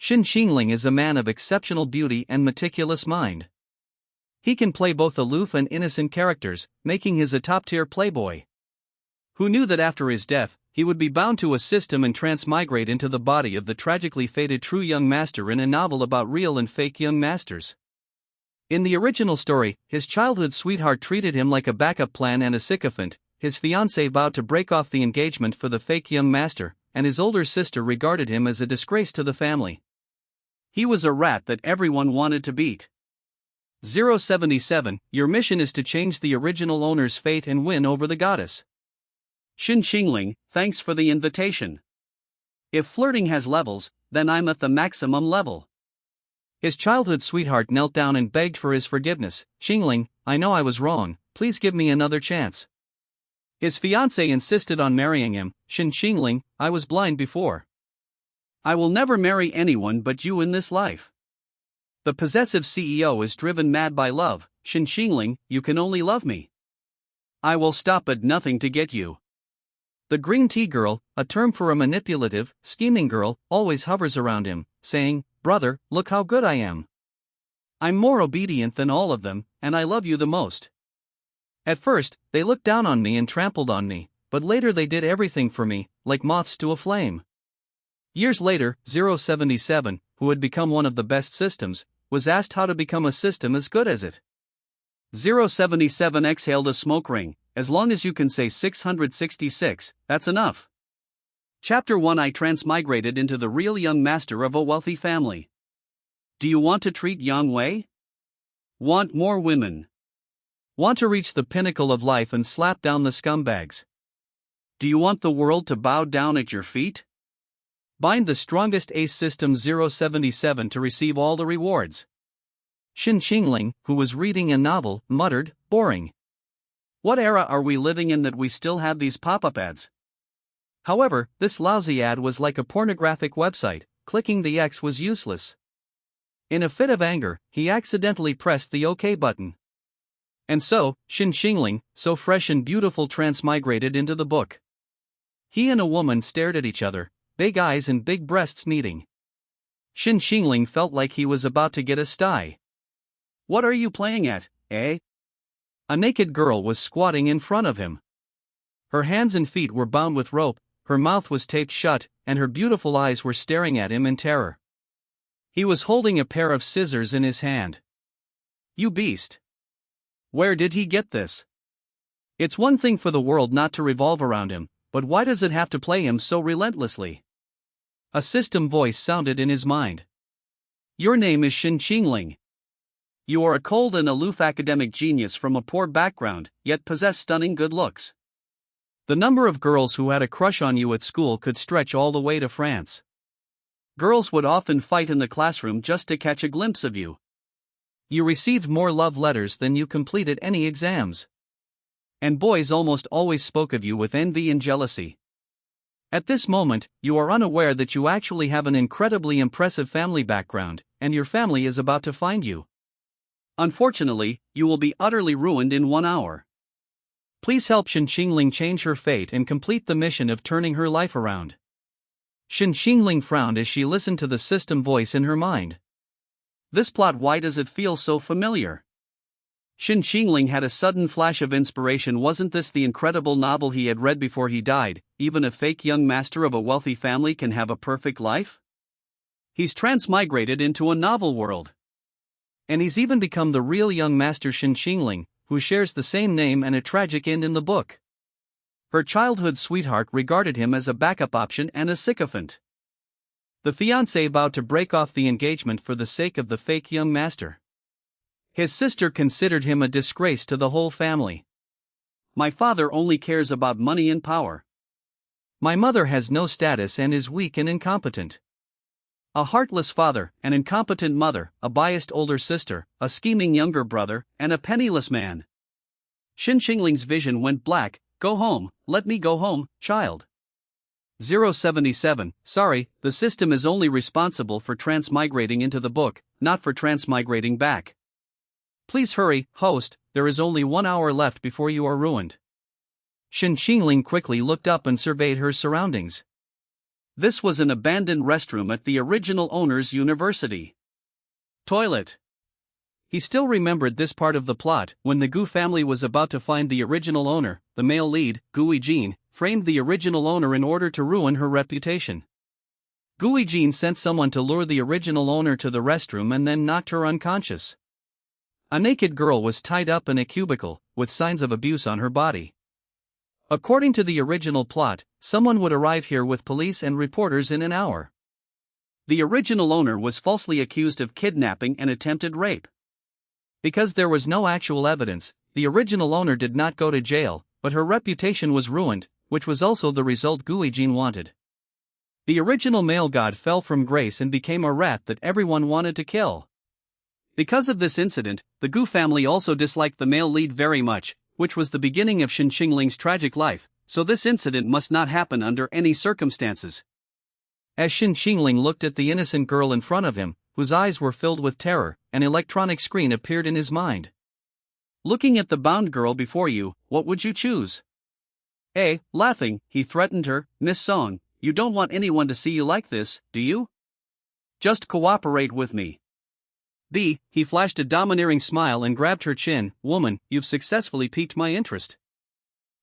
Shen Qingling is a man of exceptional beauty and meticulous mind. He can play both aloof and innocent characters, making his a top-tier playboy. Who knew that after his death, he would be bound to a system and transmigrate into the body of the tragically fated true young master in a novel about real and fake young masters? In the original story, his childhood sweetheart treated him like a backup plan and a sycophant. His fiancée vowed to break off the engagement for the fake young master, and his older sister regarded him as a disgrace to the family. He was a rat that everyone wanted to beat. 077, your mission is to change the original owner's fate and win over the goddess. Shen Qingling, thanks for the invitation. If flirting has levels, then I'm at the maximum level. His childhood sweetheart knelt down and begged for his forgiveness. Qingling, I know I was wrong, please give me another chance. His fiancée insisted on marrying him. Shen Qingling, I was blind before. I will never marry anyone but you in this life. The possessive CEO is driven mad by love. Shen Qingling, you can only love me. I will stop at nothing to get you. The green tea girl, a term for a manipulative, scheming girl, always hovers around him, saying, brother, look how good I am. I'm more obedient than all of them, and I love you the most. At first, they looked down on me and trampled on me, but later they did everything for me, like moths to a flame. Years later, 077, who had become one of the best systems, was asked how to become a system as good as it. 077 exhaled a smoke ring. As long as you can say 666, that's enough. Chapter 1 I transmigrated into the real young master of a wealthy family. Do you want to treat Yang Wei? Want more women? Want to reach the pinnacle of life and slap down the scumbags? Do you want the world to bow down at your feet? Bind the strongest ace system 077 to receive all the rewards. Shen Qingling, who was reading a novel, muttered, boring. What era are we living in that we still have these pop-up ads? However, this lousy ad was like a pornographic website. Clicking the X was useless. In a fit of anger, he accidentally pressed the OK button. And so, Shen Qingling, so fresh and beautiful, transmigrated into the book. He and a woman stared at each other, big eyes and big breasts meeting. Shen Qingling felt like he was about to get a sty. What are you playing at, eh? A naked girl was squatting in front of him. Her hands and feet were bound with rope, her mouth was taped shut, and her beautiful eyes were staring at him in terror. He was holding a pair of scissors in his hand. You beast! Where did he get this? It's one thing for the world not to revolve around him, but why does it have to play him so relentlessly? A system voice sounded in his mind. Your name is Shen Qingling. You are a cold and aloof academic genius from a poor background, yet possess stunning good looks. The number of girls who had a crush on you at school could stretch all the way to France. Girls would often fight in the classroom just to catch a glimpse of you. You received more love letters than you completed any exams. And boys almost always spoke of you with envy and jealousy. At this moment, you are unaware that you actually have an incredibly impressive family background, and your family is about to find you. Unfortunately, you will be utterly ruined in 1 hour. Please help Shen Qingling change her fate and complete the mission of turning her life around. Shen Qingling frowned as she listened to the system voice in her mind. This plot, why does it feel so familiar? Shen Qingling had a sudden flash of inspiration. Wasn't this the incredible novel he had read before he died? Even a fake young master of a wealthy family can have a perfect life? He's transmigrated into a novel world. And he's even become the real young master Shen Qingling, who shares the same name and a tragic end in the book. Her childhood sweetheart regarded him as a backup option and a sycophant. The fiancé vowed to break off the engagement for the sake of the fake young master. His sister considered him a disgrace to the whole family. My father only cares about money and power. My mother has no status and is weak and incompetent. A heartless father, an incompetent mother, a biased older sister, a scheming younger brother, and a penniless man. Shen Qingling's vision went black. Go home, let me go home, child. 077, sorry, the system is only responsible for transmigrating into the book, not for transmigrating back. Please hurry, host, there is only 1 hour left before you are ruined. Shen Qingling quickly looked up and surveyed her surroundings. This was an abandoned restroom at the original owner's university. Toilet. He still remembered this part of the plot. When the Gu family was about to find the original owner, the male lead, Gui Jin, framed the original owner in order to ruin her reputation. Gui Jin sent someone to lure the original owner to the restroom and then knocked her unconscious. A naked girl was tied up in a cubicle, with signs of abuse on her body. According to the original plot, someone would arrive here with police and reporters in an hour. The original owner was falsely accused of kidnapping and attempted rape. Because there was no actual evidence, the original owner did not go to jail, but her reputation was ruined, which was also the result Gui Jin wanted. The original male god fell from grace and became a rat that everyone wanted to kill. Because of this incident, the Gu family also disliked the male lead very much, which was the beginning of Shen Qingling's tragic life, so this incident must not happen under any circumstances. As Shen Qingling looked at the innocent girl in front of him, whose eyes were filled with terror, an electronic screen appeared in his mind. Looking at the bound girl before you, what would you choose? A. Laughing, he threatened her, Miss Song, you don't want anyone to see you like this, do you? Just cooperate with me. B. He flashed a domineering smile and grabbed her chin, woman, you've successfully piqued my interest.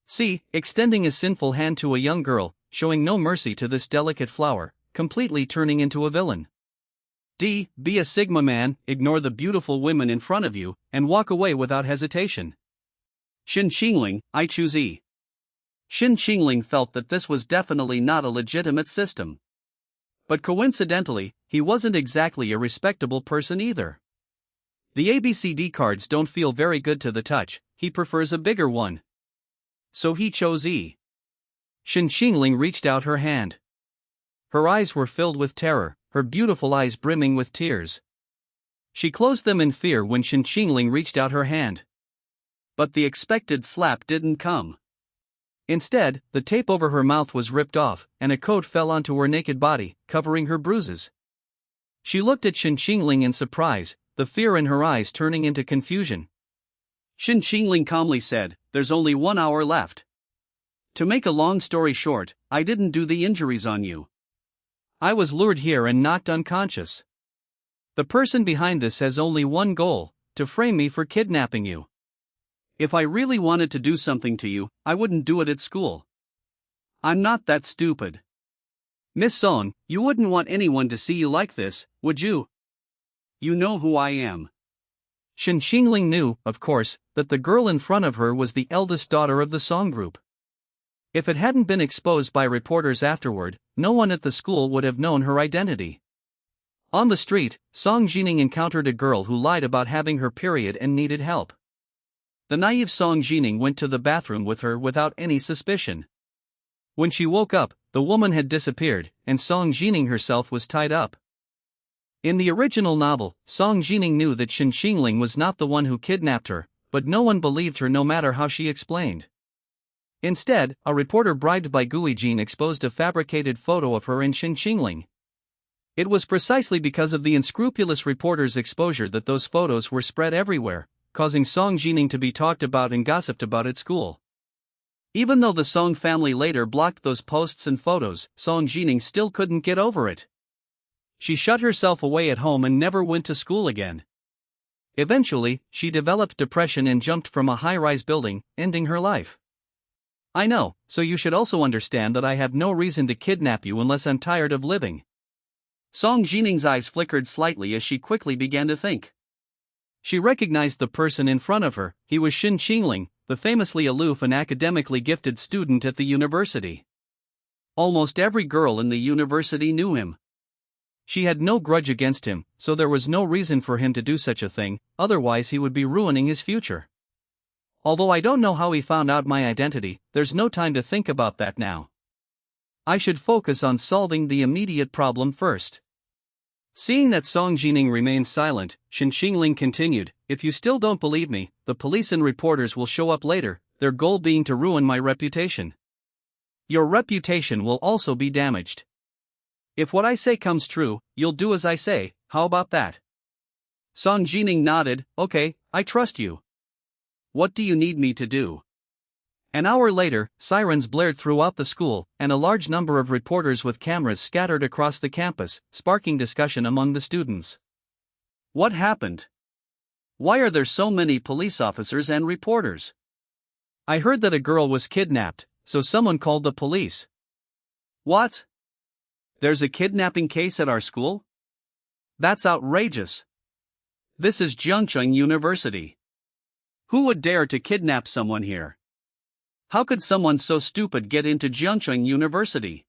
C. Extending a sinful hand to a young girl, showing no mercy to this delicate flower, completely turning into a villain. D. Be a Sigma man, ignore the beautiful women in front of you, and walk away without hesitation. Shen Qingling, I choose E. Shen Qingling felt that this was definitely not a legitimate system. But coincidentally, he wasn't exactly a respectable person either. The ABCD cards don't feel very good to the touch, he prefers a bigger one. So he chose E. Shen Qingling reached out her hand. Her eyes were filled with terror, her beautiful eyes brimming with tears. She closed them in fear when Shen Qingling reached out her hand. But the expected slap didn't come. Instead, the tape over her mouth was ripped off, and a coat fell onto her naked body, covering her bruises. She looked at Shen Qingling in surprise, the fear in her eyes turning into confusion. Shen Qingling calmly said, there's only 1 hour left. To make a long story short, I didn't do the injuries on you. I was lured here and knocked unconscious. The person behind this has only one goal, to frame me for kidnapping you. If I really wanted to do something to you, I wouldn't do it at school. I'm not that stupid. Miss Song, you wouldn't want anyone to see you like this, would you? You know who I am. Shen Qingling knew, of course, that the girl in front of her was the eldest daughter of the Song group. If it hadn't been exposed by reporters afterward, no one at the school would have known her identity. On the street, Song Jining encountered a girl who lied about having her period and needed help. The naive Song Jining went to the bathroom with her without any suspicion. When she woke up, the woman had disappeared, and Song Jining herself was tied up. In the original novel, Song Jining knew that Shen Qingling was not the one who kidnapped her, but no one believed her no matter how she explained. Instead, a reporter bribed by Gui Jin exposed a fabricated photo of her and Shen Qingling. It was precisely because of the unscrupulous reporter's exposure that those photos were spread everywhere, causing Song Jining to be talked about and gossiped about at school. Even though the Song family later blocked those posts and photos, Song Jining still couldn't get over it. She shut herself away at home and never went to school again. Eventually, she developed depression and jumped from a high-rise building, ending her life. I know, so you should also understand that I have no reason to kidnap you unless I'm tired of living. Song Jining's eyes flickered slightly as she quickly began to think. She recognized the person in front of her. He was Shen Qingling, the famously aloof and academically gifted student at the university. Almost every girl in the university knew him. She had no grudge against him, so there was no reason for him to do such a thing, otherwise he would be ruining his future. Although I don't know how he found out my identity, there's no time to think about that now. I should focus on solving the immediate problem first. Seeing that Song Jining remained silent, Shen Qingling continued, if you still don't believe me, the police and reporters will show up later, their goal being to ruin my reputation. Your reputation will also be damaged. If what I say comes true, you'll do as I say, how about that? Song Jining nodded, okay, I trust you. What do you need me to do? An hour later, sirens blared throughout the school, and a large number of reporters with cameras scattered across the campus, sparking discussion among the students. What happened? Why are there so many police officers and reporters? I heard that a girl was kidnapped, so someone called the police. What? There's a kidnapping case at our school? That's outrageous. This is Jiangcheng University. Who would dare to kidnap someone here? How could someone so stupid get into Jiangcheng University?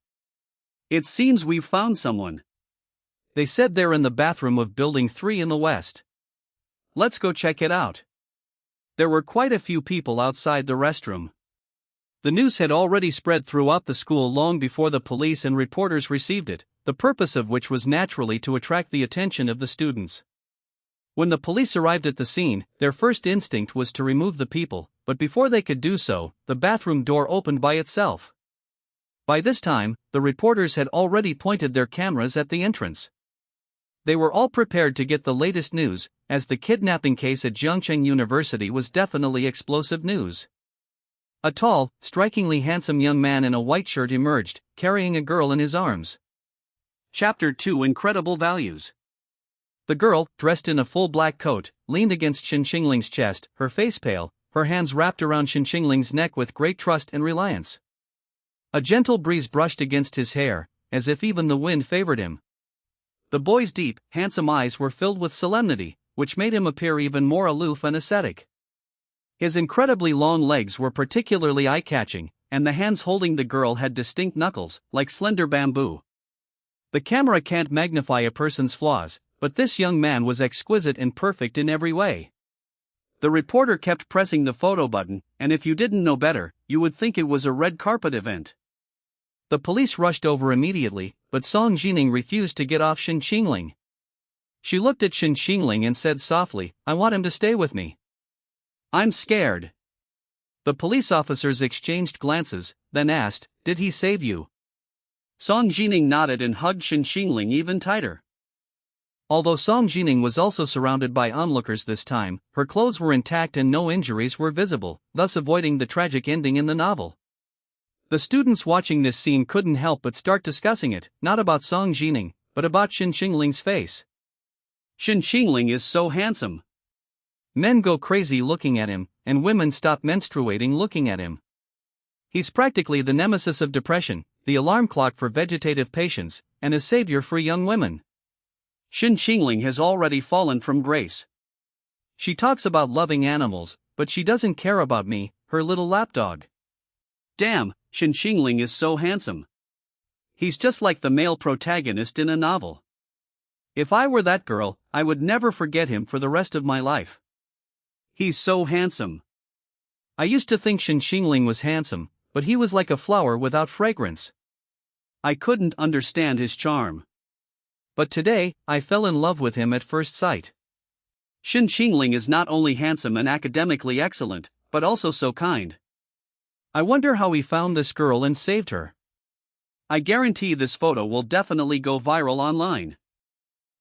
It seems we've found someone. They said they're in the bathroom of Building 3 in the west. Let's go check it out. There were quite a few people outside the restroom. The news had already spread throughout the school long before the police and reporters received it, the purpose of which was naturally to attract the attention of the students. When the police arrived at the scene, their first instinct was to remove the people, but before they could do so, the bathroom door opened by itself. By this time, the reporters had already pointed their cameras at the entrance. They were all prepared to get the latest news, as the kidnapping case at Jiangcheng University was definitely explosive news. A tall, strikingly handsome young man in a white shirt emerged, carrying a girl in his arms. Chapter 2: Incredible Values. The girl, dressed in a full black coat, leaned against Shen Qingling's chest, her face pale, her hands wrapped around Shen Qingling's neck with great trust and reliance. A gentle breeze brushed against his hair, as if even the wind favored him. The boy's deep, handsome eyes were filled with solemnity, which made him appear even more aloof and ascetic. His incredibly long legs were particularly eye-catching, and the hands holding the girl had distinct knuckles, like slender bamboo. The camera can't magnify a person's flaws, but this young man was exquisite and perfect in every way. The reporter kept pressing the photo button, and if you didn't know better, you would think it was a red carpet event. The police rushed over immediately, but Song Jining refused to get off Shen Qingling. She looked at Shen Qingling and said softly, "I want him to stay with me." "I'm scared." The police officers exchanged glances, then asked, "Did he save you?" Song Jining nodded and hugged Shen Qingling even tighter. Although Song Jining was also surrounded by onlookers this time, her clothes were intact and no injuries were visible, thus avoiding the tragic ending in the novel. The students watching this scene couldn't help but start discussing it, not about Song Jining, but about Shen Qingling's face. Shen Qingling is so handsome. Men go crazy looking at him, and women stop menstruating looking at him. He's practically the nemesis of depression, the alarm clock for vegetative patients, and a savior for young women. Shen Qingling has already fallen from grace. She talks about loving animals, but she doesn't care about me, her little lapdog. Damn, Shen Qingling is so handsome. He's just like the male protagonist in a novel. If I were that girl, I would never forget him for the rest of my life. He's so handsome. I used to think Shen Qingling was handsome, but he was like a flower without fragrance. I couldn't understand his charm. But today, I fell in love with him at first sight. Shen Qingling is not only handsome and academically excellent, but also so kind. I wonder how he found this girl and saved her. I guarantee this photo will definitely go viral online.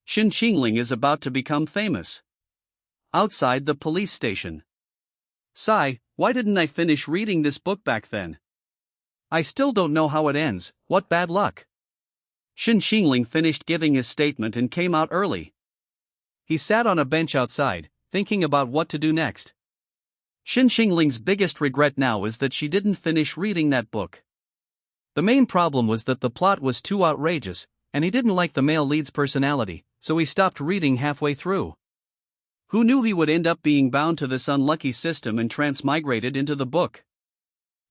Shen Qingling is about to become famous. Outside the police station. Sigh, why didn't I finish reading this book back then? I still don't know how it ends, what bad luck. Shen Qingling finished giving his statement and came out early. He sat on a bench outside, thinking about what to do next. Shen Qingling's biggest regret now is that she didn't finish reading that book. The main problem was that the plot was too outrageous, and he didn't like the male lead's personality, so he stopped reading halfway through. Who knew he would end up being bound to this unlucky system and transmigrated into the book?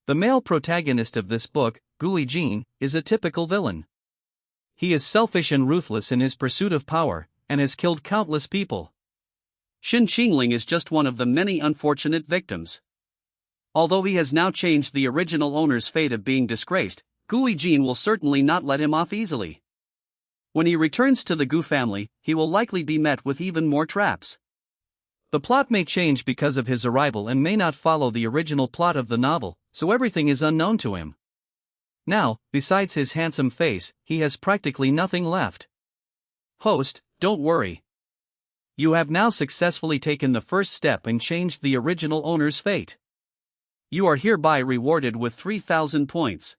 The male protagonist of this book, Gui Jin, is a typical villain. He is selfish and ruthless in his pursuit of power, and has killed countless people. Shen Qingling is just one of the many unfortunate victims. Although he has now changed the original owner's fate of being disgraced, Gui Jin will certainly not let him off easily. When he returns to the Gu family, he will likely be met with even more traps. The plot may change because of his arrival and may not follow the original plot of the novel, so everything is unknown to him. Now, besides his handsome face, he has practically nothing left. Host, don't worry. You have now successfully taken the first step and changed the original owner's fate. You are hereby rewarded with 3,000 points.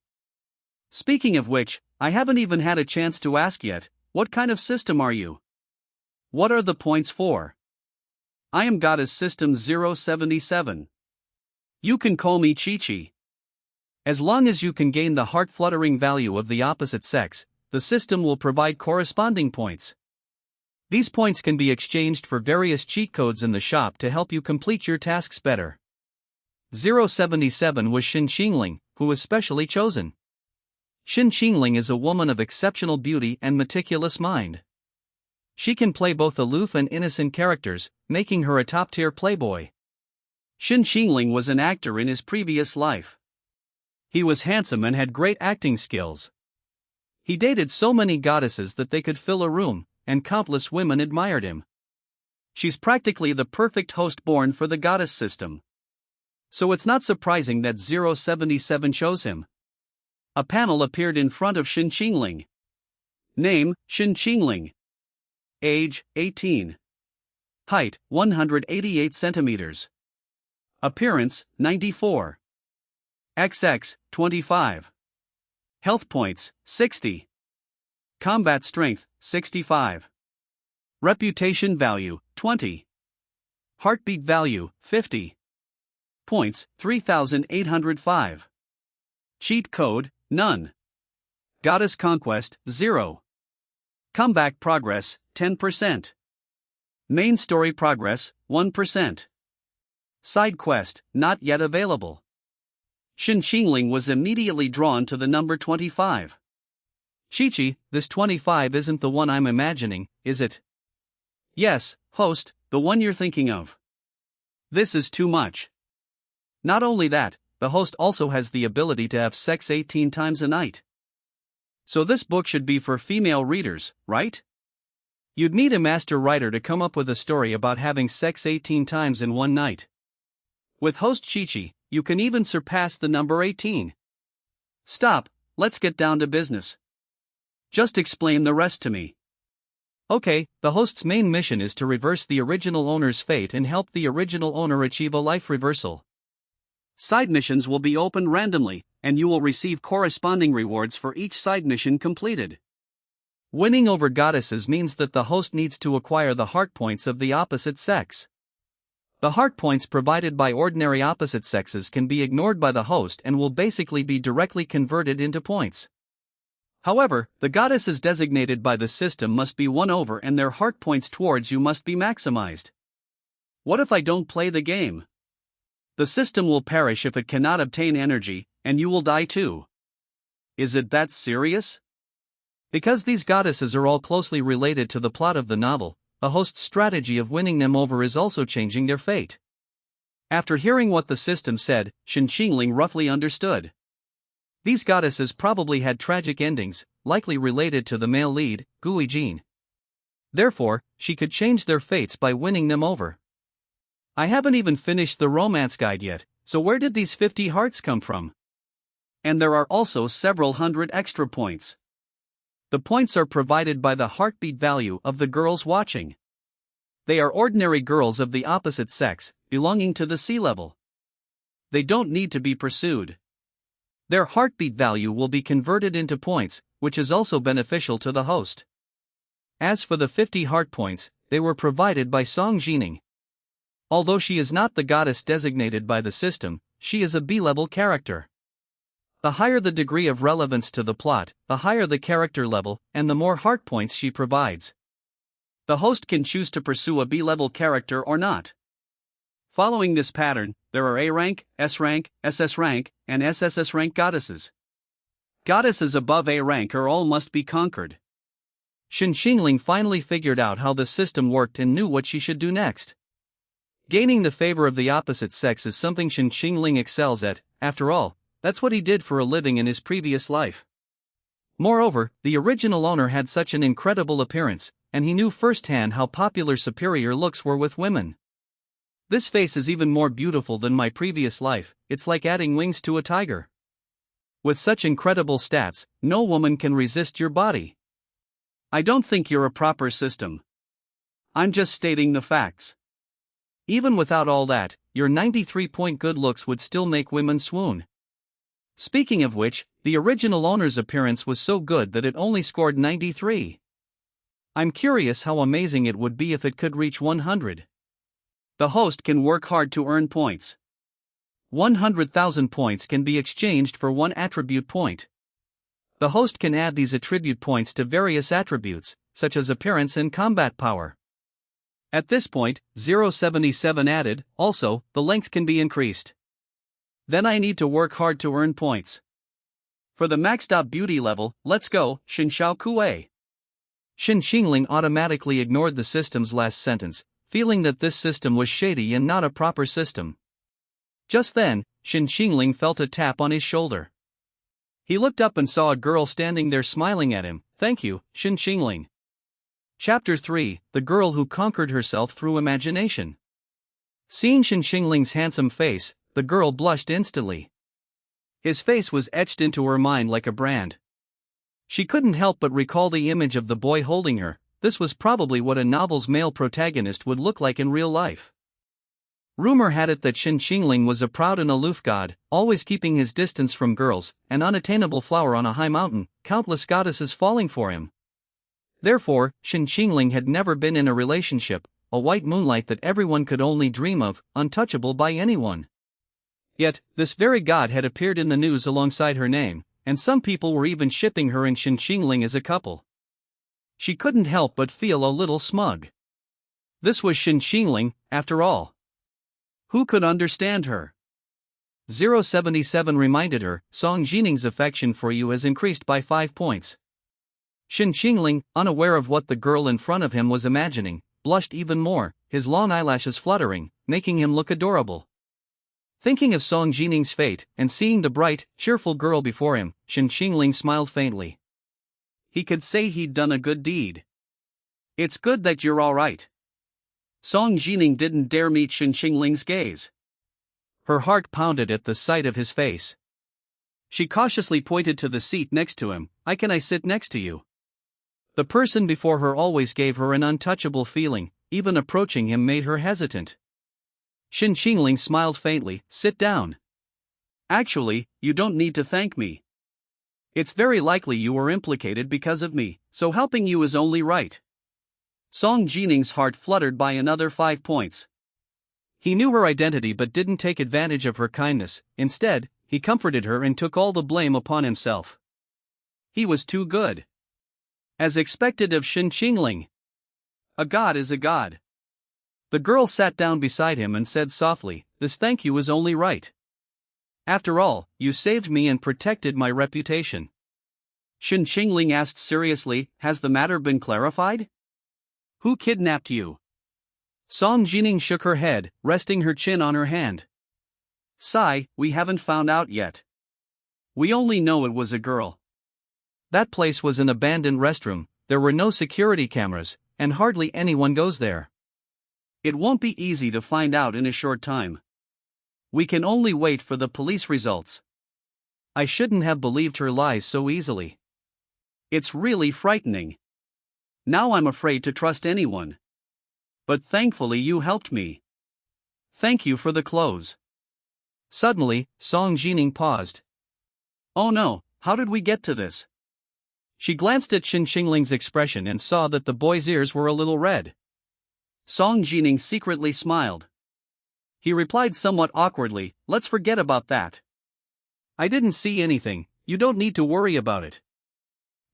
Speaking of which, I haven't even had a chance to ask yet, what kind of system are you? What are the points for? I am Goddess System 077. You can call me Chi-Chi. As long as you can gain the heart-fluttering value of the opposite sex, the system will provide corresponding points. These points can be exchanged for various cheat codes in the shop to help you complete your tasks better. 077 was Shen Qingling, who was specially chosen. Shen Qingling is a woman of exceptional beauty and meticulous mind. She can play both aloof and innocent characters, making her a top-tier playboy. Shen Qingling was an actor in his previous life. He was handsome and had great acting skills. He dated so many goddesses that they could fill a room, and countless women admired him. She's practically the perfect host born for the goddess system. So it's not surprising that 077 chose him. A panel appeared in front of Shen Qingling. Name, Shen Qingling. Age, 18. Height, 188 centimeters. Appearance, 94. XX, 25. Health points, 60. Combat strength, 65. Reputation value, 20. Heartbeat value, 50. Points, 3,805. Cheat code, none. Goddess conquest, 0. Comeback progress, 10%. Main story progress, 1%. Side quest, not yet available. Shen Qingling was immediately drawn to the number 25. Chi-Chi, this 25 isn't the one I'm imagining, is it? Yes, host, the one you're thinking of. This is too much. Not only that, the host also has the ability to have sex 18 times a night. So this book should be for female readers, right? You'd need a master writer to come up with a story about having sex 18 times in one night. With host Chi-Chi, you can even surpass the number 18. Stop, let's get down to business. Just explain the rest to me. Okay, the host's main mission is to reverse the original owner's fate and help the original owner achieve a life reversal. Side missions will be opened randomly, and you will receive corresponding rewards for each side mission completed. Winning over goddesses means that the host needs to acquire the heart points of the opposite sex. The heart points provided by ordinary opposite sexes can be ignored by the host and will basically be directly converted into points. However, the goddesses designated by the system must be won over and their heart points towards you must be maximized. What if I don't play the game? The system will perish if it cannot obtain energy, and you will die too. Is it that serious? Because these goddesses are all closely related to the plot of the novel, a host's strategy of winning them over is also changing their fate. After hearing what the system said, Shen Qingling roughly understood. These goddesses probably had tragic endings, likely related to the male lead, Gui Jin. Therefore, she could change their fates by winning them over. I haven't even finished the romance guide yet, so where did these 50 hearts come from? And there are also several hundred extra points. The points are provided by the heartbeat value of the girls watching. They are ordinary girls of the opposite sex, belonging to the sea level. They don't need to be pursued. Their heartbeat value will be converted into points, which is also beneficial to the host. As for the 50 heart points, they were provided by Song Jining. Although she is not the goddess designated by the system, she is a B-level character. The higher the degree of relevance to the plot, the higher the character level, and the more heart points she provides. The host can choose to pursue a B-level character or not. Following this pattern, there are A rank, S rank, SS rank, and SSS rank goddesses. Goddesses above A rank are all must be conquered. Shen Qingling finally figured out how the system worked and knew what she should do next. Gaining the favor of the opposite sex is something Shen Qingling excels at. After all, that's what he did for a living in his previous life. Moreover, the original owner had such an incredible appearance, and he knew firsthand how popular superior looks were with women. This face is even more beautiful than my previous life, it's like adding wings to a tiger. With such incredible stats, no woman can resist your body. I don't think you're a proper system. I'm just stating the facts. Even without all that, your 93-point good looks would still make women swoon. Speaking of which, the original owner's appearance was so good that it only scored 93. I'm curious how amazing it would be if it could reach 100. The host can work hard to earn points. 100,000 points can be exchanged for one attribute point. The host can add these attribute points to various attributes, such as appearance and combat power. At this point, 077 added, also, the length can be increased. Then I need to work hard to earn points. For the maxed out beauty level, let's go, Shen Qingling. Shen Qingling automatically ignored the system's last sentence, feeling that this system was shady and not a proper system. Just then, Shen Qingling felt a tap on his shoulder. He looked up and saw a girl standing there smiling at him. Thank you, Shen Qingling. Chapter 3, The Girl Who Conquered Herself Through Imagination. Seeing Shen Qingling's handsome face, the girl blushed instantly. His face was etched into her mind like a brand. She couldn't help but recall the image of the boy holding her. This was probably what a novel's male protagonist would look like in real life. Rumor had it that Shen Qingling was a proud and aloof god, always keeping his distance from girls, an unattainable flower on a high mountain, countless goddesses falling for him. Therefore, Shen Qingling had never been in a relationship, a white moonlight that everyone could only dream of, untouchable by anyone. Yet, this very god had appeared in the news alongside her name, and some people were even shipping her and Shen Qingling as a couple. She couldn't help but feel a little smug. This was Shen Qingling, after all. Who could understand her? 077 reminded her, Song Jining's affection for you has increased by 5 points. Shen Qingling, unaware of what the girl in front of him was imagining, blushed even more, his long eyelashes fluttering, making him look adorable. Thinking of Song Jining's fate, and seeing the bright, cheerful girl before him, Shen Qingling smiled faintly. He could say he'd done a good deed. It's good that you're alright. Song Jining didn't dare meet Shen Qingling's gaze. Her heart pounded at the sight of his face. She cautiously pointed to the seat next to him. Can I sit next to you? The person before her always gave her an untouchable feeling, even approaching him made her hesitant. Shen Qingling smiled faintly. Sit down. Actually, you don't need to thank me. It's very likely you were implicated because of me, so helping you is only right. Song Jining's heart fluttered by another 5 points. He knew her identity but didn't take advantage of her kindness. Instead, he comforted her and took all the blame upon himself. He was too good. As expected of Shen Qingling. A god is a god. The girl sat down beside him and said softly, this thank you is only right. After all, you saved me and protected my reputation. Shen Qingling asked seriously, has the matter been clarified? Who kidnapped you? Song Jining shook her head, resting her chin on her hand. Sigh, we haven't found out yet. We only know it was a girl. That place was an abandoned restroom, there were no security cameras, and hardly anyone goes there. It won't be easy to find out in a short time. We can only wait for the police results. I shouldn't have believed her lies so easily. It's really frightening. Now I'm afraid to trust anyone. But thankfully you helped me. Thank you for the clothes. Suddenly, Song Jining paused. Oh no, how did we get to this? She glanced at Shen Qingling's expression and saw that the boy's ears were a little red. Song Jining secretly smiled. He replied somewhat awkwardly, let's forget about that. I didn't see anything, you don't need to worry about it.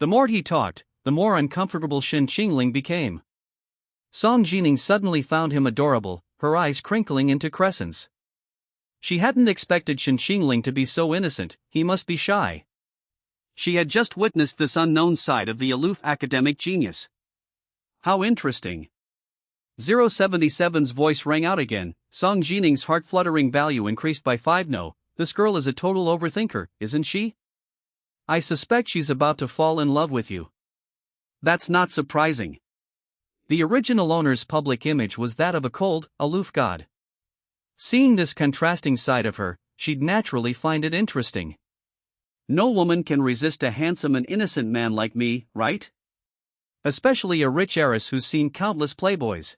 The more he talked, the more uncomfortable Shen Qingling became. Song Jining suddenly found him adorable, her eyes crinkling into crescents. She hadn't expected Shen Qingling to be so innocent, he must be shy. She had just witnessed this unknown side of the aloof academic genius. How interesting. 077's voice rang out again, Song Jining's heart-fluttering value increased by 5. No, this girl is a total overthinker, isn't she? I suspect she's about to fall in love with you. That's not surprising. The original owner's public image was that of a cold, aloof god. Seeing this contrasting side of her, she'd naturally find it interesting. No woman can resist a handsome and innocent man like me, right? Especially a rich heiress who's seen countless playboys.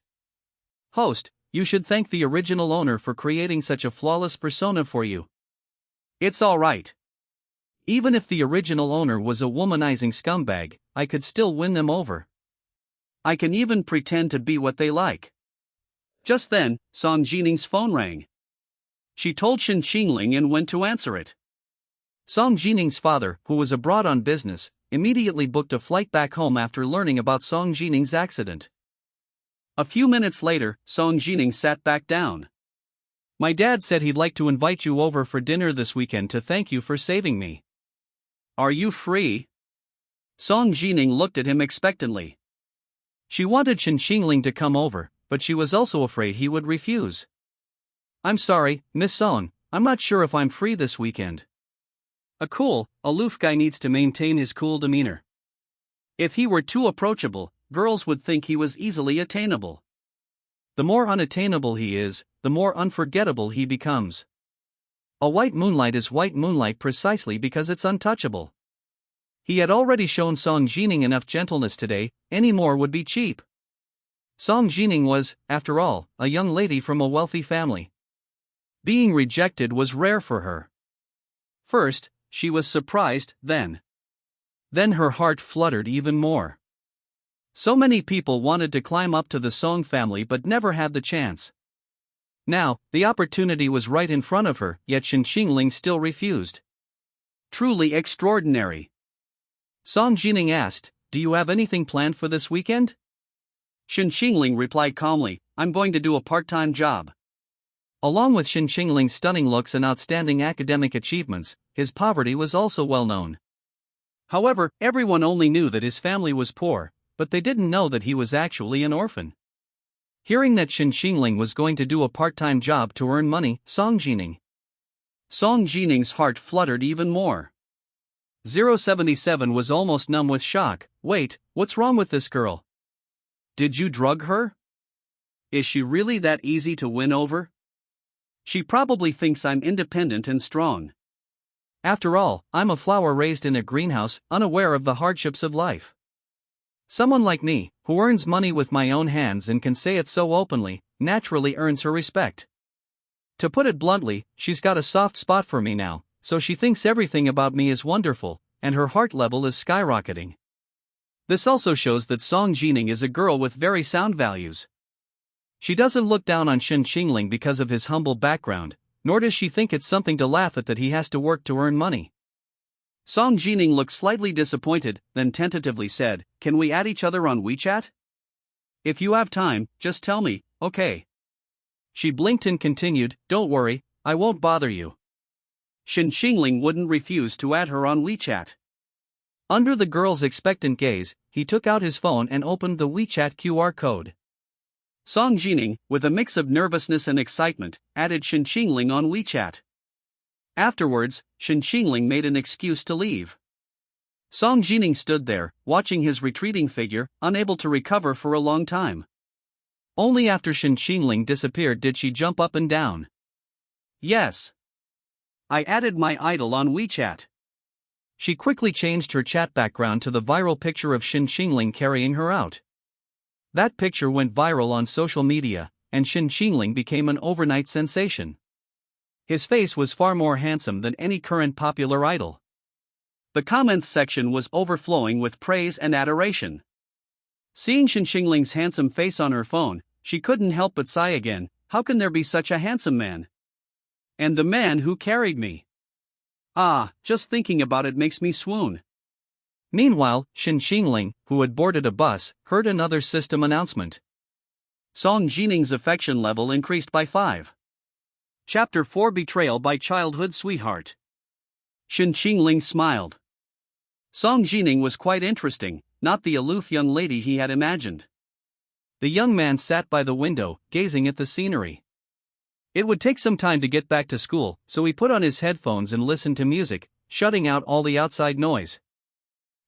Host, you should thank the original owner for creating such a flawless persona for you. It's alright. Even if the original owner was a womanizing scumbag, I could still win them over. I can even pretend to be what they like. Just then, Song Jining's phone rang. She told Shen Qingling and went to answer it. Song Jining's father, who was abroad on business, immediately booked a flight back home after learning about Song Jining's accident. A few minutes later, Song Jining sat back down. My dad said he'd like to invite you over for dinner this weekend to thank you for saving me. Are you free? Song Jining looked at him expectantly. She wanted Shen Qingling to come over, but she was also afraid he would refuse. I'm sorry, Miss Song, I'm not sure if I'm free this weekend. A cool, aloof guy needs to maintain his cool demeanor. If he were too approachable, girls would think he was easily attainable. The more unattainable he is, the more unforgettable he becomes. A white moonlight is white moonlight precisely because it's untouchable. He had already shown Song Jining enough gentleness today, any more would be cheap. Song Jining was, after all, a young lady from a wealthy family. Being rejected was rare for her. First, she was surprised, then her heart fluttered even more. So many people wanted to climb up to the Song family but never had the chance. Now, the opportunity was right in front of her, yet Shen Qingling still refused. Truly extraordinary. Song Jining asked, "Do you have anything planned for this weekend?" Shen Qingling replied calmly, "I'm going to do a part-time job." Along with Shen Qingling's stunning looks and outstanding academic achievements, his poverty was also well known. However, everyone only knew that his family was poor, but they didn't know that he was actually an orphan. Hearing that Shen Qingling was going to do a part-time job to earn money, Song Jining's heart fluttered even more. 077 was almost numb with shock. Wait, what's wrong with this girl? Did you drug her? Is she really that easy to win over? She probably thinks I'm independent and strong. After all, I'm a flower raised in a greenhouse, unaware of the hardships of life. Someone like me, who earns money with my own hands and can say it so openly, naturally earns her respect. To put it bluntly, she's got a soft spot for me now, so she thinks everything about me is wonderful, and her heart level is skyrocketing. This also shows that Song Jining is a girl with very sound values. She doesn't look down on Shen Qingling because of his humble background, nor does she think it's something to laugh at that he has to work to earn money. Song Jining looked slightly disappointed, then tentatively said, "Can we add each other on WeChat? If you have time, just tell me, okay?" She blinked and continued, "Don't worry, I won't bother you." Shen Qingling wouldn't refuse to add her on WeChat. Under the girl's expectant gaze, he took out his phone and opened the WeChat QR code. Song Jining, with a mix of nervousness and excitement, added Shen Qingling on WeChat. Afterwards, Shen Qingling made an excuse to leave. Song Jining stood there, watching his retreating figure, unable to recover for a long time. Only after Shen Qingling disappeared did she jump up and down. "Yes. I added my idol on WeChat." She quickly changed her chat background to the viral picture of Shen Qingling carrying her out. That picture went viral on social media, and Shen Qingling became an overnight sensation. His face was far more handsome than any current popular idol. The comments section was overflowing with praise and adoration. Seeing Shen Qingling's handsome face on her phone, she couldn't help but sigh again. How can there be such a handsome man? And the man who carried me. Ah, just thinking about it makes me swoon. Meanwhile, Shen Qingling, who had boarded a bus, heard another system announcement. Song Jining's affection level increased by 5. Chapter 4: Betrayal by Childhood Sweetheart. Shen Qingling smiled. Song Jining was quite interesting, not the aloof young lady he had imagined. The young man sat by the window, gazing at the scenery. It would take some time to get back to school, so he put on his headphones and listened to music, shutting out all the outside noise.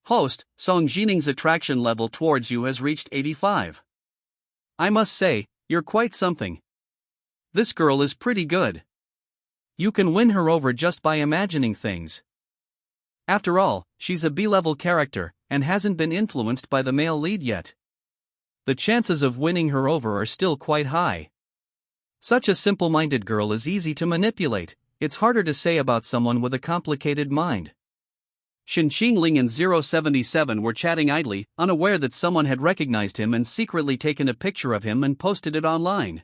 Host, Song Jining's attraction level towards you has reached 85. I must say, you're quite something. This girl is pretty good. You can win her over just by imagining things. After all, she's a B-level character, and hasn't been influenced by the male lead yet. The chances of winning her over are still quite high. Such a simple-minded girl is easy to manipulate. It's harder to say about someone with a complicated mind. Shen Qingling and 077 were chatting idly, unaware that someone had recognized him and secretly taken a picture of him and posted it online.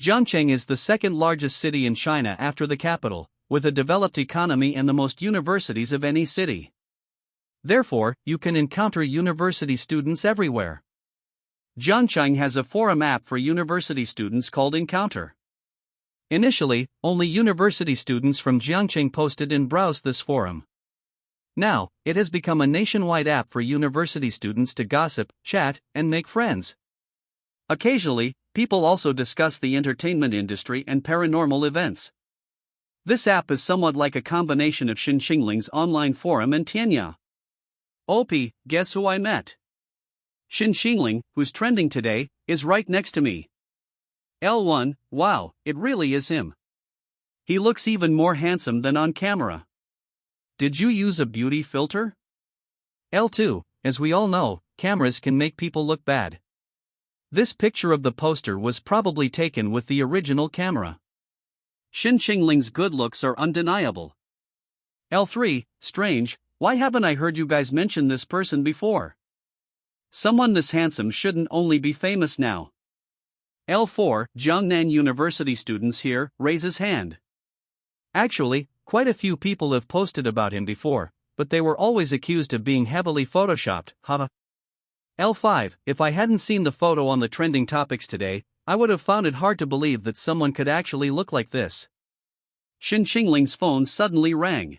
Jiangcheng is the second largest city in China after the capital, with a developed economy and the most universities of any city. Therefore, you can encounter university students everywhere. Jiangcheng has a forum app for university students called Encounter. Initially, only university students from Jiangcheng posted and browsed this forum. Now, it has become a nationwide app for university students to gossip, chat, and make friends. Occasionally, people also discuss the entertainment industry and paranormal events. This app is somewhat like a combination of Shen Qingling's online forum and Tianya. OP, guess who I met? Shen Qingling, who's trending today, is right next to me. L1, wow, it really is him. He looks even more handsome than on camera. Did you use a beauty filter? L2, as we all know, cameras can make people look bad. This picture of the poster was probably taken with the original camera. Shen Qingling's good looks are undeniable. L3, strange, why haven't I heard you guys mention this person before? Someone this handsome shouldn't only be famous now. L4, Jiangnan University students here, raises hand. Actually, quite a few people have posted about him before, but they were always accused of being heavily photoshopped, haha. L5, if I hadn't seen the photo on the trending topics today, I would have found it hard to believe that someone could actually look like this. Shen Qingling's phone suddenly rang.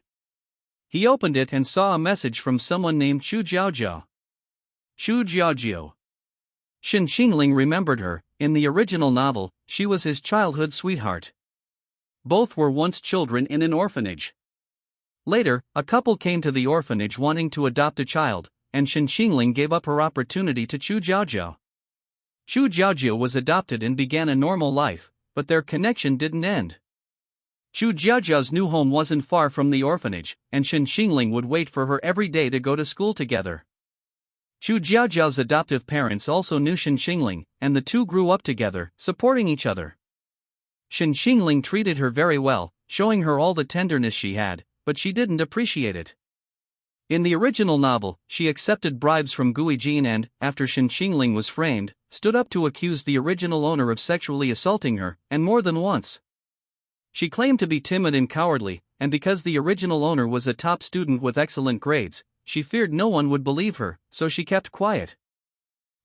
He opened it and saw a message from someone named Chu Jiaojiao. Chu Jiaojiao. Shen Qingling remembered her. In the original novel, she was his childhood sweetheart. Both were once children in an orphanage. Later, a couple came to the orphanage wanting to adopt a child, and Shen Qingling gave up her opportunity to Chu Jiaojiao. Chu Jiaojiao was adopted and began a normal life, but their connection didn't end. Chu Jiaojiao's new home wasn't far from the orphanage, and Shen Qingling would wait for her every day to go to school together. Chu Jiaojiao's adoptive parents also knew Shen Qingling, and the two grew up together, supporting each other. Shen Qingling treated her very well, showing her all the tenderness she had, but she didn't appreciate it. In the original novel, she accepted bribes from Gui Jin and, after Shen Qingling was framed, stood up to accuse the original owner of sexually assaulting her, and more than once. She claimed to be timid and cowardly, and because the original owner was a top student with excellent grades, she feared no one would believe her, so she kept quiet.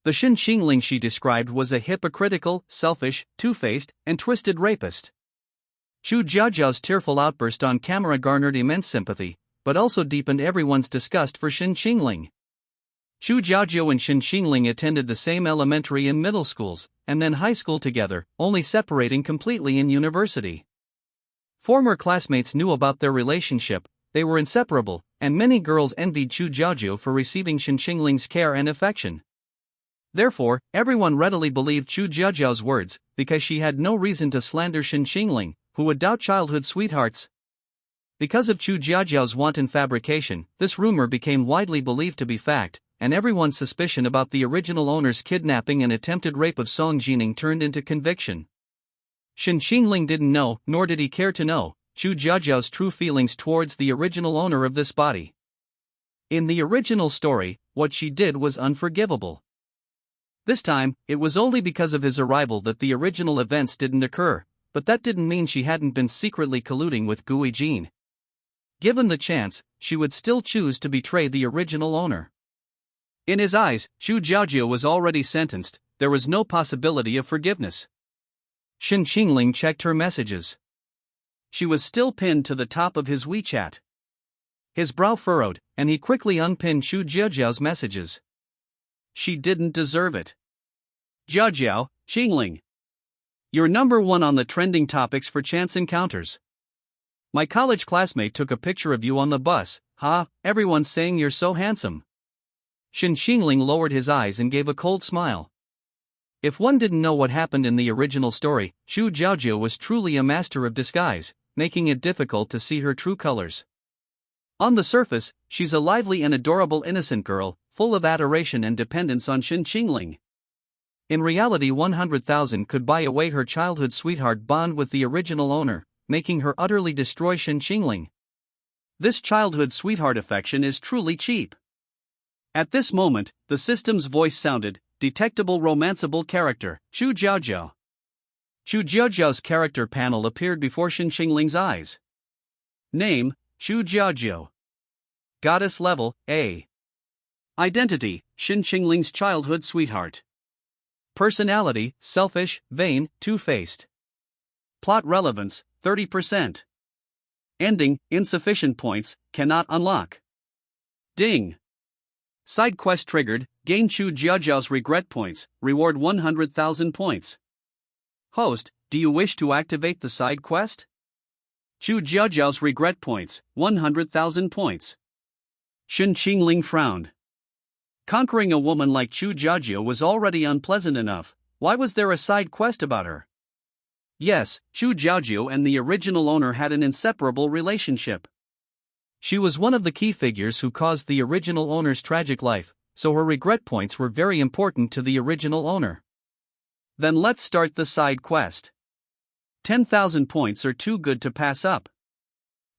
The Shen Qingling she described was a hypocritical, selfish, two-faced, and twisted rapist. Chu Jiaojiao's tearful outburst on camera garnered immense sympathy, but also deepened everyone's disgust for Shen Qingling. Chu Jiaojiao and Shen Qingling attended the same elementary and middle schools, and then high school together, only separating completely in university. Former classmates knew about their relationship, they were inseparable, and many girls envied Chu Jiaojiao for receiving Shen Qingling's care and affection. Therefore, everyone readily believed Chu Jiaojiao's words, because she had no reason to slander Shen Qingling, who would doubt childhood sweethearts. Because of Chu Jiaojiao's wanton fabrication, this rumor became widely believed to be fact, and everyone's suspicion about the original owner's kidnapping and attempted rape of Song Jining turned into conviction. Shen Qingling didn't know, nor did he care to know, Chu Jiaojiao's true feelings towards the original owner of this body. In the original story, what she did was unforgivable. This time, it was only because of his arrival that the original events didn't occur, but that didn't mean she hadn't been secretly colluding with Gui Jin. Given the chance, she would still choose to betray the original owner. In his eyes, Chu Jiaojiao was already sentenced, there was no possibility of forgiveness. Shen Qingling checked her messages. She was still pinned to the top of his WeChat. His brow furrowed, and he quickly unpinned Chu Jiaojiao's messages. She didn't deserve it. Jiaojiao, Qingling. You're number one on the trending topics for chance encounters. My college classmate took a picture of you on the bus, everyone's saying you're so handsome. Shen Qingling lowered his eyes and gave a cold smile. If one didn't know what happened in the original story, Chu Jiaojiao was truly a master of disguise, making it difficult to see her true colors. On the surface, she's a lively and adorable innocent girl, full of adoration and dependence on Shen Qingling. In reality, 100,000 could buy away her childhood sweetheart bond with the original owner, making her utterly destroy Shen Qingling. This childhood sweetheart affection is truly cheap. At this moment, the system's voice sounded, detectable romanceable character, Chu Jiaojiao. Chu Jiaojiao's character panel appeared before Shen Qingling's eyes. Name, Chu Jiaojiao. Goddess level, A. Identity, Shen Qingling's childhood sweetheart. Personality, selfish, vain, two-faced. Plot relevance, 30%. Ending, insufficient points, cannot unlock. Ding. Side quest triggered, gain Chu Jiaojiao's regret points, reward 100,000 points. Host, do you wish to activate the side quest? Chu Jiaojiao's regret points, 100,000 points. Shen Qingling frowned. Conquering a woman like Chu Jiaojiao was already unpleasant enough, why was there a side quest about her? Yes, Chu Jiaojiao and the original owner had an inseparable relationship. She was one of the key figures who caused the original owner's tragic life, so her regret points were very important to the original owner. Then let's start the side quest. 10,000 points are too good to pass up.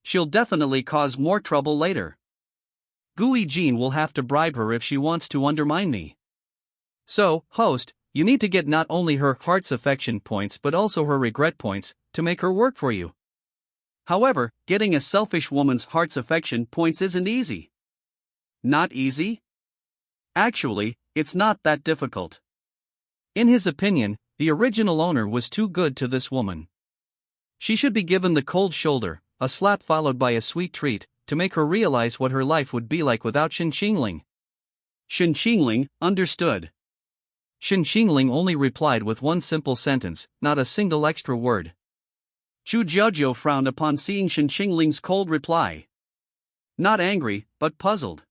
She'll definitely cause more trouble later. Gui Jin will have to bribe her if she wants to undermine me. So, host, you need to get not only her heart's affection points but also her regret points, to make her work for you. However, getting a selfish woman's heart's affection points isn't easy. Not easy? Actually, it's not that difficult. In his opinion, the original owner was too good to this woman. She should be given the cold shoulder, a slap followed by a sweet treat, to make her realize what her life would be like without Shen Qingling. Shen Qingling understood. Shen Qingling only replied with one simple sentence, not a single extra word. Chu Jiaojiao frowned upon seeing Shen Qingling's cold reply. Not angry, but puzzled.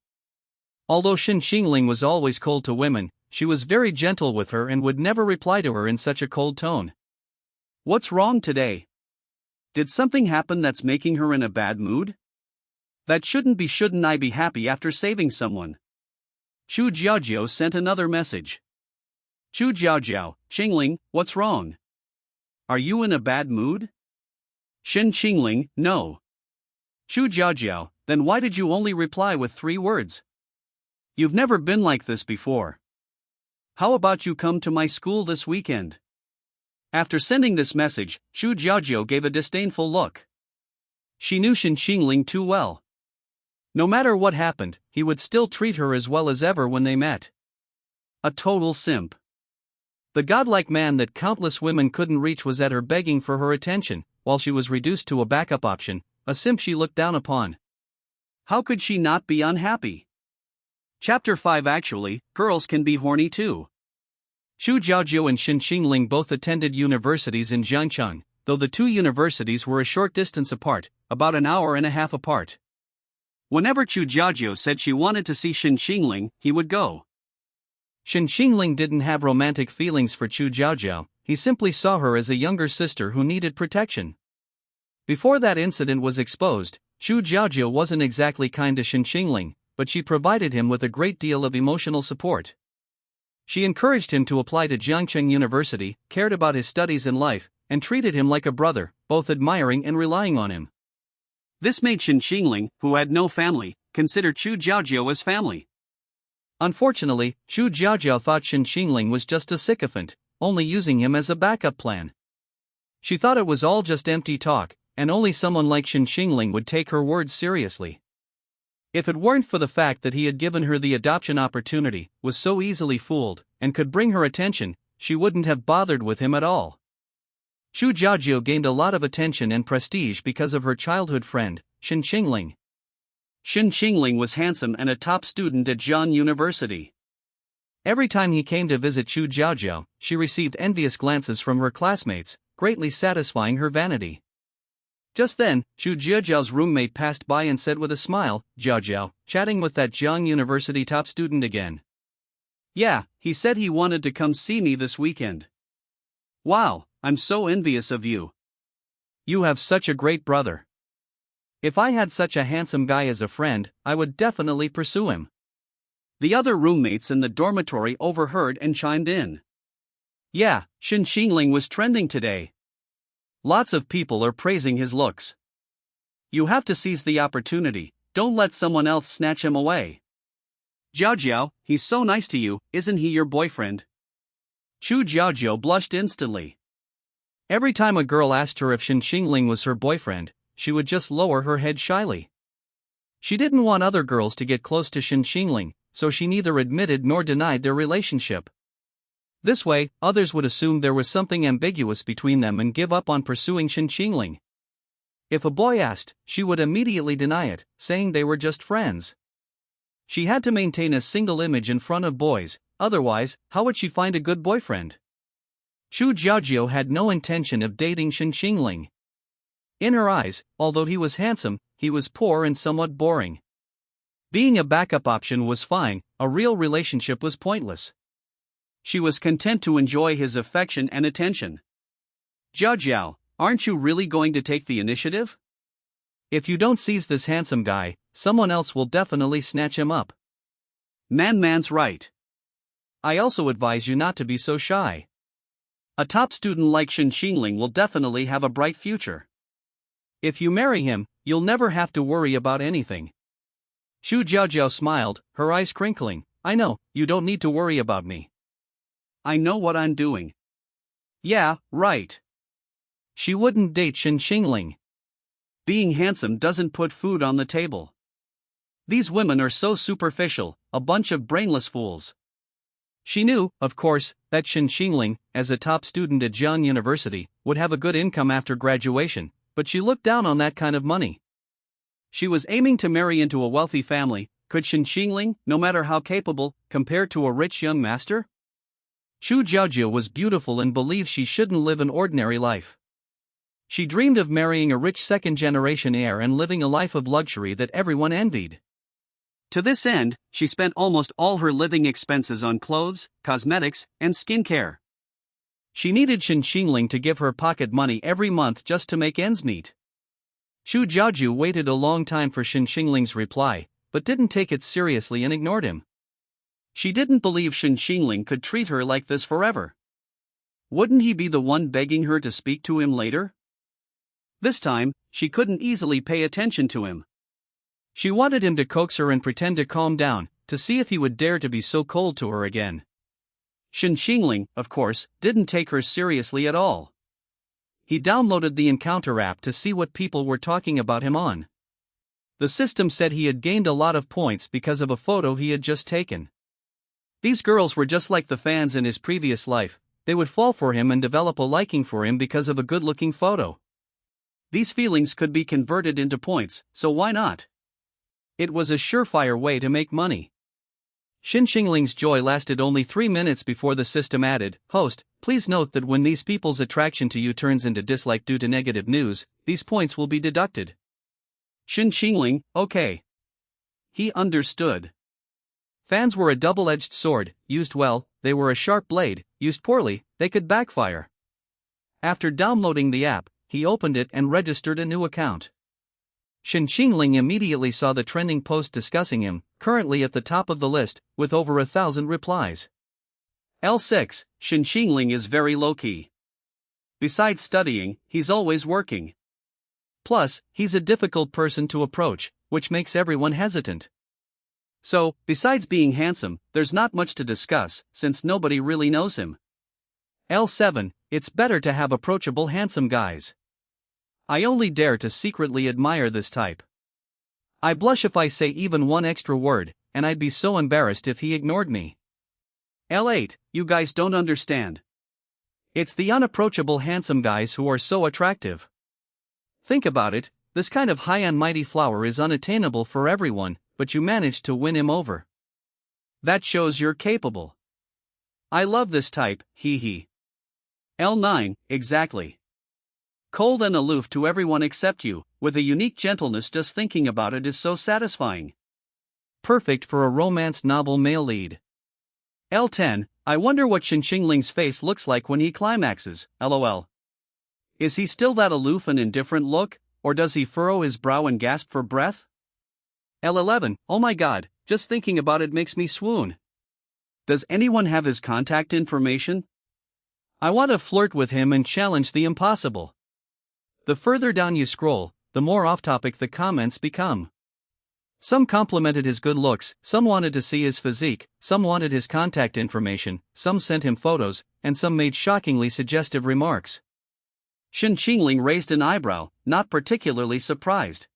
Although Shen Qingling was always cold to women, she was very gentle with her and would never reply to her in such a cold tone. What's wrong today? Did something happen that's making her in a bad mood? That shouldn't I be happy after saving someone? Chu Jiaojiao sent another message. Chu Jiaojiao, Qingling, what's wrong? Are you in a bad mood? Shen Qingling, no. Chu Jiaojiao, then why did you only reply with 3 words? You've never been like this before. How about you come to my school this weekend? After sending this message, Chu Jiaojiao gave a disdainful look. She knew Shen Qingling too well. No matter what happened, he would still treat her as well as ever when they met. A total simp. The godlike man that countless women couldn't reach was at her begging for her attention, while she was reduced to a backup option, a simp she looked down upon. How could she not be unhappy? Chapter 5. Actually, girls can be horny too. Chu Jiaojiao and Shen Qingling both attended universities in Jiangcheng, though the two universities were a short distance apart, about an hour and a half apart. Whenever Chu Jiaojiao said she wanted to see Shen Qingling, he would go. Shen Qingling didn't have romantic feelings for Chu Jiaojiao, he simply saw her as a younger sister who needed protection. Before that incident was exposed, Chu Jiaojiao wasn't exactly kind to Shen Qingling, but she provided him with a great deal of emotional support. She encouraged him to apply to Jiangcheng University, cared about his studies and life, and treated him like a brother, both admiring and relying on him. This made Shen Qingling, who had no family, consider Chu Jiaojiao as family. Unfortunately, Chu Jiaojiao thought Shen Qingling was just a sycophant, only using him as a backup plan. She thought it was all just empty talk, and only someone like Shen Qingling would take her words seriously. If it weren't for the fact that he had given her the adoption opportunity, was so easily fooled, and could bring her attention, she wouldn't have bothered with him at all. Chu Jiaojiao gained a lot of attention and prestige because of her childhood friend, Shen Qingling. Shen Qingling was handsome and a top student at Jian University. Every time he came to visit Chu Jiaojiao, she received envious glances from her classmates, greatly satisfying her vanity. Just then, Chu Jiaojiao's roommate passed by and said with a smile, "Jiaojiao, chatting with that Jiang University top student again?" "Yeah, he said he wanted to come see me this weekend." "Wow, I'm so envious of you. You have such a great brother. If I had such a handsome guy as a friend, I would definitely pursue him." The other roommates in the dormitory overheard and chimed in. Yeah, Shen Qingling was trending today. Lots of people are praising his looks. You have to seize the opportunity, don't let someone else snatch him away. Jiao Jiao, he's so nice to you, isn't he your boyfriend? Chu Jiaojiao blushed instantly. Every time a girl asked her if Shen Qingling was her boyfriend, she would just lower her head shyly. She didn't want other girls to get close to Shen Qingling, so she neither admitted nor denied their relationship. This way, others would assume there was something ambiguous between them and give up on pursuing Shen Qingling. If a boy asked, she would immediately deny it, saying they were just friends. She had to maintain a single image in front of boys, otherwise, how would she find a good boyfriend? Chu Jiaojiao had no intention of dating Shen Qingling. In her eyes, although he was handsome, he was poor and somewhat boring. Being a backup option was fine, a real relationship was pointless. She was content to enjoy his affection and attention. Jiao Jiao, aren't you really going to take the initiative? If you don't seize this handsome guy, someone else will definitely snatch him up. Man's right. I also advise you not to be so shy. A top student like Shen Qingling will definitely have a bright future. If you marry him, you'll never have to worry about anything. Chu Jiaojiao smiled, her eyes crinkling. I know, you don't need to worry about me. I know what I'm doing. Yeah, right. She wouldn't date Shen Qingling. Being handsome doesn't put food on the table. These women are so superficial, a bunch of brainless fools. She knew, of course, that Shen Qingling, as a top student at Jian University, would have a good income after graduation, but she looked down on that kind of money. She was aiming to marry into a wealthy family. Could Shen Qingling, no matter how capable, compare to a rich young master? Chu Jiaojiao was beautiful and believed she shouldn't live an ordinary life. She dreamed of marrying a rich second-generation heir and living a life of luxury that everyone envied. To this end, she spent almost all her living expenses on clothes, cosmetics, and skincare. She needed Shen Qingling to give her pocket money every month just to make ends meet. Chu Jiaojiao waited a long time for Shen Qingling's reply, but didn't take it seriously and ignored him. She didn't believe Shen Qingling could treat her like this forever. Wouldn't he be the one begging her to speak to him later? This time, she couldn't easily pay attention to him. She wanted him to coax her and pretend to calm down, to see if he would dare to be so cold to her again. Shen Qingling, of course, didn't take her seriously at all. He downloaded the Encounter app to see what people were talking about him on. The system said he had gained a lot of points because of a photo he had just taken. These girls were just like the fans in his previous life, they would fall for him and develop a liking for him because of a good-looking photo. These feelings could be converted into points, so why not? It was a surefire way to make money. Shen Qingling's joy lasted only 3 minutes before the system added, "Host, please note that when these people's attraction to you turns into dislike due to negative news, these points will be deducted." Shen Qingling, okay. He understood. Fans were a double-edged sword, used well, they were a sharp blade, used poorly, they could backfire. After downloading the app, he opened it and registered a new account. Shen Qingling immediately saw the trending post discussing him, currently at the top of the list, with over 1,000 replies. L6, Shen Qingling is very low-key. Besides studying, he's always working. Plus, he's a difficult person to approach, which makes everyone hesitant. So, besides being handsome, there's not much to discuss, since nobody really knows him. L7, it's better to have approachable handsome guys. I only dare to secretly admire this type. I blush if I say even one extra word, and I'd be so embarrassed if he ignored me. L8, you guys don't understand. It's the unapproachable handsome guys who are so attractive. Think about it, this kind of high and mighty flower is unattainable for everyone, but you managed to win him over. That shows you're capable. I love this type, hee hee. L9, exactly. Cold and aloof to everyone except you, with a unique gentleness just thinking about it is so satisfying. Perfect for a romance novel male lead. L10, I wonder what Shen Qingling's face looks like when he climaxes, lol. Is he still that aloof and indifferent look, or does he furrow his brow and gasp for breath? L11, oh my god, just thinking about it makes me swoon. Does anyone have his contact information? I want to flirt with him and challenge the impossible. The further down you scroll, the more off-topic the comments become. Some complimented his good looks, some wanted to see his physique, some wanted his contact information, some sent him photos, and some made shockingly suggestive remarks. Shen Qingling raised an eyebrow, not particularly surprised.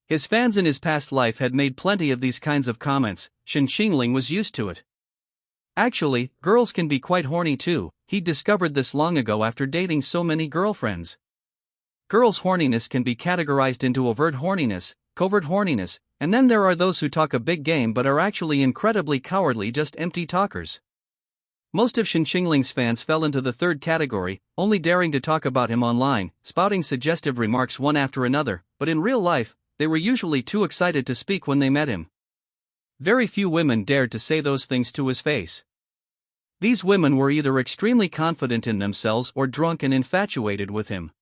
His fans in his past life had made plenty of these kinds of comments. Shen Qingling was used to it. Actually, girls can be quite horny too. He discovered this long ago after dating so many girlfriends. Girls' horniness can be categorized into overt horniness, covert horniness, and then there are those who talk a big game but are actually incredibly cowardly, just empty talkers. Most of Shen Qingling's fans fell into the third category, only daring to talk about him online, spouting suggestive remarks one after another, but in real life, they were usually too excited to speak when they met him. Very few women dared to say those things to his face. These women were either extremely confident in themselves or drunk and infatuated with him.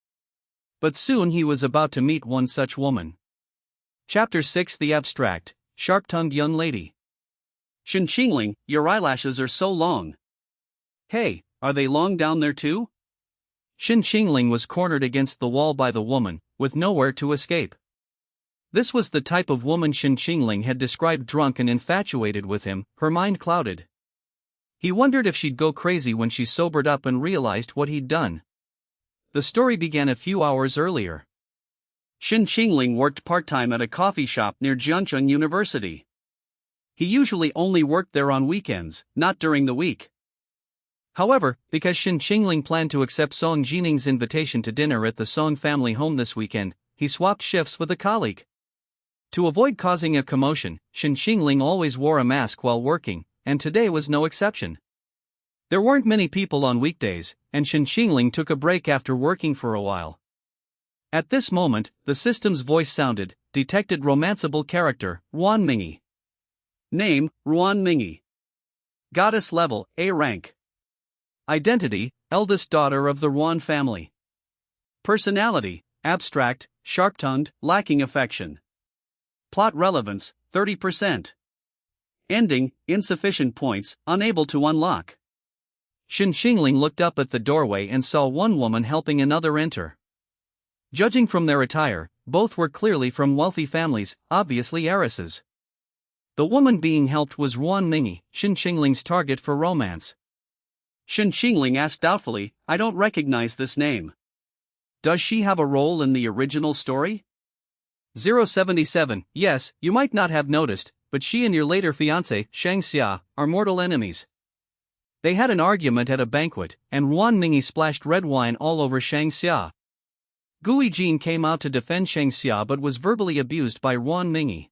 But soon he was about to meet one such woman. Chapter 6: The Abstract, Sharp-Tongued Young Lady. Shen Qingling, your eyelashes are so long. Hey, are they long down there too? Shen Qingling was cornered against the wall by the woman, with nowhere to escape. This was the type of woman Shen Qingling had described, drunk and infatuated with him, her mind clouded. He wondered if she'd go crazy when she sobered up and realized what he'd done. The story began a few hours earlier. Shen Qingling worked part-time at a coffee shop near Jiangcheng University. He usually only worked there on weekends, not during the week. However, because Shen Qingling planned to accept Song Jining's invitation to dinner at the Song family home this weekend, he swapped shifts with a colleague. To avoid causing a commotion, Shen Qingling always wore a mask while working, and today was no exception. There weren't many people on weekdays, and Shen Qingling took a break after working for a while. At this moment, the system's voice sounded, detected romanceable character, Ruan Mingi. Name, Ruan Mingi. Goddess level, A rank. Identity, eldest daughter of the Ruan family. Personality, abstract, sharp-tongued, lacking affection. Plot relevance, 30%. Ending, insufficient points, unable to unlock. Shen Qingling looked up at the doorway and saw one woman helping another enter. Judging from their attire, both were clearly from wealthy families, obviously heiresses. The woman being helped was Ruan Mingi, Shen Qingling's target for romance. Shen Qingling asked doubtfully, I don't recognize this name. Does she have a role in the original story? 077, yes, you might not have noticed, but she and your later fiancée, Shang Xia, are mortal enemies. They had an argument at a banquet, and Ruan Mingi splashed red wine all over Shang Xia. Gui Jin came out to defend Shang Xia but was verbally abused by Ruan Mingi.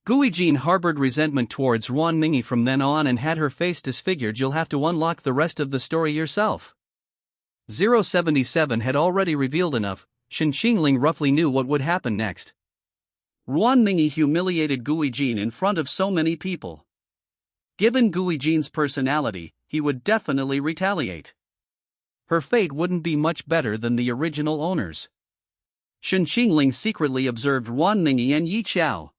Gui Jin harbored resentment towards Ruan Mingi from then on and had her face disfigured. You'll have to unlock the rest of the story yourself. 077 had already revealed enough. Shen Qingling roughly knew what would happen next. Ruan Mingi humiliated Gui Jin in front of so many people. Given Gui Jin's personality, he would definitely retaliate. Her fate wouldn't be much better than the original owners. Shen Qingling secretly observed Ruan Mingi and Yi Qiao.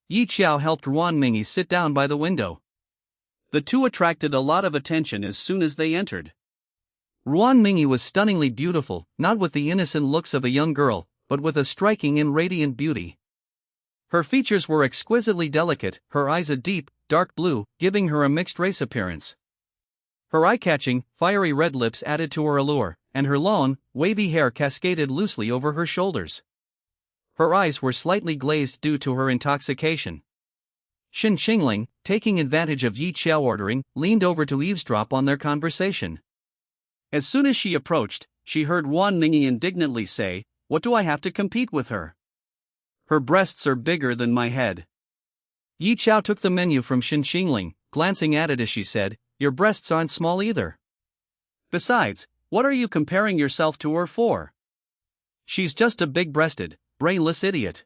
Yi Qiao helped Ruan Mingi sit down by the window. The two attracted a lot of attention as soon as they entered. Ruan Mingi was stunningly beautiful, not with the innocent looks of a young girl, but with a striking and radiant beauty. Her features were exquisitely delicate, her eyes a deep, dark blue, giving her a mixed-race appearance. Her eye-catching, fiery red lips added to her allure, and her long, wavy hair cascaded loosely over her shoulders. Her eyes were slightly glazed due to her intoxication. Shen Qingling, taking advantage of Yi Qiao ordering, leaned over to eavesdrop on their conversation. As soon as she approached, she heard Ruan Mingi indignantly say, "What do I have to compete with her? Her breasts are bigger than my head." Yi Qiao took the menu from Shen Qingling, glancing at it as she said, "Your breasts aren't small either. Besides, what are you comparing yourself to her for? She's just a big-breasted, brainless idiot."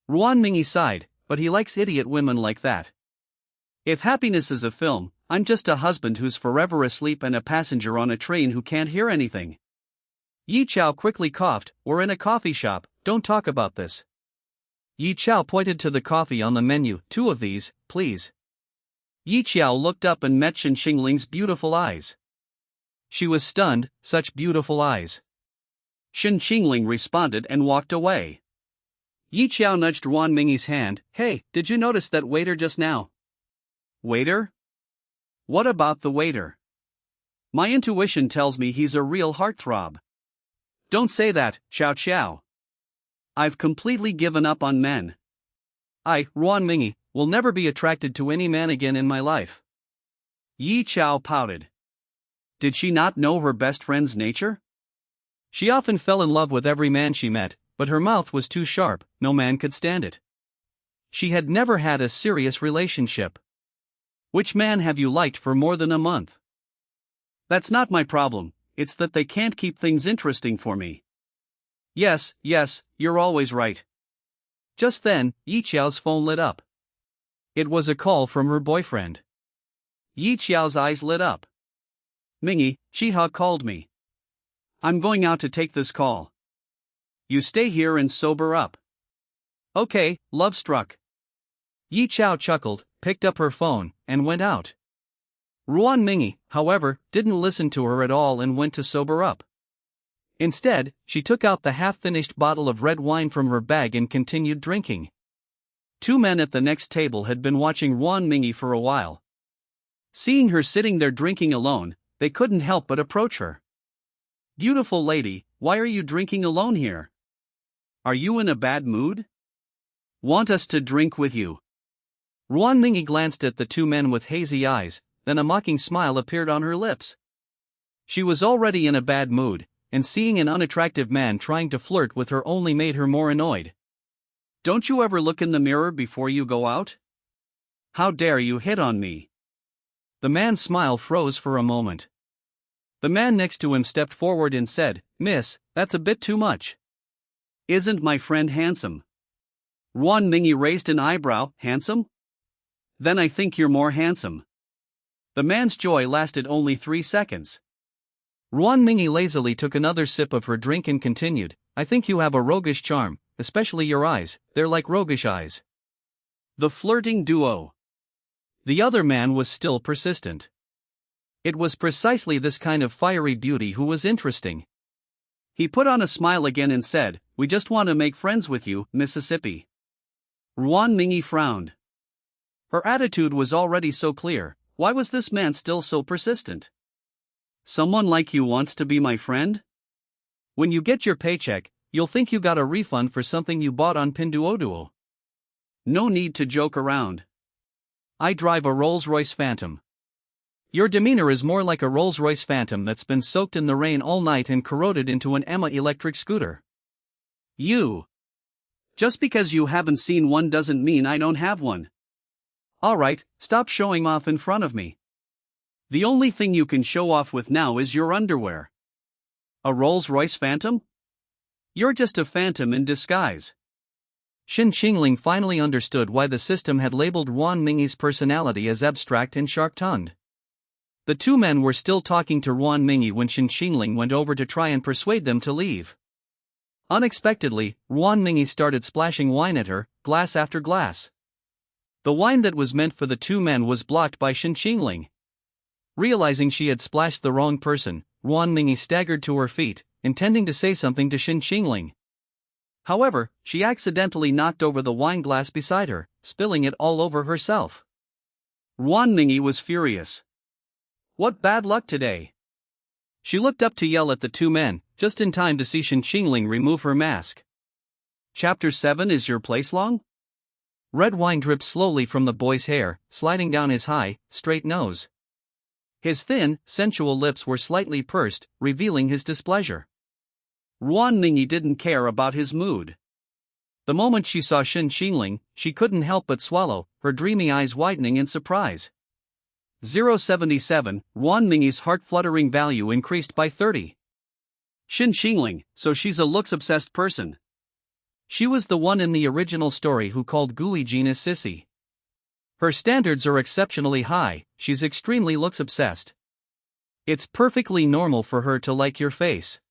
Ruan Mingi sighed, but he likes idiot women like that. If happiness is a film, I'm just a husband who's forever asleep and a passenger on a train who can't hear anything. Yi Qiao quickly coughed, "We're in a coffee shop, don't talk about this." Yi Qiao pointed to the coffee on the menu, "2 of these, please." Yi Qiao looked up and met Shen Qingling's beautiful eyes. She was stunned, such beautiful eyes. Shen Qingling responded and walked away. Yi Qiao nudged Ruan Mingyi's hand. Hey, did you notice that waiter just now? Waiter? What about the waiter? My intuition tells me he's a real heartthrob. Don't say that, Xiao Qiao. I've completely given up on men. I, Ruan Mingyi, will never be attracted to any man again in my life. Yi Qiao pouted. Did she not know her best friend's nature? She often fell in love with every man she met, but her mouth was too sharp, no man could stand it. She had never had a serious relationship. Which man have you liked for more than a month? That's not my problem, it's that they can't keep things interesting for me. Yes, you're always right. Just then, Yi Qiao's phone lit up. It was a call from her boyfriend. Yi Qiao's eyes lit up. Mingyi, Shiha called me. I'm going out to take this call. You stay here and sober up. Okay, love struck. Yi Qiao chuckled, picked up her phone, and went out. Ruan Mingyi, however, didn't listen to her at all and went to sober up. Instead, she took out the half-finished bottle of red wine from her bag and continued drinking. Two men at the next table had been watching Ruan Mingyi for a while. Seeing her sitting there drinking alone, they couldn't help but approach her. Beautiful lady, why are you drinking alone here? Are you in a bad mood? Want us to drink with you? Ruan Mingyi glanced at the two men with hazy eyes, then a mocking smile appeared on her lips. She was already in a bad mood, and seeing an unattractive man trying to flirt with her only made her more annoyed. Don't you ever look in the mirror before you go out? How dare you hit on me? The man's smile froze for a moment. The man next to him stepped forward and said, Miss, that's a bit too much. Isn't my friend handsome? Ruan Mingyi raised an eyebrow. Handsome? Then I think you're more handsome. The man's joy lasted only 3 seconds. Ruan Mingyi lazily took another sip of her drink and continued, I think you have a roguish charm, especially your eyes, they're like roguish eyes. The flirting duo. The other man was still persistent. It was precisely this kind of fiery beauty who was interesting. He put on a smile again and said, We just want to make friends with you, Mississippi. Ruan Mingyi frowned. Her attitude was already so clear, why was this man still so persistent? Someone like you wants to be my friend? When you get your paycheck, you'll think you got a refund for something you bought on Pinduoduo. No need to joke around. I drive a Rolls-Royce Phantom. Your demeanor is more like a Rolls-Royce Phantom that's been soaked in the rain all night and corroded into an Emma electric scooter. You. Just because you haven't seen one doesn't mean I don't have one. Alright, stop showing off in front of me. The only thing you can show off with now is your underwear. A Rolls-Royce Phantom? You're just a phantom in disguise. Shen Qingling finally understood why the system had labeled Ruan Mingyi's personality as abstract and sharp-tongued. The two men were still talking to Ruan Mingyi when Shen Qingling went over to try and persuade them to leave. Unexpectedly, Ruan Mingyi started splashing wine at her, glass after glass. The wine that was meant for the two men was blocked by Shen Qingling. Realizing she had splashed the wrong person, Ruan Mingyi staggered to her feet, intending to say something to Shen Qingling. However, she accidentally knocked over the wine glass beside her, spilling it all over herself. Ruan Mingyi was furious. What bad luck today! She looked up to yell at the two men, just in time to see Shen Qingling remove her mask. Chapter 7 Is your place long? Red wine dripped slowly from the boy's hair, sliding down his high, straight nose. His thin, sensual lips were slightly pursed, revealing his displeasure. Ruan Mingyi didn't care about his mood. The moment she saw Shen Qingling, she couldn't help but swallow, her dreamy eyes widening in surprise. 077, Ruan Mingyi's heart-fluttering value increased by 30. Shen Qingling, so she's a looks-obsessed person. She was the one in the original story who called Gui Jin a sissy. Her standards are exceptionally high, she's extremely looks-obsessed. It's perfectly normal for her to like your face.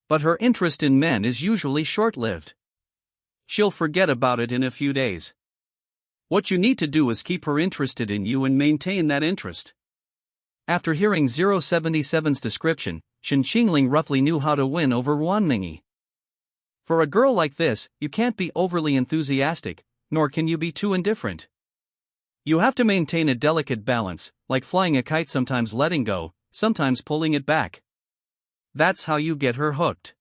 But her interest in men is usually short-lived. She'll forget about it in a few days. What you need to do is keep her interested in you and maintain that interest. After hearing 077's description, Shen Qingling roughly knew how to win over Wan Mingyi. For a girl like this, you can't be overly enthusiastic, nor can you be too indifferent. You have to maintain a delicate balance, like flying a kite, sometimes letting go, sometimes pulling it back. That's how you get her hooked.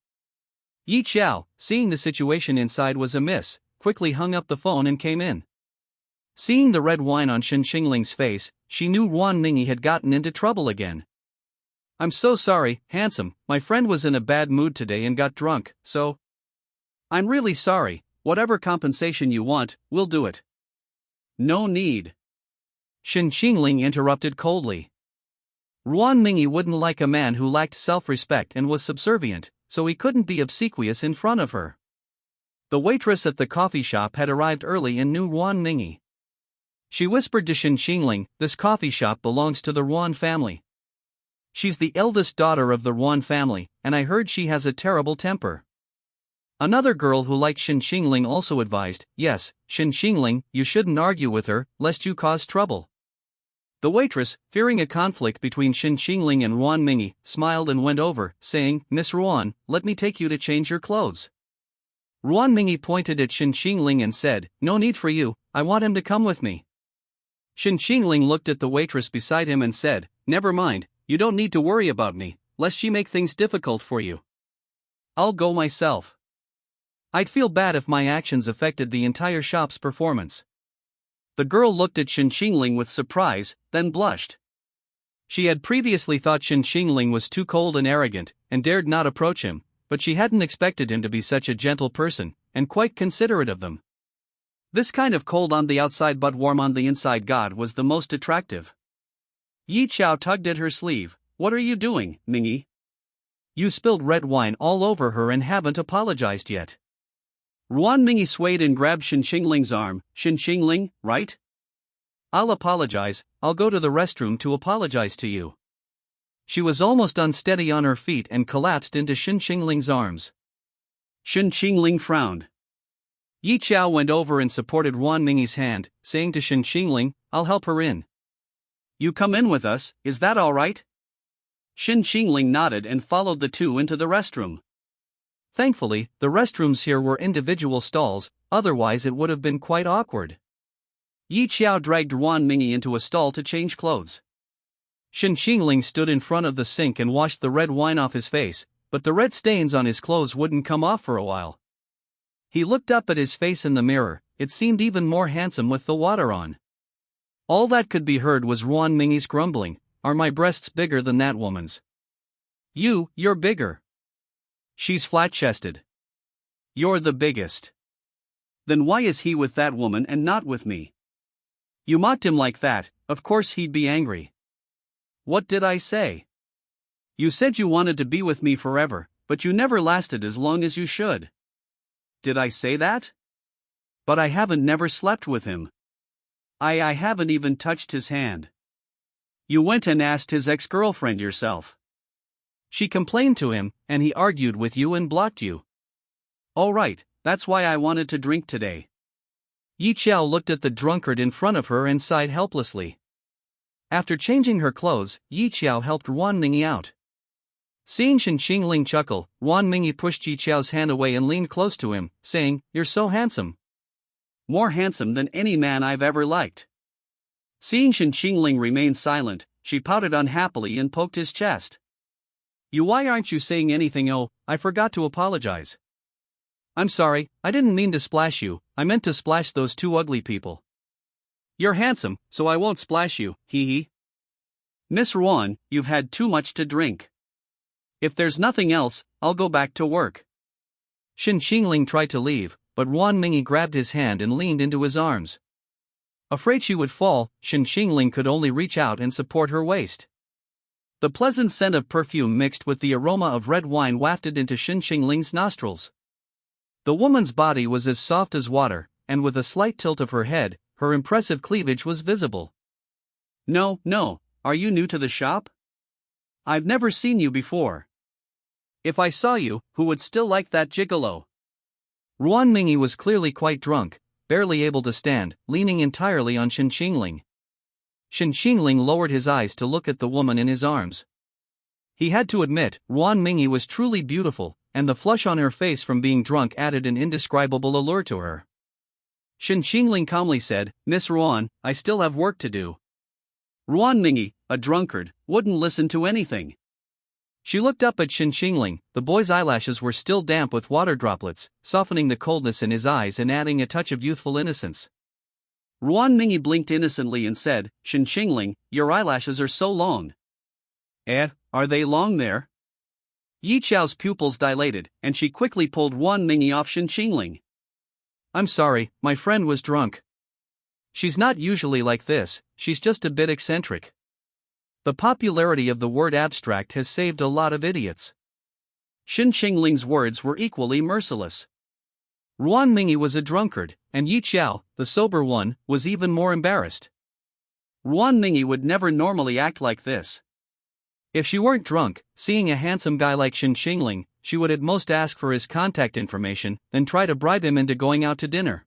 Yi Qiao, seeing the situation inside was amiss, quickly hung up the phone and came in. Seeing the red wine on Shen Qingling's face, she knew Wan Mingyi had gotten into trouble again. "I'm so sorry, handsome, my friend was in a bad mood today and got drunk, so..." "I'm really sorry, whatever compensation you want, we'll do it." "No need," Shen Qingling interrupted coldly. Wan Mingyi wouldn't like a man who lacked self-respect and was subservient, so he couldn't be obsequious in front of her. The waitress at the coffee shop had arrived early and knew Wan Mingyi. She whispered to Shen Qingling, "This coffee shop belongs to the Ruan family. She's the eldest daughter of the Ruan family, and I heard she has a terrible temper." Another girl who liked Shen Qingling also advised, "Yes, Shen Qingling, you shouldn't argue with her, lest you cause trouble." The waitress, fearing a conflict between Shen Qingling and Wan Mingyi, smiled and went over, saying, "Miss Ruan, let me take you to change your clothes." Wan Mingyi pointed at Shen Qingling and said, "No need for you, I want him to come with me." Shen Qingling looked at the waitress beside him and said, "Never mind, you don't need to worry about me, lest she make things difficult for you. I'll go myself. I'd feel bad if my actions affected the entire shop's performance." The girl looked at Shen Qingling with surprise, then blushed. She had previously thought Shen Qingling was too cold and arrogant, and dared not approach him, but she hadn't expected him to be such a gentle person, and quite considerate of them. This kind of cold on the outside but warm on the inside god was the most attractive. Yi Qiao tugged at her sleeve. "What are you doing, Mingyi? You spilled red wine all over her and haven't apologized yet." Wan Mingyi swayed and grabbed Shen Qingling's arm. "Shen Qingling, right? I'll apologize, I'll go to the restroom to apologize to you." She was almost unsteady on her feet and collapsed into Shen Qingling's arms. Shen Qingling frowned. Yi Qiao went over and supported Wan Mingyi's hand, saying to Shen Qingling, "I'll help her in. You come in with us, is that all right?" Shen Qingling nodded and followed the two into the restroom. Thankfully, the restrooms here were individual stalls, otherwise it would have been quite awkward. Yi Qiao dragged Wan Mingyi into a stall to change clothes. Shen Qingling stood in front of the sink and washed the red wine off his face, but the red stains on his clothes wouldn't come off for a while. He looked up at his face in the mirror, it seemed even more handsome with the water on. All that could be heard was Wan Mingyi's grumbling, "Are my breasts bigger than that woman's?" You're bigger." "She's flat-chested." "You're the biggest." "Then why is he with that woman and not with me?" "You mocked him like that, of course he'd be angry." "What did I say?" "You said you wanted to be with me forever, but you never lasted as long as you should." "Did I say that?" "But I haven't never slept with him. I haven't even touched his hand." "You went and asked his ex-girlfriend yourself." "She complained to him, and he argued with you and blocked you." "All right, that's why I wanted to drink today." Yi Qiao looked at the drunkard in front of her and sighed helplessly. After changing her clothes, Yi Qiao helped Wan Mingyi out. Seeing Shen Qingling chuckle, Wan Mingyi pushed Yi Qiao's hand away and leaned close to him, saying, "You're so handsome. More handsome than any man I've ever liked." Seeing Shen Qingling remain silent, she pouted unhappily and poked his chest. Why aren't you saying anything?" "Oh, I forgot to apologize. I'm sorry, I didn't mean to splash you, I meant to splash those two ugly people." "You're handsome, so I won't splash you, hee hee." "Miss Ruan, you've had too much to drink. If there's nothing else, I'll go back to work." Shen Qingling tried to leave, but Wan Mingyi grabbed his hand and leaned into his arms. Afraid she would fall, Shen Qingling could only reach out and support her waist. The pleasant scent of perfume mixed with the aroma of red wine wafted into Shen Qingling's nostrils. The woman's body was as soft as water, and with a slight tilt of her head, her impressive cleavage was visible. No, are you new to the shop? I've never seen you before. If I saw you, who would still like that gigolo?" Wan Mingyi was clearly quite drunk, barely able to stand, leaning entirely on Shen Qingling. Shen Qingling lowered his eyes to look at the woman in his arms. He had to admit, Ruan Mingyi was truly beautiful, and the flush on her face from being drunk added an indescribable allure to her. Shen Qingling calmly said, Miss Ruan, I still have work to do. Ruan Mingyi, a drunkard, wouldn't listen to anything. She looked up at Shen Qingling. The boy's eyelashes were still damp with water droplets, softening the coldness in his eyes and adding a touch of youthful innocence. Ruan Mingyi blinked innocently and said, Shen Qingling, your eyelashes are so long. Are they long there? Yi Chao's pupils dilated, and she quickly pulled Ruan Mingyi off Shen Qingling. I'm sorry, my friend was drunk. She's not usually like this, she's just a bit eccentric. The popularity of the word abstract has saved a lot of idiots. Shen Qingling's words were equally merciless. Ruan Mingyi was a drunkard, and Yi Chao, the sober one, was even more embarrassed. Ruan Mingyi would never normally act like this. If she weren't drunk, seeing a handsome guy like Shen Qingling, she would at most ask for his contact information, then try to bribe him into going out to dinner.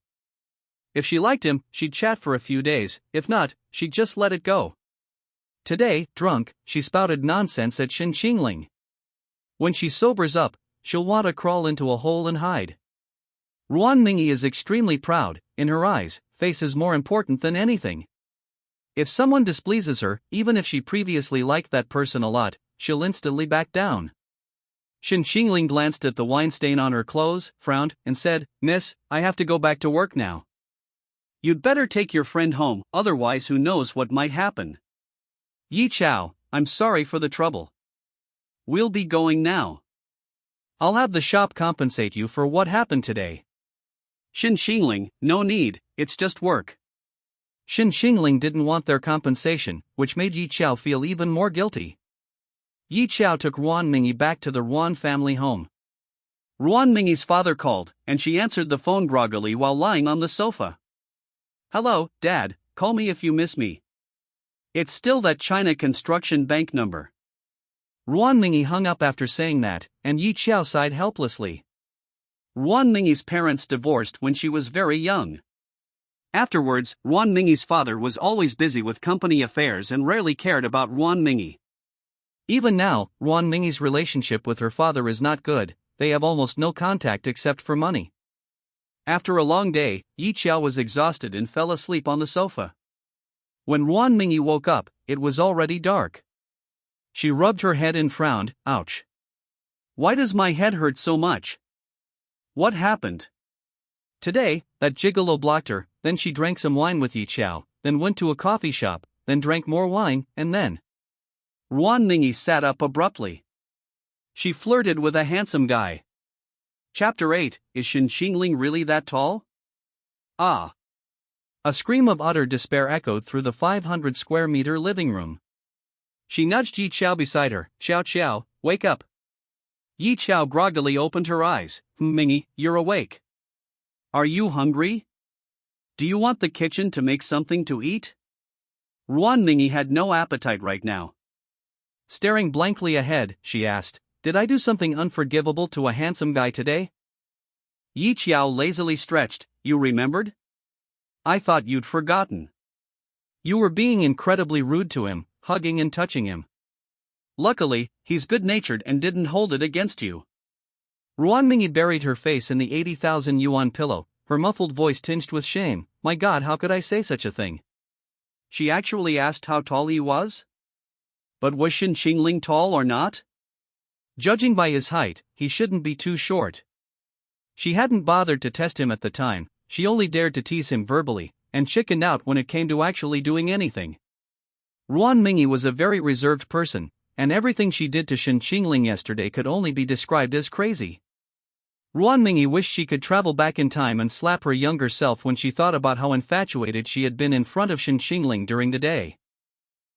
If she liked him, she'd chat for a few days, if not, she'd just let it go. Today, drunk, she spouted nonsense at Shen Qingling. When she sobers up, she'll want to crawl into a hole and hide. Ruan Mingyi is extremely proud. In her eyes, face is more important than anything. If someone displeases her, even if she previously liked that person a lot, she'll instantly back down. Shen Qingling glanced at the wine stain on her clothes, frowned, and said, Miss, I have to go back to work now. You'd better take your friend home, otherwise who knows what might happen. Yi Chao, I'm sorry for the trouble. We'll be going now. I'll have the shop compensate you for what happened today. Shen Qingling, no need, it's just work. Shen Qingling didn't want their compensation, which made Yi Chao feel even more guilty. Yi Chao took Ruan Mingyi back to the Ruan family home. Ruan Mingyi's father called, and she answered the phone groggily while lying on the sofa. Hello, Dad, call me if you miss me. It's still that China Construction Bank number. Ruan Mingyi hung up after saying that, and Yi Chao sighed helplessly. Ruan Mingyi's parents divorced when she was very young. Afterwards, Ruan Mingyi's father was always busy with company affairs and rarely cared about Ruan Mingyi. Even now, Ruan Mingyi's relationship with her father is not good, they have almost no contact except for money. After a long day, Yi Chao was exhausted and fell asleep on the sofa. When Ruan Mingyi woke up, it was already dark. She rubbed her head and frowned, ouch. Why does my head hurt so much? What happened? Today, that gigolo blocked her, then she drank some wine with Yi Chao, then went to a coffee shop, then drank more wine, and then Ruan Mingyi sat up abruptly. She flirted with a handsome guy. Chapter 8, Is Shen Qingling really that tall? Ah! A scream of utter despair echoed through the 500-square-meter living room. She nudged Yi Chao beside her. Xiao Xiao, wake up. Yi Chao groggily opened her eyes. Mingyi, you're awake. Are you hungry? Do you want the kitchen to make something to eat? Ruan Mingyi had no appetite right now. Staring blankly ahead, she asked, Did I do something unforgivable to a handsome guy today? Yi Chao lazily stretched. You remembered? I thought you'd forgotten. You were being incredibly rude to him, hugging and touching him. Luckily, he's good-natured and didn't hold it against you. Ruan Mingyi buried her face in the 80,000 yuan pillow, her muffled voice tinged with shame. My God, how could I say such a thing? She actually asked how tall he was? But was Shen Qingling tall or not? Judging by his height, he shouldn't be too short. She hadn't bothered to test him at the time, she only dared to tease him verbally, and chickened out when it came to actually doing anything. Ruan Mingyi was a very reserved person, and everything she did to Shen Qingling yesterday could only be described as crazy. Ruan Mingyi wished she could travel back in time and slap her younger self when she thought about how infatuated she had been in front of Shen Qingling during the day.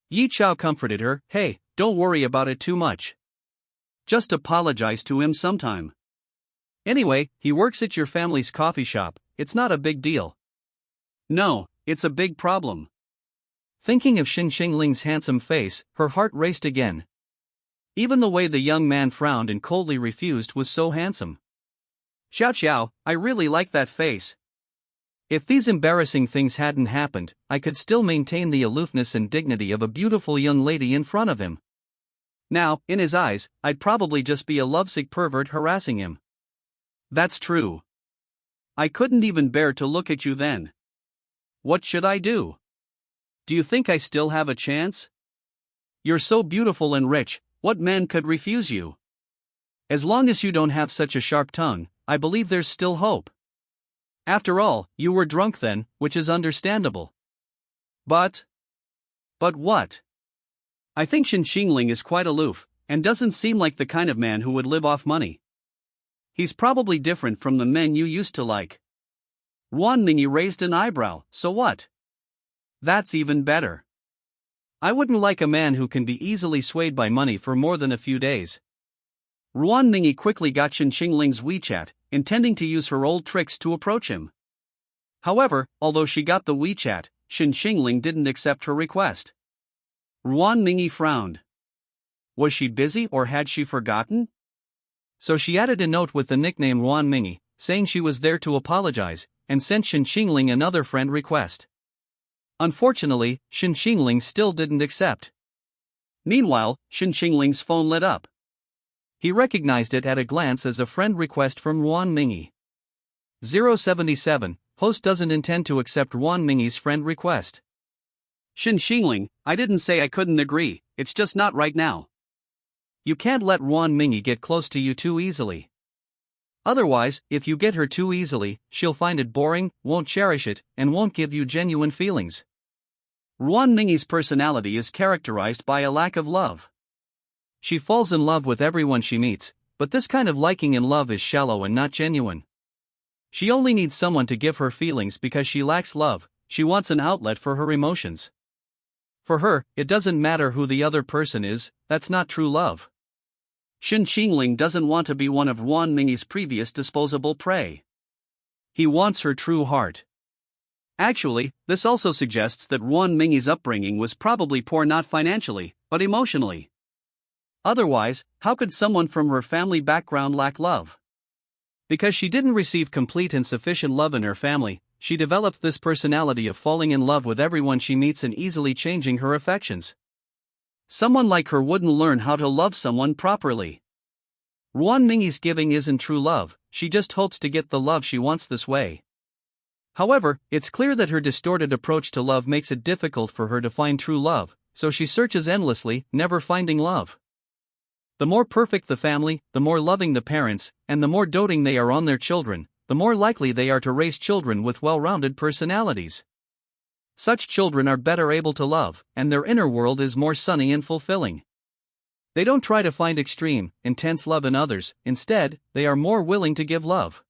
Yi Chao comforted her. Hey, don't worry about it too much. Just apologize to him sometime. Anyway, he works at your family's coffee shop, it's not a big deal. No, it's a big problem. Thinking of Shen Qingling's handsome face, her heart raced again. Even the way the young man frowned and coldly refused was so handsome. Xiao Xiao, I really like that face. If these embarrassing things hadn't happened, I could still maintain the aloofness and dignity of a beautiful young lady in front of him. Now, in his eyes, I'd probably just be a lovesick pervert harassing him. That's true. I couldn't even bear to look at you then. What should I do? Do you think I still have a chance? You're so beautiful and rich, what man could refuse you? As long as you don't have such a sharp tongue, I believe there's still hope. After all, you were drunk then, which is understandable. But what? I think Shen Qingling is quite aloof, and doesn't seem like the kind of man who would live off money. He's probably different from the men you used to like. Ruan Mingyi raised an eyebrow, so what? That's even better. I wouldn't like a man who can be easily swayed by money for more than a few days. Ruan Mingyi quickly got Shen Qingling's WeChat, intending to use her old tricks to approach him. However, although she got the WeChat, Shen Qingling didn't accept her request. Ruan Mingyi frowned. Was she busy or had she forgotten? So she added a note with the nickname Ruan Mingyi, saying she was there to apologize, and sent Shen Qingling another friend request. Unfortunately, Shen Qingling still didn't accept. Meanwhile, Shen Qingling's phone lit up. He recognized it at a glance as a friend request from Ruan Mingyi. 077, host doesn't intend to accept Ruan Mingyi's friend request. Shen Qingling, I didn't say I couldn't agree, it's just not right now. You can't let Ruan Mingyi get close to you too easily. Otherwise, if you get her too easily, she'll find it boring, won't cherish it, and won't give you genuine feelings. Ruan Mingyi's personality is characterized by a lack of love. She falls in love with everyone she meets, but this kind of liking in love is shallow and not genuine. She only needs someone to give her feelings because she lacks love, she wants an outlet for her emotions. For her, it doesn't matter who the other person is, that's not true love. Shen Qingling doesn't want to be one of Ruan Mingyi's previous disposable prey. He wants her true heart. Actually, this also suggests that Ruan Mingyi's upbringing was probably poor not financially, but emotionally. Otherwise, how could someone from her family background lack love? Because she didn't receive complete and sufficient love in her family, she developed this personality of falling in love with everyone she meets and easily changing her affections. Someone like her wouldn't learn how to love someone properly. Ruan Mingyi's giving isn't true love, she just hopes to get the love she wants this way. However, it's clear that her distorted approach to love makes it difficult for her to find true love, so she searches endlessly, never finding love. The more perfect the family, the more loving the parents, and the more doting they are on their children, the more likely they are to raise children with well-rounded personalities. Such children are better able to love, and their inner world is more sunny and fulfilling. They don't try to find extreme, intense love in others, instead, they are more willing to give love.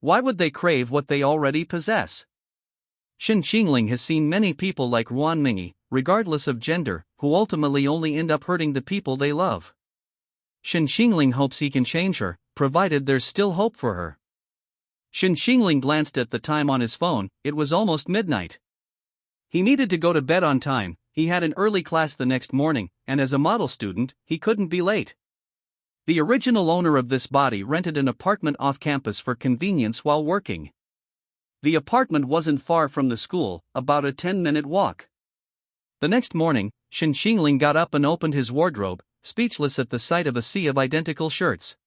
Why would they crave what they already possess? Shen Qingling has seen many people like Ruan Mingyi, regardless of gender, who ultimately only end up hurting the people they love. Shen Qingling hopes he can change her, provided there's still hope for her. Shen Qingling glanced at the time on his phone, it was almost midnight. He needed to go to bed on time, he had an early class the next morning, and as a model student, he couldn't be late. The original owner of this body rented an apartment off campus for convenience while working. The apartment wasn't far from the school, about a 10-minute walk. The next morning, Shen Qingling got up and opened his wardrobe, speechless at the sight of a sea of identical shirts.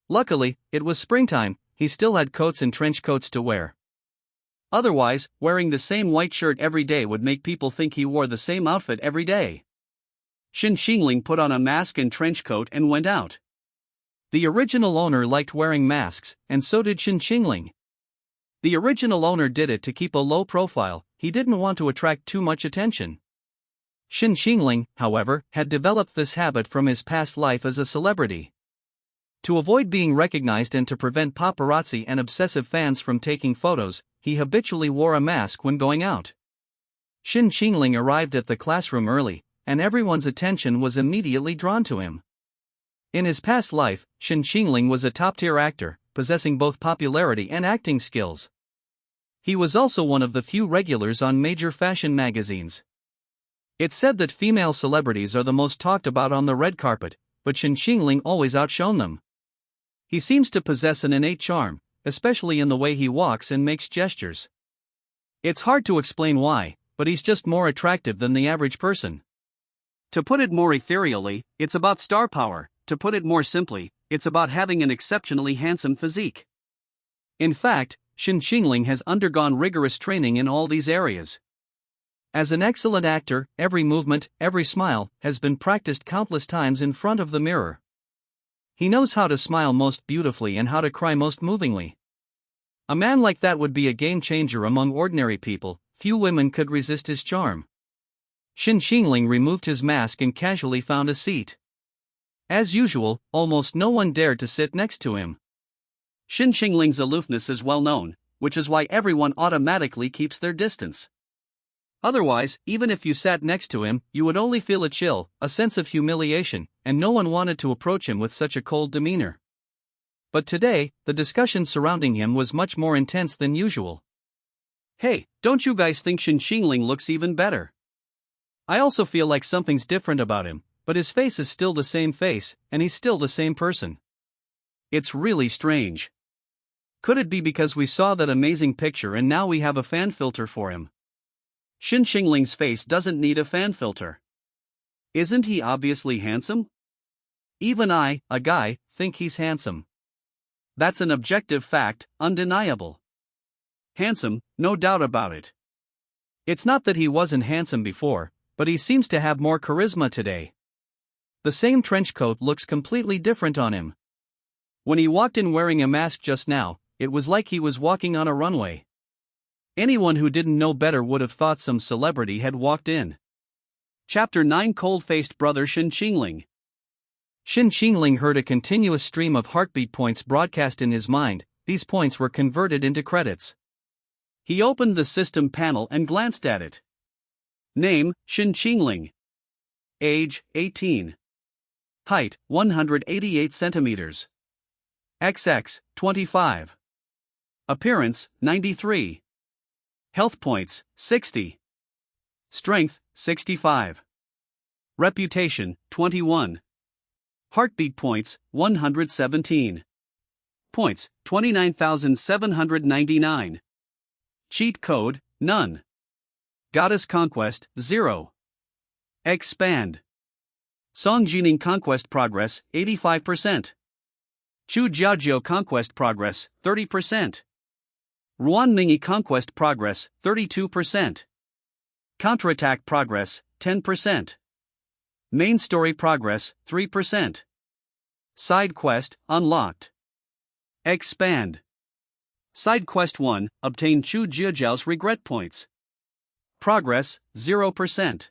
Luckily, it was springtime, he still had coats and trench coats to wear. Otherwise, wearing the same white shirt every day would make people think he wore the same outfit every day. Shen Qingling put on a mask and trench coat and went out. The original owner liked wearing masks, and so did Shen Qingling. The original owner did it to keep a low profile, he didn't want to attract too much attention. Shen Qingling, however, had developed this habit from his past life as a celebrity. To avoid being recognized and to prevent paparazzi and obsessive fans from taking photos, he habitually wore a mask when going out. Shen Qingling arrived at the classroom early, and everyone's attention was immediately drawn to him. In his past life, Shen Qingling was a top-tier actor, possessing both popularity and acting skills. He was also one of the few regulars on major fashion magazines. It's said that female celebrities are the most talked about on the red carpet, but Shen Qingling always outshone them. He seems to possess an innate charm, especially in the way he walks and makes gestures. It's hard to explain why, but he's just more attractive than the average person. To put it more ethereally, it's about star power. To put it more simply, it's about having an exceptionally handsome physique. In fact, Shen Qingling has undergone rigorous training in all these areas. As an excellent actor, every movement, every smile, has been practiced countless times in front of the mirror. He knows how to smile most beautifully and how to cry most movingly. A man like that would be a game changer among ordinary people. Few women could resist his charm. Shen Qingling removed his mask and casually found a seat. As usual, almost no one dared to sit next to him. Shen Qingling's aloofness is well known, which is why everyone automatically keeps their distance. Otherwise, even if you sat next to him, you would only feel a chill, a sense of humiliation, and no one wanted to approach him with such a cold demeanor. But today, the discussion surrounding him was much more intense than usual. Hey, don't you guys think Shen Qingling looks even better? I also feel like something's different about him, but his face is still the same face, and he's still the same person. It's really strange. Could it be because we saw that amazing picture and now we have a fan filter for him? Shen Qingling's face doesn't need a fan filter. Isn't he obviously handsome? Even I, a guy, think he's handsome. That's an objective fact, undeniable. Handsome, no doubt about it. It's not that he wasn't handsome before, but he seems to have more charisma today. The same trench coat looks completely different on him. When he walked in wearing a mask just now, it was like he was walking on a runway. Anyone who didn't know better would have thought some celebrity had walked in. Chapter 9 Cold-faced brother Shen Qingling. Shen Qingling heard a continuous stream of heartbeat points broadcast in his mind. These points were converted into credits. He opened the system panel and glanced at it. Name, Shen Qingling. Age, 18. Height, 188 centimeters. XX, 25. Appearance, 93. Health points, 60. Strength, 65. Reputation, 21. Heartbeat points, 117. Points, 29,799. Cheat code, none. Goddess Conquest, 0. Expand. Songjining Conquest Progress, 85%. Chu Jiajiao Conquest Progress, 30%. Ruanmingi Conquest Progress, 32%. Counterattack Progress, 10%. Main Story Progress, 3%. Side Quest, unlocked. Expand. Side Quest 1, obtain Chu Jiajiao's regret points. Progress, 0%.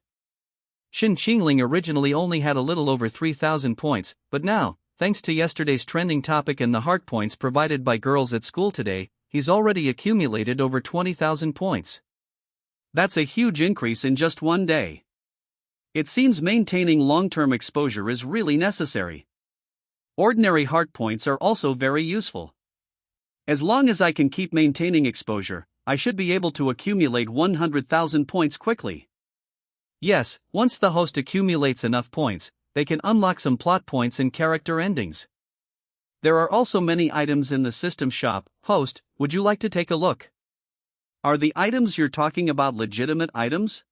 Shen Qingling originally only had a little over 3,000 points, but now, thanks to yesterday's trending topic and the heart points provided by girls at school today, he's already accumulated over 20,000 points. That's a huge increase in just one day. It seems maintaining long-term exposure is really necessary. Ordinary heart points are also very useful. As long as I can keep maintaining exposure, I should be able to accumulate 100,000 points quickly. Yes, once the host accumulates enough points, they can unlock some plot points and character endings. There are also many items in the system shop. Host, would you like to take a look? Are the items you're talking about legitimate items?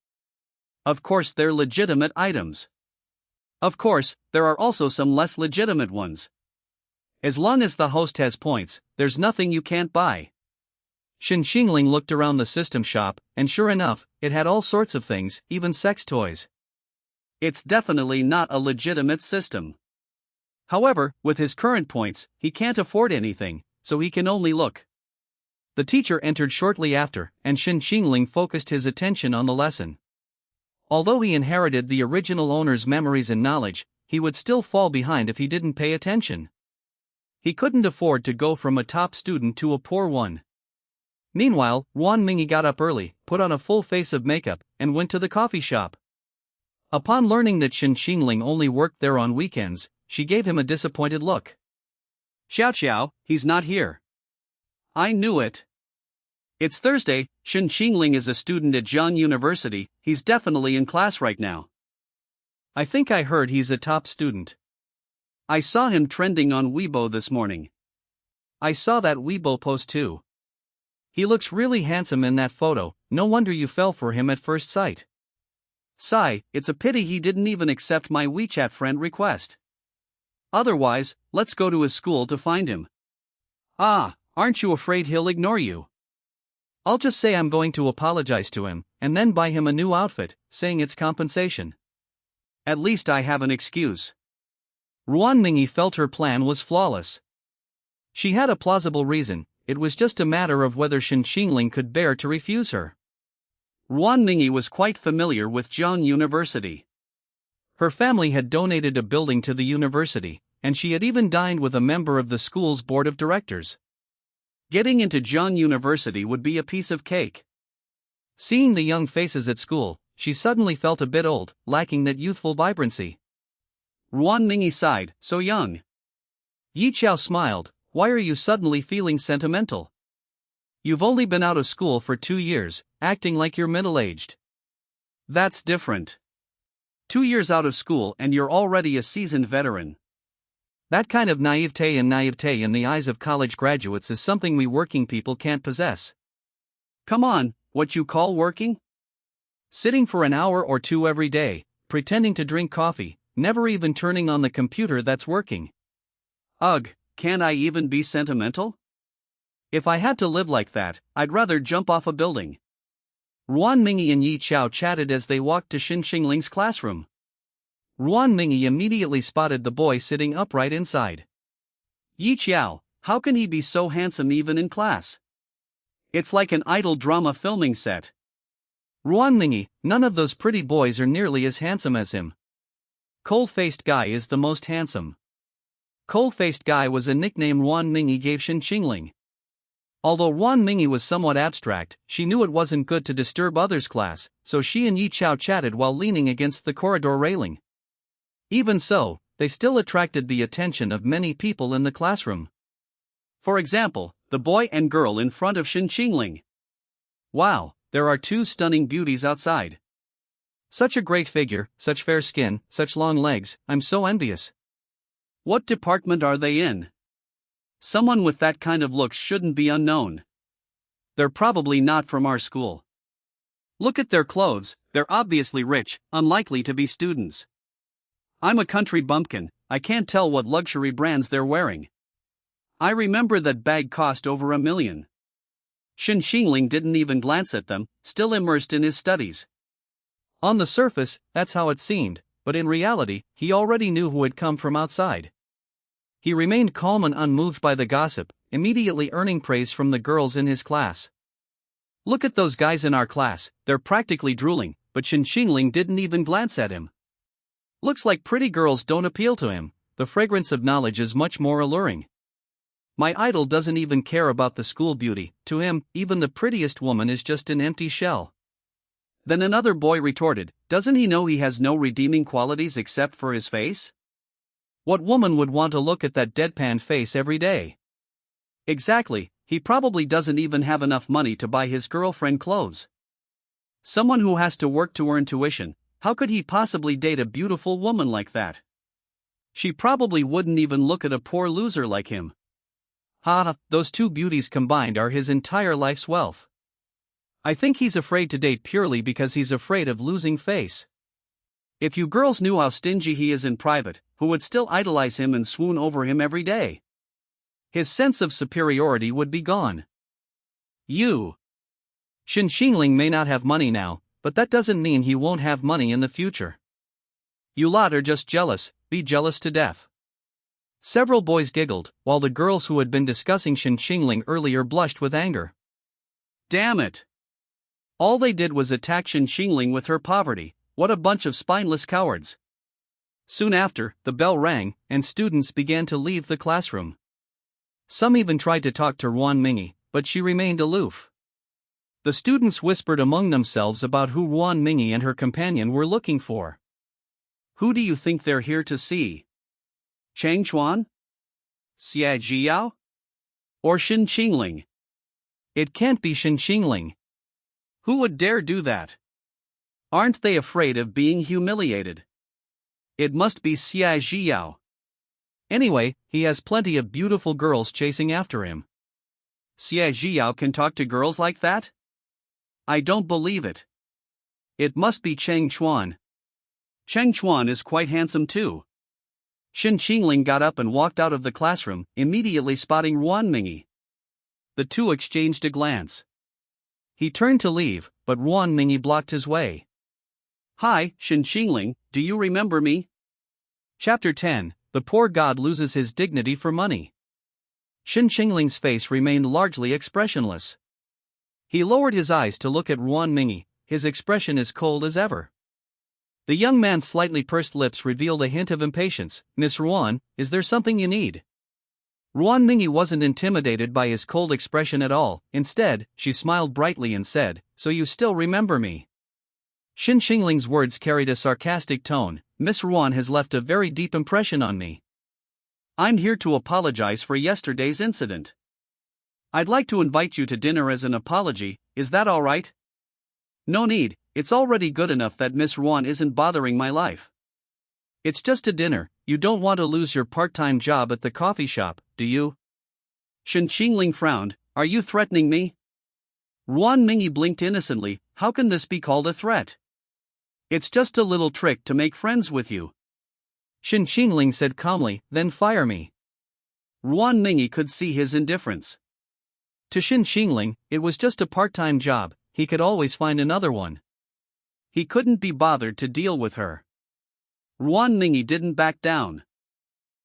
Of course they're legitimate items. Of course, there are also some less legitimate ones. As long as the host has points, there's nothing you can't buy. Shen Qingling looked around the system shop, and sure enough, it had all sorts of things, even sex toys. It's definitely not a legitimate system. However, with his current points, he can't afford anything, so he can only look. The teacher entered shortly after, and Shen Qingling focused his attention on the lesson. Although he inherited the original owner's memories and knowledge, he would still fall behind if he didn't pay attention. He couldn't afford to go from a top student to a poor one. Meanwhile, Ruan Mingi got up early, put on a full face of makeup, and went to the coffee shop. Upon learning that Shen Qingling only worked there on weekends, she gave him a disappointed look. Xiao Xiao, he's not here. I knew it. It's Thursday. Shen Qingling is a student at Jiang University. He's definitely in class right now. I think I heard he's a top student. I saw him trending on Weibo this morning. I saw that Weibo post too. He looks really handsome in that photo, no wonder you fell for him at first sight. Sigh, it's a pity he didn't even accept my WeChat friend request. Otherwise, let's go to his school to find him. Ah, aren't you afraid he'll ignore you? I'll just say I'm going to apologize to him, and then buy him a new outfit, saying it's compensation. At least I have an excuse. Ruan Mingyi felt her plan was flawless. She had a plausible reason, it was just a matter of whether Shen Qingling could bear to refuse her. Ruan Mingyi was quite familiar with Jiang University. Her family had donated a building to the university, and she had even dined with a member of the school's board of directors. Getting into Jiang University would be a piece of cake. Seeing the young faces at school, she suddenly felt a bit old, lacking that youthful vibrancy. Ruan Mingyi sighed, so young. Yi Chao smiled, why are you suddenly feeling sentimental? You've only been out of school for 2 years, acting like you're middle-aged. That's different. 2 years out of school and you're already a seasoned veteran. That kind of naivete in the eyes of college graduates is something we working people can't possess. Come on, what you call working? Sitting for an hour or two every day, pretending to drink coffee, never even turning on the computer that's working. Ugh, can't I even be sentimental? If I had to live like that, I'd rather jump off a building. Ruan Mingyi and Yi Chao chatted as they walked to Shen Qingling's classroom. Ruan Mingyi immediately spotted the boy sitting upright inside. Yi Chao, how can he be so handsome even in class? It's like an idol drama filming set. Ruan Mingyi, none of those pretty boys are nearly as handsome as him. Cold-faced guy is the most handsome. Cold-faced guy was a nickname Ruan Mingyi gave Shen Qingling. Although Ruan Mingyi was somewhat abstract, she knew it wasn't good to disturb others' class, so she and Yi Chao chatted while leaning against the corridor railing. Even so, they still attracted the attention of many people in the classroom. For example, the boy and girl in front of Shen Qingling. Wow, there are 2 stunning beauties outside. Such a great figure, such fair skin, such long legs, I'm so envious. What department are they in? Someone with that kind of looks shouldn't be unknown. They're probably not from our school. Look at their clothes, they're obviously rich, unlikely to be students. I'm a country bumpkin, I can't tell what luxury brands they're wearing. I remember that bag cost over $1 million. Shen Qingling didn't even glance at them, still immersed in his studies. On the surface, that's how it seemed, but in reality, he already knew who had come from outside. He remained calm and unmoved by the gossip, immediately earning praise from the girls in his class. Look at those guys in our class, they're practically drooling, but Shen Qingling didn't even glance at him. Looks like pretty girls don't appeal to him, the fragrance of knowledge is much more alluring. My idol doesn't even care about the school beauty, to him, even the prettiest woman is just an empty shell. Then another boy retorted, doesn't he know he has no redeeming qualities except for his face? What woman would want to look at that deadpan face every day? Exactly, he probably doesn't even have enough money to buy his girlfriend clothes. Someone who has to work to earn tuition, how could he possibly date a beautiful woman like that? She probably wouldn't even look at a poor loser like him. Those 2 beauties combined are his entire life's wealth. I think he's afraid to date purely because he's afraid of losing face. If you girls knew how stingy he is in private, who would still idolize him and swoon over him every day? His sense of superiority would be gone. Shen Qingling may not have money now, but that doesn't mean he won't have money in the future. You lot are just jealous, be jealous to death. Several boys giggled, while the girls who had been discussing Shen Qingling earlier blushed with anger. Damn it! All they did was attack Shen Qingling with her poverty, what a bunch of spineless cowards. Soon after, the bell rang, and students began to leave the classroom. Some even tried to talk to Ruan Mingyi, but she remained aloof. The students whispered among themselves about who Ruan Mingyi and her companion were looking for. Who do you think they're here to see? Chang Chuan? Xia Jiao? Or Shen Qingling? It can't be Shen Qingling. Who would dare do that? Aren't they afraid of being humiliated? It must be Xia Jiao. Anyway, he has plenty of beautiful girls chasing after him. Xie Zhiyao can talk to girls like that? I don't believe it. It must be Cheng Chuan. Cheng Chuan is quite handsome too. Shen Qingling got up and walked out of the classroom, immediately spotting Ruan Mingyi. The two exchanged a glance. He turned to leave, but Ruan Mingyi blocked his way. Hi, Shen Qingling, do you remember me? Chapter 10, The Poor God Loses His Dignity for Money. Shen Qingling's face remained largely expressionless. He lowered his eyes to look at Ruan Mingyi, his expression as cold as ever. The young man's slightly pursed lips revealed a hint of impatience. Miss Ruan, is there something you need? Ruan Mingyi wasn't intimidated by his cold expression at all. Instead, she smiled brightly and said, so you still remember me? Shen Qingling's words carried a sarcastic tone. Miss Ruan has left a very deep impression on me. I'm here to apologize for yesterday's incident. I'd like to invite you to dinner as an apology, is that alright? No need, it's already good enough that Miss Ruan isn't bothering my life. It's just a dinner, you don't want to lose your part-time job at the coffee shop, do you? Shen Qingling frowned, are you threatening me? Ruan Mingyi blinked innocently, how can this be called a threat? It's just a little trick to make friends with you. Shen Qingling said calmly, then fire me. Ruan Mingyi could see his indifference. To Shen Qingling, it was just a part-time job, he could always find another one. He couldn't be bothered to deal with her. Ruan Mingyi didn't back down.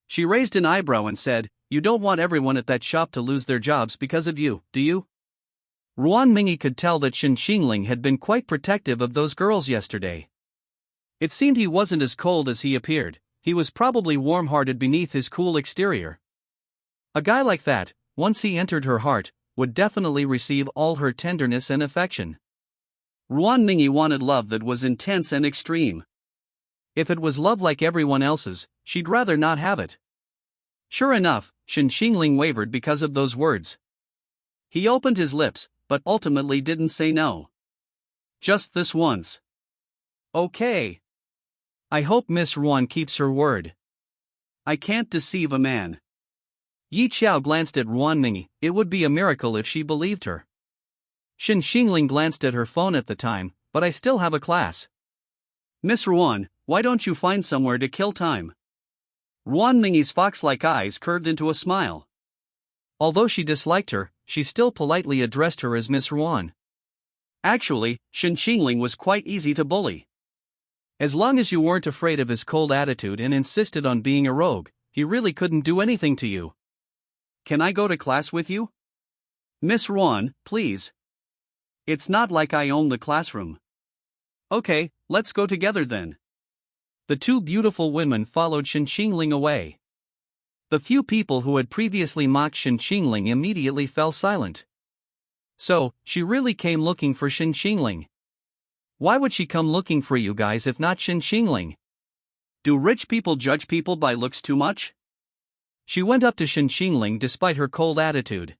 She raised an eyebrow and said, you don't want everyone at that shop to lose their jobs because of you, do you? Ruan Mingyi could tell that Shen Qingling had been quite protective of those girls yesterday. It seemed he wasn't as cold as he appeared, he was probably warm-hearted beneath his cool exterior. A guy like that, once he entered her heart, would definitely receive all her tenderness and affection. Ruan Mingyi wanted love that was intense and extreme. If it was love like everyone else's, she'd rather not have it. Sure enough, Shen Qingling wavered because of those words. He opened his lips, but ultimately didn't say no. Just this once. Okay. I hope Miss Ruan keeps her word. I can't deceive a man. Yi Qiao glanced at Ruan Mingyi, it would be a miracle if she believed her. Shen Qingling glanced at her phone at the time, but I still have a class. Miss Ruan, why don't you find somewhere to kill time? Ruan Mingyi's fox-like eyes curved into a smile. Although she disliked her, she still politely addressed her as Miss Ruan. Actually, Shen Qingling was quite easy to bully. As long as you weren't afraid of his cold attitude and insisted on being a rogue, he really couldn't do anything to you. Can I go to class with you? Miss Ruan, please. It's not like I own the classroom. Okay, let's go together then. The two beautiful women followed Shen Qingling away. The few people who had previously mocked Shen Qingling immediately fell silent. So, she really came looking for Shen Qingling. Why would she come looking for you guys if not Shen Qingling? Do rich people judge people by looks too much? She went up to Shen Qingling despite her cold attitude.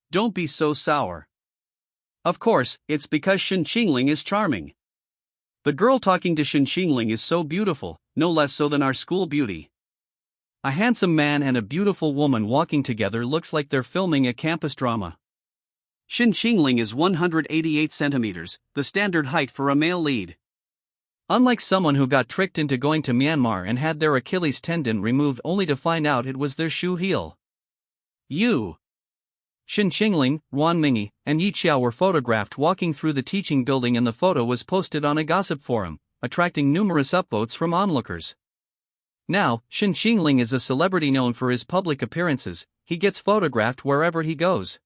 Don't be so sour. Of course, it's because Shen Qingling is charming. The girl talking to Shen Qingling is so beautiful, no less so than our school beauty. A handsome man and a beautiful woman walking together looks like they're filming a campus drama. Shen Qingling is 188 centimeters, the standard height for a male lead. Unlike someone who got tricked into going to Myanmar and had their Achilles tendon removed only to find out it was their shoe heel. Shen Qingling, Ruan Mingyi, and Yi Qiao were photographed walking through the teaching building and the photo was posted on a gossip forum, attracting numerous upvotes from onlookers. Now, Shen Qingling is a celebrity known for his public appearances, he gets photographed wherever he goes.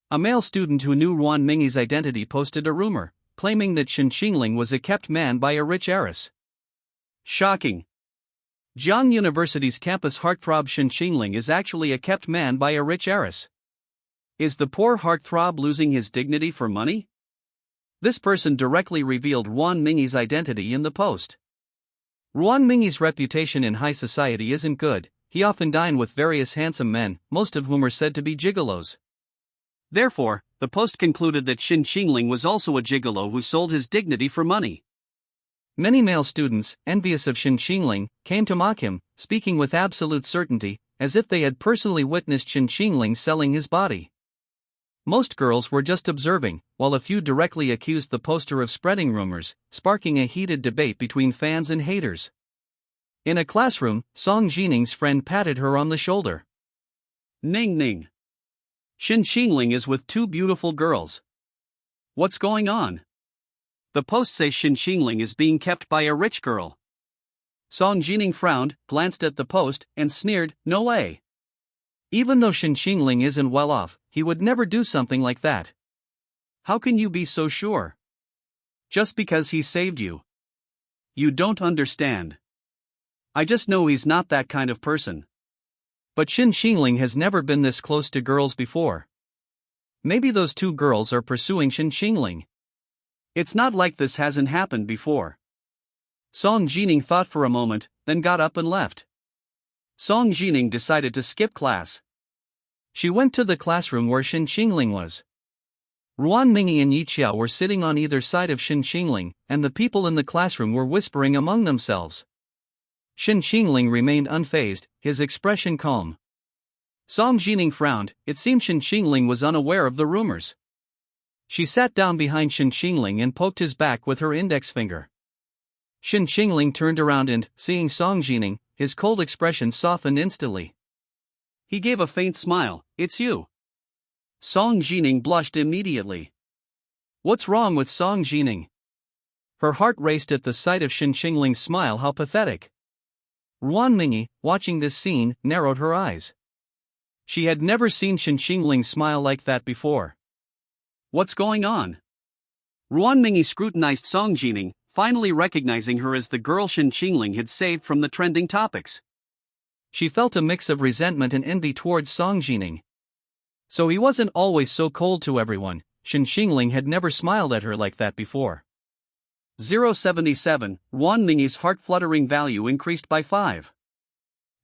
A male student who knew Ruan Mingyi's identity posted a rumor, claiming that Shen Qingling was a kept man by a rich heiress. Shocking. Jiang University's campus heartthrob Shen Qingling is actually a kept man by a rich heiress. Is the poor heartthrob losing his dignity for money? This person directly revealed Ruan Mingyi's identity in the post. Ruan Mingyi's reputation in high society isn't good, he often dined with various handsome men, most of whom are said to be gigolos. Therefore, the post concluded that Shen Qingling was also a gigolo who sold his dignity for money. Many male students, envious of Shen Qingling, came to mock him, speaking with absolute certainty, as if they had personally witnessed Shen Qingling selling his body. Most girls were just observing, while a few directly accused the poster of spreading rumors, sparking a heated debate between fans and haters. In a classroom, Song Jining's friend patted her on the shoulder. "Ning Ning. Shen Qingling is with two beautiful girls. What's going on? The post says Shen Qingling is being kept by a rich girl." Song Jining frowned, glanced at the post, and sneered, "No way. Even though Shen Qingling isn't well off, he would never do something like that. How can you be so sure? Just because he saved you. You don't understand. I just know he's not that kind of person." But Shen Qingling has never been this close to girls before. Maybe those two girls are pursuing Shen Qingling. It's not like this hasn't happened before. Song Jining thought for a moment, then got up and left. Song Jining decided to skip class. She went to the classroom where Shen Qingling was. Ruan Mingyi and Yiqiao were sitting on either side of Shen Qingling, and the people in the classroom were whispering among themselves. Shen Qingling remained unfazed, his expression calm. Song Jining frowned. It seemed Shen Qingling was unaware of the rumors. She sat down behind Shen Qingling and poked his back with her index finger. Shen Qingling turned around and, seeing Song Jining, his cold expression softened instantly. He gave a faint smile. "It's you." Song Jining blushed immediately. What's wrong with Song Jining? Her heart raced at the sight of Shen Qingling's smile. How pathetic. Ruan Mingyi, watching this scene, narrowed her eyes. She had never seen Shen Qingling smile like that before. What's going on? Ruan Mingyi scrutinized Song Jining, finally recognizing her as the girl Shen Qingling had saved from the trending topics. She felt a mix of resentment and envy towards Song Jining. So he wasn't always so cold to everyone. Shen Qingling had never smiled at her like that before. 077, Ruan Mingyi's heart-fluttering value increased by 5.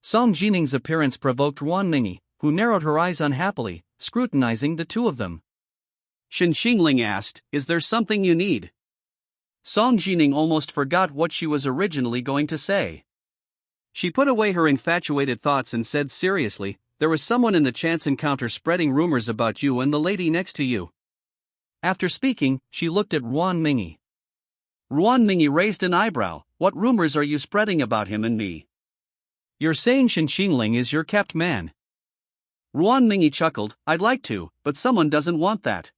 Song Jining's appearance provoked Ruan Mingyi, who narrowed her eyes unhappily, scrutinizing the two of them. Shen Qingling asked, "Is there something you need?" Song Jining almost forgot what she was originally going to say. She put away her infatuated thoughts and said seriously, "There was someone in the chance encounter spreading rumors about you and the lady next to you." After speaking, she looked at Ruan Mingyi. Ruan Mingyi raised an eyebrow. "What rumors are you spreading about him and me?" "You're saying Shen Qingling is your kept man." Ruan Mingyi chuckled. "I'd like to, but someone doesn't want that."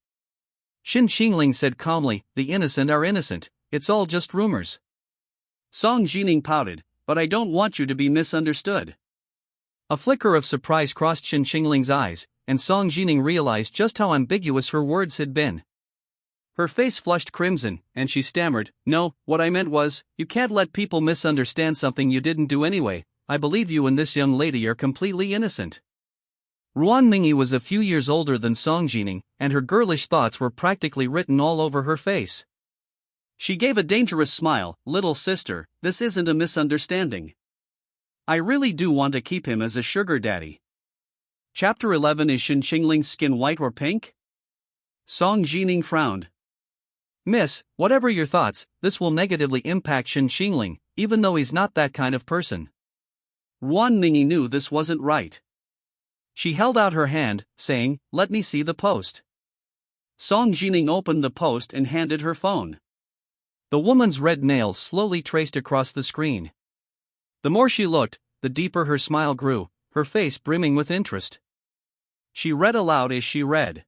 Shen Qingling said calmly, "The innocent are innocent, it's all just rumors." Song Jining pouted, "But I don't want you to be misunderstood." A flicker of surprise crossed Shen Qingling's eyes, and Song Jining realized just how ambiguous her words had been. Her face flushed crimson, and she stammered, "No, what I meant was, you can't let people misunderstand something you didn't do anyway. I believe you and this young lady are completely innocent." Ruan Mingyi was a few years older than Song Jining, and her girlish thoughts were practically written all over her face. She gave a dangerous smile. "Little sister, this isn't a misunderstanding. I really do want to keep him as a sugar daddy." Chapter 11. Is Shen Qingling's skin white or pink? Song Jining frowned. "Miss, whatever your thoughts, this will negatively impact Shen Qingling, even though he's not that kind of person." Ruan Mingyi knew this wasn't right. She held out her hand, saying, "Let me see the post." Song Jining opened the post and handed her phone. The woman's red nails slowly traced across the screen. The more she looked, the deeper her smile grew, her face brimming with interest. She read aloud as she read.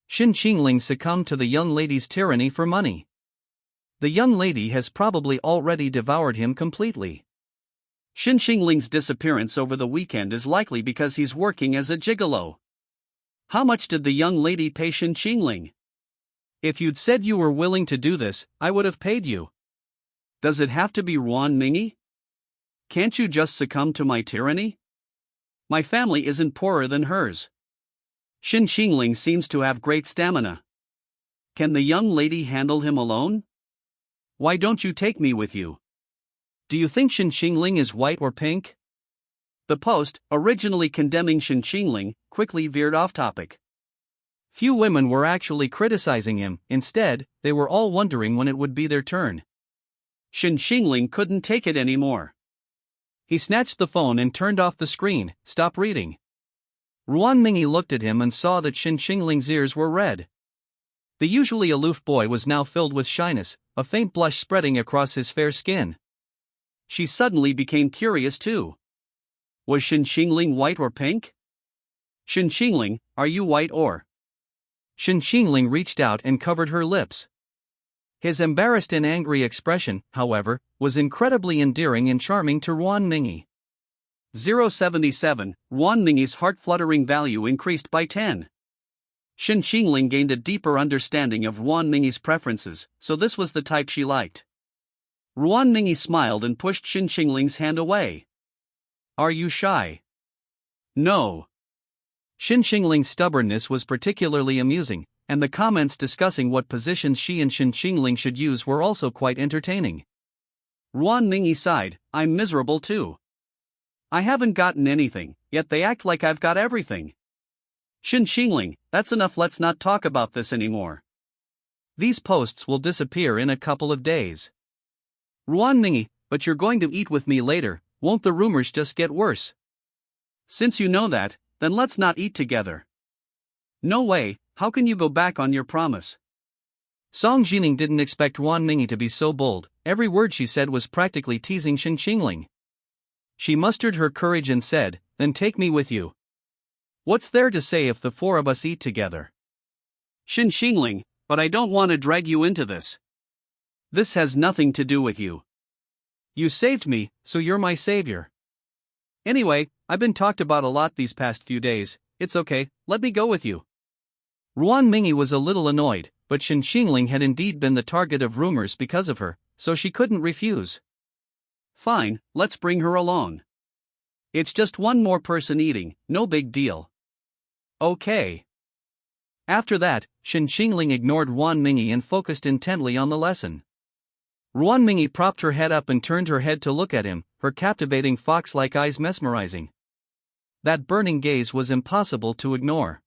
Shen Qingling succumbed to the young lady's tyranny for money. The young lady has probably already devoured him completely. Shen Qingling's disappearance over the weekend is likely because he's working as a gigolo. How much did the young lady pay Shen Qingling? If you'd said you were willing to do this, I would have paid you. Does it have to be Ruan Mingyi? Can't you just succumb to my tyranny? My family isn't poorer than hers. Shen Qingling seems to have great stamina. Can the young lady handle him alone? Why don't you take me with you? Do you think Shen Qingling is white or pink? The post, originally condemning Shen Qingling, quickly veered off topic. Few women were actually criticizing him. Instead, they were all wondering when it would be their turn. Shen Qingling couldn't take it anymore. He snatched the phone and turned off the screen. Stop reading. Ruan Mingyi looked at him and saw that Shen Qingling's ears were red. The usually aloof boy was now filled with shyness, a faint blush spreading across his fair skin. She suddenly became curious too. Was Shen Qingling white or pink? Shen Qingling, are you white or? Shen Qingling reached out and covered her lips. His embarrassed and angry expression, however, was incredibly endearing and charming to Ruan Mingyi. 077, Ruan Mingyi's heart-fluttering value increased by 10. Shen Qingling gained a deeper understanding of Ruan Mingyi's preferences, so this was the type she liked. Ruan Mingyi smiled and pushed Shen Qingling's hand away. Are you shy? No. Shen Qingling's stubbornness was particularly amusing, and the comments discussing what positions she and Shen Qingling should use were also quite entertaining. Ruan Mingyi sighed, I'm miserable too. I haven't gotten anything, yet they act like I've got everything. Shen Qingling, that's enough, let's not talk about this anymore. These posts will disappear in a couple of days. Ruan Mingyi, but you're going to eat with me later, won't the rumors just get worse? Since you know that, then let's not eat together. No way, how can you go back on your promise? Song Jining didn't expect Ruan Mingyi to be so bold. Every word she said was practically teasing Shen Qingling. She mustered her courage and said, then take me with you. What's there to say if the four of us eat together? Shen Qingling, but I don't want to drag you into this. This has nothing to do with you. You saved me, so you're my savior. Anyway, I've been talked about a lot these past few days. It's okay, let me go with you. Ruan Mingyi was a little annoyed, but Shen Qingling had indeed been the target of rumors because of her, so she couldn't refuse. Fine, let's bring her along. It's just one more person eating, no big deal. Okay. After that, Shen Qingling ignored Ruan Mingyi and focused intently on the lesson. Ruan Mingyi propped her head up and turned her head to look at him, her captivating fox-like eyes mesmerizing. That burning gaze was impossible to ignore.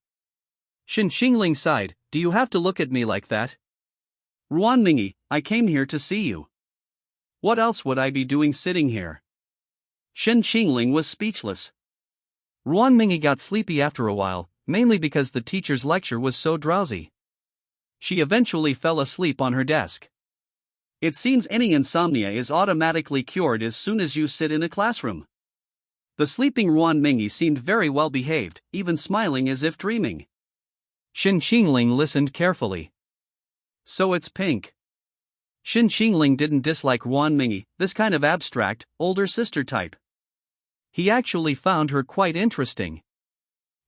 Shen Qingling sighed, do you have to look at me like that? Ruan Mingyi, I came here to see you. What else would I be doing sitting here? Shen Qingling was speechless. Ruan Mingyi got sleepy after a while, mainly because the teacher's lecture was so drowsy. She eventually fell asleep on her desk. It seems any insomnia is automatically cured as soon as you sit in a classroom. The sleeping Ruan Mingyi seemed very well behaved, even smiling as if dreaming. Shen Qingling listened carefully. So it's pink. Shen Qingling didn't dislike Ruan Mingyi, this kind of abstract, older sister type. He actually found her quite interesting.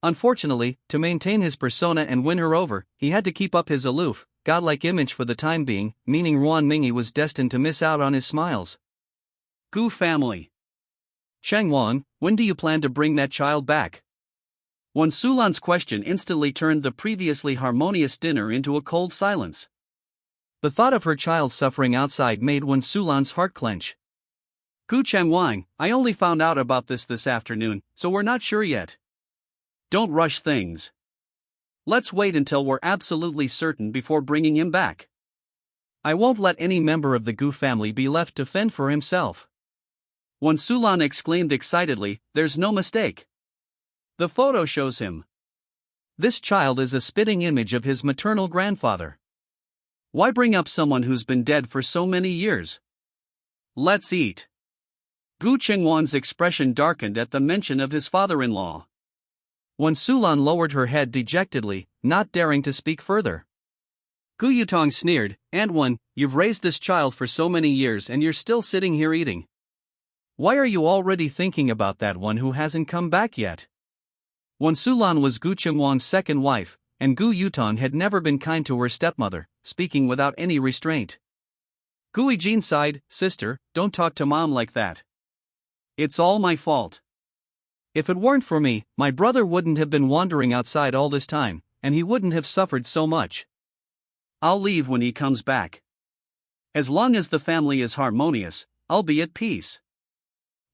Unfortunately, to maintain his persona and win her over, he had to keep up his aloof, godlike image for the time being, meaning Ruan Mingyi was destined to miss out on his smiles. Gu family. Changwan, when do you plan to bring that child back? Wen Sulan's question instantly turned the previously harmonious dinner into a cold silence. The thought of her child suffering outside made Wen Sulan's heart clench. Gu Changwan, I only found out about this afternoon, so we're not sure yet. Don't rush things. Let's wait until we're absolutely certain before bringing him back. I won't let any member of the Gu family be left to fend for himself. Wen Sulan exclaimed excitedly, there's no mistake. The photo shows him. This child is a spitting image of his maternal grandfather. Why bring up someone who's been dead for so many years? Let's eat. Gu Chengwan's expression darkened at the mention of his father-in-law. Wen Sulan lowered her head dejectedly, not daring to speak further. Gu Yutong sneered, "And Wen, you've raised this child for so many years and you're still sitting here eating. Why are you already thinking about that one who hasn't come back yet?" Wen Sulan was Gu Chengwan's second wife, and Gu Yutong had never been kind to her stepmother, speaking without any restraint. Gu Yijin sighed, "Sister, don't talk to mom like that. It's all my fault. If it weren't for me, my brother wouldn't have been wandering outside all this time, and he wouldn't have suffered so much. I'll leave when he comes back. As long as the family is harmonious, I'll be at peace."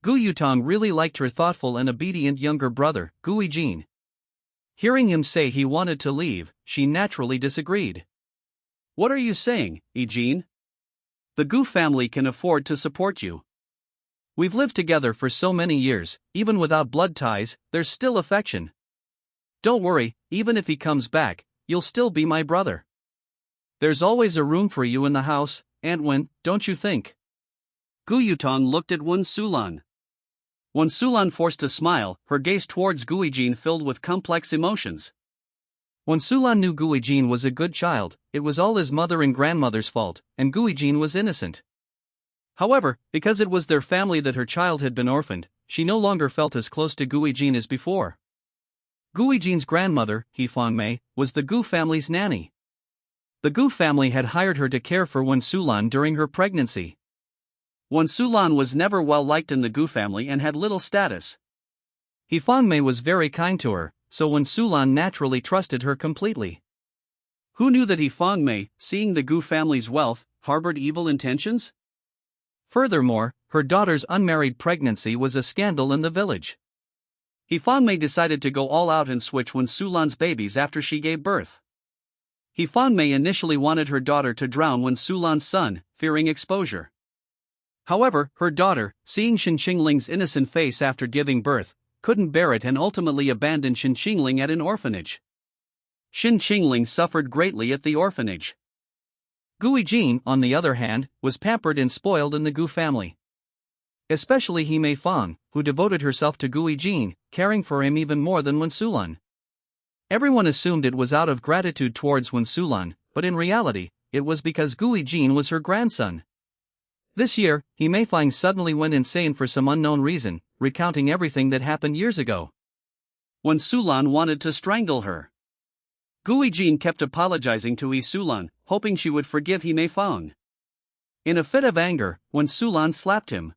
Gu Yutong really liked her thoughtful and obedient younger brother, Gu Yijin. Hearing him say he wanted to leave, she naturally disagreed. "What are you saying, Yijin? The Gu family can afford to support you. We've lived together for so many years, even without blood ties, there's still affection. Don't worry, even if he comes back, you'll still be my brother. There's always a room for you in the house, Aunt Wen, don't you think? Gu Yutong looked at Wen Sulan. Wen Sulan forced a smile, her gaze towards Guijin filled with complex emotions. Wen Sulan knew Guijin was a good child, it was all his mother and grandmother's fault, and Guijin was innocent. However, because it was their family that her child had been orphaned, she no longer felt as close to Guijin as before. Guijin's grandmother, He Fangmei, was the Gu family's nanny. The Gu family had hired her to care for Wen Sulan during her pregnancy. Wen Sulan was never well liked in the Gu family and had little status. He Fangmei was very kind to her, so Wen Sulan naturally trusted her completely. Who knew that He Fangmei, seeing the Gu family's wealth, harbored evil intentions? Furthermore, her daughter's unmarried pregnancy was a scandal in the village. He Fangmei decided to go all out and switch Wen Sulan's babies after she gave birth. He Fangmei initially wanted her daughter to drown Wen Sulan's son, fearing exposure. However, her daughter, seeing Shen Qingling's innocent face after giving birth, couldn't bear it and ultimately abandoned Shen Qingling at an orphanage. Shen Qingling suffered greatly at the orphanage. Guijin, on the other hand, was pampered and spoiled in the Gu family. Especially He Mei Fang, who devoted herself to Guijin, caring for him even more than Wen Sulan. Everyone assumed it was out of gratitude towards Wen Sulan, but in reality, it was because Guijin was her grandson. This year, He Mei Fang suddenly went insane for some unknown reason, recounting everything that happened years ago. Wen Sulan wanted to strangle her. Guijin kept apologizing to He Sulan, hoping she would forgive He Mei Fang. In a fit of anger, Wen Sulan slapped him.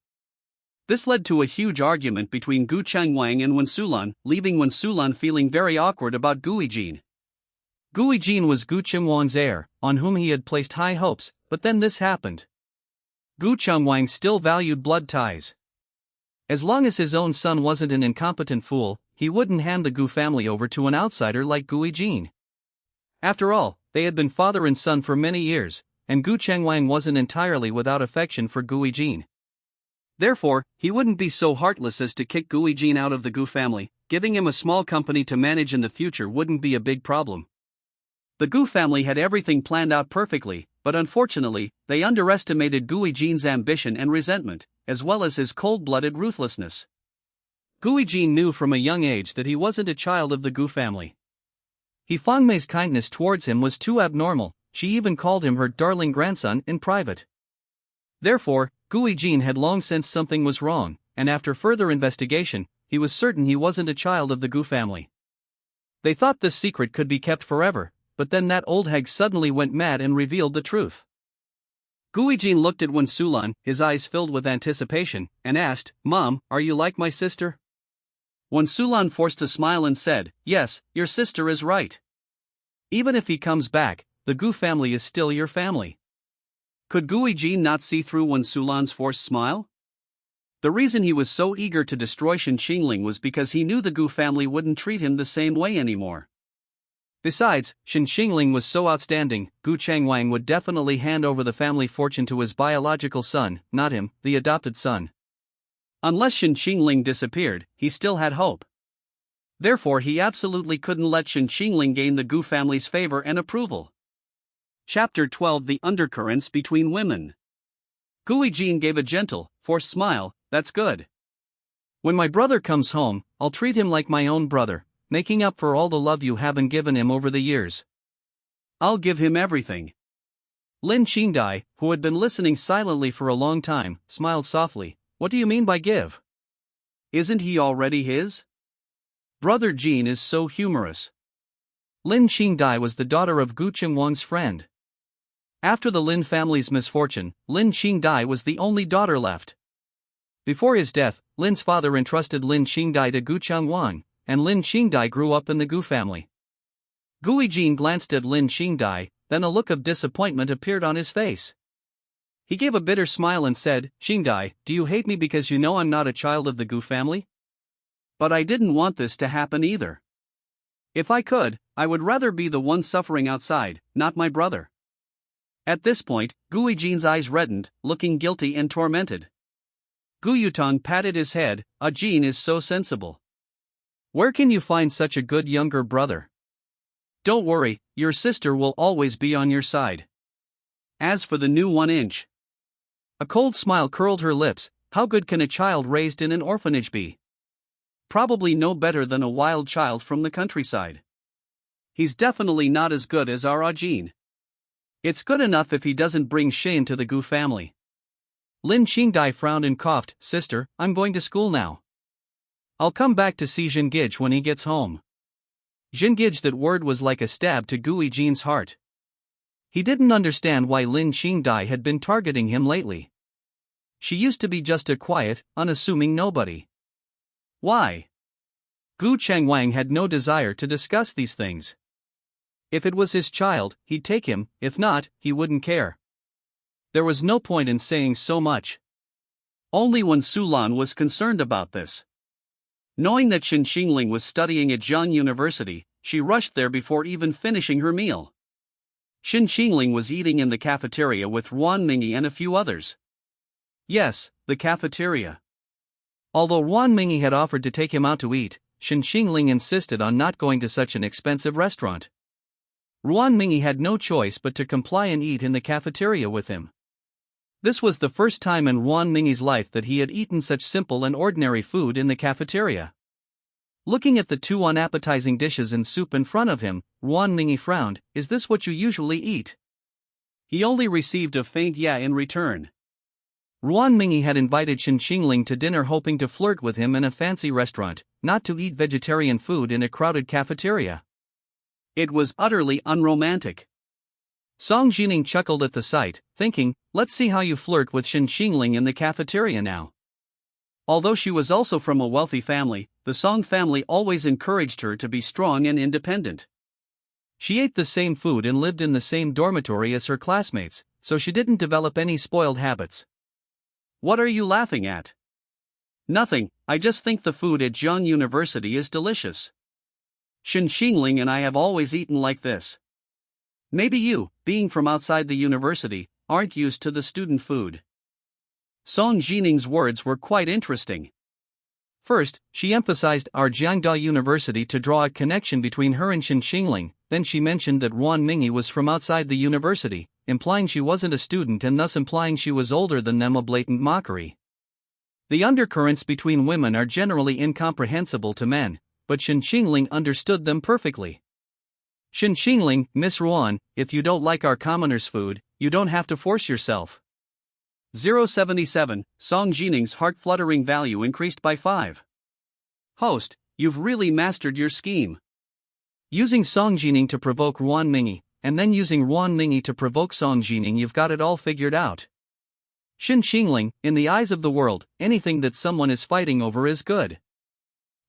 This led to a huge argument between Gu Changwang and Wen Sulan, leaving Wen Sulan feeling very awkward about Guijin. Guijin was Gu Changwang's heir, on whom he had placed high hopes, but then this happened. Gu Changwang still valued blood ties. As long as his own son wasn't an incompetent fool, he wouldn't hand the Gu family over to an outsider like Guijin. After all, they had been father and son for many years, and Gu Changwang wasn't entirely without affection for Guijin. Therefore, he wouldn't be so heartless as to kick Guijin out of the Gu family. Giving him a small company to manage in the future wouldn't be a big problem. The Gu family had everything planned out perfectly, but unfortunately, they underestimated Guijin's ambition and resentment, as well as his cold-blooded ruthlessness. Guijin knew from a young age that he wasn't a child of the Gu family. He Fangmei's kindness towards him was too abnormal, she even called him her darling grandson in private. Therefore, Guijin had long sensed something was wrong, and after further investigation, he was certain he wasn't a child of the Gu family. They thought this secret could be kept forever, but then that old hag suddenly went mad and revealed the truth. Guijin looked at Wen Sulan, his eyes filled with anticipation, and asked, "Mom, are you like my sister?" Wen Sulan forced a smile and said, "Yes, your sister is right. Even if he comes back, the Gu family is still your family." Could Guijin not see through Wen Sulan's forced smile? The reason he was so eager to destroy Shen Qingling was because he knew the Gu family wouldn't treat him the same way anymore. Besides, Shen Qingling was so outstanding, Gu Changwang would definitely hand over the family fortune to his biological son, not him, the adopted son. Unless Shen Qingling disappeared, he still had hope. Therefore he absolutely couldn't let Shen Qingling gain the Gu family's favor and approval. Chapter 12: The Undercurrents Between Women. Guijin gave a gentle, forced smile. "That's good. When my brother comes home, I'll treat him like my own brother, making up for all the love you haven't given him over the years. I'll give him everything." Lin Qingdai, who had been listening silently for a long time, smiled softly. "What do you mean by give? Isn't he already his?" Brother Jean is so humorous. Lin Qingdai was the daughter of Gu Chengwang's friend. After the Lin family's misfortune, Lin Qingdai was the only daughter left. Before his death, Lin's father entrusted Lin Qingdai to Gu Chengwang, and Lin Qingdai grew up in the Gu family. Guijin glanced at Lin Qingdai, then a look of disappointment appeared on his face. He gave a bitter smile and said, "Qingdai, do you hate me because you know I'm not a child of the Gu family? But I didn't want this to happen either. If I could, I would rather be the one suffering outside, not my brother." At this point, Gu Yijin's eyes reddened, looking guilty and tormented. Gu Yutong patted his head. Jin is so sensible. Where can you find such a good younger brother? Don't worry, your sister will always be on your side. As for the new 1-inch. A cold smile curled her lips. How good can a child raised in an orphanage be? Probably no better than a wild child from the countryside. He's definitely not as good as our Jin. It's good enough if he doesn't bring shame to the Gu family. Lin Qingdai frowned and coughed. Sister, I'm going to school now. I'll come back to see Zhengij when he gets home. Zhengij, that word was like a stab to Gu Yijin's heart. He didn't understand why Lin Qingdai had been targeting him lately. She used to be just a quiet, unassuming nobody. Why? Gu Chengwang had no desire to discuss these things. If it was his child, he'd take him, if not, he wouldn't care. There was no point in saying so much. Only when Sulan was concerned about this. Knowing that Shen Qingling was studying at Zhang University, she rushed there before even finishing her meal. Shen Qingling was eating in the cafeteria with Ruan Mingi and a few others. Yes, the cafeteria. Although Ruan Mingi had offered to take him out to eat, Shen Qingling insisted on not going to such an expensive restaurant. Ruan Mingi had no choice but to comply and eat in the cafeteria with him. This was the first time in Ruan Mingi's life that he had eaten such simple and ordinary food in the cafeteria. Looking at the two unappetizing dishes and soup in front of him, Ruan Mingi frowned. Is this what you usually eat? He only received a faint yeah in return. Ruan Mingi had invited Shen Qingling to dinner hoping to flirt with him in a fancy restaurant, not to eat vegetarian food in a crowded cafeteria. It was utterly unromantic. Song Jining chuckled at the sight, thinking, let's see how you flirt with Shen Qingling in the cafeteria now. Although she was also from a wealthy family, the Song family always encouraged her to be strong and independent. She ate the same food and lived in the same dormitory as her classmates, so she didn't develop any spoiled habits. What are you laughing at? Nothing, I just think the food at Zhang University is delicious. Shen Qingling and I have always eaten like this. Maybe you, being from outside the university, aren't used to the student food. Song Jining's words were quite interesting. First, she emphasized our Jiangda University to draw a connection between her and Shen Qingling, then she mentioned that Ruan Mingi was from outside the university, implying she wasn't a student and thus implying she was older than them, a blatant mockery. The undercurrents between women are generally incomprehensible to men, but Shen Qingling understood them perfectly. Shen Qingling, Miss Ruan, if you don't like our commoners' food, you don't have to force yourself. 077, Song Jining's heart-fluttering value increased by 5. Host, you've really mastered your scheme. Using Song Jining to provoke Ruan Mingi, and then using Ruan Mingi to provoke Song Jining, you've got it all figured out. Shen Qingling, in the eyes of the world, anything that someone is fighting over is good.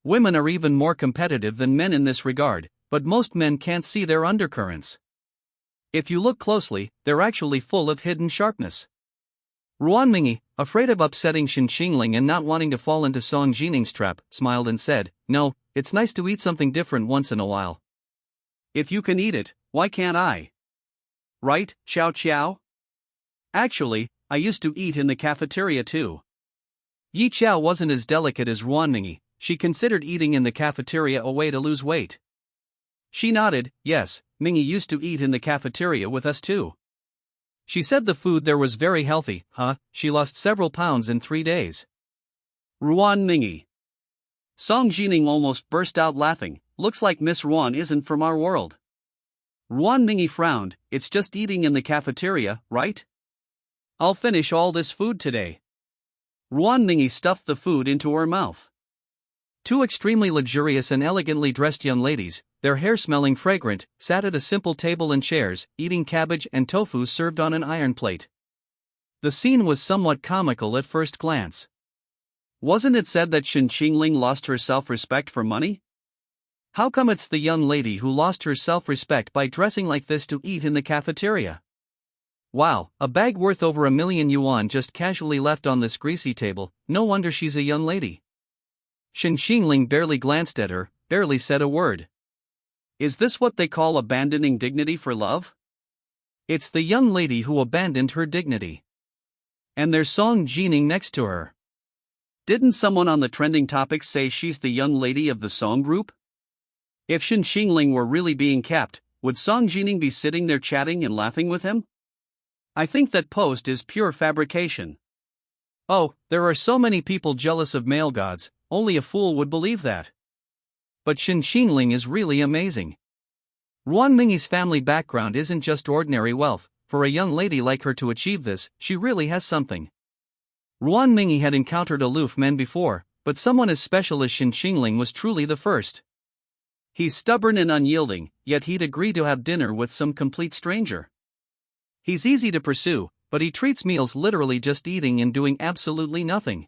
Women are even more competitive than men in this regard, but most men can't see their undercurrents. If you look closely, they're actually full of hidden sharpness. Ruan Mingi, afraid of upsetting Shen Qingling and not wanting to fall into Song Jining's trap, smiled and said, no, it's nice to eat something different once in a while. If you can eat it, why can't I? Right, Xiao Qiao? Actually, I used to eat in the cafeteria too. Yi Qiao wasn't as delicate as Ruan Mingi. She considered eating in the cafeteria a way to lose weight. She nodded, yes, Mingi used to eat in the cafeteria with us too. She said the food there was very healthy, she lost several pounds in 3 days. Ruan Mingi. Song Jining almost burst out laughing, looks like Miss Ruan isn't from our world. Ruan Mingi frowned, it's just eating in the cafeteria, right? I'll finish all this food today. Ruan Mingi stuffed the food into her mouth. Two extremely luxurious and elegantly dressed young ladies, their hair smelling fragrant, sat at a simple table and chairs, eating cabbage and tofu served on an iron plate. The scene was somewhat comical at first glance. Wasn't it said that Shen Qingling lost her self-respect for money? How come it's the young lady who lost her self-respect by dressing like this to eat in the cafeteria? Wow, a bag worth over 1 million yuan just casually left on this greasy table, no wonder she's a young lady. Shen Qingling barely glanced at her, barely said a word. Is this what they call abandoning dignity for love? It's the young lady who abandoned her dignity. And there's Song Qingling next to her. Didn't someone on the trending topics say she's the young lady of the song group? If Shen Qingling were really being kept, would Song Qingling be sitting there chatting and laughing with him? I think that post is pure fabrication. Oh, there are so many people jealous of male gods, only a fool would believe that. But Shen Qingling is really amazing. Ruan Mingyi's family background isn't just ordinary wealth. For a young lady like her to achieve this, she really has something. Ruan Mingyi had encountered aloof men before, but someone as special as Shen Qingling was truly the first. He's stubborn and unyielding, yet he'd agree to have dinner with some complete stranger. He's easy to pursue, but he treats meals literally just eating and doing absolutely nothing.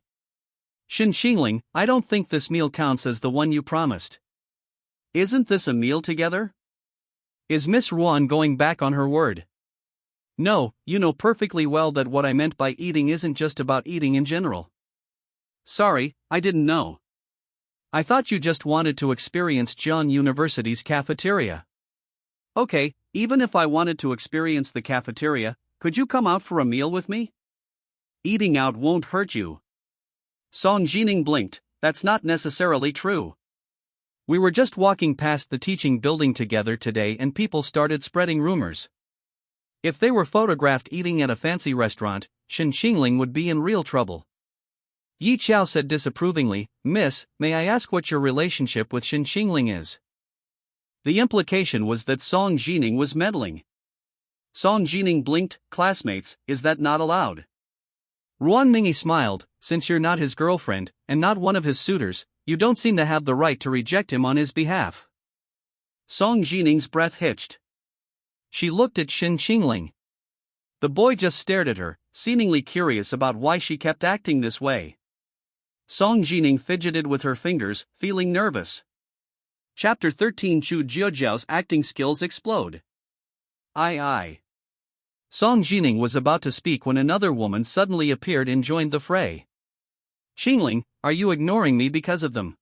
Shen Qingling, I don't think this meal counts as the one you promised. Isn't this a meal together? Is Miss Ruan going back on her word? No, you know perfectly well that what I meant by eating isn't just about eating in general. Sorry, I didn't know. I thought you just wanted to experience John University's cafeteria. Okay, even if I wanted to experience the cafeteria, could you come out for a meal with me? Eating out won't hurt you. Song Qingling blinked. That's not necessarily true. We were just walking past the teaching building together today and people started spreading rumors. If they were photographed eating at a fancy restaurant, Shen Qingling would be in real trouble. Yi Chao said disapprovingly, Miss, may I ask what your relationship with Shen Qingling is? The implication was that Song Qingling was meddling. Song Qingling blinked, classmates, is that not allowed? Ruan Mingyi smiled, since you're not his girlfriend, and not one of his suitors, you don't seem to have the right to reject him on his behalf. Song Qingling's breath hitched. She looked at Shen Qingling. The boy just stared at her, seemingly curious about why she kept acting this way. Song Qingling fidgeted with her fingers, feeling nervous. Chapter 13 Chu Jiaojiao's acting skills explode. Aye. Song Qingling was about to speak when another woman suddenly appeared and joined the fray. Qingling, are you ignoring me because of them?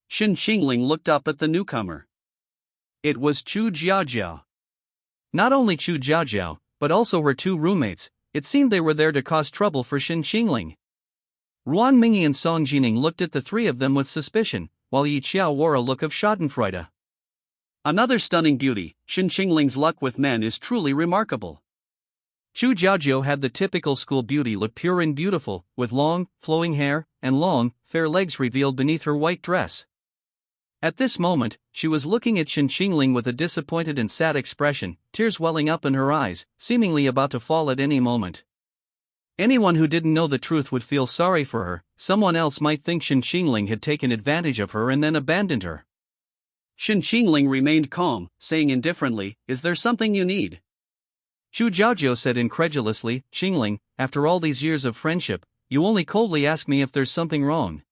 Shen Qingling looked up at the newcomer. It was Chu Jiaojiao. Not only Chu Jiaojiao, but also her two roommates. It seemed they were there to cause trouble for Shen Qingling. Ruan Mingyi and Song Qingling looked at the three of them with suspicion, while Yi Qiao wore a look of schadenfreude. Another stunning beauty, Shen Qingling's luck with men is truly remarkable. Chu Jiaojiao had the typical school beauty look, pure and beautiful, with long, flowing hair, and long, fair legs revealed beneath her white dress. At this moment, she was looking at Shen Qingling with a disappointed and sad expression, tears welling up in her eyes, seemingly about to fall at any moment. Anyone who didn't know the truth would feel sorry for her. Someone else might think Shen Qingling had taken advantage of her and then abandoned her. Shen Qingling remained calm, saying indifferently, "Is there something you need?" Chu Jiaojiao said incredulously, "Qingling, after all these years of friendship, you only coldly ask me if there's something wrong.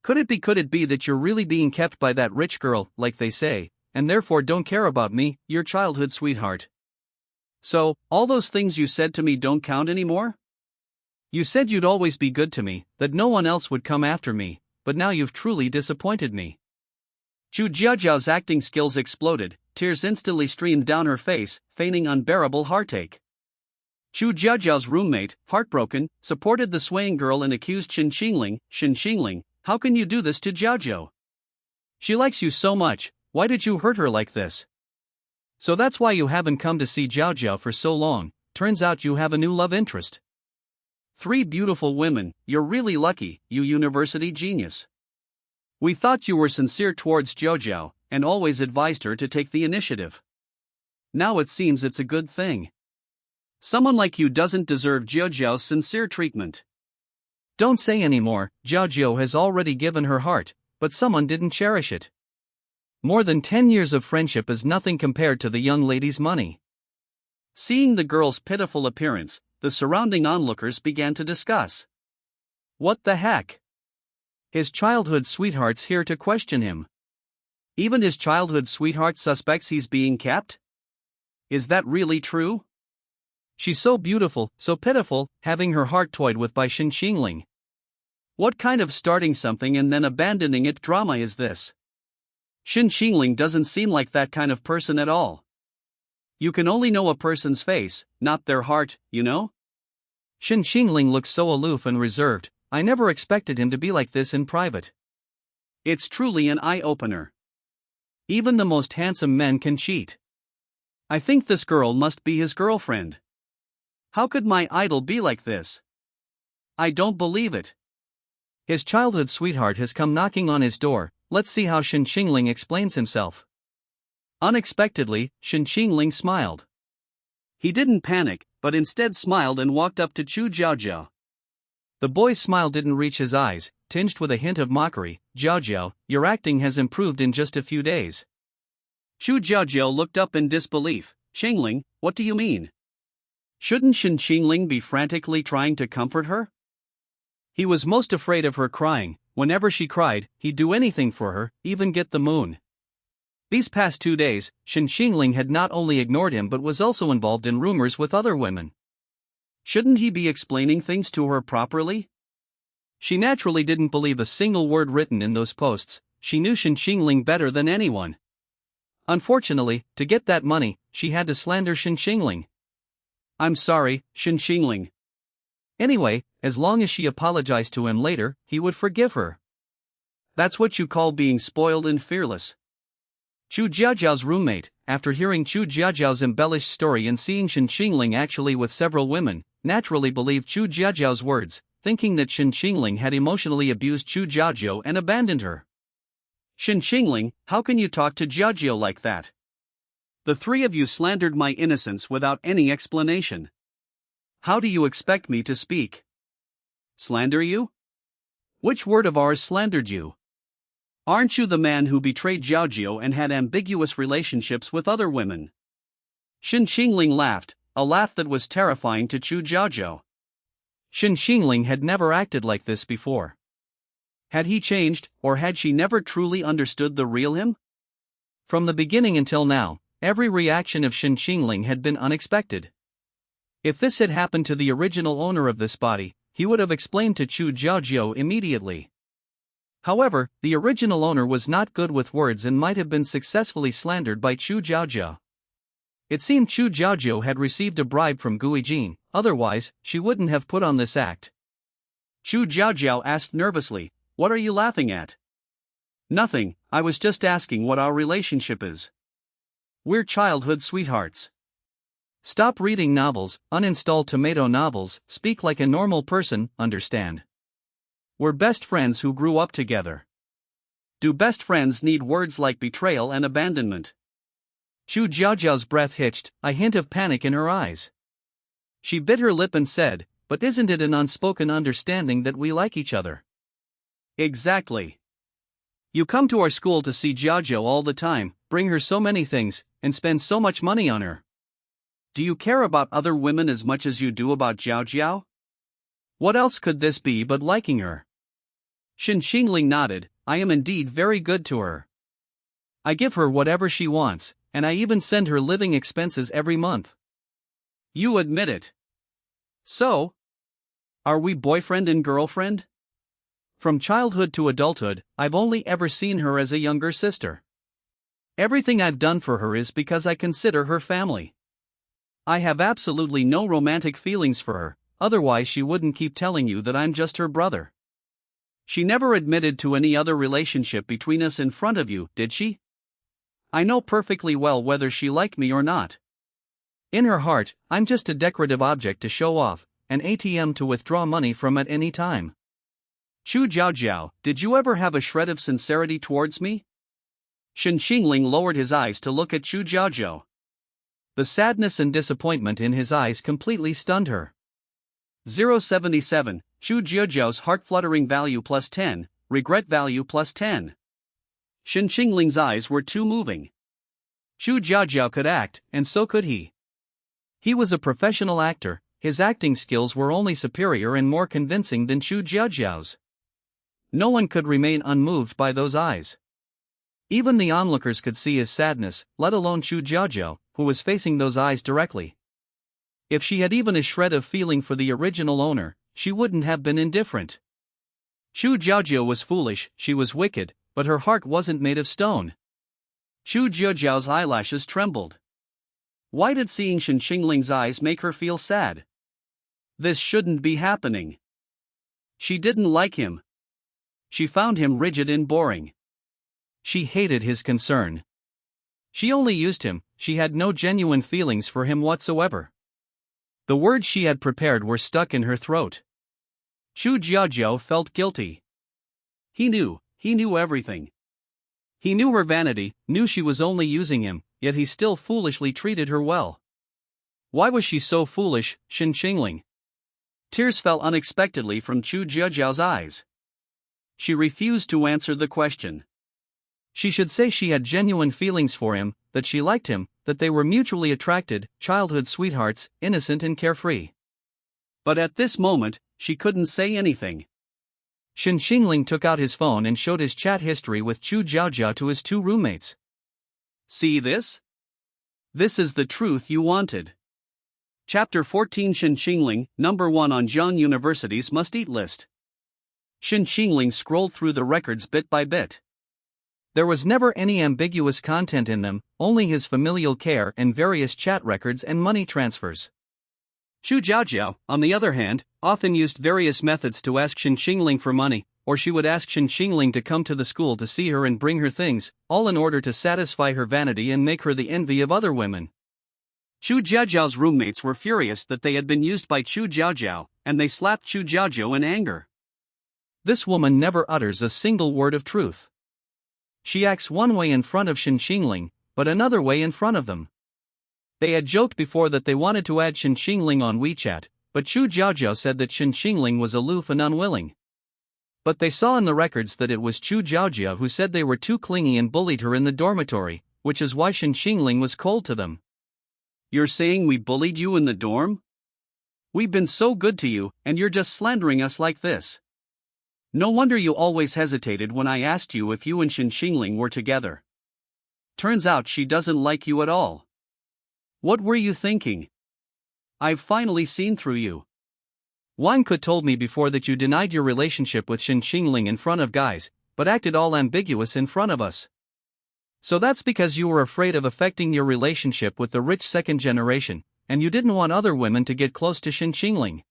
Could it be that you're really being kept by that rich girl, like they say, and therefore don't care about me, your childhood sweetheart? So, all those things you said to me don't count anymore? You said you'd always be good to me, that no one else would come after me, but now you've truly disappointed me." Chu Jiaojiao's acting skills exploded, tears instantly streamed down her face, feigning unbearable heartache. Chu Jiaojiao's roommate, heartbroken, supported the swaying girl and accused Shen Qingling, how can you do this to Jiaojiao? She likes you so much, why did you hurt her like this? So that's why you haven't come to see Jiaojiao for so long, turns out you have a new love interest. 3 beautiful women, you're really lucky, you university genius. We thought you were sincere towards Jiaojiao, and always advised her to take the initiative. Now it seems it's a good thing. Someone like you doesn't deserve Jiaojiao's sincere treatment. Don't say any more, Jiaojiao has already given her heart, but someone didn't cherish it. More than 10 years of friendship is nothing compared to the young lady's money. Seeing the girl's pitiful appearance, the surrounding onlookers began to discuss. What the heck? His childhood sweetheart's here to question him. Even his childhood sweetheart suspects he's being kept? Is that really true? She's so beautiful, so pitiful, having her heart toyed with by Shen Qingling. What kind of starting something and then abandoning it drama is this? Shen Qingling doesn't seem like that kind of person at all. You can only know a person's face, not their heart, you know? Shen Qingling looked so aloof and reserved. I never expected him to be like this in private. It's truly an eye-opener. Even the most handsome men can cheat. I think this girl must be his girlfriend. How could my idol be like this? I don't believe it. His childhood sweetheart has come knocking on his door. Let's see how Shen Qingling explains himself. Unexpectedly, Shen Qingling smiled. He didn't panic, but instead smiled and walked up to Chu Jiaojiao. The boy's smile didn't reach his eyes, tinged with a hint of mockery. Jiaojiao, your acting has improved in just a few days. Chu Jiaojiao looked up in disbelief. Qingling, what do you mean? Shouldn't Shen Qingling be frantically trying to comfort her? He was most afraid of her crying. Whenever she cried, he'd do anything for her, even get the moon. These past 2 days, Shen Qingling had not only ignored him but was also involved in rumors with other women. Shouldn't he be explaining things to her properly? She naturally didn't believe a single word written in those posts. She knew Shen Qingling better than anyone. Unfortunately, to get that money, she had to slander Shen Qingling. I'm sorry, Shen Qingling. Anyway, as long as she apologized to him later, he would forgive her. That's what you call being spoiled and fearless. Chu Jiaojiao's roommate, after hearing Chu Jiaojiao's embellished story and seeing Shen Qingling actually with several women, naturally believed Chu Jiaojiao's words, thinking that Shen Qingling had emotionally abused Chu Jiaojiao and abandoned her. Shen Qingling, how can you talk to Jiaojiao like that? The three of you slandered my innocence without any explanation. How do you expect me to speak? Slander you? Which word of ours slandered you? Aren't you the man who betrayed Jiaojiao and had ambiguous relationships with other women? Shen Qingling laughed, a laugh that was terrifying to Chu Jiaojiao. Shen Qingling had never acted like this before. Had he changed, or had she never truly understood the real him? From the beginning until now, every reaction of Shen Qingling had been unexpected. If this had happened to the original owner of this body, he would have explained to Chu Jiaojiao immediately. However, the original owner was not good with words and might have been successfully slandered by Chu Jiaojiao. It seemed Chu Jiaojiao had received a bribe from Guijin, otherwise, she wouldn't have put on this act. Chu Jiaojiao asked nervously, "What are you laughing at?" "Nothing, I was just asking what our relationship is. We're childhood sweethearts." Stop reading novels, uninstall tomato novels, speak like a normal person, understand? We're best friends who grew up together. Do best friends need words like betrayal and abandonment? Chu Jiaojiao's breath hitched, a hint of panic in her eyes. She bit her lip and said, "But isn't it an unspoken understanding that we like each other?" Exactly. You come to our school to see Jiaojiao all the time, bring her so many things, and spend so much money on her. Do you care about other women as much as you do about Jiaojiao? What else could this be but liking her? Shen Qingling nodded. I am indeed very good to her. I give her whatever she wants, and I even send her living expenses every month. You admit it. So? Are we boyfriend and girlfriend? From childhood to adulthood, I've only ever seen her as a younger sister. Everything I've done for her is because I consider her family. I have absolutely no romantic feelings for her, otherwise she wouldn't keep telling you that I'm just her brother. She never admitted to any other relationship between us in front of you, did she? I know perfectly well whether she liked me or not. In her heart, I'm just a decorative object to show off, an ATM to withdraw money from at any time. Chu Jiaojiao, did you ever have a shred of sincerity towards me? Shen Qingling lowered his eyes to look at Chu Jiaojiao. The sadness and disappointment in his eyes completely stunned her. 077, Chu Jiaojiao's heart-fluttering value plus 10, regret value plus 10. Shen Qingling's eyes were too moving. Chu Jiaojiao could act, and so could he. He was a professional actor, his acting skills were only superior and more convincing than Chu Jiaojiao's. No one could remain unmoved by those eyes. Even the onlookers could see his sadness, let alone Chu Jiaojiao, who was facing those eyes directly. If she had even a shred of feeling for the original owner, she wouldn't have been indifferent. Chu Jiaojiao was foolish, she was wicked, but her heart wasn't made of stone. Chu Jiaojiao's eyelashes trembled. Why did seeing Shen Qingling's eyes make her feel sad? This shouldn't be happening. She didn't like him. She found him rigid and boring. She hated his concern. She only used him, she had no genuine feelings for him whatsoever. The words she had prepared were stuck in her throat. Chu Jiajiao felt guilty. He knew everything. He knew her vanity, knew she was only using him, yet he still foolishly treated her well. Why was she so foolish, Shen Qingling? Tears fell unexpectedly from Chu Jiajiao's eyes. She refused to answer the question. She should say she had genuine feelings for him, that she liked him, that they were mutually attracted, childhood sweethearts, innocent and carefree. But at this moment, she couldn't say anything. Shen Qingling took out his phone and showed his chat history with Chu Jiajiao to his two roommates. See this? This is the truth you wanted. Chapter 14 Shen Qingling, number 1 on Zhang University's must-eat list. Shen Qingling scrolled through the records bit by bit. There was never any ambiguous content in them, only his familial care and various chat records and money transfers. Chu Jiajiao, on the other hand, often used various methods to ask Shen Qingling for money, or she would ask Shen Qingling to come to the school to see her and bring her things, all in order to satisfy her vanity and make her the envy of other women. Chu Jiajiao's roommates were furious that they had been used by Chu Jiajiao, and they slapped Chu Jiajiao in anger. This woman never utters a single word of truth. She acts one way in front of Shen Qingling, but another way in front of them. They had joked before that they wanted to add Shen Qingling on WeChat, but Chu Jiajiao said that Shen Qingling was aloof and unwilling. But they saw in the records that it was Chu Jiajiao who said they were too clingy and bullied her in the dormitory, which is why Shen Qingling was cold to them. You're saying we bullied you in the dorm? We've been so good to you, and you're just slandering us like this. No wonder you always hesitated when I asked you if you and Shen Qingling were together. Turns out she doesn't like you at all. What were you thinking? I've finally seen through you. Wang Ke told me before that you denied your relationship with Shen Qingling in front of guys, but acted all ambiguous in front of us. So that's because you were afraid of affecting your relationship with the rich second generation, and you didn't want other women to get close to Shen Qingling.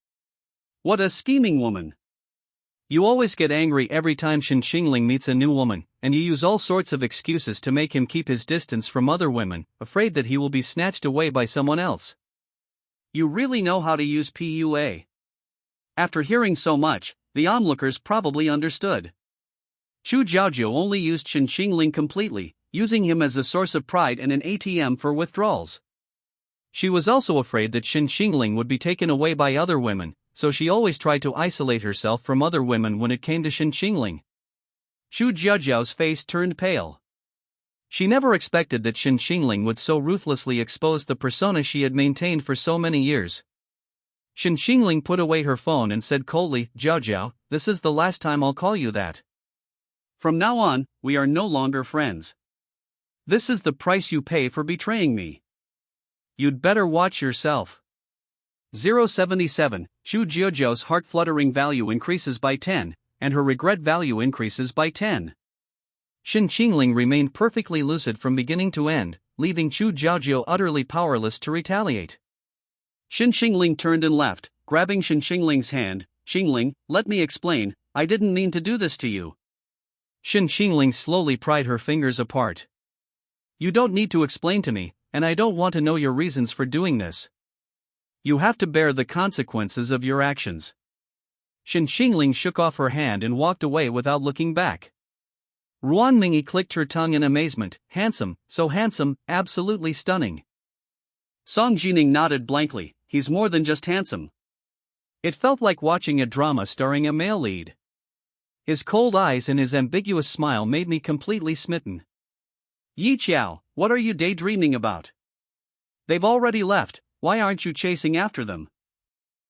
What a scheming woman. You always get angry every time Shen Qingling meets a new woman, and you use all sorts of excuses to make him keep his distance from other women, afraid that he will be snatched away by someone else. You really know how to use PUA. After hearing so much, the onlookers probably understood. Chu Jiajiao only used Shen Qingling completely, using him as a source of pride and an ATM for withdrawals. She was also afraid that Shen Qingling would be taken away by other women, so she always tried to isolate herself from other women when it came to Shen Qingling. Chu Jiajiao's face turned pale. She never expected that Shen Qingling would so ruthlessly expose the persona she had maintained for so many years. Shen Qingling put away her phone and said coldly, "Jiajiao, this is the last time I'll call you that. From now on, we are no longer friends. This is the price you pay for betraying me. You'd better watch yourself." 077, Chu Jiajiao's heart-fluttering value increases by 10, and her regret value increases by 10. Shen Qingling remained perfectly lucid from beginning to end, leaving Chu Jiajiao utterly powerless to retaliate. Shen Qingling turned and left, grabbing Shen Qingling's hand. "Qingling, let me explain, I didn't mean to do this to you." Shen Qingling slowly pried her fingers apart. "You don't need to explain to me, and I don't want to know your reasons for doing this. You have to bear the consequences of your actions." Shen Qingling shook off her hand and walked away without looking back. Ruan Mingyi clicked her tongue in amazement. "Handsome, so handsome, absolutely stunning." Song Jining nodded blankly. "He's more than just handsome." It felt like watching a drama starring a male lead. His cold eyes and his ambiguous smile made me completely smitten. "Yi Qiao, what are you daydreaming about? They've already left, why aren't you chasing after them?"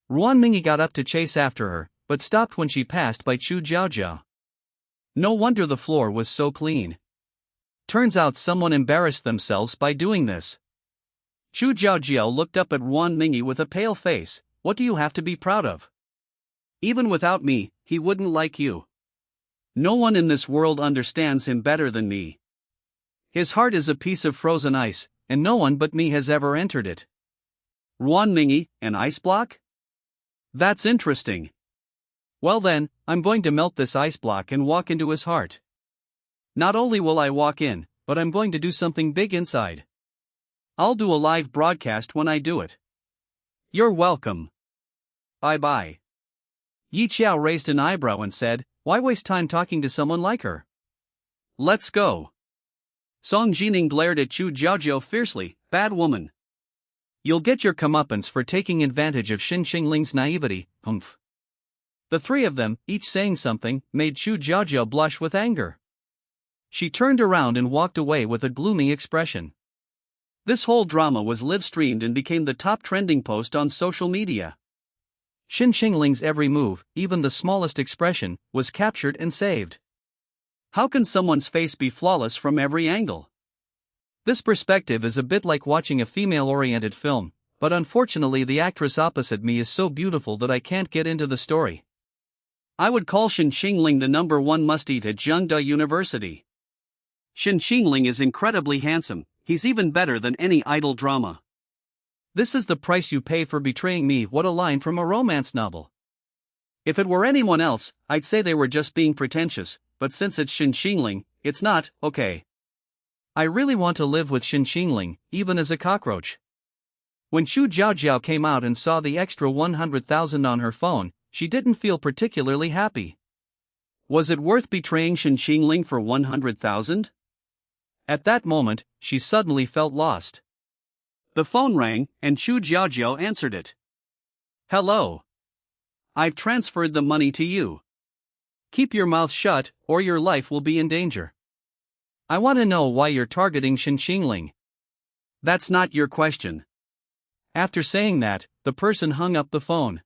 Ruan Mingyi got up to chase after her, but stopped when she passed by Chu Jiajiao. No wonder the floor was so clean. Turns out someone embarrassed themselves by doing this. Chu Jiajiao looked up at Ruan Mingyi with a pale face. "What do you have to be proud of? Even without me, he wouldn't like you. No one in this world understands him better than me. His heart is a piece of frozen ice, and no one but me has ever entered it. Ruanmingi, an ice block? That's interesting. Well then, I'm going to melt this ice block and walk into his heart. Not only will I walk in, but I'm going to do something big inside. I'll do a live broadcast when I do it. You're welcome. Bye-bye. Yi Qiao raised an eyebrow and said, why waste time talking to someone like her? Let's go. Song Jining glared at Chu Jiaojiao fiercely, bad woman. You'll get your comeuppance for taking advantage of Shen Qingling's naivety, humph. The three of them, each saying something, made Chu Jiaojiao blush with anger. She turned around and walked away with a gloomy expression. This whole drama was live-streamed and became the top trending post on social media. Shen Qingling's every move, even the smallest expression, was captured and saved. How can someone's face be flawless from every angle? This perspective is a bit like watching a female-oriented film, but unfortunately the actress opposite me is so beautiful that I can't get into the story. I would call Shen Qingling the #1 must-eat at Zhengde University. Shen Qingling is incredibly handsome, he's even better than any idol drama. This is the price you pay for betraying me. What a line from a romance novel. If it were anyone else, I'd say they were just being pretentious, but since it's Shen Qingling, it's not, okay. I really want to live with Shen Qingling, even as a cockroach. When Chu Jiaojiao came out and saw the extra 100,000 on her phone, she didn't feel particularly happy. Was it worth betraying Shen Qingling for 100,000? At that moment, she suddenly felt lost. The phone rang, and Chu Jiaojiao answered it. Hello. I've transferred the money to you. Keep your mouth shut, or your life will be in danger. I want to know why you're targeting Shen Qingling. That's not your question. After saying that, the person hung up the phone.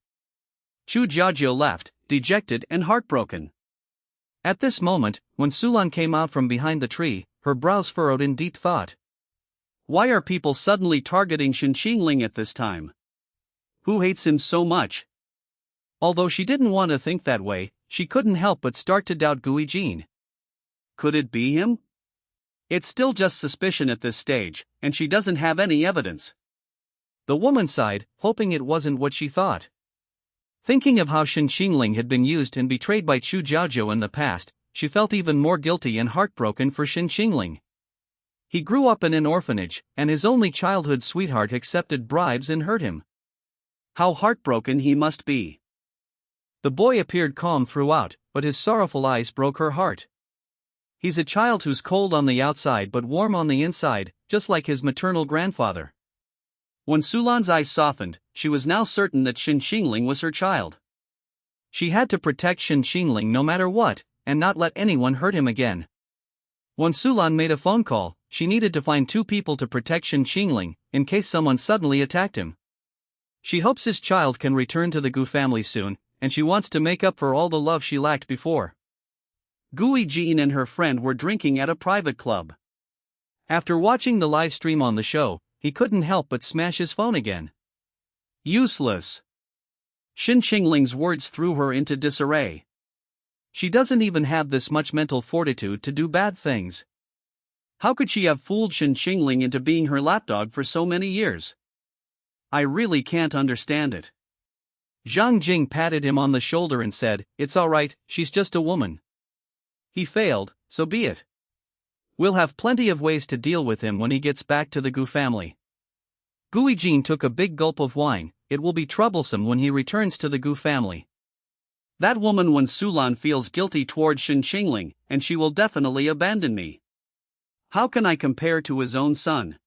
Chu Jiaojiao left, dejected and heartbroken. At this moment, when Sulan came out from behind the tree, her brows furrowed in deep thought. Why are people suddenly targeting Shen Qingling at this time? Who hates him so much? Although she didn't want to think that way, she couldn't help but start to doubt Gui Jin. Could it be him? It's still just suspicion at this stage, and she doesn't have any evidence. The woman sighed, hoping it wasn't what she thought. Thinking of how Shen Qingling had been used and betrayed by Chu Jiaojiao in the past, she felt even more guilty and heartbroken for Shen Qingling. He grew up in an orphanage, and his only childhood sweetheart accepted bribes and hurt him. How heartbroken he must be. The boy appeared calm throughout, but his sorrowful eyes broke her heart. He's a child who's cold on the outside but warm on the inside, just like his maternal grandfather. When Sulan's eyes softened, she was now certain that Shen Qingling was her child. She had to protect Shen Qingling no matter what, and not let anyone hurt him again. When Sulan made a phone call, she needed to find 2 people to protect Shen Qingling, in case someone suddenly attacked him. She hopes his child can return to the Gu family soon, and she wants to make up for all the love she lacked before. Gui Jin and her friend were drinking at a private club. After watching the live stream on the show, he couldn't help but smash his phone again. Useless. Shen Qingling's words threw her into disarray. She doesn't even have this much mental fortitude to do bad things. How could she have fooled Shen Qingling into being her lapdog for so many years? I really can't understand it. Zhang Jing patted him on the shoulder and said, "It's all right, she's just a woman." He failed, so be it. We'll have plenty of ways to deal with him when he gets back to the Gu family. Gui Jin took a big gulp of wine. It will be troublesome when he returns to the Gu family. That woman Wen Sulan feels guilty toward Shen Qingling, and she will definitely abandon me. How can I compare to his own son?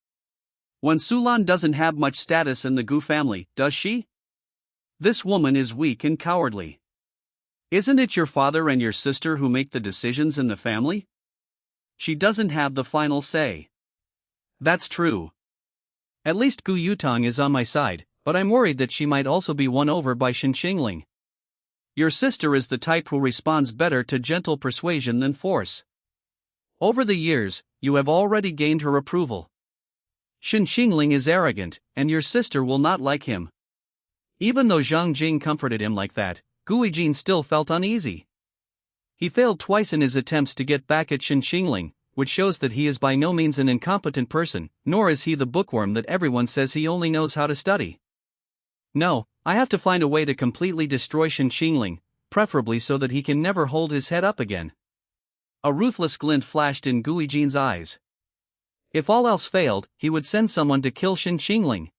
Wen Sulan doesn't have much status in the Gu family, does she? This woman is weak and cowardly. Isn't it your father and your sister who make the decisions in the family? She doesn't have the final say. That's true. At least Gu Yutang is on my side, but I'm worried that she might also be won over by Shen Qingling. Your sister is the type who responds better to gentle persuasion than force. Over the years, you have already gained her approval. Shen Qingling is arrogant, and your sister will not like him. Even though Zhang Jing comforted him like that, Gui Jin still felt uneasy. He failed twice in his attempts to get back at Shen Qingling, which shows that he is by no means an incompetent person, nor is he the bookworm that everyone says he only knows how to study. No, I have to find a way to completely destroy Shen Qingling, preferably so that he can never hold his head up again. A ruthless glint flashed in Gui Jin's eyes. If all else failed, he would send someone to kill Shen Qingling.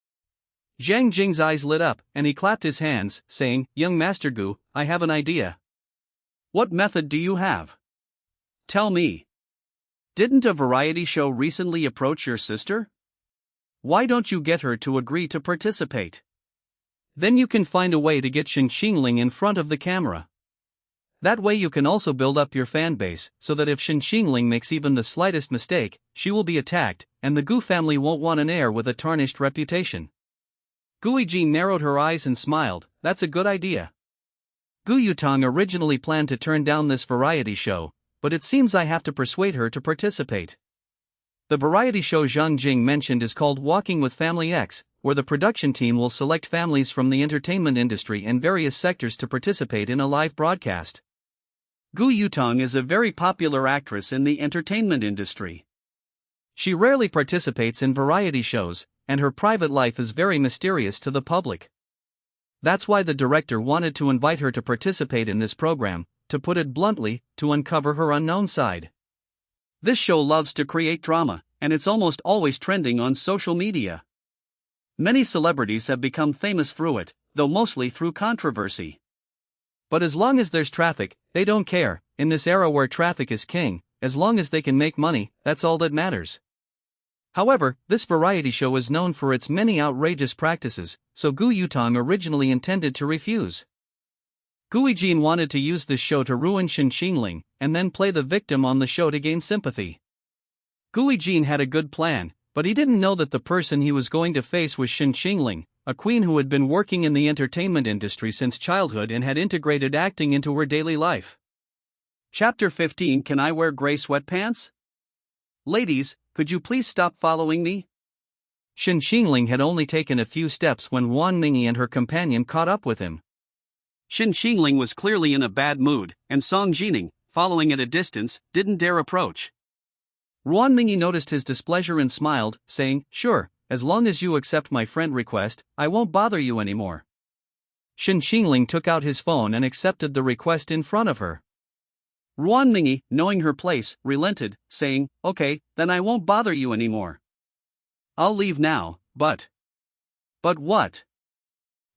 Zhang Jing's eyes lit up, and he clapped his hands, saying, "Young Master Gu, I have an idea." "What method do you have? Tell me. Didn't a variety show recently approach your sister? Why don't you get her to agree to participate? Then you can find a way to get Shen Qingling in front of the camera. That way you can also build up your fan base, so that if Shen Qingling makes even the slightest mistake, she will be attacked, and the Gu family won't want an heir with a tarnished reputation." Gui Jin narrowed her eyes and smiled. "That's a good idea." Gu Yutang originally planned to turn down this variety show, but it seems I have to persuade her to participate. The variety show Zhang Jing mentioned is called Walking with Family X, where the production team will select families from the entertainment industry and various sectors to participate in a live broadcast. Gu Yutang is a very popular actress in the entertainment industry. She rarely participates in variety shows, and her private life is very mysterious to the public. That's why the director wanted to invite her to participate in this program, to put it bluntly, to uncover her unknown side. This show loves to create drama, and it's almost always trending on social media. Many celebrities have become famous through it, though mostly through controversy. But as long as there's traffic, they don't care. In this era where traffic is king, as long as they can make money, that's all that matters. However, this variety show is known for its many outrageous practices, so Gu Yutang originally intended to refuse. Gui Jin wanted to use this show to ruin Shen Qingling, and then play the victim on the show to gain sympathy. Gui Jin had a good plan, but he didn't know that the person he was going to face was Shen Qingling, a queen who had been working in the entertainment industry since childhood and had integrated acting into her daily life. Chapter 15. Can I wear gray sweatpants? Ladies, could you please stop following me? Shen Qingling had only taken a few steps when Wan Mingyi and her companion caught up with him. Shen Qingling was clearly in a bad mood, and Song Jining, following at a distance, didn't dare approach. Wan Mingyi noticed his displeasure and smiled, saying, "Sure, as long as you accept my friend request, I won't bother you anymore." Shen Qingling took out his phone and accepted the request in front of her. Wan Mingyi, knowing her place, relented, saying, "Okay, then I won't bother you anymore. I'll leave now, but..." "But what?"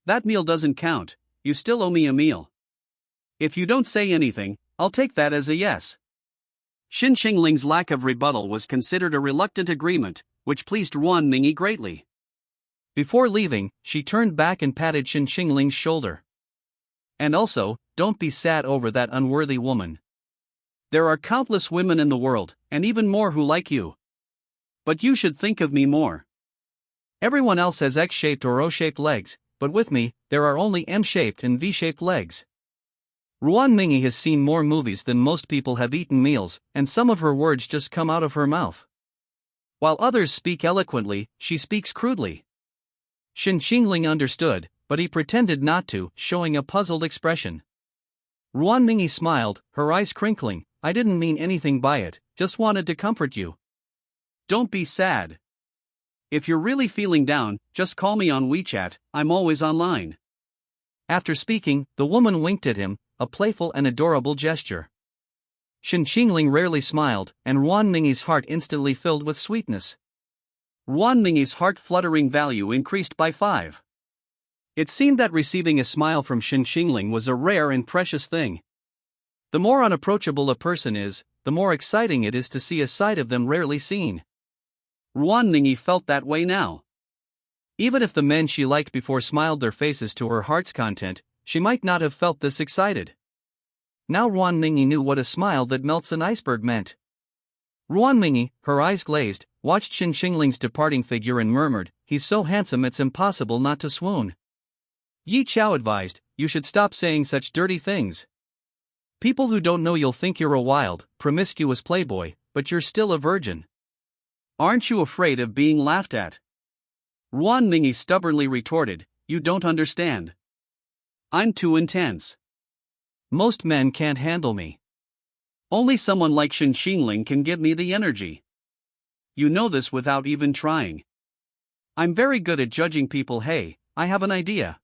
"That meal doesn't count, you still owe me a meal. If you don't say anything, I'll take that as a yes." Shen Qingling's lack of rebuttal was considered a reluctant agreement, which pleased Wan Mingyi greatly. Before leaving, she turned back and patted Shen Qingling's shoulder. "And also, don't be sad over that unworthy woman. There are countless women in the world, and even more who like you. But you should think of me more. Everyone else has X-shaped or O-shaped legs, but with me, there are only M-shaped and V-shaped legs." Wan Mingyi has seen more movies than most people have eaten meals, and some of her words just come out of her mouth. While others speak eloquently, she speaks crudely. Shen Qingling understood, but he pretended not to, showing a puzzled expression. Wan Mingyi smiled, her eyes crinkling. "I didn't mean anything by it, just wanted to comfort you. Don't be sad. If you're really feeling down, just call me on WeChat, I'm always online." After speaking, the woman winked at him, a playful and adorable gesture. Shen Qingling rarely smiled, and Wan Mingyi's heart instantly filled with sweetness. Wan Mingyi's heart-fluttering value increased by 5. It seemed that receiving a smile from Shen Qingling was a rare and precious thing. The more unapproachable a person is, the more exciting it is to see a side of them rarely seen. Wan Mingyi felt that way now. Even if the men she liked before smiled their faces to her heart's content, she might not have felt this excited. Now Wan Mingyi knew what a smile that melts an iceberg meant. Wan Mingyi, her eyes glazed, watched Shen Qingling's departing figure and murmured, "He's so handsome it's impossible not to swoon." Yi Chao advised, "You should stop saying such dirty things. People who don't know you'll think you're a wild, promiscuous playboy, but you're still a virgin. Aren't you afraid of being laughed at?" Wan Mingyi stubbornly retorted, "You don't understand. I'm too intense. Most men can't handle me. Only someone like Shen Qingling can give me the energy. You know this without even trying. I'm very good at judging people. Hey, I have an idea.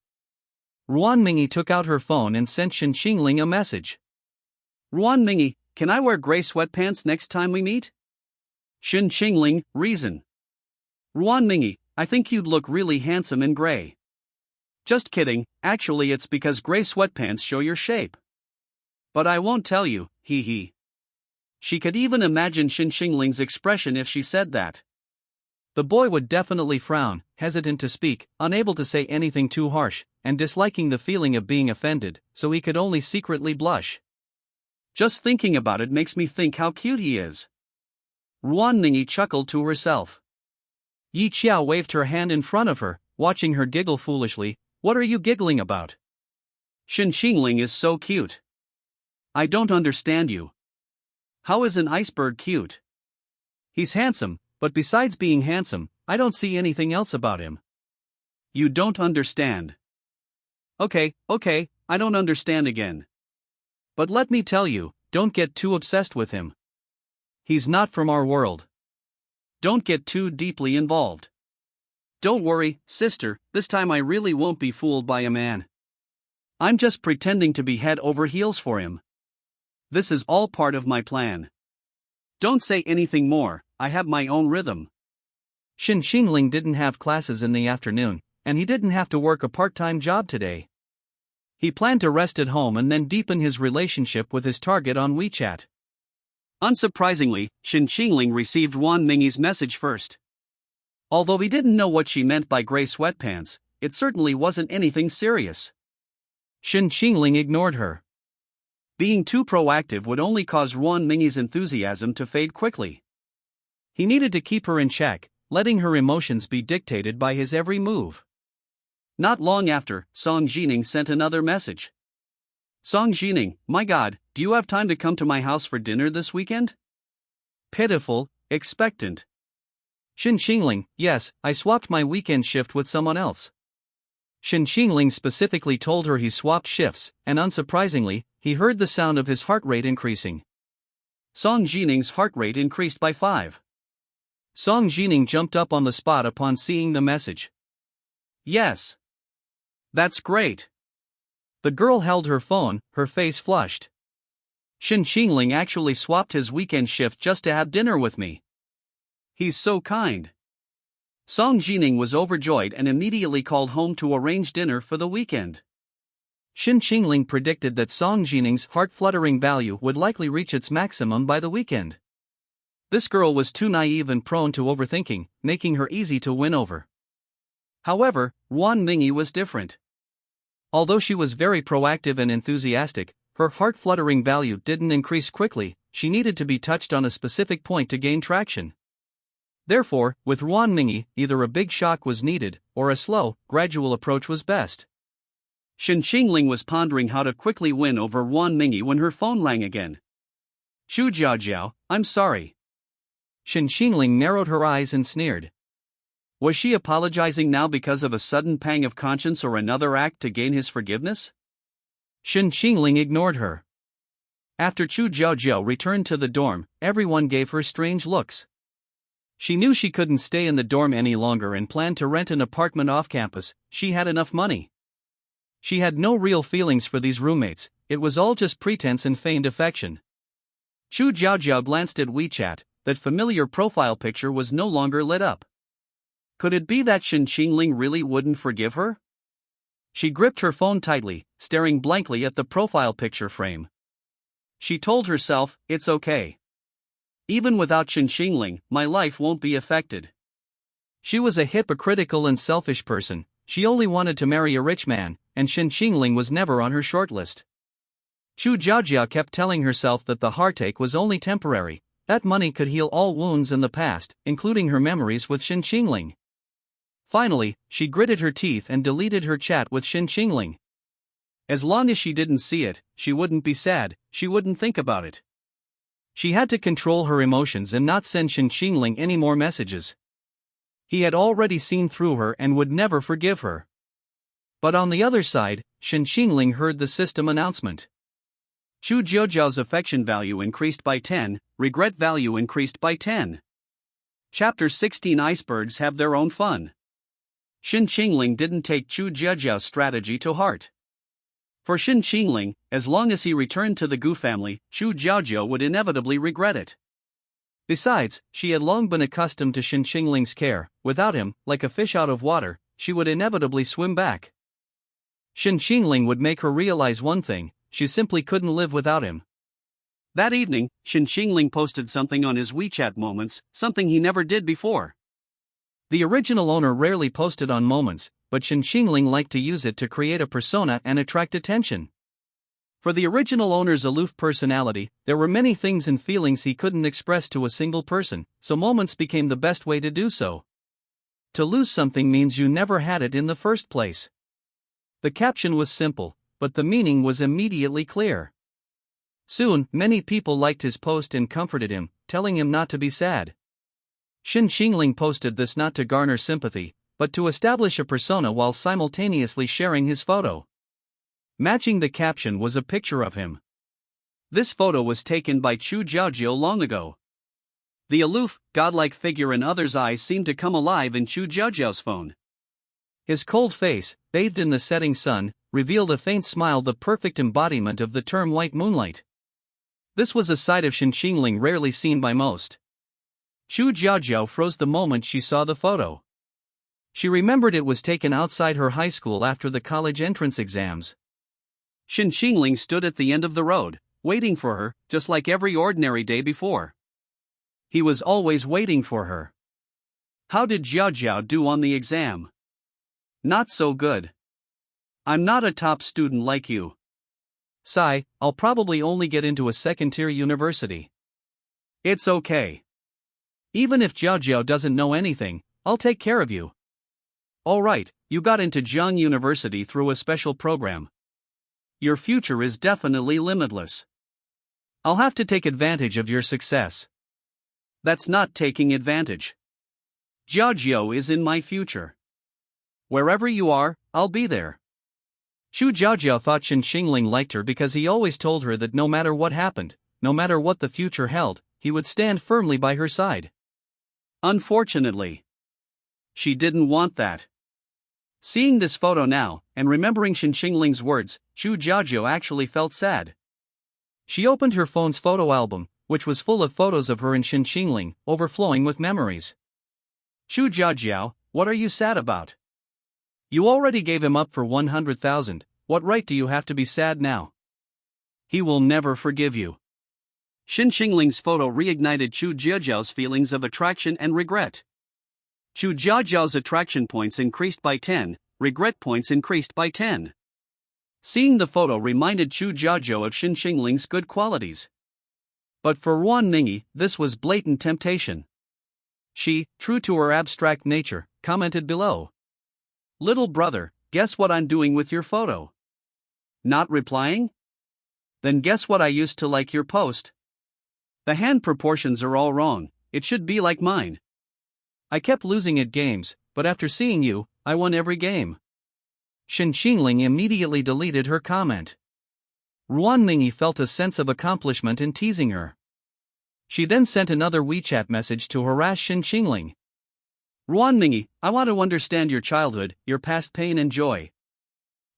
Ruan Mingi took out her phone and sent Shen Qingling a message. Ruan Mingi, can I wear gray sweatpants next time we meet? Shen Qingling, reason. Ruan Mingi, I think you'd look really handsome in gray. Just kidding, actually it's because gray sweatpants show your shape. But I won't tell you, hee hee. She could even imagine Shen Qingling's expression if she said that. The boy would definitely frown, hesitant to speak, unable to say anything too harsh, and disliking the feeling of being offended, so he could only secretly blush. Just thinking about it makes me think how cute he is. Ruan Mingi chuckled to herself. Yi Qiao waved her hand in front of her, watching her giggle foolishly. What are you giggling about? Shen Qingling is so cute. I don't understand you. How is an iceberg cute? He's handsome, but besides being handsome, I don't see anything else about him. You don't understand. Okay, I don't understand again. But let me tell you, don't get too obsessed with him. He's not from our world. Don't get too deeply involved. Don't worry, sister, this time I really won't be fooled by a man. I'm just pretending to be head over heels for him. This is all part of my plan. Don't say anything more, I have my own rhythm. Shen Qingling didn't have classes in the afternoon, and he didn't have to work a part-time job today. He planned to rest at home and then deepen his relationship with his target on WeChat. Unsurprisingly, Shen Qingling received Ruan Mingi's message first. Although he didn't know what she meant by gray sweatpants, it certainly wasn't anything serious. Shen Qingling ignored her. Being too proactive would only cause Ruan Mingi's enthusiasm to fade quickly. He needed to keep her in check, letting her emotions be dictated by his every move. Not long after, Song Jining sent another message. Song Jining, my god, do you have time to come to my house for dinner this weekend? Pitiful, expectant. Shen Qingling, yes, I swapped my weekend shift with someone else. Shen Qingling specifically told her he swapped shifts, and unsurprisingly, he heard the sound of his heart rate increasing. Song Jining's heart rate increased by 5. Song Jining jumped up on the spot upon seeing the message. Yes. That's great. The girl held her phone, her face flushed. Shen Qingling actually swapped his weekend shift just to have dinner with me. He's so kind. Song Jining was overjoyed and immediately called home to arrange dinner for the weekend. Shen Qingling predicted that Song Jining's heart-fluttering value would likely reach its maximum by the weekend. This girl was too naive and prone to overthinking, making her easy to win over. However, Ruan Mingi was different. Although she was very proactive and enthusiastic, her heart-fluttering value didn't increase quickly. She needed to be touched on a specific point to gain traction. Therefore, with Ruan Mingi, either a big shock was needed, or a slow, gradual approach was best. Shen Qingling was pondering how to quickly win over Ruan Mingi when her phone rang again. Chu Jiaojiao, I'm sorry. Shen Qingling narrowed her eyes and sneered. Was she apologizing now because of a sudden pang of conscience or another act to gain his forgiveness? Shen Qingling ignored her. After Chu Jiaojiao returned to the dorm, everyone gave her strange looks. She knew she couldn't stay in the dorm any longer and planned to rent an apartment off campus. She had enough money. She had no real feelings for these roommates, it was all just pretense and feigned affection. Chu Jiaojiao glanced at WeChat, that familiar profile picture was no longer lit up. Could it be that Shen Qingling really wouldn't forgive her? She gripped her phone tightly, staring blankly at the profile picture frame. She told herself, it's okay. Even without Shen Qingling, my life won't be affected. She was a hypocritical and selfish person. She only wanted to marry a rich man, and Shen Qingling was never on her shortlist. Chu Jiaojia kept telling herself that the heartache was only temporary, that money could heal all wounds in the past, including her memories with Shen Qingling. Finally, she gritted her teeth and deleted her chat with Shen Qingling. As long as she didn't see it, she wouldn't be sad, she wouldn't think about it. She had to control her emotions and not send Shen Qingling any more messages. He had already seen through her and would never forgive her. But on the other side, Shen Qingling heard the system announcement. Chu Jiujiao's affection value increased by 10, regret value increased by 10. Chapter 16 Icebergs have their own fun. Shen Qingling didn't take Chu Jiujiao's strategy to heart. For Shen Qingling, as long as he returned to the Gu family, Chu Jiujiao would inevitably regret it. Besides, she had long been accustomed to Shen Qingling's care. Without him, like a fish out of water, she would inevitably swim back. Shen Qingling would make her realize one thing: she simply couldn't live without him. That evening, Shen Qingling posted something on his WeChat Moments, something he never did before. The original owner rarely posted on Moments, but Shen Qingling liked to use it to create a persona and attract attention. For the original owner's aloof personality, there were many things and feelings he couldn't express to a single person, so Moments became the best way to do so. To lose something means you never had it in the first place. The caption was simple, but the meaning was immediately clear. Soon, many people liked his post and comforted him, telling him not to be sad. Shen Qingling posted this not to garner sympathy, but to establish a persona while simultaneously sharing his photo. Matching the caption was a picture of him. This photo was taken by Chu Jiujiao long ago. The aloof, godlike figure in others' eyes seemed to come alive in Chu Jiujiao's phone. His cold face, bathed in the setting sun, revealed a faint smile, the perfect embodiment of the term white moonlight. This was a side of Shen Qingling rarely seen by most. Chu Jiujiao froze the moment she saw the photo. She remembered it was taken outside her high school after the college entrance exams. Shen Qingling stood at the end of the road, waiting for her, just like every ordinary day before. He was always waiting for her. How did Jiujiao do on the exam? Not so good. I'm not a top student like you. Sigh, I'll probably only get into a second-tier university. It's okay. Even if Jiujiao doesn't know anything, I'll take care of you. Alright, you got into Zheng University through a special program. Your future is definitely limitless. I'll have to take advantage of your success. That's not taking advantage. Jiujiao is in my future. Wherever you are, I'll be there. Chu Jiujiao thought Shen Qingling liked her because he always told her that no matter what happened, no matter what the future held, he would stand firmly by her side. Unfortunately, she didn't want that. Seeing this photo now, and remembering Shen Qingling's words, Chu Jiujiao actually felt sad. She opened her phone's photo album, which was full of photos of her and Shen Qingling, overflowing with memories. Chu Jiujiao, what are you sad about? You already gave him up for 100,000, what right do you have to be sad now? He will never forgive you. Shen Qingling's photo reignited Chu Jiujiao's feelings of attraction and regret. Chu Jiujiao's attraction points increased by 10, regret points increased by 10. Seeing the photo reminded Chu Jiujiao of Shen Qingling's good qualities. But for Ruan Ningyi, this was blatant temptation. She, true to her abstract nature, commented below. Little brother, guess what I'm doing with your photo? Not replying? Then guess what I used to like your post? The hand proportions are all wrong, it should be like mine. I kept losing at games, but after seeing you, I won every game. Shen Qingling immediately deleted her comment. Ruan Ningyi felt a sense of accomplishment in teasing her. She then sent another WeChat message to harass Shen Qingling. Ruan Ningyi, I want to understand your childhood, your past pain and joy.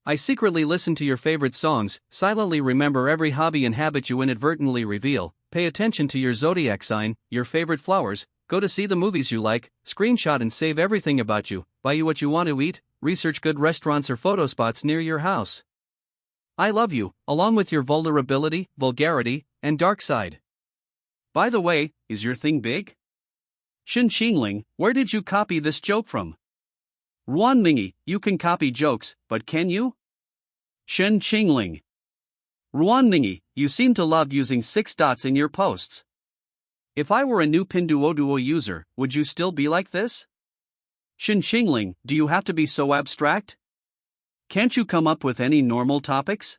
I secretly listen to your favorite songs, silently remember every hobby and habit you inadvertently reveal, pay attention to your zodiac sign, your favorite flowers, go to see the movies you like, screenshot and save everything about you, buy you what you want to eat, research good restaurants or photo spots near your house. I love you, along with your vulnerability, vulgarity, and dark side. By the way, is your thing big? Shen Qingling, where did you copy this joke from? Ruan Ningyi, you can copy jokes, but can you? Shen Qingling. Ruan Ningyi, you seem to love using 6 dots in your posts. If I were a new Pinduoduo user, would you still be like this? Shen Qingling, do you have to be so abstract? Can't you come up with any normal topics?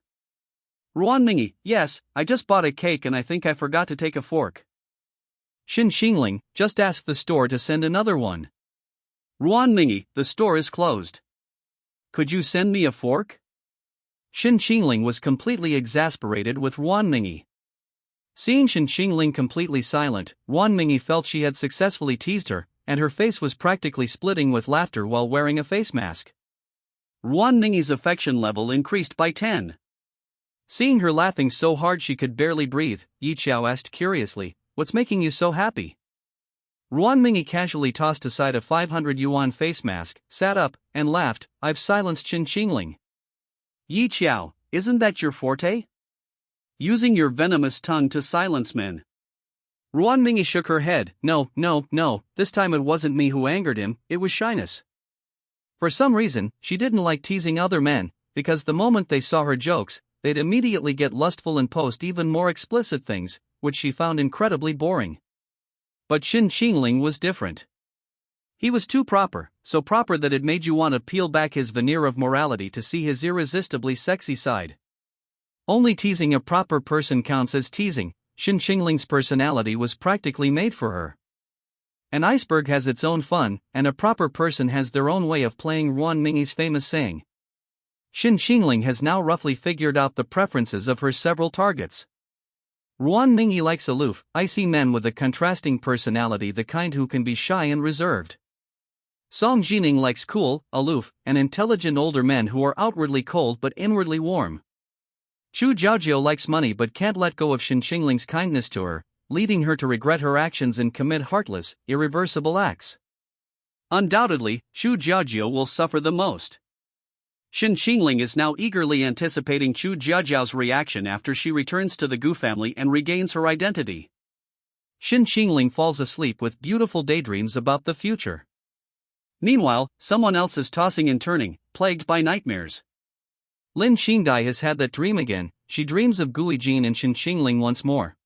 Ruan Ningyi, yes, I just bought a cake and I think I forgot to take a fork. Shen Qingling, just ask the store to send another one. Ruan Ningyi, the store is closed. Could you send me a fork? Shen Qingling was completely exasperated with Wan Mingyi. Seeing Shen Qingling completely silent, Wan Mingyi felt she had successfully teased her, and her face was practically splitting with laughter while wearing a face mask. Wan Mingyi's affection level increased by 10. Seeing her laughing so hard she could barely breathe, Yi Qiao asked curiously, "What's making you so happy?" Wan Mingyi casually tossed aside a 500 yuan face mask, sat up, and laughed, "I've silenced Shen Qingling." Yi Qiao, isn't that your forte? Using your venomous tongue to silence men. Wan Mingyi shook her head. No, this time it wasn't me who angered him, it was shyness. For some reason, she didn't like teasing other men, because the moment they saw her jokes, they'd immediately get lustful and post even more explicit things, which she found incredibly boring. But Shen Qingling was different. He was too proper, so proper that it made you want to peel back his veneer of morality to see his irresistibly sexy side. Only teasing a proper person counts as teasing. Shen Qingling's personality was practically made for her. An iceberg has its own fun, and a proper person has their own way of playing. Wan Mingyi's famous saying. Shen Qingling has now roughly figured out the preferences of her several targets. Wan Mingyi likes aloof, icy men with a contrasting personality, the kind who can be shy and reserved. Song Jining likes cool, aloof, and intelligent older men who are outwardly cold but inwardly warm. Chu Jiaojiao likes money but can't let go of Shen Qingling's kindness to her, leading her to regret her actions and commit heartless, irreversible acts. Undoubtedly, Chu Jiaojiao will suffer the most. Shen Qingling is now eagerly anticipating Chu Jiaojiao's reaction after she returns to the Gu family and regains her identity. Shen Qingling falls asleep with beautiful daydreams about the future. Meanwhile, someone else is tossing and turning, plagued by nightmares. Lin Qingdai has had that dream again. She dreams of Gui Jin and Shen Qingling once more.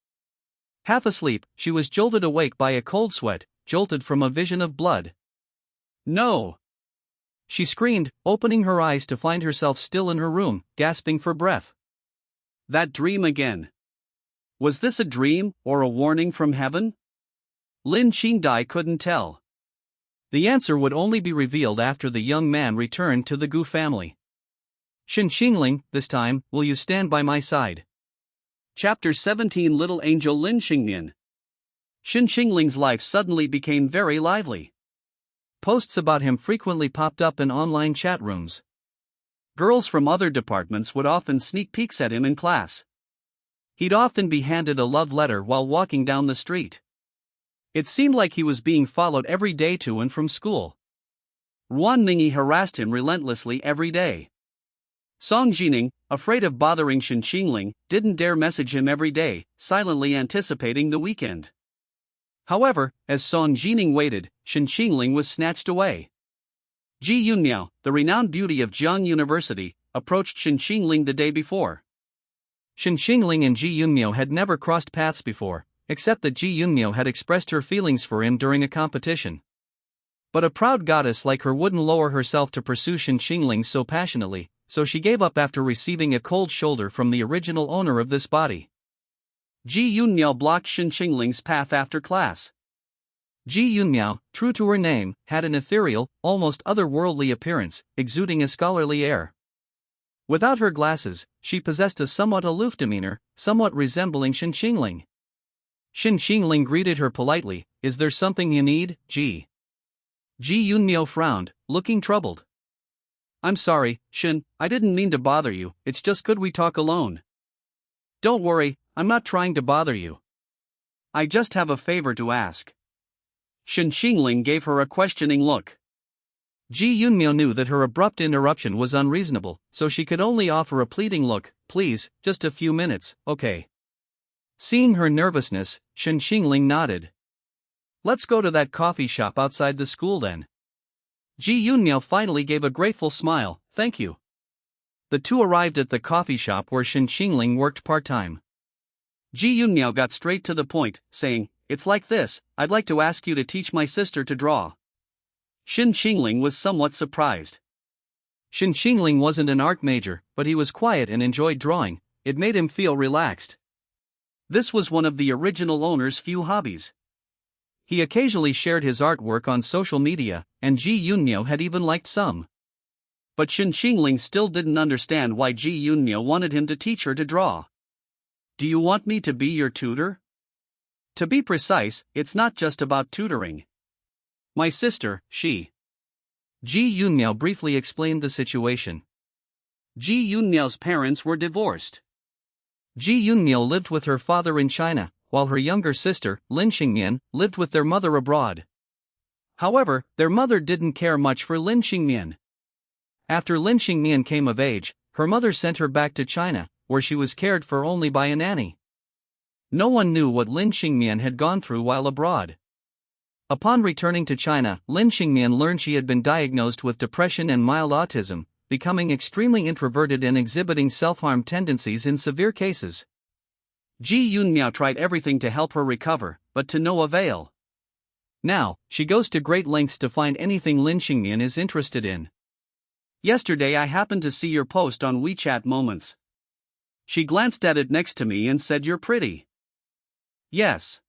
Half asleep, she was jolted awake by a cold sweat, jolted from a vision of blood. No! She screamed, opening her eyes to find herself still in her room, gasping for breath. That dream again. Was this a dream, or a warning from heaven? Lin Qingdai couldn't tell. The answer would only be revealed after the young man returned to the Gu family. Shen Qingling, this time, will you stand by my side? Chapter 17. Little Angel Lin Xingnian. Shen Qingling's life suddenly became very lively. Posts about him frequently popped up in online chat rooms. Girls from other departments would often sneak peeks at him in class. He'd often be handed a love letter while walking down the street. It seemed like he was being followed every day to and from school. Wan Mingyi harassed him relentlessly every day. Song Jining, afraid of bothering Shen Qingling, didn't dare message him every day, silently anticipating the weekend. However, as Song Jining waited, Shen Qingling was snatched away. Ji Yunmiao, the renowned beauty of Jiang University, approached Shen Qingling the day before. Shen Qingling and Ji Yunmiao had never crossed paths before, except that Ji Yunmiao had expressed her feelings for him during a competition. But a proud goddess like her wouldn't lower herself to pursue Shen Qingling so passionately, so she gave up after receiving a cold shoulder from the original owner of this body. Ji Yunmiao blocked Shen Qingling's path after class. Ji Yunmiao, true to her name, had an ethereal, almost otherworldly appearance, exuding a scholarly air. Without her glasses, she possessed a somewhat aloof demeanor, somewhat resembling Shen Qingling. Shen Qingling greeted her politely. "Is there something you need, Ji?" Ji Yunmiao frowned, looking troubled. "I'm sorry, Shen, I didn't mean to bother you, it's just could we talk alone?" "Don't worry, I'm not trying to bother you. I just have a favor to ask." Shen Qingling gave her a questioning look. Ji Yunmiao knew that her abrupt interruption was unreasonable, so she could only offer a pleading look. "Please, just a few minutes, okay?" Seeing her nervousness, Shen Qingling nodded. "Let's go to that coffee shop outside the school then." Ji Yunmiao finally gave a grateful smile. "Thank you." The two arrived at the coffee shop where Shen Qingling worked part-time. Ji Yunmiao got straight to the point, saying, "It's like this, I'd like to ask you to teach my sister to draw." Shen Qingling was somewhat surprised. Shen Qingling wasn't an art major, but he was quiet and enjoyed drawing. It made him feel relaxed. This was one of the original owner's few hobbies. He occasionally shared his artwork on social media, and Ji Yunmiao had even liked some. But Shen Qingling still didn't understand why Ji Yunmyo wanted him to teach her to draw. Do you want me to be your tutor? To be precise, it's not just about tutoring. My sister, Ji Yunmyo briefly explained the situation. Ji Yunmyo's parents were divorced. Ji Yunmyo lived with her father in China, while her younger sister, Lin Xingmian, lived with their mother abroad. However, their mother didn't care much for Lin Xingmian. After Lin Xingmian came of age, her mother sent her back to China, where she was cared for only by a nanny. No one knew what Lin Xingmian had gone through while abroad. Upon returning to China, Lin Xingmian learned she had been diagnosed with depression and mild autism, becoming extremely introverted and exhibiting self-harm tendencies in severe cases. Ji Yunmyo tried everything to help her recover, but to no avail. Now, she goes to great lengths to find anything Lin Xingmian is interested in. Yesterday I happened to see your post on WeChat Moments. She glanced at it next to me and said, "You're pretty." Yes.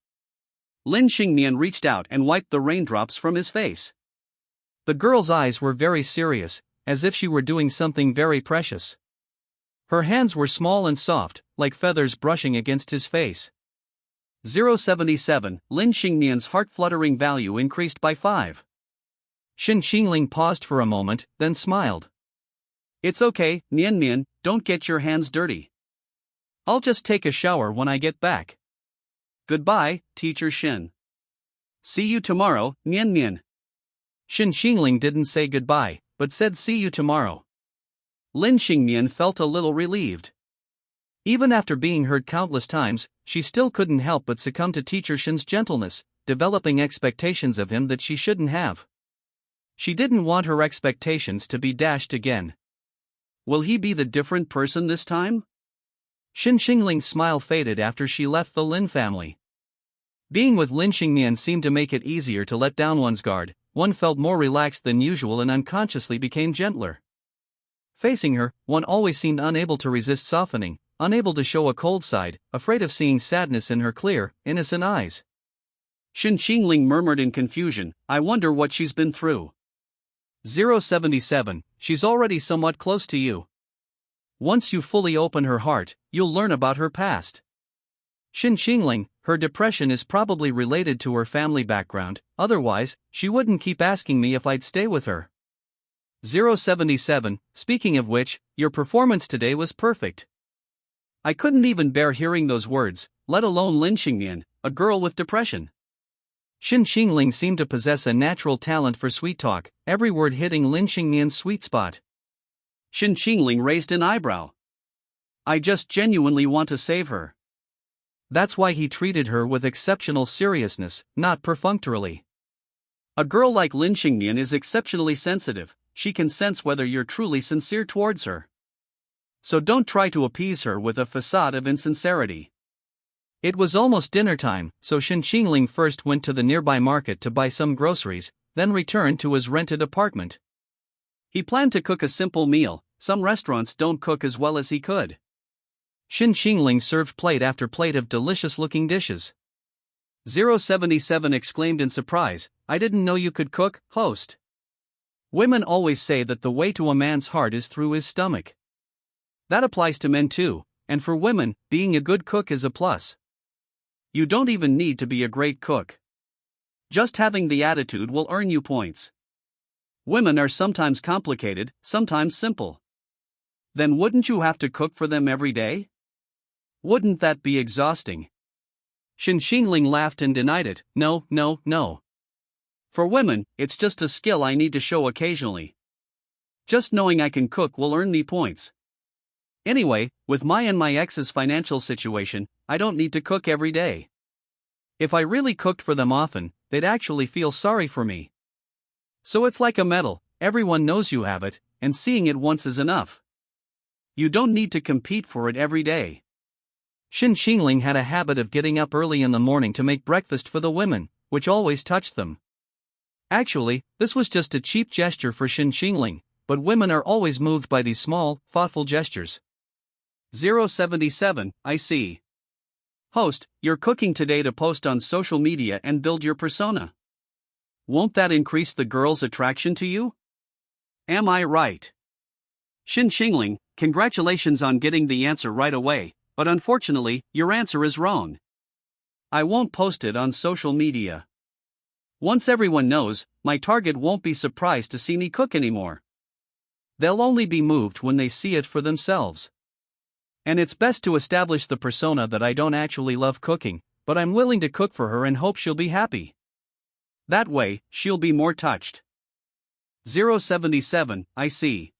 Lin Xingmian reached out and wiped the raindrops from his face. The girl's eyes were very serious, as if she were doing something very precious. Her hands were small and soft, like feathers brushing against his face. 077, Lin Xingmian's heart-fluttering value increased by 5. Shen Qingling paused for a moment, then smiled. It's okay, Nianmian, don't get your hands dirty. I'll just take a shower when I get back. Goodbye, Teacher Shen. See you tomorrow, Nianmian. Shen Qingling didn't say goodbye, but said see you tomorrow. Lin Xingmian felt a little relieved. Even after being hurt countless times, she still couldn't help but succumb to Teacher Shen's gentleness, developing expectations of him that she shouldn't have. She didn't want her expectations to be dashed again. Will he be the different person this time? Shen Qingling's smile faded after she left the Lin family. Being with Lin Xingmian seemed to make it easier to let down one's guard. One felt more relaxed than usual and unconsciously became gentler. Facing her, one always seemed unable to resist softening, unable to show a cold side, afraid of seeing sadness in her clear, innocent eyes. Shen Qingling murmured in confusion, I wonder what she's been through. 077, she's already somewhat close to you. Once you fully open her heart, you'll learn about her past. Shen Qingling, her depression is probably related to her family background, otherwise, she wouldn't keep asking me if I'd stay with her. 077, speaking of which, your performance today was perfect. I couldn't even bear hearing those words, let alone Lin Xingmian, a girl with depression. Shen Qingling seemed to possess a natural talent for sweet talk, every word hitting Lin Xingmian's sweet spot. Shen Qingling raised an eyebrow. I just genuinely want to save her. That's why he treated her with exceptional seriousness, not perfunctorily. A girl like Lin Xingmian is exceptionally sensitive, she can sense whether you're truly sincere towards her. So don't try to appease her with a facade of insincerity. It was almost dinner time, so Shen Qingling first went to the nearby market to buy some groceries, then returned to his rented apartment. He planned to cook a simple meal, some restaurants don't cook as well as he could. Shen Qingling served plate after plate of delicious-looking dishes. 077 exclaimed in surprise, I didn't know you could cook, host. Women always say that the way to a man's heart is through his stomach. That applies to men too, and for women, being a good cook is a plus. You don't even need to be a great cook. Just having the attitude will earn you points. Women are sometimes complicated, sometimes simple. Then wouldn't you have to cook for them every day? Wouldn't that be exhausting? Shen Qingling laughed and denied it, no. For women, it's just a skill I need to show occasionally. Just knowing I can cook will earn me points. Anyway, with my and my ex's financial situation, I don't need to cook every day. If I really cooked for them often, they'd actually feel sorry for me. So it's like a medal, everyone knows you have it, and seeing it once is enough. You don't need to compete for it every day. Shen Qingling had a habit of getting up early in the morning to make breakfast for the women, which always touched them. Actually, this was just a cheap gesture for Shen Qingling, but women are always moved by these small, thoughtful gestures. 077, I see. Host, you're cooking today to post on social media and build your persona. Won't that increase the girl's attraction to you? Am I right? Shen Qingling, congratulations on getting the answer right away, but unfortunately, your answer is wrong. I won't post it on social media. Once everyone knows, my target won't be surprised to see me cook anymore. They'll only be moved when they see it for themselves. And it's best to establish the persona that I don't actually love cooking, but I'm willing to cook for her and hope she'll be happy. That way, she'll be more touched. 077, I see.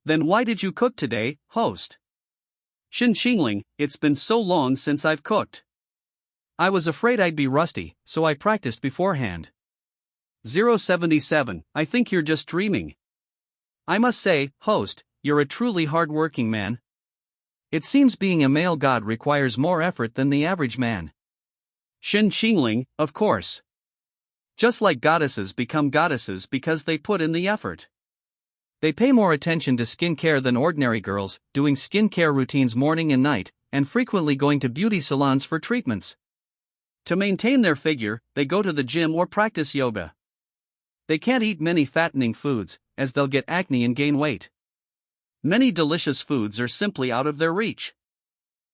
Then why did you cook today, host? Shen Qingling, it's been so long since I've cooked. I was afraid I'd be rusty, so I practiced beforehand. 077, I think you're just dreaming. I must say, host, you're a truly hard-working man. It seems being a male god requires more effort than the average man. Shen Qingling, of course. Just like goddesses become goddesses because they put in the effort. They pay more attention to skincare than ordinary girls, doing skincare routines morning and night, and frequently going to beauty salons for treatments. To maintain their figure, they go to the gym or practice yoga. They can't eat many fattening foods, as they'll get acne and gain weight. Many delicious foods are simply out of their reach.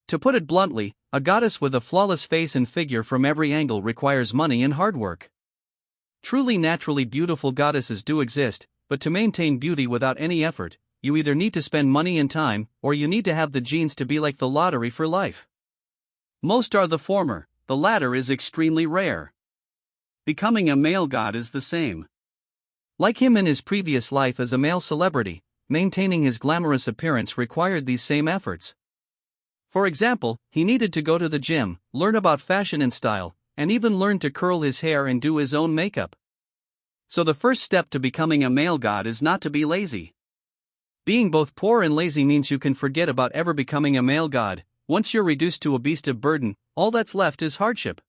To put it bluntly, a goddess with a flawless face and figure from every angle requires money and hard work. Truly naturally beautiful goddesses do exist, but to maintain beauty without any effort, you either need to spend money and time, or you need to have the genes to be like the lottery for life. Most are the former, the latter is extremely rare. Becoming a male god is the same. Like him in his previous life as a male celebrity, maintaining his glamorous appearance required these same efforts. For example, he needed to go to the gym, learn about fashion and style, and even learn to curl his hair and do his own makeup. So the first step to becoming a male god is not to be lazy. Being both poor and lazy means you can forget about ever becoming a male god. Once you're reduced to a beast of burden, all that's left is hardship.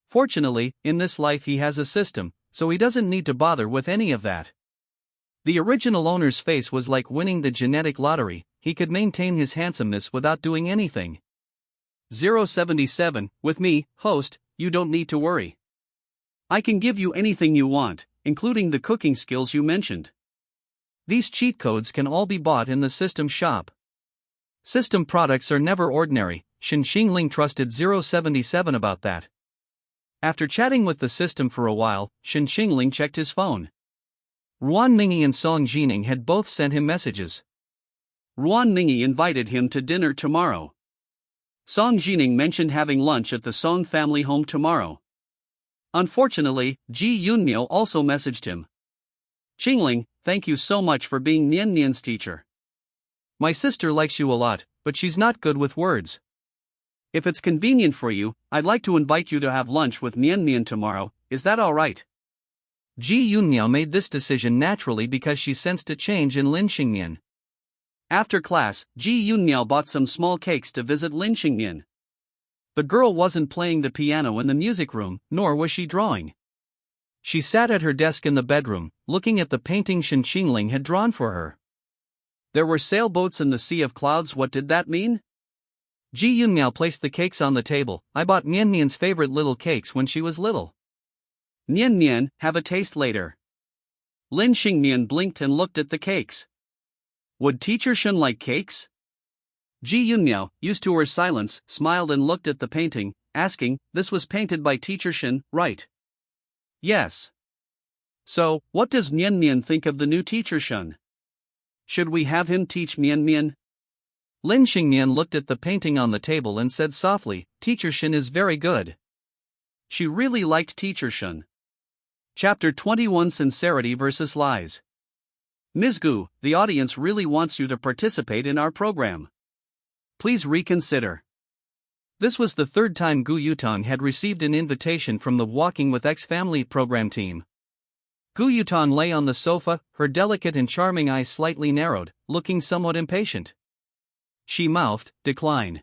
Fortunately, in this life he has a system, so he doesn't need to bother with any of that. The original owner's face was like winning the genetic lottery, he could maintain his handsomeness without doing anything. 077, with me, host, you don't need to worry. I can give you anything you want, including the cooking skills you mentioned. These cheat codes can all be bought in the system shop. System products are never ordinary, Shen Qingling trusted 077 about that. After chatting with the system for a while, Shen Qingling checked his phone. Ruan Mingyi and Song Jining had both sent him messages. Ruan Mingyi invited him to dinner tomorrow. Song Jining mentioned having lunch at the Song family home tomorrow. Unfortunately, Ji Yunmiao also messaged him. Qingling, thank you so much for being Nian Nian's teacher. My sister likes you a lot, but she's not good with words. If it's convenient for you, I'd like to invite you to have lunch with Nian Nian tomorrow, is that alright? Ji Yunmiao made this decision naturally because she sensed a change in Lin Xingnian. After class, Ji Yunmiao bought some small cakes to visit Lin Xingnian. The girl wasn't playing the piano in the music room, nor was she drawing. She sat at her desk in the bedroom, looking at the painting Shen Qingling had drawn for her. There were sailboats in the sea of clouds. What did that mean? Ji Yunmiao placed the cakes on the table. I bought Nian Nian's favorite little cakes when she was little. Nian Nian, have a taste later. Lin Xingnian blinked and looked at the cakes. Would teacher Shen like cakes? Ji Yunmiao, used to her silence, smiled and looked at the painting, asking, this was painted by teacher Shen, right? Yes. So, what does Nian Nian think of the new teacher Shen? Should we have him teach Nian Nian? Lin Xingnian looked at the painting on the table and said softly, teacher Shen is very good. She really liked teacher Shen. Chapter 21 Sincerity versus Lies. Ms. Gu, the audience really wants you to participate in our program. Please reconsider. This was the third time Gu Yutong had received an invitation from the Walking with X family program team. Gu Yutong lay on the sofa, her delicate and charming eyes slightly narrowed, looking somewhat impatient. She mouthed, decline.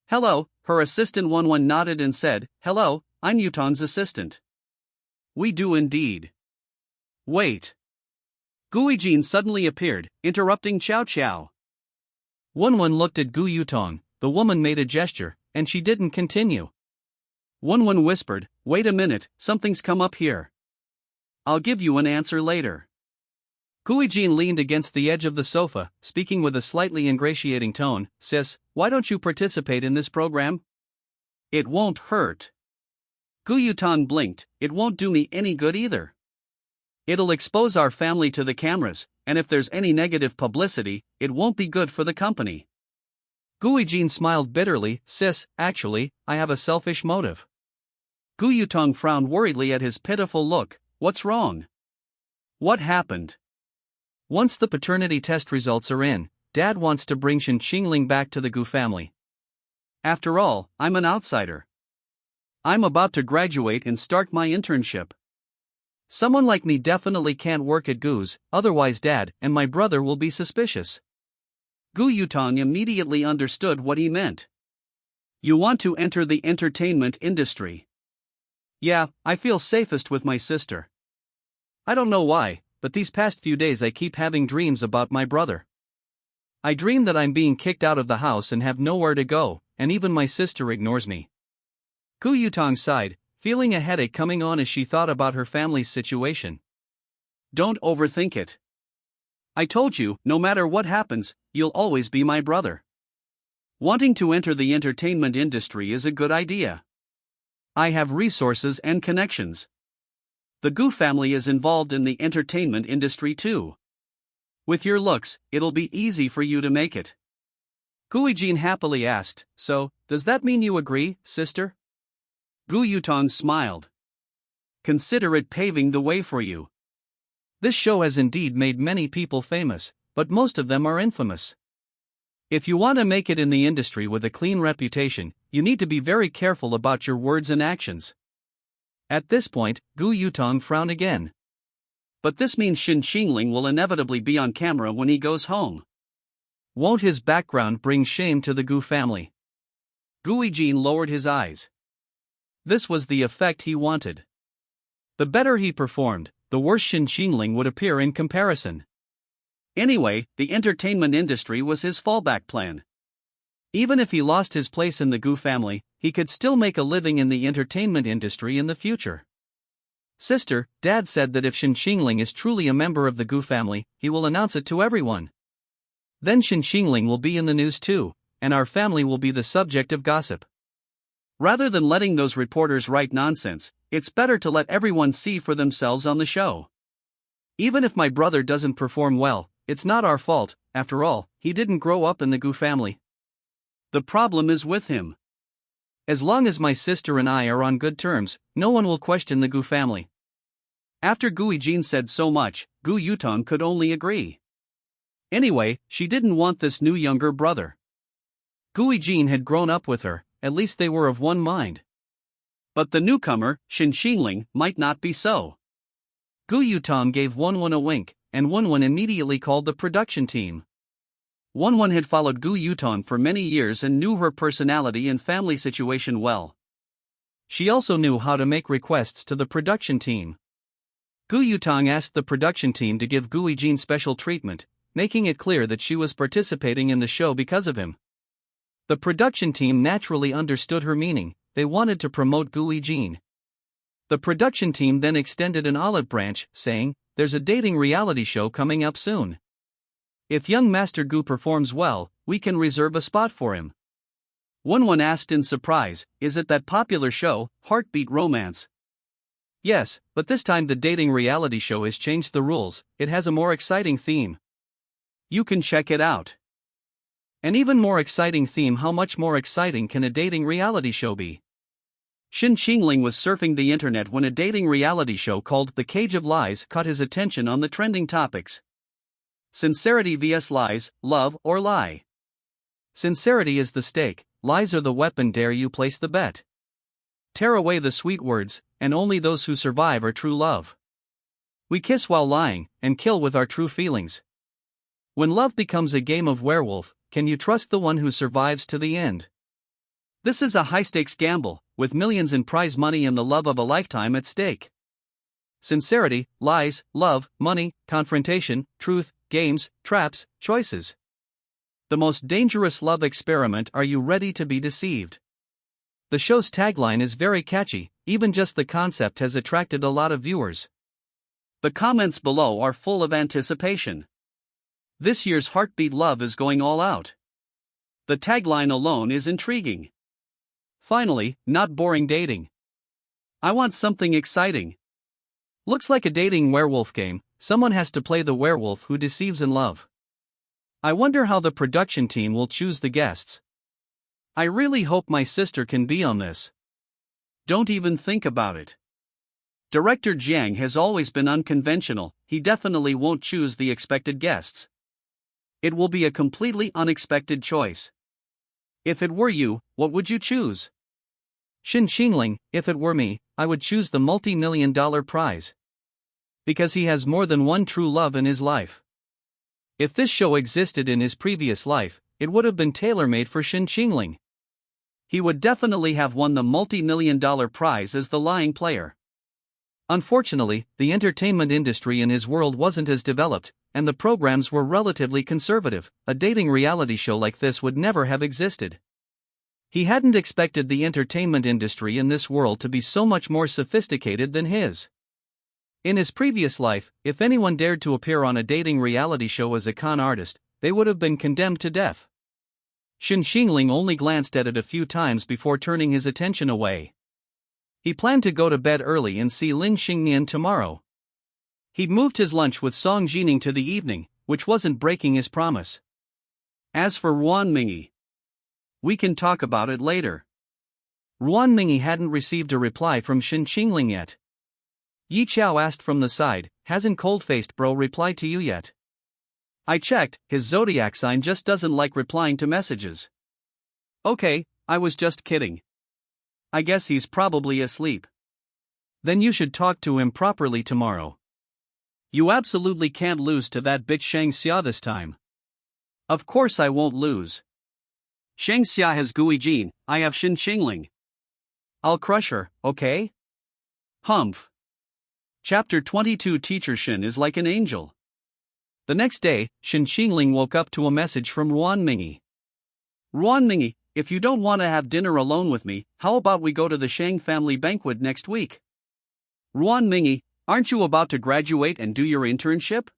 Hello, her assistant Wenwen nodded and said, hello, I'm Yutong's assistant. We do indeed. Wait. Guijin suddenly appeared, interrupting Chow Chow. Wenwen looked at Gu Yutong, the woman made a gesture, and she didn't continue. Wenwen whispered, wait a minute, something's come up here. I'll give you an answer later. Guijin leaned against the edge of the sofa, speaking with a slightly ingratiating tone. Sis, why don't you participate in this program? It won't hurt. Gu Yutong blinked. It won't do me any good either. It'll expose our family to the cameras, and if there's any negative publicity, it won't be good for the company. Guijin smiled bitterly. Sis, actually, I have a selfish motive. Gu Yutong frowned worriedly at his pitiful look. What's wrong? What happened? Once the paternity test results are in, Dad wants to bring Shen Qingling back to the Gu family. After all, I'm an outsider. I'm about to graduate and start my internship. Someone like me definitely can't work at Gu's, otherwise Dad and my brother will be suspicious. Gu Yutong immediately understood what he meant. You want to enter the entertainment industry? Yeah, I feel safest with my sister. I don't know why, but these past few days I keep having dreams about my brother. I dream that I'm being kicked out of the house and have nowhere to go, and even my sister ignores me. Gu Yutong sighed, feeling a headache coming on as she thought about her family's situation. Don't overthink it. I told you, no matter what happens, you'll always be my brother. Wanting to enter the entertainment industry is a good idea. I have resources and connections. The Gu family is involved in the entertainment industry too. With your looks, it'll be easy for you to make it. Guijin happily asked, so, does that mean you agree, sister? Gu Yutong smiled. Consider it paving the way for you. This show has indeed made many people famous, but most of them are infamous. If you want to make it in the industry with a clean reputation, you need to be very careful about your words and actions. At this point, Gu Yutong frowned again. But this means Shen Qingling will inevitably be on camera when he goes home. Won't his background bring shame to the Gu family? Guijin lowered his eyes. This was the effect he wanted. The better he performed, the worse Shen Qingling would appear in comparison. Anyway, the entertainment industry was his fallback plan. Even if he lost his place in the Gu family, he could still make a living in the entertainment industry in the future. Sister, Dad said that if Shen Qingling is truly a member of the Gu family, he will announce it to everyone. Then Shen Qingling will be in the news too, and our family will be the subject of gossip. Rather than letting those reporters write nonsense, it's better to let everyone see for themselves on the show. Even if my brother doesn't perform well, it's not our fault. After all, he didn't grow up in the Gu family. The problem is with him. As long as my sister and I are on good terms, no one will question the Gu family. After Guijin said so much, Gu Yutong could only agree. Anyway, she didn't want this new younger brother. Guijin had grown up with her, at least they were of one mind. But the newcomer, Shen Qingling, might not be so. Gu Yutong gave Wenwen a wink, and Wenwen immediately called the production team. Wenwen had followed Gu Yutong for many years and knew her personality and family situation well. She also knew how to make requests to the production team. Gu Yutong asked the production team to give Guijin special treatment, making it clear that she was participating in the show because of him. The production team naturally understood her meaning. They wanted to promote Guijin. The production team then extended an olive branch, saying, "There's a dating reality show coming up soon. If young Master Gu performs well, we can reserve a spot for him." Wenwen asked in surprise, "Is it that popular show, Heartbeat Romance?" Yes, but this time the dating reality show has changed the rules. It has a more exciting theme. You can check it out. An even more exciting theme. How much more exciting can a dating reality show be? Shen Qingling was surfing the internet when a dating reality show called The Cage of Lies caught his attention on the trending topics. Sincerity vs. lies, love or lie. Sincerity is the stake, lies are the weapon. Dare you place the bet? Tear away the sweet words, and only those who survive are true love. We kiss while lying, and kill with our true feelings. When love becomes a game of werewolf, can you trust the one who survives to the end? This is a high-stakes gamble, with millions in prize money and the love of a lifetime at stake. Sincerity, lies, love, money, confrontation, truth, games, traps, choices. The most dangerous love experiment. Are you ready to be deceived? The show's tagline is very catchy, even just the concept has attracted a lot of viewers. The comments below are full of anticipation. This year's Heartbeat Love is going all out. The tagline alone is intriguing. Finally, not boring dating. I want something exciting. Looks like a dating werewolf game. Someone has to play the werewolf who deceives in love. I wonder how the production team will choose the guests. I really hope my sister can be on this. Don't even think about it. Director Jiang has always been unconventional. He definitely won't choose the expected guests. It will be a completely unexpected choice. If it were you, what would you choose? Shen Qingling, if it were me, I would choose the multi-million-dollar prize. Because he has more than one true love in his life. If this show existed in his previous life, it would have been tailor-made for Shen Qingling. He would definitely have won the multi-million-dollar prize as the lying player. Unfortunately, the entertainment industry in his world wasn't as developed, and the programs were relatively conservative. A dating reality show like this would never have existed. He hadn't expected the entertainment industry in this world to be so much more sophisticated than his. In his previous life, if anyone dared to appear on a dating reality show as a con artist, they would have been condemned to death. Shen Qingling only glanced at it a few times before turning his attention away. He planned to go to bed early and see Lin Xingnian tomorrow. He'd moved his lunch with Song Jining to the evening, which wasn't breaking his promise. As for Ruan Mingi, we can talk about it later. Ruan Mingi hadn't received a reply from Shen Qingling yet. Yi Chao asked from the side, "Hasn't cold-faced bro replied to you yet?" I checked, his zodiac sign just doesn't like replying to messages. Okay, I was just kidding. I guess he's probably asleep. Then you should talk to him properly tomorrow. You absolutely can't lose to that bitch Shang Xia this time. Of course I won't lose. Shang Xia has Gui Jin, I have Shen Qingling. I'll crush her, okay? Humph. Chapter 22. Teacher Shen is like an angel. The next day, Shen Qingling woke up to a message from Ruan Mingi. Ruan Mingi, if you don't want to have dinner alone with me, how about we go to the Shang family banquet next week? Ruan Mingi, aren't you about to graduate and do your internship?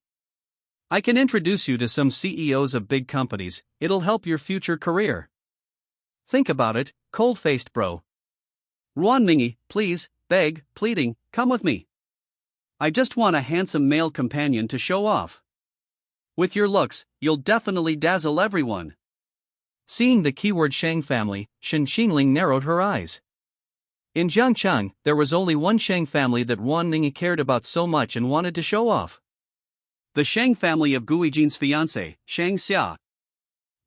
I can introduce you to some CEOs of big companies, it'll help your future career. Think about it, cold-faced bro. Ruan Mingi, please, beg, pleading, come with me. I just want a handsome male companion to show off. With your looks, you'll definitely dazzle everyone. Seeing the keyword Shang family, Shen Qingling narrowed her eyes. In Jiangcheng, there was only one Shang family that Ruan Mingi cared about so much and wanted to show off. The Shang family of Gui Jin's fiancée, Shang Xia.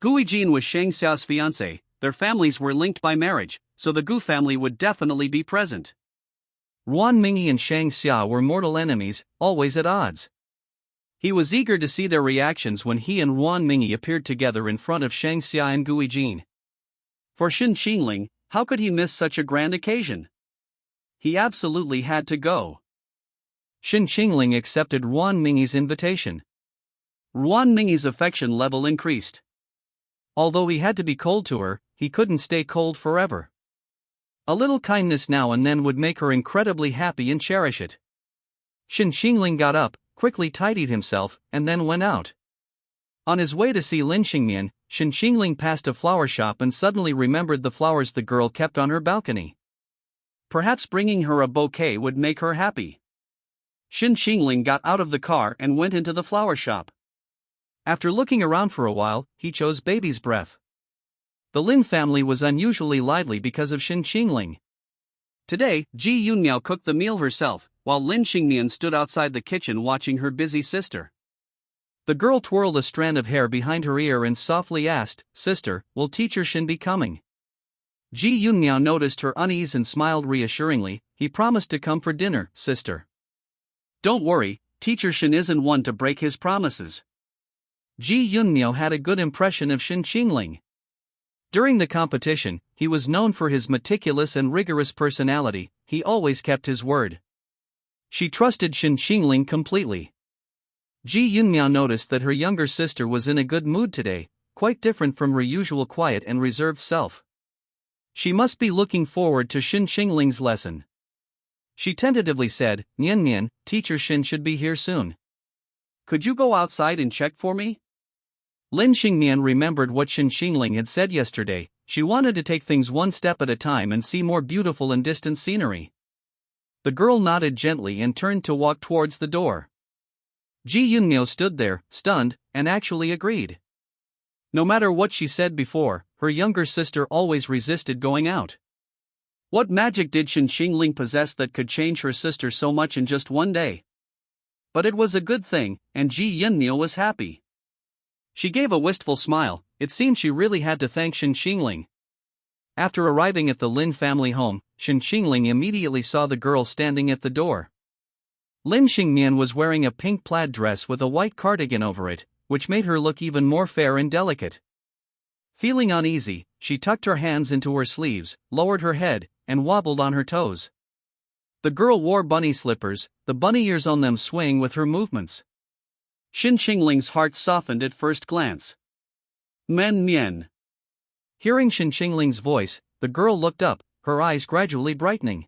Gui Jin was Shang Xia's fiancée, their families were linked by marriage, so the Gu family would definitely be present. Ruan Mingi and Shang Xia were mortal enemies, always at odds. He was eager to see their reactions when he and Ruan Mingi appeared together in front of Shang Xia and Gui Jin. For Shen Qingling, how could he miss such a grand occasion? He absolutely had to go. Shen Qingling accepted Ruan Mingi's invitation. Ruan Mingi's affection level increased. Although he had to be cold to her, he couldn't stay cold forever. A little kindness now and then would make her incredibly happy and cherish it. Shen Qingling got up, quickly tidied himself, and then went out. On his way to see Lin Xingnian, Shen Qingling passed a flower shop and suddenly remembered the flowers the girl kept on her balcony. Perhaps bringing her a bouquet would make her happy. Shen Qingling got out of the car and went into the flower shop. After looking around for a while, he chose baby's breath. The Lin family was unusually lively because of Shen Qingling. Today, Ji Yunmiao cooked the meal herself, while Lin Xingnian stood outside the kitchen watching her busy sister. The girl twirled a strand of hair behind her ear and softly asked, "Sister, will teacher Shen be coming?" Ji Yunmiao noticed her unease and smiled reassuringly. "He promised to come for dinner, sister." "Don't worry, teacher Shen isn't one to break his promises." Ji Yunmiao had a good impression of Shen Qingling. During the competition, he was known for his meticulous and rigorous personality. He always kept his word. She trusted Shen Qingling completely. Ji Yunmiao noticed that her younger sister was in a good mood today, quite different from her usual quiet and reserved self. She must be looking forward to Shen Qingling's lesson. She tentatively said, "Nian Nian, teacher Shen should be here soon. Could you go outside and check for me?" Lin Xingnian remembered what Shen Qingling had said yesterday. She wanted to take things one step at a time and see more beautiful and distant scenery. The girl nodded gently and turned to walk towards the door. Ji Yunmyo stood there, stunned, and actually agreed. No matter what she said before, her younger sister always resisted going out. What magic did Shen Qingling possess that could change her sister so much in just one day? But it was a good thing, and Ji Yunmyo was happy. She gave a wistful smile. It seemed she really had to thank Shen Qingling. After arriving at the Lin family home, Shen Qingling immediately saw the girl standing at the door. Lin Xingnian was wearing a pink plaid dress with a white cardigan over it, which made her look even more fair and delicate. Feeling uneasy, she tucked her hands into her sleeves, lowered her head, and wobbled on her toes. The girl wore bunny slippers, the bunny ears on them swaying with her movements. Shen Qingling's heart softened at first glance. Men Mien. Hearing Shen Qingling's voice, the girl looked up, her eyes gradually brightening.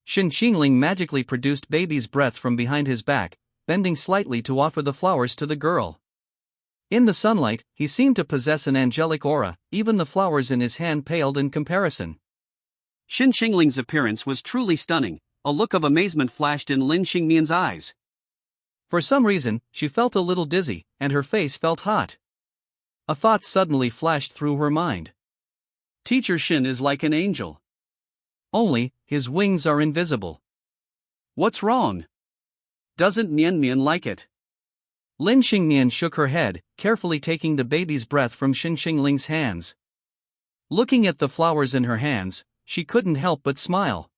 Shen Qingling magically produced baby's breath from behind his back, bending slightly to offer the flowers to the girl. In the sunlight, he seemed to possess an angelic aura, even the flowers in his hand paled in comparison. Shen Qingling's appearance was truly stunning. A look of amazement flashed in Lin Xingnian's eyes. For some reason, she felt a little dizzy, and her face felt hot. A thought suddenly flashed through her mind. Teacher Shen is like an angel. Only, his wings are invisible. What's wrong? Doesn't Nian Nian like it? Lin Xingnian shook her head, carefully taking the baby's breath from Shen Qingling's hands. Looking at the flowers in her hands, she couldn't help but smile.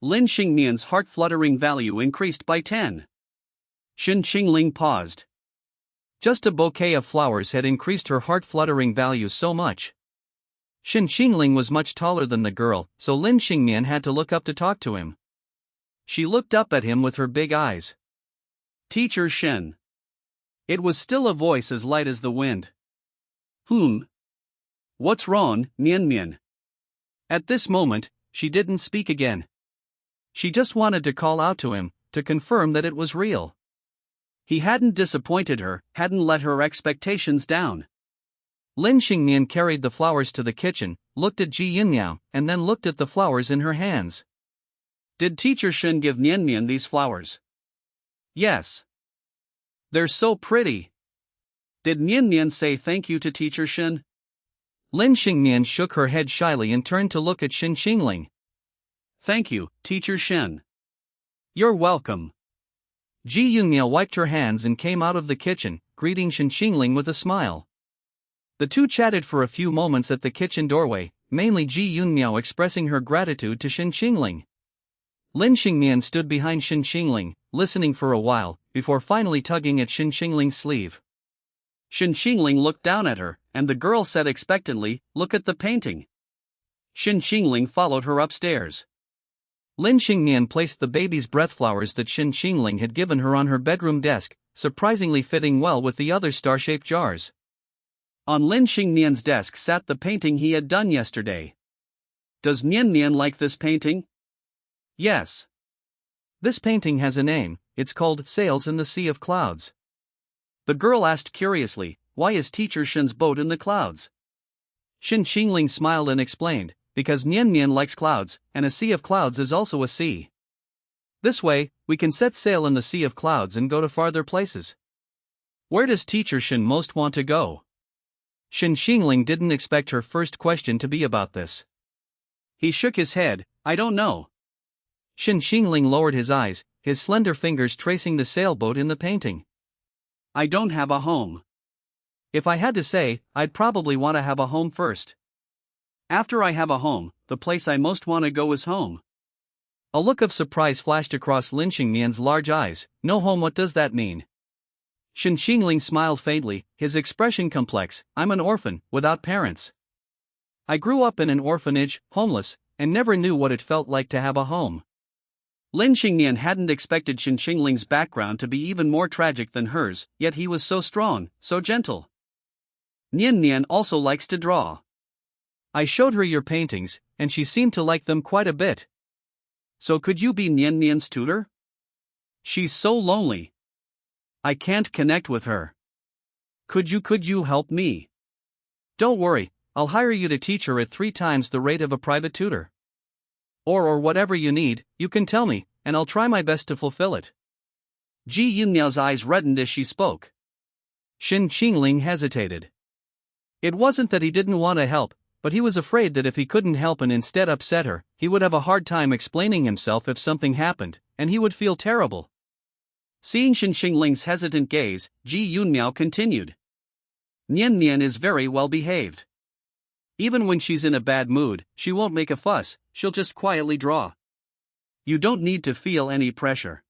Lin Xingnian's heart-fluttering value increased by 10. Shen Qingling paused. Just a bouquet of flowers had increased her heart-fluttering value so much. Shen Qingling was much taller than the girl, so Lin Xingnian had to look up to talk to him. She looked up at him with her big eyes. Teacher Shen. It was still a voice as light as the wind. What's wrong, Nian Nian? At this moment, she didn't speak again. She just wanted to call out to him, to confirm that it was real. He hadn't disappointed her, hadn't let her expectations down. Lin Xingnian carried the flowers to the kitchen, looked at Ji Yunmiao, and then looked at the flowers in her hands. Did Teacher Shen give Nian Nian these flowers? Yes. They're so pretty. Did Nian Nian say thank you to Teacher Shen? Lin Xingnian shook her head shyly and turned to look at Shen Qingling. Thank you, Teacher Shen. You're welcome. Ji Yunmiao wiped her hands and came out of the kitchen, greeting Shen Qingling with a smile. The two chatted for a few moments at the kitchen doorway, mainly Ji Yunmiao expressing her gratitude to Shen Qingling. Lin Xingnian stood behind Shen Qingling, listening for a while, before finally tugging at Shen Qingling's sleeve. Shen Qingling looked down at her, and the girl said expectantly, "Look at the painting." Shen Qingling followed her upstairs. Lin Xingnian placed the baby's breath flowers that Shen Qingling had given her on her bedroom desk, surprisingly fitting well with the other star-shaped jars. On Lin Xingnian's desk sat the painting he had done yesterday. Does Nian Nian like this painting? Yes. This painting has a name, it's called Sails in the Sea of Clouds. The girl asked curiously, why is Teacher Shen's boat in the clouds? Shen Qingling smiled and explained, because Nian Nian likes clouds, and a sea of clouds is also a sea. This way, we can set sail in the sea of clouds and go to farther places. Where does Teacher Shen most want to go? Shen Qingling didn't expect her first question to be about this. He shook his head, I don't know. Shen Qingling lowered his eyes, his slender fingers tracing the sailboat in the painting. I don't have a home. If I had to say, I'd probably want to have a home first. After I have a home, the place I most want to go is home. A look of surprise flashed across Lin Xingnian's large eyes. No home, what does that mean? Shen Qingling smiled faintly, his expression complex. I'm an orphan, without parents. I grew up in an orphanage, homeless, and never knew what it felt like to have a home. Lin Xingnian hadn't expected Shen Qingling's background to be even more tragic than hers, yet he was so strong, so gentle. Nian Nian also likes to draw. I showed her your paintings, and she seemed to like them quite a bit. So could you be Nian Nian's tutor? She's so lonely. I can't connect with her. Could you help me? Don't worry, I'll hire you to teach her at 3 times the rate of a private tutor. Or whatever you need, you can tell me, and I'll try my best to fulfill it. Ji Yunmiao's eyes reddened as she spoke. Shen Qingling hesitated. It wasn't that he didn't want to help, but he was afraid that if he couldn't help and instead upset her, he would have a hard time explaining himself if something happened, and he would feel terrible. Seeing Shen Qingling's hesitant gaze, Ji Yunmiao continued. Nian Nian is very well behaved. Even when she's in a bad mood, she won't make a fuss, she'll just quietly draw. You don't need to feel any pressure.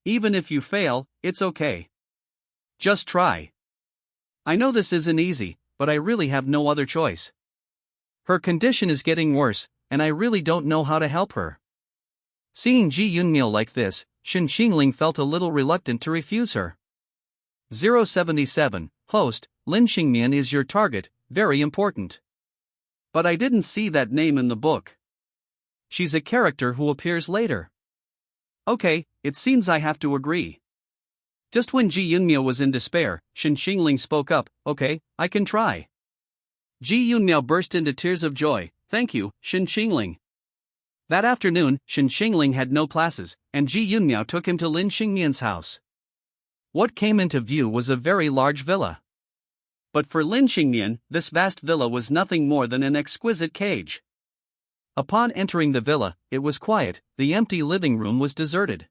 Even if you fail, it's okay. Just try. I know this isn't easy, but I really have no other choice. Her condition is getting worse, and I really don't know how to help her. Seeing Ji Yunmiao like this, Shen Qingling felt a little reluctant to refuse her. 077, host, Lin Xingmian is your target, very important. But I didn't see that name in the book. She's a character who appears later. Okay, it seems I have to agree. Just when Ji Yunmiao was in despair, Shen Qingling spoke up, okay, I can try. Ji Yunmiao burst into tears of joy, thank you, Shen Qingling. That afternoon, Shen Qingling had no classes, and Ji Yunmiao took him to Lin Xingmian's house. What came into view was a very large villa. But for Lin Xingmian, this vast villa was nothing more than an exquisite cage. Upon entering the villa, it was quiet, the empty living room was deserted.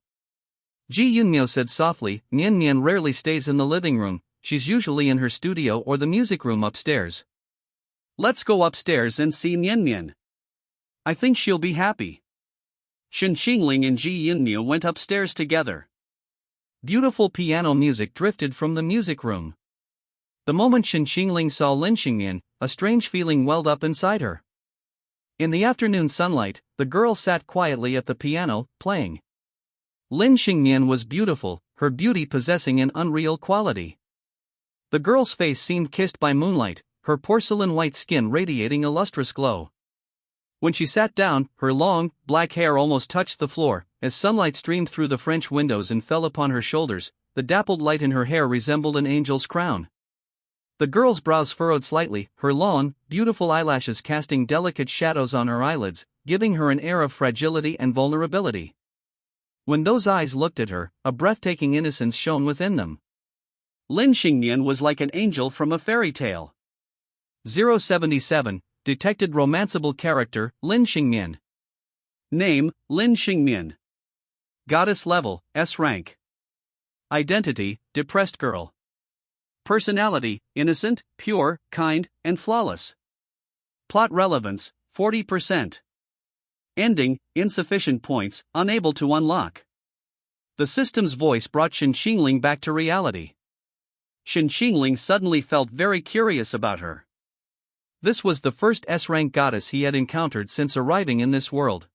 Ji Yunmiao said softly, Nian Nian rarely stays in the living room, she's usually in her studio or the music room upstairs. Let's go upstairs and see Nian Nian. I think she'll be happy. Shen Qingling and Ji Yunmiao went upstairs together. Beautiful piano music drifted from the music room. The moment Shen Qingling saw Lin Xingmian, a strange feeling welled up inside her. In the afternoon sunlight, the girl sat quietly at the piano, playing. Lin Xingmian was beautiful, her beauty possessing an unreal quality. The girl's face seemed kissed by moonlight, her porcelain white skin radiating a lustrous glow. When she sat down, her long, black hair almost touched the floor, as sunlight streamed through the French windows and fell upon her shoulders, the dappled light in her hair resembled an angel's crown. The girl's brows furrowed slightly, her long, beautiful eyelashes casting delicate shadows on her eyelids, giving her an air of fragility and vulnerability. When those eyes looked at her, a breathtaking innocence shone within them. Lin Xingmian was like an angel from a fairy tale. 077, detected romanceable character, Lin Xingmian. Name, Lin Xingmian. Goddess level, S rank. Identity, depressed girl. Personality, innocent, pure, kind, and flawless. Plot relevance, 40%. Ending, insufficient points, unable to unlock. The system's voice brought Shen Qingling back to reality. Shen Qingling suddenly felt very curious about her. This was the first S-rank goddess he had encountered since arriving in this world.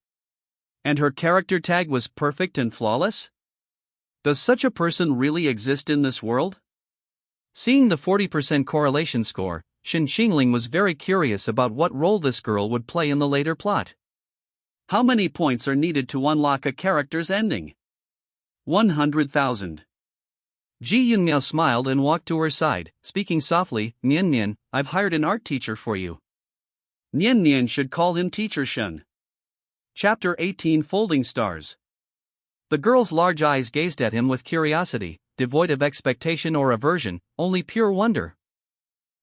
And her character tag was perfect and flawless? Does such a person really exist in this world? Seeing the 40% correlation score, Shen Qingling was very curious about what role this girl would play in the later plot. How many points are needed to unlock a character's ending? 100,000. Ji Yunmiao smiled and walked to her side, speaking softly, Nian Nian, I've hired an art teacher for you. Nian Nian should call him Teacher Shen. Chapter 18 Folding Stars. The girl's large eyes gazed at him with curiosity, devoid of expectation or aversion, only pure wonder.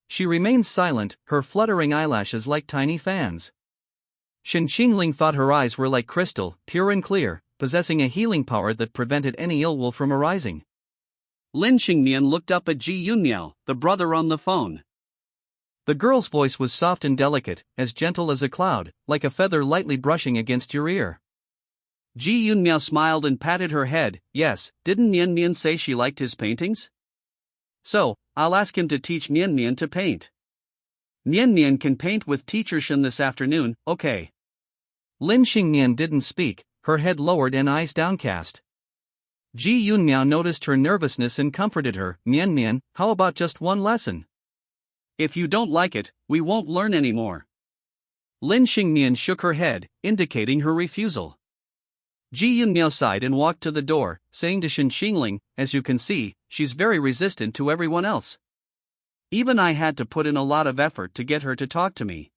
She remained silent, her fluttering eyelashes like tiny fans. Shen Qingling thought her eyes were like crystal, pure and clear, possessing a healing power that prevented any ill will from arising. Lin Xingmian looked up at Ji Yunmiao, the brother on the phone. The girl's voice was soft and delicate, as gentle as a cloud, like a feather lightly brushing against your ear. Ji Yunmiao smiled and patted her head, yes, didn't Nian Nian say she liked his paintings? So, I'll ask him to teach Nian Nian to paint. Nian Nian can paint with Teacher Shen this afternoon, okay. Lin Xingmian didn't speak, her head lowered and eyes downcast. Ji Yunmiao noticed her nervousness and comforted her, Nian Nian, how about just one lesson? If you don't like it, we won't learn anymore. Lin Xingmian shook her head, indicating her refusal. Ji Yunmiao sighed and walked to the door, saying to Shen Qingling, "As you can see, she's very resistant to everyone else. Even I had to put in a lot of effort to get her to talk to me."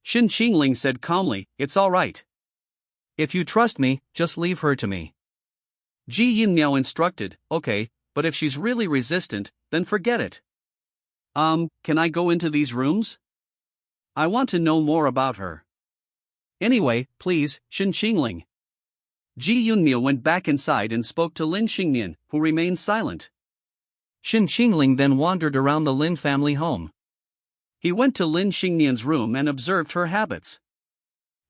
Shen Qingling said calmly, "It's all right. If you trust me, just leave her to me." Ji Yunmiao instructed, "Okay, but if she's really resistant, then forget it. Can I go into these rooms? I want to know more about her." "Anyway, please, Shen Qingling." Ji Yunmiao went back inside and spoke to Lin Xingmian, who remained silent. Shen Qingling then wandered around the Lin family home. He went to Lin Xingmian's room and observed her habits.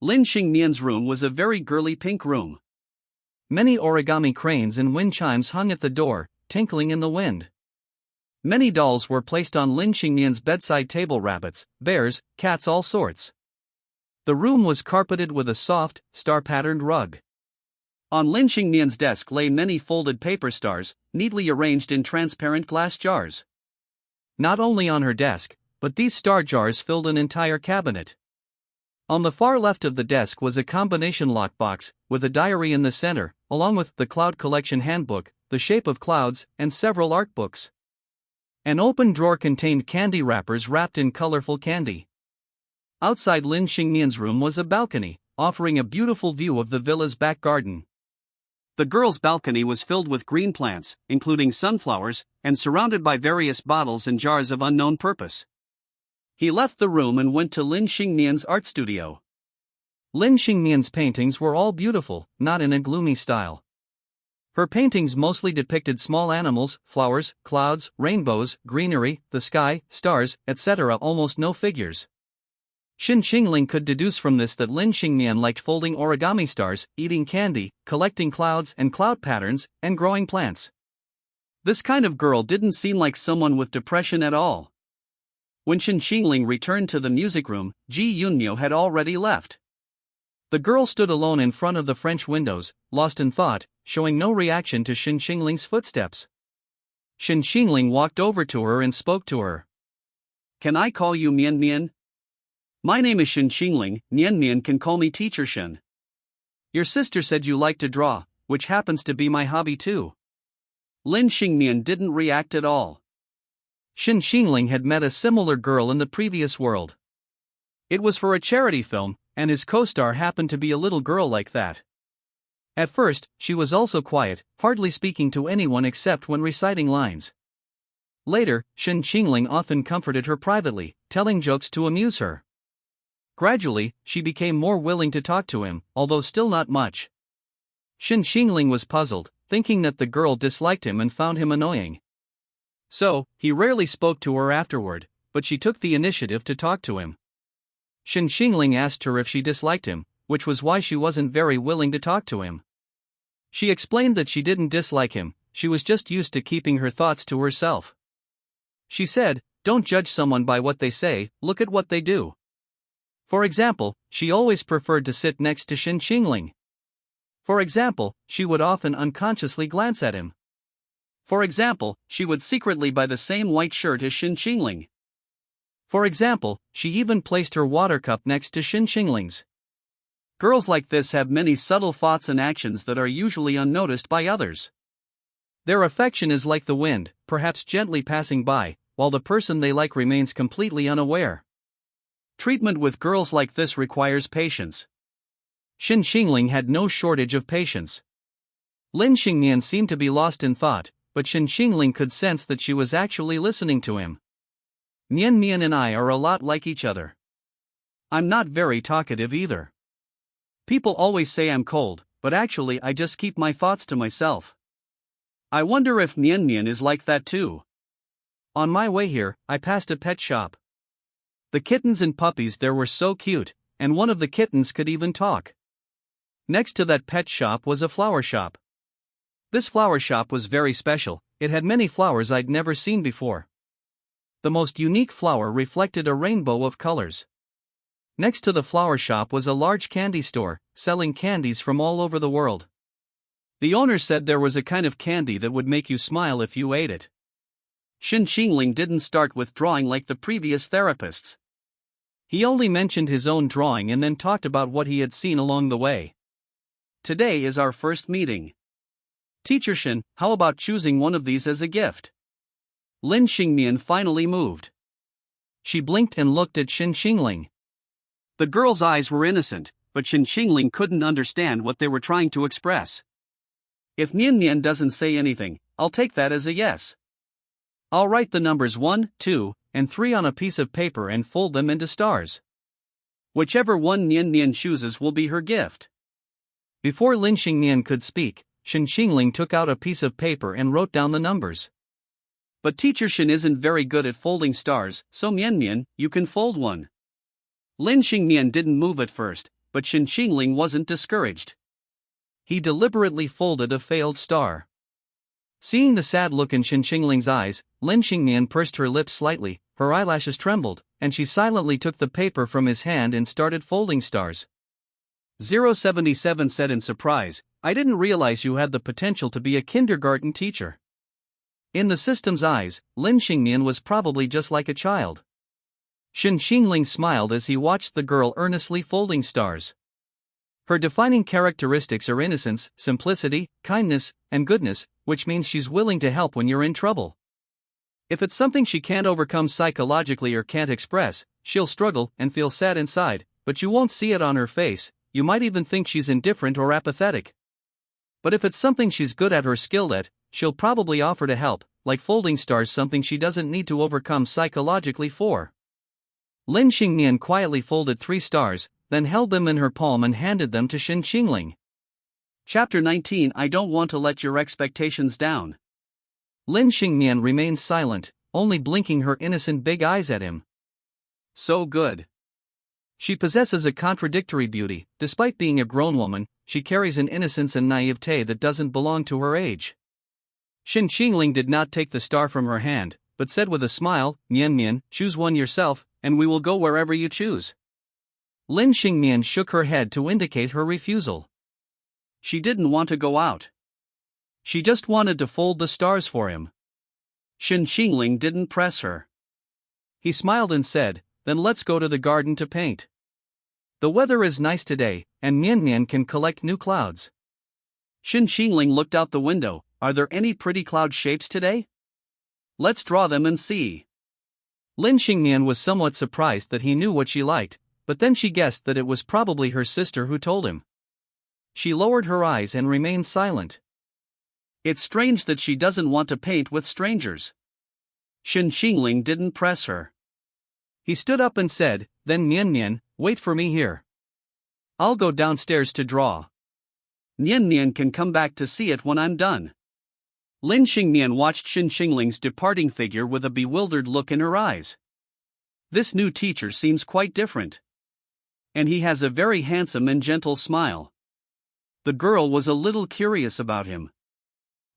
Lin Xingmian's room was a very girly pink room. Many origami cranes and wind chimes hung at the door, tinkling in the wind. Many dolls were placed on Lin Xingmian's bedside table, rabbits, bears, cats, all sorts. The room was carpeted with a soft, star-patterned rug. On Lin Xingmian's desk lay many folded paper stars, neatly arranged in transparent glass jars. Not only on her desk, but these star jars filled an entire cabinet. On the far left of the desk was a combination lockbox, with a diary in the center, along with the Cloud Collection Handbook, The Shape of Clouds, and several art books. An open drawer contained candy wrappers wrapped in colorful candy. Outside Lin Xingmian's room was a balcony, offering a beautiful view of the villa's back garden. The girl's balcony was filled with green plants, including sunflowers, and surrounded by various bottles and jars of unknown purpose. He left the room and went to Lin Xingmian's art studio. Lin Xingmian's paintings were all beautiful, not in a gloomy style. Her paintings mostly depicted small animals, flowers, clouds, rainbows, greenery, the sky, stars, etc., almost no figures. Shen Qingling could deduce from this that Lin Xingmian liked folding origami stars, eating candy, collecting clouds and cloud patterns, and growing plants. This kind of girl didn't seem like someone with depression at all. When Shen Qingling returned to the music room, Ji Yunmiao had already left. The girl stood alone in front of the French windows, lost in thought, showing no reaction to Shen Qingling's footsteps. Shen Qingling walked over to her and spoke to her. "Can I call you Mian Mian? My name is Shen Qingling, Mian Mian can call me Teacher Shen. Your sister said you like to draw, which happens to be my hobby too." Lin Xingmian didn't react at all. Shen Qingling had met a similar girl in the previous world. It was for a charity film, and his co-star happened to be a little girl like that. At first, she was also quiet, hardly speaking to anyone except when reciting lines. Later, Shen Qingling often comforted her privately, telling jokes to amuse her. Gradually, she became more willing to talk to him, although still not much. Shen Qingling was puzzled, thinking that the girl disliked him and found him annoying. So, he rarely spoke to her afterward, but she took the initiative to talk to him. Shen Qingling asked her if she disliked him, which was why she wasn't very willing to talk to him. She explained that she didn't dislike him, she was just used to keeping her thoughts to herself. She said, "Don't judge someone by what they say, look at what they do." For example, she always preferred to sit next to Shen Qingling. For example, she would often unconsciously glance at him. For example, she would secretly buy the same white shirt as Shen Qingling. For example, she even placed her water cup next to Shen Qingling's. Girls like this have many subtle thoughts and actions that are usually unnoticed by others. Their affection is like the wind, perhaps gently passing by, while the person they like remains completely unaware. Treatment with girls like this requires patience. Shen Qingling had no shortage of patience. Lin Xingmian seemed to be lost in thought, but Shen Qingling could sense that she was actually listening to him. Mian Mian and I are a lot like each other. I'm not very talkative either. People always say I'm cold, but actually I just keep my thoughts to myself. I wonder if Mian Mian is like that too. On my way here, I passed a pet shop. The kittens and puppies there were so cute, and one of the kittens could even talk. Next to that pet shop was a flower shop. This flower shop was very special, it had many flowers I'd never seen before. The most unique flower reflected a rainbow of colors. Next to the flower shop was a large candy store, selling candies from all over the world. The owner said there was a kind of candy that would make you smile if you ate it. Shen Qingling didn't start with drawing like the previous therapists. He only mentioned his own drawing and then talked about what he had seen along the way. today is our first meeting. Teacher Shen, how about choosing one of these as a gift? Lin Xingmian finally moved. She blinked and looked at Shen Qingling. The girl's eyes were innocent, but Shen Qingling couldn't understand what they were trying to express. If Nian Nian doesn't say anything, I'll take that as a yes. I'll write the numbers 1, 2, and 3 on a piece of paper and fold them into stars. Whichever one Nian Nian chooses will be her gift. Before Lin Xingmian could speak, Shen Qingling took out a piece of paper and wrote down the numbers. But Teacher Shen isn't very good at folding stars, so Mian Mian, you can fold one. Lin Xingmian didn't move at first, but Shen Qingling wasn't discouraged. He deliberately folded a failed star. Seeing the sad look in Shen Qingling's eyes, Lin Xingmian pursed her lips slightly, her eyelashes trembled, and she silently took the paper from his hand and started folding stars. 077 said in surprise, I didn't realize you had the potential to be a kindergarten teacher. In the system's eyes, Lin Xingmian was probably just like a child. Shen Qingling smiled as he watched the girl earnestly folding stars. Her defining characteristics are innocence, simplicity, kindness, and goodness, which means she's willing to help when you're in trouble. If it's something she can't overcome psychologically or can't express, she'll struggle and feel sad inside, but you won't see it on her face. You might even think she's indifferent or apathetic. But if it's something she's good at or skilled at, she'll probably offer to help, like folding stars, something she doesn't need to overcome psychologically for. Lin Xingmian quietly folded 3 stars, then held them in her palm and handed them to Shen Qingling. Chapter 19 I don't want to let your expectations down. Lin Xingmian remained silent, only blinking her innocent big eyes at him. So good. She possesses a contradictory beauty. Despite being a grown woman, she carries an innocence and naivete that doesn't belong to her age. Shen Qingling did not take the star from her hand, but said with a smile, Mian Mian, choose one yourself, and we will go wherever you choose. Lin Xingmian shook her head to indicate her refusal. She didn't want to go out. She just wanted to fold the stars for him. Shen Qingling didn't press her. He smiled and said, then let's go to the garden to paint. The weather is nice today, and Mian Mian can collect new clouds. Shen Qingling looked out the window. Are there any pretty cloud shapes today? Let's draw them and see. Lin Xingmian was somewhat surprised that he knew what she liked, but then she guessed that it was probably her sister who told him. She lowered her eyes and remained silent. It's strange that she doesn't want to paint with strangers. Shen Qingling didn't press her. He stood up and said, then Mian Mian, wait for me here. I'll go downstairs to draw. Nian Nian can come back to see it when I'm done. Lin Xingmian watched Shen Qingling's departing figure with a bewildered look in her eyes. This new teacher seems quite different. And he has a very handsome and gentle smile. The girl was a little curious about him.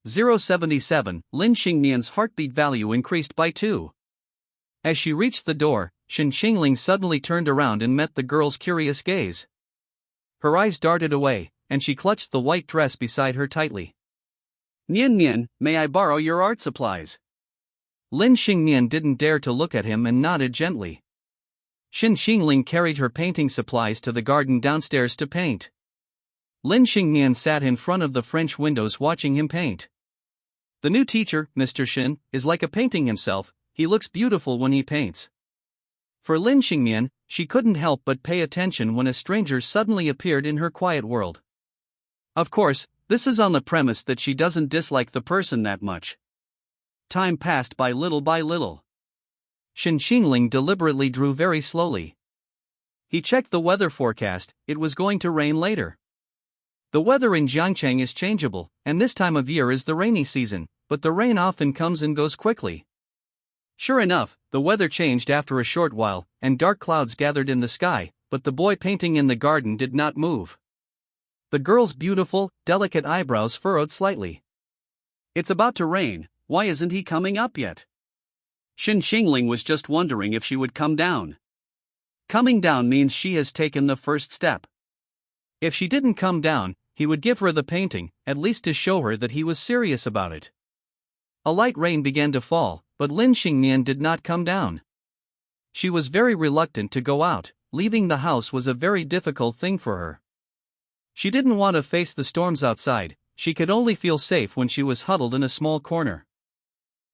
077, Lin Xingmian's heartbeat value increased by 2. As she reached the door, Shen Qingling suddenly turned around and met the girl's curious gaze. Her eyes darted away, and she clutched the white dress beside her tightly. Nian Nian, may I borrow your art supplies? Lin Xingmian didn't dare to look at him and nodded gently. Shen Qingling carried her painting supplies to the garden downstairs to paint. Lin Xingmian sat in front of the French windows watching him paint. The new teacher, Mr. Shen, is like a painting himself. He looks beautiful when he paints. For Lin Xingmian, she couldn't help but pay attention when a stranger suddenly appeared in her quiet world. Of course, this is on the premise that she doesn't dislike the person that much. Time passed by little. Shen Qingling deliberately drew very slowly. He checked the weather forecast. It was going to rain later. The weather in Jiangcheng is changeable, and this time of year is the rainy season, but the rain often comes and goes quickly. Sure enough, the weather changed after a short while, and dark clouds gathered in the sky, but the boy painting in the garden did not move. The girl's beautiful, delicate eyebrows furrowed slightly. It's about to rain, why isn't he coming up yet? Shen Qingling was just wondering if she would come down. Coming down means she has taken the first step. If she didn't come down, he would give her the painting, at least to show her that he was serious about it. A light rain began to fall, but Lin Xingmian did not come down. She was very reluctant to go out. Leaving the house was a very difficult thing for her. She didn't want to face the storms outside, she could only feel safe when she was huddled in a small corner.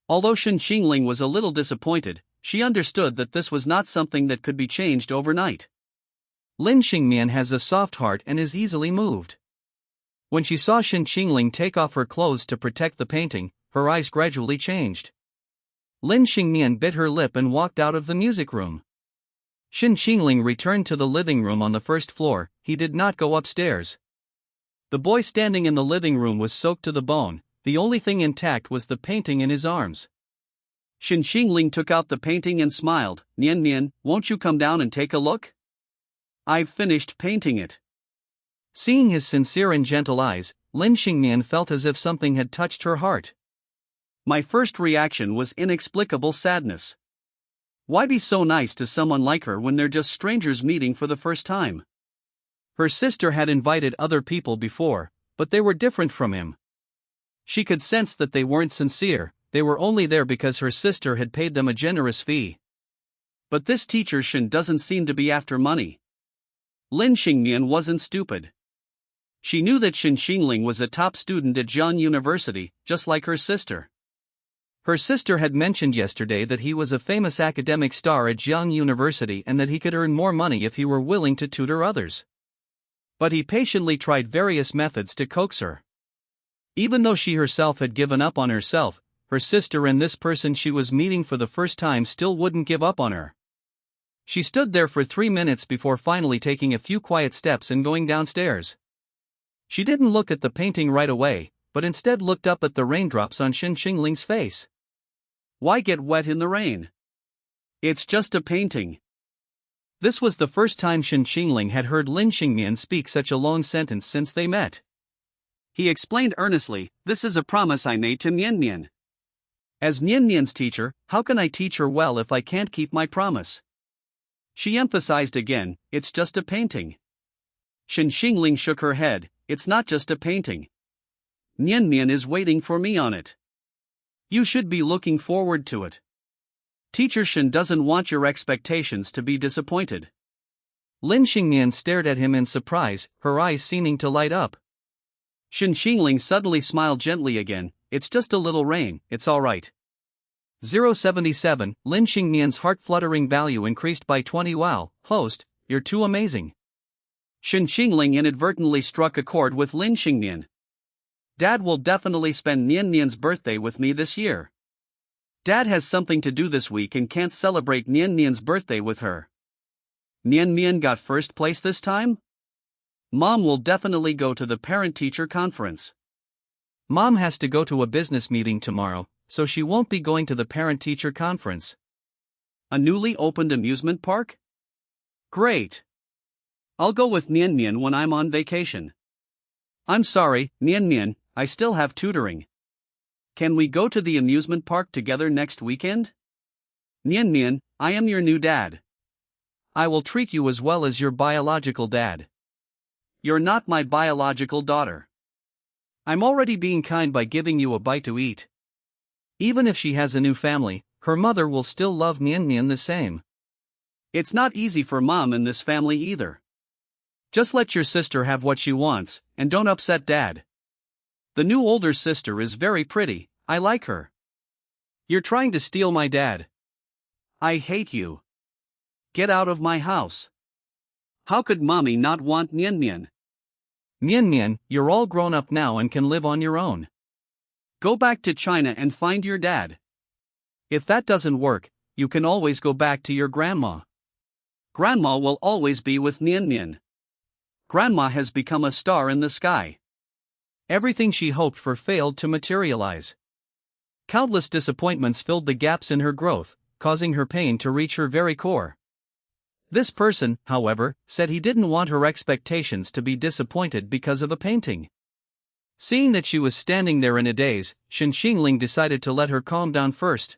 Although Shen Qingling was a little disappointed, she understood that this was not something that could be changed overnight. Lin Xingmian has a soft heart and is easily moved. When she saw Shen Qingling take off her clothes to protect the painting, her eyes gradually changed. Lin Xingmian bit her lip and walked out of the music room. Shen Qingling returned to the living room on the first floor. He did not go upstairs. The boy standing in the living room was soaked to the bone, the only thing intact was the painting in his arms. Shen Qingling took out the painting and smiled. "Nian Nian, won't you come down and take a look? I've finished painting it." Seeing his sincere and gentle eyes, Lin Xingmian felt as if something had touched her heart. My first reaction was inexplicable sadness. Why be so nice to someone like her when they're just strangers meeting for the first time? Her sister had invited other people before, but they were different from him. She could sense that they weren't sincere, they were only there because her sister had paid them a generous fee. But this teacher Shen doesn't seem to be after money. Lin Xingmian wasn't stupid. She knew that Shen Qingling was a top student at Jian University, just like her sister. Her sister had mentioned yesterday that he was a famous academic star at Jian University and that he could earn more money if he were willing to tutor others. But he patiently tried various methods to coax her. Even though she herself had given up on herself, her sister and this person she was meeting for the first time still wouldn't give up on her. She stood there for 3 minutes before finally taking a few quiet steps and going downstairs. She didn't look at the painting right away, but instead looked up at the raindrops on Shen Qingling's face. Why get wet in the rain? It's just a painting. This was the first time Shen Qingling had heard Lin Xingmian speak such a long sentence since they met. He explained earnestly, "This is a promise I made to Nian Nian. As Nian Nian's teacher, how can I teach her well if I can't keep my promise?" She emphasized again, "It's just a painting." Shen Qingling shook her head, "It's not just a painting. Nian Nian is waiting for me on it. You should be looking forward to it. Teacher Shen doesn't want your expectations to be disappointed." Lin Xingmian stared at him in surprise, her eyes seeming to light up. Shen Qingling suddenly smiled gently again, "It's just a little rain, it's alright." 077, Lin Xingmian's heart-fluttering value increased by 20. Wow, host, you're too amazing. Shen Qingling inadvertently struck a chord with Lin Xingmian. "Dad will definitely spend Nian Nian's birthday with me this year. Dad has something to do this week and can't celebrate Nian Nian's birthday with her. Nian Nian got first place this time? Mom will definitely go to the parent-teacher conference." Mom has to go to a business meeting tomorrow, so she won't be going to the parent-teacher conference. A newly opened amusement park? Great. I'll go with Nian Nian when I'm on vacation. I'm sorry, Nian Nian, I still have tutoring. Can we go to the amusement park together next weekend? Nian Nian, I am your new dad. I will treat you as well as your biological dad. You're not my biological daughter. I'm already being kind by giving you a bite to eat. Even if she has a new family, her mother will still love Nian Nian the same. It's not easy for Mom in this family either. Just let your sister have what she wants, and don't upset Dad. The new older sister is very pretty, I like her. You're trying to steal my dad. I hate you. Get out of my house. How could Mommy not want Nian Nian? Nian Nian, you're all grown up now and can live on your own. Go back to China and find your dad. If that doesn't work, you can always go back to your grandma. Grandma will always be with Nian Nian. Grandma has become a star in the sky. Everything she hoped for failed to materialize. Countless disappointments filled the gaps in her growth, causing her pain to reach her very core. This person, however, said he didn't want her expectations to be disappointed because of a painting. Seeing that she was standing there in a daze, Shen Qingling decided to let her calm down first.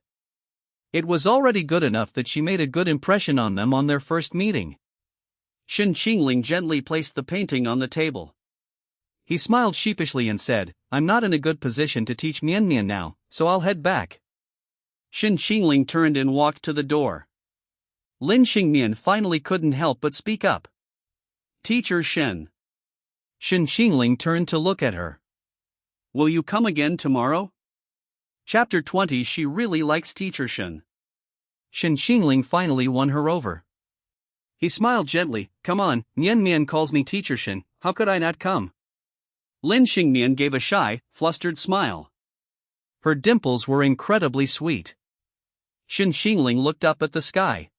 It was already good enough that she made a good impression on them on their first meeting. Shen Qingling gently placed the painting on the table. He smiled sheepishly and said, "I'm not in a good position to teach Nian Nian now, so I'll head back." Shen Qingling turned and walked to the door. Lin Xingmian finally couldn't help but speak up. "Teacher Shen." Shen Qingling turned to look at her. Will you come again tomorrow? Chapter 20. She really likes Teacher Shen. Shen Qingling finally won her over. He smiled gently. Come on, Nian Mian calls me Teacher Shen, how could I not come? Lin Xingmian gave a shy, flustered smile. Her dimples were incredibly sweet. Shen Qingling looked up at the sky.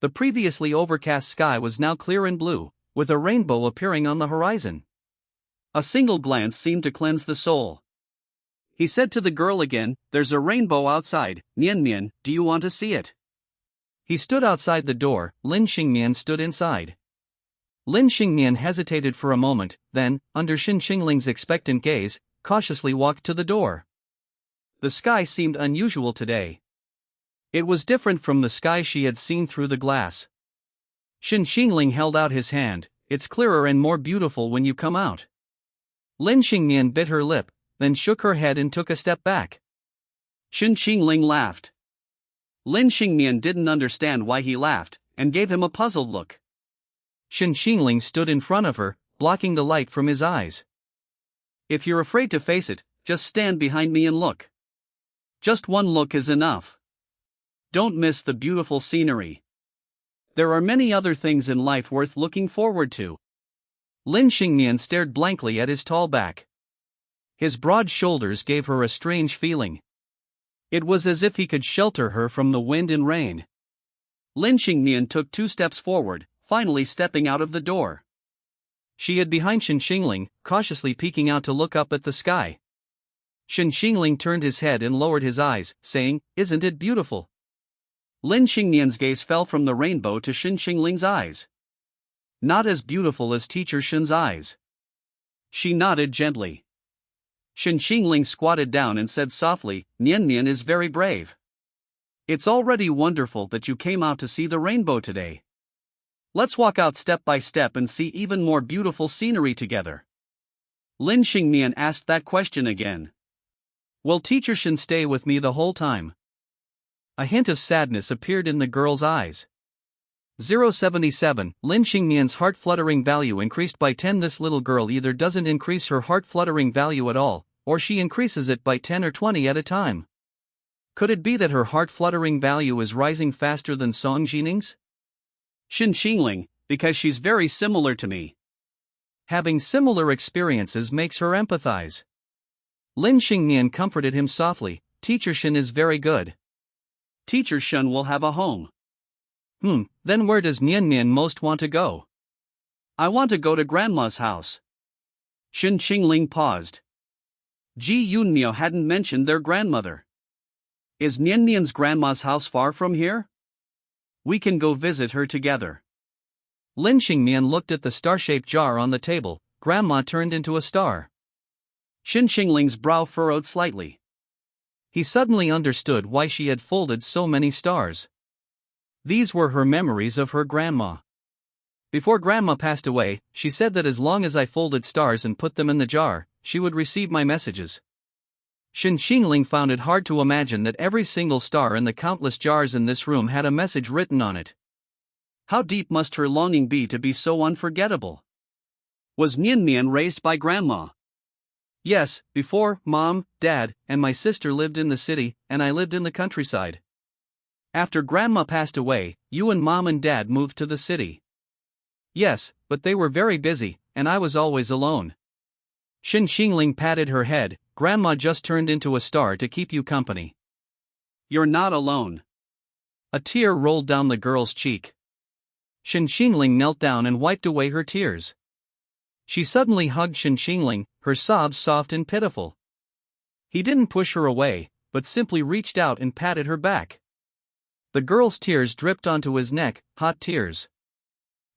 The previously overcast sky was now clear and blue, with a rainbow appearing on the horizon. A single glance seemed to cleanse the soul. He said to the girl again, there's a rainbow outside, Nianmian, do you want to see it? He stood outside the door, Lin Xingmian stood inside. Lin Xingmian hesitated for a moment, then, under Shen Qingling's expectant gaze, cautiously walked to the door. The sky seemed unusual today. It was different from the sky she had seen through the glass. Shen Qingling held out his hand. It's clearer and more beautiful when you come out. Lin Xingmian bit her lip, then shook her head and took a step back. Shen Qingling laughed. Lin Xingmian didn't understand why he laughed, and gave him a puzzled look. Shen Qingling stood in front of her, blocking the light from his eyes. If you're afraid to face it, just stand behind me and look. Just one look is enough. Don't miss the beautiful scenery. There are many other things in life worth looking forward to. Lin Xingmian stared blankly at his tall back. His broad shoulders gave her a strange feeling. It was as if he could shelter her from the wind and rain. Lin Xingmian took 2 steps forward, finally stepping out of the door. She hid behind Shen Qingling, cautiously peeking out to look up at the sky. Shen Qingling turned his head and lowered his eyes, saying, "Isn't it beautiful?" Lin Xingmian's gaze fell from the rainbow to Shen Qingling's eyes. Not as beautiful as Teacher Shen's eyes. She nodded gently. Shen Qingling squatted down and said softly, Nian is very brave. It's already wonderful that you came out to see the rainbow today. Let's walk out step by step and see even more beautiful scenery together. Lin Xingmian asked that question again. Will Teacher Shen stay with me the whole time? A hint of sadness appeared in the girl's eyes. 077, Lin Xingmian's heart-fluttering value increased by 10. This little girl either doesn't increase her heart-fluttering value at all, or she increases it by 10 or 20 at a time. Could it be that her heart-fluttering value is rising faster than Song Jining's? Shen Qingling, because she's very similar to me. Having similar experiences makes her empathize. Lin Xingmian comforted him softly, Teacher Shen is very good. Teacher Shen will have a home. Then where does Nian most want to go? I want to go to Grandma's house. Shen Qingling paused. Ji Yunmio hadn't mentioned their grandmother. Is Nian's grandma's house far from here? We can go visit her together. Lin Xingmian looked at the star-shaped jar on the table. Grandma turned into a star. Shen Qingling's brow furrowed slightly. He suddenly understood why she had folded so many stars. These were her memories of her grandma. Before Grandma passed away, she said that as long as I folded stars and put them in the jar, she would receive my messages. Shen Qingling found it hard to imagine that every single star in the countless jars in this room had a message written on it. How deep must her longing be to be so unforgettable? Was Nian raised by Grandma? Yes, before, Mom, Dad, and my sister lived in the city, and I lived in the countryside. After Grandma passed away, you and Mom and Dad moved to the city. Yes, but they were very busy, and I was always alone. Shen Qingling patted her head. Grandma just turned into a star to keep you company. You're not alone. A tear rolled down the girl's cheek. Shen Qingling knelt down and wiped away her tears. She suddenly hugged Shen Qingling, her sobs soft and pitiful. He didn't push her away, but simply reached out and patted her back. The girl's tears dripped onto his neck, hot tears.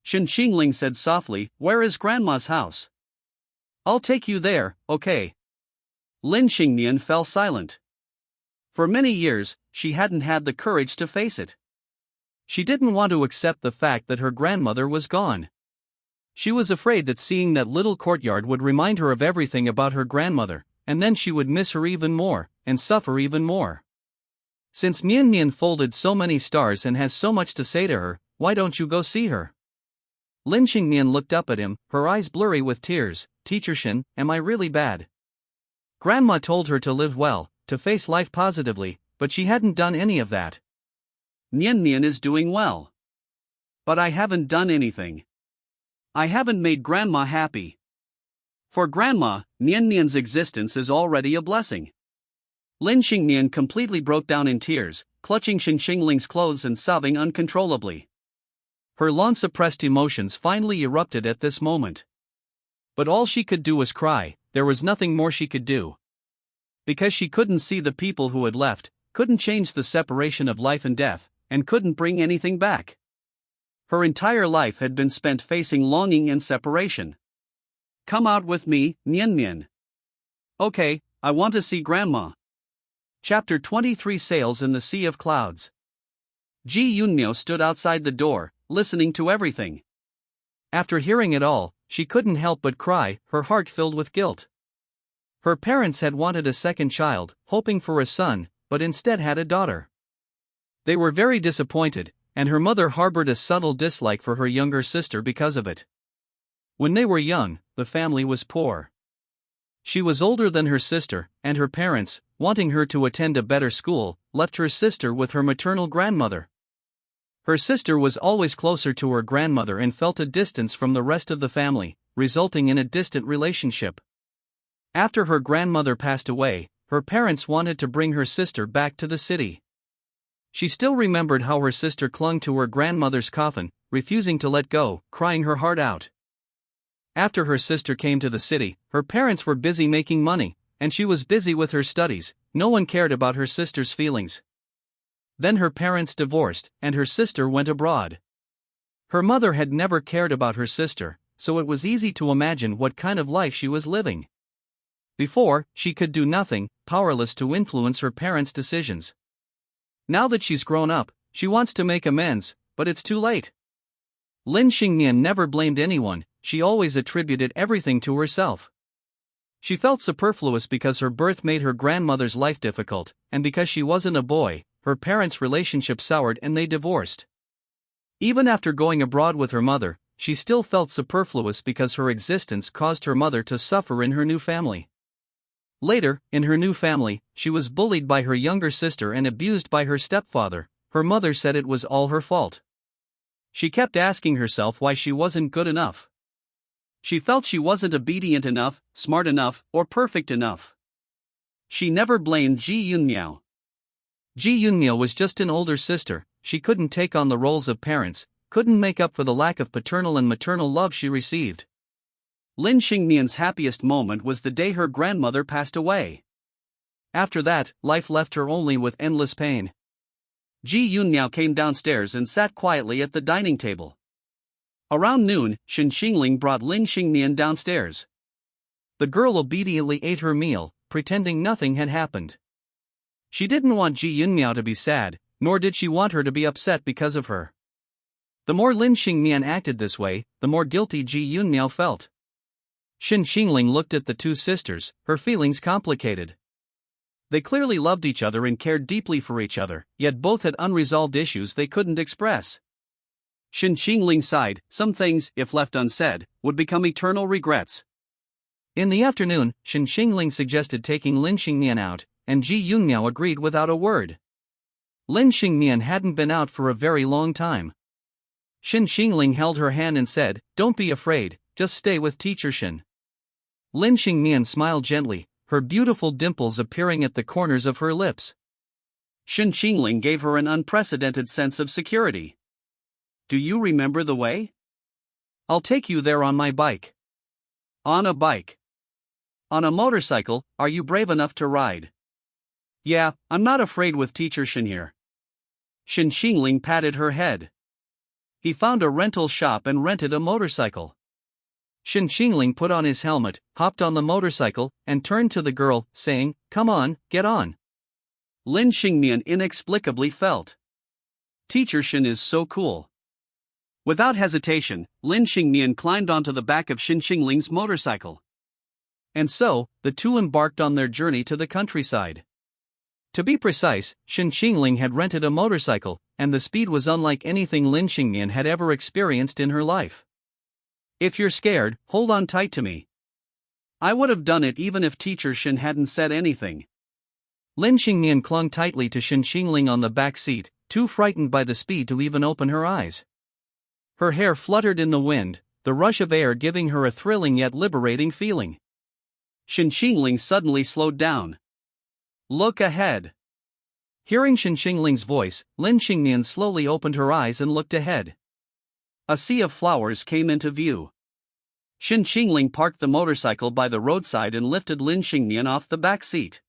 Shen Qingling said softly, Where is Grandma's house? I'll take you there, okay? Lin Xingmian fell silent. For many years, she hadn't had the courage to face it. She didn't want to accept the fact that her grandmother was gone. She was afraid that seeing that little courtyard would remind her of everything about her grandmother, and then she would miss her even more, and suffer even more. Since Nian folded so many stars and has so much to say to her, why don't you go see her? Lin Xingnian looked up at him, her eyes blurry with tears. Teacher Shen, am I really bad? Grandma told her to live well, to face life positively, but she hadn't done any of that. Nian Nian is doing well. But I haven't done anything. I haven't made Grandma happy. For Grandma, Nian Nian's existence is already a blessing. Lin Xingnian completely broke down in tears, clutching Shen Qingling's clothes and sobbing uncontrollably. Her long-suppressed emotions finally erupted at this moment. But all she could do was cry. There was nothing more she could do. Because she couldn't see the people who had left, couldn't change the separation of life and death, and couldn't bring anything back. Her entire life had been spent facing longing and separation. Come out with me, Nian Nian. Okay, I want to see Grandma. Chapter 23 Sails in the Sea of Clouds. Ji Yunmiao stood outside the door, listening to everything. After hearing it all, she couldn't help but cry, her heart filled with guilt. Her parents had wanted a second child, hoping for a son, but instead had a daughter. They were very disappointed, and her mother harbored a subtle dislike for her younger sister because of it. When they were young, the family was poor. She was older than her sister, and her parents, wanting her to attend a better school, left her sister with her maternal grandmother. Her sister was always closer to her grandmother and felt a distance from the rest of the family, resulting in a distant relationship. After her grandmother passed away, her parents wanted to bring her sister back to the city. She still remembered how her sister clung to her grandmother's coffin, refusing to let go, crying her heart out. After her sister came to the city, her parents were busy making money, and she was busy with her studies. No one cared about her sister's feelings. Then her parents divorced, and her sister went abroad. Her mother had never cared about her sister, so it was easy to imagine what kind of life she was living. Before, she could do nothing, powerless to influence her parents' decisions. Now that she's grown up, she wants to make amends, but it's too late. Lin Xingnian never blamed anyone, she always attributed everything to herself. She felt superfluous because her birth made her grandmother's life difficult, and because she wasn't a boy, her parents' relationship soured and they divorced. Even after going abroad with her mother, she still felt superfluous because her existence caused her mother to suffer in her new family. Later, in her new family, she was bullied by her younger sister and abused by her stepfather. Her mother said it was all her fault. She kept asking herself why she wasn't good enough. She felt she wasn't obedient enough, smart enough, or perfect enough. She never blamed Ji Yunmiao. Ji Yunmiao was just an older sister. She couldn't take on the roles of parents, couldn't make up for the lack of paternal and maternal love she received. Lin Xingnian's happiest moment was the day her grandmother passed away. After that, life left her only with endless pain. Ji Yunmiao came downstairs and sat quietly at the dining table. Around noon, Shen Qingling brought Lin Xingnian downstairs. The girl obediently ate her meal, pretending nothing had happened. She didn't want Ji Yunmiao to be sad, nor did she want her to be upset because of her. The more Lin Xingnian acted this way, the more guilty Ji Yunmiao felt. Shen Qingling looked at the two sisters, her feelings complicated. They clearly loved each other and cared deeply for each other, yet both had unresolved issues they couldn't express. Shen Qingling sighed, some things, if left unsaid, would become eternal regrets. In the afternoon, Shen Qingling suggested taking Lin Xingnian out, and Ji Yunmiao agreed without a word. Lin Xingnian hadn't been out for a very long time. Shen Qingling held her hand and said, "Don't be afraid, just stay with Teacher Shen." Lin Xingnian smiled gently, her beautiful dimples appearing at the corners of her lips. Shen Qingling gave her an unprecedented sense of security. "Do you remember the way? I'll take you there on my bike." "On a bike? On a motorcycle, are you brave enough to ride?" "Yeah, I'm not afraid with Teacher Shen here." Shen Qingling patted her head. He found a rental shop and rented a motorcycle. Shen Qingling put on his helmet, hopped on the motorcycle, and turned to the girl, saying, "Come on, get on." Lin Xingnian inexplicably felt. Teacher Shen is so cool. Without hesitation, Lin Xingnian climbed onto the back of Shen Qingling's motorcycle. And so, the two embarked on their journey to the countryside. To be precise, Shen Qingling had rented a motorcycle, and the speed was unlike anything Lin Xingnian had ever experienced in her life. If you're scared, hold on tight to me. I would have done it even if Teacher Shen hadn't said anything. Lin Xingnian clung tightly to Shen Qingling on the back seat, too frightened by the speed to even open her eyes. Her hair fluttered in the wind, the rush of air giving her a thrilling yet liberating feeling. Shen Qingling suddenly slowed down. Look ahead. Hearing Shen Qingling's voice, Lin Xingnian slowly opened her eyes and looked ahead. A sea of flowers came into view. Shen Qingling parked the motorcycle by the roadside and lifted Lin Xingnian off the back seat.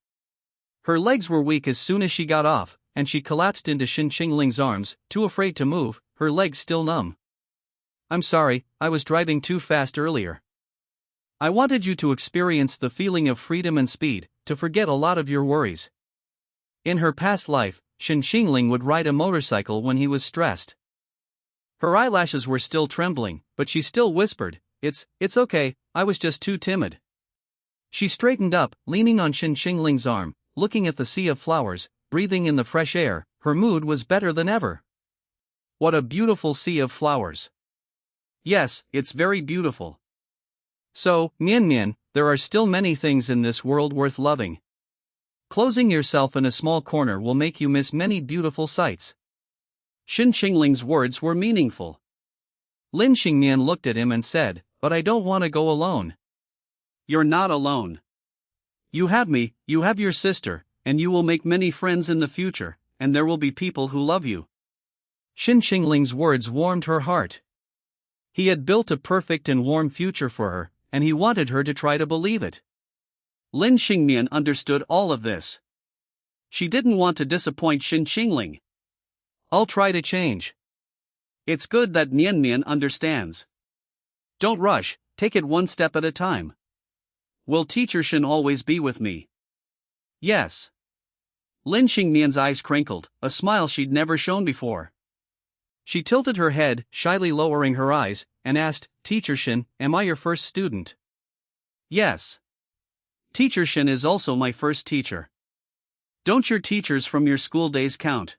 Her legs were weak as soon as she got off, and she collapsed into Shen Qingling's arms, too afraid to move, her legs still numb. I'm sorry, I was driving too fast earlier. I wanted you to experience the feeling of freedom and speed, to forget a lot of your worries. In her past life, Shen Qingling would ride a motorcycle when he was stressed. Her eyelashes were still trembling, but she still whispered, It's okay, I was just too timid. She straightened up, leaning on Shen Qingling's arm, looking at the sea of flowers, breathing in the fresh air. Her mood was better than ever. What a beautiful sea of flowers. Yes, it's very beautiful. So, Mian, there are still many things in this world worth loving. Closing yourself in a small corner will make you miss many beautiful sights. Shen Qingling's words were meaningful. Lin Xingnian looked at him and said, But I don't want to go alone. You're not alone. You have me, you have your sister, and you will make many friends in the future, and there will be people who love you. Shen Qingling's words warmed her heart. He had built a perfect and warm future for her, and he wanted her to try to believe it. Lin Xingnian understood all of this. She didn't want to disappoint Shen Qingling. I'll try to change. It's good that Nian understands. Don't rush, take it one step at a time. Will Teacher Shen always be with me? Yes. Lin Xingnian's eyes crinkled, a smile she'd never shown before. She tilted her head, shyly lowering her eyes, and asked, Teacher Shen, am I your first student? Yes. Teacher Shen is also my first teacher. Don't your teachers from your school days count?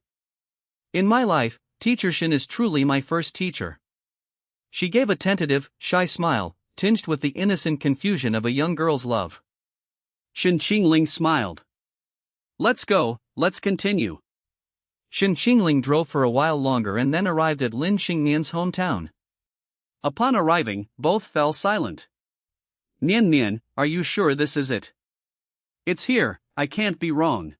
In my life, Teacher Shen is truly my first teacher. She gave a tentative, shy smile, tinged with the innocent confusion of a young girl's love. Shen Qingling smiled. Let's go, let's continue. Shen Qingling drove for a while longer and then arrived at Lin Xingnian's hometown. Upon arriving, both fell silent. Nian, are you sure this is it? It's here, I can't be wrong.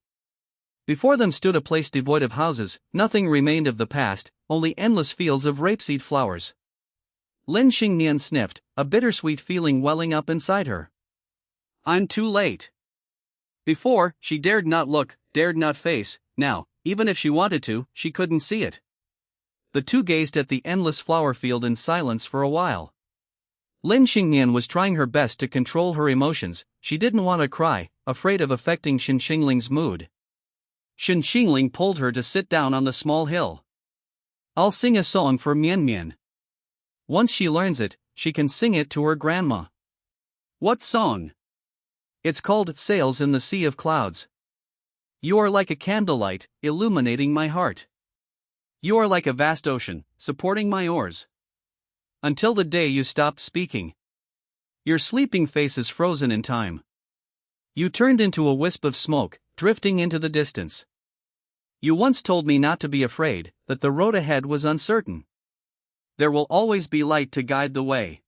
Before them stood a place devoid of houses, nothing remained of the past, only endless fields of rapeseed flowers. Lin Xingnian sniffed, a bittersweet feeling welling up inside her. I'm too late. Before, she dared not look, dared not face, now, even if she wanted to, she couldn't see it. The two gazed at the endless flower field in silence for a while. Lin Xingnian was trying her best to control her emotions. She didn't want to cry, afraid of affecting Shen Qingling's mood. Shen Qingling pulled her to sit down on the small hill. I'll sing a song for Mian. Once she learns it, she can sing it to her grandma. What song? It's called Sails in the Sea of Clouds. You are like a candlelight, illuminating my heart. You are like a vast ocean, supporting my oars. Until the day you stopped speaking. Your sleeping face is frozen in time. You turned into a wisp of smoke, drifting into the distance. You once told me not to be afraid, that the road ahead was uncertain. There will always be light to guide the way.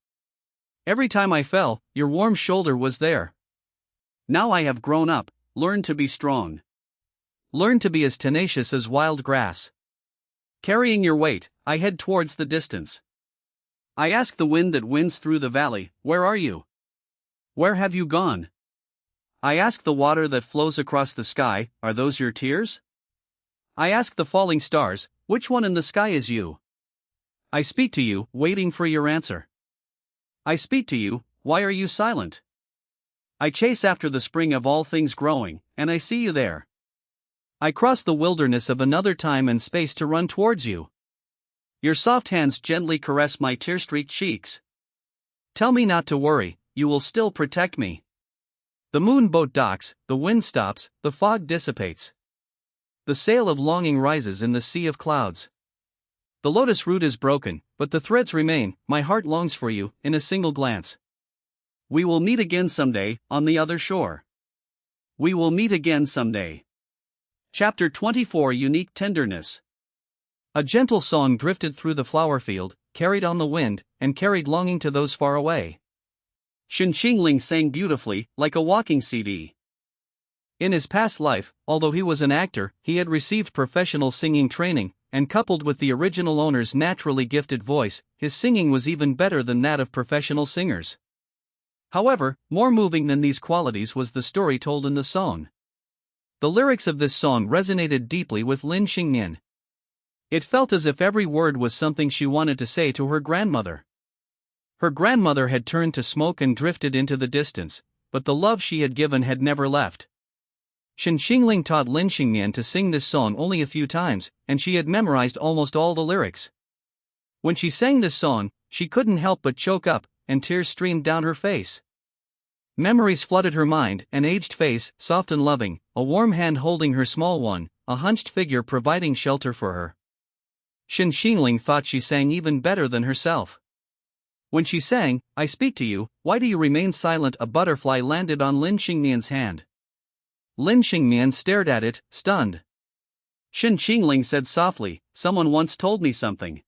Every time I fell, your warm shoulder was there. Now I have grown up, learned to be strong. Learned to be as tenacious as wild grass. Carrying your weight, I head towards the distance. I ask the wind that winds through the valley, where are you? Where have you gone? I ask the water that flows across the sky, are those your tears? I ask the falling stars, which one in the sky is you? I speak to you, waiting for your answer. I speak to you, why are you silent? I chase after the spring of all things growing, and I see you there. I cross the wilderness of another time and space to run towards you. Your soft hands gently caress my tear-streaked cheeks. Tell me not to worry, you will still protect me. The moon boat docks, the wind stops, the fog dissipates. The sail of longing rises in the sea of clouds. The lotus root is broken, but the threads remain, my heart longs for you, in a single glance. We will meet again someday, on the other shore. We will meet again someday. Chapter 24 Unique Tenderness. A gentle song drifted through the flower field, carried on the wind, and carried longing to those far away. Shen Qingling sang beautifully, like a walking CD. In his past life, although he was an actor, he had received professional singing training, and coupled with the original owner's naturally gifted voice, his singing was even better than that of professional singers. However, more moving than these qualities was the story told in the song. The lyrics of this song resonated deeply with Lin Xingnian. It felt as if every word was something she wanted to say to her grandmother. Her grandmother had turned to smoke and drifted into the distance, but the love she had given had never left. Shen Qingling taught Lin Xingnian to sing this song only a few times, and she had memorized almost all the lyrics. When she sang this song, she couldn't help but choke up, and tears streamed down her face. Memories flooded her mind: an aged face, soft and loving, a warm hand holding her small one, a hunched figure providing shelter for her. Shen Qingling thought she sang even better than herself. When she sang, "I speak to you, why do you remain silent?" a butterfly landed on Lin Xingnian's hand. Lin Xingnian stared at it, stunned. Shen Qingling said softly, "Someone once told me something.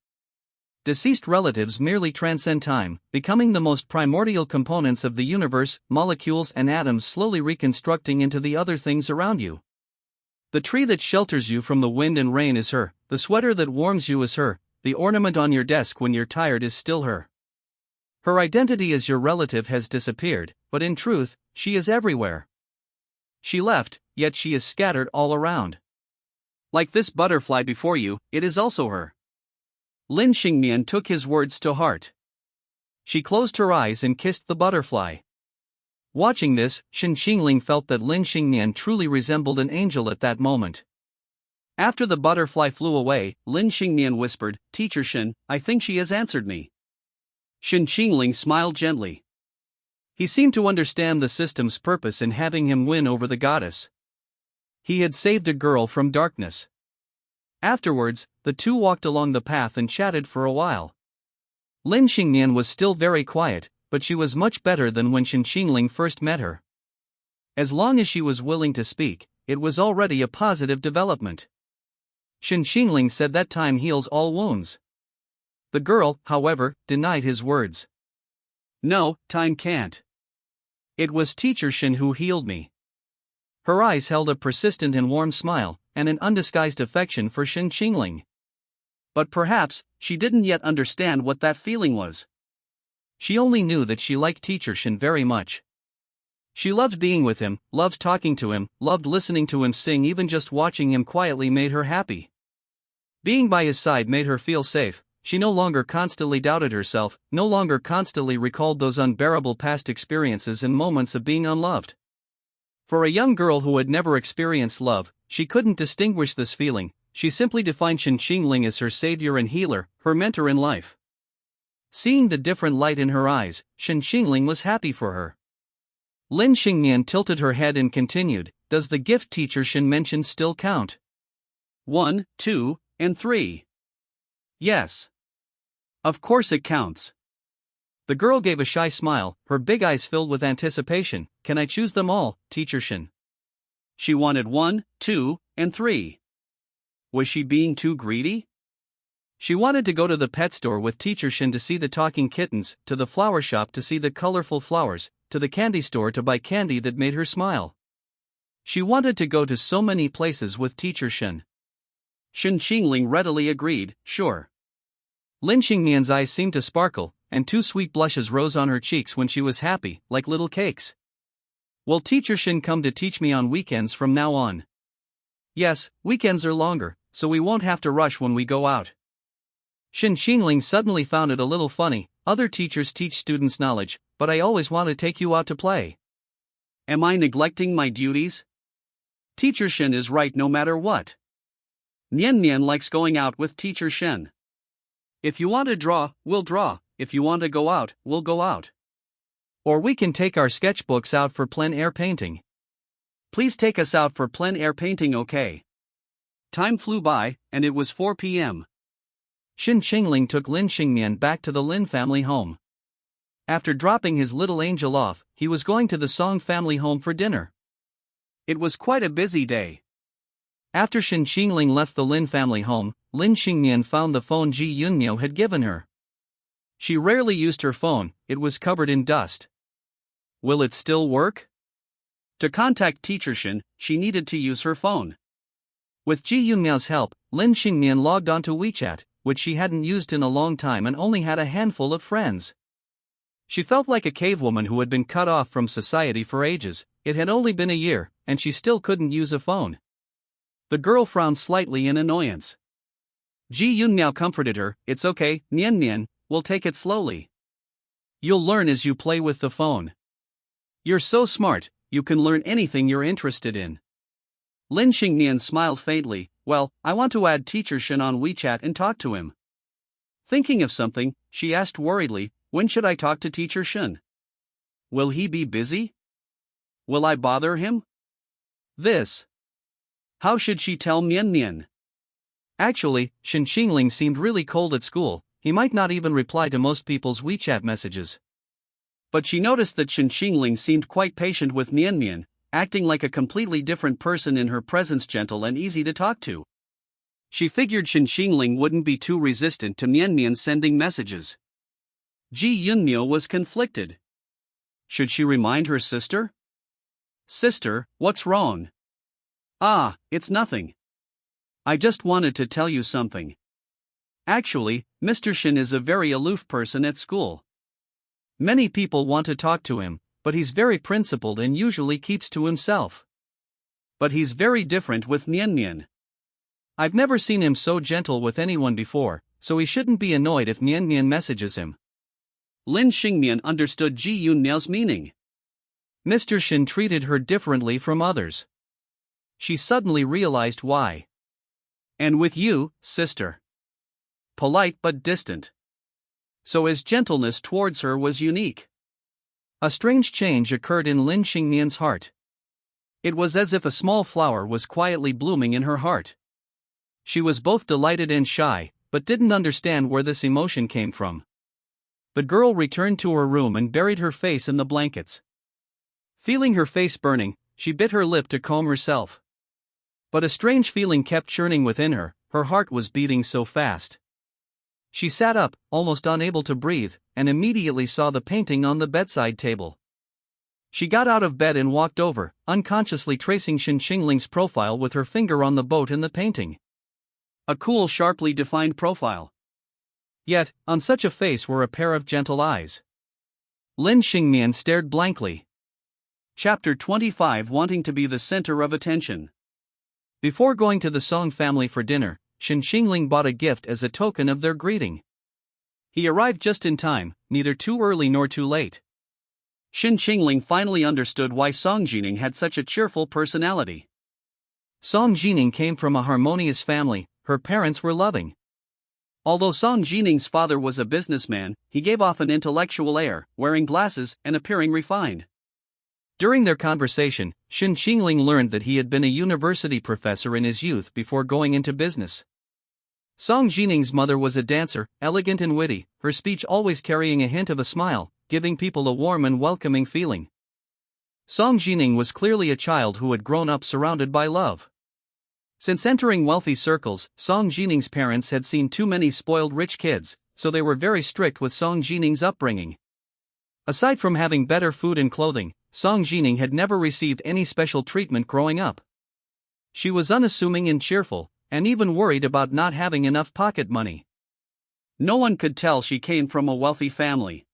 Deceased relatives merely transcend time, becoming the most primordial components of the universe, molecules and atoms slowly reconstructing into the other things around you. The tree that shelters you from the wind and rain is her, the sweater that warms you is her, the ornament on your desk when you're tired is still her. Her identity as your relative has disappeared, but in truth, she is everywhere. She left, yet she is scattered all around. Like this butterfly before you, it is also her." Lin Xingnian took his words to heart. She closed her eyes and kissed the butterfly. Watching this, Shen Qingling felt that Lin Xingnian truly resembled an angel at that moment. After the butterfly flew away, Lin Xingnian whispered, "Teacher Shen, I think she has answered me." Shen Qingling smiled gently. He seemed to understand the system's purpose in having him win over the goddess. He had saved a girl from darkness. Afterwards, the two walked along the path and chatted for a while. Lin Xingnian was still very quiet, but she was much better than when Shen Qingling first met her. As long as she was willing to speak, it was already a positive development. Shen Qingling said that time heals all wounds. The girl, however, denied his words. "No, time can't. It was Teacher Shen who healed me." Her eyes held a persistent and warm smile, and an undisguised affection for Shen Qingling. But perhaps, she didn't yet understand what that feeling was. She only knew that she liked Teacher Shen very much. She loved being with him, loved talking to him, loved listening to him sing. Even just watching him quietly made her happy. Being by his side made her feel safe. She no longer constantly doubted herself, no longer constantly recalled those unbearable past experiences and moments of being unloved. For a young girl who had never experienced love, she couldn't distinguish this feeling. She simply defined Shen Qingling as her savior and healer, her mentor in life. Seeing the different light in her eyes, Shen Qingling was happy for her. Lin Xingnian tilted her head and continued, "Does the gift Teacher Shen mentioned still count?" 1, 2, and 3. Yes. Of course it counts. The girl gave a shy smile, her big eyes filled with anticipation. "Can I choose them all, Teacher Shen?" She wanted 1, 2, and 3. Was she being too greedy? She wanted to go to the pet store with Teacher Shen to see the talking kittens, to the flower shop to see the colorful flowers, to the candy store to buy candy that made her smile. She wanted to go to so many places with Teacher Shen. Shen Qingling readily agreed, "Sure." Lin Xingnian's eyes seemed to sparkle, and two sweet blushes rose on her cheeks when she was happy, like little cakes. "Will Teacher Shen come to teach me on weekends from now on?" "Yes, weekends are longer, so we won't have to rush when we go out." Shen Qingling suddenly found it a little funny. "Other teachers teach students knowledge, but I always want to take you out to play." Am I neglecting my duties? Teacher Shen is right no matter what. Nian Nian likes going out with Teacher Shen. If you want to draw, we'll draw. If you want to go out, we'll go out. Or we can take our sketchbooks out for plein air painting. Please take us out for plein air painting, okay? Time flew by, and it was 4 p.m. Shen Qingling took Lin Xingmian back to the Lin family home. After dropping his little angel off, he was going to the Song family home for dinner. It was quite a busy day. After Shen Qingling left the Lin family home, Lin Xingmian found the phone Ji Yunmiao had given her. She rarely used her phone, it was covered in dust. Will it still work? To contact Teacher Shen, she needed to use her phone. With Ji Yunmiao's help, Lin Xingmian logged onto WeChat, which she hadn't used in a long time and only had a handful of friends. She felt like a cavewoman who had been cut off from society for ages. It had only been a year, and she still couldn't use a phone. The girl frowned slightly in annoyance. Ji Yunmiao comforted her, "It's okay, Nian Nian, we'll take it slowly. You'll learn as you play with the phone. You're so smart, you can learn anything you're interested in." Lin Xingmian smiled faintly. "Well, I want to add Teacher Shen on WeChat and talk to him." Thinking of something, she asked worriedly, "When should I talk to Teacher Shen? Will he be busy? Will I bother him? This. How should she tell Nian Nian?" Actually, Shen Qingling seemed really cold at school. He might not even reply to most people's WeChat messages. But she noticed that Shen Qingling seemed quite patient with Nian Nian, acting like a completely different person in her presence, gentle and easy to talk to. She figured Shen Qingling wouldn't be too resistant to Nian Nian sending messages. Ji Yunmiao was conflicted. Should she remind her sister? "Sister, what's wrong?" "Ah, it's nothing. I just wanted to tell you something. Actually, Mr. Shen is a very aloof person at school. Many people want to talk to him, but he's very principled and usually keeps to himself. But he's very different with Nian Nian. I've never seen him so gentle with anyone before, so he shouldn't be annoyed if Nian Nian messages him." Lin Xingmian understood Ji Yunmiao's meaning. Mr. Shen treated her differently from others. She suddenly realized why. "And with you, sister. Polite but distant. So his gentleness towards her was unique." A strange change occurred in Lin Xingmian's heart. It was as if a small flower was quietly blooming in her heart. She was both delighted and shy, but didn't understand where this emotion came from. The girl returned to her room and buried her face in the blankets. Feeling her face burning, she bit her lip to calm herself. But a strange feeling kept churning within her, her heart was beating so fast. She sat up, almost unable to breathe, and immediately saw the painting on the bedside table. She got out of bed and walked over, unconsciously tracing Shen Qingling's profile with her finger on the boat in the painting. A cool, sharply defined profile. Yet, on such a face were a pair of gentle eyes. Lin Xingmian stared blankly. Chapter 25, wanting to be the center of attention. Before going to the Song family for dinner, Shen Qingling bought a gift as a token of their greeting. He arrived just in time, neither too early nor too late. Shen Qingling finally understood why Song Jining had such a cheerful personality. Song Jining came from a harmonious family, her parents were loving. Although Song Jining's father was a businessman, he gave off an intellectual air, wearing glasses and appearing refined. During their conversation, Shen Qingling learned that he had been a university professor in his youth before going into business. Song Jining's mother was a dancer, elegant and witty, her speech always carrying a hint of a smile, giving people a warm and welcoming feeling. Song Jining was clearly a child who had grown up surrounded by love. Since entering wealthy circles, Song Jining's parents had seen too many spoiled rich kids, so they were very strict with Song Jining's upbringing. Aside from having better food and clothing, Song Jining had never received any special treatment growing up. She was unassuming and cheerful, and even worried about not having enough pocket money. No one could tell she came from a wealthy family.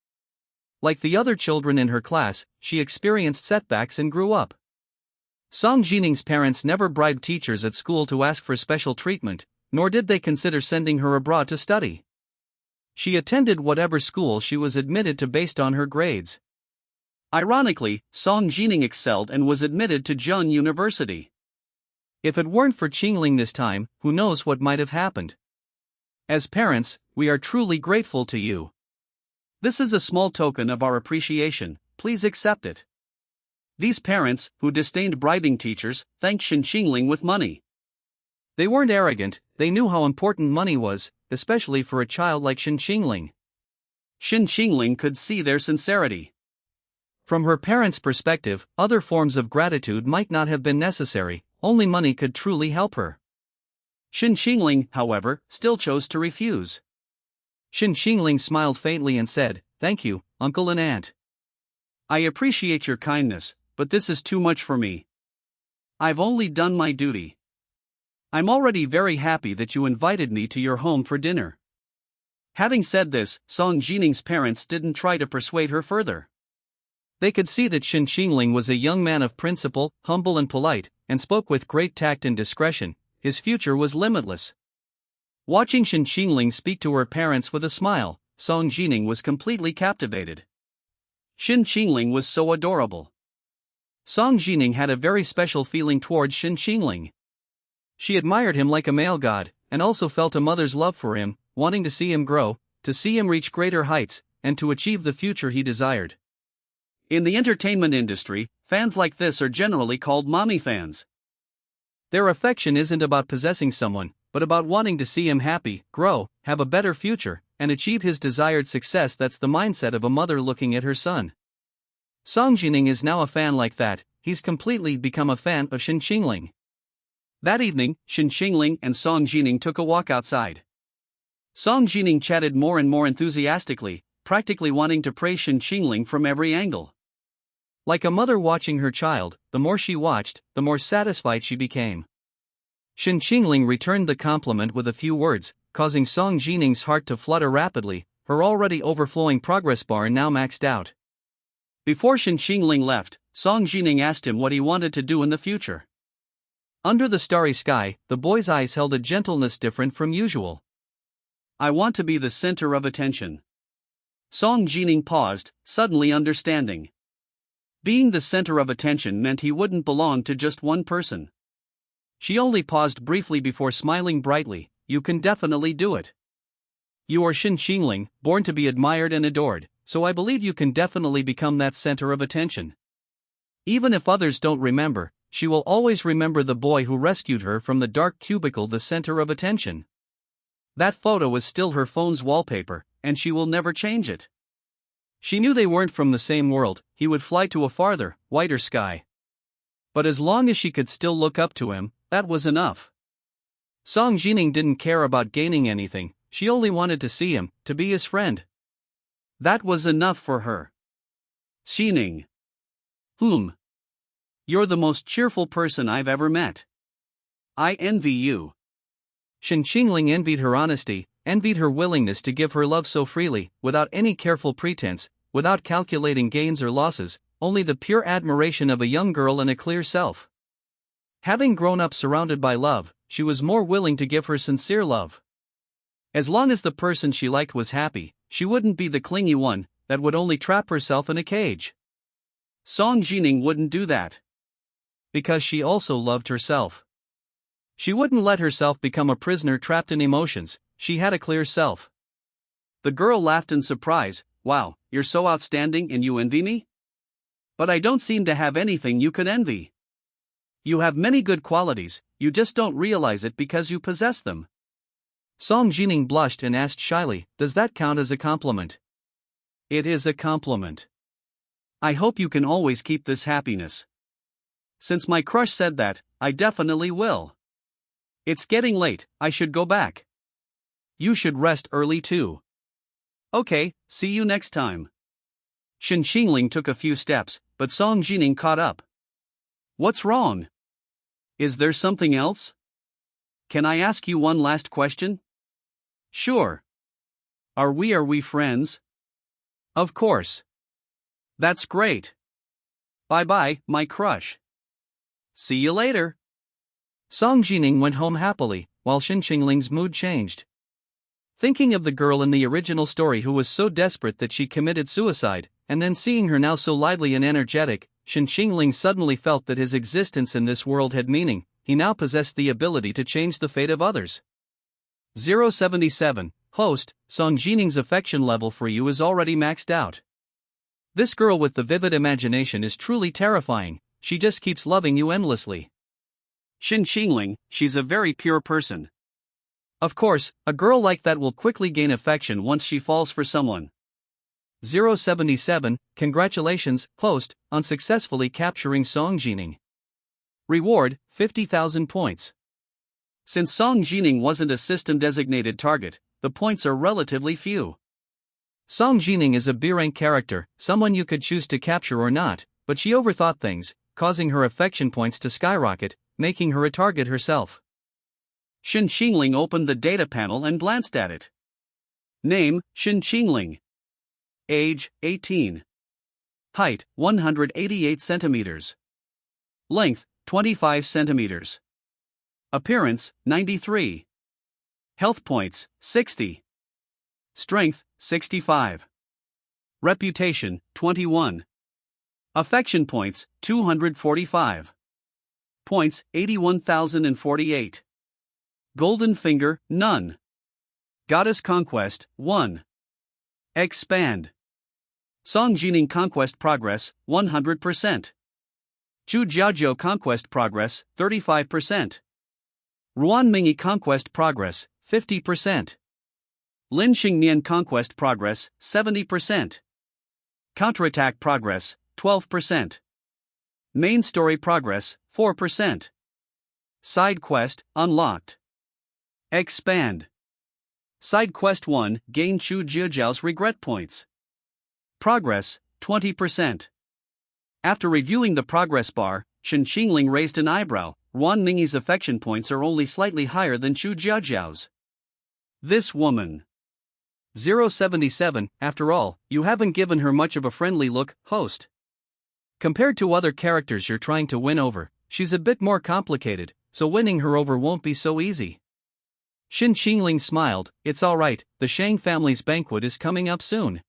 Like the other children in her class, she experienced setbacks and grew up. Song Jining's parents never bribed teachers at school to ask for special treatment, nor did they consider sending her abroad to study. She attended whatever school she was admitted to based on her grades. Ironically, Song Jining excelled and was admitted to Zhejiang University. If it weren't for Qingling this time, who knows what might have happened. As parents, we are truly grateful to you. This is a small token of our appreciation, please accept it. These parents, who disdained bribing teachers, thanked Shen Qingling with money. They weren't arrogant, they knew how important money was, especially for a child like Shen Qingling. Shen Qingling could see their sincerity. From her parents' perspective, other forms of gratitude might not have been necessary, only money could truly help her. Shen Qingling, however, still chose to refuse. Shen Qingling smiled faintly and said, "Thank you, uncle and aunt. I appreciate your kindness, but this is too much for me. I've only done my duty. I'm already very happy that you invited me to your home for dinner." Having said this, Song Jining's parents didn't try to persuade her further. They could see that Shen Qingling was a young man of principle, humble and polite, and spoke with great tact and discretion. His future was limitless. Watching Shen Qingling speak to her parents with a smile, Song Jining was completely captivated. Shen Qingling was so adorable. Song Jining had a very special feeling towards Shen Qingling. She admired him like a male god, and also felt a mother's love for him, wanting to see him grow, to see him reach greater heights, and to achieve the future he desired. In the entertainment industry, fans like this are generally called mommy fans. Their affection isn't about possessing someone, but about wanting to see him happy, grow, have a better future, and achieve his desired success. That's the mindset of a mother looking at her son. Song Jining is now a fan like that. He's completely become a fan of Shen Qingling. That evening, Shen Qingling and Song Jining took a walk outside. Song Jining chatted more and more enthusiastically, practically wanting to praise Shen Qingling from every angle. Like a mother watching her child, the more she watched, the more satisfied she became. Shen Qingling returned the compliment with a few words, causing Song Jining's heart to flutter rapidly. Her already overflowing progress bar now maxed out. Before Shen Qingling left, Song Jining asked him what he wanted to do in the future. Under the starry sky, the boy's eyes held a gentleness different from usual. "I want to be the center of attention." Song Jining paused, suddenly understanding. Being the center of attention meant he wouldn't belong to just one person. She only paused briefly before smiling brightly. "You can definitely do it. You are Shen Qingling, born to be admired and adored, so I believe you can definitely become that center of attention." Even if others don't remember, she will always remember the boy who rescued her from the dark cubicle, the center of attention. That photo is still her phone's wallpaper, and she will never change it. She knew they weren't from the same world. He would fly to a farther, whiter sky. But as long as she could still look up to him, that was enough. Song Jining didn't care about gaining anything. She only wanted to see him, to be his friend. That was enough for her. "Jining. You're the most cheerful person I've ever met. I envy you." Shen Qingling envied her honesty, envied her willingness to give her love so freely, without any careful pretense, without calculating gains or losses, only the pure admiration of a young girl and a clear self. Having grown up surrounded by love, she was more willing to give her sincere love. As long as the person she liked was happy, she wouldn't be the clingy one that would only trap herself in a cage. Song Jining wouldn't do that. Because she also loved herself. She wouldn't let herself become a prisoner trapped in emotions. She had a clear self. The girl laughed in surprise. "Wow, you're so outstanding and you envy me? But I don't seem to have anything you could envy. You have many good qualities, you just don't realize it because you possess them." Song Jining blushed and asked shyly, "Does that count as a compliment?" "It is a compliment. I hope you can always keep this happiness." "Since my crush said that, I definitely will. It's getting late, I should go back." "You should rest early too." "Okay, see you next time." Shen Qingling took a few steps, but Song Jining caught up. "What's wrong? Is there something else? Can I ask you one last question?" "Sure. Are we friends?" "Of course." "That's great. Bye-bye, my crush. See you later." Song Jining went home happily, while Shen Qingling's mood changed. Thinking of the girl in the original story who was so desperate that she committed suicide, and then seeing her now so lively and energetic, Shen Qingling suddenly felt that his existence in this world had meaning. He now possessed the ability to change the fate of others. 077. Host, Song Jining's affection level for you is already maxed out. This girl with the vivid imagination is truly terrifying. She just keeps loving you endlessly. Shen Qingling, she's a very pure person. Of course, a girl like that will quickly gain affection once she falls for someone. 077, congratulations, host, on successfully capturing Song Jining. Reward, 50,000 points. Since Song Jining wasn't a system-designated target, the points are relatively few. Song Jining is a B-rank character, someone you could choose to capture or not, but she overthought things, causing her affection points to skyrocket, making her a target herself. Shen Qingling opened the data panel and glanced at it. Name, Shen Qingling. Age, 18. Height, 188 centimeters. Length, 25 centimeters. Appearance, 93. Health points, 60. Strength, 65. Reputation, 21. Affection points, 245. Points, 81,048. Golden Finger, none. Goddess Conquest, 1. Expand. Song Jining Conquest Progress, 100%. Chu Jiajiao Conquest Progress, 35%. Ruan Mingi Conquest Progress, 50%. Lin Xingnian Conquest Progress, 70%. Counterattack Progress, 12%. Main Story Progress, 4%. Side Quest, Unlocked. Expand. Side Quest 1, Gain Chu Jiajiao's Regret Points. Progress, 20%. After reviewing the progress bar, Shen Qingling raised an eyebrow. Ruan Mingi's affection points are only slightly higher than Chu Jiajiao's. This woman. 077, after all, you haven't given her much of a friendly look, host. Compared to other characters you're trying to win over, she's a bit more complicated, so winning her over won't be so easy. Shen Qingling smiled. It's alright, the Shang family's banquet is coming up soon.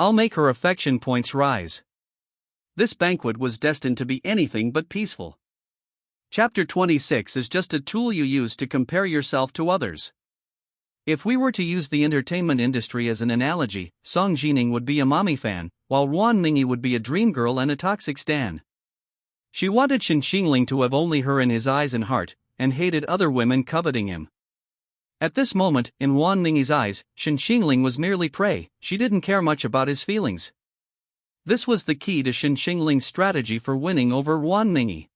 I'll make her affection points rise. This banquet was destined to be anything but peaceful. Chapter 26 is just a tool you use to compare yourself to others. If we were to use the entertainment industry as an analogy, Song Jining would be a mommy fan, while Ruan Mingi would be a dream girl and a toxic stan. She wanted Shen Qingling to have only her in his eyes and heart, and hated other women coveting him. At this moment, in Ruan Mingi's eyes, Shen Qingling was merely prey. She didn't care much about his feelings. This was the key to Shen Qingling's strategy for winning over Ruan Mingi.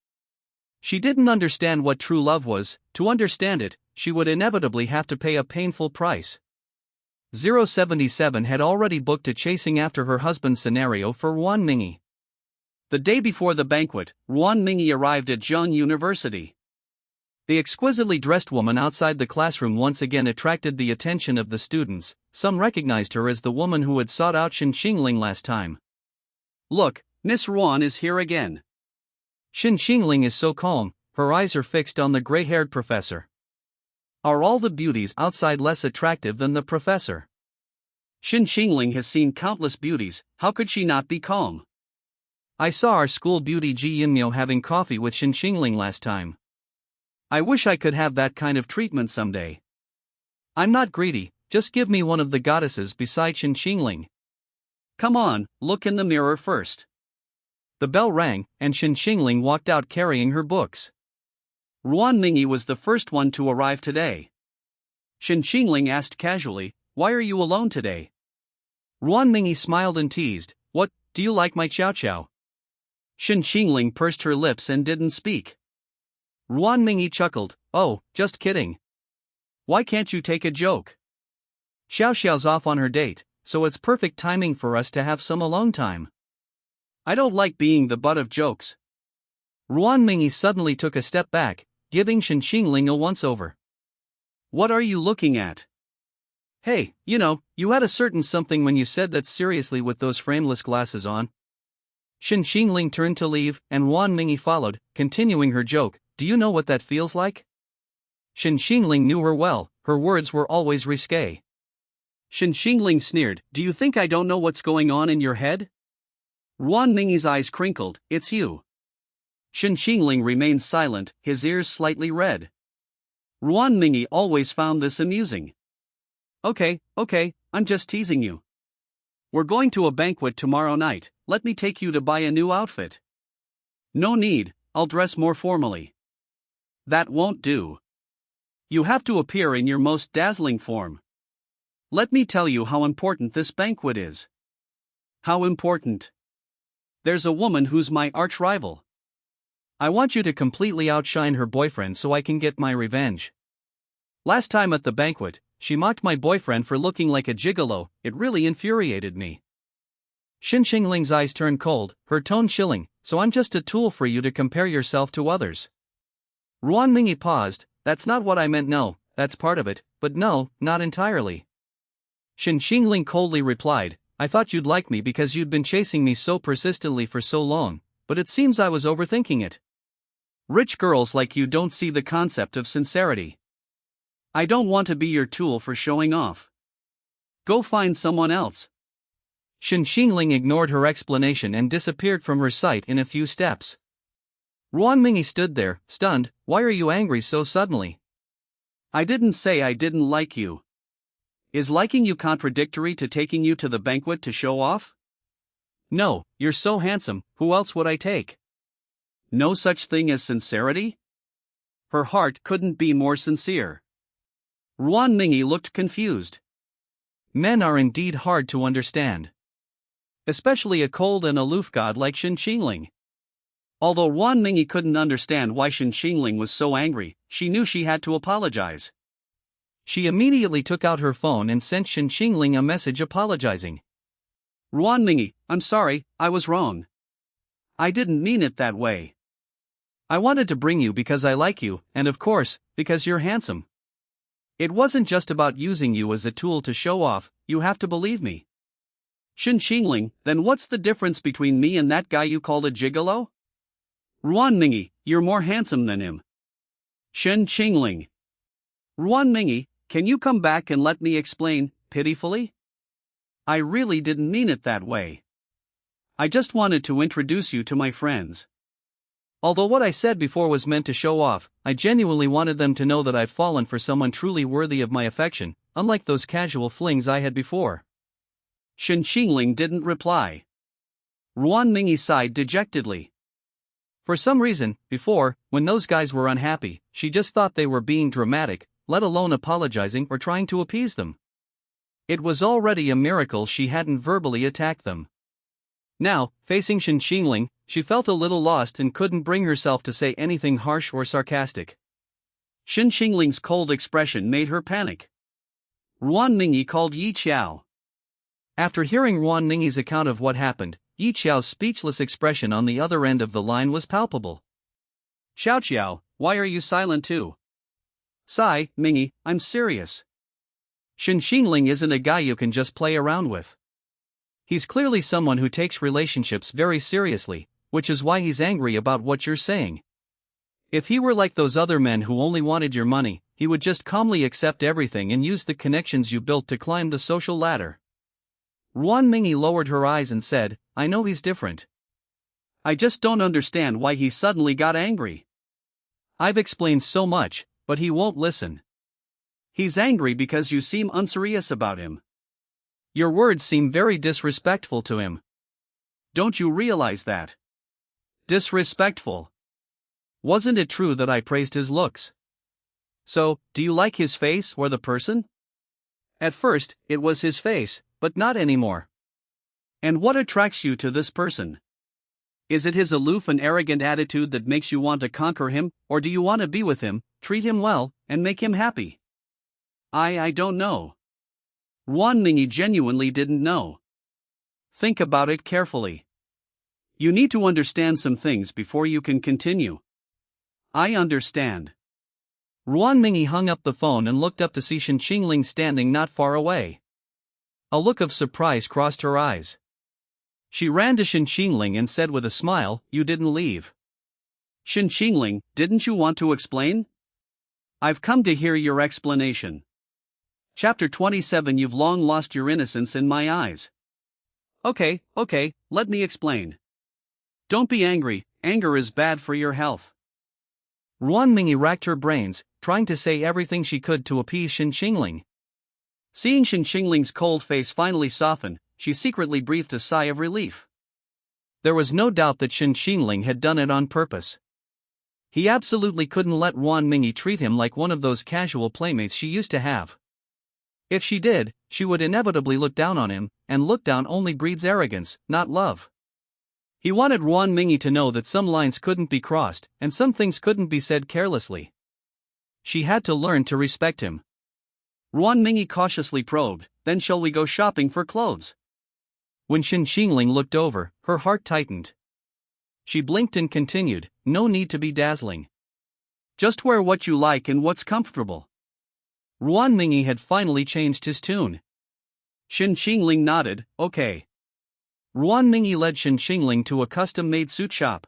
She didn't understand what true love was. To understand it, she would inevitably have to pay a painful price. 077 had already booked a chasing after her husband scenario for Ruan Mingi. The day before the banquet, Ruan Mingi arrived at Zheng University. The exquisitely dressed woman outside the classroom once again attracted the attention of the students. Some recognized her as the woman who had sought out Shen Qingling last time. Look, Miss Ruan is here again. Shen Qingling is so calm, her eyes are fixed on the gray-haired professor. Are all the beauties outside less attractive than the professor? Shen Qingling has seen countless beauties, how could she not be calm? I saw our school beauty Ji Yinmiao having coffee with Shen Qingling last time. I wish I could have that kind of treatment someday. I'm not greedy, just give me one of the goddesses beside Shen Qingling. Come on, look in the mirror first. The bell rang, and Shen Qingling walked out carrying her books. Ruan Mingi was the first one to arrive today. Shen Qingling asked casually, "Why are you alone today?" Ruan Mingi smiled and teased, "What, do you like my chow chow?" Shen Qingling pursed her lips and didn't speak. Ruan Mingi chuckled, "Oh, just kidding. Why can't you take a joke? Xiao Xiao's off on her date, so it's perfect timing for us to have some alone time." I don't like being the butt of jokes. Ruan Mingi suddenly took a step back, giving Shen Qingling a once-over. What are you looking at? Hey, you had a certain something when you said that seriously with those frameless glasses on. Shen Qingling turned to leave, and Ruan Mingi followed, continuing her joke. Do you know what that feels like? Shen Qingling knew her well, her words were always risque. Shen Qingling sneered, "Do you think I don't know what's going on in your head?" Ruan Mingi's eyes crinkled, "It's you." Shen Qingling remained silent, his ears slightly red. Ruan Mingi always found this amusing. Okay, I'm just teasing you. We're going to a banquet tomorrow night, let me take you to buy a new outfit. No need, I'll dress more formally. That won't do. You have to appear in your most dazzling form. Let me tell you how important this banquet is. How important? There's a woman who's my arch-rival. I want you to completely outshine her boyfriend so I can get my revenge. Last time at the banquet, she mocked my boyfriend for looking like a gigolo. It really infuriated me. Shen Qingling's eyes turned cold, her tone chilling. So I'm just a tool for you to compare yourself to others. Ruan Mingyi paused. That's not what I meant. No, that's part of it, but no, not entirely. Shen Qingling coldly replied, I thought you'd like me because you'd been chasing me so persistently for so long, but it seems I was overthinking it. Rich girls like you don't see the concept of sincerity. I don't want to be your tool for showing off. Go find someone else. Shen Qingling ignored her explanation and disappeared from her sight in a few steps. Ruan Mingyi stood there, stunned. Why are you angry so suddenly? I didn't say I didn't like you. Is liking you contradictory to taking you to the banquet to show off? No, you're so handsome, who else would I take? No such thing as sincerity? Her heart couldn't be more sincere. Ruan Mingyi looked confused. Men are indeed hard to understand. Especially a cold and aloof god like Shen Qingling. Although Ruan Mingyi couldn't understand why Shen Qingling was so angry, she knew she had to apologize. She immediately took out her phone and sent Shen Qingling a message apologizing. Ruan Mingyi, I'm sorry, I was wrong. I didn't mean it that way. I wanted to bring you because I like you, and of course, because you're handsome. It wasn't just about using you as a tool to show off, you have to believe me. Shen Qingling, then what's the difference between me and that guy you called a gigolo? Ruan Mingyi, you're more handsome than him. Shen Qingling. Ruan Mingyi, can you come back and let me explain, pitifully? I really didn't mean it that way. I just wanted to introduce you to my friends. Although what I said before was meant to show off, I genuinely wanted them to know that I've fallen for someone truly worthy of my affection, unlike those casual flings I had before. Shen Qingling didn't reply. Ruan Mingyi sighed dejectedly. For some reason, before, when those guys were unhappy, she just thought they were being dramatic, let alone apologizing or trying to appease them. It was already a miracle she hadn't verbally attacked them. Now, facing Shen Qingling, she felt a little lost and couldn't bring herself to say anything harsh or sarcastic. Shen Qingling's cold expression made her panic. Ruan Mingyi called Yi Qiao. After hearing Ruan Mingyi's account of what happened, Yi Qiao's speechless expression on the other end of the line was palpable. Xiao Qiao, why are you silent too? Sigh, Mingyi, I'm serious. Shen Qingling isn't a guy you can just play around with. He's clearly someone who takes relationships very seriously, which is why he's angry about what you're saying. If he were like those other men who only wanted your money, he would just calmly accept everything and use the connections you built to climb the social ladder. Ruan Mingyi lowered her eyes and said, I know he's different. I just don't understand why he suddenly got angry. I've explained so much, but he won't listen. He's angry because you seem unserious about him. Your words seem very disrespectful to him. Don't you realize that? Disrespectful. Wasn't it true that I praised his looks? So, do you like his face or the person? At first, it was his face, but not anymore. And what attracts you to this person? Is it his aloof and arrogant attitude that makes you want to conquer him, or do you want to be with him, treat him well, and make him happy? I don't know. Ruan Mingyi genuinely didn't know. Think about it carefully. You need to understand some things before you can continue. I understand. Ruan Mingyi hung up the phone and looked up to see Shen Qingling standing not far away. A look of surprise crossed her eyes. She ran to Shen Qingling and said with a smile, You didn't leave. Shen Qingling, didn't you want to explain? I've come to hear your explanation. Chapter 27 You've long lost your innocence in my eyes. Okay, let me explain. Don't be angry, anger is bad for your health. Ruan Mingyi racked her brains, trying to say everything she could to appease Shen Qingling. Seeing Shen Qingling's cold face finally soften, she secretly breathed a sigh of relief. There was no doubt that Shen Qingling had done it on purpose. He absolutely couldn't let Wan Mingi treat him like one of those casual playmates she used to have. If she did, she would inevitably look down on him, and look down only breeds arrogance, not love. He wanted Wan Mingi to know that some lines couldn't be crossed, and some things couldn't be said carelessly. She had to learn to respect him. Wan Mingi cautiously probed, then shall we go shopping for clothes? When Shen Qingling looked over, her heart tightened. She blinked and continued, no need to be dazzling. Just wear what you like and what's comfortable. Wan Mingi had finally changed his tune. Shen Qingling nodded, okay. Wan Mingi led Shen Qingling to a custom-made suit shop.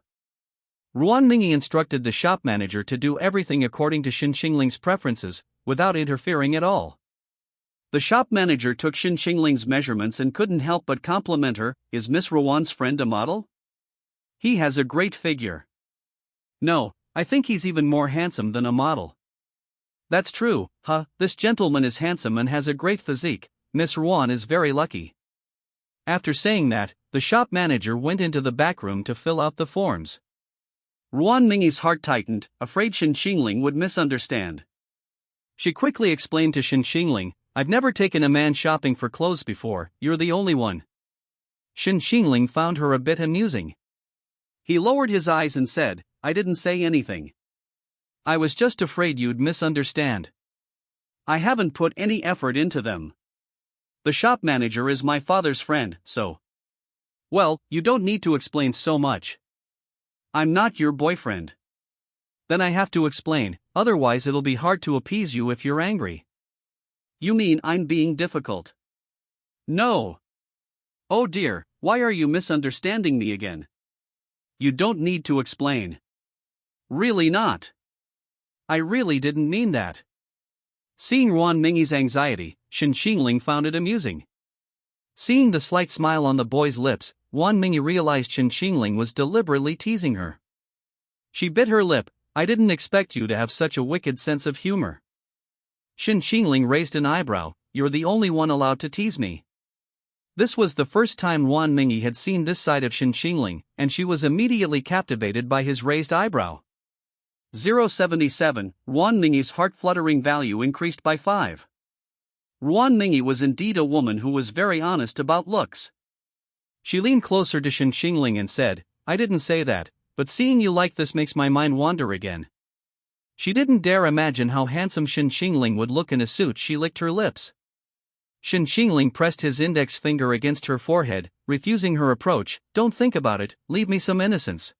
Wan Mingi instructed the shop manager to do everything according to Shen Qingling's preferences, without interfering at all. The shop manager took Shen Qingling's measurements and couldn't help but compliment her. Is Miss Rawan's friend a model? He has a great figure. No, I think he's even more handsome than a model. That's true, huh? This gentleman is handsome and has a great physique. Miss Rawan is very lucky. After saying that, the shop manager went into the back room to fill out the forms. Wan Mingi's heart tightened, afraid Shen Qingling would misunderstand. She quickly explained to Shen Qingling, I've never taken a man shopping for clothes before, you're the only one. Shen Qingling found her a bit amusing. He lowered his eyes and said, I didn't say anything. I was just afraid you'd misunderstand. I haven't put any effort into them. The shop manager is my father's friend, so. Well, you don't need to explain so much. I'm not your boyfriend. Then I have to explain, otherwise it'll be hard to appease you if you're angry. You mean I'm being difficult? No. Oh dear, why are you misunderstanding me again? You don't need to explain. Really not. I really didn't mean that. Seeing Wan Mingi's anxiety, Shen Qingling found it amusing. Seeing the slight smile on the boy's lips, Wan Mingi realized Shen Qingling was deliberately teasing her. She bit her lip. I didn't expect you to have such a wicked sense of humor. Shen Qingling raised an eyebrow. You're the only one allowed to tease me. This was the first time Wan Mingi had seen this side of Shen Qingling, and she was immediately captivated by his raised eyebrow. 077, Wan Mingi's heart-fluttering value increased by 5. Wan Mingi was indeed a woman who was very honest about looks. She leaned closer to Shen Qingling and said, I didn't say that, but seeing you like this makes my mind wander again. She didn't dare imagine how handsome Shen Qingling would look in a suit. She licked her lips. Shen Qingling pressed his index finger against her forehead, refusing her approach. Don't think about it, leave me some innocence.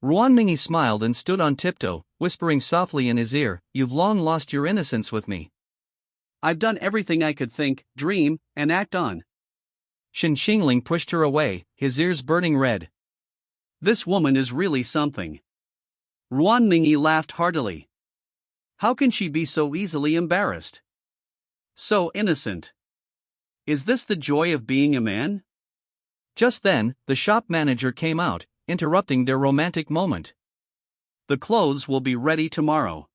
Wan Mingi smiled and stood on tiptoe, whispering softly in his ear, You've long lost your innocence with me. I've done everything I could think, dream, and act on. Shen Qingling pushed her away, his ears burning red. This woman is really something. Wan Mingi laughed heartily. How can she be so easily embarrassed? So innocent. Is this the joy of being a man? Just then, the shop manager came out, interrupting their romantic moment. The clothes will be ready tomorrow.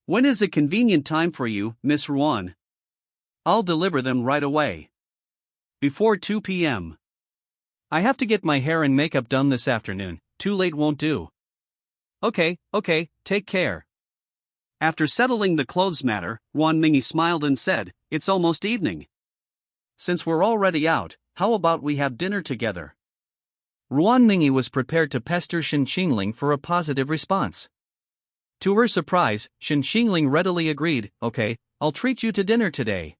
When is a convenient time for you, Miss Ruan? I'll deliver them right away. Before 2 p.m. I have to get my hair and makeup done this afternoon, too late won't do. Okay, take care. After settling the clothes matter, Wan Mingi smiled and said, It's almost evening. Since we're already out, how about we have dinner together? Wan Mingi was prepared to pester Shen Qingling for a positive response. To her surprise, Shen Qingling readily agreed, Okay, I'll treat you to dinner today.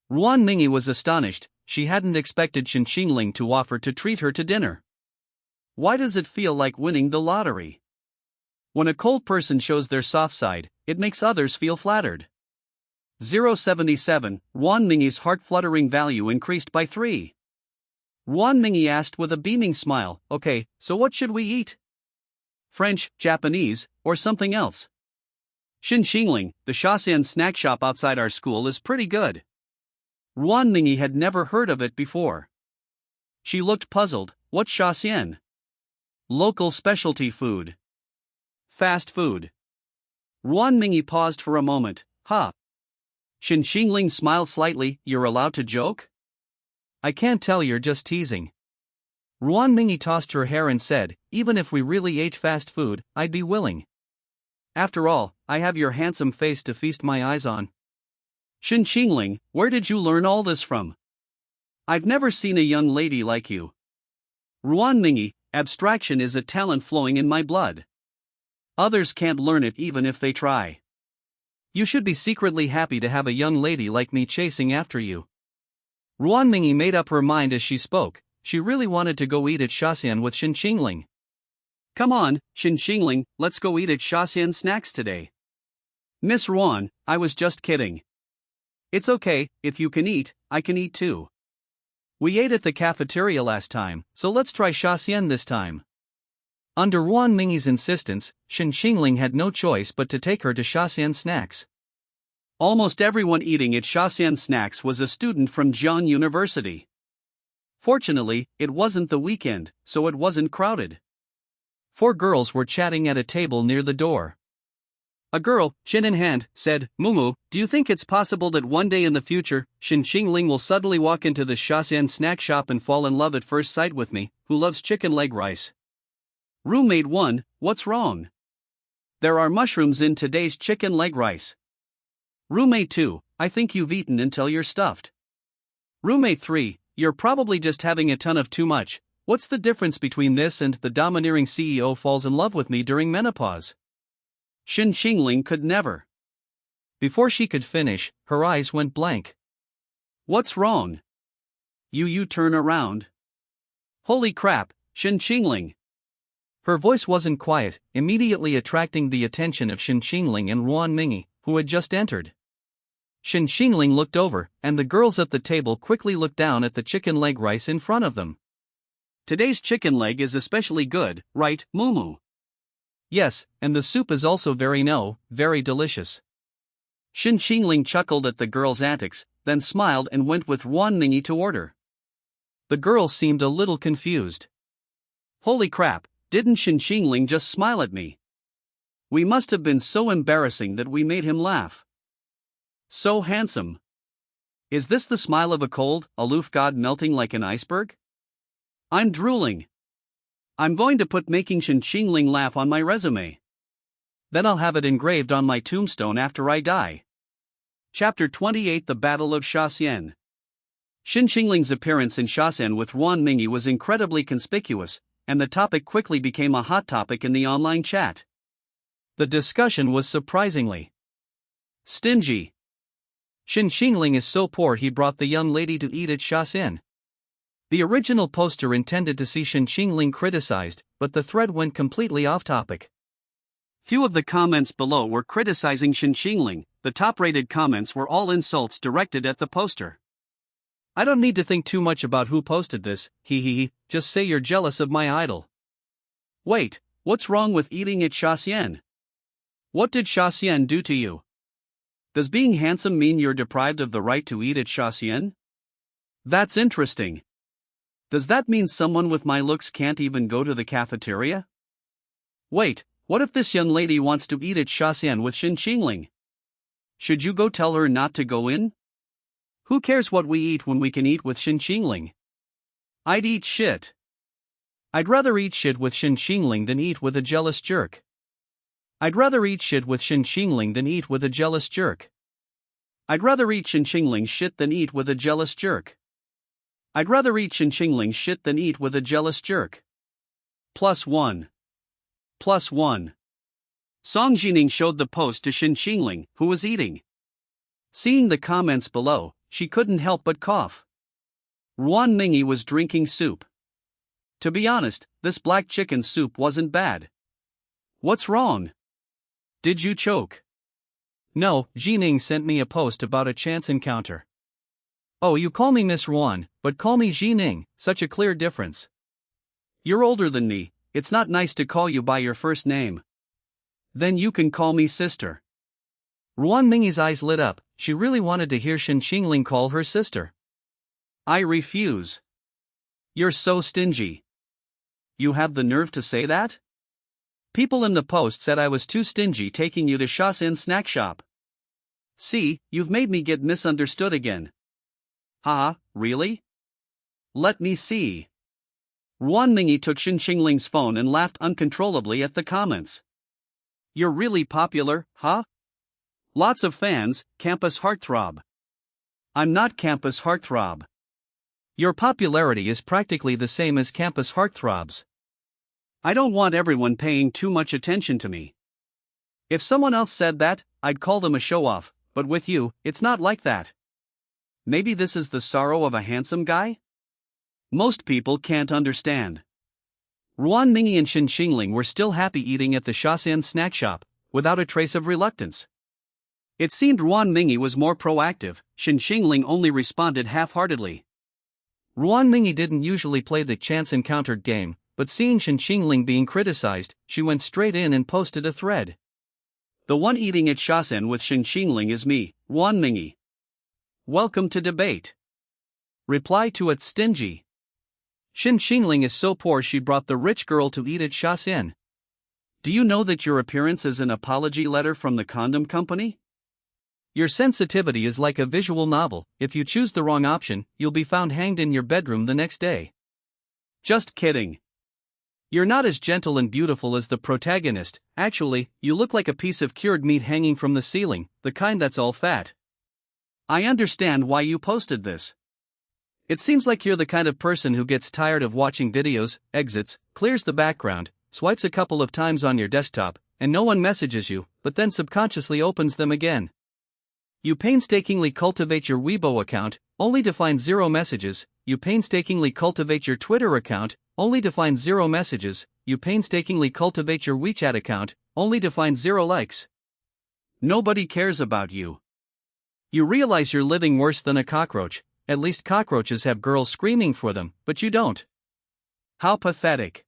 Wan Mingi was astonished. She hadn't expected Shen Qingling to offer to treat her to dinner. Why does it feel like winning the lottery? When a cold person shows their soft side, it makes others feel flattered. 077, Wan Mingi's heart-fluttering value increased by 3. Wan Mingi asked with a beaming smile, Okay, so what should we eat? French, Japanese, or something else? Shen Qingling, the Shaxian snack shop outside our school is pretty good. Wan Mingi had never heard of it before. She looked puzzled. What's Shaxian? Local specialty food. Fast food. Wan Mingi paused for a moment. Shen Qingling smiled slightly. You're allowed to joke? I can't tell, you're just teasing. Ruan Mingi tossed her hair and said, even if we really ate fast food, I'd be willing. After all, I have your handsome face to feast my eyes on. Shen Qingling, where did you learn all this from? I've never seen a young lady like you. Ruan Mingi, abstraction is a talent flowing in my blood. Others can't learn it even if they try. You should be secretly happy to have a young lady like me chasing after you. Ruan Mingi made up her mind as she spoke. She really wanted to go eat at Shaxian with Shen Qingling. Come on, Shen Qingling, let's go eat at Shaxian Snacks today. Miss Ruan, I was just kidding. It's okay, if you can eat, I can eat too. We ate at the cafeteria last time, so let's try Shaxian this time. Under Ruan Mingi's insistence, Shen Qingling had no choice but to take her to Shaxian Snacks. Almost everyone eating at Shaxian Snacks was a student from Jian University. Fortunately, it wasn't the weekend, so it wasn't crowded. 4 girls were chatting at a table near the door. A girl, chin in hand, said, Mumu, do you think it's possible that one day in the future, Shen Qingling will suddenly walk into the Shaxian snack shop and fall in love at first sight with me, who loves chicken leg rice? Roommate 1, what's wrong? There are mushrooms in today's chicken leg rice. Roommate 2, I think you've eaten until you're stuffed. Roommate 3, you're probably just having a ton of too much. What's the difference between this and the domineering CEO falls in love with me during menopause? Shen Qingling could never. Before she could finish, her eyes went blank. What's wrong? You turn around. Holy crap, Shen Qingling. Her voice wasn't quiet, immediately attracting the attention of Shen Qingling and Ruan Mingi, who had just entered. Shen Qingling looked over, and the girls at the table quickly looked down at the chicken leg rice in front of them. Today's chicken leg is especially good, right, Mumu? Yes, and the soup is also very delicious. Shen Qingling chuckled at the girls' antics, then smiled and went with Ruan Mingi to order. The girls seemed a little confused. Holy crap, didn't Shen Qingling just smile at me? We must have been so embarrassing that we made him laugh. So handsome. Is this the smile of a cold, aloof god melting like an iceberg? I'm drooling. I'm going to put making Shen Qingling laugh on my resume. Then I'll have it engraved on my tombstone after I die. Chapter 28 The Battle of Shaxian. Shen Qingling's appearance in Shaxian with Ruan Mingi was incredibly conspicuous, and the topic quickly became a hot topic in the online chat. The discussion was surprisingly stingy. Shen Qingling is so poor he brought the young lady to eat at Shaxian. The original poster intended to see Shen Qingling criticized, but the thread went completely off topic. Few of the comments below were criticizing Shen Qingling, the top-rated comments were all insults directed at the poster. I don't need to think too much about who posted this, just say you're jealous of my idol. Wait, what's wrong with eating at Shaxian? What did Shaxian do to you? Does being handsome mean you're deprived of the right to eat at Shaxian? That's interesting. Does that mean someone with my looks can't even go to the cafeteria? Wait, what if this young lady wants to eat at Shaxian with Shen Qingling? Should you go tell her not to go in? Who cares what we eat when we can eat with Shen Qingling? I'd eat shit. I'd rather eat shit with Shen Qingling than eat with a jealous jerk. I'd rather eat shit with Shen Qingling than eat with a jealous jerk. I'd rather eat Shen Qingling shit than eat with a jealous jerk. I'd rather eat Shen Qingling shit than eat with a jealous jerk. +1. +1. Song Jining showed the post to Shen Qingling, who was eating. Seeing the comments below, she couldn't help but cough. Ruan Mingi was drinking soup. To be honest, this black chicken soup wasn't bad. What's wrong? Did you choke? No, Jining sent me a post about a chance encounter. Oh, you call me Miss Ruan, but call me Jining, such a clear difference. You're older than me, it's not nice to call you by your first name. Then you can call me sister. Ruan Mingi's eyes lit up, she really wanted to hear Shen Qingling call her sister. I refuse. You're so stingy. You have the nerve to say that? People in the post said I was too stingy taking you to Shaxian snack shop. See, you've made me get misunderstood again. Haha, really? Let me see. Ruan Mingy took Shen Qingling's phone and laughed uncontrollably at the comments. You're really popular, huh? Lots of fans, campus heartthrob. I'm not campus heartthrob. Your popularity is practically the same as campus heartthrobs. I don't want everyone paying too much attention to me. If someone else said that, I'd call them a show-off, but with you, it's not like that. Maybe this is the sorrow of a handsome guy? Most people can't understand. Ruan Mingy and Shen Qingling were still happy eating at the Shaxian snack shop, without a trace of reluctance. It seemed Ruan Mingy was more proactive, Shen Qingling only responded half-heartedly. Ruan Mingy didn't usually play the chance-encountered game, but seeing Shen Qingling being criticized, she went straight in and posted a thread. The one eating at Shaxian with Shen Qingling is me, Ruan Mingy. Welcome to debate. Reply to it stingy. Shen Qingling is so poor she brought the rich girl to eat at Shaxian. Do you know that your appearance is an apology letter from the condom company? Your sensitivity is like a visual novel. If you choose the wrong option, you'll be found hanged in your bedroom the next day. Just kidding. You're not as gentle and beautiful as the protagonist. Actually, you look like a piece of cured meat hanging from the ceiling, the kind that's all fat. I understand why you posted this. It seems like you're the kind of person who gets tired of watching videos, exits, clears the background, swipes a couple of times on your desktop, and no one messages you, but then subconsciously opens them again. You painstakingly cultivate your Weibo account, only to find 0 messages. You painstakingly cultivate your Twitter account, only to find 0 messages. You painstakingly cultivate your WeChat account, only to find 0 likes. Nobody cares about you. You realize you're living worse than a cockroach. At least cockroaches have girls screaming for them, but you don't. How pathetic.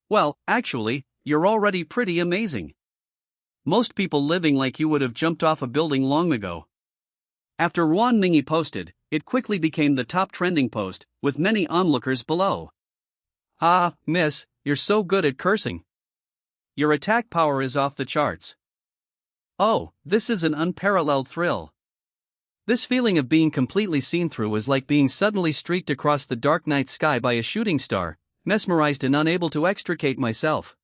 Well, actually, you're already pretty amazing. Most people living like you would have jumped off a building long ago. After Ruan Mingy posted, it quickly became the top trending post, with many onlookers below. Ah, miss, you're so good at cursing. Your attack power is off the charts. Oh, this is an unparalleled thrill. This feeling of being completely seen through is like being suddenly streaked across the dark night sky by a shooting star, mesmerized and unable to extricate myself.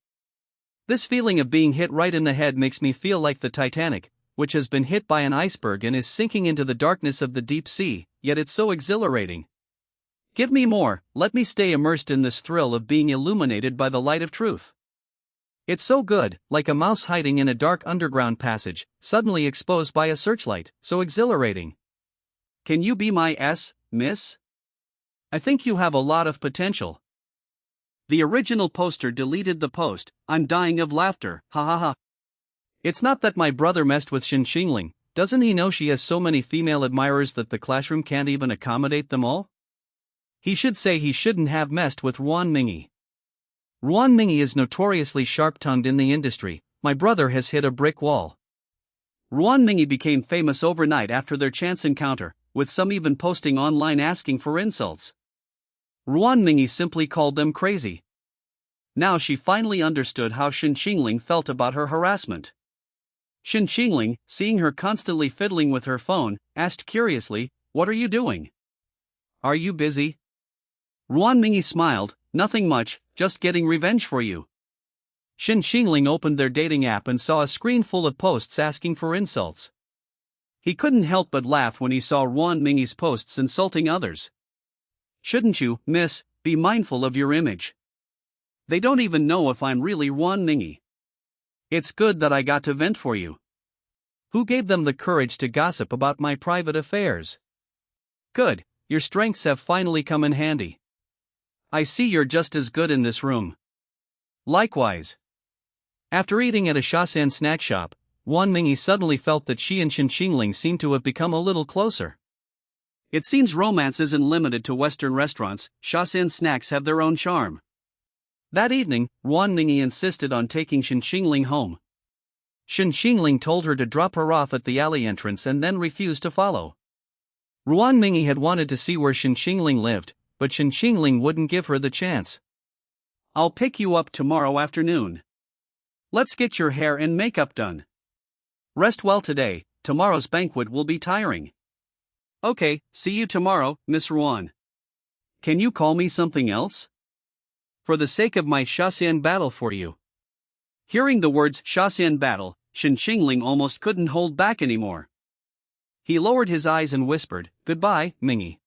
This feeling of being hit right in the head makes me feel like the Titanic, which has been hit by an iceberg and is sinking into the darkness of the deep sea, yet it's so exhilarating. Give me more, let me stay immersed in this thrill of being illuminated by the light of truth. It's so good, like a mouse hiding in a dark underground passage, suddenly exposed by a searchlight, so exhilarating. Can you be my miss? I think you have a lot of potential. The original poster deleted the post. I'm dying of laughter, ha ha ha. It's not that my brother messed with Shen Qingling. Doesn't he know she has so many female admirers that the classroom can't even accommodate them all? He should say he shouldn't have messed with Ruan Mingy. Ruan Mingy is notoriously sharp-tongued in the industry. My brother has hit a brick wall. Ruan Mingy became famous overnight after their chance encounter, with some even posting online asking for insults. Ruan Mingy simply called them crazy. Now she finally understood how Shen Qingling felt about her harassment. Shen Qingling, seeing her constantly fiddling with her phone, asked curiously, "What are you doing? Are you busy?" Ruan Mingy smiled, "Nothing much, just getting revenge for you." Shen Qingling opened their dating app and saw a screen full of posts asking for insults. He couldn't help but laugh when he saw Ruan Mingy's posts insulting others. Shouldn't you, miss, be mindful of your image? They don't even know if I'm really Ruan Mingy. It's good that I got to vent for you. Who gave them the courage to gossip about my private affairs? Good, your strengths have finally come in handy. I see you're just as good in this room. Likewise. After eating at a Shaxian snack shop, Ruan Mingy suddenly felt that she and Shen Qingling seemed to have become a little closer. It seems romance isn't limited to Western restaurants. Shaxian snacks have their own charm. That evening, Ruan Mingy insisted on taking Shen Qingling home. Shen Qingling told her to drop her off at the alley entrance and then refused to follow. Ruan Mingy had wanted to see where Shen Qingling lived, but Shen Qingling wouldn't give her the chance. I'll pick you up tomorrow afternoon. Let's get your hair and makeup done. Rest well today, tomorrow's banquet will be tiring. Okay, see you tomorrow, Miss Ruan. Can you call me something else? For the sake of my Shaxian battle for you. Hearing the words Shaxian battle, Shen Qingling almost couldn't hold back anymore. He lowered his eyes and whispered, "Goodbye, Mingy."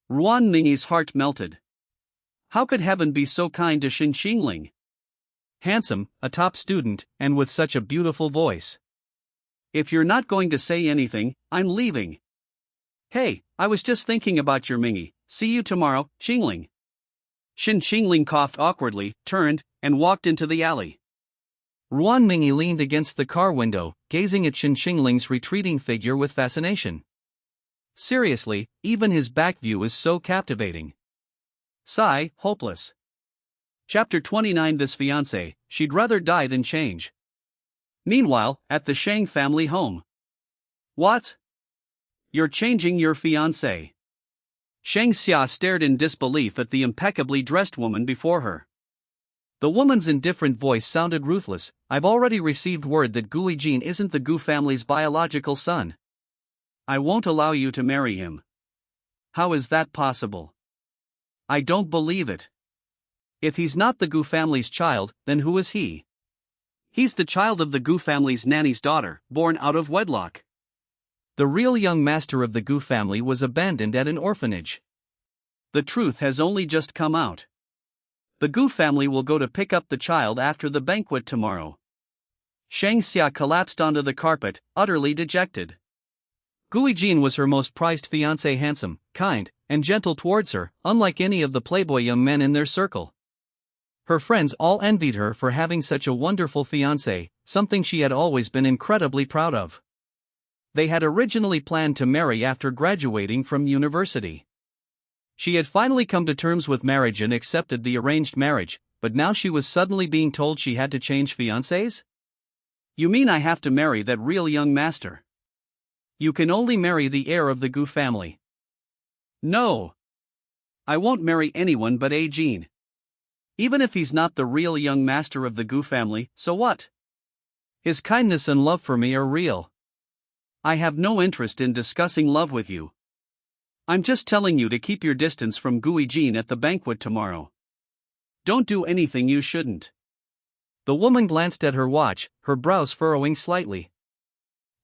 Ruan Mingy's heart melted. How could heaven be so kind to Shen Qingling? Handsome, a top student, and with such a beautiful voice. If you're not going to say anything, I'm leaving. Hey, I was just thinking about your Mingy. See you tomorrow, Qingling. Shen Qingling coughed awkwardly, turned, and walked into the alley. Ruan Mingy leaned against the car window, gazing at Shen Qingling's retreating figure with fascination. Seriously, even his back view is so captivating. Sigh, hopeless. Chapter 29. This fiancée, she'd rather die than change. Meanwhile, at the Shang family home. What? You're changing your fiancé? Shang Xia stared in disbelief at the impeccably dressed woman before her. The woman's indifferent voice sounded ruthless. I've already received word that Gui Jin isn't the Gu family's biological son. I won't allow you to marry him. How is that possible? I don't believe it. If he's not the Gu family's child, then who is he? He's the child of the Gu family's nanny's daughter, born out of wedlock. The real young master of the Gu family was abandoned at an orphanage. The truth has only just come out. The Gu family will go to pick up the child after the banquet tomorrow. Shang Xia collapsed onto the carpet, utterly dejected. Gui Jin was her most prized fiancé, handsome, kind, and gentle towards her, unlike any of the playboy young men in their circle. Her friends all envied her for having such a wonderful fiancé, something she had always been incredibly proud of. They had originally planned to marry after graduating from university. She had finally come to terms with marriage and accepted the arranged marriage, but now she was suddenly being told she had to change fiancés? You mean I have to marry that real young master? You can only marry the heir of the Gu family. No. I won't marry anyone but A Jin. Even if he's not the real young master of the Gu family, so what? His kindness and love for me are real. I have no interest in discussing love with you. I'm just telling you to keep your distance from Gui Jin at the banquet tomorrow. Don't do anything you shouldn't. The woman glanced at her watch, her brows furrowing slightly.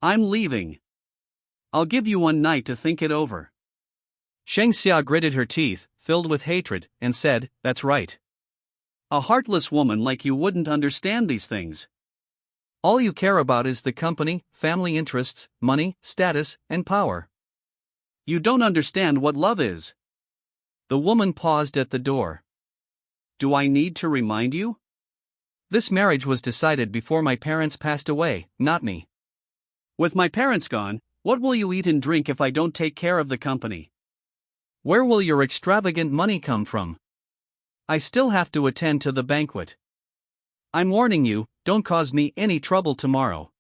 I'm leaving. I'll give you one night to think it over. Shang Xia gritted her teeth, filled with hatred, and said, That's right. A heartless woman like you wouldn't understand these things. All you care about is the company, family interests, money, status, and power. You don't understand what love is. The woman paused at the door. Do I need to remind you? This marriage was decided before my parents passed away, not me. With my parents gone, what will you eat and drink if I don't take care of the company? Where will your extravagant money come from? I still have to attend to the banquet. I'm warning you, don't cause me any trouble tomorrow.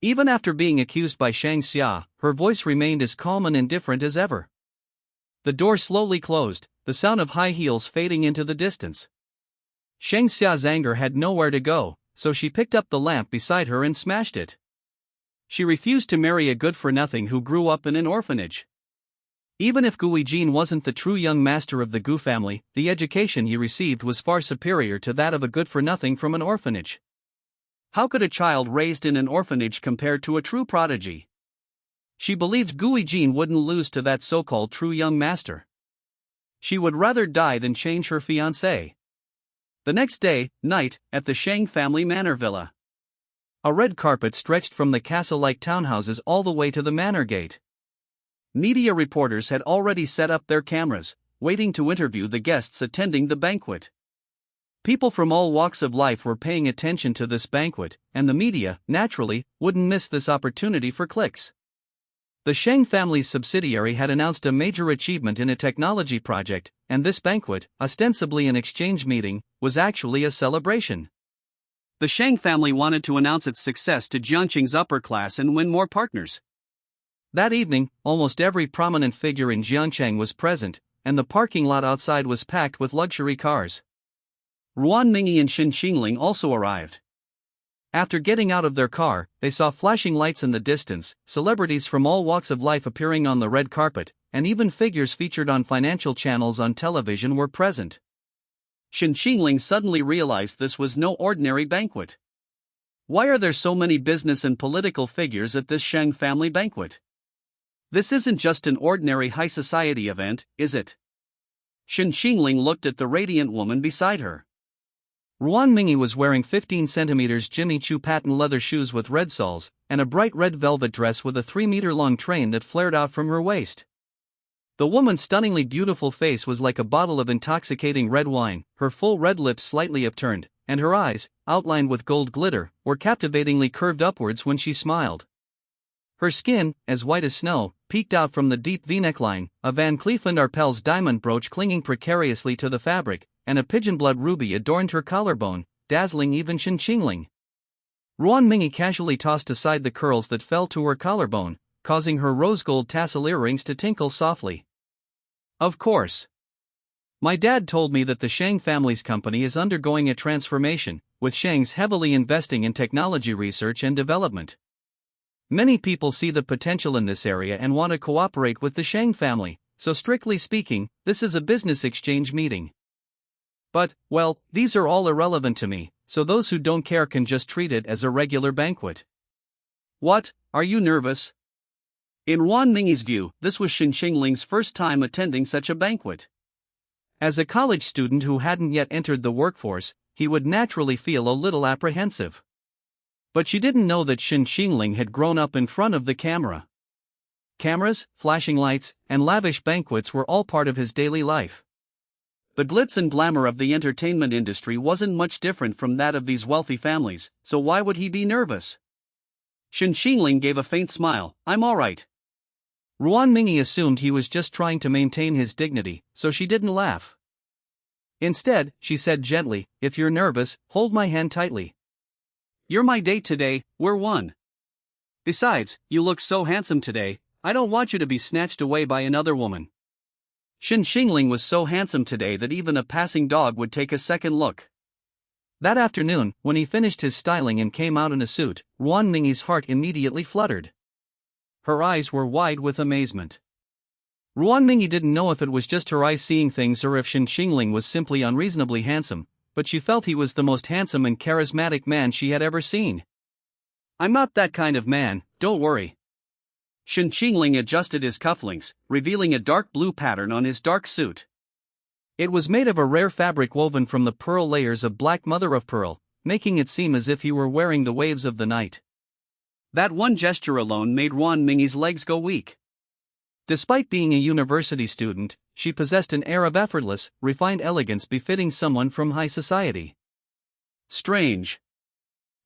Even after being accused by Shang Xia, her voice remained as calm and indifferent as ever. The door slowly closed, the sound of high heels fading into the distance. Shang Xia's anger had nowhere to go, so she picked up the lamp beside her and smashed it. She refused to marry a good-for-nothing who grew up in an orphanage. Even if Gui Jin wasn't the true young master of the Gu family, the education he received was far superior to that of a good-for-nothing from an orphanage. How could a child raised in an orphanage compare to a true prodigy? She believed Gui Jin wouldn't lose to that so-called true young master. She would rather die than change her fiancé. The next day, night, at the Shang family manor villa. A red carpet stretched from the castle-like townhouses all the way to the manor gate. Media reporters had already set up their cameras, waiting to interview the guests attending the banquet. People from all walks of life were paying attention to this banquet, and the media, naturally, wouldn't miss this opportunity for clicks. The Shang family's subsidiary had announced a major achievement in a technology project, and this banquet, ostensibly an exchange meeting, was actually a celebration. The Shang family wanted to announce its success to Jiangqing's upper class and win more partners. That evening, almost every prominent figure in Jiangqing was present, and the parking lot outside was packed with luxury cars. Ruan Mingy and Shen Qingling also arrived. After getting out of their car, they saw flashing lights in the distance, celebrities from all walks of life appearing on the red carpet, and even figures featured on financial channels on television were present. Shen Qingling suddenly realized this was no ordinary banquet. Why are there so many business and political figures at this Shang family banquet? This isn't just an ordinary high society event, is it? Shen Qingling looked at the radiant woman beside her. Ruan Mingyi was wearing 15 cm Jimmy Choo patent leather shoes with red soles, and a bright red velvet dress with a 3-meter-long train that flared out from her waist. The woman's stunningly beautiful face was like a bottle of intoxicating red wine, her full red lips slightly upturned, and her eyes, outlined with gold glitter, were captivatingly curved upwards when she smiled. Her skin, as white as snow, peeked out from the deep V-neckline, a Van Cleef & Arpels diamond brooch clinging precariously to the fabric, and a pigeon blood ruby adorned her collarbone, dazzling even Shen Qingling. Ruan Mingyi casually tossed aside the curls that fell to her collarbone, causing her rose-gold tassel earrings to tinkle softly. Of course. My dad told me that the Shang family's company is undergoing a transformation, with Shangs heavily investing in technology research and development. Many people see the potential in this area and want to cooperate with the Shang family, so strictly speaking, this is a business exchange meeting. But, well, these are all irrelevant to me, so those who don't care can just treat it as a regular banquet. What, are you nervous? In Ruan Mingyi's view, this was Shen Qingling's first time attending such a banquet. As a college student who hadn't yet entered the workforce, he would naturally feel a little apprehensive. But she didn't know that Shen Qingling had grown up in front of the camera. Cameras, flashing lights, and lavish banquets were all part of his daily life. The glitz and glamour of the entertainment industry wasn't much different from that of these wealthy families, so why would he be nervous? Shen Qingling gave a faint smile. I'm all right. Ruan Mingyi assumed he was just trying to maintain his dignity, so she didn't laugh. Instead, she said gently, if you're nervous, hold my hand tightly. You're my date today, we're one. Besides, you look so handsome today, I don't want you to be snatched away by another woman. Shen Qingling was so handsome today that even a passing dog would take a second look. That afternoon, when he finished his styling and came out in a suit, Ruan Mingyi's heart immediately fluttered. Her eyes were wide with amazement. Ruan Mingyi didn't know if it was just her eyes seeing things or if Shen Qingling was simply unreasonably handsome, but she felt he was the most handsome and charismatic man she had ever seen. I'm not that kind of man, don't worry. Shen Qingling adjusted his cufflinks, revealing a dark blue pattern on his dark suit. It was made of a rare fabric woven from the pearl layers of black mother of pearl, making it seem as if he were wearing the waves of the night. That one gesture alone made Ruan Mingyi's legs go weak. Despite being a university student, she possessed an air of effortless, refined elegance befitting someone from high society. Strange.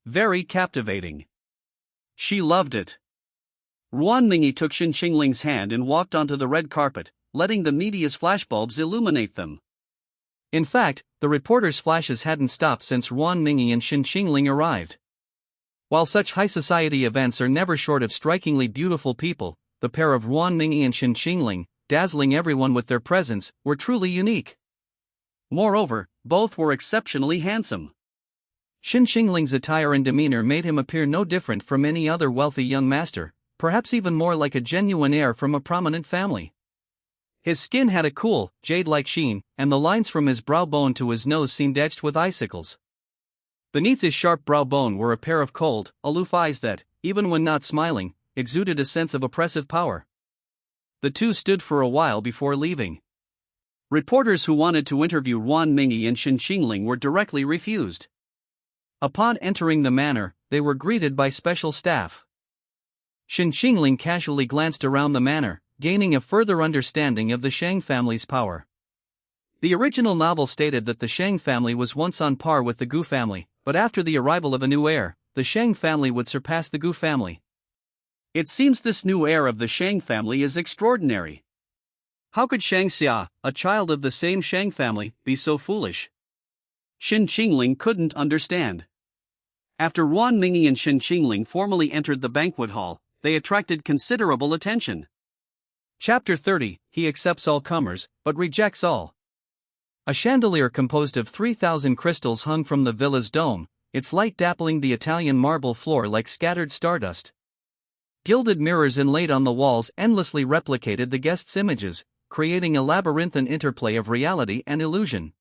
Very captivating. She loved it. Ruan Mingyi took Shen Qingling's hand and walked onto the red carpet, letting the media's flashbulbs illuminate them. In fact, the reporters' flashes hadn't stopped since Ruan Mingyi and Shen Qingling arrived. While such high society events are never short of strikingly beautiful people, the pair of Ruan Mingyi and Shen Qingling, dazzling everyone with their presence, were truly unique. Moreover, both were exceptionally handsome. Shen Qingling's attire and demeanor made him appear no different from any other wealthy young master, perhaps even more like a genuine heir from a prominent family. His skin had a cool, jade-like sheen, and the lines from his brow bone to his nose seemed etched with icicles. Beneath his sharp brow bone were a pair of cold, aloof eyes that, even when not smiling, exuded a sense of oppressive power. The two stood for a while before leaving. Reporters who wanted to interview Ruan Mingyi and Shen Qingling were directly refused. Upon entering the manor, they were greeted by special staff. Shen Qingling casually glanced around the manor, gaining a further understanding of the Shang family's power. The original novel stated that the Shang family was once on par with the Gu family, but after the arrival of a new heir, the Shang family would surpass the Gu family. It seems this new heir of the Shang family is extraordinary. How could Shang Xia, a child of the same Shang family, be so foolish? Shen Qingling couldn't understand. After Ruan Mingyi and Shen Qingling formally entered the banquet hall, they attracted considerable attention. Chapter 30, He accepts all comers, but rejects all. A chandelier composed of 3,000 crystals hung from the villa's dome, its light dappling the Italian marble floor like scattered stardust. Gilded mirrors inlaid on the walls endlessly replicated the guests' images, creating a labyrinthine interplay of reality and illusion.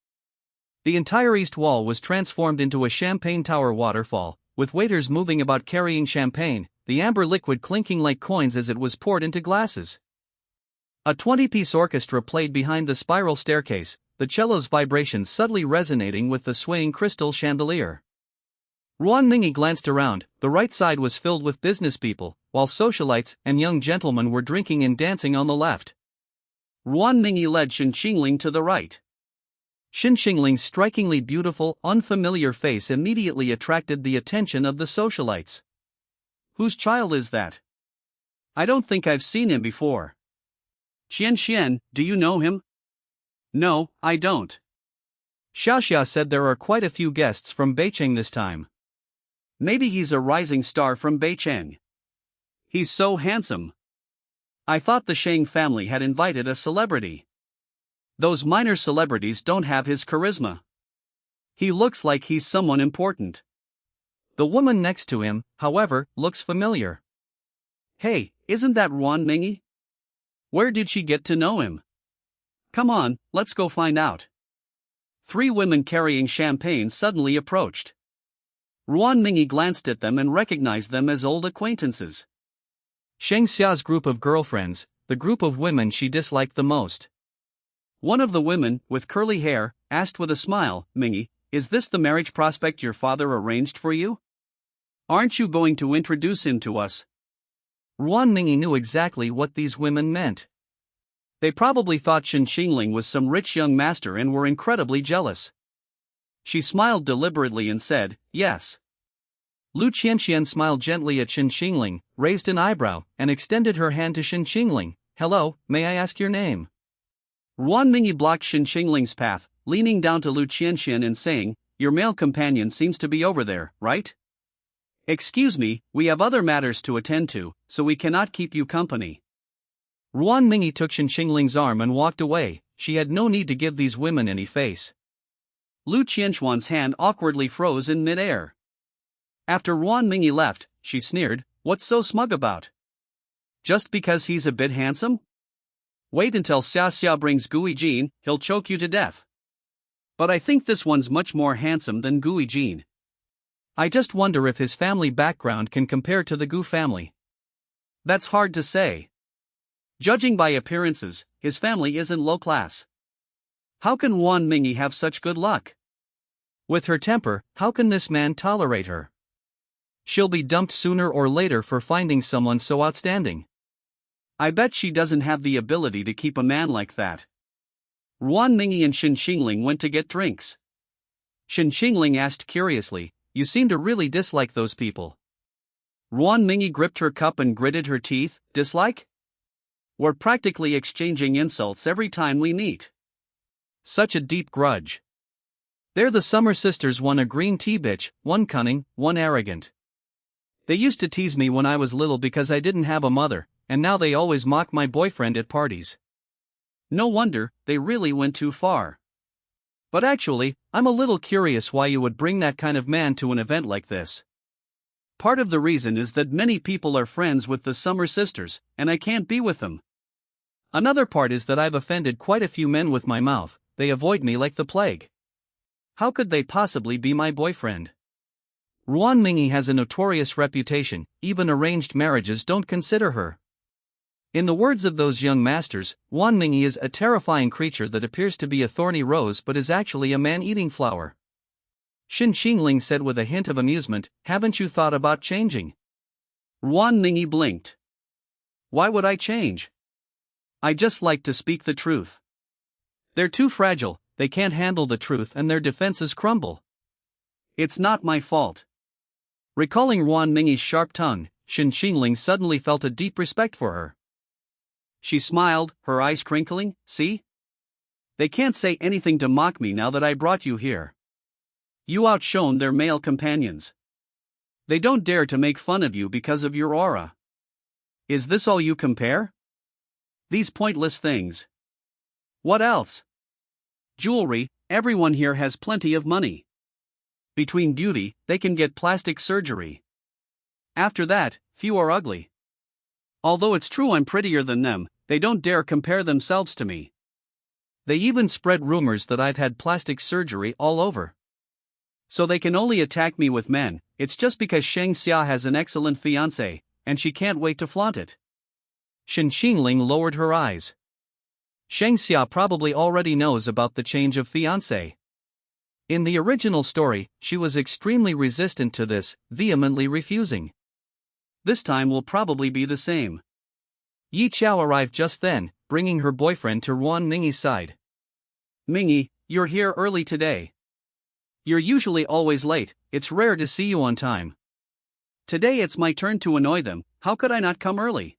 The entire east wall was transformed into a champagne tower waterfall, with waiters moving about carrying champagne, the amber liquid clinking like coins as it was poured into glasses. A 20-piece orchestra played behind the spiral staircase, the cello's vibrations subtly resonating with the swaying crystal chandelier. Ruan Mingi glanced around. The right side was filled with business people, while socialites and young gentlemen were drinking and dancing on the left. Ruan Mingi led Shen Qingling to the right. Shen Qingling's strikingly beautiful, unfamiliar face immediately attracted the attention of the socialites. Whose child is that? I don't think I've seen him before. Xian, do you know him? No, I don't. Xiaoxia said there are quite a few guests from Beicheng this time. Maybe he's a rising star from Beicheng. He's so handsome. I thought the Shang family had invited a celebrity. Those minor celebrities don't have his charisma. He looks like he's someone important. The woman next to him, however, looks familiar. Hey, isn't that Ruan Mingi? Where did she get to know him? Come on, let's go find out. 3 women carrying champagne suddenly approached. Ruan Mingi glanced at them and recognized them as old acquaintances. Sheng Xia's group of girlfriends, the group of women she disliked the most. One of the women, with curly hair, asked with a smile, Mingi, is this the marriage prospect your father arranged for you? Aren't you going to introduce him to us? Ruan Mingi knew exactly what these women meant. They probably thought Shen Qingling was some rich young master and were incredibly jealous. She smiled deliberately and said, yes. Lu Qianxian smiled gently at Shen Qingling, raised an eyebrow, and extended her hand to Shen Qingling. Hello, may I ask your name? Ruan Mingi blocked Shen Qingling's path, leaning down to Lu Qianxian and saying, your male companion seems to be over there, right? Excuse me, we have other matters to attend to, so we cannot keep you company. Ruan Mingi took Shen Qingling's arm and walked away. She had no need to give these women any face. Lu Qianxuan's hand awkwardly froze in midair. After Ruan Mingi left, she sneered, what's so smug about? Just because he's a bit handsome? Wait until Xia brings Gui Jin, he'll choke you to death. But I think this one's much more handsome than Gui Jin. I just wonder if his family background can compare to the Gu family. That's hard to say. Judging by appearances, his family isn't low class. How can Ruan Mingi have such good luck? With her temper, how can this man tolerate her? She'll be dumped sooner or later for finding someone so outstanding. I bet she doesn't have the ability to keep a man like that. Ruan Mingi and Shen Qingling went to get drinks. Shen Qingling asked curiously, you seem to really dislike those people. Ruan Mingi gripped her cup and gritted her teeth, dislike? We're practically exchanging insults every time we meet. Such a deep grudge. They're the Summer Sisters, one a green tea bitch, one cunning, one arrogant. They used to tease me when I was little because I didn't have a mother, and now they always mock my boyfriend at parties. No wonder, they really went too far. But actually, I'm a little curious why you would bring that kind of man to an event like this. Part of the reason is that many people are friends with the Summer Sisters, and I can't be with them. Another part is that I've offended quite a few men with my mouth, they avoid me like the plague. How could they possibly be my boyfriend? Ruan Mingi has a notorious reputation, even arranged marriages don't consider her. In the words of those young masters, Ruan Mingi is a terrifying creature that appears to be a thorny rose but is actually a man-eating flower. Shen Qingling said with a hint of amusement, haven't you thought about changing? Ruan Mingi blinked. Why would I change? I just like to speak the truth. They're too fragile, they can't handle the truth and their defenses crumble. It's not my fault. Recalling Ruan Mingi's sharp tongue, Shen Qingling suddenly felt a deep respect for her. She smiled, her eyes crinkling, see? They can't say anything to mock me now that I brought you here. You outshone their male companions. They don't dare to make fun of you because of your aura. Is this all you compare? These pointless things. What else? Jewelry, everyone here has plenty of money. Between beauty, they can get plastic surgery. After that, few are ugly. Although it's true I'm prettier than them, they don't dare compare themselves to me. They even spread rumors that I've had plastic surgery all over. So they can only attack me with men. It's just because Sheng Xia has an excellent fiancée, and she can't wait to flaunt it. Shen Qingling lowered her eyes. Sheng Xia probably already knows about the change of fiancé. In the original story, she was extremely resistant to this, vehemently refusing. This time will probably be the same. Yi Chao arrived just then, bringing her boyfriend to Ruan Ningyi's side. Mingyi, you're here early today. You're usually always late, it's rare to see you on time. Today it's my turn to annoy them, how could I not come early?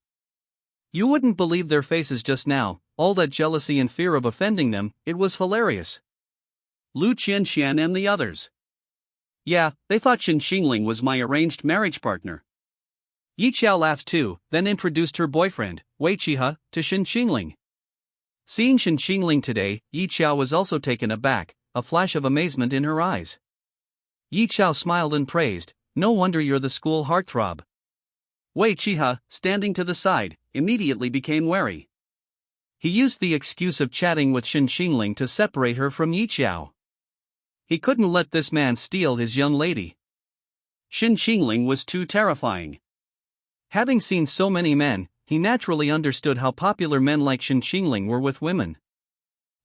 You wouldn't believe their faces just now, all that jealousy and fear of offending them, it was hilarious. Lu Qianxian and the others. Yeah, they thought Shen Qingling was my arranged marriage partner. Yi Chao laughed too, then introduced her boyfriend, Wei Qiha, to Shen Qingling. Seeing Shen Qingling today, Yi Chao was also taken aback, a flash of amazement in her eyes. Yi Chao smiled and praised, no wonder you're the school heartthrob. Wei Qiha, standing to the side, immediately became wary. He used the excuse of chatting with Shen Qingling to separate her from Yi Chao. He couldn't let this man steal his young lady. Shen Qingling was too terrifying. Having seen so many men, he naturally understood how popular men like Shen Qingling were with women.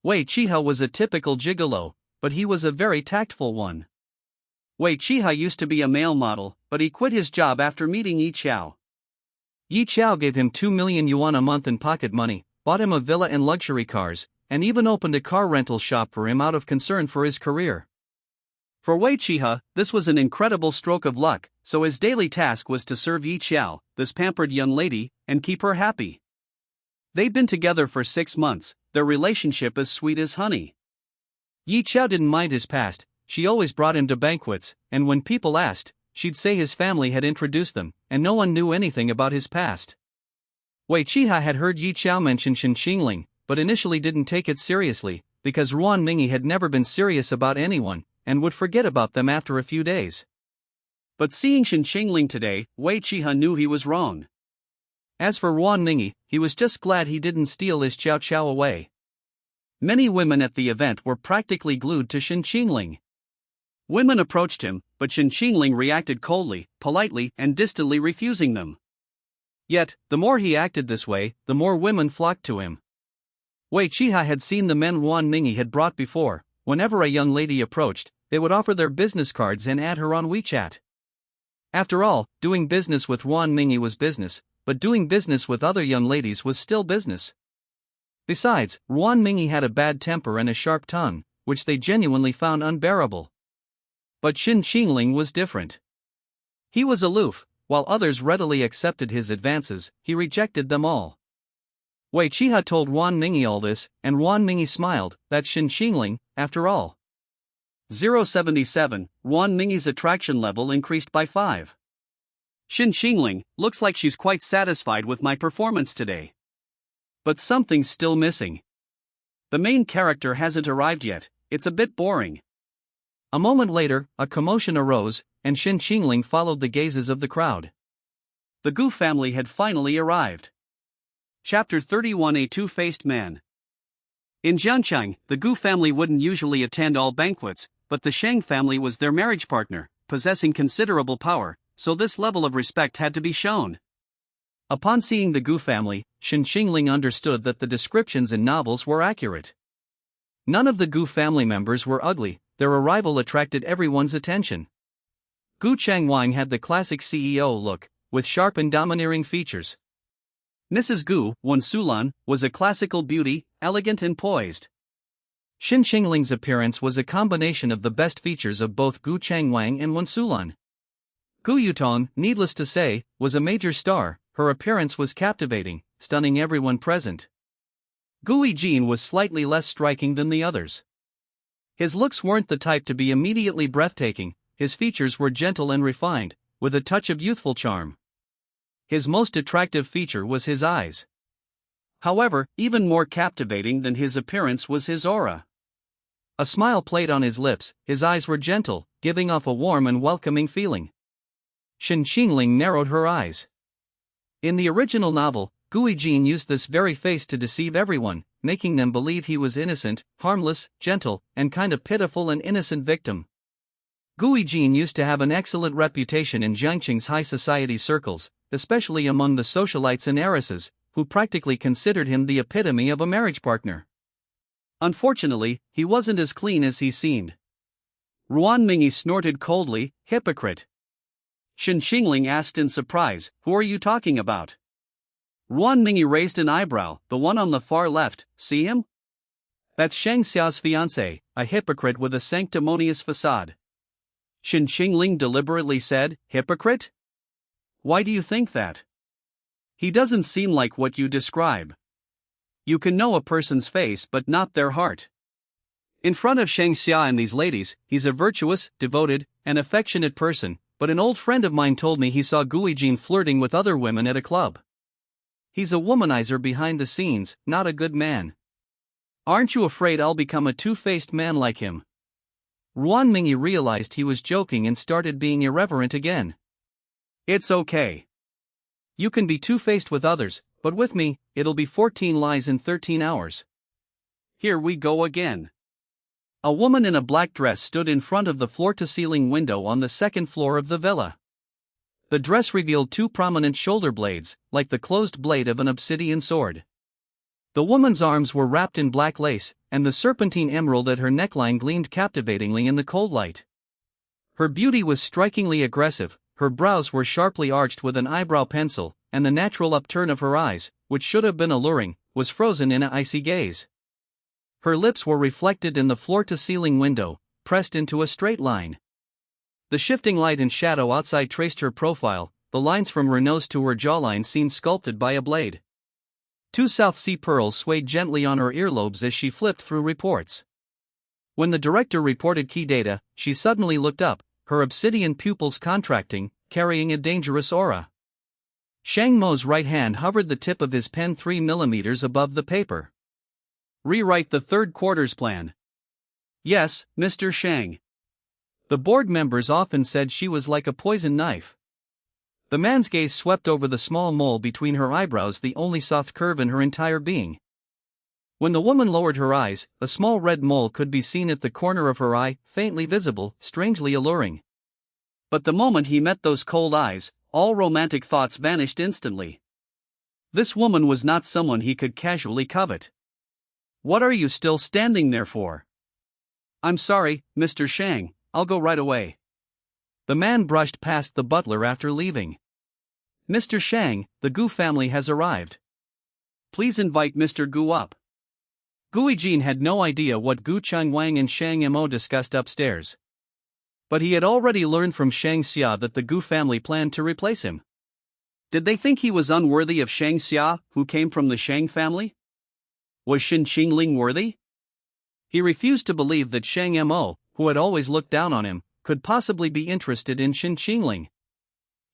Wei Qiha was a typical gigolo, but he was a very tactful one. Wei Qiha used to be a male model, but he quit his job after meeting Yi Chao. Yi Chao gave him 2 million yuan a month in pocket money, bought him a villa and luxury cars, and even opened a car rental shop for him out of concern for his career. For Wei Qiha, this was an incredible stroke of luck, so his daily task was to serve Yi Chao, this pampered young lady, and keep her happy. They'd been together for 6 months, their relationship as sweet as honey. Yi Chao didn't mind his past, she always brought him to banquets, and when people asked, she'd say his family had introduced them, and no one knew anything about his past. Wei Qiha had heard Yi Chao mention Shen Qingling, but initially didn't take it seriously, because Ruan Ningyi had never been serious about anyone, and would forget about them after a few days. But seeing Shen Qingling today, Wei Qiha knew he was wrong. As for Ruan Ningyi, he was just glad he didn't steal his Qiao Qiao away. Many women at the event were practically glued to Shen Qingling. Women approached him, but Shen Qingling reacted coldly, politely, and distantly refusing them. Yet, the more he acted this way, the more women flocked to him. Wei Qiha had seen the men Ruan Ningyi had brought before. Whenever a young lady approached, they would offer their business cards and add her on WeChat. After all, doing business with Ruan Ningyi was business, but doing business with other young ladies was still business. Besides, Ruan Ningyi had a bad temper and a sharp tongue, which they genuinely found unbearable. But Shen Qingling was different. He was aloof, while others readily accepted his advances, he rejected them all. Wei Qiha told Ruan Ningyi all this, and Ruan Ningyi smiled, that's Shen Qingling, after all. 077, Ruan Ningyi's attraction level increased by 5. Shen Qingling, looks like she's quite satisfied with my performance today. But something's still missing. The main character hasn't arrived yet, it's a bit boring. A moment later, a commotion arose, and Shen Qingling followed the gazes of the crowd. The Gu family had finally arrived. Chapter 31, A Two-Faced Man. In Jianchang, the Gu family wouldn't usually attend all banquets, but the Sheng family was their marriage partner, possessing considerable power, so this level of respect had to be shown. Upon seeing the Gu family, Shen Qingling understood that the descriptions in novels were accurate. None of the Gu family members were ugly, their arrival attracted everyone's attention. Gu Changwang had the classic CEO look, with sharp and domineering features. Mrs. Gu, Wen Sulan, was a classical beauty, elegant and poised. Shen Qingling's appearance was a combination of the best features of both Gu Changwang and Wen Sulan. Gu Yutong, needless to say, was a major star, her appearance was captivating, stunning everyone present. Gu Yijin was slightly less striking than the others. His looks weren't the type to be immediately breathtaking, his features were gentle and refined, with a touch of youthful charm. His most attractive feature was his eyes. However, even more captivating than his appearance was his aura. A smile played on his lips, his eyes were gentle, giving off a warm and welcoming feeling. Shen Qingling narrowed her eyes. In the original novel, Gu Yijin used this very face to deceive everyone, making them believe he was innocent, harmless, gentle, and kind of pitiful and innocent victim. Gu Yijin used to have an excellent reputation in Jiangqing's high society circles, especially among the socialites and heiresses, who practically considered him the epitome of a marriage partner. Unfortunately, he wasn't as clean as he seemed. Ruan Mingyi snorted coldly, "Hypocrite." Shen Qingling asked in surprise, "Who are you talking about?" Ruan Mingyi raised an eyebrow, "The one on the far left, see him? That's Shang Xia's fiancé, a hypocrite with a sanctimonious facade." Shen Qingling deliberately said, "Hypocrite? Why do you think that? He doesn't seem like what you describe. You can know a person's face but not their heart. In front of Shang Xia and these ladies, he's a virtuous, devoted, and affectionate person, but an old friend of mine told me he saw Gu Yijin flirting with other women at a club. He's a womanizer behind the scenes, not a good man. Aren't you afraid I'll become a two-faced man like him?" Ruan Mingyi realized he was joking and started being irreverent again. "It's okay. You can be two-faced with others, but with me, it'll be 14 lies in 13 hours. Here we go again." A woman in a black dress stood in front of the floor-to-ceiling window on the second floor of the villa. The dress revealed two prominent shoulder blades, like the closed blade of an obsidian sword. The woman's arms were wrapped in black lace, and the serpentine emerald at her neckline gleamed captivatingly in the cold light. Her beauty was strikingly aggressive, her brows were sharply arched with an eyebrow pencil, and the natural upturn of her eyes, which should have been alluring, was frozen in an icy gaze. Her lips were reflected in the floor-to-ceiling window, pressed into a straight line. The shifting light and shadow outside traced her profile, the lines from her nose to her jawline seemed sculpted by a blade. Two South Sea pearls swayed gently on her earlobes as she flipped through reports. When the director reported key data, she suddenly looked up, her obsidian pupils contracting, carrying a dangerous aura. Shang Mo's right hand hovered the tip of his pen 3 millimeters above the paper. "Rewrite the third quarter's plan." "Yes, Mr. Shang." The board members often said she was like a poison knife. The man's gaze swept over the small mole between her eyebrows, the only soft curve in her entire being. When the woman lowered her eyes, a small red mole could be seen at the corner of her eye, faintly visible, strangely alluring. But the moment he met those cold eyes, all romantic thoughts vanished instantly. This woman was not someone he could casually covet. "What are you still standing there for?" "I'm sorry, Mr. Shang, I'll go right away." The man brushed past the butler after leaving. "Mr. Shang, the Gu family has arrived. Please invite Mr. Gu up." Gu Yijin had no idea what Gu Changwang and Shang Mo discussed upstairs. But he had already learned from Shang Xia that the Gu family planned to replace him. Did they think he was unworthy of Shang Xia, who came from the Shang family? Was Shen Qingling worthy? He refused to believe that Shang Mo, who had always looked down on him, could possibly be interested in Shen Qingling.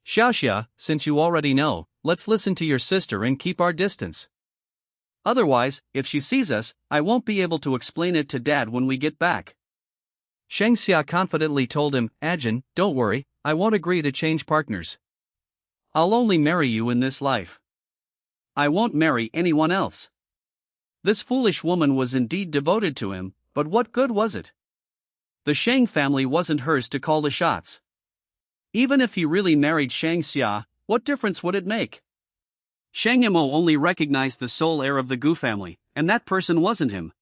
"Xiaoxia, since you already know, let's listen to your sister and keep our distance. Otherwise, if she sees us, I won't be able to explain it to Dad when we get back." Shang Xia confidently told him, "Ajin, don't worry, I won't agree to change partners. I'll only marry you in this life. I won't marry anyone else." This foolish woman was indeed devoted to him, but what good was it? The Shang family wasn't hers to call the shots. Even if he really married Shang Xia, what difference would it make? Shang Mo only recognized the sole heir of the Gu family, and that person wasn't him.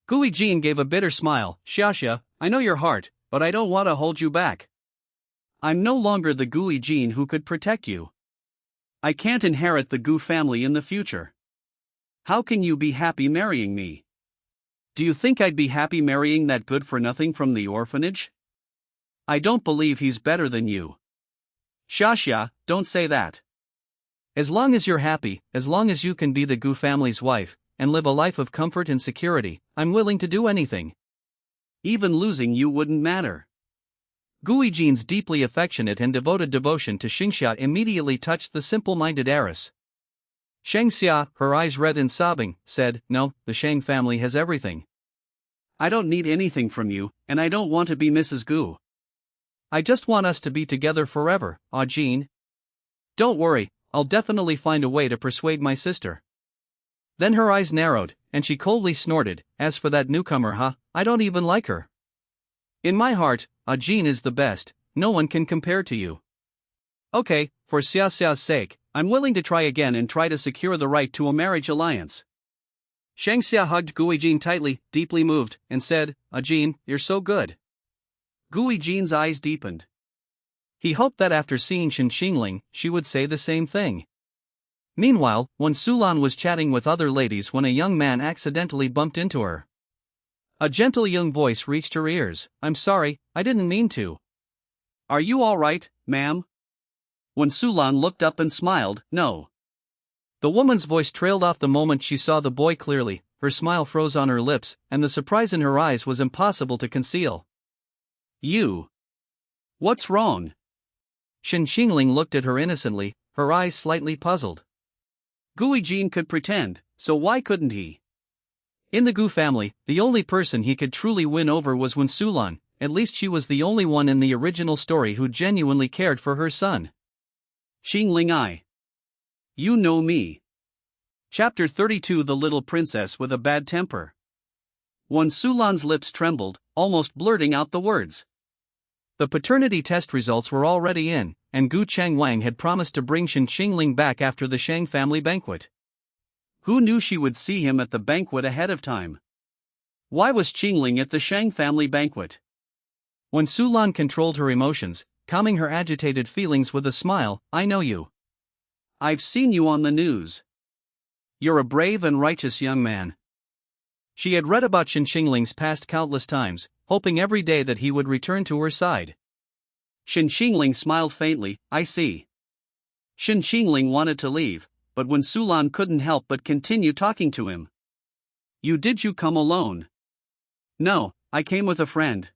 Gu Yijin gave a bitter smile. "Xiaoxia, I know your heart, but I don't want to hold you back. I'm no longer the Gu Yijin who could protect you. I can't inherit the Gu family in the future. How can you be happy marrying me? Do you think I'd be happy marrying that good-for-nothing from the orphanage? I don't believe he's better than you." "Xiaoxia, don't say that. As long as you're happy, as long as you can be the Gu family's wife, and live a life of comfort and security, I'm willing to do anything. Even losing you wouldn't matter." Gu Yijin's deeply affectionate and devoted devotion to Xingxia immediately touched the simple-minded heiress. Shang Xia, her eyes red and sobbing, said, "No, the Shang family has everything. I don't need anything from you, and I don't want to be Mrs. Gu. I just want us to be together forever, Ajin. Don't worry, I'll definitely find a way to persuade my sister." Then her eyes narrowed, and she coldly snorted, "As for that newcomer, I don't even like her. In my heart, Jean is the best, no one can compare to you." Okay, for Xia Xia's sake, I'm willing to try again and try to secure the right to a marriage alliance. Shang Xia hugged Gui Jin tightly, deeply moved, and said, Jean, you're so good. Gui Jin's eyes deepened. He hoped that after seeing Shen Qingling, she would say the same thing. Meanwhile, Wen Sulan was chatting with other ladies when a young man accidentally bumped into her. A gentle young voice reached her ears, "I'm sorry, I didn't mean to." Are you all right, ma'am? Wen Sulan looked up and smiled, "No." The woman's voice trailed off the moment she saw the boy clearly, her smile froze on her lips, and the surprise in her eyes was impossible to conceal. You. What's wrong? Shen Qingling looked at her innocently, her eyes slightly puzzled. Gui Jin could pretend, so why couldn't he? In the Gu family, the only person he could truly win over was Wen Sulan, at least she was the only one in the original story who genuinely cared for her son. Qingling. You know me. Chapter 32. The Little Princess with a Bad Temper. Wen Sulan's lips trembled, almost blurting out the words. The paternity test results were already in, and Gu Changwang had promised to bring Shen Qingling back after the Shang family banquet. Who knew she would see him at the banquet ahead of time? Why was Qingling at the Shang family banquet? Wen Sulan controlled her emotions, calming her agitated feelings with a smile, "I know you. I've seen you on the news. You're a brave and righteous young man." She had read about Shen Qingling's past countless times, hoping every day that he would return to her side. Shen Qingling smiled faintly, "I see." Shen Qingling wanted to leave, but Wen Sulan couldn't help but continue talking to him. Did you come alone? No, I came with a friend.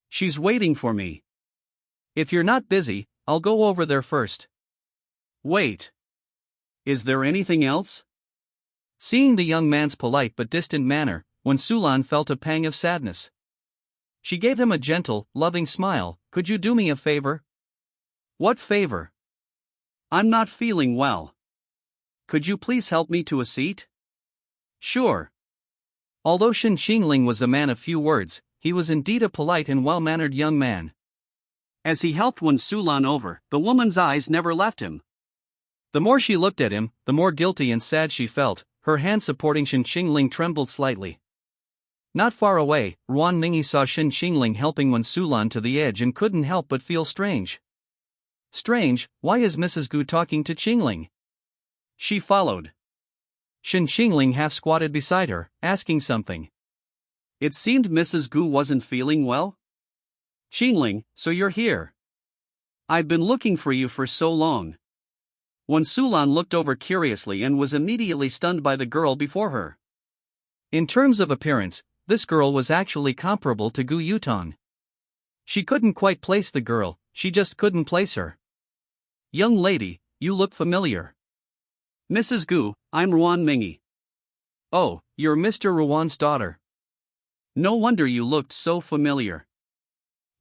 She's waiting for me. If you're not busy, I'll go over there first. Wait. Is there anything else? Seeing the young man's polite but distant manner, Wen Sulan felt a pang of sadness. She gave him a gentle, loving smile, "Could you do me a favor?" What favor? I'm not feeling well. Could you please help me to a seat? Sure. Although Shen Qingling was a man of few words, he was indeed a polite and well-mannered young man. As he helped Wen Sulan over, the woman's eyes never left him. The more she looked at him, the more guilty and sad she felt. Her hand supporting Shen Qingling trembled slightly. Not far away, Ruan Mingyi saw Shen Qingling helping Wen Sulan to the edge and couldn't help but feel strange. Strange, why is Mrs. Gu talking to Qingling? She followed. Shen Qingling half squatted beside her, asking something. It seemed Mrs. Gu wasn't feeling well. Qingling, so you're here. I've been looking for you for so long. Wen Sulan looked over curiously and was immediately stunned by the girl before her. In terms of appearance, this girl was actually comparable to Gu Yutong. She couldn't quite place the girl, she just couldn't place her. Young lady, you look familiar. Mrs. Gu, I'm Ruan Mingyi. Oh, you're Mr. Ruan's daughter. No wonder you looked so familiar.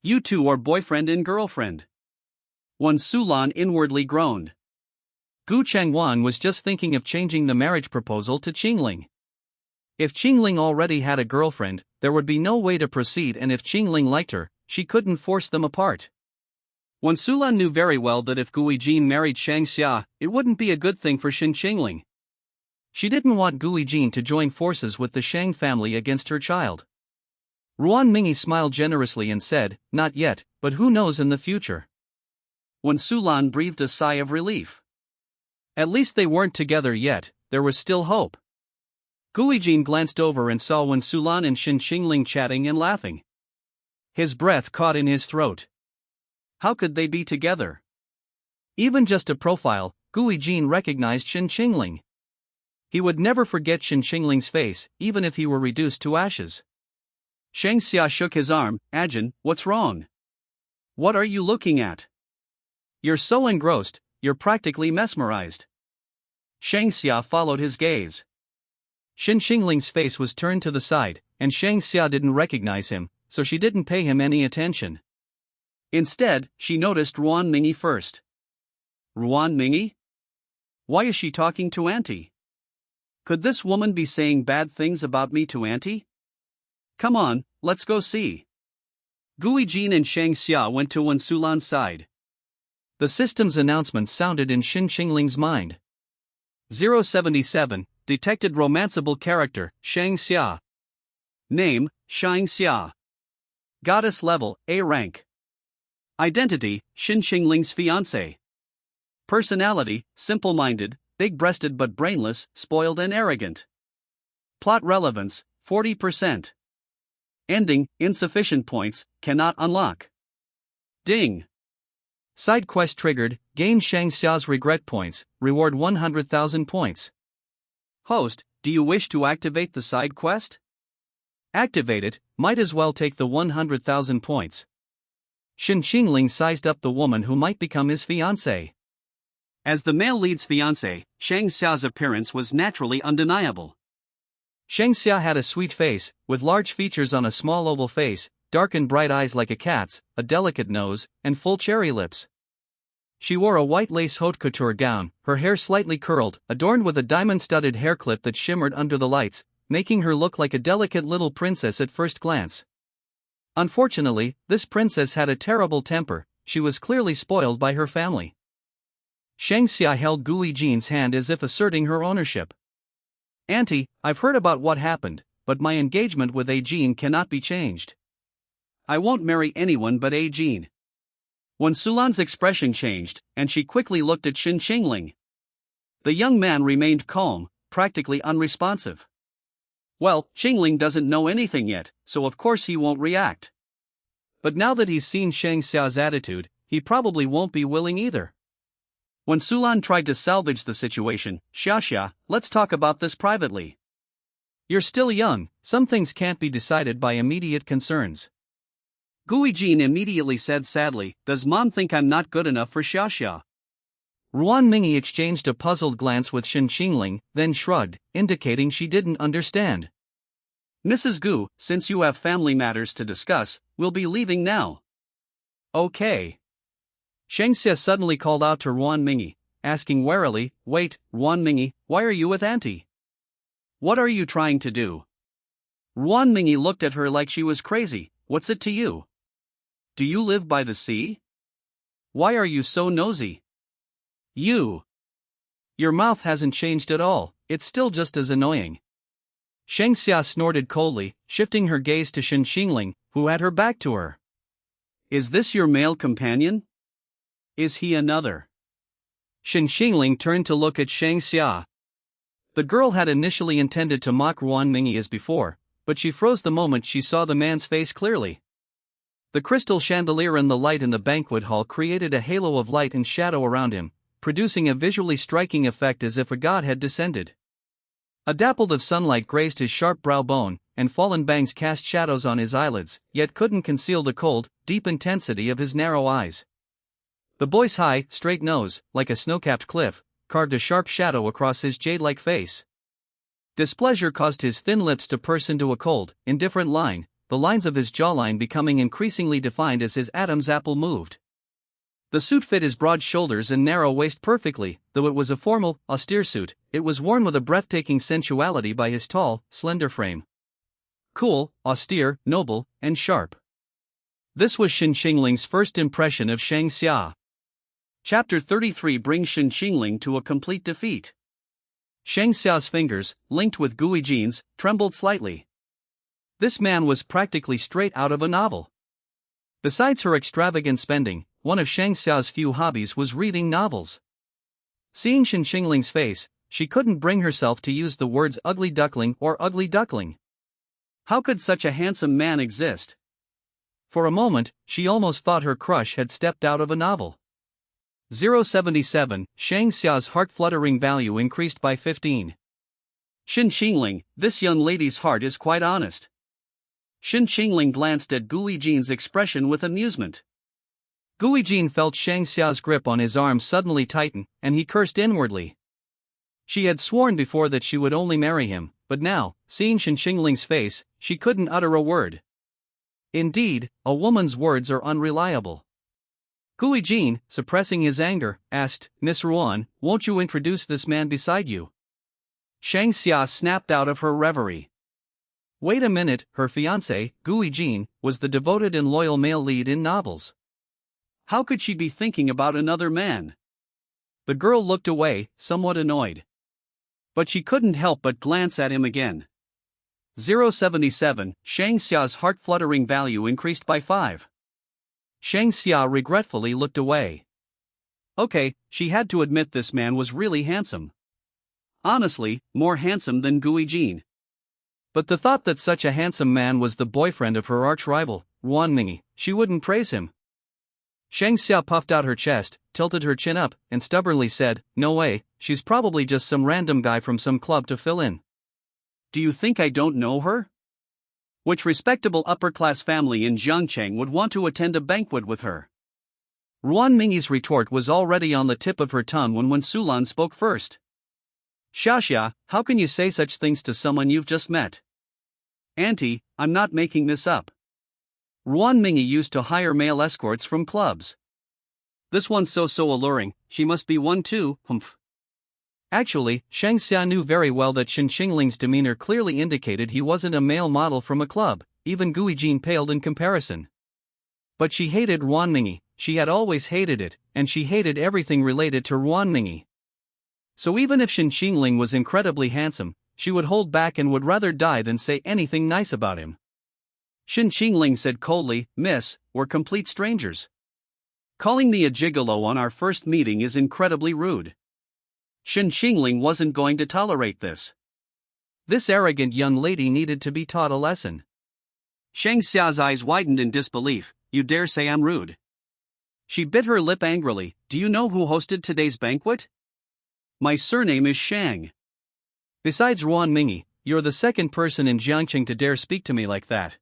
You two are boyfriend and girlfriend. Wen Sulan inwardly groaned. Gu Changwan was just thinking of changing the marriage proposal to Qingling. If Qingling already had a girlfriend, there would be no way to proceed, and if Qingling liked her, she couldn't force them apart. Wen Sulan knew very well that if Gui Jin married Shang Xia, it wouldn't be a good thing for Shen Qingling. She didn't want Gui Jin to join forces with the Shang family against her child. Ruan Mingyi smiled generously and said, "Not yet, but who knows in the future." Wen Sulan breathed a sigh of relief. At least they weren't together yet, there was still hope. Gui Jin glanced over and saw Wen Sulan and Shen Qingling chatting and laughing. His breath caught in his throat. How could they be together? Even just a profile, Gui Jin recognized Shen Qingling. He would never forget Shen Qingling's face, even if he were reduced to ashes. Shang Xia shook his arm. "Ajin, what's wrong? What are you looking at? You're so engrossed, you're practically mesmerized." Shang Xia followed his gaze. Shen Qingling's face was turned to the side, and Shang Xia didn't recognize him, so she didn't pay him any attention. Instead, she noticed Ruan Mingyi first. Ruan Mingyi? Why is she talking to Auntie? Could this woman be saying bad things about me to Auntie? Come on, let's go see. Gui Jin and Shang Xia went to Wen Sulan's side. The system's announcement sounded in Shen Qingling's mind. 077, detected romanceable character, Shang Xia. Name, Shang Xia. Goddess level, A rank. Identity, Shen Qingling's fiancée. Personality, simple-minded, big-breasted but brainless, spoiled and arrogant. Plot relevance, 40%. Ending, insufficient points, cannot unlock. Ding. Side quest triggered, gain Shang Xia's regret points, reward 100,000 points. Host, do you wish to activate the side quest? Activate it, might as well take the 100,000 points. Shen Qingling sized up the woman who might become his fiancée. As the male lead's fiancé, Shang Xia's appearance was naturally undeniable. Shang Xia had a sweet face, with large features on a small oval face, dark and bright eyes like a cat's, a delicate nose, and full cherry lips. She wore a white lace haute couture gown, her hair slightly curled, adorned with a diamond-studded hair clip that shimmered under the lights, making her look like a delicate little princess at first glance. Unfortunately, this princess had a terrible temper. She was clearly spoiled by her family. Shang Xia held Gui Jin's hand as if asserting her ownership. Auntie, I've heard about what happened, but my engagement with A Jin cannot be changed. I won't marry anyone but A Jin. Wen Sulan's expression changed, and she quickly looked at Shen Qingling. The young man remained calm, practically unresponsive. Well, Qingling doesn't know anything yet, so of course he won't react. But now that he's seen Shang Xia's attitude, he probably won't be willing either. When Sulan tried to salvage the situation, Xia, let's talk about this privately. You're still young, some things can't be decided by immediate concerns. Gui Jin immediately said sadly, does mom think I'm not good enough for Xia? Ruan Mingi exchanged a puzzled glance with Shen Qingling, then shrugged, indicating she didn't understand. Mrs. Gu, since you have family matters to discuss, we'll be leaving now. Okay. Shang Xia suddenly called out to Ruan Mingi, asking warily, wait, Ruan Mingi, why are you with Auntie? What are you trying to do? Ruan Mingi looked at her like she was crazy. What's it to you? Do you live by the sea? Why are you so nosy? Your mouth hasn't changed at all, it's still just as annoying. Shang Xia snorted coldly, shifting her gaze to Shen Qingling, who had her back to her. Is this your male companion? Is he another? Shen Qingling turned to look at Shang Xia. The girl had initially intended to mock Ruan Mingi as before, but she froze the moment she saw the man's face clearly. The crystal chandelier and the light in the banquet hall created a halo of light and shadow around him, producing a visually striking effect as if a god had descended. A dapple of sunlight grazed his sharp brow bone, and fallen bangs cast shadows on his eyelids, yet couldn't conceal the cold, deep intensity of his narrow eyes. The boy's high, straight nose, like a snow-capped cliff, carved a sharp shadow across his jade-like face. Displeasure caused his thin lips to purse into a cold, indifferent line, the lines of his jawline becoming increasingly defined as his Adam's apple moved. The suit fit his broad shoulders and narrow waist perfectly, though it was a formal, austere suit. It was worn with a breathtaking sensuality by his tall, slender frame. Cool, austere, noble, and sharp. This was Shen Qingling's first impression of Shang Xia. Chapter 33 brings Shen Qingling to a complete defeat. Shang Xia's fingers, linked with Gui Jin's, trembled slightly. This man was practically straight out of a novel. Besides her extravagant spending, one of Shang Xia's few hobbies was reading novels. Seeing Shen Qingling's face, she couldn't bring herself to use the words ugly duckling or ugly duckling. How could such a handsome man exist? For a moment, she almost thought her crush had stepped out of a novel. 077, Shang Xia's heart-fluttering value increased by 15. Shen Qingling, this young lady's heart is quite honest. Shen Qingling glanced at Gui Jin's expression with amusement. Gui Jin felt Shang Xia's grip on his arm suddenly tighten, and he cursed inwardly. She had sworn before that she would only marry him, but now, seeing Shen Qingling's face, she couldn't utter a word. Indeed, a woman's words are unreliable. Gui Jin, suppressing his anger, asked, Miss Ruan, won't you introduce this man beside you? Shang Xia snapped out of her reverie. Wait a minute, her fiancé, Gui Jin, was the devoted and loyal male lead in novels. How could she be thinking about another man? The girl looked away, somewhat annoyed. But she couldn't help but glance at him again. 077, Shang Xia's heart-fluttering value increased by 5. Shang Xia regretfully looked away. Okay, she had to admit this man was really handsome. Honestly, more handsome than Gui Jin. But the thought that such a handsome man was the boyfriend of her arch-rival, Ruan Mingi, she wouldn't praise him. Shang Xia puffed out her chest, tilted her chin up, and stubbornly said, "No way, she's probably just some random guy from some club to fill in." Do you think I don't know her? Which respectable upper-class family in Jiangcheng would want to attend a banquet with her? Ruan Mingi's retort was already on the tip of her tongue when Sulan spoke first. Xia, how can you say such things to someone you've just met? Auntie, I'm not making this up. Ruan Mingi used to hire male escorts from clubs. This one's so alluring, she must be one too, humph. Actually, Shang Xia knew very well that Shen Qingling's demeanor clearly indicated he wasn't a male model from a club, even Gui Jin paled in comparison. But she hated Ruan Mingi, she had always hated it, and she hated everything related to Ruan Mingi. So even if Shen Qingling was incredibly handsome, she would hold back and would rather die than say anything nice about him. Shen Qingling said coldly, "Miss, we're complete strangers. Calling me a gigolo on our first meeting is incredibly rude." Shen Qingling wasn't going to tolerate this. This arrogant young lady needed to be taught a lesson. Shang Xia's eyes widened in disbelief. "You dare say I'm rude?" She bit her lip angrily. "Do you know who hosted today's banquet? My surname is Shang. Besides Ruan Mingi, you're the second person in Jiangcheng to dare speak to me like that.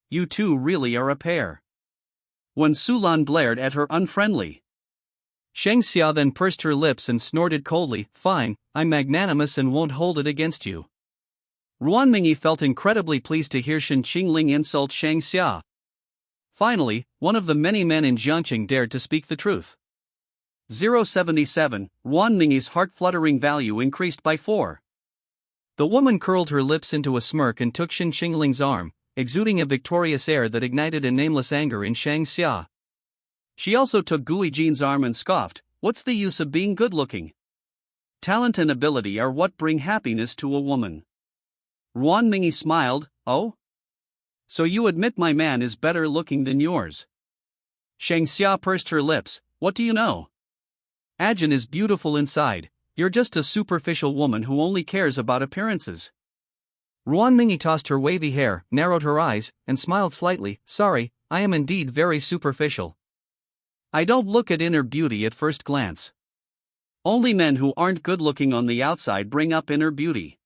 You two really are a pair." When Sulan glared at her unfriendly. Shang Xia then pursed her lips and snorted coldly, "Fine, I'm magnanimous and won't hold it against you." Ruan Mingi felt incredibly pleased to hear Shen Qingling insult Shang Xia. Finally, one of the many men in Jiangcheng dared to speak the truth. 077, Ruan Mingi's heart-fluttering value increased by 4. The woman curled her lips into a smirk and took Shen Qingling's arm, exuding a victorious air that ignited a nameless anger in Shang Xia. She also took Gui Jin's arm and scoffed, "What's the use of being good-looking? Talent and ability are what bring happiness to a woman." Ruan Mingi smiled, "Oh? So you admit my man is better looking than yours?" Shang Xia pursed her lips, "What do you know? Ajin is beautiful inside, you're just a superficial woman who only cares about appearances." Ruan Mingi tossed her wavy hair, narrowed her eyes, and smiled slightly. "Sorry, I am indeed very superficial. I don't look at inner beauty at first glance. Only men who aren't good-looking on the outside bring up inner beauty."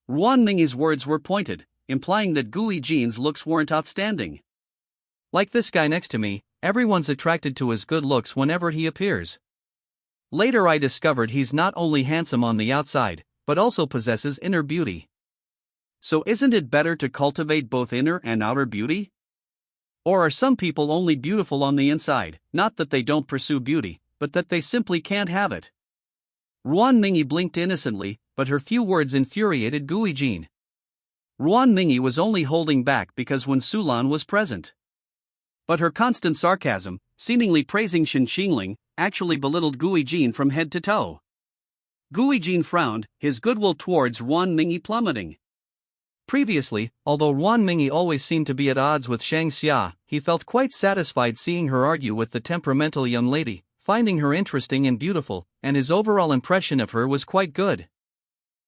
Ruan Mingi's words were pointed, implying that Gui Jin's looks weren't outstanding. "Like this guy next to me, everyone's attracted to his good looks whenever he appears. Later I discovered he's not only handsome on the outside, but also possesses inner beauty." So isn't it better to cultivate both inner and outer beauty? Or are some people only beautiful on the inside, not that they don't pursue beauty, but that they simply can't have it? Ruan Mingi blinked innocently, but her few words infuriated Gui Jin. Ruan Mingi was only holding back because when Sulan was present. But her constant sarcasm, seemingly praising Shen Qingling, actually belittled Gui Jin from head to toe. Gui Jin frowned, his goodwill towards Ruan Mingi plummeting. Previously, although Ruan Mingi always seemed to be at odds with Shang Xia, he felt quite satisfied seeing her argue with the temperamental young lady, finding her interesting and beautiful, and his overall impression of her was quite good.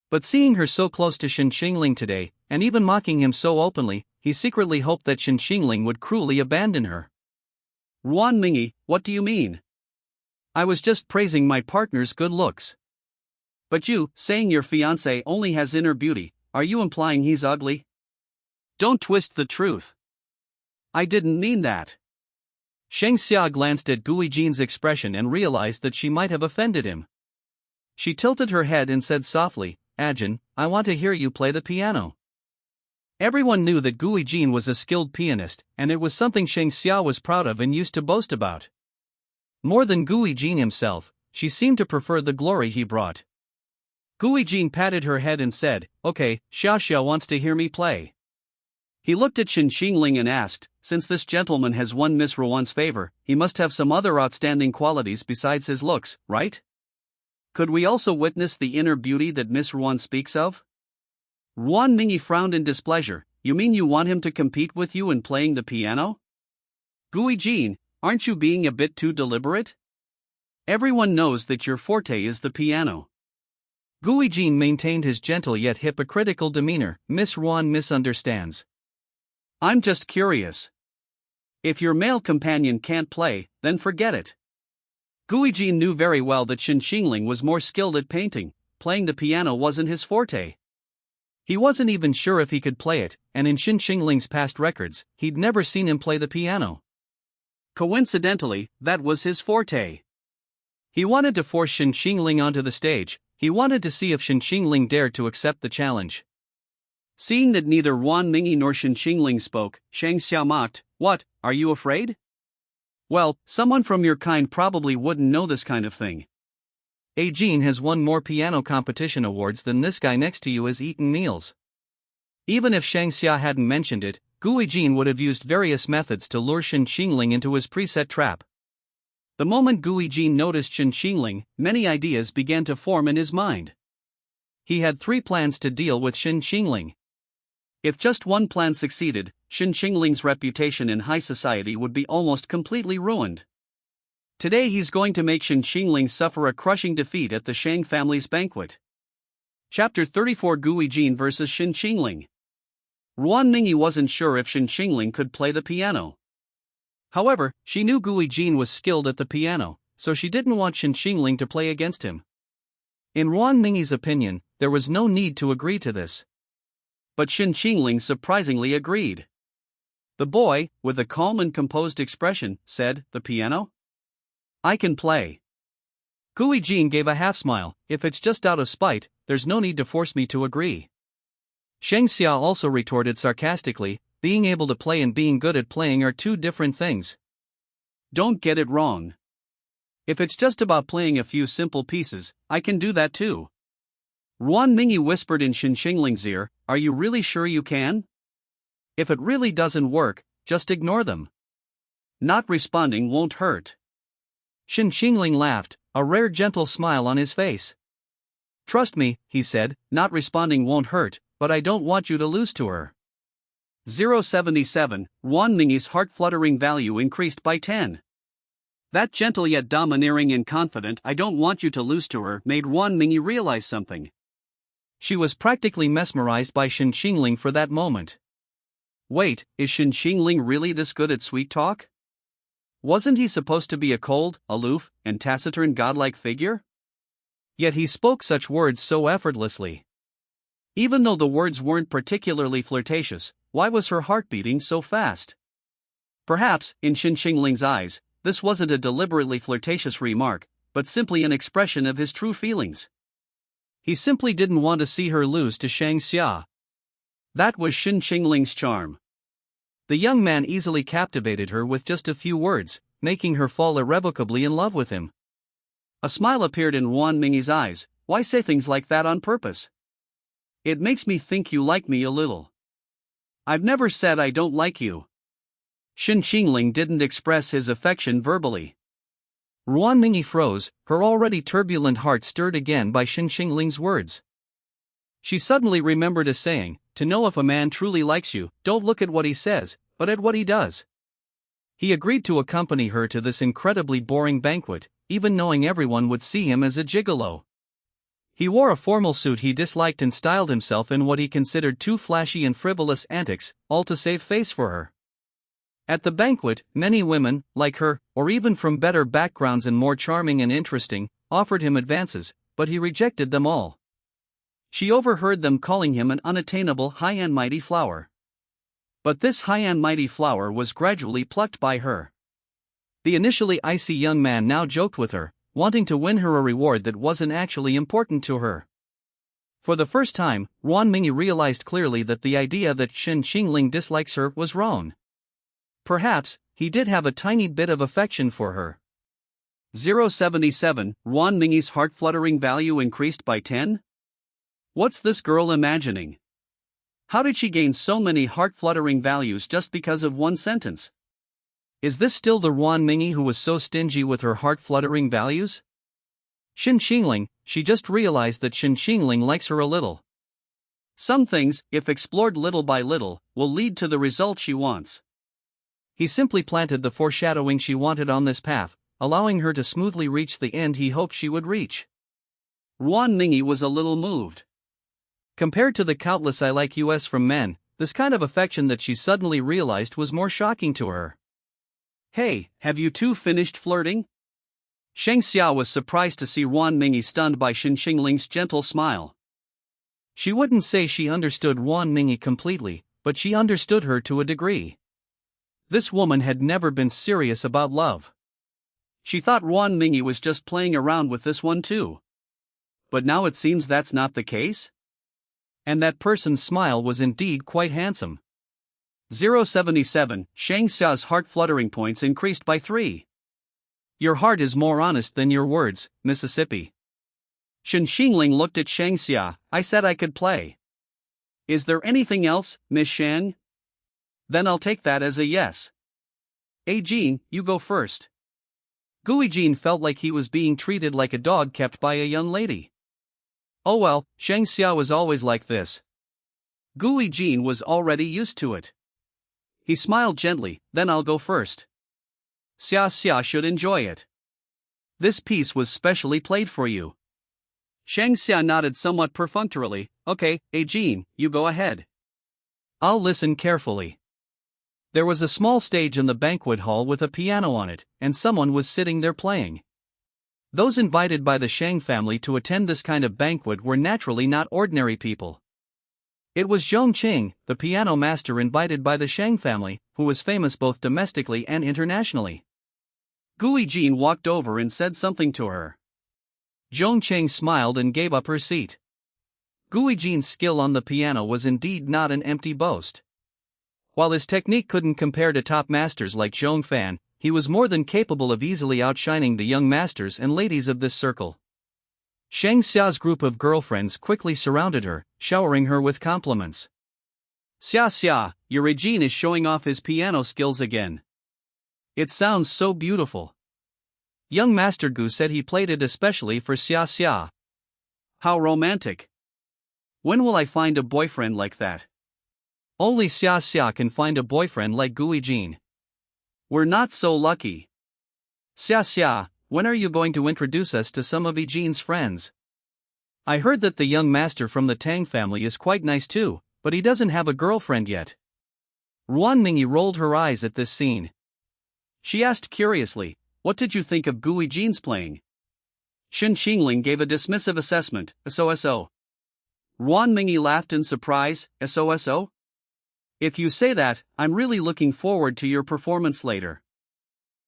But seeing her so close to Shen Qingling today, and even mocking him so openly, he secretly hoped that Shen Qingling would cruelly abandon her. "Ruan Mingi, what do you mean? I was just praising my partner's good looks. But you, saying your fiancé only has inner beauty, are you implying he's ugly? Don't twist the truth. I didn't mean that." Shang Xia glanced at Gui Jin's expression and realized that she might have offended him. She tilted her head and said softly, "Ajin, I want to hear you play the piano." Everyone knew that Gui Jin was a skilled pianist, and it was something Shang Xia was proud of and used to boast about. More than Gui Jin himself, she seemed to prefer the glory he brought. Guijin patted her head and said, "Okay, Xiaoxia wants to hear me play." He looked at Shen Qingling and asked, "Since this gentleman has won Miss Ruan's favor, he must have some other outstanding qualities besides his looks, right? Could we also witness the inner beauty that Miss Ruan speaks of?" Ruan Mingyi frowned in displeasure. "You mean you want him to compete with you in playing the piano? Guijin, aren't you being a bit too deliberate? Everyone knows that your forte is the piano." Guijin maintained his gentle yet hypocritical demeanor. "Miss Ruan misunderstands. I'm just curious. If your male companion can't play, then forget it." Guijin knew very well that Shen Qingling was more skilled at painting. Playing the piano wasn't his forte. He wasn't even sure if he could play it, and in Shen Qingling's past records, he'd never seen him play the piano. Coincidentally, that was his forte. He wanted to force Shen Qingling onto the stage. He wanted to see if Shen Qingling dared to accept the challenge. Seeing that neither Ruan Mingyi nor Shen Qingling spoke, Shang Xiao mocked, "What, are you afraid? Well, someone from your kind probably wouldn't know this kind of thing. Ajin has won more piano competition awards than this guy next to you has eaten meals." Even if Shang Xia hadn't mentioned it, Guijin would have used various methods to lure Shen Qingling into his preset trap. The moment Guijin noticed Shen Qingling, many ideas began to form in his mind. He had 3 plans to deal with Shen Qingling. If just one plan succeeded, Shen Qingling's reputation in high society would be almost completely ruined. Today he's going to make Shen Qingling suffer a crushing defeat at the Shang family's banquet. Chapter 34: Guijin vs. Shen Qingling. Ruan Mingyi wasn't sure if Shen Qingling could play the piano. However, she knew Guijin was skilled at the piano, so she didn't want Shen Qingling to play against him. In Ruan Mingyi's opinion, there was no need to agree to this. But Shen Qingling surprisingly agreed. The boy, with a calm and composed expression, said, "The piano? I can play." Guijin gave a half-smile. "If it's just out of spite, there's no need to force me to agree." Shang Xia also retorted sarcastically, "Being able to play and being good at playing are 2 different things. Don't get it wrong. If it's just about playing a few simple pieces, I can do that too." Ruan Mingyi whispered in Shen Qingling's ear, "Are you really sure you can? If it really doesn't work, just ignore them. Not responding won't hurt." Shen Qingling laughed, a rare gentle smile on his face. "Trust me," he said, "not responding won't hurt, but I don't want you to lose to her." 077, Ruan Mingyi's heart-fluttering value increased by 10. That gentle yet domineering and confident "I don't want you to lose to her" made Ruan Mingyi realize something. She was practically mesmerized by Shen Qingling for that moment. Wait, is Shen Qingling really this good at sweet talk? Wasn't he supposed to be a cold, aloof, and taciturn godlike figure? Yet he spoke such words so effortlessly. Even though the words weren't particularly flirtatious, why was her heart beating so fast? Perhaps, in Shen Qingling's eyes, this wasn't a deliberately flirtatious remark, but simply an expression of his true feelings. He simply didn't want to see her lose to Shang Xia. That was Shen Qingling's charm. The young man easily captivated her with just a few words, making her fall irrevocably in love with him. A smile appeared in Ruan Mingyi's eyes. "Why say things like that on purpose? It makes me think you like me a little." "I've never said I don't like you." Shen Qingling didn't express his affection verbally. Ruan Mingyi froze, her already turbulent heart stirred again by Shen Qingling's words. She suddenly remembered a saying, "To know if a man truly likes you, don't look at what he says, but at what he does." He agreed to accompany her to this incredibly boring banquet, even knowing everyone would see him as a gigolo. He wore a formal suit he disliked and styled himself in what he considered too flashy and frivolous antics, all to save face for her. At the banquet, many women, like her, or even from better backgrounds and more charming and interesting, offered him advances, but he rejected them all. She overheard them calling him an unattainable high and mighty flower. But this high and mighty flower was gradually plucked by her. The initially icy young man now joked with her, wanting to win her a reward that wasn't actually important to her. For the first time, Ruan Mingyi realized clearly that the idea that Shen Qingling dislikes her was wrong. Perhaps, he did have a tiny bit of affection for her. 077, Ruan Mingyi's heart-fluttering value increased by 10? What's this girl imagining? How did she gain so many heart-fluttering values just because of one sentence? Is this still the Ruan Mingi who was so stingy with her heart-fluttering values? Shen Qingling, she just realized that Shen Qingling likes her a little. Some things, if explored little by little, will lead to the result she wants. He simply planted the foreshadowing she wanted on this path, allowing her to smoothly reach the end he hoped she would reach. Ruan Mingi was a little moved. Compared to the countless I like yous from men, this kind of affection that she suddenly realized was more shocking to her. Hey, have you two finished flirting? Sheng Xia was surprised to see Ruan Mingi stunned by Shen Qingling's gentle smile. She wouldn't say she understood Ruan Mingi completely, but she understood her to a degree. This woman had never been serious about love. She thought Ruan Mingi was just playing around with this one too. But now it seems that's not the case? And that person's smile was indeed quite handsome. 077, Sheng Xia's heart-fluttering points increased by 3. Your heart is more honest than your words, Mississippi. Shen Qingling looked at Sheng Xia. I said I could play. Is there anything else, Miss Shang? Then I'll take that as a yes. Jean, you go first. Gui Jean felt like he was being treated like a dog kept by a young lady. Oh well, Sheng Xia was always like this. Gui Jean was already used to it. He smiled gently. Then I'll go first. Xia should enjoy it. This piece was specially played for you. Sheng Xia nodded somewhat perfunctorily. Okay, Jean, you go ahead. I'll listen carefully. There was a small stage in the banquet hall with a piano on it, and someone was sitting there playing. Those invited by the Shang family to attend this kind of banquet were naturally not ordinary people. It was Zhong Qing, the piano master invited by the Shang family, who was famous both domestically and internationally. Gui Jean walked over and said something to her. Zhong Qing smiled and gave up her seat. Gui Jean's skill on the piano was indeed not an empty boast. While his technique couldn't compare to top masters like Zhong Fan, he was more than capable of easily outshining the young masters and ladies of this circle. Sheng Xia's group of girlfriends quickly surrounded her, showering her with compliments. Xia, your Jean is showing off his piano skills again. It sounds so beautiful. Young Master Gu said he played it especially for Xia. How romantic. When will I find a boyfriend like that? Only Xia can find a boyfriend like Gui Jean. We're not so lucky. Xia, when are you going to introduce us to some of Jean's friends? I heard that the young master from the Tang family is quite nice too, but he doesn't have a girlfriend yet. Ruan Mingi rolled her eyes at this scene. She asked curiously, what did you think of Gui Jean's playing? Shen Qingling gave a dismissive assessment, SOSO. Ruan Mingi laughed in surprise, SOSO? If you say that, I'm really looking forward to your performance later.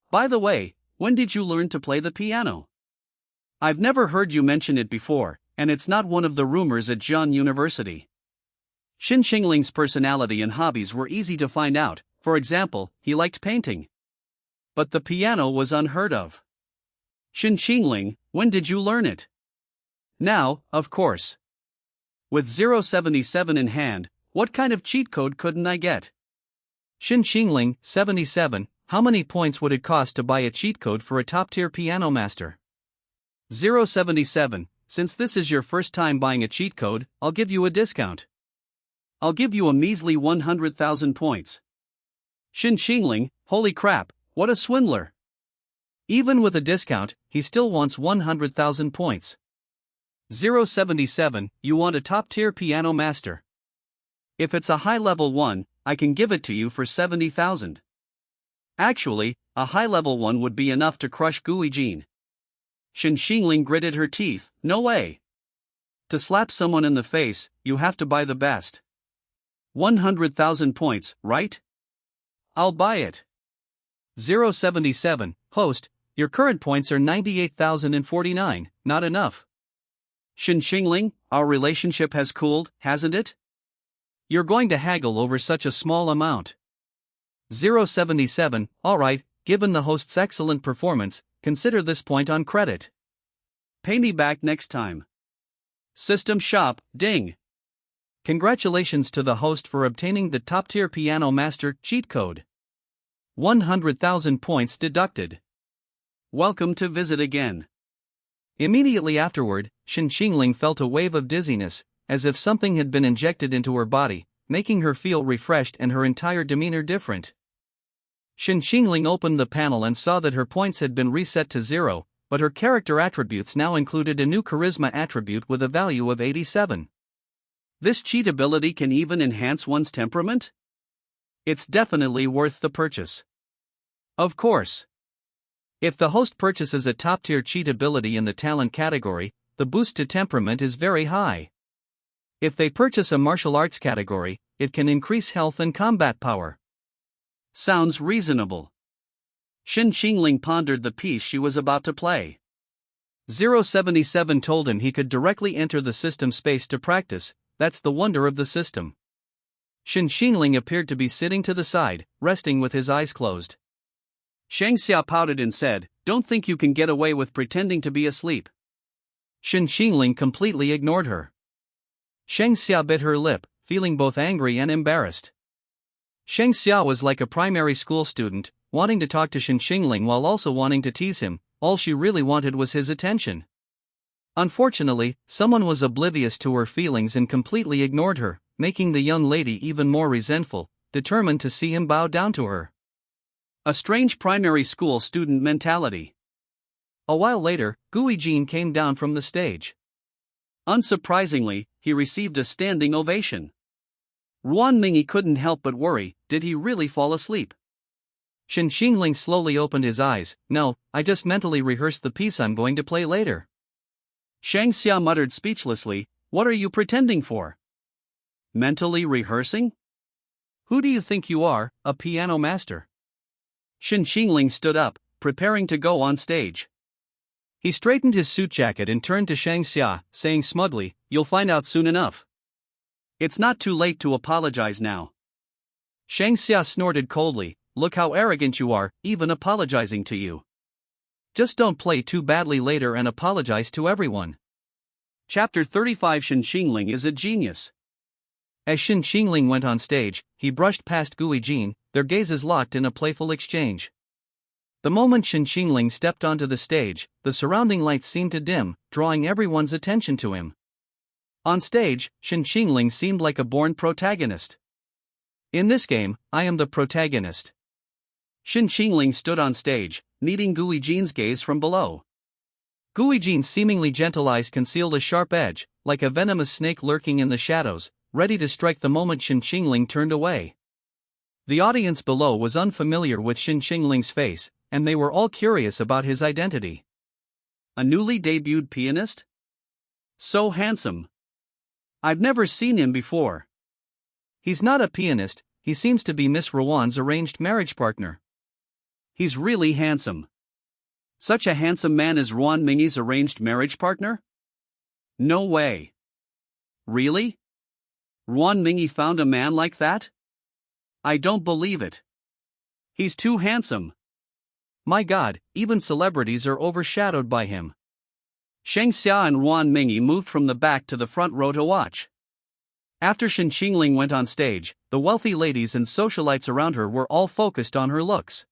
By the way, when did you learn to play the piano? I've never heard you mention it before, and it's not one of the rumors at Zhejiang University. Shen Qingling's personality and hobbies were easy to find out. For example, he liked painting. But the piano was unheard of. Shen Qingling, when did you learn it? Now, of course. With 077 in hand, what kind of cheat code couldn't I get? Shen Qingling, 77, how many points would it cost to buy a cheat code for a top-tier piano master? 077, since this is your first time buying a cheat code, I'll give you a discount. I'll give you a measly 100,000 points. Shen Qingling, holy crap, what a swindler. Even with a discount, he still wants 100,000 points. 077, you want a top-tier piano master. If it's a high-level one, I can give it to you for 70,000. Actually, a high-level one would be enough to crush Gui Jean. Shen Qingling gritted her teeth, no way. To slap someone in the face, you have to buy the best. 100,000 points, right? I'll buy it. 077, host, your current points are 98,049, not enough. Shen Qingling, our relationship has cooled, hasn't it? You're going to haggle over such a small amount. 077, alright, given the host's excellent performance, consider this point on credit. Pay me back next time. System shop, ding. Congratulations to the host for obtaining the top-tier Piano Master cheat code. 100,000 points deducted. Welcome to visit again. Immediately afterward, Shen Qingling felt a wave of dizziness, as if something had been injected into her body, making her feel refreshed and her entire demeanor different. Shen Qingling opened the panel and saw that her points had been reset to 0, but her character attributes now included a new charisma attribute with a value of 87. This cheat ability can even enhance one's temperament? It's definitely worth the purchase. Of course. If the host purchases a top-tier cheat ability in the talent category, the boost to temperament is very high. If they purchase a martial arts category, it can increase health and combat power. Sounds reasonable. Shen Qingling pondered the piece she was about to play. 077 told him he could directly enter the system space to practice. That's the wonder of the system. Shen Qingling appeared to be sitting to the side, resting with his eyes closed. Shang Xia pouted and said, "Don't think you can get away with pretending to be asleep." Shen Qingling completely ignored her. Shang Xia bit her lip, feeling both angry and embarrassed. Shang Xia was like a primary school student, wanting to talk to Shen Qingling while also wanting to tease him. All she really wanted was his attention. Unfortunately, someone was oblivious to her feelings and completely ignored her, making the young lady even more resentful, determined to see him bow down to her. A strange primary school student mentality. A while later, Gui Jin came down from the stage. Unsurprisingly, he received a standing ovation. Ruan Mingyi couldn't help but worry, did he really fall asleep? Shen Qingling slowly opened his eyes. No, I just mentally rehearsed the piece I'm going to play later. Shang Xia muttered speechlessly, what are you pretending for? Mentally rehearsing? Who do you think you are, a piano master? Shen Qingling stood up, preparing to go on stage. He straightened his suit jacket and turned to Shang Xia, saying smugly, you'll find out soon enough. It's not too late to apologize now. Shang Xia snorted coldly, look how arrogant you are, even apologizing to you. Just don't play too badly later and apologize to everyone. Chapter 35 Shen Qingling is a genius. As Shen Qingling went on stage, he brushed past Gui Jin, their gazes locked in a playful exchange. The moment Shen Qingling stepped onto the stage, the surrounding lights seemed to dim, drawing everyone's attention to him. On stage, Shen Qingling seemed like a born protagonist. In this game, I am the protagonist. Shen Qingling stood on stage, meeting Gui Jin's gaze from below. Gui Jin's seemingly gentle eyes concealed a sharp edge, like a venomous snake lurking in the shadows, ready to strike the moment Shen Qingling turned away. The audience below was unfamiliar with Shen Qingling's face, and they were all curious about his identity. A newly debuted pianist? So handsome. I've never seen him before. He's not a pianist, he seems to be Miss Ruan's arranged marriage partner. He's really handsome. Such a handsome man as Ruan Mingyi's arranged marriage partner? No way. Really? Ruan Mingyi found a man like that? I don't believe it. He's too handsome. My God, even celebrities are overshadowed by him. Shang Xia and Ruan Mingyi moved from the back to the front row to watch. After Shen Qingling went on stage, the wealthy ladies and socialites around her were all focused on her looks.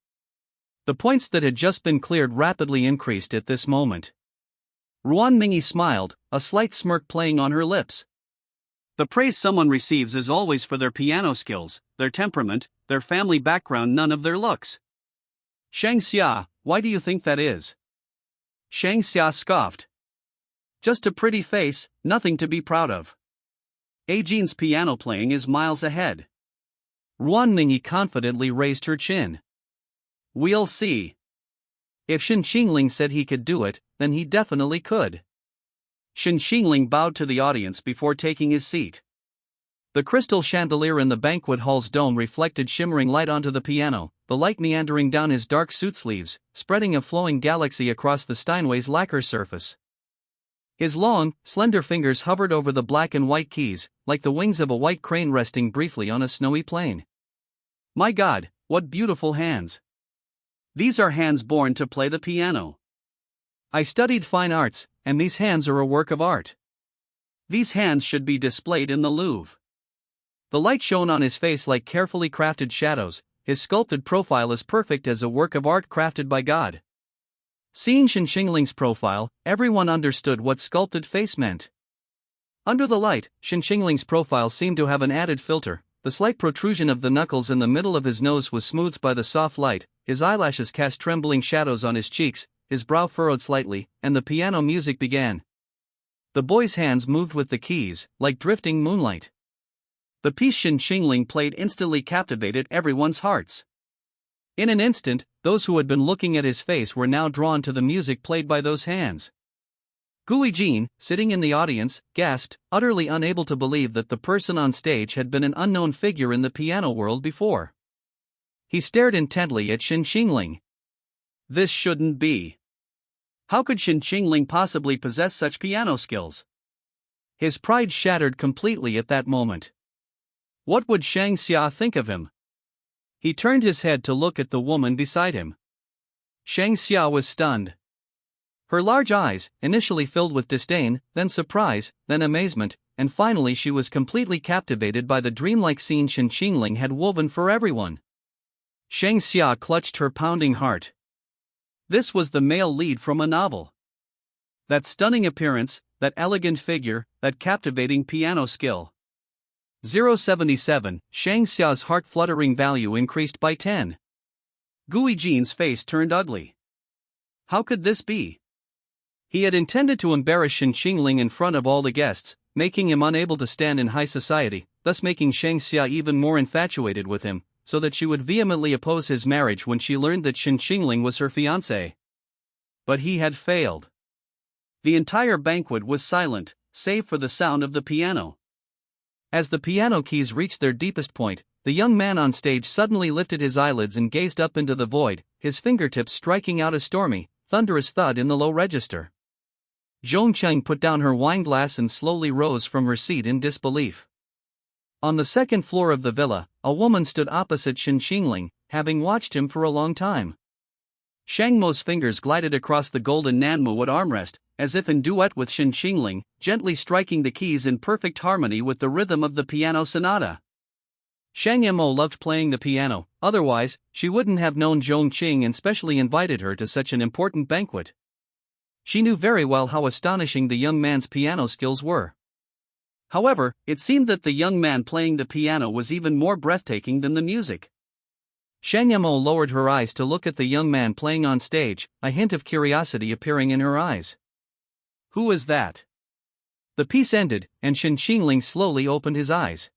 The points that had just been cleared rapidly increased at this moment. Ruan Mingyi smiled, a slight smirk playing on her lips. The praise someone receives is always for their piano skills, their temperament, their family background, none of their looks. Shang Xia, why do you think that is? Shang Xia scoffed. Just a pretty face, nothing to be proud of. Ajin's piano playing is miles ahead. Ruan Mingyi confidently raised her chin. We'll see. If Shen Qingling said he could do it, then he definitely could. Shen Qingling bowed to the audience before taking his seat. The crystal chandelier in the banquet hall's dome reflected shimmering light onto the piano, the light meandering down his dark suit sleeves, spreading a flowing galaxy across the Steinway's lacquer surface. His long, slender fingers hovered over the black and white keys, like the wings of a white crane resting briefly on a snowy plain. My God, what beautiful hands! These are hands born to play the piano. I studied fine arts, and these hands are a work of art. These hands should be displayed in the Louvre. The light shone on his face like carefully crafted shadows, his sculpted profile as perfect as a work of art crafted by God. Seeing Shen Qingling's profile, everyone understood what sculpted face meant. Under the light, Shen Qingling's profile seemed to have an added filter. The slight protrusion of the knuckles in the middle of his nose was smoothed by the soft light, his eyelashes cast trembling shadows on his cheeks, his brow furrowed slightly, and the piano music began. The boy's hands moved with the keys, like drifting moonlight. The piece Shen Qingling played instantly captivated everyone's hearts. In an instant, those who had been looking at his face were now drawn to the music played by those hands. Gui Jin, sitting in the audience, gasped, utterly unable to believe that the person on stage had been an unknown figure in the piano world before. He stared intently at Shen Qingling. This shouldn't be. How could Shen Qingling possibly possess such piano skills? His pride shattered completely at that moment. What would Shang Xia think of him? He turned his head to look at the woman beside him. Shang Xia was stunned. Her large eyes, initially filled with disdain, then surprise, then amazement, and finally she was completely captivated by the dreamlike scene Shen Qingling had woven for everyone. Shang Xia clutched her pounding heart. This was the male lead from a novel. That stunning appearance, that elegant figure, that captivating piano skill. 077, Shang Xia's heart-fluttering value increased by 10. Gui Jin's face turned ugly. How could this be? He had intended to embarrass Shen Qingling in front of all the guests, making him unable to stand in high society, thus making Shang Xia even more infatuated with him, so that she would vehemently oppose his marriage when she learned that Shen Qingling was her fiancé. But he had failed. The entire banquet was silent, save for the sound of the piano. As the piano keys reached their deepest point, the young man on stage suddenly lifted his eyelids and gazed up into the void, his fingertips striking out a stormy, thunderous thud in the low register. Zhong Cheng put down her wine glass and slowly rose from her seat in disbelief. On the second floor of the villa, a woman stood opposite Shen Qingling, having watched him for a long time. Shang Mo's fingers glided across the golden nanmuwood armrest, as if in duet with Shen Qingling, gently striking the keys in perfect harmony with the rhythm of the piano sonata. Shang Mo loved playing the piano, otherwise, she wouldn't have known Zhong Qing and specially invited her to such an important banquet. She knew very well how astonishing the young man's piano skills were. However, it seemed that the young man playing the piano was even more breathtaking than the music. Shang Mo lowered her eyes to look at the young man playing on stage, a hint of curiosity appearing in her eyes. Who is that? The piece ended, and Shen Qingling slowly opened his eyes.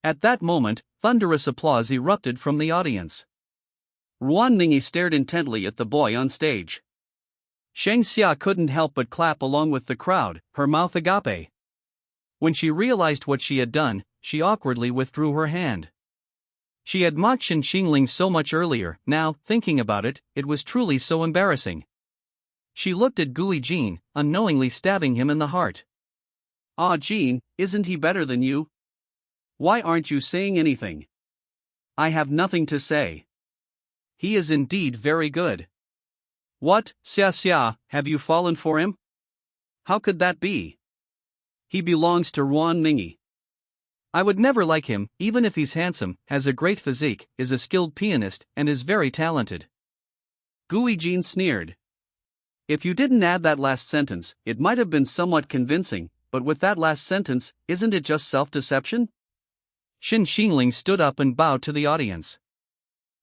At that moment, thunderous applause erupted from the audience. Ruan Ningyi stared intently at the boy on stage. Shang Xia couldn't help but clap along with the crowd, her mouth agape. When she realized what she had done, she awkwardly withdrew her hand. She had mocked Shen Qingling so much earlier, now, thinking about it, it was truly so embarrassing. She looked at Gui Jin, unknowingly stabbing him in the heart. Ah, Jin, isn't he better than you? Why aren't you saying anything? I have nothing to say. He is indeed very good. What, Xia, have you fallen for him? How could that be? He belongs to Ruan Ningyi. I would never like him, even if he's handsome, has a great physique, is a skilled pianist, and is very talented. Gui Jin sneered. If you didn't add that last sentence, it might have been somewhat convincing, but with that last sentence, isn't it just self-deception? Shen Qingling stood up and bowed to the audience.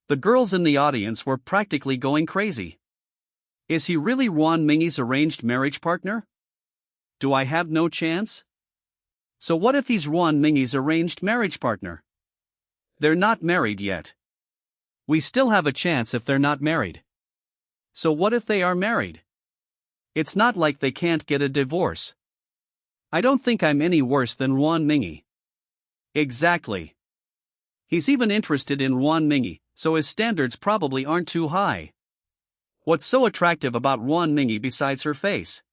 The girls in the audience were practically going crazy. Is he really Ruan Ningyi's arranged marriage partner? Do I have no chance? So what if he's Ruan Ningyi's arranged marriage partner? They're not married yet. We still have a chance if they're not married. So what if they are married? It's not like they can't get a divorce. I don't think I'm any worse than Ruan Ningyi. Exactly. He's even interested in Ruan Ningyi, so his standards probably aren't too high. What's so attractive about Ruan Ningyi besides her face?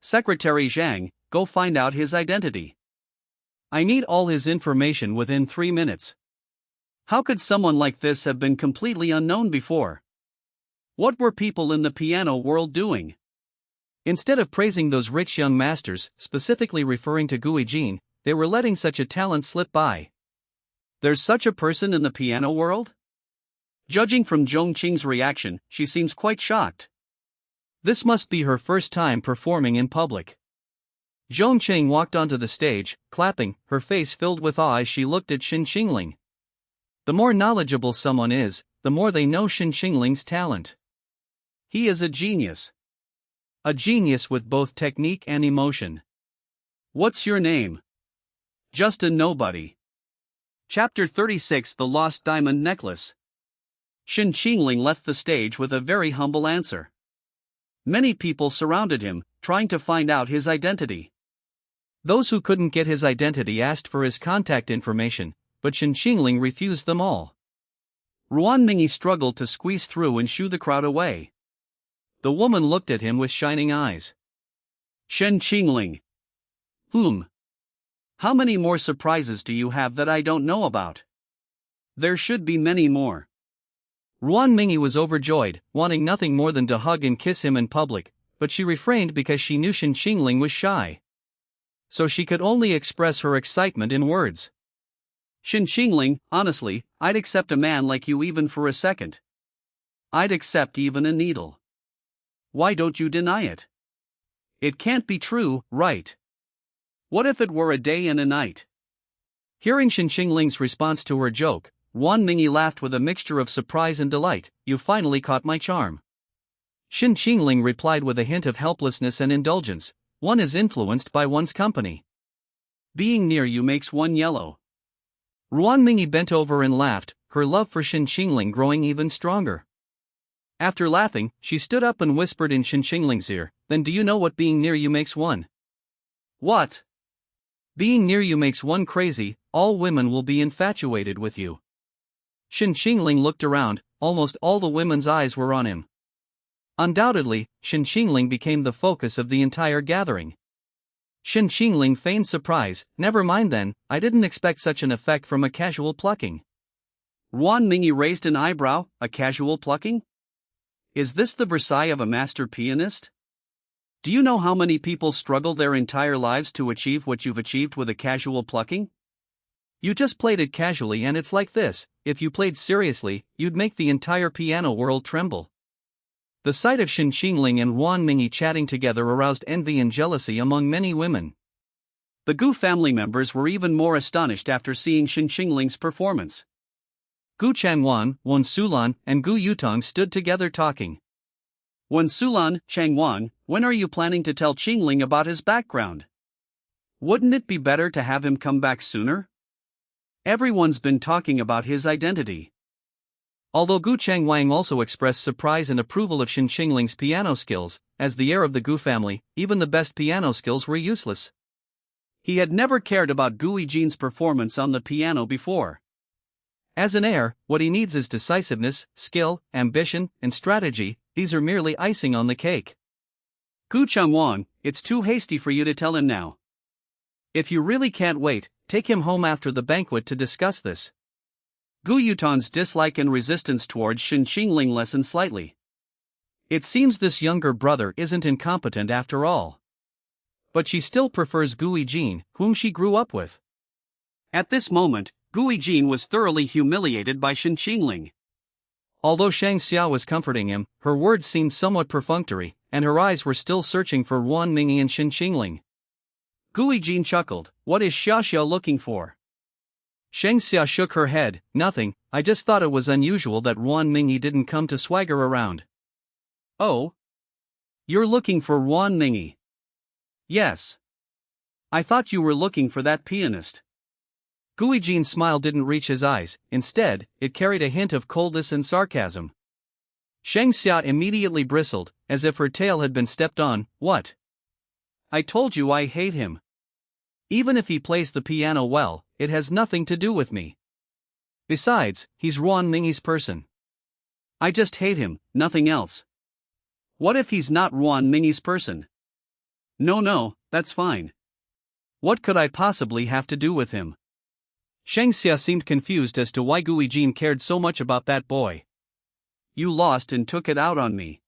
Secretary Zhang, go find out his identity. I need all his information within 3 minutes. How could someone like this have been completely unknown before? What were people in the piano world doing? Instead of praising those rich young masters, specifically referring to Gui Jin, they were letting such a talent slip by. There's such a person in the piano world? Judging from Zhong Qing's reaction, she seems quite shocked. This must be her first time performing in public. Zhong Qing walked onto the stage, clapping, her face filled with awe as she looked at Shen Qingling. The more knowledgeable someone is, the more they know Shen Qingling's talent. He is a genius. A genius with both technique and emotion. What's your name? Just a nobody. Chapter 36: The Lost Diamond Necklace. Shen Qingling left the stage with a very humble answer. Many people surrounded him, trying to find out his identity. Those who couldn't get his identity asked for his contact information, but Shen Qingling refused them all. Ruan Mingyi struggled to squeeze through and shoo the crowd away. The woman looked at him with shining eyes. Shen Qingling. How many more surprises do you have that I don't know about? There should be many more. Ruan Mingyi was overjoyed, wanting nothing more than to hug and kiss him in public, but she refrained because she knew Shen Qingling was shy. So she could only express her excitement in words. Shen Qingling, honestly, I'd accept a man like you even for a second. I'd accept even a needle. Why don't you deny it? It can't be true, right? What if it were a day and a night? Hearing Shen Qingling's response to her joke, Ruan Mingyi laughed with a mixture of surprise and delight. You finally caught my charm. Shen Qingling replied with a hint of helplessness and indulgence. One is influenced by one's company. Being near you makes one yellow. Ruan Mingyi bent over and laughed, her love for Shen Qingling growing even stronger. After laughing, she stood up and whispered in Shen Qingling's ear, Then do you know what being near you makes one? What? Being near you makes one crazy, all women will be infatuated with you. Shen Qingling looked around, almost all the women's eyes were on him. Undoubtedly, Shen Qingling became the focus of the entire gathering. Shen Qingling feigned surprise, never mind then, I didn't expect such an effect from a casual plucking. Ruan Mingyi raised an eyebrow, a casual plucking? Is this the Versailles of a master pianist? Do you know how many people struggle their entire lives to achieve what you've achieved with a casual plucking? You just played it casually and it's like this, if you played seriously, you'd make the entire piano world tremble. The sight of Shen Qingling and Ruan Mingyi chatting together aroused envy and jealousy among many women. The Gu family members were even more astonished after seeing Shen Qingling's performance. Gu Changwan, Wen Sulan, and Gu Yutong stood together talking. Wen Sulan, Changwan, when are you planning to tell Qingling about his background? Wouldn't it be better to have him come back sooner? Everyone's been talking about his identity. Although Gu Changwang also expressed surprise and approval of Shen Qingling's piano skills, as the heir of the Gu family, even the best piano skills were useless. He had never cared about Gui Jin's performance on the piano before. As an heir, what he needs is decisiveness, skill, ambition, and strategy. These are merely icing on the cake. Gu Changwan, it's too hasty for you to tell him now. If you really can't wait, take him home after the banquet to discuss this. Gu Yutong's dislike and resistance towards Shen Qingling lessened slightly. It seems this younger brother isn't incompetent after all. But she still prefers Gui Jin, whom she grew up with. At this moment, Gui Jin was thoroughly humiliated by Shen Qingling. Although Shang Xia was comforting him, her words seemed somewhat perfunctory, and her eyes were still searching for Ruan Mingyi and Shen Qingling. Gui Jin chuckled, What is Xiaxia looking for? Shang Xia shook her head, Nothing, I just thought it was unusual that Ruan Mingyi didn't come to swagger around. Oh? You're looking for Ruan Mingyi? Yes. I thought you were looking for that pianist. Gui Jin's smile didn't reach his eyes, instead, it carried a hint of coldness and sarcasm. Shang Xia immediately bristled, as if her tail had been stepped on. What? I told you I hate him. Even if he plays the piano well, it has nothing to do with me. Besides, he's Ruan Mingyi's person. I just hate him, nothing else. What if he's not Ruan Mingyi's person? No, that's fine. What could I possibly have to do with him? Shang Xia seemed confused as to why Gui Jin cared so much about that boy. You lost and took it out on me.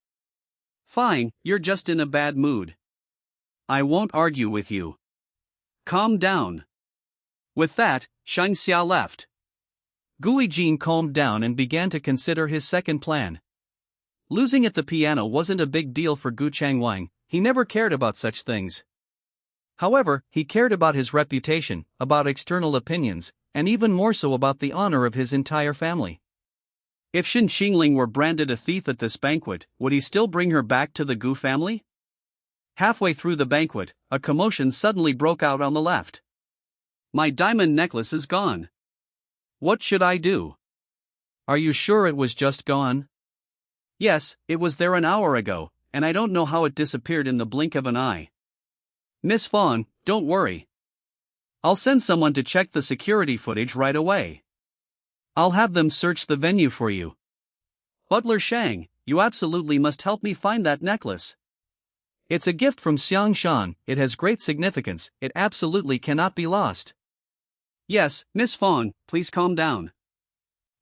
Fine, you're just in a bad mood. I won't argue with you. Calm down. With that, Shang Xia left. Gui Jin calmed down and began to consider his second plan. Losing at the piano wasn't a big deal for Gu Changwang, he never cared about such things. However, he cared about his reputation, about external opinions, and even more so about the honor of his entire family. If Shen Qingling were branded a thief at this banquet, would he still bring her back to the Gu family? Halfway through the banquet, a commotion suddenly broke out on the left. My diamond necklace is gone. What should I do? Are you sure it was just gone? Yes, it was there an hour ago, and I don't know how it disappeared in the blink of an eye. Miss Fawn, don't worry. I'll send someone to check the security footage right away. I'll have them search the venue for you. Butler Shang, you absolutely must help me find that necklace. It's a gift from Xiang Shan, it has great significance, it absolutely cannot be lost. Yes, Miss Fawn, please calm down.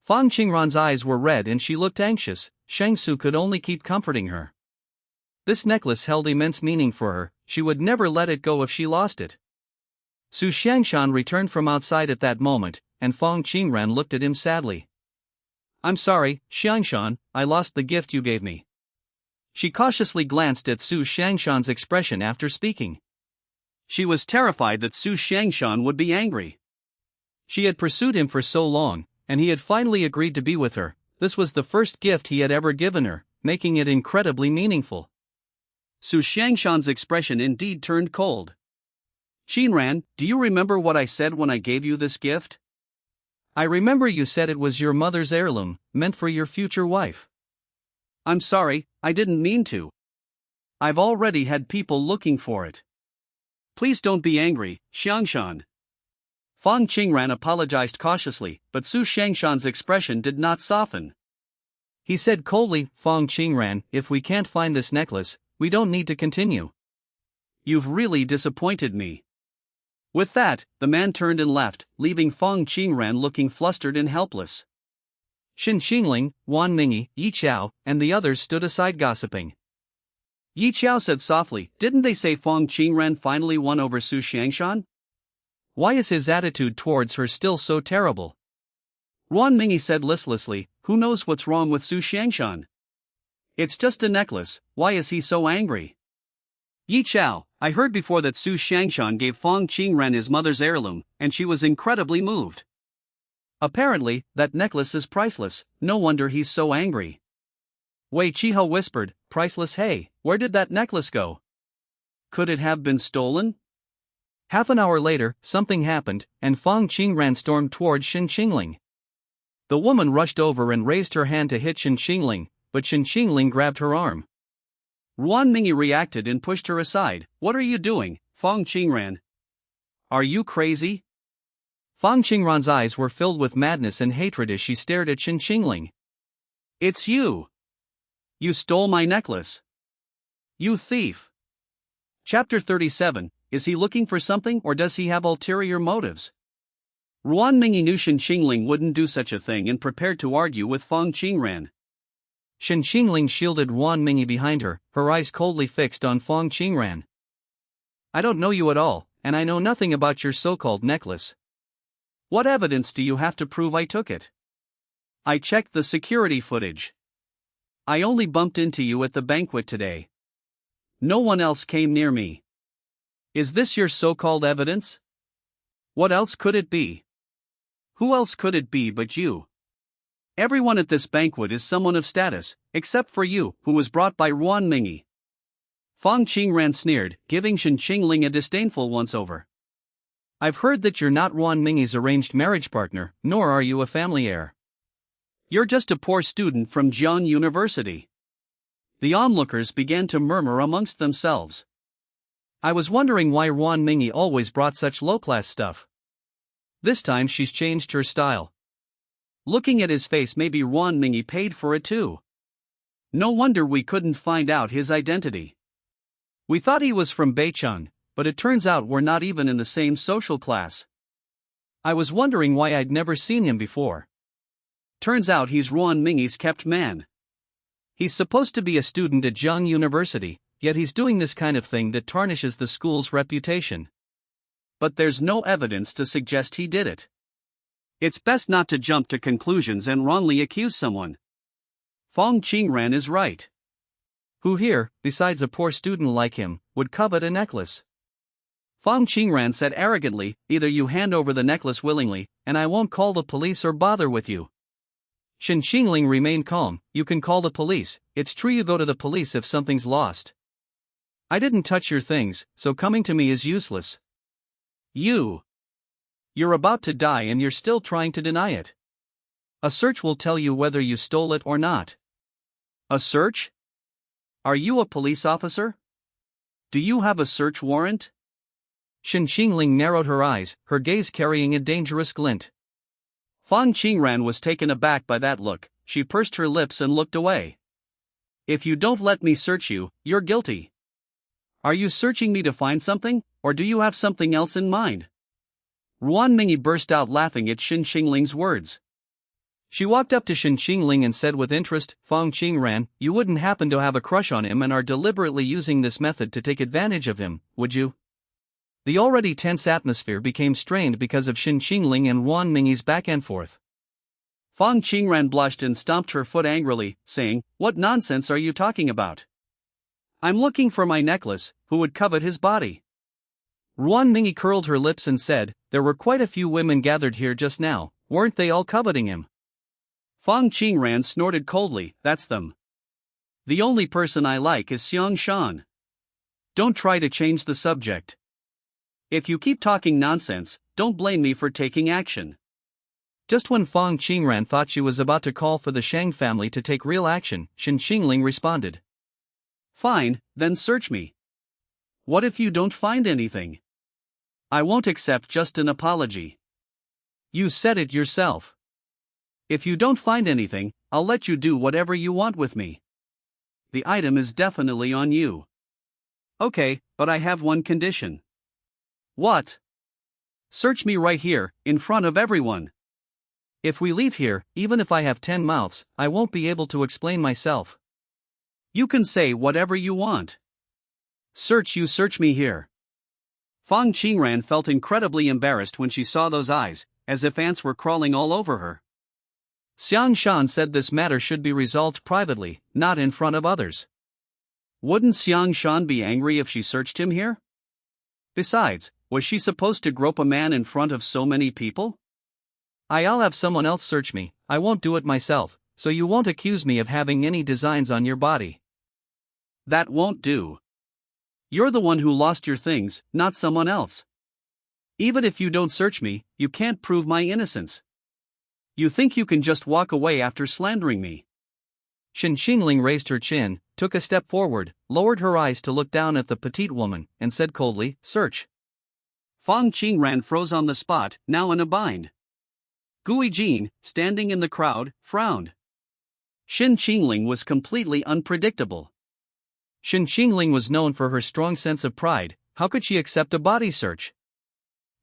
Fang Qingran's eyes were red and she looked anxious. Shang Su could only keep comforting her. This necklace held immense meaning for her, she would never let it go if she lost it. Su Xiangshan returned from outside at that moment, and Fang Qingran looked at him sadly. I'm sorry, Xiangshan, I lost the gift you gave me. She cautiously glanced at Su Xiangshan's expression after speaking. She was terrified that Su Xiangshan would be angry. She had pursued him for so long, and he had finally agreed to be with her. This was the first gift he had ever given her, making it incredibly meaningful. Su Xiangshan's expression indeed turned cold. Qinran, do you remember what I said when I gave you this gift? I remember you said it was your mother's heirloom, meant for your future wife. I'm sorry, I didn't mean to. I've already had people looking for it. Please don't be angry, Xiangshan. Fang Qingran apologized cautiously, but Su Xiangshan's expression did not soften. He said coldly, Fang Qingran, if we can't find this necklace, we don't need to continue. You've really disappointed me. With that, the man turned and left, leaving Fang Qingran looking flustered and helpless. Shen Qingling, Wan Mingyi, Yi Qiao, and the others stood aside gossiping. Yi Qiao said softly, didn't they say Fang Qingran finally won over Su Xiangshan? Why is his attitude towards her still so terrible? Wan Mingyi said listlessly, who knows what's wrong with Su Xiangshan? It's just a necklace, why is he so angry? Yi Qiao, I heard before that Su Xiangshan gave Fang Qingran his mother's heirloom, and she was incredibly moved. Apparently, that necklace is priceless, no wonder he's so angry. Wei Chiho whispered, priceless, hey, where did that necklace go? Could it have been stolen? Half an hour later, something happened, and Fang Qingran stormed towards Shen Qingling. The woman rushed over and raised her hand to hit Shen Qingling, but Shen Qingling grabbed her arm. Wan Mingyi reacted and pushed her aside. What are you doing, Fang Qingran? Are you crazy? Fang Qingran's eyes were filled with madness and hatred as she stared at Shen Qingling. It's you! You stole my necklace! You thief! Chapter 37, is he looking for something or does he have ulterior motives? Wan Mingyi knew Shen Qingling wouldn't do such a thing and prepared to argue with Fang Qingran. Shen Qingling shielded Wan Mingyi behind her, her eyes coldly fixed on Fang Qingran. I don't know you at all, and I know nothing about your so-called necklace. What evidence do you have to prove I took it? I checked the security footage. I only bumped into you at the banquet today. No one else came near me. Is this your so-called evidence? What else could it be? Who else could it be but you? Everyone at this banquet is someone of status, except for you, who was brought by Wan Mingyi. Fang Qingran sneered, giving Shen Qingling a disdainful once-over. I've heard that you're not Wan Mingyi's arranged marriage partner, nor are you a family heir. You're just a poor student from Jiang University. The onlookers began to murmur amongst themselves. I was wondering why Wan Mingyi always brought such low-class stuff. This time she's changed her style. Looking at his face, maybe Wan Mingyi paid for it too. No wonder we couldn't find out his identity. We thought he was from Beicheng, but it turns out we're not even in the same social class. I was wondering why I'd never seen him before. Turns out he's Wan Mingyi's kept man. He's supposed to be a student at Zheng University, yet he's doing this kind of thing that tarnishes the school's reputation. But there's no evidence to suggest he did it. It's best not to jump to conclusions and wrongly accuse someone. Fong Qingran is right. Who here, besides a poor student like him, would covet a necklace? Fong Qingran said arrogantly, either you hand over the necklace willingly, and I won't call the police or bother with you. Shen Qingling remained calm. You can call the police, it's true you go to the police if something's lost. I didn't touch your things, so coming to me is useless. You're about to die and you're still trying to deny it. A search will tell you whether you stole it or not. A search? Are you a police officer? Do you have a search warrant? Shen Qingling narrowed her eyes, her gaze carrying a dangerous glint. Fong Qingran was taken aback by that look. She pursed her lips and looked away. If you don't let me search you, you're guilty. Are you searching me to find something, or do you have something else in mind? Ruan Mingyi burst out laughing at Shen Qingling's words. She walked up to Shen Qingling and said with interest, Fong Qingran, you wouldn't happen to have a crush on him and are deliberately using this method to take advantage of him, would you? The already tense atmosphere became strained because of Shen Qingling and Ruan Mingyi's back and forth. Fong Qingran blushed and stomped her foot angrily, saying, What nonsense are you talking about? I'm looking for my necklace. Who would covet his body? Ruan Mingyi curled her lips and said, there were quite a few women gathered here just now, weren't they all coveting him? Fong Qingran snorted coldly, that's them. The only person I like is Xiang Shan. Don't try to change the subject. If you keep talking nonsense, don't blame me for taking action. Just when Fong Qingran thought she was about to call for the Shang family to take real action, Shen Qingling responded. Fine, then search me. What if you don't find anything? I won't accept just an apology. You said it yourself. If you don't find anything, I'll let you do whatever you want with me. The item is definitely on you. Okay, but I have one condition. What? Search me right here, in front of everyone. If we leave here, even if I have 10 mouths, I won't be able to explain myself. You can say whatever you want. Search me here. Fong Qingran felt incredibly embarrassed when she saw those eyes, as if ants were crawling all over her. Xiang Shan said this matter should be resolved privately, not in front of others. Wouldn't Xiang Shan be angry if she searched him here? Besides, was she supposed to grope a man in front of so many people? I'll have someone else search me, I won't do it myself, so you won't accuse me of having any designs on your body. That won't do. You're the one who lost your things, not someone else. Even if you don't search me, you can't prove my innocence. You think you can just walk away after slandering me? Shen Qingling raised her chin, took a step forward, lowered her eyes to look down at the petite woman, and said coldly, search. Fong Qingran froze on the spot, now in a bind. Gui Jin, standing in the crowd, frowned. Shen Qingling was completely unpredictable. Shen Qingling was known for her strong sense of pride. How could she accept a body search?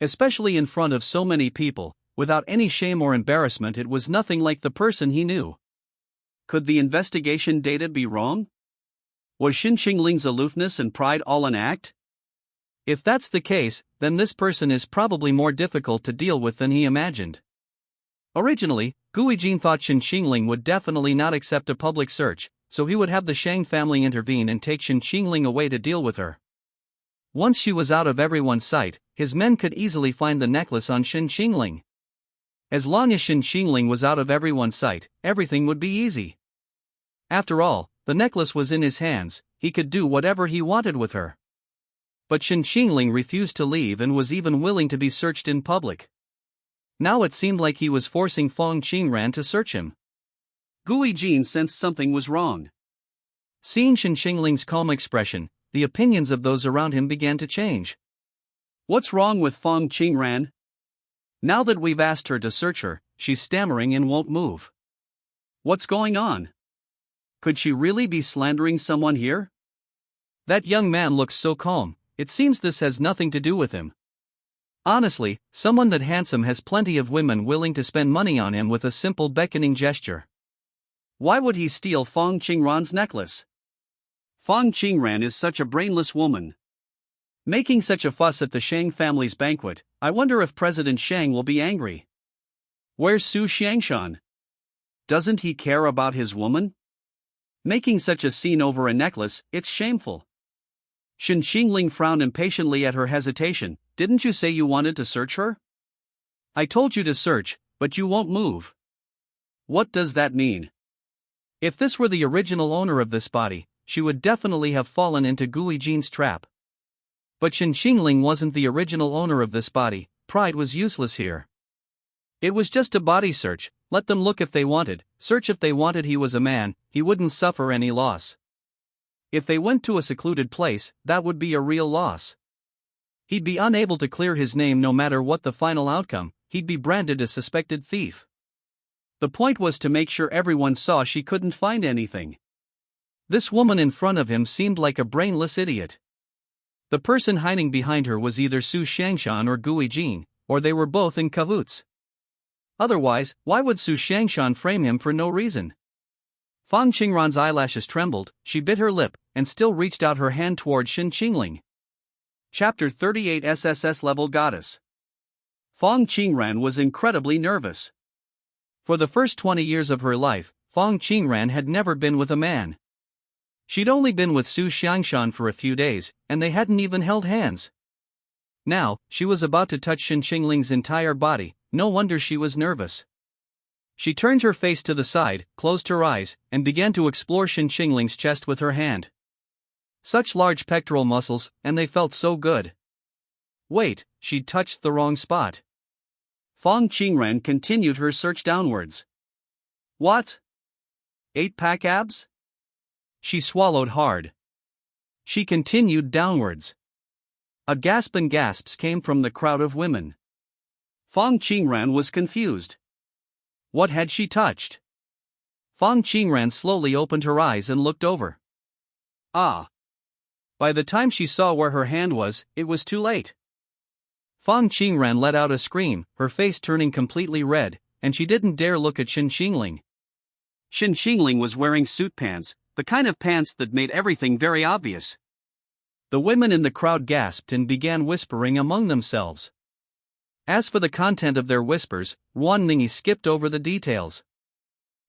Especially in front of so many people, without any shame or embarrassment. It was nothing like the person he knew. Could the investigation data be wrong? Was Shen Qingling's aloofness and pride all an act? If that's the case, then this person is probably more difficult to deal with than he imagined. Originally, Gui Jin thought Shen Qingling would definitely not accept a public search, so he would have the Shang family intervene and take Shen Qingling away to deal with her. Once she was out of everyone's sight, his men could easily find the necklace on Shen Qingling. As long as Shen Qingling was out of everyone's sight, everything would be easy. After all, the necklace was in his hands, he could do whatever he wanted with her. But Shen Qingling refused to leave and was even willing to be searched in public. Now it seemed like he was forcing Fong Qingran to search him. Gui Jin sensed something was wrong. Seeing Shen Qingling's calm expression, the opinions of those around him began to change. What's wrong with Fong Qingran? Now that we've asked her to search her, she's stammering and won't move. What's going on? Could she really be slandering someone here? That young man looks so calm, it seems this has nothing to do with him. Honestly, someone that handsome has plenty of women willing to spend money on him with a simple beckoning gesture. Why would he steal Fong Qingran's necklace? Fong Qingran is such a brainless woman. Making such a fuss at the Shang family's banquet, I wonder if President Shang will be angry. Where's Su Xiangshan? Doesn't he care about his woman? Making such a scene over a necklace, it's shameful. Shen Qingling frowned impatiently at her hesitation. Didn't you say you wanted to search her? I told you to search, but you won't move. What does that mean? If this were the original owner of this body, she would definitely have fallen into Gui Jin's trap. But Shen Qingling wasn't the original owner of this body. Pride was useless here. It was just a body search. Let them look if they wanted, search if they wanted. He was a man, he wouldn't suffer any loss. If they went to a secluded place, that would be a real loss. He'd be unable to clear his name no matter what the final outcome, he'd be branded a suspected thief. The point was to make sure everyone saw she couldn't find anything. This woman in front of him seemed like a brainless idiot. The person hiding behind her was either Su Xiangshan or Gui Jin, or they were both in cahoots. Otherwise, why would Su Xiangshan frame him for no reason? Fong Qingran's eyelashes trembled, she bit her lip, and still reached out her hand toward Shen Qingling. Chapter 38 SSS Level Goddess. Fong Qingran was incredibly nervous. For the first 20 years of her life, Fong Qingran had never been with a man. She'd only been with Su Xiangshan for a few days, and they hadn't even held hands. Now, she was about to touch Shen Qingling's entire body. No wonder she was nervous. She turned her face to the side, closed her eyes, and began to explore Shen Qingling's chest with her hand. Such large pectoral muscles, and they felt so good. Wait, she'd touched the wrong spot. Fong Qingran continued her search downwards. What? 8-pack abs? She swallowed hard. She continued downwards. A gasp and gasps came from the crowd of women. Fong Qingran was confused. What had she touched? Fong Qingran slowly opened her eyes and looked over. Ah! By the time she saw where her hand was, it was too late. Fong Qingran let out a scream, her face turning completely red, and she didn't dare look at Shen Qingling. Shen Qingling was wearing suit pants, the kind of pants that made everything very obvious. The women in the crowd gasped and began whispering among themselves. As for the content of their whispers, Ruan Mingyi skipped over the details.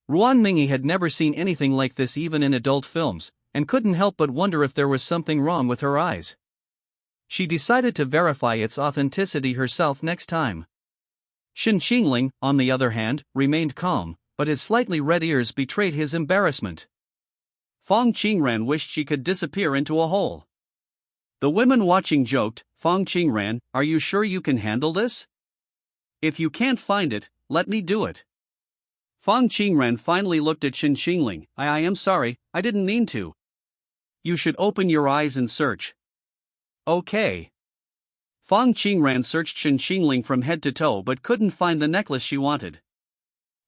Ruan Mingyi had never seen anything like this even in adult films, and couldn't help but wonder if there was something wrong with her eyes. She decided to verify its authenticity herself next time. Shen Qingling, on the other hand, remained calm, but his slightly red ears betrayed his embarrassment. Fong Qingran wished she could disappear into a hole. The women watching joked, Fong Qingran, are you sure you can handle this? If you can't find it, let me do it. Fong Qingran finally looked at Shen Qingling. I am sorry, I didn't mean to. You should open your eyes and search. Okay. Fong Qingran searched Shen Qingling from head to toe but couldn't find the necklace she wanted.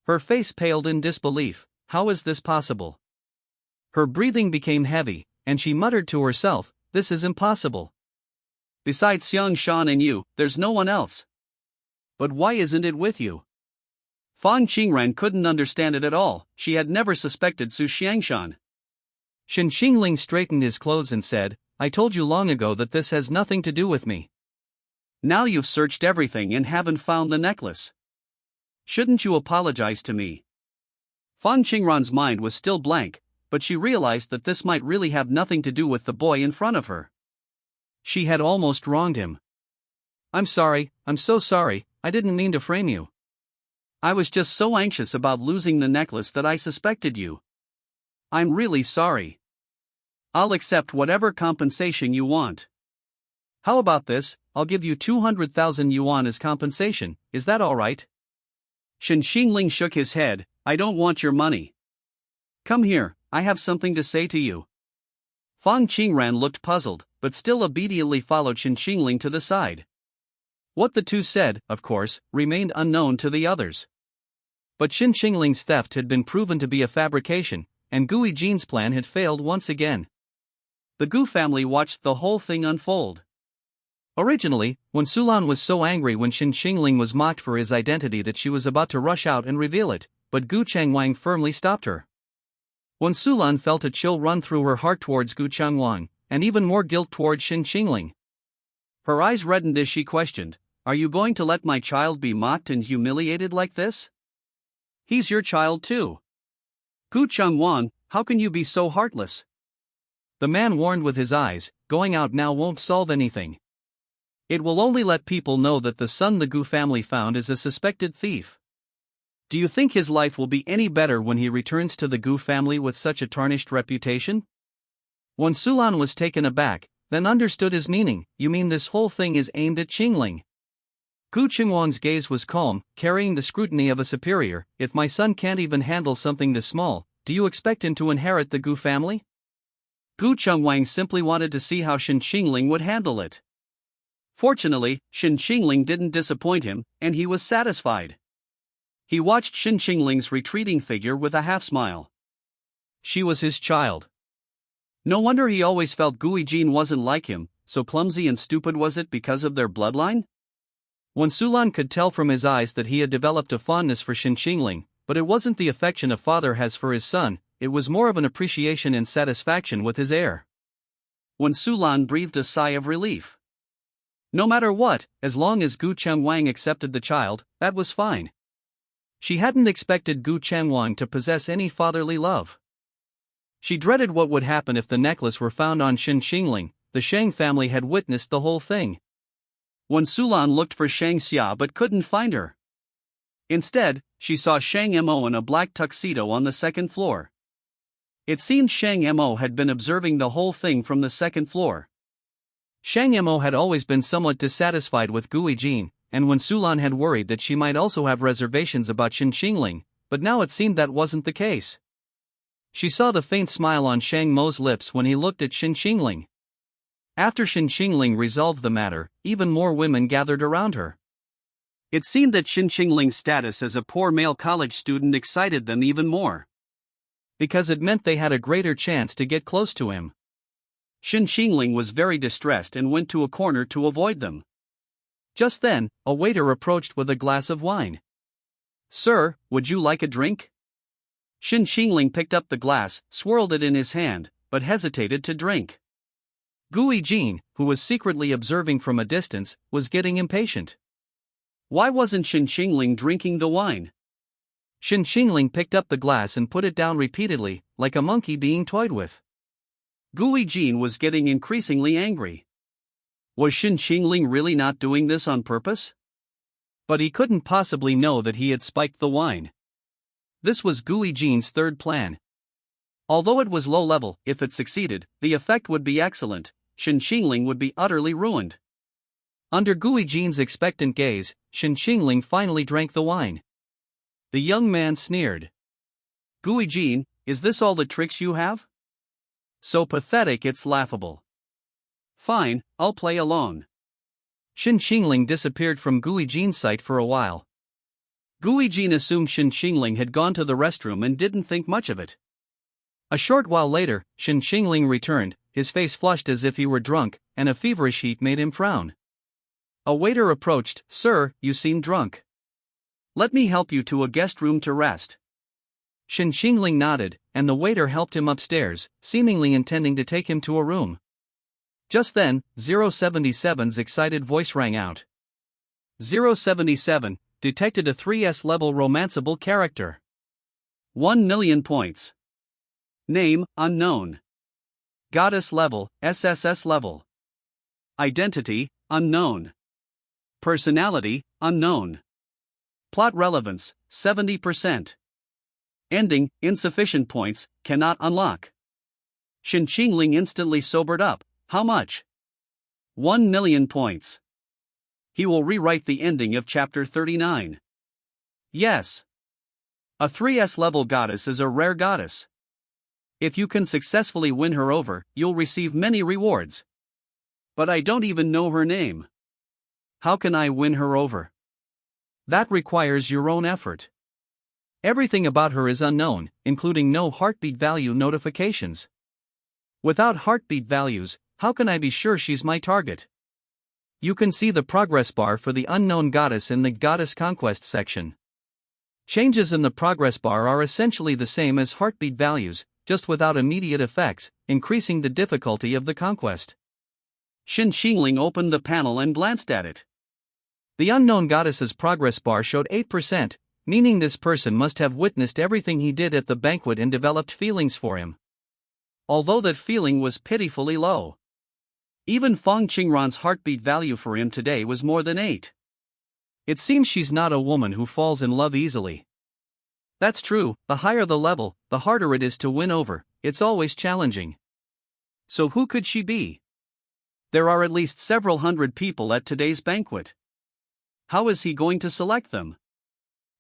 Her face paled in disbelief. How is this possible? Her breathing became heavy, and she muttered to herself, this is impossible. Besides Xiangshan and you, there's no one else. But why isn't it with you? Fong Qingran couldn't understand it at all, she had never suspected Su Xiangshan. Shen Qingling straightened his clothes and said, I told you long ago that this has nothing to do with me. Now you've searched everything and haven't found the necklace. Shouldn't you apologize to me? Fong Qingran's mind was still blank, but she realized that this might really have nothing to do with the boy in front of her. She had almost wronged him. I'm sorry, I'm so sorry, I didn't mean to frame you. I was just so anxious about losing the necklace that I suspected you. I'm really sorry. I'll accept whatever compensation you want. How about this, I'll give you 200,000 yuan as compensation, is that alright? Shen Qingling shook his head, I don't want your money. Come here, I have something to say to you. Fong Qingran looked puzzled, but still obediently followed Shen Qingling to the side. What the two said, of course, remained unknown to the others. But Shen Qingling's theft had been proven to be a fabrication, and Gui Jin's plan had failed once again. The Gu family watched the whole thing unfold. Originally, Wen Sulan was so angry when Shen Qingling was mocked for his identity that she was about to rush out and reveal it, but Gu Changwang firmly stopped her. Sulan felt a chill run through her heart towards Gu Changwang, and even more guilt towards Shen Qingling. Her eyes reddened as she questioned, "Are you going to let my child be mocked and humiliated like this? He's your child too. Gu Changwang, how can you be so heartless?" The man warned with his eyes, "Going out now won't solve anything. It will only let people know that the son the Gu family found is a suspected thief. Do you think his life will be any better when he returns to the Gu family with such a tarnished reputation?" Sulan was taken aback, then understood his meaning. "You mean this whole thing is aimed at Qingling?" Gu Chengwang's gaze was calm, carrying the scrutiny of a superior. "If my son can't even handle something this small, do you expect him to inherit the Gu family?" Gu Chengwang simply wanted to see how Shen Qingling would handle it. Fortunately, Shen Qingling didn't disappoint him, and he was satisfied. He watched Shen Qingling's retreating figure with a half-smile. She was his child. No wonder he always felt Guijin wasn't like him. So clumsy and stupid was it because of their bloodline? Sulan could tell from his eyes that he had developed a fondness for Shen Qingling, but it wasn't the affection a father has for his son, it was more of an appreciation and satisfaction with his heir. Sulan breathed a sigh of relief. No matter what, as long as Gu Chengwang accepted the child, that was fine. She hadn't expected Gu Chengwang to possess any fatherly love. She dreaded what would happen if the necklace were found on Shen Qingling. The Shang family had witnessed the whole thing. Sulan looked for Shang Xia but couldn't find her. Instead, she saw Shang Mo in a black tuxedo on the second floor. It seemed Shang Mo had been observing the whole thing from the second floor. Shang Mo had always been somewhat dissatisfied with Guijin, and Sulan had worried that she might also have reservations about Shen Qingling, but now it seemed that wasn't the case. She saw the faint smile on Shang Mo's lips when he looked at Shen Qingling. After Shen Qingling resolved the matter, even more women gathered around her. It seemed that Shen Qingling's status as a poor male college student excited them even more. Because it meant they had a greater chance to get close to him. Shen Qingling was very distressed and went to a corner to avoid them. Just then, a waiter approached with a glass of wine. "Sir, would you like a drink?" Shen Qingling picked up the glass, swirled it in his hand, but hesitated to drink. Guijin, who was secretly observing from a distance, was getting impatient. Why wasn't Shen Qingling drinking the wine? Shen Qingling picked up the glass and put it down repeatedly, like a monkey being toyed with. Guijin was getting increasingly angry. Was Shen Qingling really not doing this on purpose? But he couldn't possibly know that he had spiked the wine. This was Guijin's third plan. Although it was low level, if it succeeded, the effect would be excellent. Shen Qingling would be utterly ruined. Under Guijin's expectant gaze, Shen Qingling finally drank the wine. The young man sneered. "Guijin, is this all the tricks you have? So pathetic it's laughable. Fine, I'll play along." Shen Qingling disappeared from Guijin's sight for a while. Guijin assumed Shen Qingling had gone to the restroom and didn't think much of it. A short while later, Shen Qingling returned, his face flushed as if he were drunk, and a feverish heat made him frown. A waiter approached. "Sir, you seem drunk. Let me help you to a guest room to rest." Shen Qingling nodded, and the waiter helped him upstairs, seemingly intending to take him to a room. Just then, 077's excited voice rang out. 077 detected a 3S level romanceable character. 1 million points. Name, unknown. Goddess level, SSS level. Identity, unknown. Personality, unknown. Plot relevance, 70%. Ending, insufficient points, cannot unlock. Shen Qingling instantly sobered up. How much? 1 million points. He will rewrite the ending of chapter 39. Yes. A 3S level goddess is a rare goddess. If you can successfully win her over, you'll receive many rewards. But I don't even know her name. How can I win her over? That requires your own effort. Everything about her is unknown, including no heartbeat value notifications. Without heartbeat values, how can I be sure she's my target? You can see the progress bar for the unknown goddess in the Goddess Conquest section. Changes in the progress bar are essentially the same as heartbeat values, just without immediate effects, increasing the difficulty of the conquest. Shen Qingling opened the panel and glanced at it. The unknown goddess's progress bar showed 8%, meaning this person must have witnessed everything he did at the banquet and developed feelings for him. Although that feeling was pitifully low. Even Feng Qingran's heartbeat value for him today was more than 8. It seems she's not a woman who falls in love easily. That's true, the higher the level, the harder it is to win over, it's always challenging. So who could she be? There are at least several hundred people at today's banquet. How is he going to select them?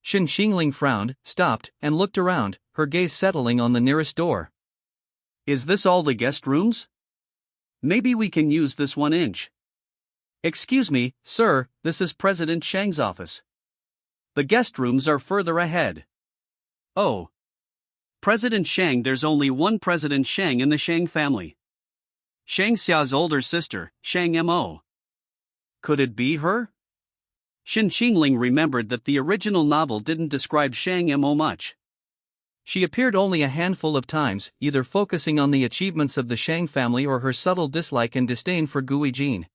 Shen Qingling frowned, stopped, and looked around, her gaze settling on the nearest door. Is this all the guest rooms? Maybe we can use this 1 inch. Excuse me, sir, this is President Shang's office. The guest rooms are further ahead. Oh. President Shang. There's only one President Shang in the Shang family. Shang Xia's older sister, Shang Mo. Could it be her? Shen Qingling remembered that the original novel didn't describe Shang Mo much. She appeared only a handful of times, either focusing on the achievements of the Shang family or her subtle dislike and disdain for Gui Jin.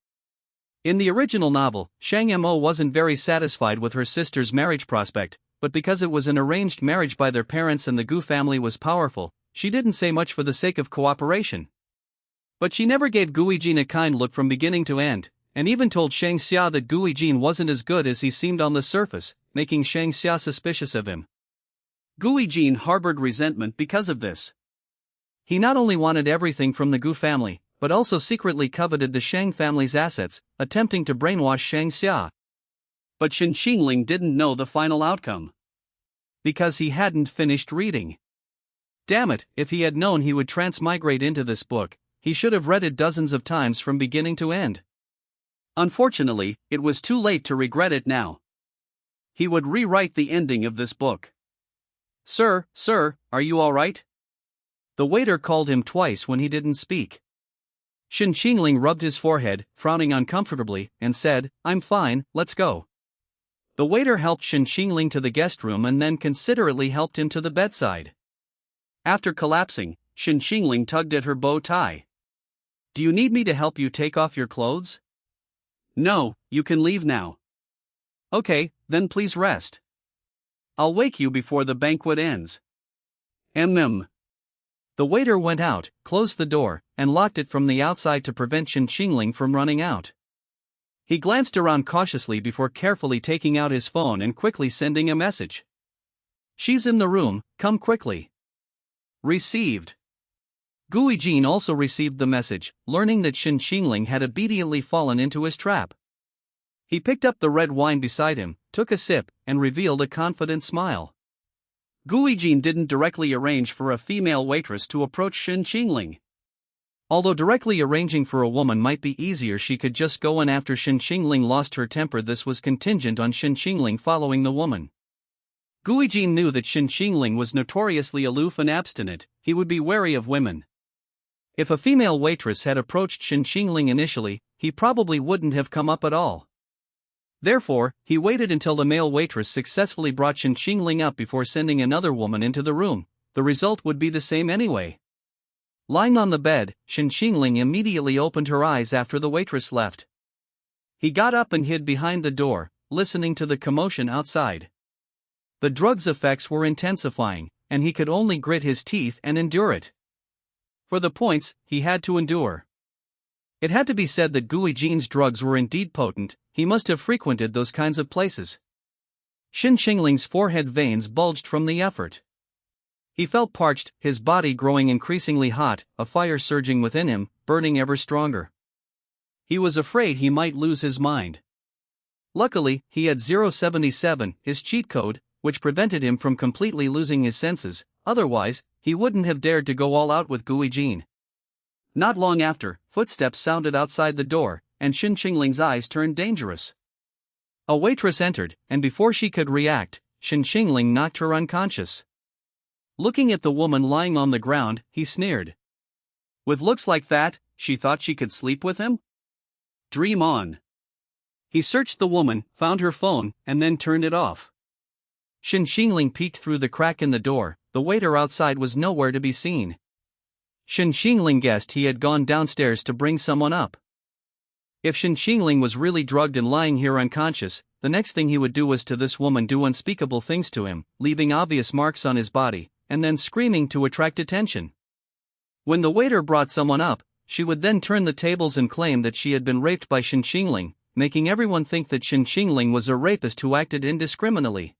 In the original novel, Shang Mo wasn't very satisfied with her sister's marriage prospect, but because it was an arranged marriage by their parents and the Gu family was powerful, she didn't say much for the sake of cooperation. But she never gave Gui Jin a kind look from beginning to end, and even told Shang Xia that Gui Jin wasn't as good as he seemed on the surface, making Shang Xia suspicious of him. Gui Jin harbored resentment because of this. He not only wanted everything from the Gu family, but also secretly coveted the Shang family's assets, attempting to brainwash Shang Xia. But Shen Qingling didn't know the final outcome. Because he hadn't finished reading. Damn it, if he had known he would transmigrate into this book, he should have read it dozens of times from beginning to end. Unfortunately, it was too late to regret it now. He would rewrite the ending of this book. Sir, are you all right? The waiter called him twice when he didn't speak. Shen Qingling rubbed his forehead, frowning uncomfortably, and said, I'm fine, let's go. The waiter helped Shen Qingling to the guest room and then considerately helped him to the bedside. After collapsing, Shen Qingling tugged at her bow tie. Do you need me to help you take off your clothes? No, you can leave now. Okay, then please rest. I'll wake you before the banquet ends. The waiter went out, closed the door, and locked it from the outside to prevent Shen Qingling from running out. He glanced around cautiously before carefully taking out his phone and quickly sending a message. She's in the room, come quickly. Received. Gui Jin also received the message, learning that Shen Qingling had obediently fallen into his trap. He picked up the red wine beside him, took a sip, and revealed a confident smile. Gui Jin didn't directly arrange for a female waitress to approach Shen Qingling. Although directly arranging for a woman might be easier, she could just go in after Shen Qingling lost her temper. This was contingent on Shen Qingling following the woman. Gui Jin knew that Shen Qingling was notoriously aloof and abstinent, he would be wary of women. If a female waitress had approached Shen Qingling initially, he probably wouldn't have come up at all. Therefore, he waited until the male waitress successfully brought Shen Qingling up before sending another woman into the room. The result would be the same anyway. Lying on the bed, Shen Qingling immediately opened her eyes after the waitress left. He got up and hid behind the door, listening to the commotion outside. The drug's effects were intensifying, and he could only grit his teeth and endure it. For the points, he had to endure. It had to be said that Gui Jin's drugs were indeed potent. He must have frequented those kinds of places. Shen Qingling's forehead veins bulged from the effort. He felt parched, his body growing increasingly hot, a fire surging within him, burning ever stronger. He was afraid he might lose his mind. Luckily, he had 077, his cheat code, which prevented him from completely losing his senses, otherwise, he wouldn't have dared to go all out with Gui Jin. Not long after, footsteps sounded outside the door, and Shen Qingling's eyes turned dangerous. A waitress entered, and before she could react, Shen Qingling knocked her unconscious. Looking at the woman lying on the ground, he sneered. With looks like that, she thought she could sleep with him? Dream on. He searched the woman, found her phone, and then turned it off. Shen Qingling peeked through the crack in the door. The waiter outside was nowhere to be seen. Shen Qingling guessed he had gone downstairs to bring someone up. If Shen Qingling was really drugged and lying here unconscious, the next thing he would do was to this woman do unspeakable things to him, leaving obvious marks on his body, and then screaming to attract attention. When the waiter brought someone up, she would then turn the tables and claim that she had been raped by Shen Qingling, making everyone think that Shen Qingling was a rapist who acted indiscriminately.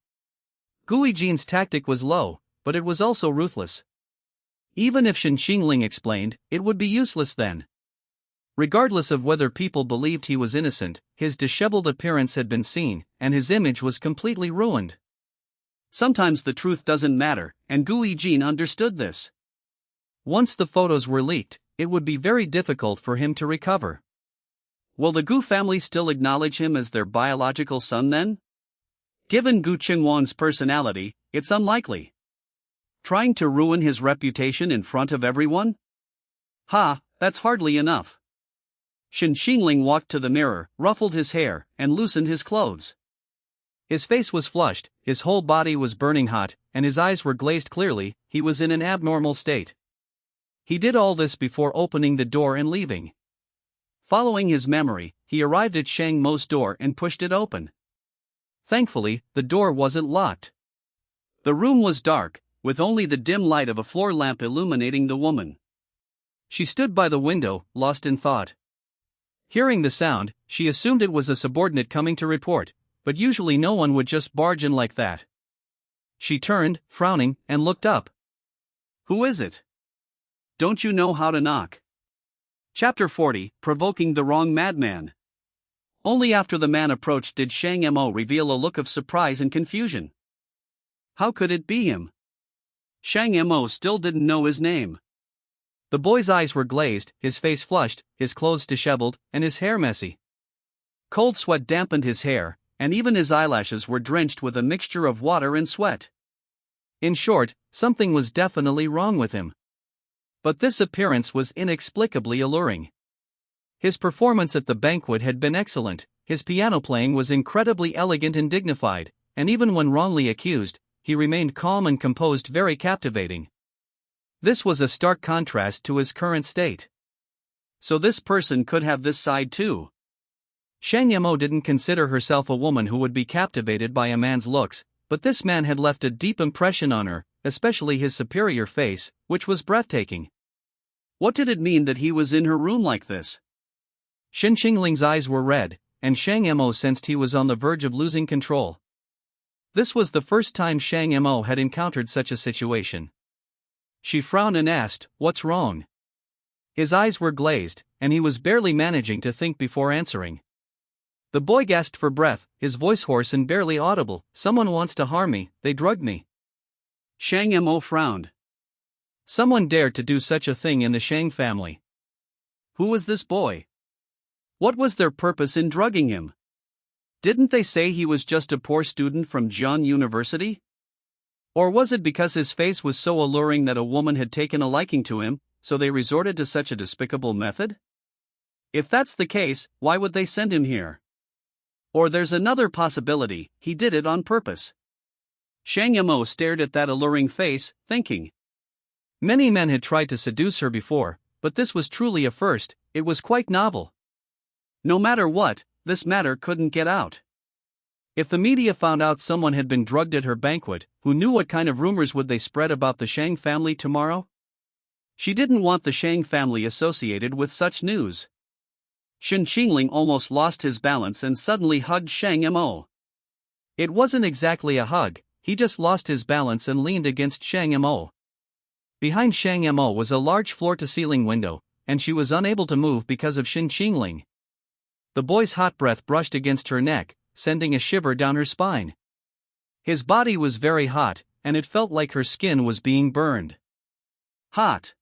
Gui Jin's tactic was low, but it was also ruthless. Even if Shen Qingling explained, it would be useless then. Regardless of whether people believed he was innocent, his disheveled appearance had been seen, and his image was completely ruined. Sometimes the truth doesn't matter, and Gui Jin understood this. Once the photos were leaked, it would be very difficult for him to recover. Will the Gu family still acknowledge him as their biological son then? Given Gu Qingwan's personality, it's unlikely. Trying to ruin his reputation in front of everyone? That's hardly enough. Shen Qingling walked to the mirror, ruffled his hair, and loosened his clothes. His face was flushed, his whole body was burning hot, and his eyes were glazed clearly. He was in an abnormal state. He did all this before opening the door and leaving. Following his memory, he arrived at Shang Mo's door and pushed it open. Thankfully, the door wasn't locked. The room was dark, with only the dim light of a floor lamp illuminating the woman. She stood by the window, lost in thought. Hearing the sound, she assumed it was a subordinate coming to report, but usually no one would just barge in like that. She turned, frowning, and looked up. Who is it? Don't you know how to knock? Chapter 40, Provoking the Wrong Madman. Only after the man approached did Shang Mo reveal a look of surprise and confusion. How could it be him? Shang Mo still didn't know his name. The boy's eyes were glazed, his face flushed, his clothes disheveled, and his hair messy. Cold sweat dampened his hair, and even his eyelashes were drenched with a mixture of water and sweat. In short, something was definitely wrong with him. But this appearance was inexplicably alluring. His performance at the banquet had been excellent, his piano playing was incredibly elegant and dignified, and even when wrongly accused, he remained calm and composed, very captivating. This was a stark contrast to his current state. So this person could have this side too. Shang Mo didn't consider herself a woman who would be captivated by a man's looks, but this man had left a deep impression on her, especially his superior face, which was breathtaking. What did it mean that he was in her room like this? Shen Qingling's eyes were red, and Shang Mo sensed he was on the verge of losing control. This was the first time Shang Mo had encountered such a situation. She frowned and asked, "What's wrong?" His eyes were glazed, and he was barely managing to think before answering. The boy gasped for breath, his voice hoarse and barely audible. "Someone wants to harm me, they drugged me." Shang Mo frowned. Someone dared to do such a thing in the Shang family. Who was this boy? What was their purpose in drugging him? Didn't they say he was just a poor student from Jian University? Or was it because his face was so alluring that a woman had taken a liking to him, so they resorted to such a despicable method? If that's the case, why would they send him here? Or there's another possibility, he did it on purpose. Shang Mo stared at that alluring face, thinking. Many men had tried to seduce her before, but this was truly a first, it was quite novel. No matter what, this matter couldn't get out. If the media found out someone had been drugged at her banquet, who knew what kind of rumors would they spread about the Shang family tomorrow? She didn't want the Shang family associated with such news. Shen Qingling almost lost his balance and suddenly hugged Shang Mo. It wasn't exactly a hug, he just lost his balance and leaned against Shang Mo. Behind Shang Mo was a large floor-to-ceiling window, and she was unable to move because of Shen Qingling. The boy's hot breath brushed against her neck, sending a shiver down her spine. His body was very hot, and it felt like her skin was being burned. Hot.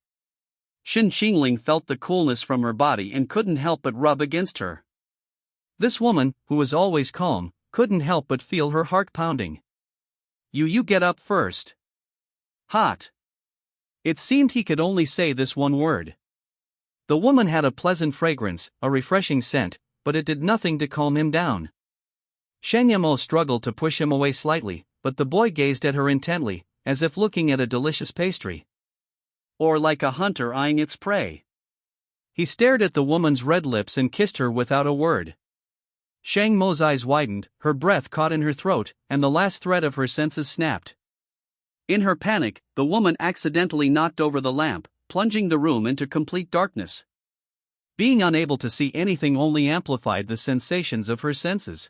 Shen Qingling felt the coolness from her body and couldn't help but rub against her. This woman, who was always calm, couldn't help but feel her heart pounding. You get up first. Hot. It seemed he could only say this one word. The woman had a pleasant fragrance, a refreshing scent, but it did nothing to calm him down. Shang Mo struggled to push him away slightly, but the boy gazed at her intently, as if looking at a delicious pastry. Or like a hunter eyeing its prey. He stared at the woman's red lips and kissed her without a word. Shang Mo's eyes widened, her breath caught in her throat, and the last thread of her senses snapped. In her panic, the woman accidentally knocked over the lamp, plunging the room into complete darkness. Being unable to see anything only amplified the sensations of her senses.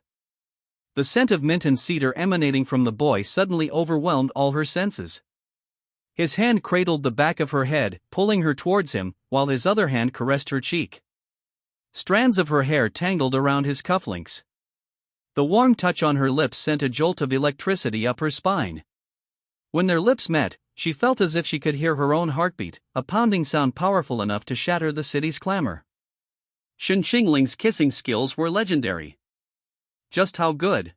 The scent of mint and cedar emanating from the boy suddenly overwhelmed all her senses. His hand cradled the back of her head, pulling her towards him, while his other hand caressed her cheek. Strands of her hair tangled around his cufflinks. The warm touch on her lips sent a jolt of electricity up her spine. When their lips met, she felt as if she could hear her own heartbeat, a pounding sound powerful enough to shatter the city's clamor. Shen Qingling's kissing skills were legendary. Just how good?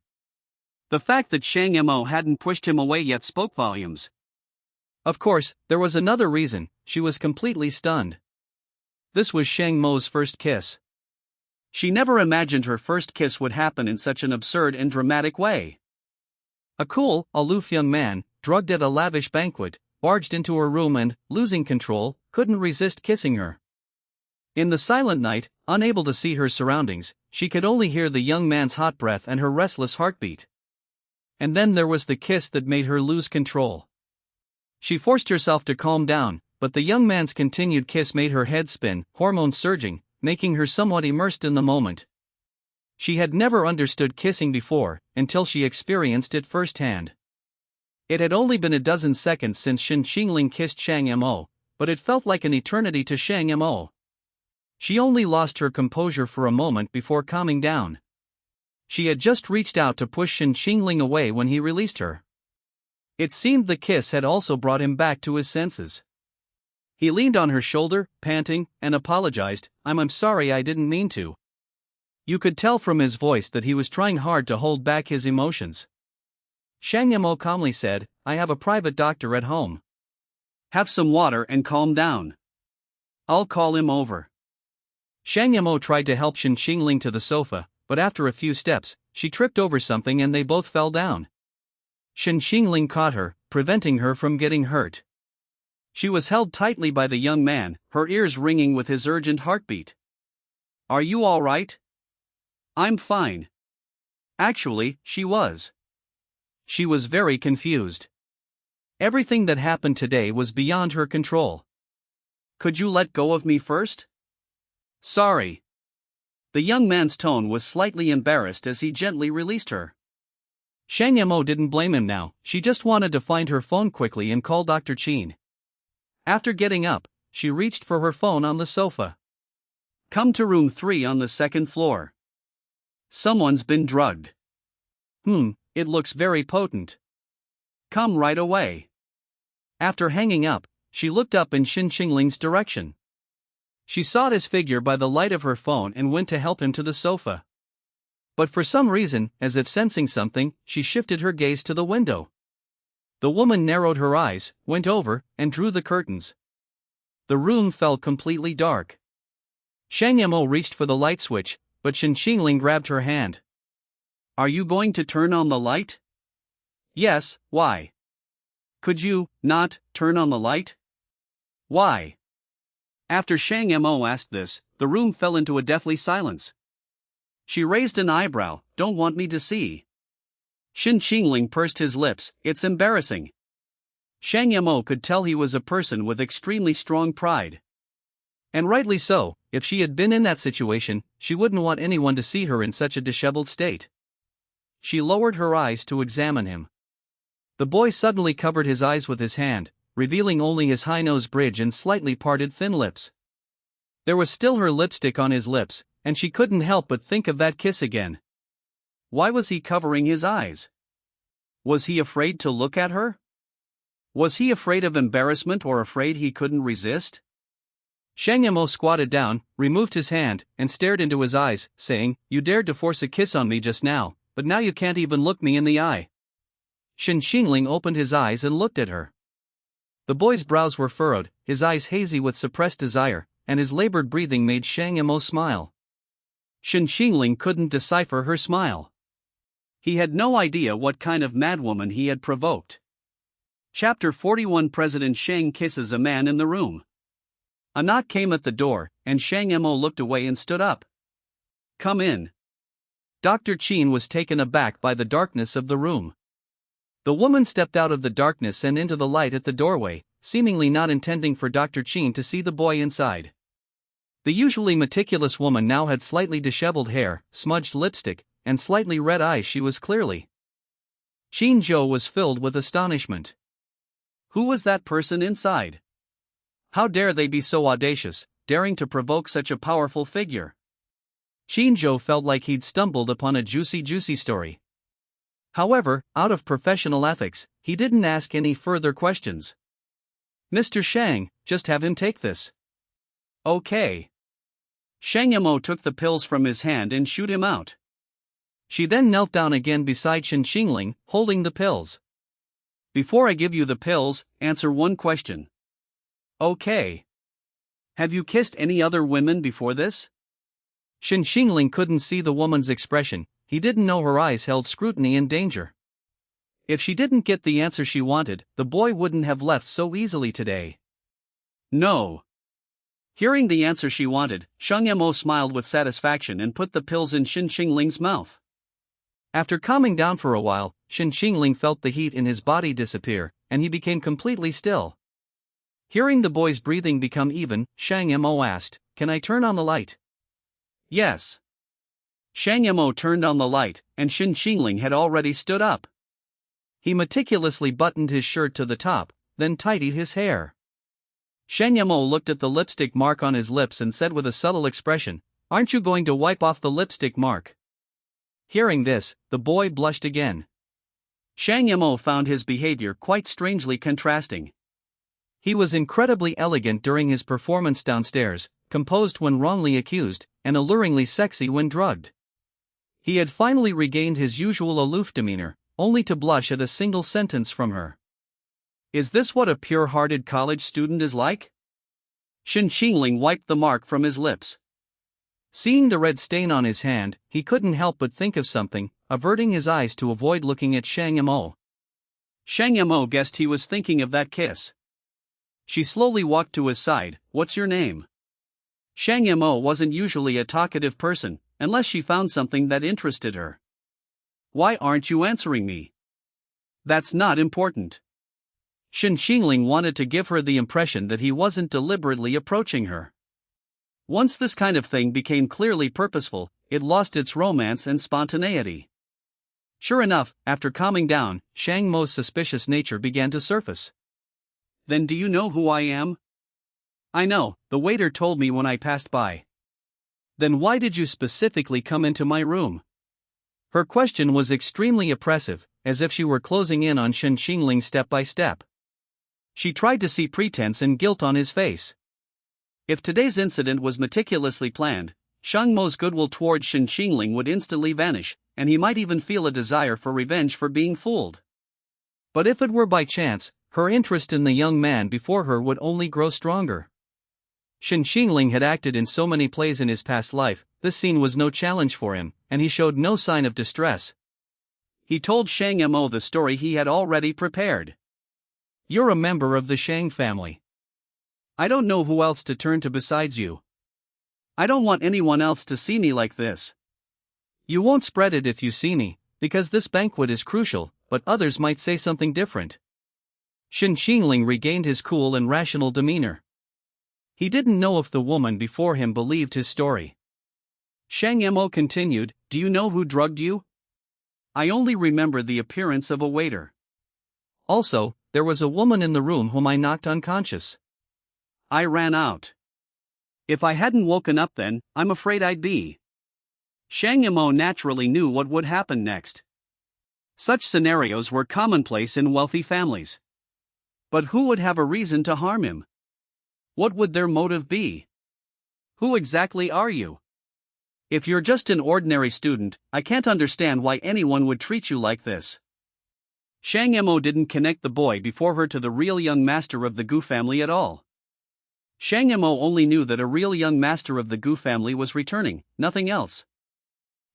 The fact that Shang Mo hadn't pushed him away yet spoke volumes. Of course, there was another reason: she was completely stunned. This was Shang Mo's first kiss. She never imagined her first kiss would happen in such an absurd and dramatic way. A cool, aloof young man, drugged at a lavish banquet, barged into her room and, losing control, couldn't resist kissing her. In the silent night, unable to see her surroundings, she could only hear the young man's hot breath and her restless heartbeat. And then there was the kiss that made her lose control. She forced herself to calm down, but the young man's continued kiss made her head spin, hormones surging, making her somewhat immersed in the moment. She had never understood kissing before, until she experienced it firsthand. It had only been a dozen seconds since Shen Qingling kissed Shang Mo, but it felt like an eternity to Shang Mo. She only lost her composure for a moment before calming down. She had just reached out to push Shen Qingling away when he released her. It seemed the kiss had also brought him back to his senses. He leaned on her shoulder, panting, and apologized. I'm sorry, I didn't mean to." You could tell from his voice that he was trying hard to hold back his emotions. Shang Mo calmly said, "I have a private doctor at home. Have some water and calm down. I'll call him over." Shang Mo tried to help Shen Qingling to the sofa, but after a few steps, she tripped over something and they both fell down. Shen Qingling caught her, preventing her from getting hurt. She was held tightly by the young man, her ears ringing with his urgent heartbeat. "Are you all right?" "I'm fine." Actually, she was. She was very confused. Everything that happened today was beyond her control. "Could you let go of me first?" "Sorry." The young man's tone was slightly embarrassed as he gently released her. Shang Mo didn't blame him now, she just wanted to find her phone quickly and call Dr. Qin. After getting up, she reached for her phone on the sofa. "Come to room 3 on the second floor. Someone's been drugged." It looks very potent." "Come right away." After hanging up, she looked up in Shen Qingling's direction. She saw his figure by the light of her phone and went to help him to the sofa. But for some reason, as if sensing something, she shifted her gaze to the window. The woman narrowed her eyes, went over, and drew the curtains. The room fell completely dark. Shang Mo reached for the light switch, but Shen Qingling grabbed her hand. "Are you going to turn on the light?" "Yes, why?" "Could you not turn on the light?" "Why?" After Shang Mo asked this, the room fell into a deathly silence. She raised an eyebrow. "Don't want me to see?" Shen Qingling pursed his lips. "It's embarrassing." Shang Mo could tell he was a person with extremely strong pride. And rightly so. If she had been in that situation, she wouldn't want anyone to see her in such a disheveled state. She lowered her eyes to examine him. The boy suddenly covered his eyes with his hand, revealing only his high nose bridge and slightly parted thin lips. There was still her lipstick on his lips, and she couldn't help but think of that kiss again. Why was he covering his eyes? Was he afraid to look at her? Was he afraid of embarrassment or afraid he couldn't resist? Shang Mo squatted down, removed his hand, and stared into his eyes, saying, "You dared to force a kiss on me just now, but now you can't even look me in the eye." Shen Qingling opened his eyes and looked at her. The boy's brows were furrowed, his eyes hazy with suppressed desire, and his labored breathing made Shang Mo smile. Shen Qingling couldn't decipher her smile. He had no idea what kind of madwoman he had provoked. Chapter 41 President Shang kisses a man in the room. A knock came at the door, and Shang Mo looked away and stood up. "Come in." Dr. Qin was taken aback by the darkness of the room. The woman stepped out of the darkness and into the light at the doorway, seemingly not intending for Dr. Qin to see the boy inside. The usually meticulous woman now had slightly disheveled hair, smudged lipstick, and slightly red eyes. She was clearly. Qin Zhou was filled with astonishment. Who was that person inside? How dare they be so audacious, daring to provoke such a powerful figure? Qin Zhou felt like he'd stumbled upon a juicy story. However, out of professional ethics, he didn't ask any further questions. "Mr. Shang, just have him take this." "Okay." Shang Mo took the pills from his hand and shooed him out. She then knelt down again beside Shen Qingling, holding the pills. "Before I give you the pills, answer one question." "Okay. Have you kissed any other women before this?" Shen Qingling couldn't see the woman's expression. He didn't know her eyes held scrutiny and danger. If she didn't get the answer she wanted, the boy wouldn't have left so easily today. "No." Hearing the answer she wanted, Shang Mo smiled with satisfaction and put the pills in Shen Qingling's mouth. After calming down for a while, Shen Qingling felt the heat in his body disappear, and he became completely still. Hearing the boy's breathing become even, Shang Mo asked, "Can I turn on the light?" "Yes." Shang Mo turned on the light, and Shen Qingling had already stood up. He meticulously buttoned his shirt to the top, then tidied his hair. Shang Mo looked at the lipstick mark on his lips and said with a subtle expression, "Aren't you going to wipe off the lipstick mark?" Hearing this, the boy blushed again. Shang Mo found his behavior quite strangely contrasting. He was incredibly elegant during his performance downstairs, composed when wrongly accused, and alluringly sexy when drugged. He had finally regained his usual aloof demeanor, only to blush at a single sentence from her. Is this what a pure-hearted college student is like? Shen Qingling wiped the mark from his lips. Seeing the red stain on his hand, he couldn't help but think of something, averting his eyes to avoid looking at Shang Mo. Shang Mo guessed he was thinking of that kiss. She slowly walked to his side. "What's your name?" Shang Mo wasn't usually a talkative person, unless she found something that interested her. "Why aren't you answering me?" "That's not important." Shen Qingling wanted to give her the impression that he wasn't deliberately approaching her. Once this kind of thing became clearly purposeful, it lost its romance and spontaneity. Sure enough, after calming down, Shang Mo's suspicious nature began to surface. "Then do you know who I am?" "I know, the waiter told me when I passed by." "Then why did you specifically come into my room?" Her question was extremely oppressive, as if she were closing in on Shen Qingling step by step. She tried to see pretense and guilt on his face. If today's incident was meticulously planned, Shang Mo's goodwill towards Shen Qingling would instantly vanish, and he might even feel a desire for revenge for being fooled. But if it were by chance, her interest in the young man before her would only grow stronger. Shen Qingling had acted in so many plays in his past life, this scene was no challenge for him, and he showed no sign of distress. He told Shang Mo the story he had already prepared. "You're a member of the Shang family. I don't know who else to turn to besides you. I don't want anyone else to see me like this. You won't spread it if you see me, because this banquet is crucial, but others might say something different." Shen Qingling regained his cool and rational demeanor. He didn't know if the woman before him believed his story. Shang Mo continued, "Do you know who drugged you?" "I only remember the appearance of a waiter. Also, there was a woman in the room whom I knocked unconscious. I ran out. If I hadn't woken up then, I'm afraid I'd be." Shang Mo naturally knew what would happen next. Such scenarios were commonplace in wealthy families. But who would have a reason to harm him? What would their motive be? Who exactly are you? If you're just an ordinary student, I can't understand why anyone would treat you like this. Shang Mo didn't connect the boy before her to the real young master of the Gu family at all. Shang Mo only knew that a real young master of the Gu family was returning, nothing else.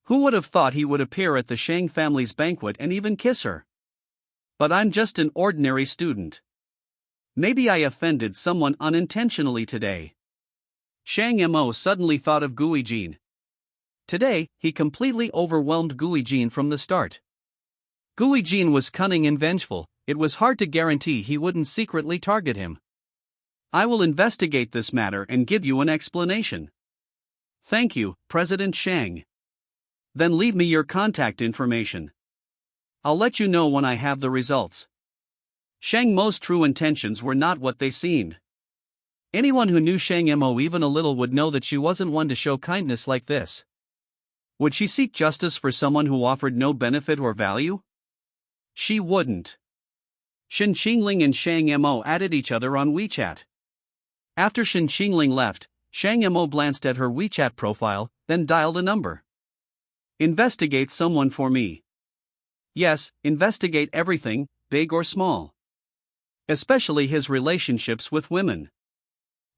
Who would have thought he would appear at the Shang family's banquet and even kiss her? But I'm just an ordinary student. Maybe I offended someone unintentionally today. Shang Mo suddenly thought of Guijin. Today, he completely overwhelmed Guijin from the start. Guijin was cunning and vengeful, it was hard to guarantee he wouldn't secretly target him. I will investigate this matter and give you an explanation. Thank you, President Shang. Then leave me your contact information. I'll let you know when I have the results. Shang Mo's true intentions were not what they seemed. Anyone who knew Shang Mo even a little would know that she wasn't one to show kindness like this. Would she seek justice for someone who offered no benefit or value? She wouldn't. Shen Qingling and Shang Mo added each other on WeChat. After Shen Qingling left, Shang Mo glanced at her WeChat profile, then dialed a number. Investigate someone for me. Yes, investigate everything, big or small. Especially his relationships with women.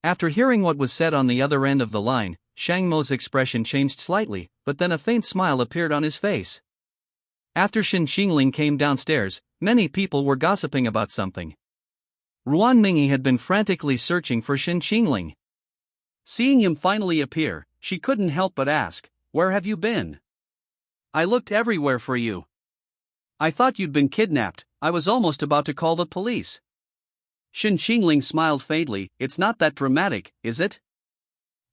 After hearing what was said on the other end of the line, Shang Mo's expression changed slightly, but then a faint smile appeared on his face. After Shen Qingling came downstairs, many people were gossiping about something. Ruan Mingyi had been frantically searching for Shen Qingling. Seeing him finally appear, she couldn't help but ask, "Where have you been? I looked everywhere for you. I thought you'd been kidnapped, I was almost about to call the police." Shen Qingling smiled faintly. "It's not that dramatic, is it?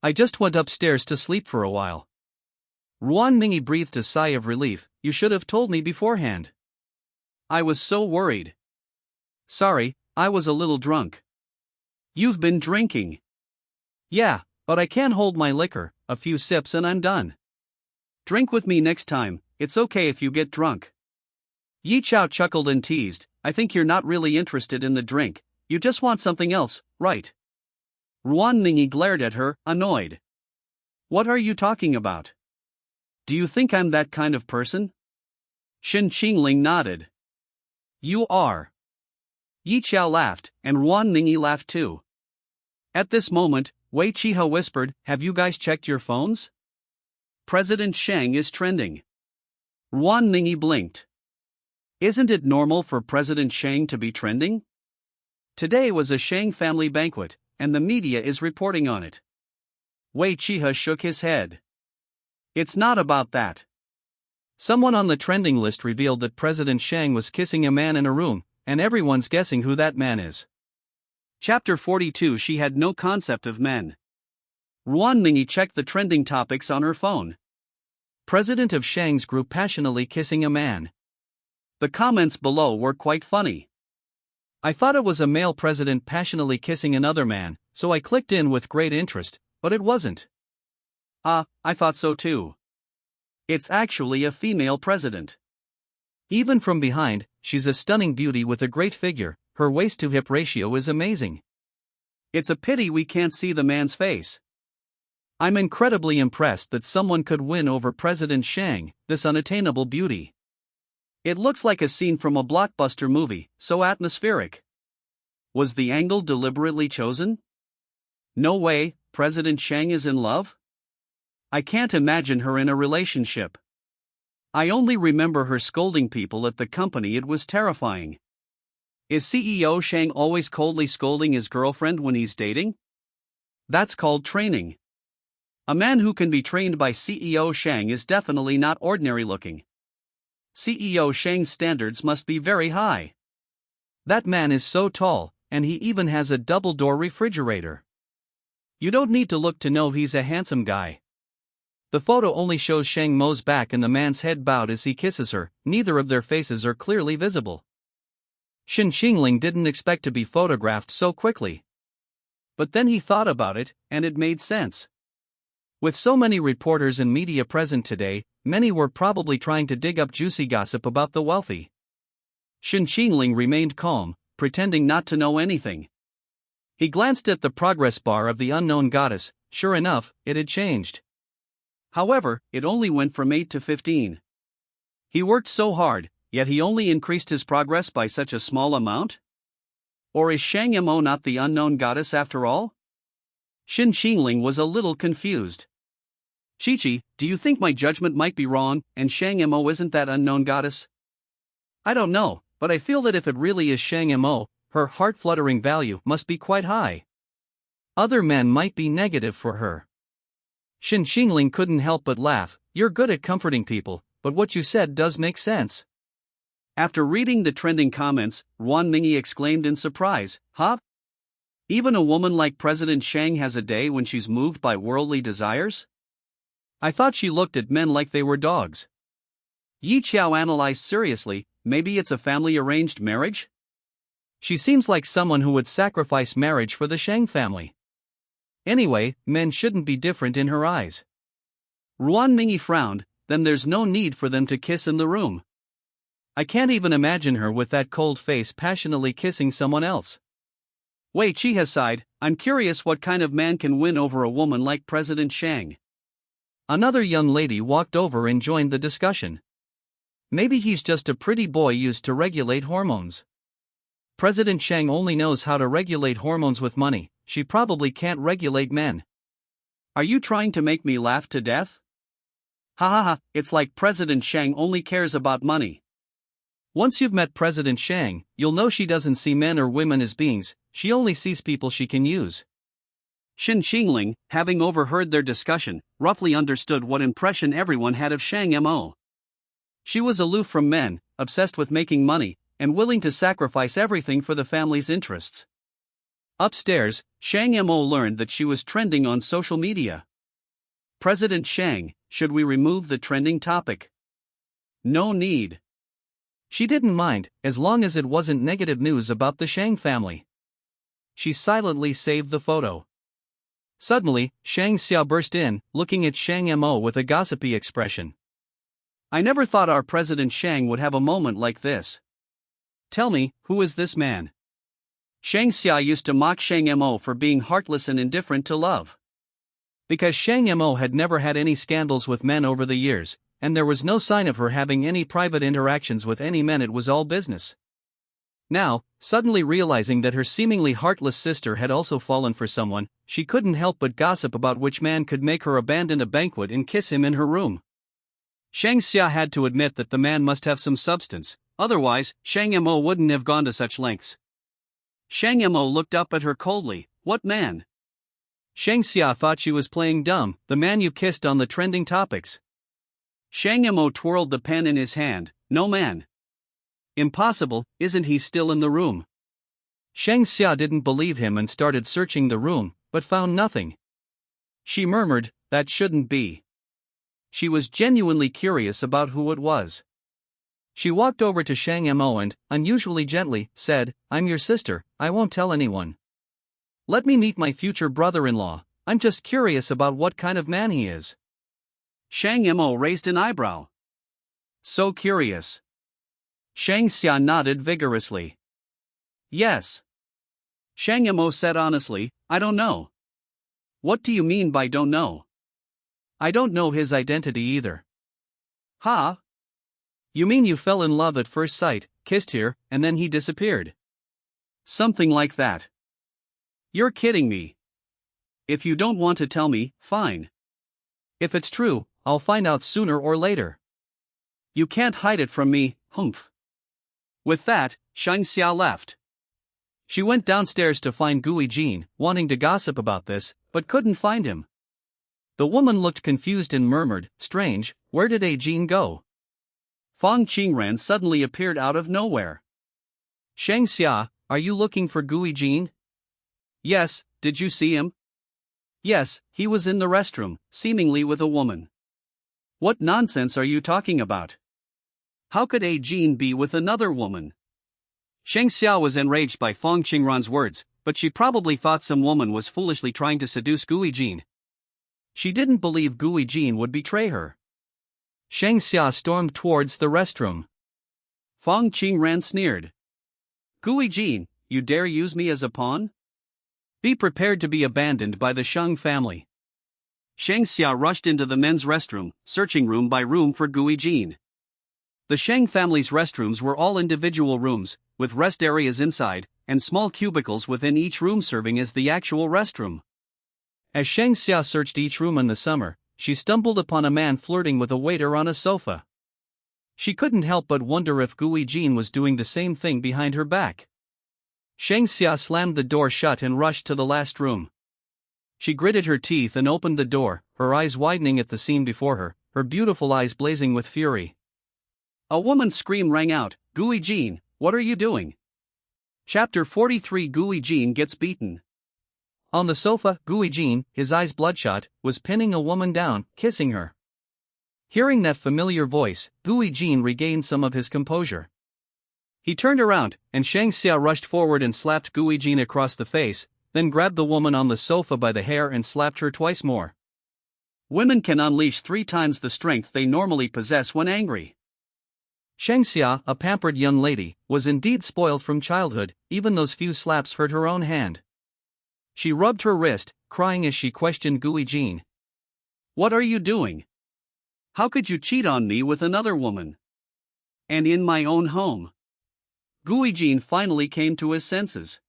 I just went upstairs to sleep for a while." Ruan Mingyi breathed a sigh of relief. "You should have told me beforehand. I was so worried." "Sorry, I was a little drunk." "You've been drinking." "Yeah, but I can't hold my liquor, a few sips and I'm done." "Drink with me next time, it's okay if you get drunk." Yi Chao chuckled and teased, "I think you're not really interested in the drink, you just want something else, right?" Ruan Mingyi glared at her, annoyed. "What are you talking about? Do you think I'm that kind of person?" Shen Qingling nodded. "You are." Yi Chao laughed, and Ruan Mingyi laughed too. At this moment, Wei Chiha whispered, "Have you guys checked your phones? President Shang is trending." Ruan Mingyi blinked. Isn't it normal for President Shang to be trending? Today was a Shang family banquet, and the media is reporting on it. Wei Chiha shook his head. It's not about that. Someone on the trending list revealed that President Shang was kissing a man in a room, and everyone's guessing who that man is. Chapter 42. She had no concept of men. Ruan Mingyi checked the trending topics on her phone. President of Shang's group passionately kissing a man. The comments below were quite funny. I thought it was a male president passionately kissing another man, so I clicked in with great interest, but it wasn't. I thought so too. It's actually a female president. Even from behind, she's a stunning beauty with a great figure, her waist-to-hip ratio is amazing. It's a pity we can't see the man's face. I'm incredibly impressed that someone could win over President Shang, this unattainable beauty. It looks like a scene from a blockbuster movie, so atmospheric. Was the angle deliberately chosen? No way, President Shang is in love? I can't imagine her in a relationship. I only remember her scolding people at the company. It was terrifying. Is CEO Shang always coldly scolding his girlfriend when he's dating? That's called training. A man who can be trained by CEO Shang is definitely not ordinary looking. CEO Shang's standards must be very high. That man is so tall, and he even has a double-door refrigerator. You don't need to look to know he's a handsome guy. The photo only shows Shang Mo's back and the man's head bowed as he kisses her, neither of their faces are clearly visible. Shen Qingling didn't expect to be photographed so quickly. But then he thought about it, and it made sense. With so many reporters and media present today, many were probably trying to dig up juicy gossip about the wealthy. Shen Qingling remained calm, pretending not to know anything. He glanced at the progress bar of the unknown goddess. Sure enough, it had changed. However, it only went from 8 to 15. He worked so hard, yet he only increased his progress by such a small amount? Or is Shang Mo not the unknown goddess after all? Shen Qingling was a little confused. Chi-Chi, do you think my judgment might be wrong, and Shang Mo isn't that unknown goddess? I don't know, but I feel that if it really is Shang Mo, her heart-fluttering value must be quite high. Other men might be negative for her. Shen Qingling couldn't help but laugh. You're good at comforting people, but what you said does make sense. After reading the trending comments, Ruan Mingyi exclaimed in surprise, huh? Even a woman like President Shang has a day when she's moved by worldly desires? I thought she looked at men like they were dogs. Yi Qiao analyzed seriously, maybe it's a family-arranged marriage? She seems like someone who would sacrifice marriage for the Shang family. Anyway, men shouldn't be different in her eyes. Ruan Mingyi frowned, then there's no need for them to kiss in the room. I can't even imagine her with that cold face passionately kissing someone else. Wei Qi has sighed, I'm curious what kind of man can win over a woman like President Shang. Another young lady walked over and joined the discussion. Maybe he's just a pretty boy used to regulate hormones. President Shang only knows how to regulate hormones with money, she probably can't regulate men. Are you trying to make me laugh to death? Ha ha ha, it's like President Shang only cares about money. Once you've met President Shang, you'll know she doesn't see men or women as beings, she only sees people she can use. Shen Qingling, having overheard their discussion, roughly understood what impression everyone had of Shang Mo. She was aloof from men, obsessed with making money, and willing to sacrifice everything for the family's interests. Upstairs, Shang Mo learned that she was trending on social media. President Shang, should we remove the trending topic? No need. She didn't mind, as long as it wasn't negative news about the Shang family. She silently saved the photo. Suddenly, Shang Xia burst in, looking at Shang Mo with a gossipy expression. I never thought our President Shang would have a moment like this. Tell me, who is this man? Shang Xia used to mock Shang Mo for being heartless and indifferent to love. Because Shang Mo had never had any scandals with men over the years, and there was no sign of her having any private interactions with any men, it was all business. Now, suddenly realizing that her seemingly heartless sister had also fallen for someone, she couldn't help but gossip about which man could make her abandon a banquet and kiss him in her room. Shang Xia had to admit that the man must have some substance, otherwise, Shang Mo wouldn't have gone to such lengths. Shang Mo looked up at her coldly, what man? Shang Xia thought she was playing dumb, the man you kissed on the trending topics. Shang Mo twirled the pen in his hand, no man. Impossible, isn't he still in the room? Shang Xia didn't believe him and started searching the room, but found nothing. She murmured, that shouldn't be. She was genuinely curious about who it was. She walked over to Shang Mo and, unusually gently, said, I'm your sister, I won't tell anyone. Let me meet my future brother-in-law, I'm just curious about what kind of man he is. Shang Mo raised an eyebrow. So curious. Shang Xia nodded vigorously. Yes. Shang Mo said honestly, I don't know. What do you mean by don't know? I don't know his identity either. Ha? You mean you fell in love at first sight, kissed here, and then he disappeared? Something like that. You're kidding me. If you don't want to tell me, fine. If it's true, I'll find out sooner or later. You can't hide it from me, humph. With that, Shang Xia left. She went downstairs to find Gui Jin, wanting to gossip about this, but couldn't find him. The woman looked confused and murmured, strange, where did A Jin go? Fang Qingran suddenly appeared out of nowhere. Shang Xia, are you looking for Gui Jin? Yes, did you see him? Yes, he was in the restroom, seemingly with a woman. What nonsense are you talking about? How could A Jin be with another woman? Shang Xia was enraged by Fang Qingran's words, but she probably thought some woman was foolishly trying to seduce Gui Jin. She didn't believe Gui Jin would betray her. Shang Xia stormed towards the restroom. Fang Qingran sneered. Gui Jin, you dare use me as a pawn? Be prepared to be abandoned by the Shang family. Shang Xia rushed into the men's restroom, searching room by room for Gui Jin. The Shang family's restrooms were all individual rooms, with rest areas inside, and small cubicles within each room serving as the actual restroom. As Shang Xia searched each room in the summer, she stumbled upon a man flirting with a waiter on a sofa. She couldn't help but wonder if Gui Jin was doing the same thing behind her back. Shang Xia slammed the door shut and rushed to the last room. She gritted her teeth and opened the door, her eyes widening at the scene before her, her beautiful eyes blazing with fury. A woman's scream rang out, "Gui Jin, what are you doing?" Chapter 43 Gui Jin Gets Beaten. On the sofa, Gui Jin, his eyes bloodshot, was pinning a woman down, kissing her. Hearing that familiar voice, Gui Jin regained some of his composure. He turned around, and Shang Xia rushed forward and slapped Gui Jin across the face, then grabbed the woman on the sofa by the hair and slapped her twice more. Women can unleash 3 times the strength they normally possess when angry. Shang Xia, a pampered young lady, was indeed spoiled from childhood, even those few slaps hurt her own hand. She rubbed her wrist, crying as she questioned Gui Jin. "What are you doing? How could you cheat on me with another woman? And in my own home?" Gui Jin finally came to his senses.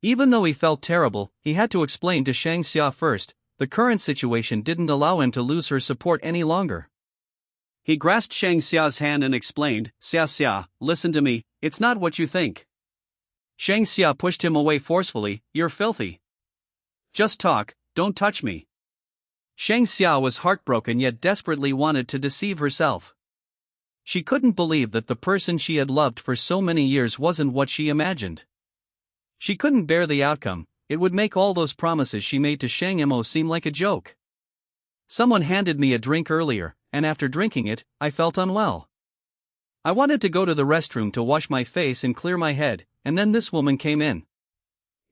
Even though he felt terrible, he had to explain to Shang Xia first. The current situation didn't allow him to lose her support any longer. He grasped Shang Xia's hand and explained, "Xia Xia, listen to me, it's not what you think." Shang Xia pushed him away forcefully, "You're filthy. Just talk, don't touch me." Shang Xia was heartbroken yet desperately wanted to deceive herself. She couldn't believe that the person she had loved for so many years wasn't what she imagined. She couldn't bear the outcome. It would make all those promises she made to Shang Mo seem like a joke. "Someone handed me a drink earlier, and after drinking it, I felt unwell. I wanted to go to the restroom to wash my face and clear my head, and then this woman came in.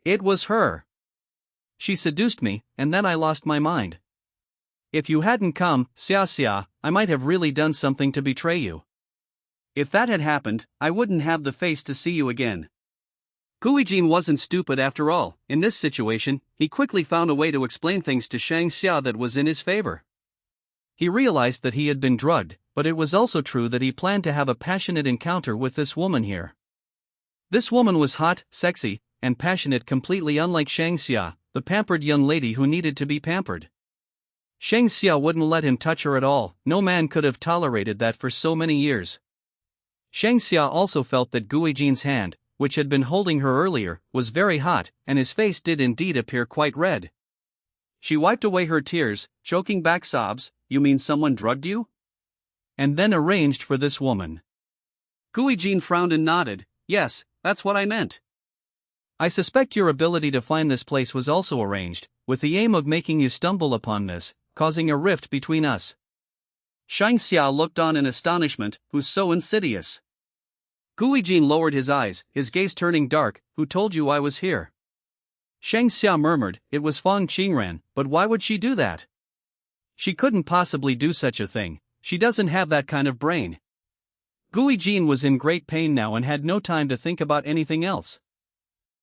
It was her. She seduced me, and then I lost my mind. If you hadn't come, Xia Xia, I might have really done something to betray you. If that had happened, I wouldn't have the face to see you again." Gui Jin wasn't stupid after all. In this situation, he quickly found a way to explain things to Shang Xia that was in his favor. He realized that he had been drugged, but it was also true that he planned to have a passionate encounter with this woman here. This woman was hot, sexy, and passionate, completely unlike Shang Xia, the pampered young lady who needed to be pampered. Shang Xia wouldn't let him touch her at all. No man could have tolerated that for so many years. Shang Xia also felt that Gui Jin's hand, which had been holding her earlier, was very hot, and his face did indeed appear quite red. She wiped away her tears, choking back sobs, "You mean someone drugged you?" And then arranged for this woman. Gui Jin frowned and nodded, "Yes, that's what I meant." "I suspect your ability to find this place was also arranged, with the aim of making you stumble upon this, causing a rift between us." Shang Xia looked on in astonishment, "Who's so insidious?" Gui Jin lowered his eyes, his gaze turning dark. "Who told you I was here?" Shang Xia murmured, "It was Fang Qingran, but why would she do that? She couldn't possibly do such a thing, she doesn't have that kind of brain." Gui Jin was in great pain now and had no time to think about anything else.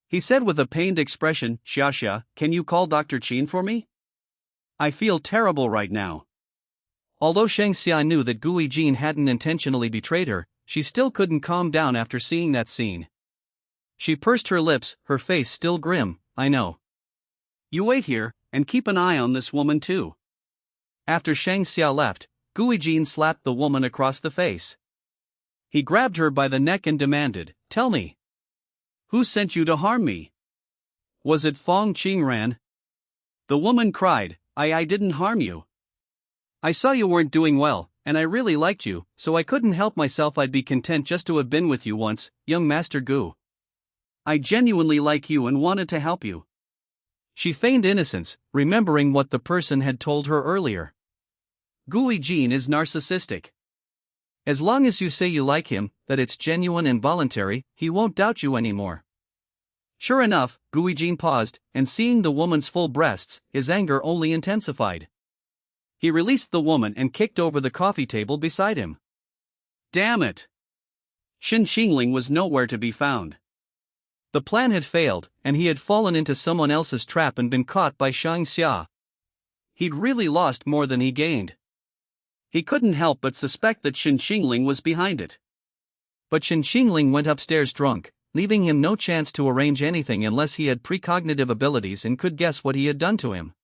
He said with a pained expression, "Xia Xia, can you call Dr. Qin for me? I feel terrible right now." Although Shang Xia knew that Gui Jin hadn't intentionally betrayed her, she still couldn't calm down after seeing that scene. She pursed her lips, her face still grim. "I know. You wait here, and keep an eye on this woman too." After Shang Xia left, Gui Jin slapped the woman across the face. He grabbed her by the neck and demanded, "Tell me. Who sent you to harm me? Was it Fang Qingran?" The woman cried, I didn't harm you. I saw you weren't doing well, and I really liked you, so I couldn't help myself. I'd be content just to have been with you once, young Master Gu. I genuinely like you and wanted to help you." She feigned innocence, remembering what the person had told her earlier. Gui Jin is narcissistic. As long as you say you like him, that it's genuine and voluntary, he won't doubt you anymore. Sure enough, Gui Jin paused, and seeing the woman's full breasts, his anger only intensified. He released the woman and kicked over the coffee table beside him. Damn it! Shen Qingling was nowhere to be found. The plan had failed, and he had fallen into someone else's trap and been caught by Shang Xia. He'd really lost more than he gained. He couldn't help but suspect that Shen Qingling was behind it. But Shen Qingling went upstairs drunk, leaving him no chance to arrange anything unless he had precognitive abilities and could guess what he had done to him.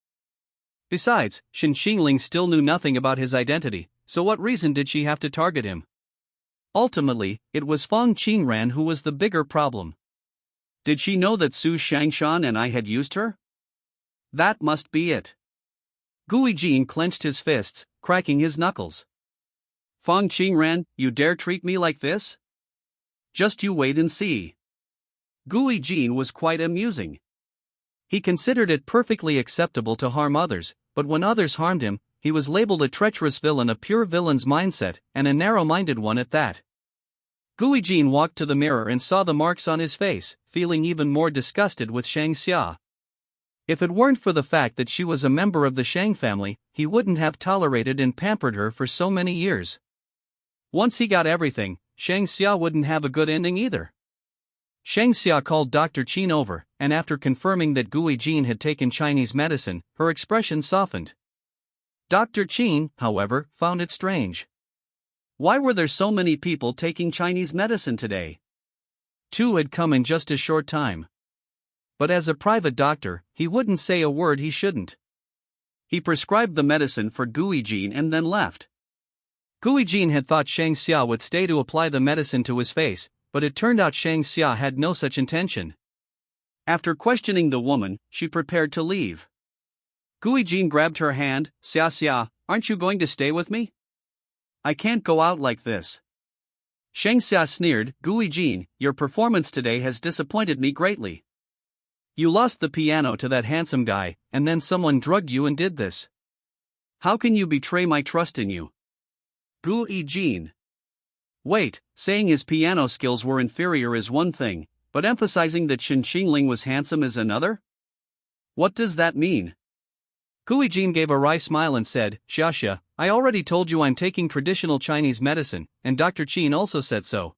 Besides, Shen Qingling still knew nothing about his identity, so what reason did she have to target him? Ultimately, it was Feng Qingran who was the bigger problem. Did she know that Su Shangshan and I had used her? That must be it. Gui Jin clenched his fists, cracking his knuckles. Feng Qingran, you dare treat me like this? Just you wait and see. Gui Jin was quite amusing. He considered it perfectly acceptable to harm others, but when others harmed him, he was labeled a treacherous villain, a pure villain's mindset, and a narrow-minded one at that. Gui Jin walked to the mirror and saw the marks on his face, feeling even more disgusted with Shang Xia. If it weren't for the fact that she was a member of the Shang family, he wouldn't have tolerated and pampered her for so many years. Once he got everything, Shang Xia wouldn't have a good ending either. Shang Xia called Dr. Qin over, and after confirming that Gui Jin had taken Chinese medicine, her expression softened. Dr. Qin, however, found it strange. Why were there so many people taking Chinese medicine today? 2 had come in just a short time. But as a private doctor, he wouldn't say a word he shouldn't. He prescribed the medicine for Gui Jin and then left. Gui Jin had thought Shang Xia would stay to apply the medicine to his face, but it turned out Shang Xia had no such intention. After questioning the woman, she prepared to leave. Gui Jin grabbed her hand. Xia Xia, aren't you going to stay with me? I can't go out like this. Shang Xia sneered. Gui Jin, your performance today has disappointed me greatly. You lost the piano to that handsome guy, and then someone drugged you and did this. How can you betray my trust in you? Gui Jin. Wait, saying his piano skills were inferior is one thing, but emphasizing that Shen Qingling was handsome is another? What does that mean? Gui Jin gave a wry smile and said, Xia Xia, I already told you I'm taking traditional Chinese medicine, and Dr. Qin also said so.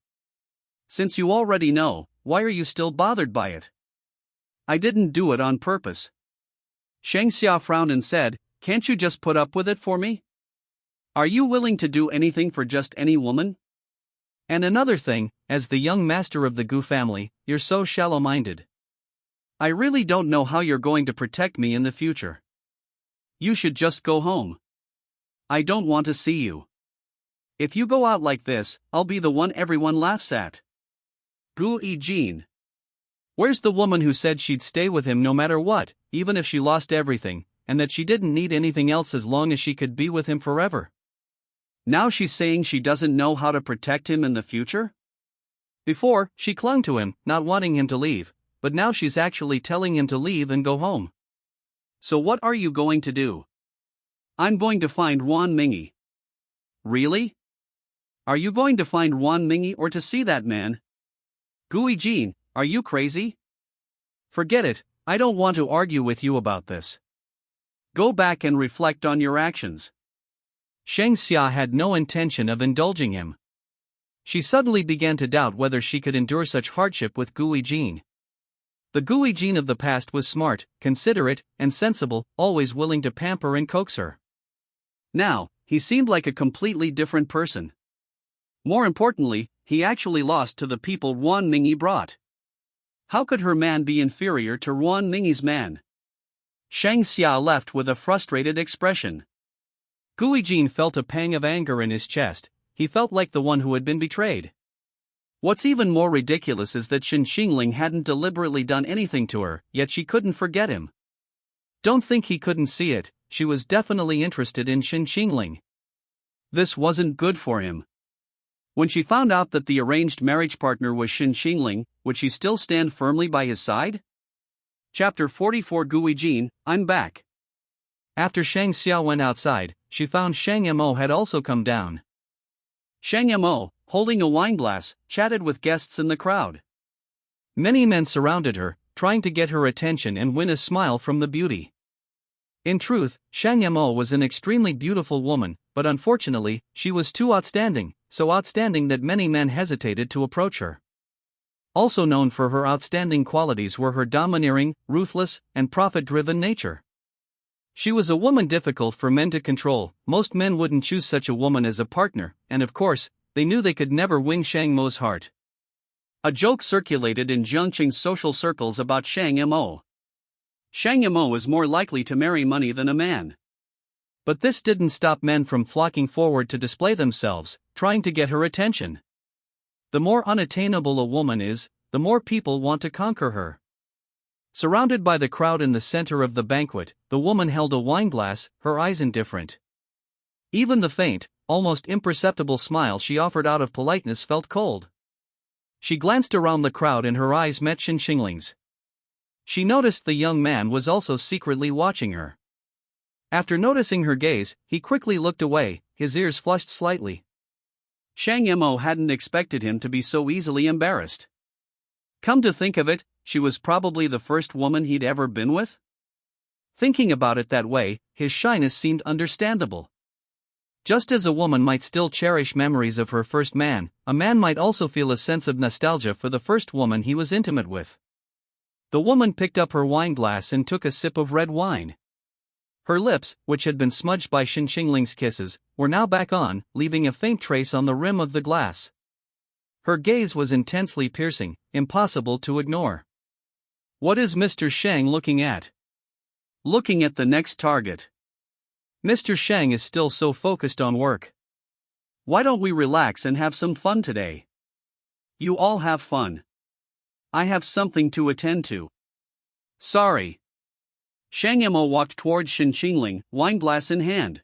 Since you already know, why are you still bothered by it? I didn't do it on purpose. Shang Xia frowned and said, can't you just put up with it for me? Are you willing to do anything for just any woman? And another thing, as the young master of the Gu family, you're so shallow-minded. I really don't know how you're going to protect me in the future. You should just go home. I don't want to see you. If you go out like this, I'll be the one everyone laughs at. Gui Jin. Where's the woman who said she'd stay with him no matter what, even if she lost everything, and that she didn't need anything else as long as she could be with him forever? Now she's saying she doesn't know how to protect him in the future? Before, she clung to him, not wanting him to leave, but now she's actually telling him to leave and go home. So what are you going to do? I'm going to find Wan Mingy. Really? Are you going to find Wan Mingy or to see that man? Gui Jin, are you crazy? Forget it, I don't want to argue with you about this. Go back and reflect on your actions. Shang Xia had no intention of indulging him. She suddenly began to doubt whether she could endure such hardship with Gui Jin. The Gui Jin of the past was smart, considerate, and sensible, always willing to pamper and coax her. Now, he seemed like a completely different person. More importantly, he actually lost to the people Wan Mingy brought. How could her man be inferior to Wan Mingy's man? Shang Xia left with a frustrated expression. Gui Jin felt a pang of anger in his chest. He felt like the one who had been betrayed. What's even more ridiculous is that Shen Qingling hadn't deliberately done anything to her, yet she couldn't forget him. Don't think he couldn't see it, she was definitely interested in Shen Qingling. This wasn't good for him. When she found out that the arranged marriage partner was Shen Qingling, would she still stand firmly by his side? Chapter 44 Gui Jin, I'm back. After Shang Xia went outside, she found Shang Mo had also come down. Shang Mo, holding a wine glass, chatted with guests in the crowd. Many men surrounded her, trying to get her attention and win a smile from the beauty. In truth, Shang Mo was an extremely beautiful woman, but unfortunately, she was too outstanding, so outstanding that many men hesitated to approach her. Also known for her outstanding qualities were her domineering, ruthless, and profit-driven nature. She was a woman difficult for men to control. Most men wouldn't choose such a woman as a partner, and of course, they knew they could never win Shang Mo's heart. A joke circulated in Zhengqing's social circles about Shang Mo. Shang Mo is more likely to marry money than a man. But this didn't stop men from flocking forward to display themselves, trying to get her attention. The more unattainable a woman is, the more people want to conquer her. Surrounded by the crowd in the center of the banquet, the woman held a wineglass, her eyes indifferent. Even the faint, almost imperceptible smile she offered out of politeness felt cold. She glanced around the crowd and her eyes met Shen Qingling's. She noticed the young man was also secretly watching her. After noticing her gaze, he quickly looked away, his ears flushed slightly. Shang Mo hadn't expected him to be so easily embarrassed. Come to think of it, she was probably the first woman he'd ever been with? Thinking about it that way, his shyness seemed understandable. Just as a woman might still cherish memories of her first man, a man might also feel a sense of nostalgia for the first woman he was intimate with. The woman picked up her wineglass and took a sip of red wine. Her lips, which had been smudged by Shen Qingling's kisses, were now back on, leaving a faint trace on the rim of the glass. Her gaze was intensely piercing, impossible to ignore. What is Mr. Shang looking at? Looking at the next target. Mr. Shang is still so focused on work. Why don't we relax and have some fun today? You all have fun. I have something to attend to. Sorry. Shang Mo walked towards Shen Qingling, wineglass in hand.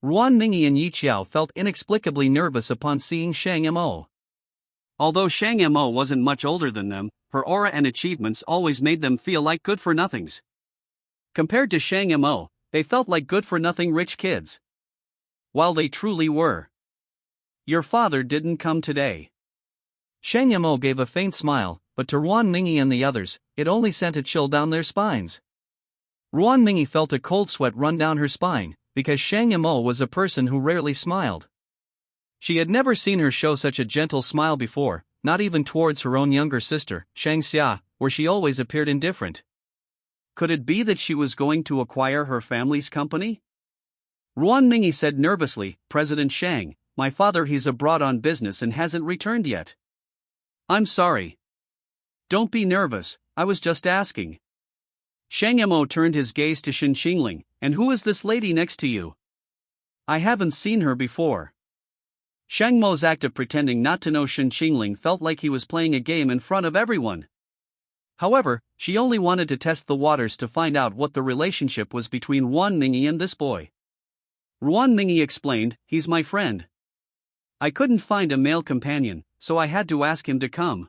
Ruan Mingyi and Yi Qiao felt inexplicably nervous upon seeing Shang Mo. Although Shang Mo wasn't much older than them, her aura and achievements always made them feel like good-for-nothings. Compared to Shang Mo, they felt like good-for-nothing rich kids. While they truly were. Your father didn't come today. Shang Mo gave a faint smile, but to Ruan Mingyi and the others, it only sent a chill down their spines. Ruan Mingyi felt a cold sweat run down her spine, because Shang Mo was a person who rarely smiled. She had never seen her show such a gentle smile before, not even towards her own younger sister, Shang Xia, where she always appeared indifferent. Could it be that she was going to acquire her family's company? Ruan Mingyi said nervously, President Shang, my father he's abroad on business and hasn't returned yet. I'm sorry. Don't be nervous, I was just asking. Shang Mo turned his gaze to Shen Qingling, and who is this lady next to you? I haven't seen her before. Shang Mo's act of pretending not to know Shen Qingling felt like he was playing a game in front of everyone. However, she only wanted to test the waters to find out what the relationship was between Ruan Mingyi and this boy. Ruan Mingyi explained, he's my friend. I couldn't find a male companion, so I had to ask him to come.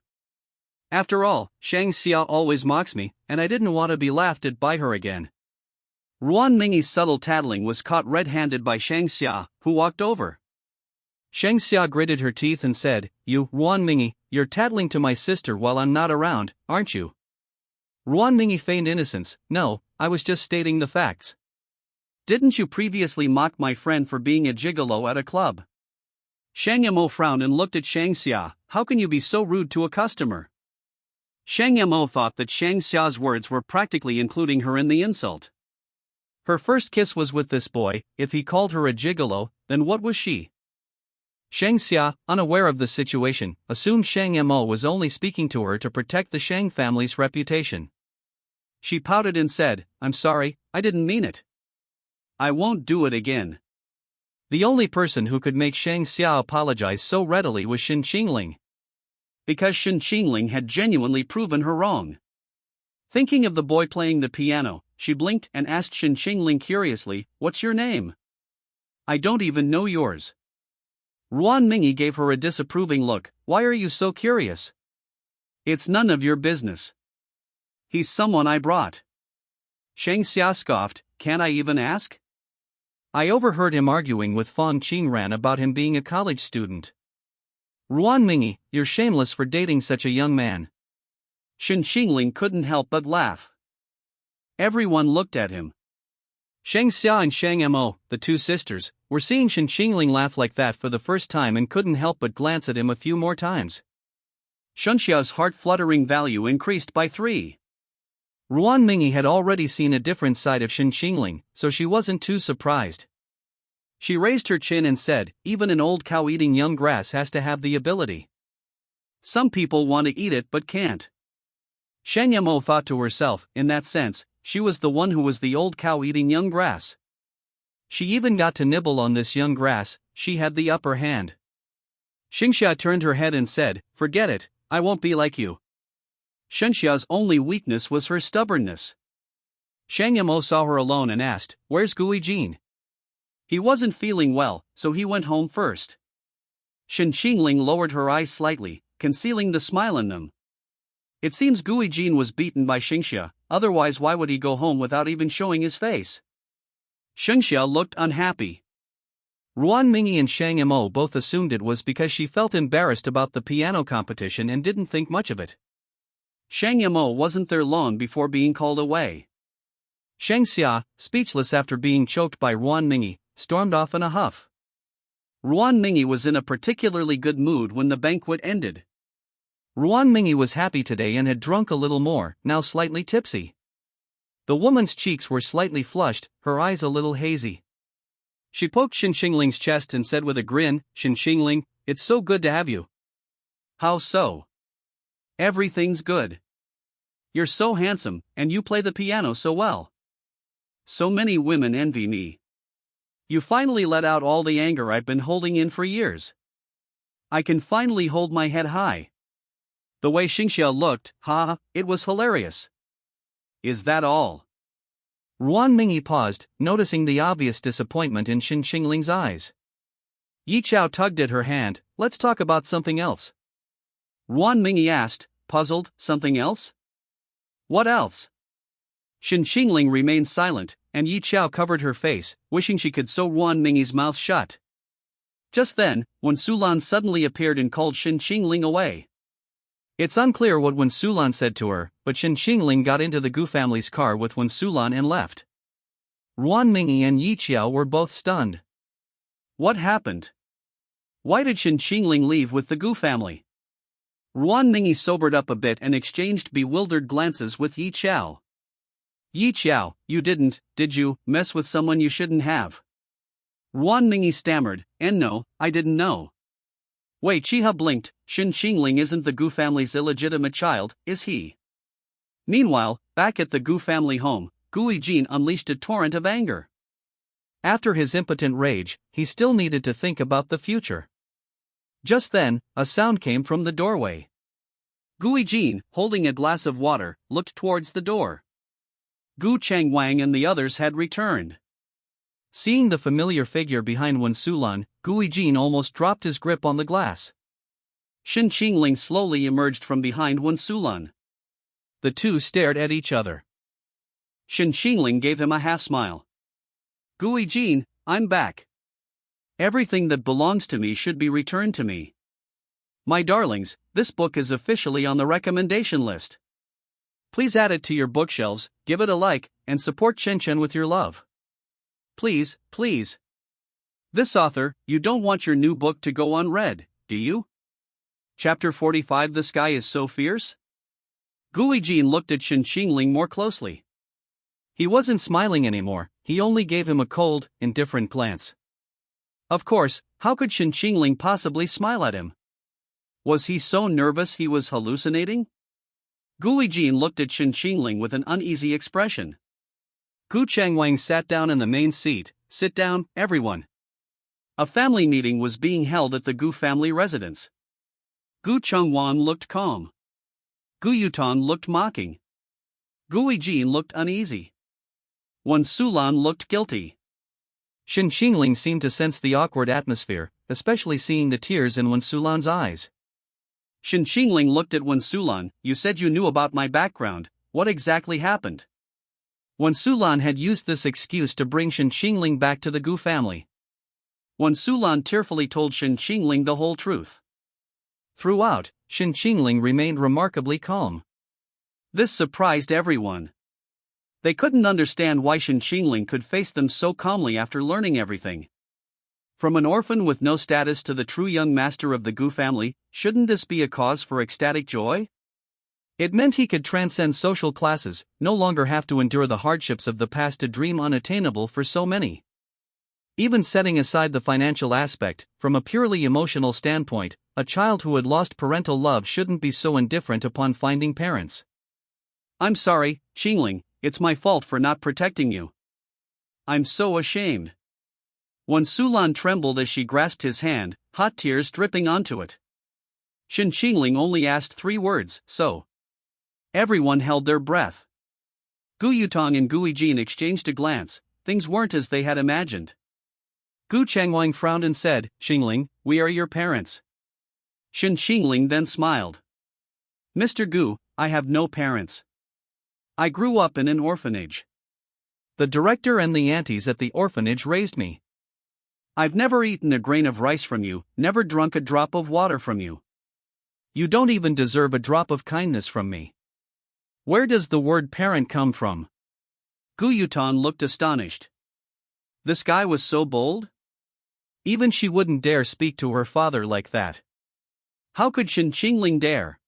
After all, Shang Xia always mocks me, and I didn't want to be laughed at by her again. Ruan Mingyi's subtle tattling was caught red-handed by Shang Xia, who walked over. Shang Xia gritted her teeth and said, You, Ruan Mingyi, you're tattling to my sister while I'm not around, aren't you? Ruan Mingyi feigned innocence, no, I was just stating the facts. Didn't you previously mock my friend for being a gigolo at a club? Shang Mo frowned and looked at Shang Xia, how can you be so rude to a customer? Shang Mo thought that Shang Xia's words were practically including her in the insult. Her first kiss was with this boy, if he called her a gigolo, then what was she? Shang Xia, unaware of the situation, assumed Shang Mo was only speaking to her to protect the Shang family's reputation. She pouted and said, I'm sorry, I didn't mean it. I won't do it again. The only person who could make Shang Xia apologize so readily was Shen Qingling. Because Shen Qingling had genuinely proven her wrong. Thinking of the boy playing the piano, she blinked and asked Shen Qingling curiously, What's your name? I don't even know yours. Ruan Mingyi gave her a disapproving look, Why are you so curious? It's none of your business. He's someone I brought. Shang Xia scoffed, Can't I even ask? I overheard him arguing with Fang Qingran about him being a college student. Ruan Mingyi, you're shameless for dating such a young man. Shen Qingling couldn't help but laugh. Everyone looked at him. Shang Xia and Shang Mo, the two sisters, were seeing Shen Qingling laugh like that for the first time and couldn't help but glance at him a few more times. Shen Xia's heart-fluttering value increased by 3. Ruan Mingyi had already seen a different side of Shen Qingling, so she wasn't too surprised. She raised her chin and said, Even an old cow eating young grass has to have the ability. Some people want to eat it but can't. Shang Mo thought to herself, in that sense, she was the one who was the old cow eating young grass. She even got to nibble on this young grass. She had the upper hand. Xingxia turned her head and said, "Forget it, I won't be like you." Shenxia's only weakness was her stubbornness. Shang Yimou saw her alone and asked, "Where's Gui Jin?" He wasn't feeling well, so he went home first. Shen Qingling lowered her eyes slightly, concealing the smile in them. It seems Gui Jin was beaten by Xingxia, otherwise why would he go home without even showing his face? Xingxia looked unhappy. Ruan Mingyi and Shang Yimou both assumed it was because she felt embarrassed about the piano competition and didn't think much of it. Shang Yimou wasn't there long before being called away. Shang Xia, speechless after being choked by Ruan Mingyi, stormed off in a huff. Ruan Mingyi was in a particularly good mood when the banquet ended. Ruan Mingyi was happy today and had drunk a little more, now slightly tipsy. The woman's cheeks were slightly flushed, her eyes a little hazy. She poked Shen Qingling's chest and said with a grin, "Shen Qingling, it's so good to have you." "How so?" "Everything's good. You're so handsome, and you play the piano so well. So many women envy me. You finally let out all the anger I've been holding in for years. I can finally hold my head high." The way Xingxia looked, it was hilarious. "Is that all?" Ruan Mingyi paused, noticing the obvious disappointment in Shen Qingling's eyes. Yi Chao tugged at her hand. "Let's talk about something else." Ruan Mingyi asked, puzzled, "Something else? What else?" Shen Qingling remained silent, and Yi Chao covered her face, wishing she could sew Ruan Mingyi's mouth shut. Just then, Wen Sulan suddenly appeared and called Shen Qingling away. It's unclear what Wen Sulan said to her, but Shen Qingling got into the Gu family's car with Wen Sulan and left. Ruan Mingyi and Yi Chao were both stunned. What happened? Why did Shen Qingling leave with the Gu family? Ruan Mingyi sobered up a bit and exchanged bewildered glances with Yi Chao. "Yi Chao, you did you, mess with someone you shouldn't have?" Ruan Mingyi stammered, "And no, I didn't know." Wei Chiha blinked. Shen Qingling isn't the Gu family's illegitimate child, is he? Meanwhile, back at the Gu family home, Gui Jin unleashed a torrent of anger. After his impotent rage, he still needed to think about the future. Just then, a sound came from the doorway. Gui Jin, holding a glass of water, looked towards the door. Gu Changwang and the others had returned. Seeing the familiar figure behind Wen Sulan, Gui Jin almost dropped his grip on the glass. Shen Qingling slowly emerged from behind Wen Sulan. The two stared at each other. Shen Qingling gave him a half-smile. "Gui Jin, I'm back. Everything that belongs to me should be returned to me. My darlings, this book is officially on the recommendation list. Please add it to your bookshelves, give it a like, and support Chen Chen with your love. Please, please. This author, you don't want your new book to go unread, do you?" Chapter 45 The Sky is So Fierce? Gui Jin looked at Shen Qingling more closely. He wasn't smiling anymore, he only gave him a cold, indifferent glance. Of course, how could Shen Qingling possibly smile at him? Was he so nervous he was hallucinating? Gui Jin looked at Shen Qingling with an uneasy expression. Gu Changwang sat down in the main seat. "Sit down, everyone." A family meeting was being held at the Gu family residence. Gu Chengwan looked calm. Gu Yutan looked mocking. Gui Jin looked uneasy. Wen Sulan looked guilty. Shen Qingling seemed to sense the awkward atmosphere, especially seeing the tears in Wen Sulan's eyes. Shen Qingling looked at Wen Sulan. "You said you knew about my background, what exactly happened?" Wen Sulan had used this excuse to bring Shen Qingling back to the Gu family. Wen Sulan tearfully told Shen Qingling the whole truth. Throughout, Shen Qingling remained remarkably calm. This surprised everyone. They couldn't understand why Shen Qingling could face them so calmly after learning everything. From an orphan with no status to the true young master of the Gu family, shouldn't this be a cause for ecstatic joy? It meant he could transcend social classes, no longer have to endure the hardships of the past, a dream unattainable for so many. Even setting aside the financial aspect, from a purely emotional standpoint, a child who had lost parental love shouldn't be so indifferent upon finding parents. "I'm sorry, Qingling, it's my fault for not protecting you. I'm so ashamed." Wen Sulan trembled as she grasped his hand, hot tears dripping onto it. Shen Qingling only asked 3 words, so. Everyone held their breath. Gu Yutong and Gu Yijin exchanged a glance. Things weren't as they had imagined. Gu Changwang frowned and said, Qingling, we are your parents. Shen Qingling then smiled. Mr. Gu, I have no parents. I grew up in an orphanage. The director and the aunties at the orphanage raised me. I've never eaten a grain of rice from you, never drunk a drop of water from you. You don't even deserve a drop of kindness from me. Where does the word parent come from? Gu Yutan looked astonished. This guy was so bold? Even she wouldn't dare speak to her father like that. How could Shen Qingling dare?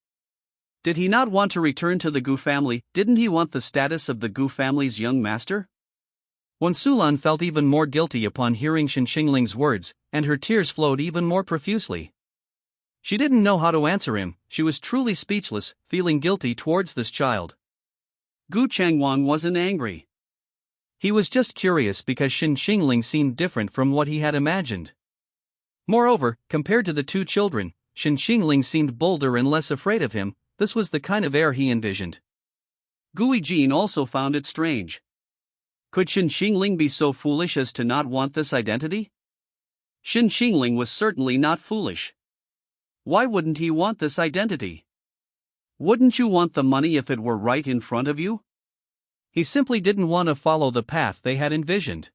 Did he not want to return to the Gu family? Didn't he want the status of the Gu family's young master? Wen Sulan felt even more guilty upon hearing Shen Qingling's words, and her tears flowed even more profusely. She didn't know how to answer him. She was truly speechless, feeling guilty towards this child. Gu Changwang wasn't angry. He was just curious because Shen Qingling seemed different from what he had imagined. Moreover, compared to the 2 children, Shen Qingling seemed bolder and less afraid of him. This was the kind of heir he envisioned. Gu Yijin also found it strange. Could Shen Qingling be so foolish as to not want this identity? Shen Qingling was certainly not foolish. Why wouldn't he want this identity? Wouldn't you want the money if it were right in front of you? He simply didn't want to follow the path they had envisioned.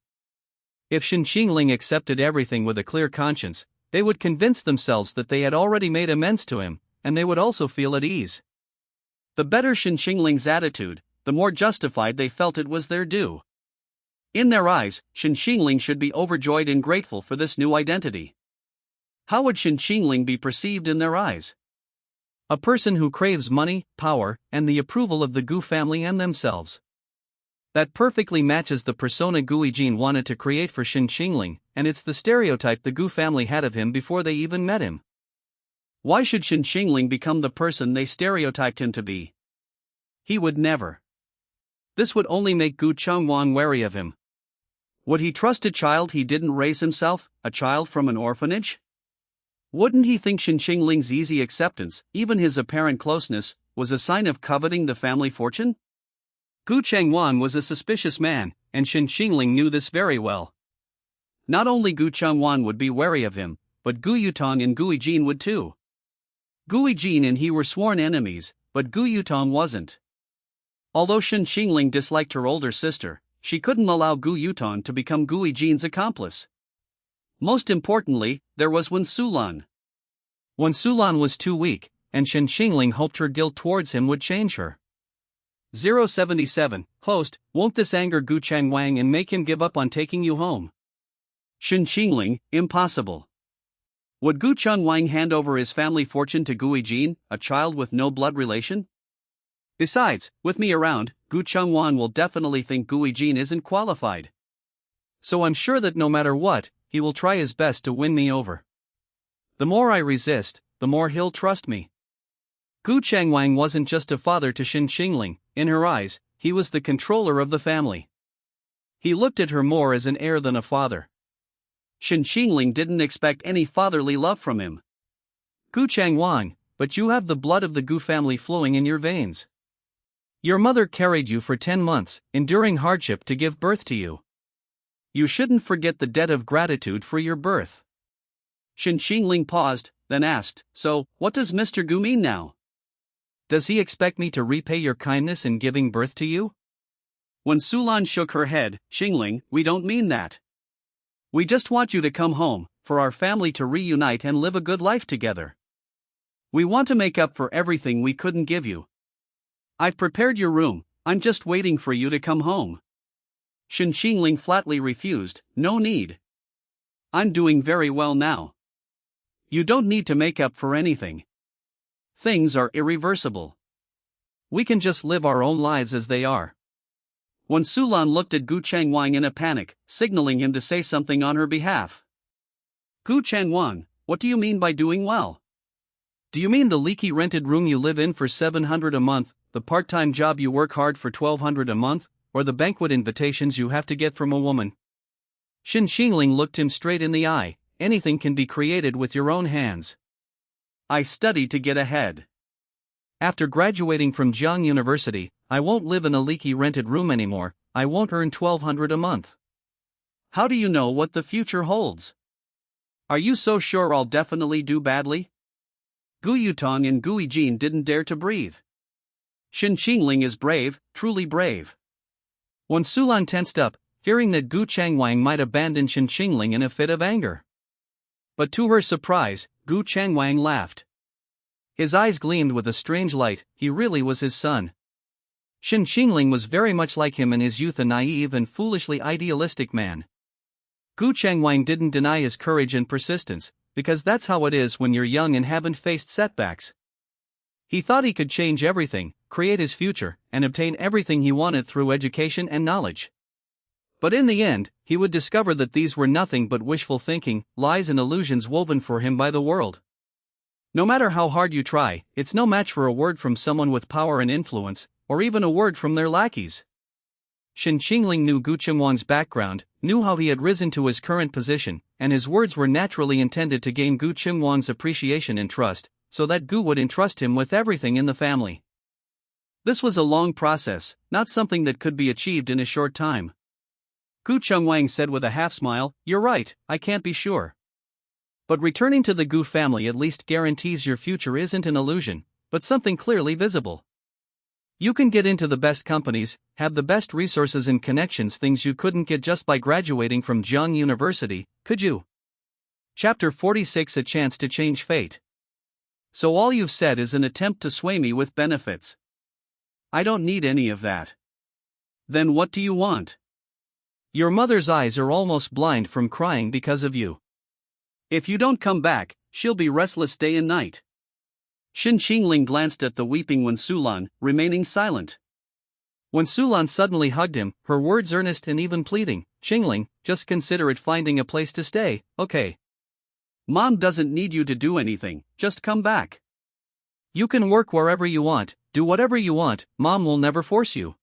If Shen Qingling accepted everything with a clear conscience, they would convince themselves that they had already made amends to him, and they would also feel at ease. The better Shen Qingling's attitude, the more justified they felt it was their due. In their eyes, Shen Qingling should be overjoyed and grateful for this new identity. How would Shen Qingling be perceived in their eyes? A person who craves money, power, and the approval of the Gu family and themselves. That perfectly matches the persona Gu Yijin wanted to create for Shen Qingling, and it's the stereotype the Gu family had of him before they even met him. Why should Shen Qingling become the person they stereotyped him to be? He would never. This would only make Gu Changwang wary of him. Would he trust a child he didn't raise himself, a child from an orphanage? Wouldn't he think Shen Qingling's easy acceptance, even his apparent closeness, was a sign of coveting the family fortune? Gu Changwang was a suspicious man, and Shen Qingling knew this very well. Not only Gu Changwang would be wary of him, but Gu Yutong and Gu Yijin would too. Gu Yijin and he were sworn enemies, but Gu Yutong wasn't. Although Shen Qingling disliked her older sister, she couldn't allow Gu Yutong to become Gu Yijin's accomplice. Most importantly, there was Wen Sulan. Wen Sulan was too weak, and Shen Qingling hoped her guilt towards him would change her. 077, Host, won't this anger Gu Changwang and make him give up on taking you home? Shen Qingling, impossible. Would Gu Changwang hand over his family fortune to Gu Yijin, a child with no blood relation? Besides, with me around, Gu Changwang will definitely think Gu Yijin isn't qualified. So I'm sure that no matter what, he will try his best to win me over. The more I resist, the more he'll trust me. Gu Changwang wasn't just a father to Shen Qingling. In her eyes, he was the controller of the family. He looked at her more as an heir than a father. Shen Qingling didn't expect any fatherly love from him. Gu Changwang, but you have the blood of the Gu family flowing in your veins. Your mother carried you for 10 months, enduring hardship to give birth to you. You shouldn't forget the debt of gratitude for your birth. Shen Qingling paused, then asked, so, what does Mr. Gu mean now? Does he expect me to repay your kindness in giving birth to you? Wen Sulan shook her head, Qingling, we don't mean that. We just want you to come home, for our family to reunite and live a good life together. We want to make up for everything we couldn't give you. I've prepared your room, I'm just waiting for you to come home. Shen Qingling flatly refused, no need. I'm doing very well now. You don't need to make up for anything. Things are irreversible. We can just live our own lives as they are. Wen Sulan looked at Gu Changwang in a panic, signaling him to say something on her behalf. Gu Changwang, what do you mean by doing well? Do you mean the leaky rented room you live in for 700 a month, the part-time job you work hard for 1200 a month, or the banquet invitations you have to get from a woman? Shen Qingling looked him straight in the eye. Anything can be created with your own hands. I study to get ahead. After graduating from Jiang University, I won't live in a leaky rented room anymore. I won't earn 1,200 a month. How do you know what the future holds? Are you so sure I'll definitely do badly? Gu Yutong and Gu Yijin didn't dare to breathe. Shen Qingling is brave, truly brave. Wen Sulan tensed up, fearing that Gu Changwang might abandon Shen Qingling in a fit of anger. But to her surprise, Gu Changwang laughed. His eyes gleamed with a strange light. He really was his son. Shen Qingling was very much like him in his youth, a naive and foolishly idealistic man. Gu Changwang didn't deny his courage and persistence, because that's how it is when you're young and haven't faced setbacks. He thought he could change everything, create his future, and obtain everything he wanted through education and knowledge. But in the end, he would discover that these were nothing but wishful thinking, lies and illusions woven for him by the world. No matter how hard you try, it's no match for a word from someone with power and influence, or even a word from their lackeys. Shen Qingling knew Gu Chengwang's background, knew how he had risen to his current position, and his words were naturally intended to gain Gu Chengwang's appreciation and trust, so that Gu would entrust him with everything in the family. This was a long process, not something that could be achieved in a short time. Gu Chengwang said with a half-smile, "You're right, I can't be sure. But returning to the Gu family at least guarantees your future isn't an illusion, but something clearly visible. You can get into the best companies, have the best resources and connections, things you couldn't get just by graduating from Jiang University, could you?" Chapter 46, A Chance to Change Fate. So all you've said is an attempt to sway me with benefits. I don't need any of that. Then what do you want? Your mother's eyes are almost blind from crying because of you. If you don't come back, she'll be restless day and night. Shen Qingling glanced at the weeping Wen Sulan, remaining silent. Wen Sulan suddenly hugged him, her words earnest and even pleading. "Qingling, just consider it finding a place to stay, okay? Mom doesn't need you to do anything, just come back. You can work wherever you want, do whatever you want, Mom will never force you.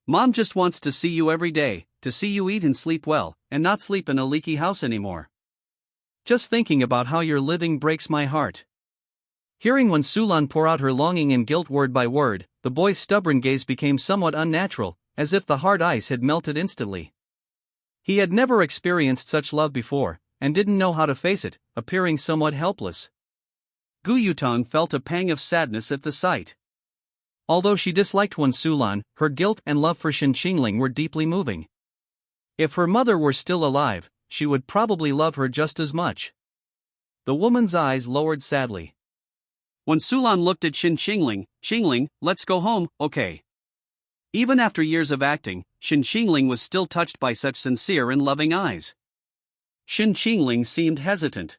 Mom just wants to see you every day, to see you eat and sleep well, and not sleep in a leaky house anymore. Just thinking about how you're living breaks my heart." Hearing Wen Sulan pour out her longing and guilt word by word, the boy's stubborn gaze became somewhat unnatural, as if the hard ice had melted instantly. He had never experienced such love before, and didn't know how to face it, appearing somewhat helpless. Gu Yutong felt a pang of sadness at the sight. Although she disliked Wen Sulan, her guilt and love for Shen Qingling were deeply moving. If her mother were still alive, she would probably love her just as much. The woman's eyes lowered sadly. Wen Sulan looked at Shen Qingling. "Qingling, let's go home, okay?" Even after years of acting, Shen Qingling was still touched by such sincere and loving eyes. Shen Qingling seemed hesitant.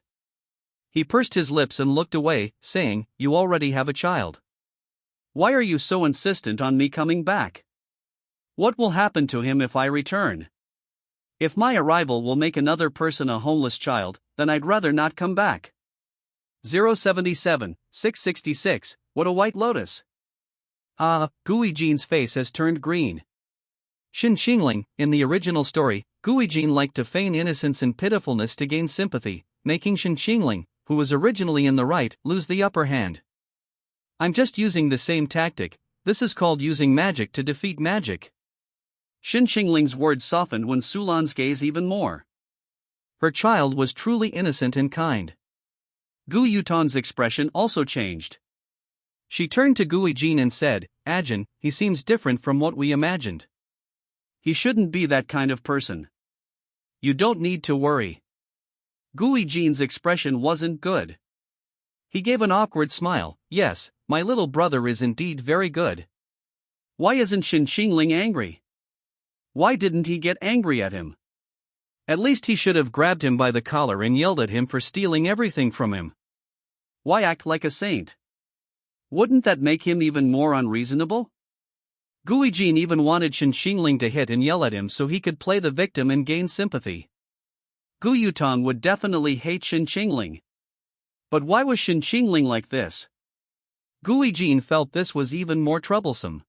He pursed his lips and looked away, saying, "You already have a child. Why are you so insistent on me coming back? What will happen to him if I return? If my arrival will make another person a homeless child, then I'd rather not come back." 077, 666, what a white lotus. Gu Yijin's face has turned green. Shen Qingling, in the original story, Gu Yijin liked to feign innocence and pitifulness to gain sympathy, making Shen Qingling, who was originally in the right, lose the upper hand. I'm just using the same tactic. This is called using magic to defeat magic. Shen Qingling's words softened Wen Sulan's gaze even more. Her child was truly innocent and kind. Gu Yutong's expression also changed. She turned to Gu Yijin and said, "Ajin, he seems different from what we imagined. He shouldn't be that kind of person. You don't need to worry." Gu Yijin's expression wasn't good. He gave an awkward smile. "Yes, my little brother is indeed very good." Why isn't Shen Qingling angry? Why didn't he get angry at him? At least he should have grabbed him by the collar and yelled at him for stealing everything from him. Why act like a saint? Wouldn't that make him even more unreasonable? Gu Yijin even wanted Shen Qingling to hit and yell at him so he could play the victim and gain sympathy. Gu Yutong would definitely hate Shen Qingling. But why was Shen Qingling like this? Gu Yijin felt this was even more troublesome.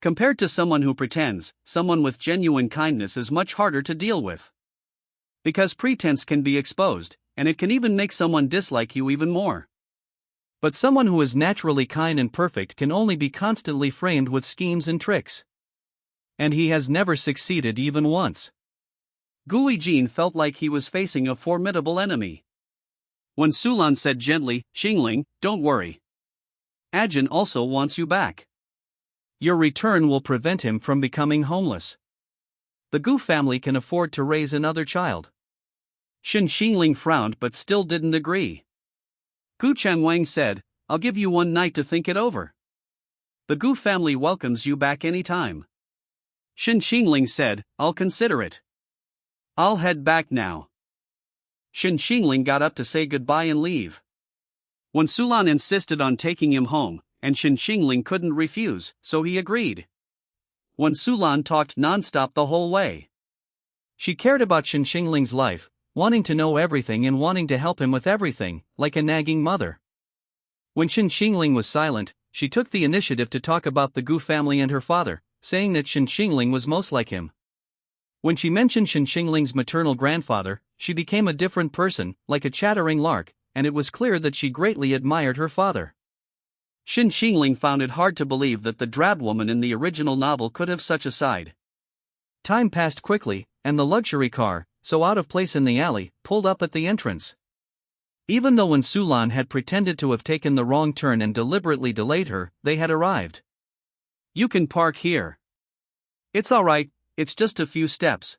Compared to someone who pretends, someone with genuine kindness is much harder to deal with. Because pretense can be exposed, and it can even make someone dislike you even more. But someone who is naturally kind and perfect can only be constantly framed with schemes and tricks. And he has never succeeded even once. Gui Jin felt like he was facing a formidable enemy. When Sulan said gently, "Qingling, don't worry. Ajin also wants you back. Your return will prevent him from becoming homeless. The Gu family can afford to raise another child." Shen Qingling frowned but still didn't agree. Gu Changwang said, "I'll give you one night to think it over. The Gu family welcomes you back anytime." Shen Qingling said, "I'll consider it. I'll head back now." Shen Qingling got up to say goodbye and leave. When Sulan insisted on taking him home, and Shen Qingling couldn't refuse, so he agreed. When Sulan talked non-stop the whole way. She cared about Shen Qingling's life, wanting to know everything and wanting to help him with everything, like a nagging mother. When Shen Qingling was silent, she took the initiative to talk about the Gu family and her father, saying that Shen Qingling was most like him. When she mentioned Shen Qingling's maternal grandfather, she became a different person, like a chattering lark, and it was clear that she greatly admired her father. Shen Qingling found it hard to believe that the drab woman in the original novel could have such a side. Time passed quickly, and the luxury car, so out of place in the alley, pulled up at the entrance. Even though when Sulan had pretended to have taken the wrong turn and deliberately delayed her, they had arrived. "You can park here." "It's alright, it's just a few steps."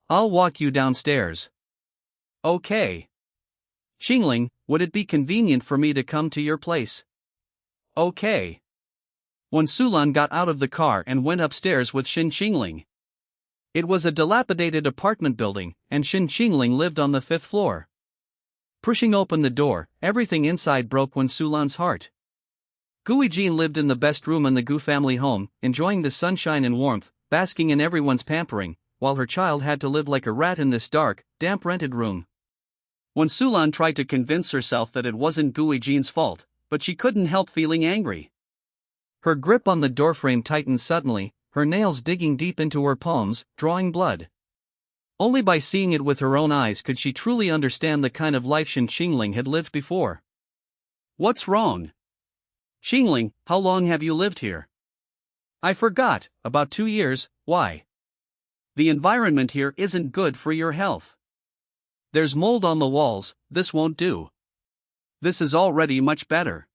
"I'll walk you downstairs." "Okay." "Qingling, would it be convenient for me to come to your place?" "Okay." When Sulan got out of the car and went upstairs with Shen Qingling. It was a dilapidated apartment building, and Shen Qingling lived on the 5th floor. Pushing open the door, everything inside broke when Sulan's heart. Gui Jin lived in the best room in the Gu family home, enjoying the sunshine and warmth, basking in everyone's pampering, while her child had to live like a rat in this dark, damp rented room. When Sulan tried to convince herself that it wasn't Gui Jin's fault, but she couldn't help feeling angry. Her grip on the doorframe tightened suddenly, her nails digging deep into her palms, drawing blood. Only by seeing it with her own eyes could she truly understand the kind of life Shen Qingling had lived before. "What's wrong? Qingling, how long have you lived here?" "I forgot, about 2 years, why?" "The environment here isn't good for your health. There's mold on the walls, this won't do. This is already much better.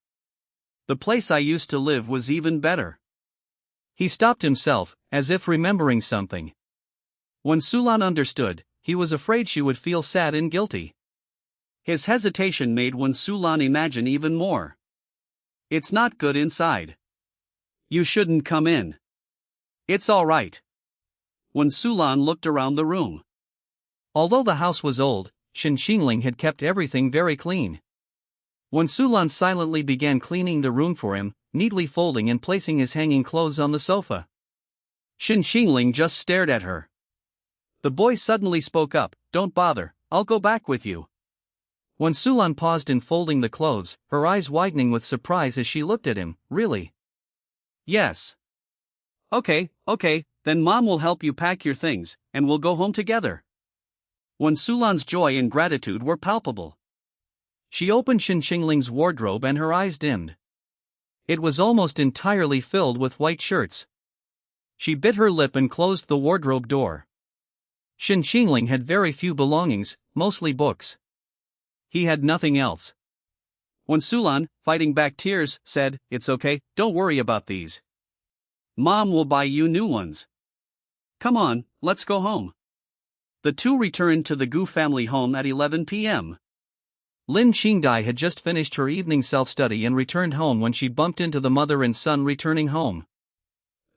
The place I used to live was even better." He stopped himself, as if remembering something. When Sulan understood, he was afraid she would feel sad and guilty. His hesitation made Wen Sulan imagine even more. "It's not good inside. You shouldn't come in." "It's alright." Wen Sulan looked around the room. Although the house was old, Shen Qingling had kept everything very clean. When Sulan silently began cleaning the room for him, neatly folding and placing his hanging clothes on the sofa, Shen Qingling just stared at her. The boy suddenly spoke up, "Don't bother, I'll go back with you." When Sulan paused in folding the clothes, her eyes widening with surprise as she looked at him, "Really?" "Yes." Okay, then Mom will help you pack your things, and we'll go home together." When Sulan's joy and gratitude were palpable. She opened Shen Qingling's wardrobe and her eyes dimmed. It was almost entirely filled with white shirts. She bit her lip and closed the wardrobe door. Shen Qingling had very few belongings, mostly books. He had nothing else. When Sulan, fighting back tears, said, "It's okay, don't worry about these. Mom will buy you new ones. Come on, let's go home." The two returned to the Gu family home at 11 p.m. Lin Qingdai had just finished her evening self-study and returned home when she bumped into the mother and son returning home.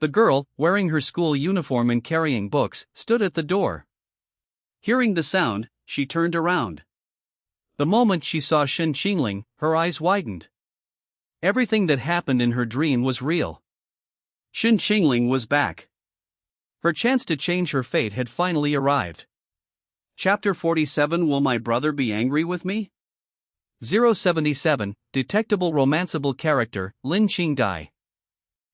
The girl, wearing her school uniform and carrying books, stood at the door. Hearing the sound, she turned around. The moment she saw Shen Qingling, her eyes widened. Everything that happened in her dream was real. Shen Qingling was back. Her chance to change her fate had finally arrived. Chapter 47. Will my brother be angry with me? 077, Detectable Romanceable Character, Lin Qingdai.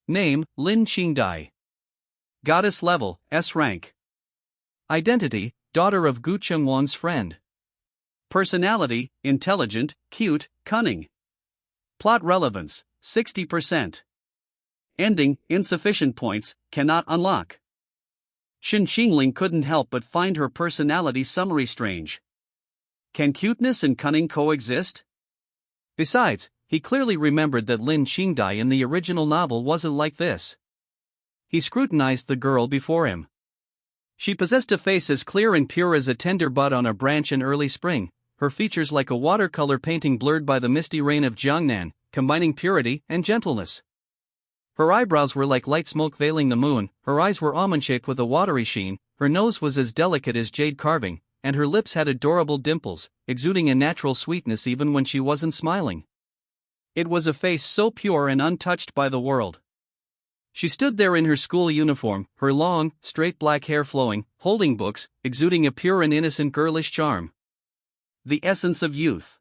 Name, Lin Qingdai. Goddess level, S rank. Identity, daughter of Gu Chengwang's friend. Personality, intelligent, cute, cunning. Plot relevance, 60%. Ending, insufficient points, cannot unlock. Shen Qingling couldn't help but find her personality summary strange. Can cuteness and cunning coexist? Besides, he clearly remembered that Lin Qingdai in the original novel wasn't like this. He scrutinized the girl before him. She possessed a face as clear and pure as a tender bud on a branch in early spring, her features like a watercolor painting blurred by the misty rain of Jiangnan, combining purity and gentleness. Her eyebrows were like light smoke veiling the moon, her eyes were almond-shaped with a watery sheen, her nose was as delicate as jade carving, and her lips had adorable dimples, exuding a natural sweetness even when she wasn't smiling. It was a face so pure and untouched by the world. She stood there in her school uniform, her long, straight black hair flowing, holding books, exuding a pure and innocent girlish charm. The essence of youth.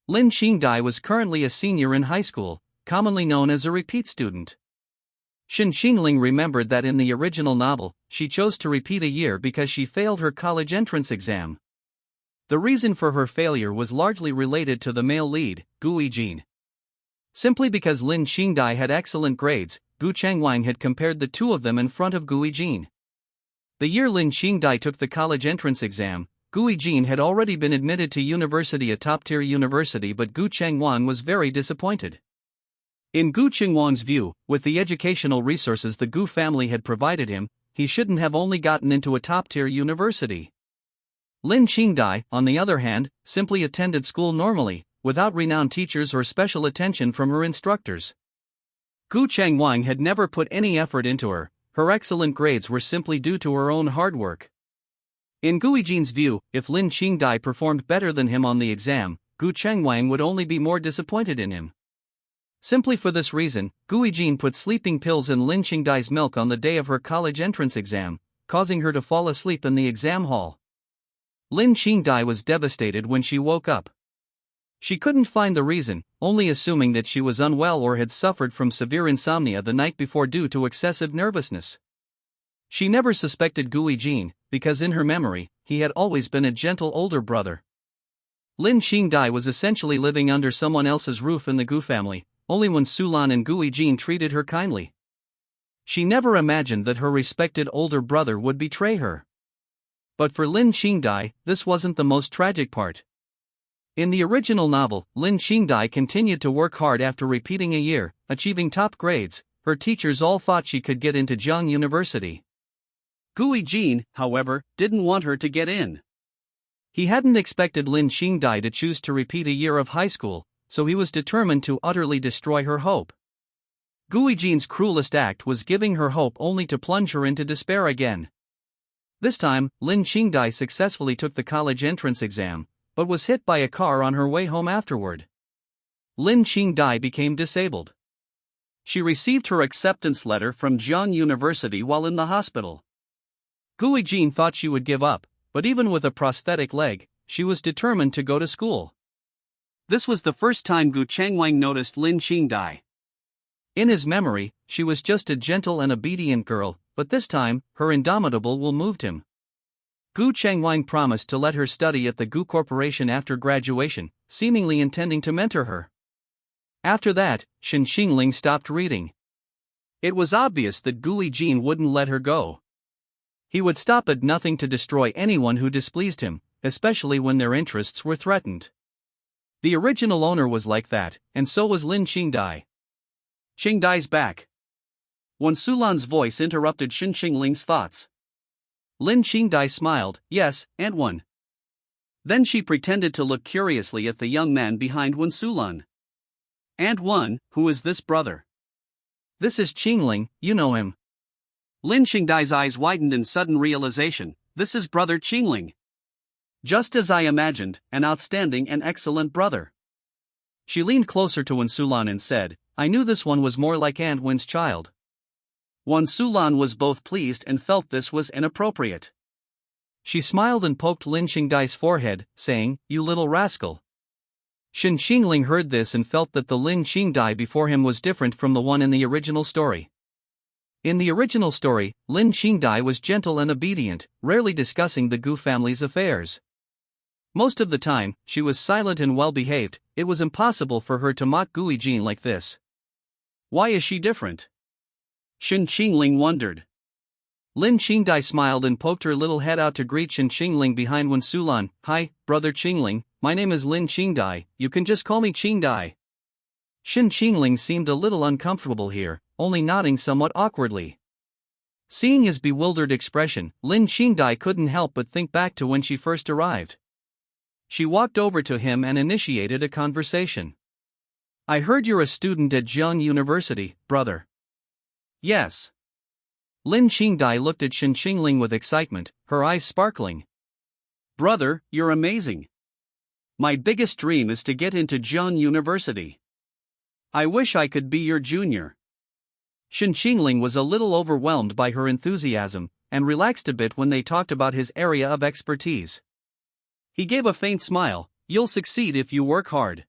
Lin Qingdai was currently a senior in high school, commonly known as a repeat student. Shen Qingling remembered that in the original novel, she chose to repeat a year because she failed her college entrance exam. The reason for her failure was largely related to the male lead, Gu Yijin. Simply because Lin Qingdai had excellent grades, Gu Chengwang had compared the two of them in front of Gu Yijin. The year Lin Qingdai took the college entrance exam, Gu Yijin had already been admitted to university, a top-tier university, but Gu Chengwang was very disappointed. In Gu Chengwang's view, with the educational resources the Gu family had provided him, he shouldn't have only gotten into a top-tier university. Lin Qingdai, on the other hand, simply attended school normally, without renowned teachers or special attention from her instructors. Gu Chengwang had never put any effort into her, her excellent grades were simply due to her own hard work. In Gu Yijin's view, if Lin Qingdai performed better than him on the exam, Gu Chengwang would only be more disappointed in him. Simply for this reason, Gu Yijin put sleeping pills in Lin Qingdai's milk on the day of her college entrance exam, causing her to fall asleep in the exam hall. Lin Qingdai was devastated when she woke up. She couldn't find the reason, only assuming that she was unwell or had suffered from severe insomnia the night before due to excessive nervousness. She never suspected Gu Yijin, because in her memory, he had always been a gentle older brother. Lin Qingdai was essentially living under someone else's roof in the Gu family, only when Sulan and Gu Yijin treated her kindly. She never imagined that her respected older brother would betray her. But for Lin Qingdai, this wasn't the most tragic part. In the original novel, Lin Qingdai continued to work hard after repeating a year, achieving top grades. Her teachers all thought she could get into Jiang University. Gu Yijin, however, didn't want her to get in. He hadn't expected Lin Qingdai to choose to repeat a year of high school, so he was determined to utterly destroy her hope. Gu Yijin's cruelest act was giving her hope only to plunge her into despair again. This time, Lin Qingdai successfully took the college entrance exam, but was hit by a car on her way home afterward. Lin Qingdai became disabled. She received her acceptance letter from Jiang University while in the hospital. Gu Yijin thought she would give up, but even with a prosthetic leg, she was determined to go to school. This was the first time Gu Chengwang noticed Lin Qingdai. In his memory, she was just a gentle and obedient girl, but this time, her indomitable will moved him. Gu Chengwang promised to let her study at the Gu Corporation after graduation, seemingly intending to mentor her. After that, Shen Qingling stopped reading. It was obvious that Gu Yijin wouldn't let her go. He would stop at nothing to destroy anyone who displeased him, especially when their interests were threatened. The original owner was like that, and so was Lin Qingdai. Qingdai's back. Wan Sulan's voice interrupted Shen Qingling's thoughts. Lin Qingdai smiled, yes, Aunt Wan. Then she pretended to look curiously at the young man behind Wan Sulan. Aunt Wan, who is this brother? This is Qingling, you know him. Lin Qingdai's eyes widened in sudden realization, this is brother Qingling. Just as I imagined, an outstanding and excellent brother. She leaned closer to Wan Sulan and said, I knew this one was more like Aunt Wan's child. Wan Sulan was both pleased and felt this was inappropriate. She smiled and poked Lin Qingdai's forehead, saying, you little rascal. Shen Qingling heard this and felt that the Lin Qingdai before him was different from the one in the original story. In the original story, Lin Qingdai was gentle and obedient, rarely discussing the Gu family's affairs. Most of the time, she was silent and well-behaved. It was impossible for her to mock Gu Yijin like this. Why is she different? Shen Qingling wondered. Lin Qingdai smiled and poked her little head out to greet Shen Qingling behind Wen Sulan. Hi, brother Qingling, my name is Lin Qingdai, you can just call me Qingdai. Shen Qingling seemed a little uncomfortable here, only nodding somewhat awkwardly. Seeing his bewildered expression, Lin Qingdai couldn't help but think back to when she first arrived. She walked over to him and initiated a conversation. I heard you're a student at Zhejiang University, brother. Yes. Lin Qingdai looked at Shen Qingling with excitement, her eyes sparkling. Brother, you're amazing. My biggest dream is to get into Zhejiang University. I wish I could be your junior. Shen Qingling was a little overwhelmed by her enthusiasm, and relaxed a bit when they talked about his area of expertise. He gave a faint smile. You'll succeed if you work hard.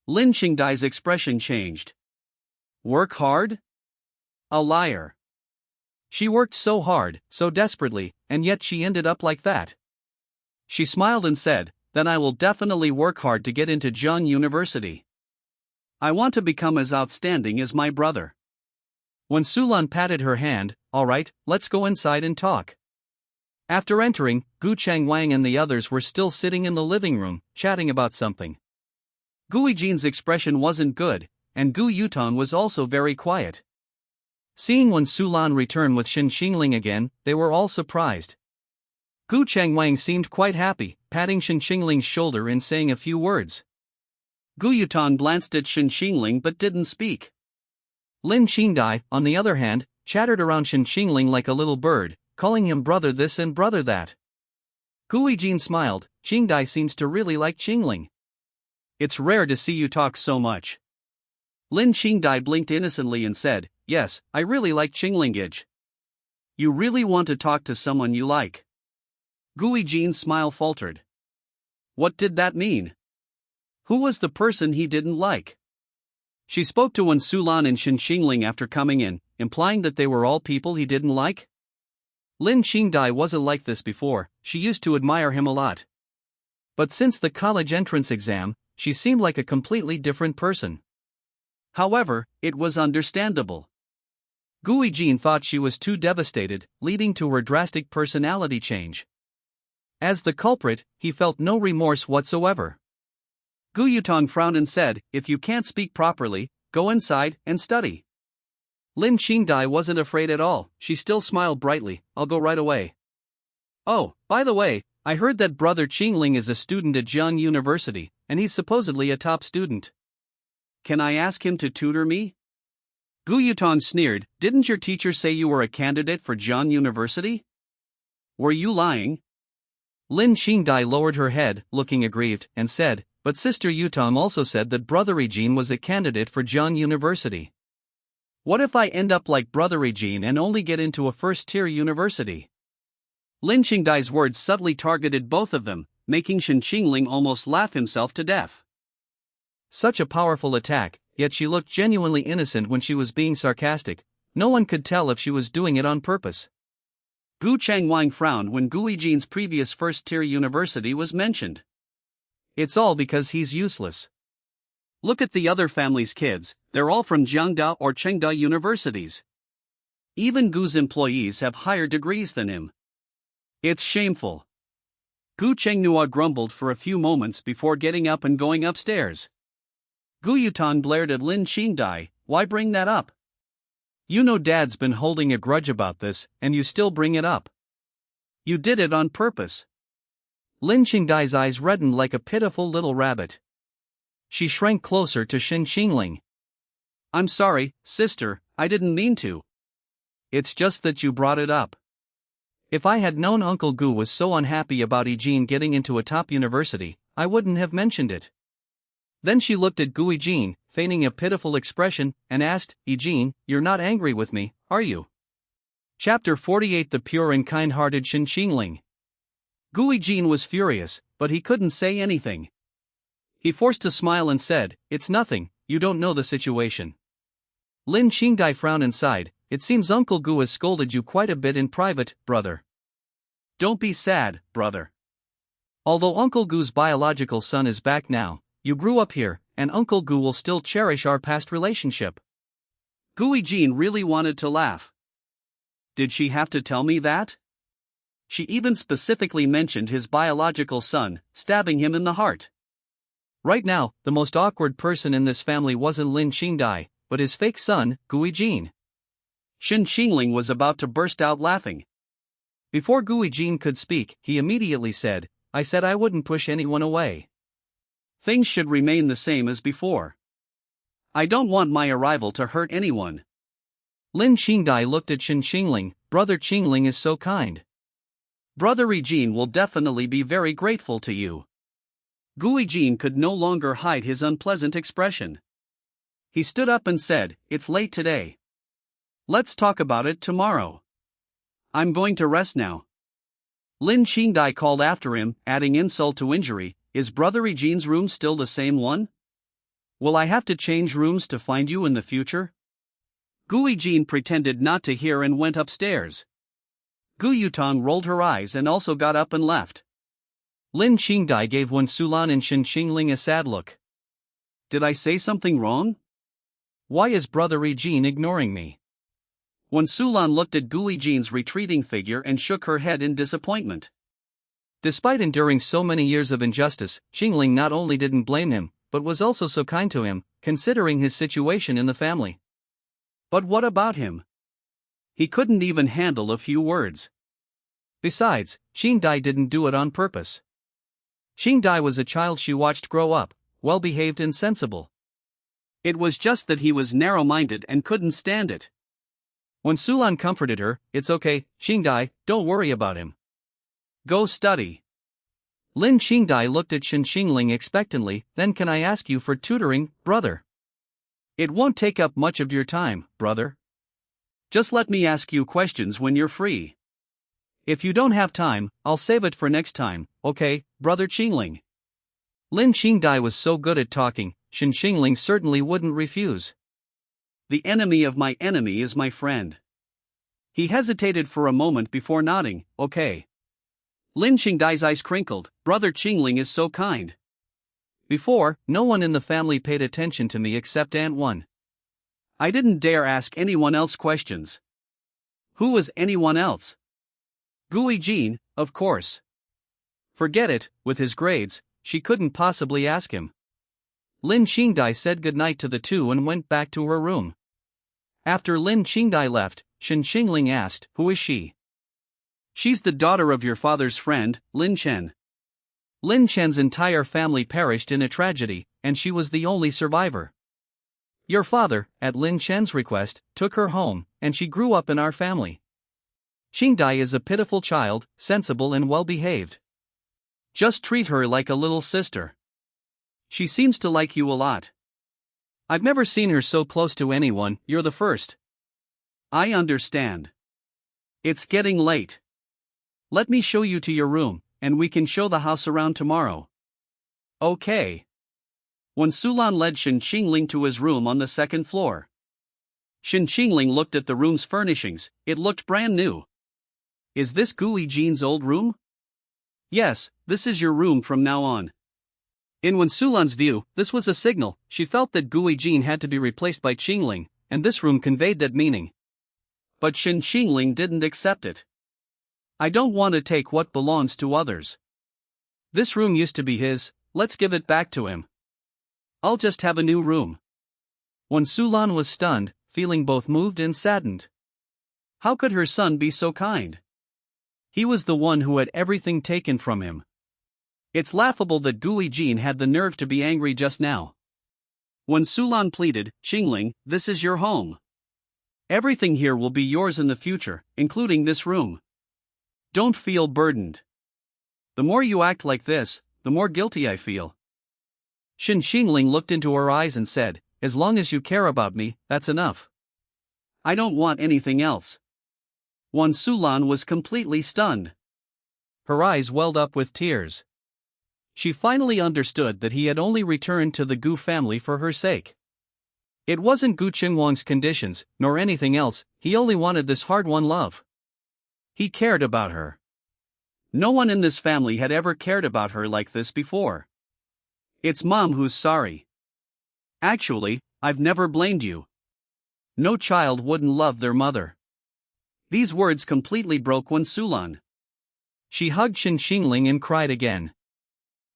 Lin Qingdai's expression changed. Work hard? A liar. She worked so hard, so desperately, and yet she ended up like that. She smiled and said, then I will definitely work hard to get into Zhejiang University. I want to become as outstanding as my brother. When Sulan patted her hand, all right, let's go inside and talk. After entering, Gu Changwang and the others were still sitting in the living room, chatting about something. Gu Yijin's expression wasn't good, and Gu Yutong was also very quiet. Seeing Wen Sulan return with Shen Qingling again, they were all surprised. Gu Changwang seemed quite happy, patting Shen Qingling's shoulder and saying a few words. Gu Yutong glanced at Shen Qingling but didn't speak. Lin Qingdai, on the other hand, chattered around Shen Qingling like a little bird, calling him brother this and brother that. Gu Yijin smiled. Qingdai seems to really like Qingling. It's rare to see you talk so much. Lin Qingdai blinked innocently and said, yes, I really like Qinglingage. You really want to talk to someone you like. Gu Yijin's smile faltered. What did that mean? Who was the person he didn't like? She spoke to Wen Sulan and Shen Qingling after coming in, implying that they were all people he didn't like. Lin Qingdai wasn't like this before. She used to admire him a lot. But since the college entrance exam, she seemed like a completely different person. However, it was understandable. Gu Yijin thought she was too devastated, leading to her drastic personality change. As the culprit, he felt no remorse whatsoever. Gu Yutong frowned and said, if you can't speak properly, go inside and study. Lin Qingdai wasn't afraid at all. She still smiled brightly. I'll go right away. Oh, by the way, I heard that brother Qingling is a student at Zhejiang University, and he's supposedly a top student. Can I ask him to tutor me? Gu Yutong sneered, didn't your teacher say you were a candidate for Zhejiang University? Were you lying? Lin Qingdai lowered her head, looking aggrieved, and said, but Sister Yutong also said that Brother Yijin was a candidate for Zhejiang University. What if I end up like Brother Yijin and only get into a first-tier university? Lin Qingdai's words subtly targeted both of them, making Shen Qingling almost laugh himself to death. Such a powerful attack, yet she looked genuinely innocent when she was being sarcastic. No one could tell if she was doing it on purpose. Gu Changwang frowned when Gu Yijin's previous first-tier university was mentioned. It's all because he's useless. Look at the other family's kids, they're all from Jiangda or Chengda universities. Even Gu's employees have higher degrees than him. It's shameful. Gu Chengnua grumbled for a few moments before getting up and going upstairs. Gu Yutong glared at Lin Qingdai, why bring that up? You know Dad's been holding a grudge about this, and you still bring it up. You did it on purpose. Lin Qingdai's eyes reddened like a pitiful little rabbit. She shrank closer to Shen Qingling. I'm sorry, sister, I didn't mean to. It's just that you brought it up. If I had known Uncle Gu was so unhappy about Yijin getting into a top university, I wouldn't have mentioned it. Then she looked at Gu Yijin, feigning a pitiful expression, and asked, Yijin, you're not angry with me, are you? Chapter 48 The Pure and Kind-Hearted Shen Qingling. Gu Yijin was furious, but he couldn't say anything. He forced a smile and said, it's nothing, you don't know the situation. Lin Qingdai frowned and sighed, it seems Uncle Gu has scolded you quite a bit in private, brother. Don't be sad, brother. Although Uncle Gu's biological son is back now, you grew up here, and Uncle Gu will still cherish our past relationship. Gui Jean really wanted to laugh. Did she have to tell me that? She even specifically mentioned his biological son, stabbing him in the heart. Right now, the most awkward person in this family wasn't Lin Qingdai, but his fake son, Gui Jean. Shen Qingling was about to burst out laughing. Before Gui Jean could speak, he immediately said, I said I wouldn't push anyone away. Things should remain the same as before. I don't want my arrival to hurt anyone. Lin Qingdai looked at Shen Qingling. Brother Qingling is so kind. Brother Jean will definitely be very grateful to you. Gui Jean could no longer hide his unpleasant expression. He stood up and said, It's late today. Let's talk about it tomorrow. I'm going to rest now. Lin Qingdai called after him, adding insult to injury, Is Brother Jean's room still the same one? Will I have to change rooms to find you in the future? Gui Jean pretended not to hear and went upstairs. Gu Yutong rolled her eyes and also got up and left. Lin Qingdai gave Wen Sulan and Shen Qingling a sad look. Did I say something wrong? Why is Brother Jean ignoring me? Wen Sulan looked at Gui Jean's retreating figure and shook her head in disappointment. Despite enduring so many years of injustice, Qingling not only didn't blame him, but was also so kind to him, considering his situation in the family. But what about him? He couldn't even handle a few words. Besides, Qingdai didn't do it on purpose. Qingdai was a child she watched grow up, well-behaved and sensible. It was just that he was narrow-minded and couldn't stand it. When Sulan comforted her, It's okay, Qingdai, don't worry about him. Go study. Lin Qingdai looked at Shen Qingling expectantly, Then can I ask you for tutoring, brother? It won't take up much of your time, brother. Just let me ask you questions when you're free. If you don't have time, I'll save it for next time, okay, Brother Qingling? Lin Qingdai was so good at talking, Shen Qingling certainly wouldn't refuse. The enemy of my enemy is my friend. He hesitated for a moment before nodding, okay. Lin Qingdai's eyes crinkled, Brother Qingling is so kind. Before, no one in the family paid attention to me except Aunt One. I didn't dare ask anyone else questions. Who was anyone else? Gui Jean, of course. Forget it, with his grades, she couldn't possibly ask him. Lin Qingdai said goodnight to the two and went back to her room. After Lin Qingdai left, Shen Qingling asked, Who is she? She's the daughter of your father's friend, Lin Chen. Lin Chen's entire family perished in a tragedy, and she was the only survivor. Your father, at Lin Chen's request, took her home, and she grew up in our family. Qingdai is a pitiful child, sensible and well-behaved. Just treat her like a little sister. She seems to like you a lot. I've never seen her so close to anyone, you're the first. I understand. It's getting late. Let me show you to your room, and we can show the house around tomorrow. Okay. When Sulan led Shen Qingling to his room on the second floor. Shen Qingling looked at the room's furnishings, it looked brand new. Is this Gui Jean's old room? Yes, this is your room from now on. In Wen Sulan's view, this was a signal. She felt that Gui Jean had to be replaced by Qingling, and this room conveyed that meaning. But Shen Qingling didn't accept it. I don't want to take what belongs to others. This room used to be his, let's give it back to him. I'll just have a new room. Wen Sulan was stunned, feeling both moved and saddened. How could her son be so kind? He was the one who had everything taken from him. It's laughable that Gui Jean had the nerve to be angry just now. When Sulan pleaded, Qingling, this is your home. Everything here will be yours in the future, including this room. Don't feel burdened. The more you act like this, the more guilty I feel. Shen Qingling looked into her eyes and said, As long as you care about me, that's enough. I don't want anything else. Wen Sulan was completely stunned. Her eyes welled up with tears. She finally understood that he had only returned to the Gu family for her sake. It wasn't Gu Qinglong's conditions, nor anything else, he only wanted this hard-won love. He cared about her. No one in this family had ever cared about her like this before. It's Mom who's sorry. Actually, I've never blamed you. No child wouldn't love their mother. These words completely broke Wen Sulan. She hugged Shen Qingling and cried again.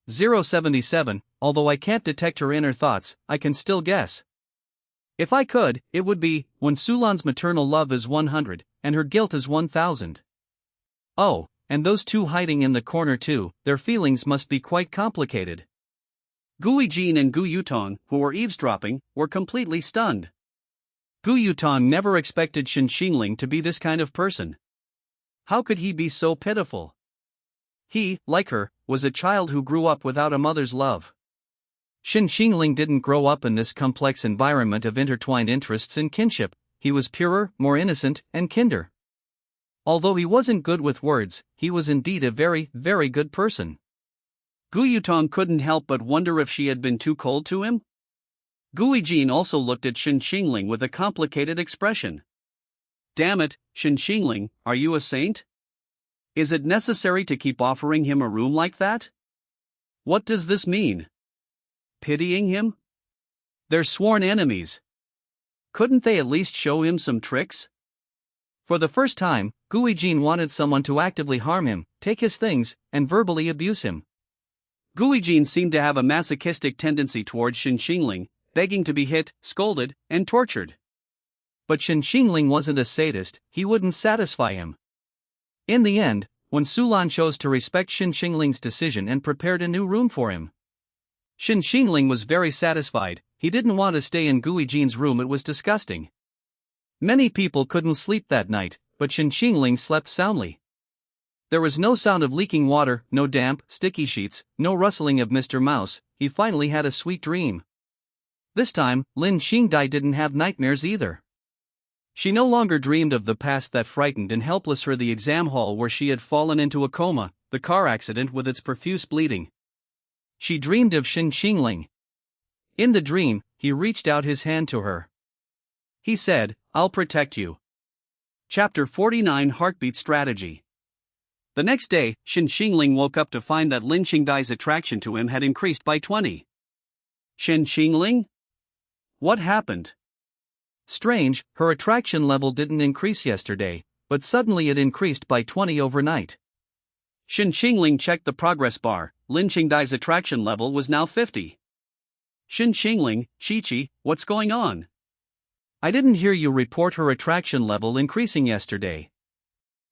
077, although I can't detect her inner thoughts, I can still guess. If I could, it would be, Wen Sulan's maternal love is 100, and her guilt is 1000. Oh, and those two hiding in the corner too, their feelings must be quite complicated. Gu Yijin and Gu Yutong, who were eavesdropping, were completely stunned. Gu Yutong never expected Shen Qingling to be this kind of person. How could he be so pitiful? He, like her, was a child who grew up without a mother's love. Shen Qingling didn't grow up in this complex environment of intertwined interests and kinship, he was purer, more innocent, and kinder. Although he wasn't good with words, he was indeed a very, very good person. Gu Yutong couldn't help but wonder if she had been too cold to him. Gu Yijin also looked at Shen Qingling with a complicated expression. Damn it, Shen Qingling, are you a saint? Is it necessary to keep offering him a room like that? What does this mean? Pitying him? They're sworn enemies. Couldn't they at least show him some tricks? For the first time, Gu Yijin wanted someone to actively harm him, take his things, and verbally abuse him. Gu Yijin seemed to have a masochistic tendency towards Shen Qingling, begging to be hit, scolded, and tortured. But Shen Qingling wasn't a sadist, he wouldn't satisfy him. In the end, Wen Sulan chose to respect Shen Qingling's decision and prepared a new room for him. Shen Qingling was very satisfied, he didn't want to stay in Gu Yijin's room, it was disgusting. Many people couldn't sleep that night, but Shen Qingling slept soundly. There was no sound of leaking water, no damp, sticky sheets, no rustling of Mr. Mouse, he finally had a sweet dream. This time, Lin Qingdai didn't have nightmares either. She no longer dreamed of the past that frightened and helpless her, the exam hall where she had fallen into a coma, the car accident with its profuse bleeding. She dreamed of Shen Qingling. In the dream, he reached out his hand to her. He said, "I'll protect you." Chapter 49 Heartbeat Strategy. The next day, Shen Qingling woke up to find that Lin Qingdai's attraction to him had increased by 20. Shen Qingling? What happened? Strange, her attraction level didn't increase yesterday, but suddenly it increased by 20 overnight. Shen Qingling checked the progress bar, Lin Qingdai's attraction level was now 50. Shen Qingling, Chi-Chi, what's going on? I didn't hear you report her attraction level increasing yesterday.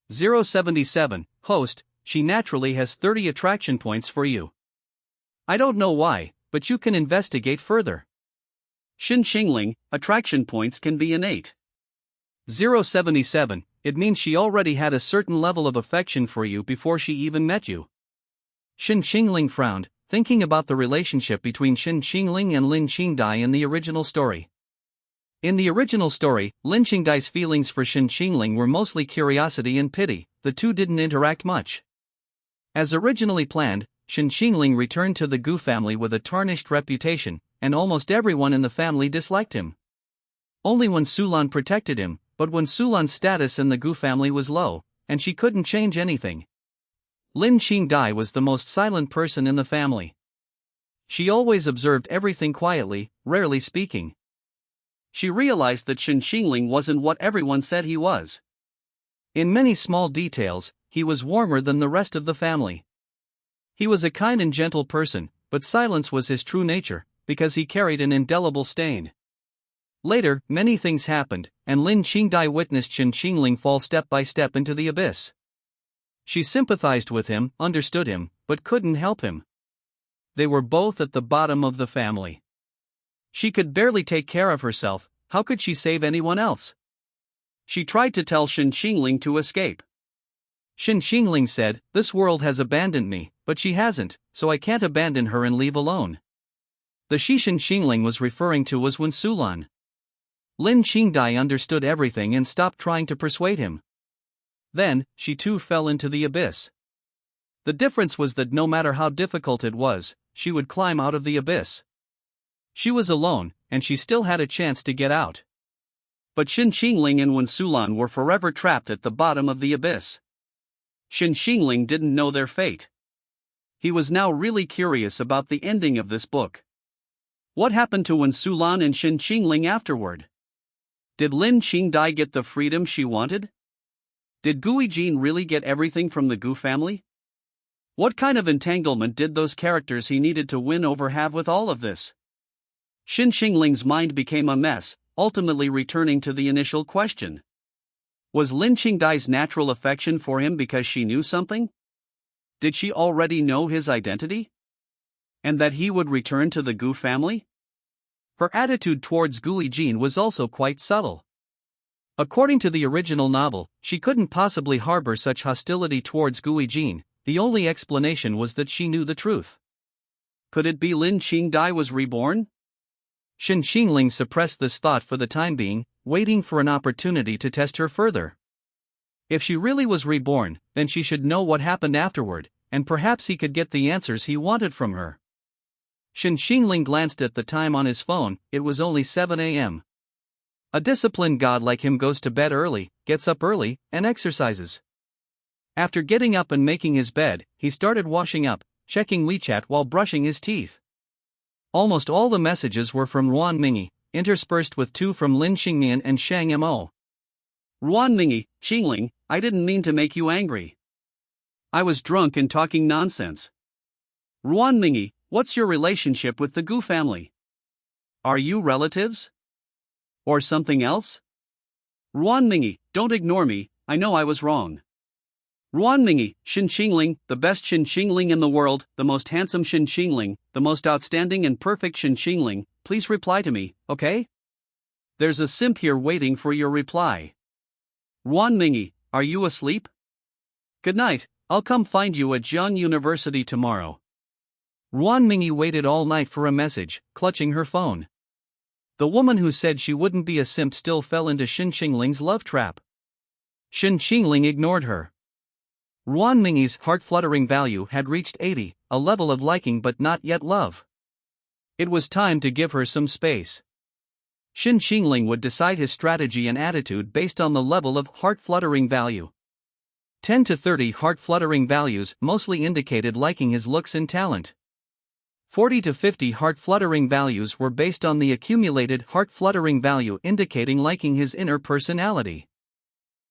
077, host, she naturally has 30 attraction points for you. I don't know why, but you can investigate further. Shen Qingling, attraction points can be innate. 077, it means she already had a certain level of affection for you before she even met you. Shen Qingling frowned, thinking about the relationship between Shen Qingling and Lin Qingdai in the original story. In the original story, Lin Qingdai's feelings for Shen Qingling were mostly curiosity and pity, the two didn't interact much. As originally planned, Shen Qingling returned to the Gu family with a tarnished reputation, and almost everyone in the family disliked him. Only Wen Sulan protected him, but Wen Sulan's status in the Gu family was low, and she couldn't change anything. Lin Qingdai was the most silent person in the family. She always observed everything quietly, rarely speaking. She realized that Shen Qingling wasn't what everyone said he was. In many small details, he was warmer than the rest of the family. He was a kind and gentle person, but silence was his true nature, because he carried an indelible stain. Later, many things happened, and Lin Qingdai witnessed Shen Qingling fall step by step into the abyss. She sympathized with him, understood him, but couldn't help him. They were both at the bottom of the family. She could barely take care of herself, how could she save anyone else? She tried to tell Shen Qingling to escape. Shen Qingling said, "This world has abandoned me, but she hasn't, so I can't abandon her and leave alone." The Shen Qingling was referring to was Wen Sulan. Lin Qingdai understood everything and stopped trying to persuade him. Then, she too fell into the abyss. The difference was that no matter how difficult it was, she would climb out of the abyss. She was alone, and she still had a chance to get out. But Shen Qingling and Wen Sulan were forever trapped at the bottom of the abyss. Shen Qingling didn't know their fate. He was now really curious about the ending of this book. What happened to Wen Sulan and Shen Qingling afterward? Did Lin Qingdai get the freedom she wanted? Did Gui Jin really get everything from the Gu family? What kind of entanglement did those characters he needed to win over have with all of this? Shen Qingling's mind became a mess, ultimately returning to the initial question. Was Lin Qingdai's natural affection for him because she knew something? Did she already know his identity? And that he would return to the Gu family? Her attitude towards Gui Jin was also quite subtle. According to the original novel, she couldn't possibly harbor such hostility towards Gui Jin. The only explanation was that she knew the truth. Could it be Lin Qingdai was reborn? Shen Qingling suppressed this thought for the time being, waiting for an opportunity to test her further. If she really was reborn, then she should know what happened afterward, and perhaps he could get the answers he wanted from her. Shen Qingling glanced at the time on his phone. It was only 7 a.m. A disciplined god like him goes to bed early, gets up early, and exercises. After getting up and making his bed, he started washing up, checking WeChat while brushing his teeth. Almost all the messages were from Ruan Mingi, interspersed with 2 from Lin Xingmian and Shang Mo. Ruan Mingi, Qingling, I didn't mean to make you angry. I was drunk and talking nonsense. Ruan Mingi, what's your relationship with the Gu family? Are you relatives? Or something else? Ruan Mingi, don't ignore me, I know I was wrong. Ruan Mingi, Shen Qingling, the best Shen Qingling in the world, the most handsome Shen Qingling, the most outstanding and perfect Shen Qingling, please reply to me, okay? There's a simp here waiting for your reply. Ruan Mingi, are you asleep? Good night, I'll come find you at Jiang University tomorrow. Ruan Mingi waited all night for a message, clutching her phone. The woman who said she wouldn't be a simp still fell into Shen Qingling's love trap. Shen Qingling ignored her. Ruan Mingi's heart-fluttering value had reached 80, a level of liking but not yet love. It was time to give her some space. Shen Qingling would decide his strategy and attitude based on the level of heart-fluttering value. 10 to 30 heart-fluttering values mostly indicated liking his looks and talent. 40 to 50 heart-fluttering values were based on the accumulated heart-fluttering value indicating liking his inner personality.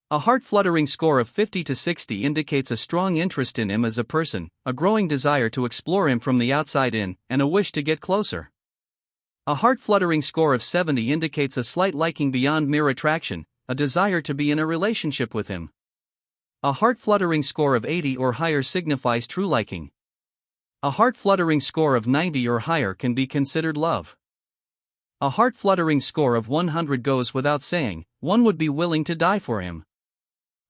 A heart-fluttering score of 50 to 60 indicates a strong interest in him as a person, a growing desire to explore him from the outside in, and a wish to get closer. A heart-fluttering score of 70 indicates a slight liking beyond mere attraction, a desire to be in a relationship with him. A heart-fluttering score of 80 or higher signifies true liking. A heart-fluttering score of 90 or higher can be considered love. A heart-fluttering score of 100 goes without saying, one would be willing to die for him.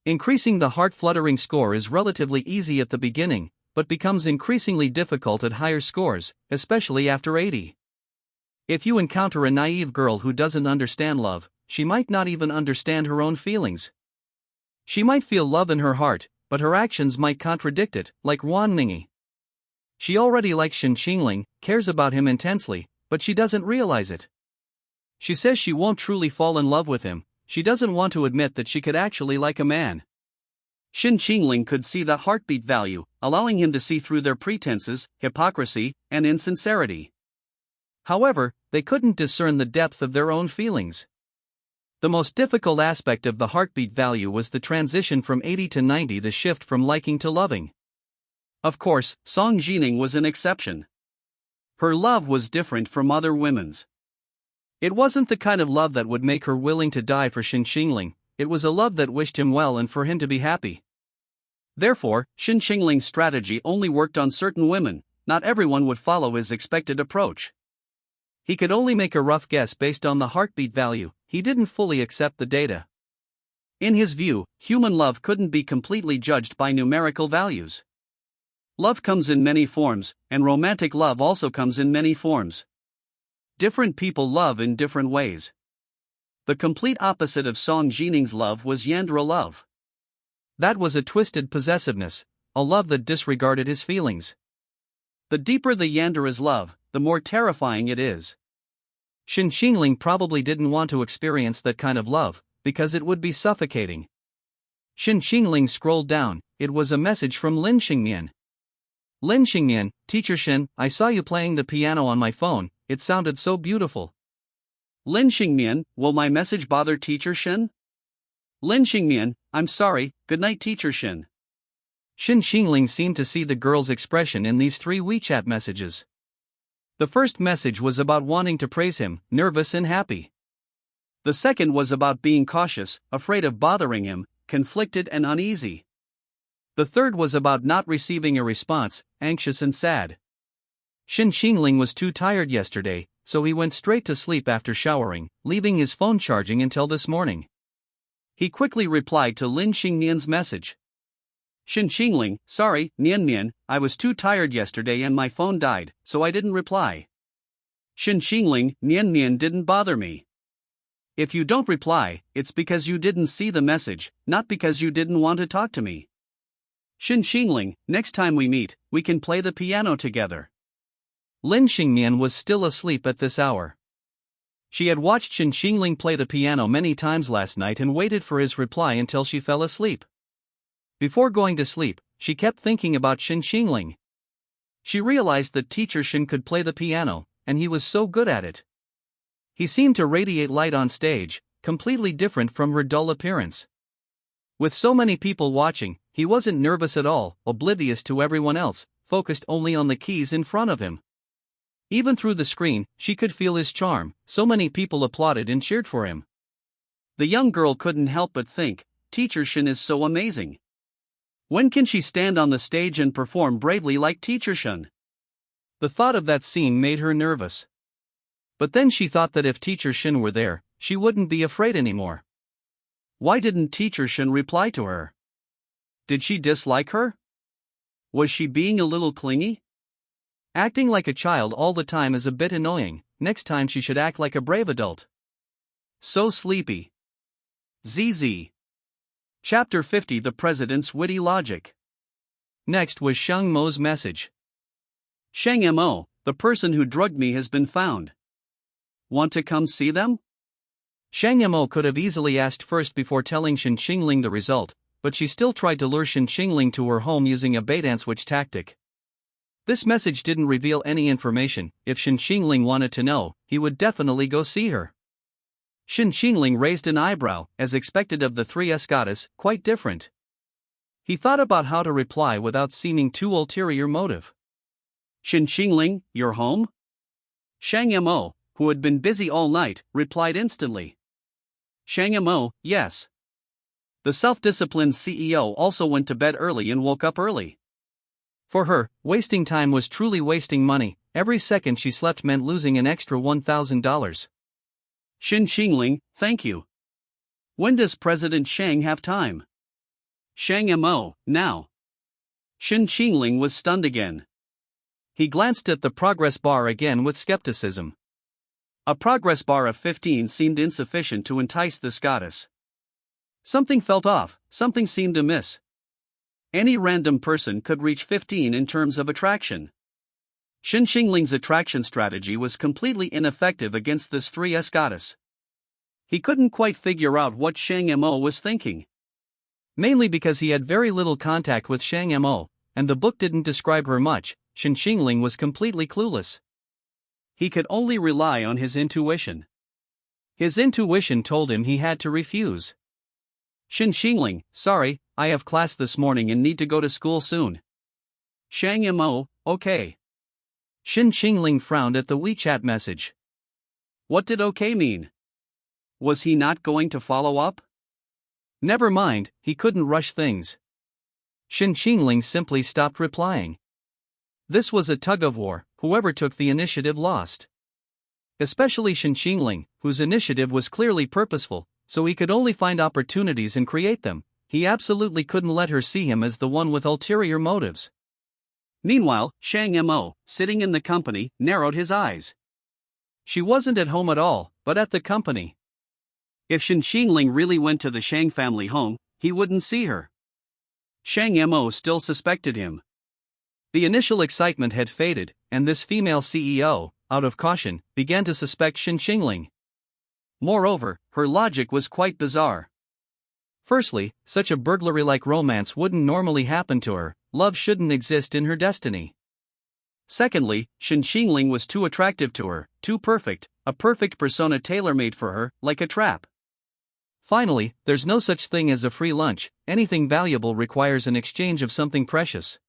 Increasing the heart-fluttering score is relatively easy at the beginning, but becomes increasingly difficult at higher scores, especially after 80. If you encounter a naive girl who doesn't understand love, she might not even understand her own feelings. She might feel love in her heart, but her actions might contradict it, like Ruan Mingi. She already likes Shen Qingling, cares about him intensely, but she doesn't realize it. She says she won't truly fall in love with him. She doesn't want to admit that she could actually like a man. Shen Qingling could see the heartbeat value, allowing him to see through their pretenses, hypocrisy, and insincerity. However, they couldn't discern the depth of their own feelings. The most difficult aspect of the heartbeat value was the transition from 80 to 90, the shift from liking to loving. Of course, Song Jining was an exception. Her love was different from other women's. It wasn't the kind of love that would make her willing to die for Shen Qingling, it was a love that wished him well and for him to be happy. Therefore, Shen Qingling's strategy only worked on certain women, not everyone would follow his expected approach. He could only make a rough guess based on the heartbeat value, he didn't fully accept the data. In his view, human love couldn't be completely judged by numerical values. Love comes in many forms, and romantic love also comes in many forms. Different people love in different ways. The complete opposite of Song Jining's love was Yandra love. That was a twisted possessiveness, a love that disregarded his feelings. The deeper the Yandra's love, the more terrifying it is. Shen Qingling probably didn't want to experience that kind of love, because it would be suffocating. Shen Qingling scrolled down. It was a message from Lin Xingmian. Lin Xingmian, Teacher Shen, I saw you playing the piano on my phone, it sounded so beautiful. Lin Xingmian, will my message bother Teacher Shen? Lin Xingmian, I'm sorry, good night Teacher Shen. Shen Qingling seemed to see the girl's expression in these 3 WeChat messages. The first message was about wanting to praise him, nervous and happy. The second was about being cautious, afraid of bothering him, conflicted and uneasy. The third was about not receiving a response, anxious and sad. Shen Qingling was too tired yesterday, so he went straight to sleep after showering, leaving his phone charging until this morning. He quickly replied to Lin Xingmian's message. Shen Qingling, sorry, Nian, I was too tired yesterday and my phone died, so I didn't reply. Shen Qingling, Nian didn't bother me. If you don't reply, it's because you didn't see the message, not because you didn't want to talk to me. Shen Qingling, next time we meet, we can play the piano together. Lin Xingmian was still asleep at this hour. She had watched Shen Qingling play the piano many times last night and waited for his reply until she fell asleep. Before going to sleep, she kept thinking about Shen Qingling. She realized that Teacher Shen could play the piano, and he was so good at it. He seemed to radiate light on stage, completely different from her dull appearance. With so many people watching, he wasn't nervous at all, oblivious to everyone else, focused only on the keys in front of him. Even through the screen, she could feel his charm, so many people applauded and cheered for him. The young girl couldn't help but think, Teacher Shen is so amazing. When can she stand on the stage and perform bravely like Teacher Shen? The thought of that scene made her nervous. But then she thought that if Teacher Shen were there, she wouldn't be afraid anymore. Why didn't Teacher Shen reply to her? Did she dislike her? Was she being a little clingy? Acting like a child all the time is a bit annoying, next time she should act like a brave adult. So sleepy. ZZ. Chapter 50 The President's Witty Logic. Next was Shang Mo's message. Shang Mo, the person who drugged me has been found. Want to come see them? Shang Mo could have easily asked first before telling Shen Qingling the result, but she still tried to lure Shen Qingling to her home using a bait-and-switch tactic. This message didn't reveal any information. If Shen Qingling wanted to know, he would definitely go see her. Shen Qingling raised an eyebrow, as expected of the 3S goddess, quite different. He thought about how to reply without seeming too ulterior motive. Shen Qingling, you're home? Shang Mo, who had been busy all night, replied instantly. Shang Mo, yes. The self-disciplined CEO also went to bed early and woke up early. For her, wasting time was truly wasting money. Every second she slept meant losing an extra $1,000. Shen Qingling, thank you. When does President Shang have time? Shang Mo, now. Shen Qingling was stunned again. He glanced at the progress bar again with skepticism. A progress bar of 15 seemed insufficient to entice this goddess. Something felt off, something seemed amiss. Any random person could reach 15 in terms of attraction. Shen Qingling's attraction strategy was completely ineffective against this 3S goddess. He couldn't quite figure out what Shang Mo was thinking. Mainly because he had very little contact with Shang Mo, and the book didn't describe her much. Shen Qingling was completely clueless. He could only rely on his intuition. His intuition told him he had to refuse. Shen Qingling, sorry, I have class this morning and need to go to school soon. Shang Mo, okay. Shen Qingling frowned at the WeChat message. What did okay mean? Was he not going to follow up? Never mind, he couldn't rush things. Shen Qingling simply stopped replying. This was a tug-of-war, whoever took the initiative lost. Especially Shen Qingling, whose initiative was clearly purposeful, so he could only find opportunities and create them. He absolutely couldn't let her see him as the one with ulterior motives. Meanwhile, Shang Mo, sitting in the company, narrowed his eyes. She wasn't at home at all, but at the company. If Shen Qingling really went to the Shang family home, he wouldn't see her. Shang Mo still suspected him. The initial excitement had faded, and this female CEO, out of caution, began to suspect Shen Qingling. Moreover, her logic was quite bizarre. Firstly, such a burglary-like romance wouldn't normally happen to her, love shouldn't exist in her destiny. Secondly, Shen Qingling was too attractive to her, too perfect, a perfect persona tailor-made for her, like a trap. Finally, there's no such thing as a free lunch, anything valuable requires an exchange of something precious.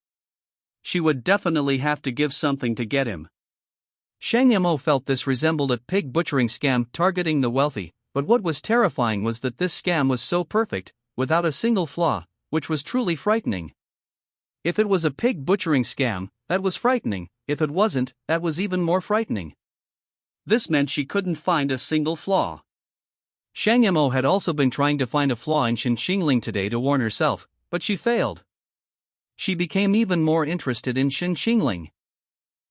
She would definitely have to give something to get him. Shang Yimou felt this resembled a pig butchering scam targeting the wealthy, but what was terrifying was that this scam was so perfect, without a single flaw, which was truly frightening. If it was a pig butchering scam, that was frightening; if it wasn't, that was even more frightening. This meant she couldn't find a single flaw. Shang Yimou had also been trying to find a flaw in Shen Qingling today to warn herself, but she failed. She became even more interested in Shen Qingling.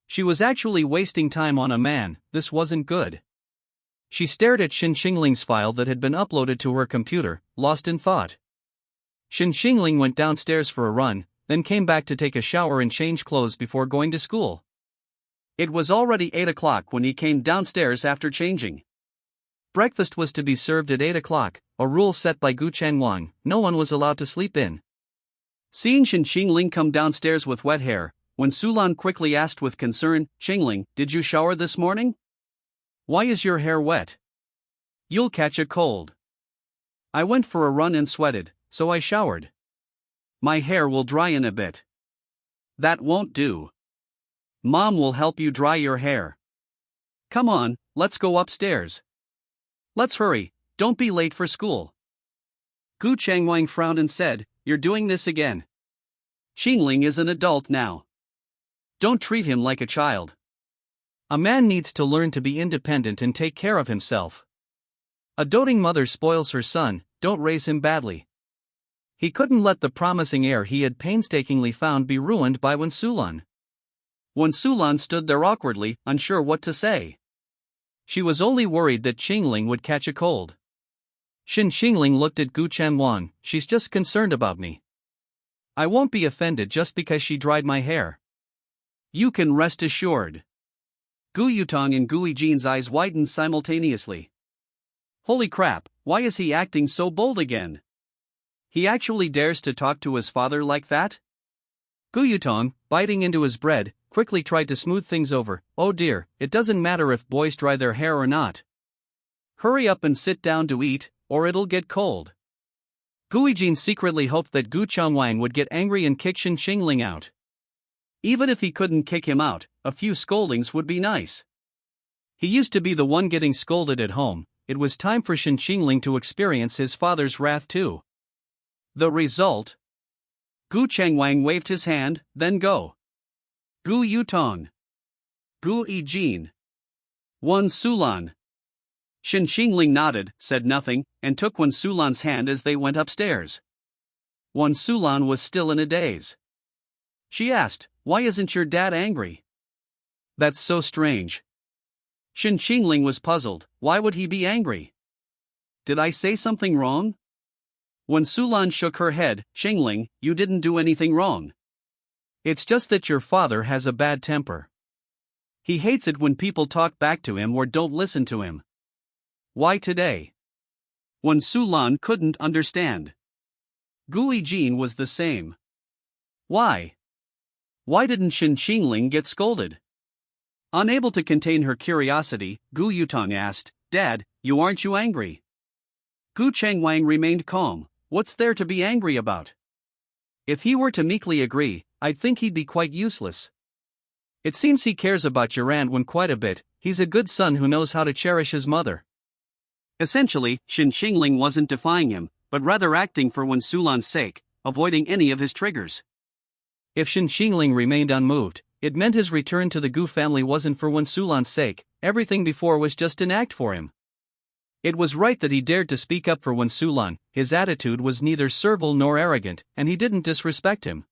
She was actually wasting time on a man, this wasn't good. She stared at Shen Qingling's file that had been uploaded to her computer, lost in thought. Shen Qingling went downstairs for a run, then came back to take a shower and change clothes before going to school. It was already 8 o'clock when he came downstairs after changing. Breakfast was to be served at 8 o'clock, a rule set by Gu Changwang. No one was allowed to sleep in. Seeing Shen Qingling come downstairs with wet hair, Wen Sulan quickly asked with concern, "Qingling, did you shower this morning? Why is your hair wet? You'll catch a cold." "I went for a run and sweated, so I showered. My hair will dry in a bit." "That won't do. Mom will help you dry your hair. Come on, let's go upstairs. Let's hurry, don't be late for school." Gu Changwang frowned and said, "You're doing this again. Qingling is an adult now. Don't treat him like a child. A man needs to learn to be independent and take care of himself. A doting mother spoils her son, don't raise him badly." He couldn't let the promising heir he had painstakingly found be ruined by Wen Sulan. Wen Sulan stood there awkwardly, unsure what to say. She was only worried that Qingling would catch a cold. Shen Qingling looked at Gu Changwang. "She's just concerned about me. I won't be offended just because she dried my hair." "You can rest assured." Gu Yutong and Gu Yijin's eyes widened simultaneously. Holy crap, why is he acting so bold again? He actually dares to talk to his father like that? Gu Yutong, biting into his bread, quickly tried to smooth things over. "Oh dear, it doesn't matter if boys dry their hair or not. Hurry up and sit down to eat, or it'll get cold." Gu Yijin secretly hoped that Gu Changwang would get angry and kick Shen Qingling out. Even if he couldn't kick him out, a few scoldings would be nice. He used to be the one getting scolded at home. It was time for Shen Qingling to experience his father's wrath too. The result? Gu Changwang waved his hand, then go. Gu Yutong. Gu Yijin. Wen Sulan. Shen Qingling nodded, said nothing, and took Wen Sulan's hand as they went upstairs. Wen Sulan was still in a daze. She asked, "Why isn't your dad angry?" "That's so strange." Shen Qingling was puzzled. Why would he be angry? Did I say something wrong? Wen Sulan shook her head. "Qingling, you didn't do anything wrong. It's just that your father has a bad temper. He hates it when people talk back to him or don't listen to him." "Why today?" Wen Sulan couldn't understand. Gu Yijin was the same. Why? Why didn't Shen Qingling get scolded? Unable to contain her curiosity, Gu Yutong asked, "Dad, aren't you angry?" Gu Changwang remained calm. What's there to be angry about? If he were to meekly agree, I'd think he'd be quite useless. It seems he cares about your aunt Wen quite a bit. He's a good son who knows how to cherish his mother. Essentially, Shen Qingling wasn't defying him, but rather acting for Wen Sulan's sake, avoiding any of his triggers. If Shen Qingling remained unmoved, it meant his return to the Gu family wasn't for Wen Sulan's sake. Everything before was just an act for him. It was right that he dared to speak up for Wen Sulan. His attitude was neither servile nor arrogant, and he didn't disrespect him.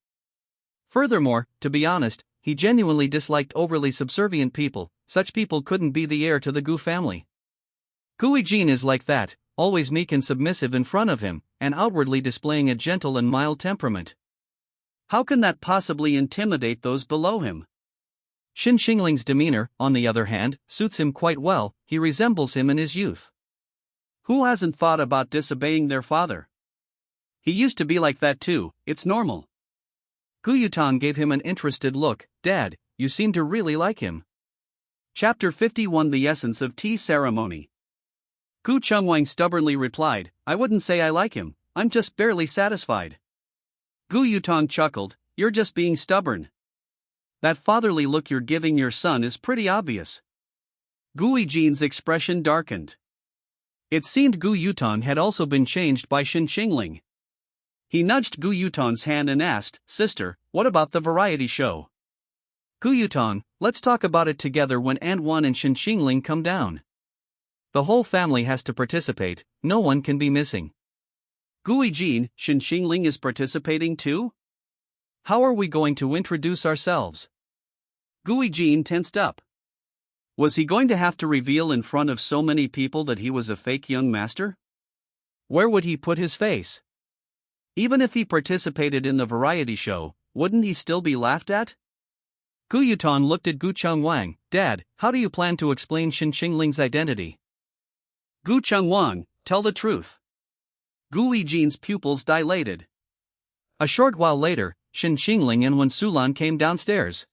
Furthermore, to be honest, he genuinely disliked overly subservient people. Such people couldn't be the heir to the Gu family. Gu Yijin is like that, always meek and submissive in front of him, and outwardly displaying a gentle and mild temperament. How can that possibly intimidate those below him? Shen Qingling's demeanor, on the other hand, suits him quite well. He resembles him in his youth. Who hasn't thought about disobeying their father? He used to be like that too, it's normal. Gu Yutong gave him an interested look. Dad, you seem to really like him. Chapter 51 The Essence of Tea Ceremony. Gu Chengwang stubbornly replied, I wouldn't say I like him, I'm just barely satisfied. Gu Yutong chuckled, you're just being stubborn. That fatherly look you're giving your son is pretty obvious. Gu Yijin's expression darkened. It seemed Gu Yutong had also been changed by Shen Qingling. He nudged Gu Yutong's hand and asked, Sister, what about the variety show? Gu Yutong, let's talk about it together when Anwan and Shen Qingling come down. The whole family has to participate, no one can be missing. Gu Yijin, Shen Qingling is participating too? How are we going to introduce ourselves? Gu Yijin tensed up. Was he going to have to reveal in front of so many people that he was a fake young master? Where would he put his face? Even if he participated in the variety show, wouldn't he still be laughed at? Gu Yutong looked at Gu Chengwang. Dad, how do you plan to explain Shen Qingling's identity? Gu Chengwang, tell the truth. Gu Yijin's pupils dilated. A short while later, Shen Qingling and Wen Sulan came downstairs.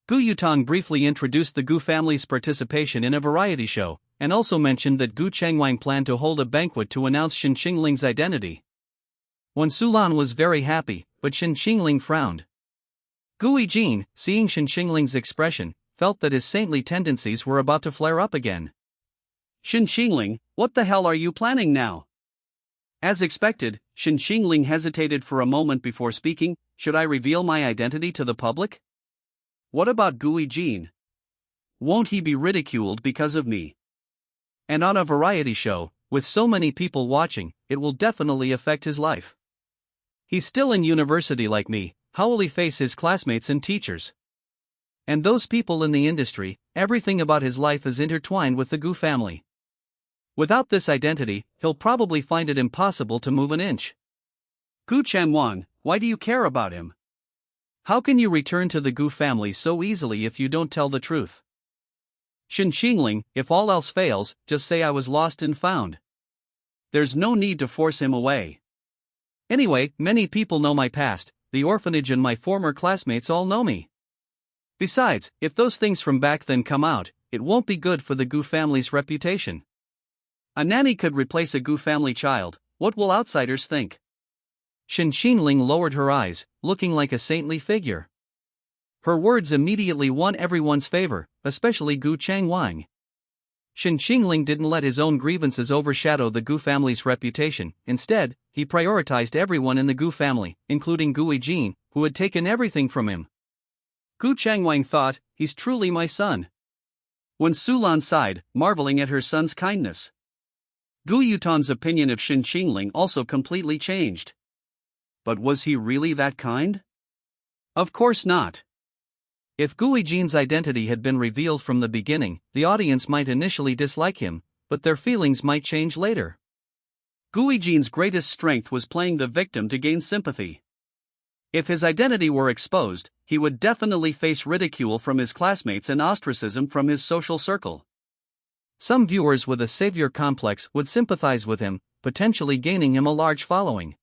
Gu Yutong briefly introduced the Gu family's participation in a variety show, and also mentioned that Gu Chengwang planned to hold a banquet to announce Shen Qingling's identity. Wen Sulan was very happy, but Shen Qingling frowned. Gu Yijin, seeing Shen Qingling's expression, felt that his saintly tendencies were about to flare up again. Shen Qingling, what the hell are you planning now? As expected, Shen Qingling hesitated for a moment before speaking. Should I reveal my identity to the public? What about Gu Yijin? Won't he be ridiculed because of me? And on a variety show, with so many people watching, it will definitely affect his life. He's still in university like me, how will he face his classmates and teachers? And those people in the industry, everything about his life is intertwined with the Gu family. Without this identity, he'll probably find it impossible to move an inch. Gu Chengwang, why do you care about him? How can you return to the Gu family so easily if you don't tell the truth? Shen Qingling, if all else fails, just say I was lost and found. There's no need to force him away. Anyway, many people know my past, the orphanage and my former classmates all know me. Besides, if those things from back then come out, it won't be good for the Gu family's reputation. A nanny could replace a Gu family child, what will outsiders think? Shen Qingling lowered her eyes, looking like a saintly figure. Her words immediately won everyone's favor, especially Gu Chengwang. Shen Qingling didn't let his own grievances overshadow the Gu family's reputation. Instead, he prioritized everyone in the Gu family, including Gu Yijin, who had taken everything from him. Gu Chengwang thought, he's truly my son. Wen Sulan sighed, marveling at her son's kindness. Gu Yutong's opinion of Shen Qingling also completely changed. But was he really that kind? Of course not. If Gu Yijin's identity had been revealed from the beginning, the audience might initially dislike him, but their feelings might change later. Gu Yijin's greatest strength was playing the victim to gain sympathy. If his identity were exposed, he would definitely face ridicule from his classmates and ostracism from his social circle. Some viewers with a savior complex would sympathize with him, potentially gaining him a large following.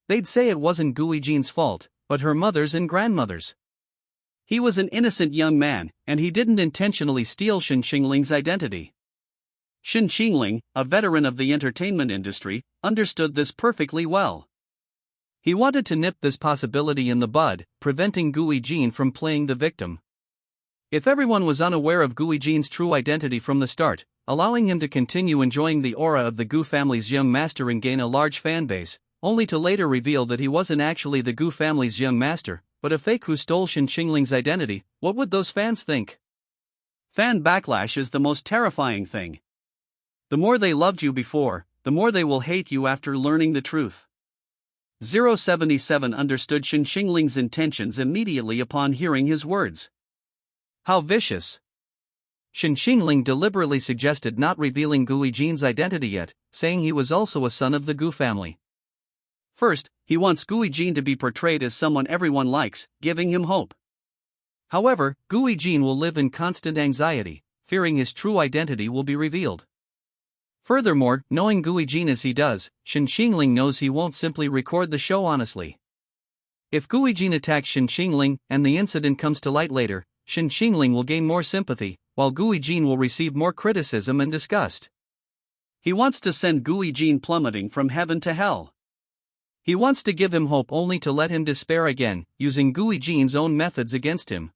They'd say it wasn't Gu Yijin's fault, but her mother's and grandmother's. He was an innocent young man, and he didn't intentionally steal Shen Qingling's identity. Shen Qingling, a veteran of the entertainment industry, understood this perfectly well. He wanted to nip this possibility in the bud, preventing Gu Yijin from playing the victim. If everyone was unaware of Gu Yijin's true identity from the start, allowing him to continue enjoying the aura of the Gu family's young master and gain a large fan base, only to later reveal that he wasn't actually the Gu family's young master, but a fake who stole Shen Qingling's identity, what would those fans think? Fan backlash is the most terrifying thing. The more they loved you before, the more they will hate you after learning the truth. 077 understood Shen Qingling's intentions immediately upon hearing his words. How vicious! Shen Qingling deliberately suggested not revealing Gu Yijin's identity yet, saying he was also a son of the Gu family. First, he wants Gu Yijin to be portrayed as someone everyone likes, giving him hope. However, Gu Yijin will live in constant anxiety, fearing his true identity will be revealed. Furthermore, knowing Gu Yijin as he does, Shen Qingling knows he won't simply record the show honestly. If Gu Yijin attacks Shen Qingling and the incident comes to light later, Shen Qingling will gain more sympathy, while Gu Yijin will receive more criticism and disgust. He wants to send Gu Yijin plummeting from heaven to hell. He wants to give him hope only to let him despair again, using Gu Yijin's own methods against him.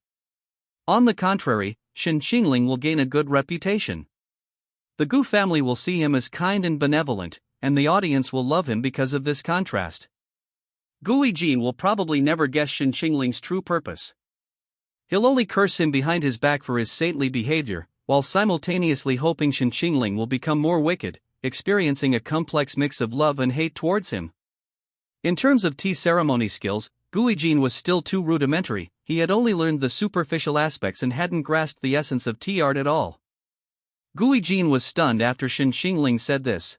On the contrary, Shen Qingling will gain a good reputation. The Gu family will see him as kind and benevolent, and the audience will love him because of this contrast. Gu Yijin will probably never guess Shen Qingling's true purpose. He'll only curse him behind his back for his saintly behavior, while simultaneously hoping Shen Qingling will become more wicked, experiencing a complex mix of love and hate towards him. In terms of tea ceremony skills, Gu Yijin was still too rudimentary. He had only learned the superficial aspects and hadn't grasped the essence of tea art at all. Gu Yijin was stunned after Shen Qingling said this.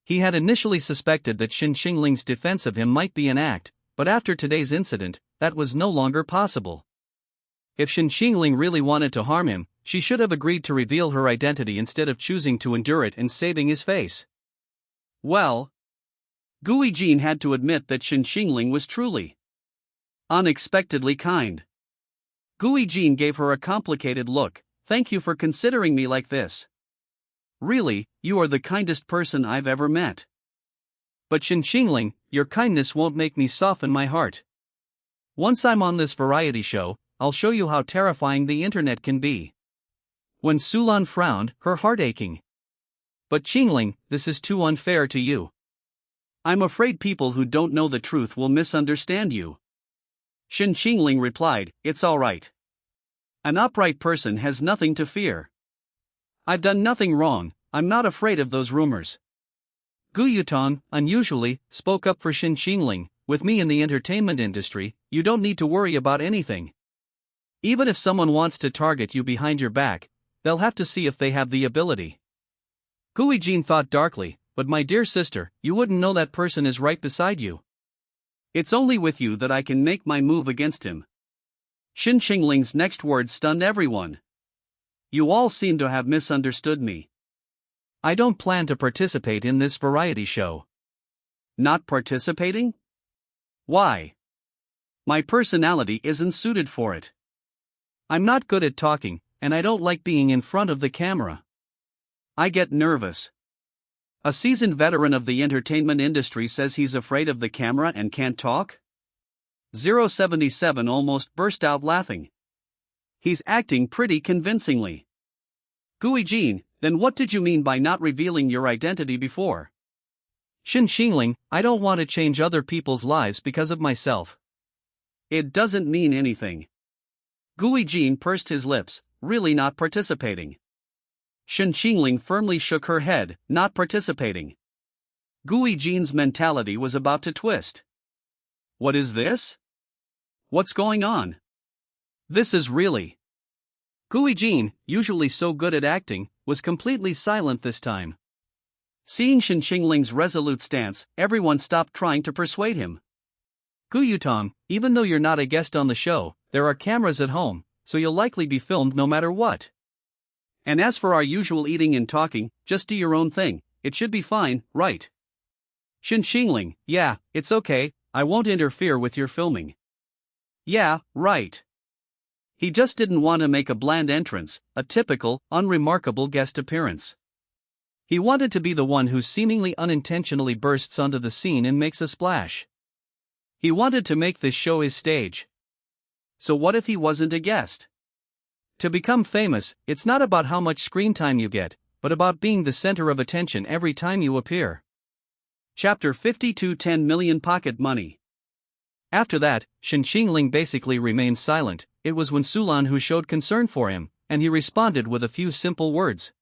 He had initially suspected that Shen Qingling's defense of him might be an act, but after today's incident, that was no longer possible. If Shen Qingling really wanted to harm him, she should have agreed to reveal her identity instead of choosing to endure it and saving his face. Well, Gu Yijin had to admit that Shen Qingling was truly unexpectedly kind. Gu Yijin gave her a complicated look. Thank you for considering me like this. Really, you are the kindest person I've ever met. But Shen Qingling, your kindness won't make me soften my heart. Once I'm on this variety show, I'll show you how terrifying the internet can be. When Sulan frowned, her heart aching. But Qingling, this is too unfair to you. I'm afraid people who don't know the truth will misunderstand you. Shen Qingling replied, it's all right. An upright person has nothing to fear. I've done nothing wrong, I'm not afraid of those rumors. Gu Yutong, unusually, spoke up for Shen Qingling. With me in the entertainment industry, you don't need to worry about anything. Even if someone wants to target you behind your back, they'll have to see if they have the ability. Gu Yijin thought darkly, but my dear sister, you wouldn't know that person is right beside you. It's only with you that I can make my move against him. Shen Qingling's next words stunned everyone. You all seem to have misunderstood me. I don't plan to participate in this variety show. Not participating? Why? My personality isn't suited for it. I'm not good at talking, and I don't like being in front of the camera. I get nervous. A seasoned veteran of the entertainment industry says he's afraid of the camera and can't talk? 077 almost burst out laughing. He's acting pretty convincingly. Gu Yijin, then what did you mean by not revealing your identity before? Shen Qingling, I don't want to change other people's lives because of myself. It doesn't mean anything. Gu Yijin pursed his lips, really not participating. Shen Qingling firmly shook her head, not participating. Gu Yijin's mentality was about to twist. What is this? What's going on? This is really. Gu Yijin, usually so good at acting, was completely silent this time. Seeing Shen Qingling's resolute stance, everyone stopped trying to persuade him. Gu Yutong, even though you're not a guest on the show, there are cameras at home, so you'll likely be filmed no matter what. And as for our usual eating and talking, just do your own thing, it should be fine, right? Shen Qingling, yeah, it's okay, I won't interfere with your filming. Yeah, right. He just didn't want to make a bland entrance, a typical, unremarkable guest appearance. He wanted to be the one who seemingly unintentionally bursts onto the scene and makes a splash. He wanted to make this show his stage. So what if he wasn't a guest? To become famous, it's not about how much screen time you get, but about being the center of attention every time you appear. Chapter 52 10 million pocket money. After that, Shen Qingling basically remained silent. It was Wen Sulan who showed concern for him, and he responded with a few simple words.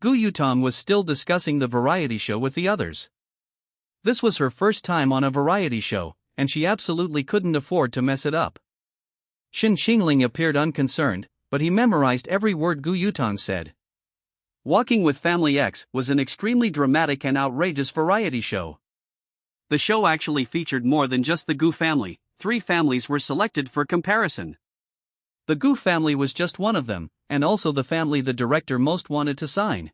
Gu Yutong was still discussing the variety show with the others. This was her first time on a variety show, and she absolutely couldn't afford to mess it up. Shen Qingling appeared unconcerned, but he memorized every word Gu Yutong said. Walking with Family X was an extremely dramatic and outrageous variety show. The show actually featured more than just the Gu family. 3 families were selected for comparison. The Gu family was just one of them, and also the family the director most wanted to sign.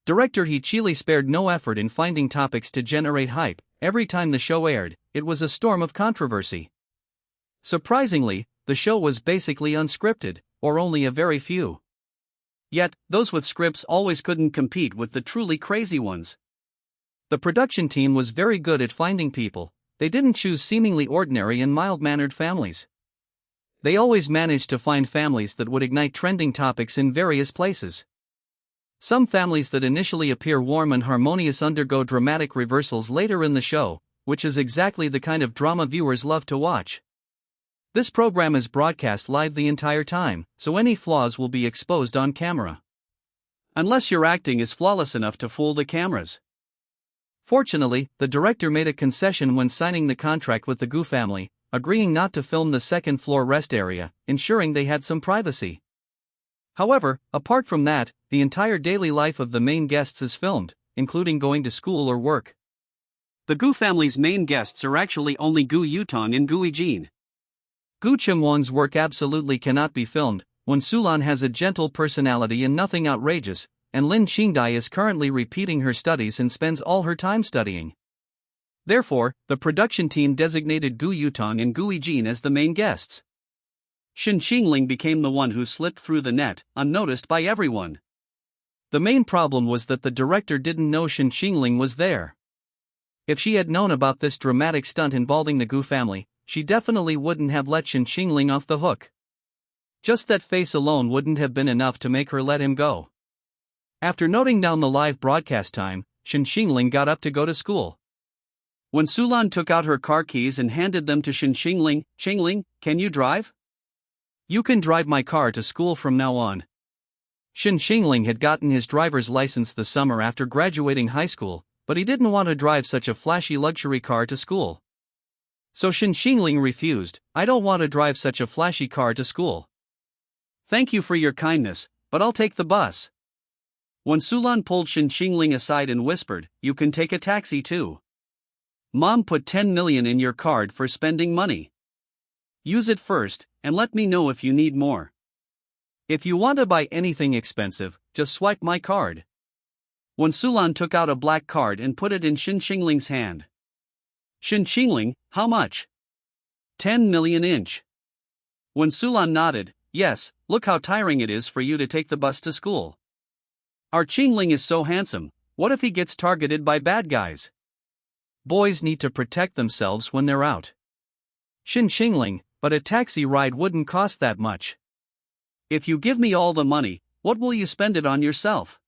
Director He Chili spared no effort in finding topics to generate hype. Every time the show aired, it was a storm of controversy. Surprisingly, the show was basically unscripted, or only a very few. Yet, those with scripts always couldn't compete with the truly crazy ones. The production team was very good at finding people. They didn't choose seemingly ordinary and mild-mannered families. They always managed to find families that would ignite trending topics in various places. Some families that initially appear warm and harmonious undergo dramatic reversals later in the show, which is exactly the kind of drama viewers love to watch. This program is broadcast live the entire time, so any flaws will be exposed on camera. Unless your acting is flawless enough to fool the cameras. Fortunately, the director made a concession when signing the contract with the Gu family, agreeing not to film the second-floor rest area, ensuring they had some privacy. However, apart from that, the entire daily life of the main guests is filmed, including going to school or work. The Gu family's main guests are actually only Gu Yutong and Gu Yijin. Gu Chengwon's work absolutely cannot be filmed. Wen Sulan has a gentle personality and nothing outrageous, and Lin Qingdai is currently repeating her studies and spends all her time studying. Therefore, the production team designated Gu Yutong and Gu Yijin as the main guests. Shen Qingling became the one who slipped through the net, unnoticed by everyone. The main problem was that the director didn't know Shen Qingling was there. If she had known about this dramatic stunt involving the Gu family, she definitely wouldn't have let Shen Qingling off the hook. Just that face alone wouldn't have been enough to make her let him go. After noting down the live broadcast time, Shen Qingling got up to go to school. When Sulan took out her car keys and handed them to Shen Qingling, "Qingling, can you drive?" "You can drive my car to school from now on." Shen Qingling had gotten his driver's license the summer after graduating high school, but he didn't want to drive such a flashy luxury car to school. So Shen Qingling refused. "I don't want to drive such a flashy car to school." "Thank you for your kindness, but I'll take the bus." When Sulan pulled Shen Qingling aside and whispered, "You can take a taxi too. Mom put 10 million in your card for spending money. Use it first, and let me know if you need more. If you want to buy anything expensive, just swipe my card." When Sulan took out a black card and put it in Shen Qingling's hand. "Shen Qingling, how much?" 10 million inch. When Sulan nodded, "Yes, look how tiring it is for you to take the bus to school. Our Qingling is so handsome, what if he gets targeted by bad guys? Boys need to protect themselves when they're out." "Shen Qingling, but a taxi ride wouldn't cost that much." "If you give me all the money, what will you spend it on yourself?"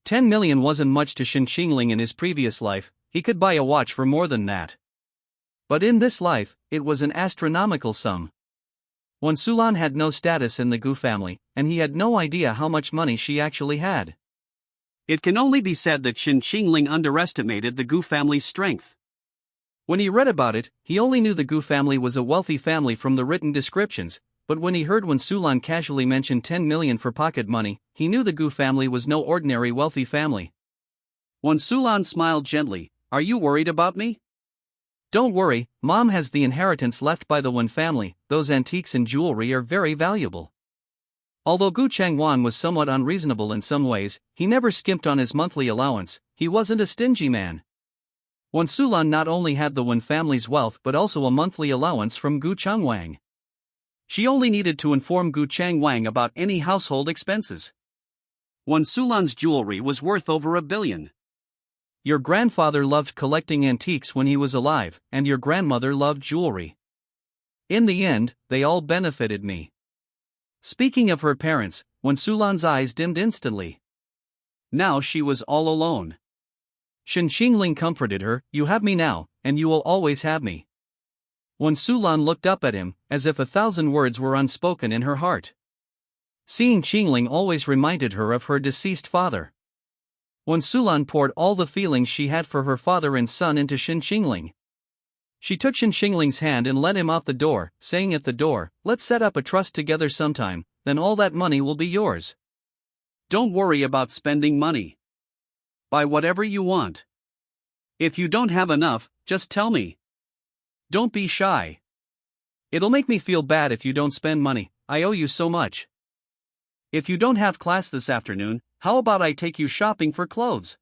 10 million wasn't much to Shen Qingling in his previous life. He could buy a watch for more than that. But in this life, it was an astronomical sum. When Sulan had no status in the Gu family, and he had no idea how much money she actually had. It can only be said that Shen Qingling underestimated the Gu family's strength. When he read about it, he only knew the Gu family was a wealthy family from the written descriptions, but when he heard when Sulan casually mentioned 10 million for pocket money, he knew the Gu family was no ordinary wealthy family. When Sulan smiled gently, "Are you worried about me?" "Don't worry, Mom has the inheritance left by the Wen family. Those antiques and jewelry are very valuable." Although Gu Changwan was somewhat unreasonable in some ways, he never skimped on his monthly allowance. He wasn't a stingy man. Wen Sulan not only had the Wen family's wealth but also a monthly allowance from Gu Changwang. She only needed to inform Gu Changwang about any household expenses. Wen Sulan's jewelry was worth over 1 billion. "Your grandfather loved collecting antiques when he was alive, and your grandmother loved jewelry. In the end, they all benefited me." Speaking of her parents, Wen Sulan's eyes dimmed instantly. Now she was all alone. Shen Qingling comforted her, "You have me now, and you will always have me." Wen Sulan looked up at him, as if 1,000 words were unspoken in her heart. Seeing Qingling always reminded her of her deceased father. Wen Sulan poured all the feelings she had for her father and son into Shen Qingling. She took Shen Qingling's hand and led him out the door, saying at the door, "Let's set up a trust together sometime, then all that money will be yours. Don't worry about spending money. Buy whatever you want. If you don't have enough, just tell me. Don't be shy. It'll make me feel bad if you don't spend money, I owe you so much. If you don't have class this afternoon, how about I take you shopping for clothes?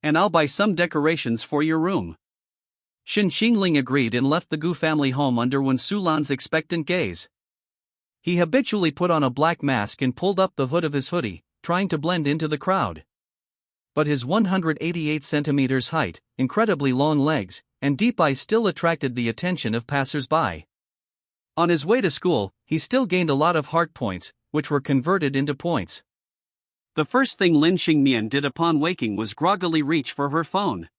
And I'll buy some decorations for your room. Shen Qingling agreed and left the Gu family home under Wen Sulan's expectant gaze. He habitually put on a black mask and pulled up the hood of his hoodie, trying to blend into the crowd. But his 188 centimeters height, incredibly long legs, and deep eyes still attracted the attention of passers-by. On his way to school, he still gained a lot of heart points, which were converted into points. The first thing Lin Xingmian did upon waking was groggily reach for her phone.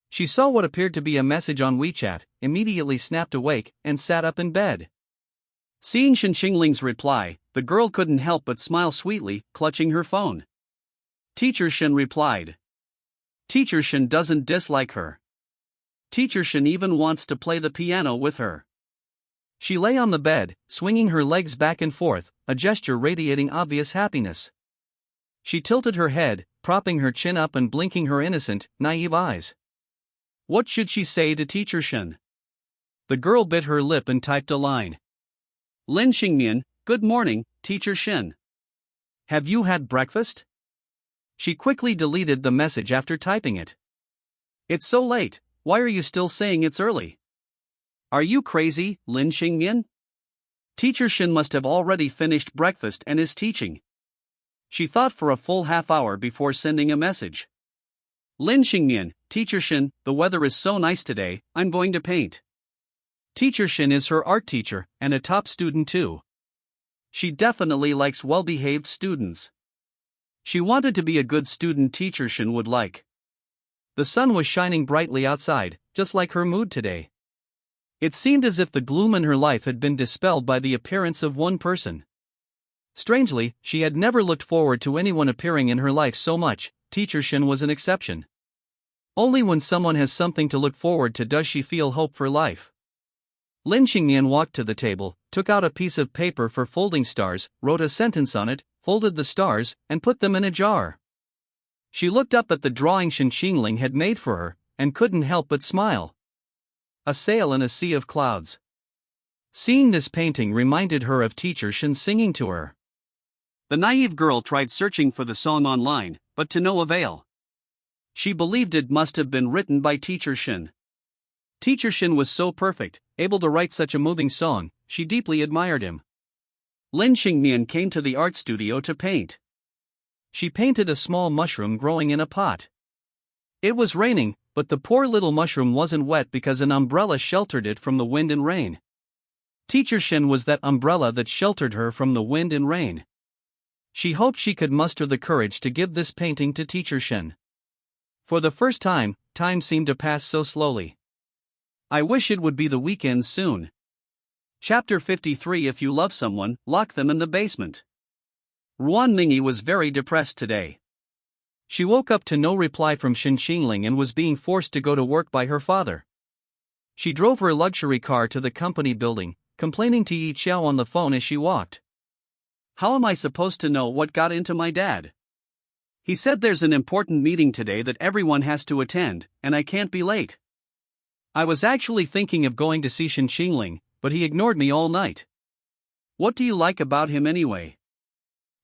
She saw what appeared to be a message on WeChat, immediately snapped awake, and sat up in bed. Seeing Shen Qingling's reply, the girl couldn't help but smile sweetly, clutching her phone. Teacher Shen replied. Teacher Shen doesn't dislike her. Teacher Shen even wants to play the piano with her. She lay on the bed, swinging her legs back and forth, a gesture radiating obvious happiness. She tilted her head, propping her chin up and blinking her innocent, naive eyes. What should she say to Teacher Shen? The girl bit her lip and typed a line. Lin Xingmian, good morning, Teacher Shen. Have you had breakfast? She quickly deleted the message after typing it. It's so late, why are you still saying it's early? Are you crazy, Lin Xingmian? Teacher Shen must have already finished breakfast and is teaching. She thought for a full half hour before sending a message. Lin Xingmian, Teacher Shen, the weather is so nice today, I'm going to paint. Teacher Shen is her art teacher, and a top student too. She definitely likes well-behaved students. She wanted to be a good student Teacher Shen would like. The sun was shining brightly outside, just like her mood today. It seemed as if the gloom in her life had been dispelled by the appearance of one person. Strangely, she had never looked forward to anyone appearing in her life so much. Teacher Shen was an exception. Only when someone has something to look forward to does she feel hope for life. Lin Xingmian walked to the table, took out a piece of paper for folding stars, wrote a sentence on it, folded the stars, and put them in a jar. She looked up at the drawing Shen Qingling had made for her, and couldn't help but smile. A sail in a sea of clouds. Seeing this painting reminded her of Teacher Shen singing to her. The naive girl tried searching for the song online, but to no avail. She believed it must have been written by Teacher Shen. Teacher Shen was so perfect, able to write such a moving song, she deeply admired him. Lin Xingmian came to the art studio to paint. She painted a small mushroom growing in a pot. It was raining, but the poor little mushroom wasn't wet because an umbrella sheltered it from the wind and rain. Teacher Shen was that umbrella that sheltered her from the wind and rain. She hoped she could muster the courage to give this painting to Teacher Shen. For the first time, time seemed to pass so slowly. I wish it would be the weekend soon. Chapter 53. If you love someone, lock them in the basement. Ruan Mingyi was very depressed today. She woke up to no reply from Shen Qingling and was being forced to go to work by her father. She drove her luxury car to the company building, complaining to Yi Xiao on the phone as she walked. How am I supposed to know what got into my dad? He said there's an important meeting today that everyone has to attend, and I can't be late. I was actually thinking of going to see Shen Qingling, but he ignored me all night. What do you like about him anyway?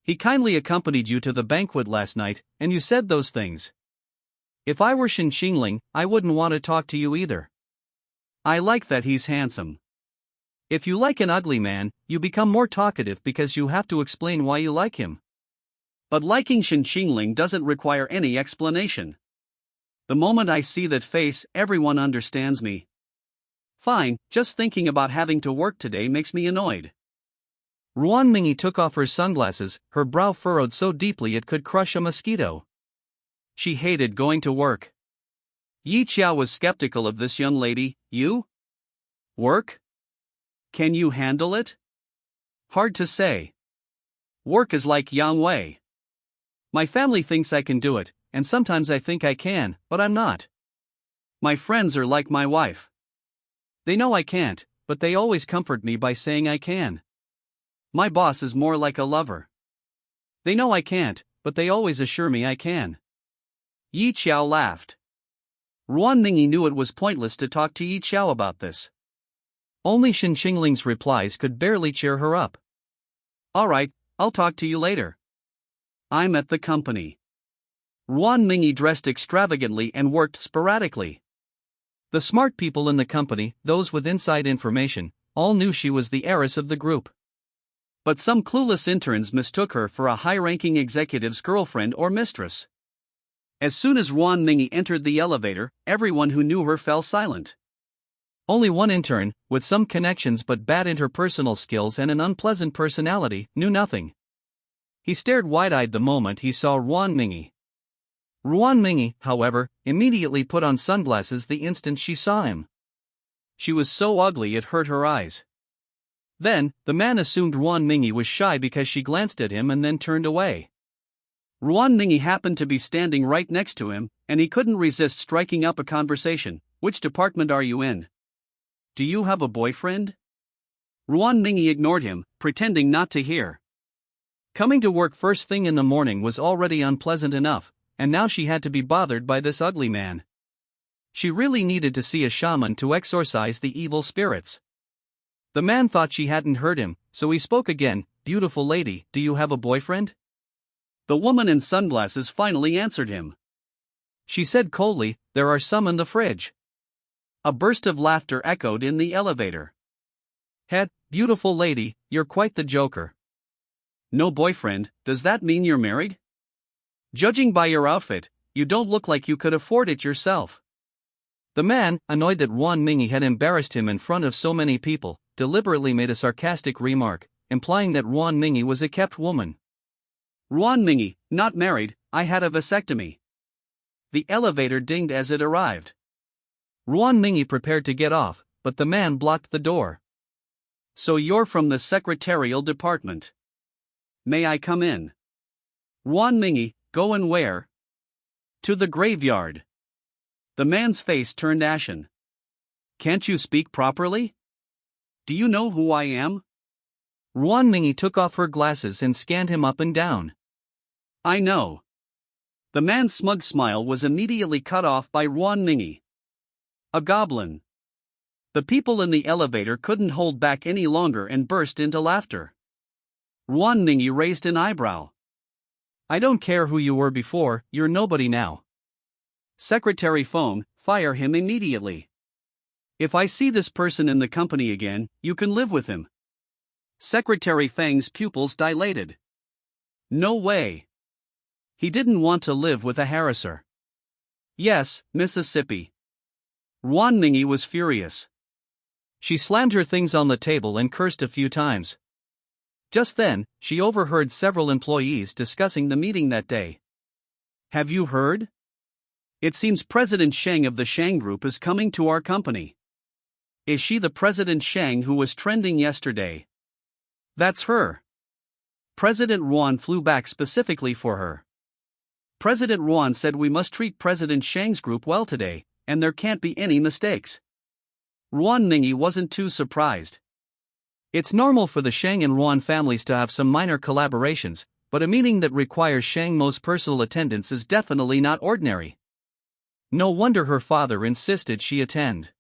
He kindly accompanied you to the banquet last night, and you said those things. If I were Shen Qingling, I wouldn't want to talk to you either. I like that he's handsome. If you like an ugly man, you become more talkative because you have to explain why you like him. But liking Shen Qingling doesn't require any explanation. The moment I see that face, everyone understands me. Fine, just thinking about having to work today makes me annoyed. Ruan Mingyi took off her sunglasses, her brow furrowed so deeply it could crush a mosquito. She hated going to work. Yi Qiao was skeptical of this young lady. You? Work? Can you handle it? Hard to say. Work is like Yang Wei. My family thinks I can do it, and sometimes I think I can, but I'm not. My friends are like my wife. They know I can't, but they always comfort me by saying I can. My boss is more like a lover. They know I can't, but they always assure me I can. Yi Qiao laughed. Ruan Mingyi knew it was pointless to talk to Yi Qiao about this. Only Shen Qingling's replies could barely cheer her up. Alright, I'll talk to you later. I'm at the company. Ruan Mingy dressed extravagantly and worked sporadically. The smart people in the company, those with inside information, all knew she was the heiress of the group. But some clueless interns mistook her for a high-ranking executive's girlfriend or mistress. As soon as Ruan Mingy entered the elevator, everyone who knew her fell silent. Only one intern, with some connections but bad interpersonal skills and an unpleasant personality, knew nothing. He stared wide-eyed the moment he saw Ruan Mingy. Ruan Mingy, however, immediately put on sunglasses the instant she saw him. She was so ugly it hurt her eyes. Then, the man assumed Ruan Mingy was shy because she glanced at him and then turned away. Ruan Mingy happened to be standing right next to him, and he couldn't resist striking up a conversation. Which department are you in? Do you have a boyfriend? Ruan Mingy ignored him, pretending not to hear. Coming to work first thing in the morning was already unpleasant enough, and now she had to be bothered by this ugly man. She really needed to see a shaman to exorcise the evil spirits. The man thought she hadn't heard him, so he spoke again. Beautiful lady, do you have a boyfriend? The woman in sunglasses finally answered him. She said coldly, there are some in the fridge. A burst of laughter echoed in the elevator. Beautiful lady, you're quite the joker. No boyfriend, does that mean you're married? Judging by your outfit, you don't look like you could afford it yourself. The man, annoyed that Ruan Mingy had embarrassed him in front of so many people, deliberately made a sarcastic remark, implying that Ruan Mingy was a kept woman. Ruan Mingy, not married, I had a vasectomy. The elevator dinged as it arrived. Ruan Mingy prepared to get off, but the man blocked the door. So you're from the secretarial department. May I come in? Ruan Mingy, go and where? To the graveyard. The man's face turned ashen. Can't you speak properly? Do you know who I am? Ruan Mingy took off her glasses and scanned him up and down. I know. The man's smug smile was immediately cut off by Ruan Mingy. A goblin. The people in the elevator couldn't hold back any longer and burst into laughter. Ruan Mingy raised an eyebrow. I don't care who you were before, you're nobody now. Secretary phone, fire him immediately. If I see this person in the company again, you can live with him. Secretary Fang's pupils dilated. No way. He didn't want to live with a harasser. Yes, Mississippi. Ruan Mingy was furious. She slammed her things on the table and cursed a few times. Just then, she overheard several employees discussing the meeting that day. Have you heard? It seems President Shang of the Shang Group is coming to our company. Is she the President Shang who was trending yesterday? That's her. President Ruan flew back specifically for her. President Ruan said we must treat President Shang's group well today, and there can't be any mistakes. Ruan Mingy wasn't too surprised. It's normal for the Shang and Ruan families to have some minor collaborations, but a meeting that requires Shang Mo's personal attendance is definitely not ordinary. No wonder her father insisted she attend.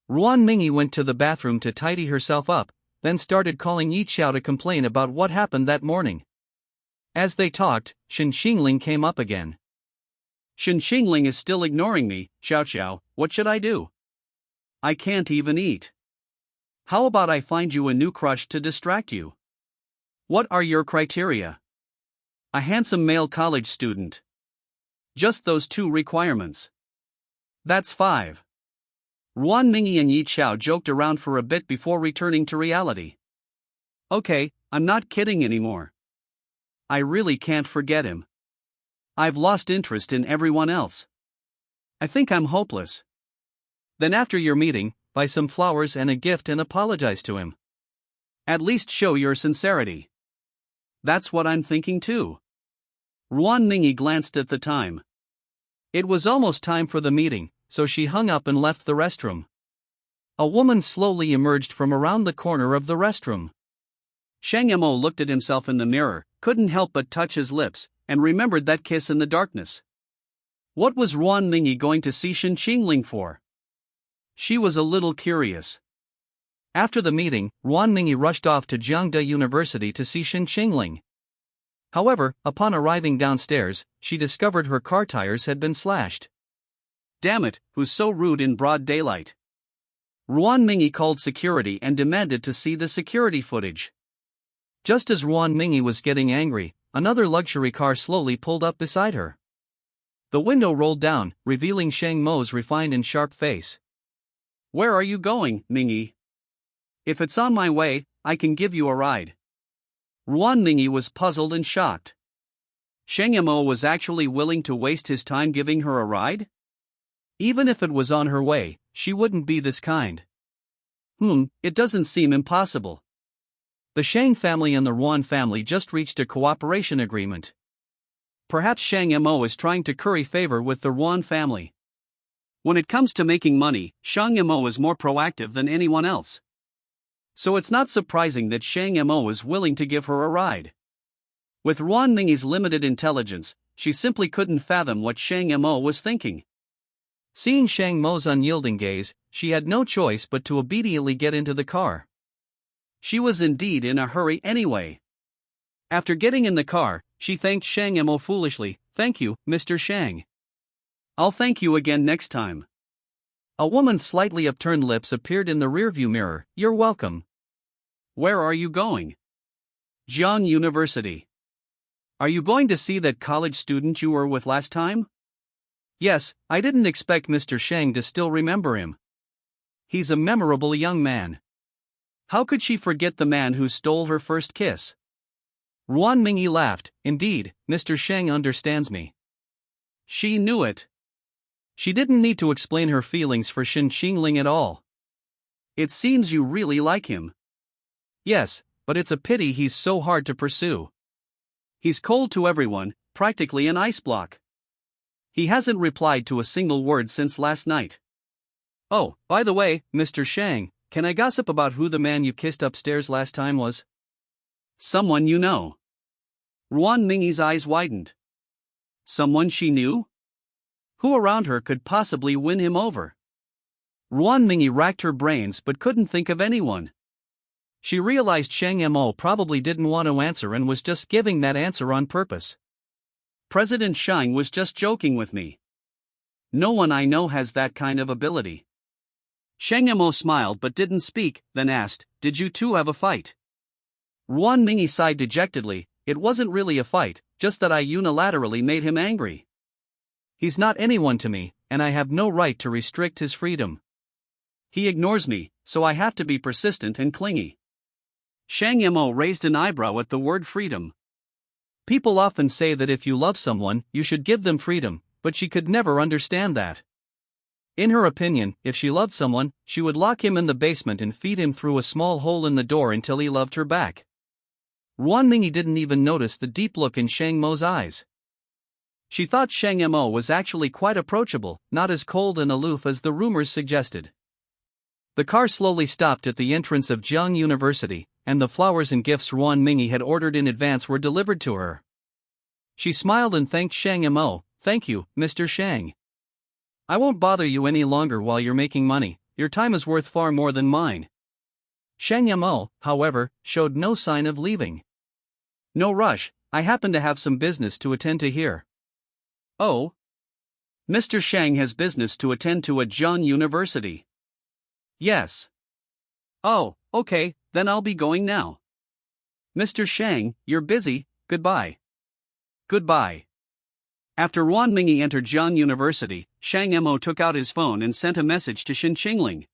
Ruan Mingy went to the bathroom to tidy herself up, then started calling Yi Xiao to complain about what happened that morning. As they talked, Shen Qingling came up again. Shen Qingling is still ignoring me, Xiao Xiao, what should I do? I can't even eat. How about I find you a new crush to distract you? What are your criteria? A handsome male college student. Just those two requirements. That's 5. Ruan Mingy and Yi Xiao joked around for a bit before returning to reality. Okay, I'm not kidding anymore. I really can't forget him. I've lost interest in everyone else. I think I'm hopeless. Then after your meeting, buy some flowers and a gift and apologize to him. At least show your sincerity. That's what I'm thinking too. Ruan Mingy glanced at the time. It was almost time for the meeting, so she hung up and left the restroom. A woman slowly emerged from around the corner of the restroom. Shang Mo looked at himself in the mirror, couldn't help but touch his lips, and remembered that kiss in the darkness. What was Ruan Mingy going to see Shen Qingling for? She was a little curious. After the meeting, Ruan Mingyi rushed off to Jiangda University to see Shen Qingling. However, upon arriving downstairs, she discovered her car tires had been slashed. Damn it, who's so rude in broad daylight? Ruan Mingyi called security and demanded to see the security footage. Just as Ruan Mingyi was getting angry, another luxury car slowly pulled up beside her. The window rolled down, revealing Shang Mo's refined and sharp face. Where are you going, Mingyi? If it's on my way, I can give you a ride. Ruan Mingyi was puzzled and shocked. Shang Mo was actually willing to waste his time giving her a ride? Even if it was on her way, she wouldn't be this kind. It doesn't seem impossible. The Shang family and the Ruan family just reached a cooperation agreement. Perhaps Shang Mo is trying to curry favor with the Ruan family. When it comes to making money, Shang Mo is more proactive than anyone else. So it's not surprising that Shang Mo is willing to give her a ride. With Ruan Mingyi's limited intelligence, she simply couldn't fathom what Shang Mo was thinking. Seeing Shang Mo's unyielding gaze, she had no choice but to obediently get into the car. She was indeed in a hurry anyway. After getting in the car, she thanked Shang Mo foolishly. Thank you, Mr. Shang. I'll thank you again next time. A woman's slightly upturned lips appeared in the rearview mirror. You're welcome. Where are you going? Jiang University. Are you going to see that college student you were with last time? Yes, I didn't expect Mr. Shang to still remember him. He's a memorable young man. How could she forget the man who stole her first kiss? Ruan Mingyi laughed. Indeed, Mr. Shang understands me. She knew it. She didn't need to explain her feelings for Shen Qingling at all. It seems you really like him. Yes, but it's a pity he's so hard to pursue. He's cold to everyone, practically an ice block. He hasn't replied to a single word since last night. Oh, by the way, Mr. Shang, can I gossip about who the man you kissed upstairs last time was? Someone you know. Ruan Mingyi's eyes widened. Someone she knew? Who around her could possibly win him over? Ruan Mingyi racked her brains but couldn't think of anyone. She realized Shang Mo probably didn't want to answer and was just giving that answer on purpose. President Shang was just joking with me. No one I know has that kind of ability. Shang Mo smiled but didn't speak, then asked, Did you two have a fight? Ruan Mingyi sighed dejectedly. It wasn't really a fight, just that I unilaterally made him angry. He's not anyone to me, and I have no right to restrict his freedom. He ignores me, so I have to be persistent and clingy. Shang Mo raised an eyebrow at the word freedom. People often say that if you love someone, you should give them freedom, but she could never understand that. In her opinion, if she loved someone, she would lock him in the basement and feed him through a small hole in the door until he loved her back. Ruan Mingyi didn't even notice the deep look in Shang Mo's eyes. She thought Shang Mo was actually quite approachable, not as cold and aloof as the rumors suggested. The car slowly stopped at the entrance of Jiang University, and the flowers and gifts Ruan Mingyi had ordered in advance were delivered to her. She smiled and thanked Shang Mo. Thank you, Mr. Shang. I won't bother you any longer while you're making money, your time is worth far more than mine. Shang Mo, however, showed no sign of leaving. No rush, I happen to have some business to attend to here. Oh? Mr. Shang has business to attend to at Jiang University. Yes. Oh, okay, then I'll be going now. Mr. Shang, you're busy, goodbye. Goodbye. After Ruan Mingyi entered Jiang University, Shang Mo took out his phone and sent a message to Shen Qingling.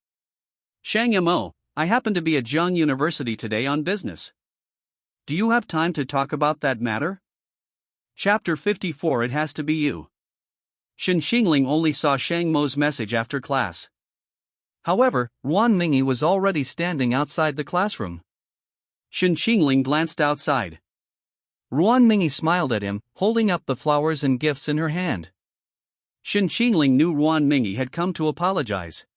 Shang Mo, I happen to be at Jiang University today on business. Do you have time to talk about that matter? Chapter 54. It has to be you. Shen Qingling only saw Shang Mo's message after class. However, Ruan Mingyi was already standing outside the classroom. Shen Qingling glanced outside. Ruan Mingyi smiled at him, holding up the flowers and gifts in her hand. Shen Qingling knew Ruan Mingyi had come to apologize.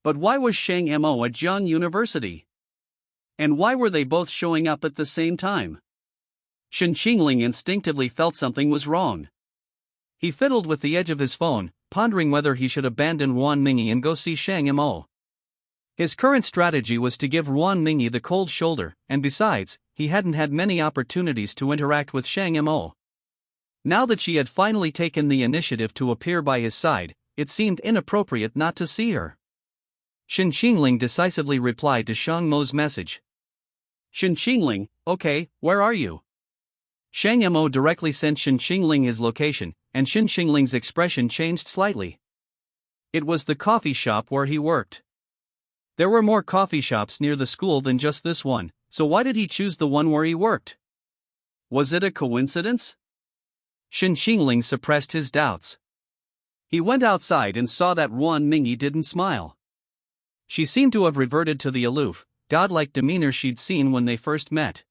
But why was Shang Mo at Jiang University? And why were they both showing up at the same time? Shen Qingling instinctively felt something was wrong. He fiddled with the edge of his phone, pondering whether he should abandon Ruan Mingyi and go see Shang Mo. His current strategy was to give Ruan Mingyi the cold shoulder, and besides, he hadn't had many opportunities to interact with Shang Mo. Now that she had finally taken the initiative to appear by his side, it seemed inappropriate not to see her. Shen Qingling decisively replied to Shang Mo's message. Shen Qingling, okay, where are you? Shang Mo directly sent Shen Qingling his location, and Shen Qingling's expression changed slightly. It was the coffee shop where he worked. There were more coffee shops near the school than just this one, so why did he choose the one where he worked? Was it a coincidence? Shen Qingling suppressed his doubts. He went outside and saw that Ruan Mingyi didn't smile. She seemed to have reverted to the aloof, godlike demeanor she'd seen when they first met.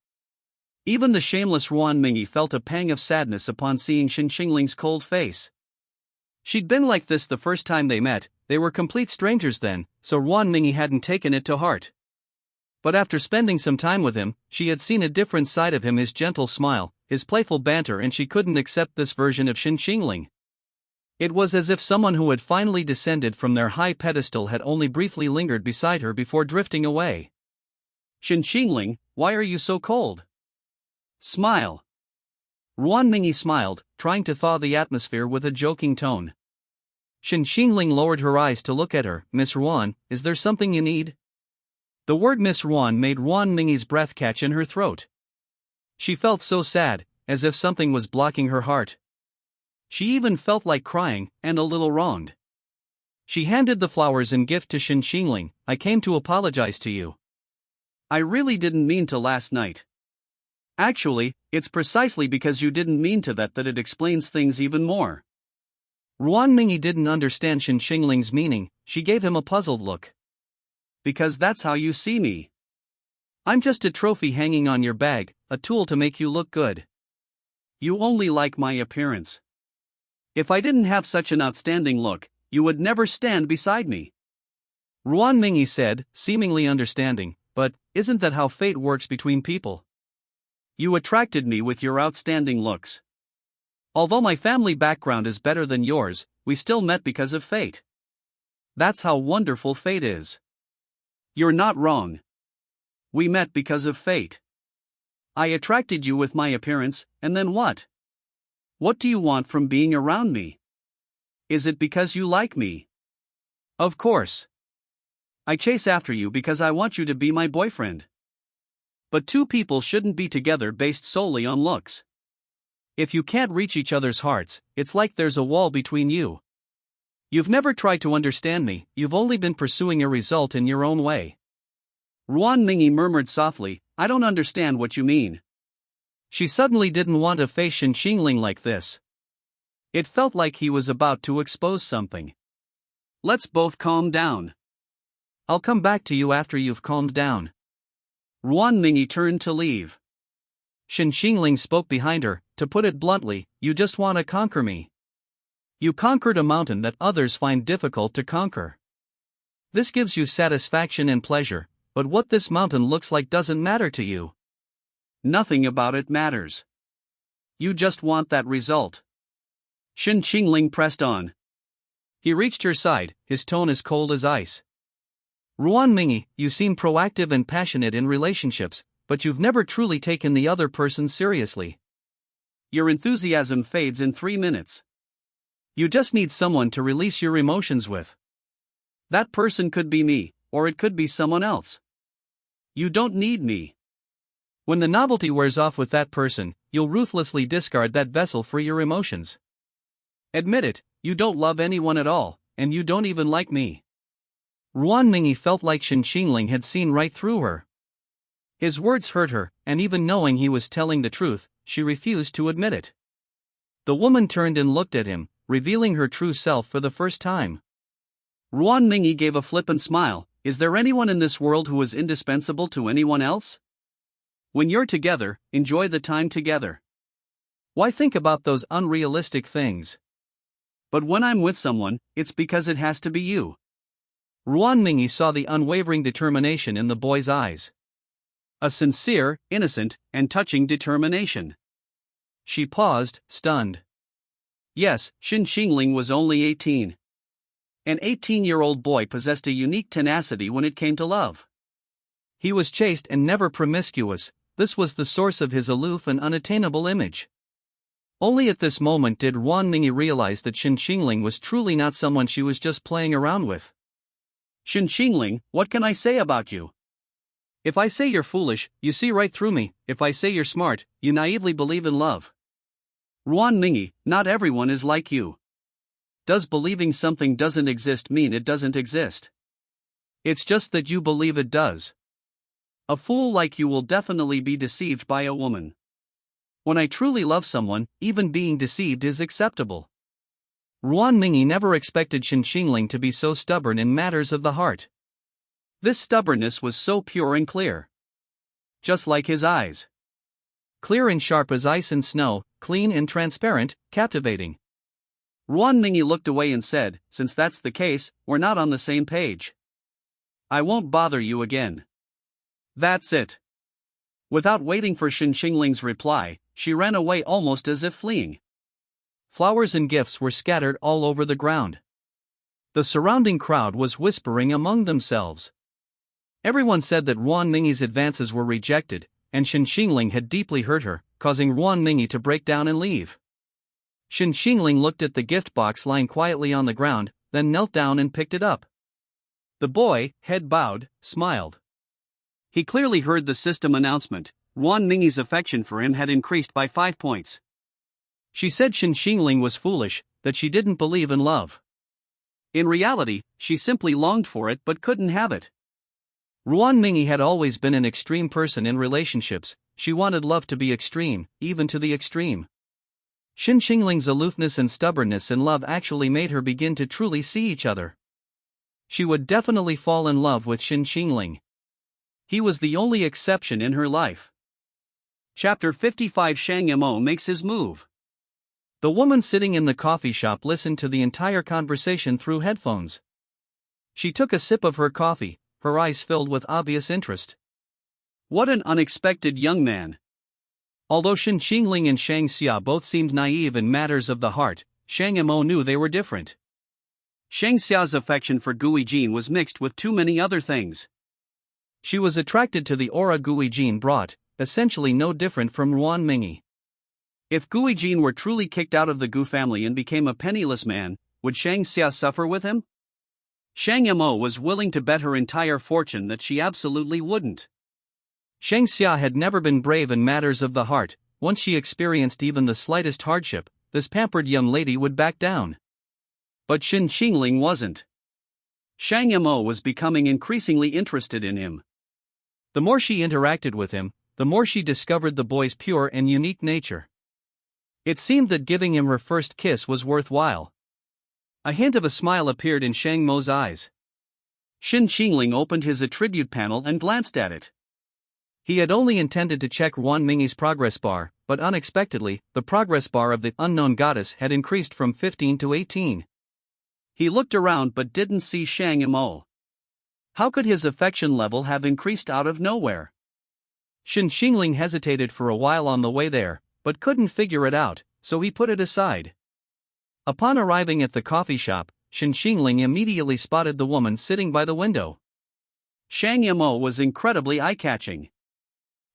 Even the shameless Ruan Mingyi felt a pang of sadness upon seeing Shen Qingling's cold face. She'd been like this the first time they met. They were complete strangers then, so Ruan Mingyi hadn't taken it to heart. But after spending some time with him, she had seen a different side of him, his gentle smile, his playful banter, and she couldn't accept this version of Shen Qingling. It was as if someone who had finally descended from their high pedestal had only briefly lingered beside her before drifting away. Shen Qingling, why are you so cold? Smile. Ruan Mingyi smiled, trying to thaw the atmosphere with a joking tone. Shen Qingling lowered her eyes to look at her. Miss Ruan, is there something you need? The word Miss Ruan made Ruan Mingyi's breath catch in her throat. She felt so sad, as if something was blocking her heart. She even felt like crying, and a little wronged. She handed the flowers in gift to Shen Qingling. I came to apologize to you. I really didn't mean to last night. Actually, it's precisely because you didn't mean to that it explains things even more. Ruan Mingyi didn't understand Shen Qingling's meaning. She gave him a puzzled look. Because that's how you see me. I'm just a trophy hanging on your bag, a tool to make you look good. You only like my appearance. If I didn't have such an outstanding look, you would never stand beside me. Ruan Mingyi said, seemingly understanding, but isn't that how fate works between people? You attracted me with your outstanding looks. Although my family background is better than yours, we still met because of fate. That's how wonderful fate is. You're not wrong. We met because of fate. I attracted you with my appearance, and then what? What do you want from being around me? Is it because you like me? Of course. I chase after you because I want you to be my boyfriend. But two people shouldn't be together based solely on looks. If you can't reach each other's hearts, it's like there's a wall between you. You've never tried to understand me, you've only been pursuing a result in your own way. Ruan Mingyi murmured softly, I don't understand what you mean. She suddenly didn't want to face Shen Qingling like this. It felt like he was about to expose something. Let's both calm down. I'll come back to you after you've calmed down. Ruan Mingyi turned to leave. Shen Qingling spoke behind her, to put it bluntly, you just want to conquer me. You conquered a mountain that others find difficult to conquer. This gives you satisfaction and pleasure, but what this mountain looks like doesn't matter to you. Nothing about it matters. You just want that result. Shen Qingling pressed on. He reached her side, his tone as cold as ice. Ruan Mingyi, you seem proactive and passionate in relationships, but you've never truly taken the other person seriously. Your enthusiasm fades in 3 minutes. You just need someone to release your emotions with. That person could be me, or it could be someone else. You don't need me. When the novelty wears off with that person, you'll ruthlessly discard that vessel for your emotions. Admit it, you don't love anyone at all, and you don't even like me. Ruan Mingyi felt like Shen Qingling had seen right through her. His words hurt her, and even knowing he was telling the truth, she refused to admit it. The woman turned and looked at him, revealing her true self for the first time. Ruan Mingyi gave a flippant smile. Is there anyone in this world who is indispensable to anyone else? When you're together, enjoy the time together. Why think about those unrealistic things? But when I'm with someone, it's because it has to be you. Ruan Mingyi saw the unwavering determination in the boy's eyes. A sincere, innocent, and touching determination. She paused, stunned. Yes, Shen Qingling was only 18. An 18-year-old boy possessed a unique tenacity when it came to love. He was chaste and never promiscuous. This was the source of his aloof and unattainable image. Only at this moment did Ruan Mingyi realize that Shen Qingling was truly not someone she was just playing around with. Shen Qingling, what can I say about you? If I say you're foolish, you see right through me. If I say you're smart, you naively believe in love. Ruan Mingyi, not everyone is like you. Does believing something doesn't exist mean it doesn't exist? It's just that you believe it does. A fool like you will definitely be deceived by a woman. When I truly love someone, even being deceived is acceptable. Ruan Mingyi never expected Shen Qingling to be so stubborn in matters of the heart. This stubbornness was so pure and clear. Just like his eyes. Clear and sharp as ice and snow, clean and transparent, captivating. Ruan Mingyi looked away and said, since that's the case, we're not on the same page. I won't bother you again. That's it. Without waiting for Shen Qingling's reply, she ran away almost as if fleeing. Flowers and gifts were scattered all over the ground. The surrounding crowd was whispering among themselves. Everyone said that Ruan Mingyi's advances were rejected, and Shen Qingling had deeply hurt her, causing Ruan Mingyi to break down and leave. Shen Qingling looked at the gift box lying quietly on the ground, then knelt down and picked it up. The boy, head bowed, smiled. He clearly heard the system announcement. Ruan Mingyi's affection for him had increased by 5 points. She said Shen Qingling was foolish, that she didn't believe in love. In reality, she simply longed for it but couldn't have it. Ruan Mingyi had always been an extreme person in relationships. She wanted love to be extreme, even to the extreme. Shen Qingling's aloofness and stubbornness in love actually made her begin to truly see each other. She would definitely fall in love with Shen Qingling. He was the only exception in her life. Chapter 55. Shang Mo makes his move. The woman sitting in the coffee shop listened to the entire conversation through headphones. She took a sip of her coffee, her eyes filled with obvious interest. What an unexpected young man. Although Shen Qingling and Shang Xia both seemed naive in matters of the heart, Shang Mo knew they were different. Shang Xia's affection for Gui Jin was mixed with too many other things. She was attracted to the aura Gui Jin brought, essentially no different from Ruan Mingyi. If Gui Jin were truly kicked out of the Gu family and became a penniless man, would Shang Xia suffer with him? Shang Mo was willing to bet her entire fortune that she absolutely wouldn't. Shang Xia had never been brave in matters of the heart. Once she experienced even the slightest hardship, this pampered young lady would back down. But Shen Qingling wasn't. Shang Mo was becoming increasingly interested in him. The more she interacted with him, the more she discovered the boy's pure and unique nature. It seemed that giving him her first kiss was worthwhile. A hint of a smile appeared in Shang Mo's eyes. Shen Qingling opened his attribute panel and glanced at it. He had only intended to check Ruan Mingyi's progress bar, but unexpectedly, the progress bar of the unknown goddess had increased from 15 to 18. He looked around but didn't see Shang Mo. How could his affection level have increased out of nowhere? Shen Qingling hesitated for a while on the way there, but couldn't figure it out, so he put it aside. Upon arriving at the coffee shop, Shen Qingling immediately spotted the woman sitting by the window. Shang Mo was incredibly eye-catching.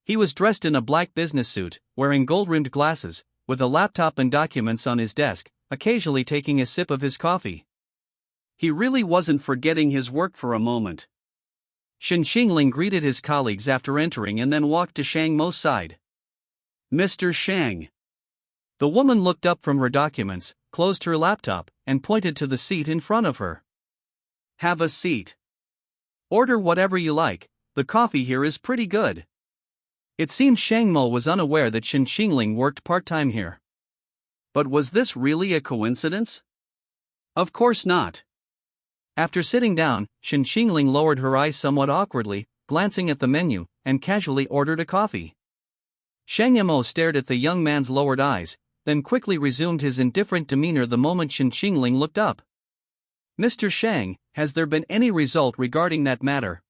He was dressed in a black business suit, wearing gold-rimmed glasses, with a laptop and documents on his desk, occasionally taking a sip of his coffee. He really wasn't forgetting his work for a moment. Shen Qingling greeted his colleagues after entering and then walked to Shang Mo's side. Mr. Shang. The woman looked up from her documents, closed her laptop, and pointed to the seat in front of her. Have a seat. Order whatever you like, the coffee here is pretty good. It seemed Shang Mo was unaware that Shen Qingling worked part-time here. But was this really a coincidence? Of course not. After sitting down, Shen Qingling lowered her eyes somewhat awkwardly, glancing at the menu, and casually ordered a coffee. Shang Mo stared at the young man's lowered eyes, then quickly resumed his indifferent demeanor the moment Shen Qingling looked up. Mr. Shang, has there been any result regarding that matter?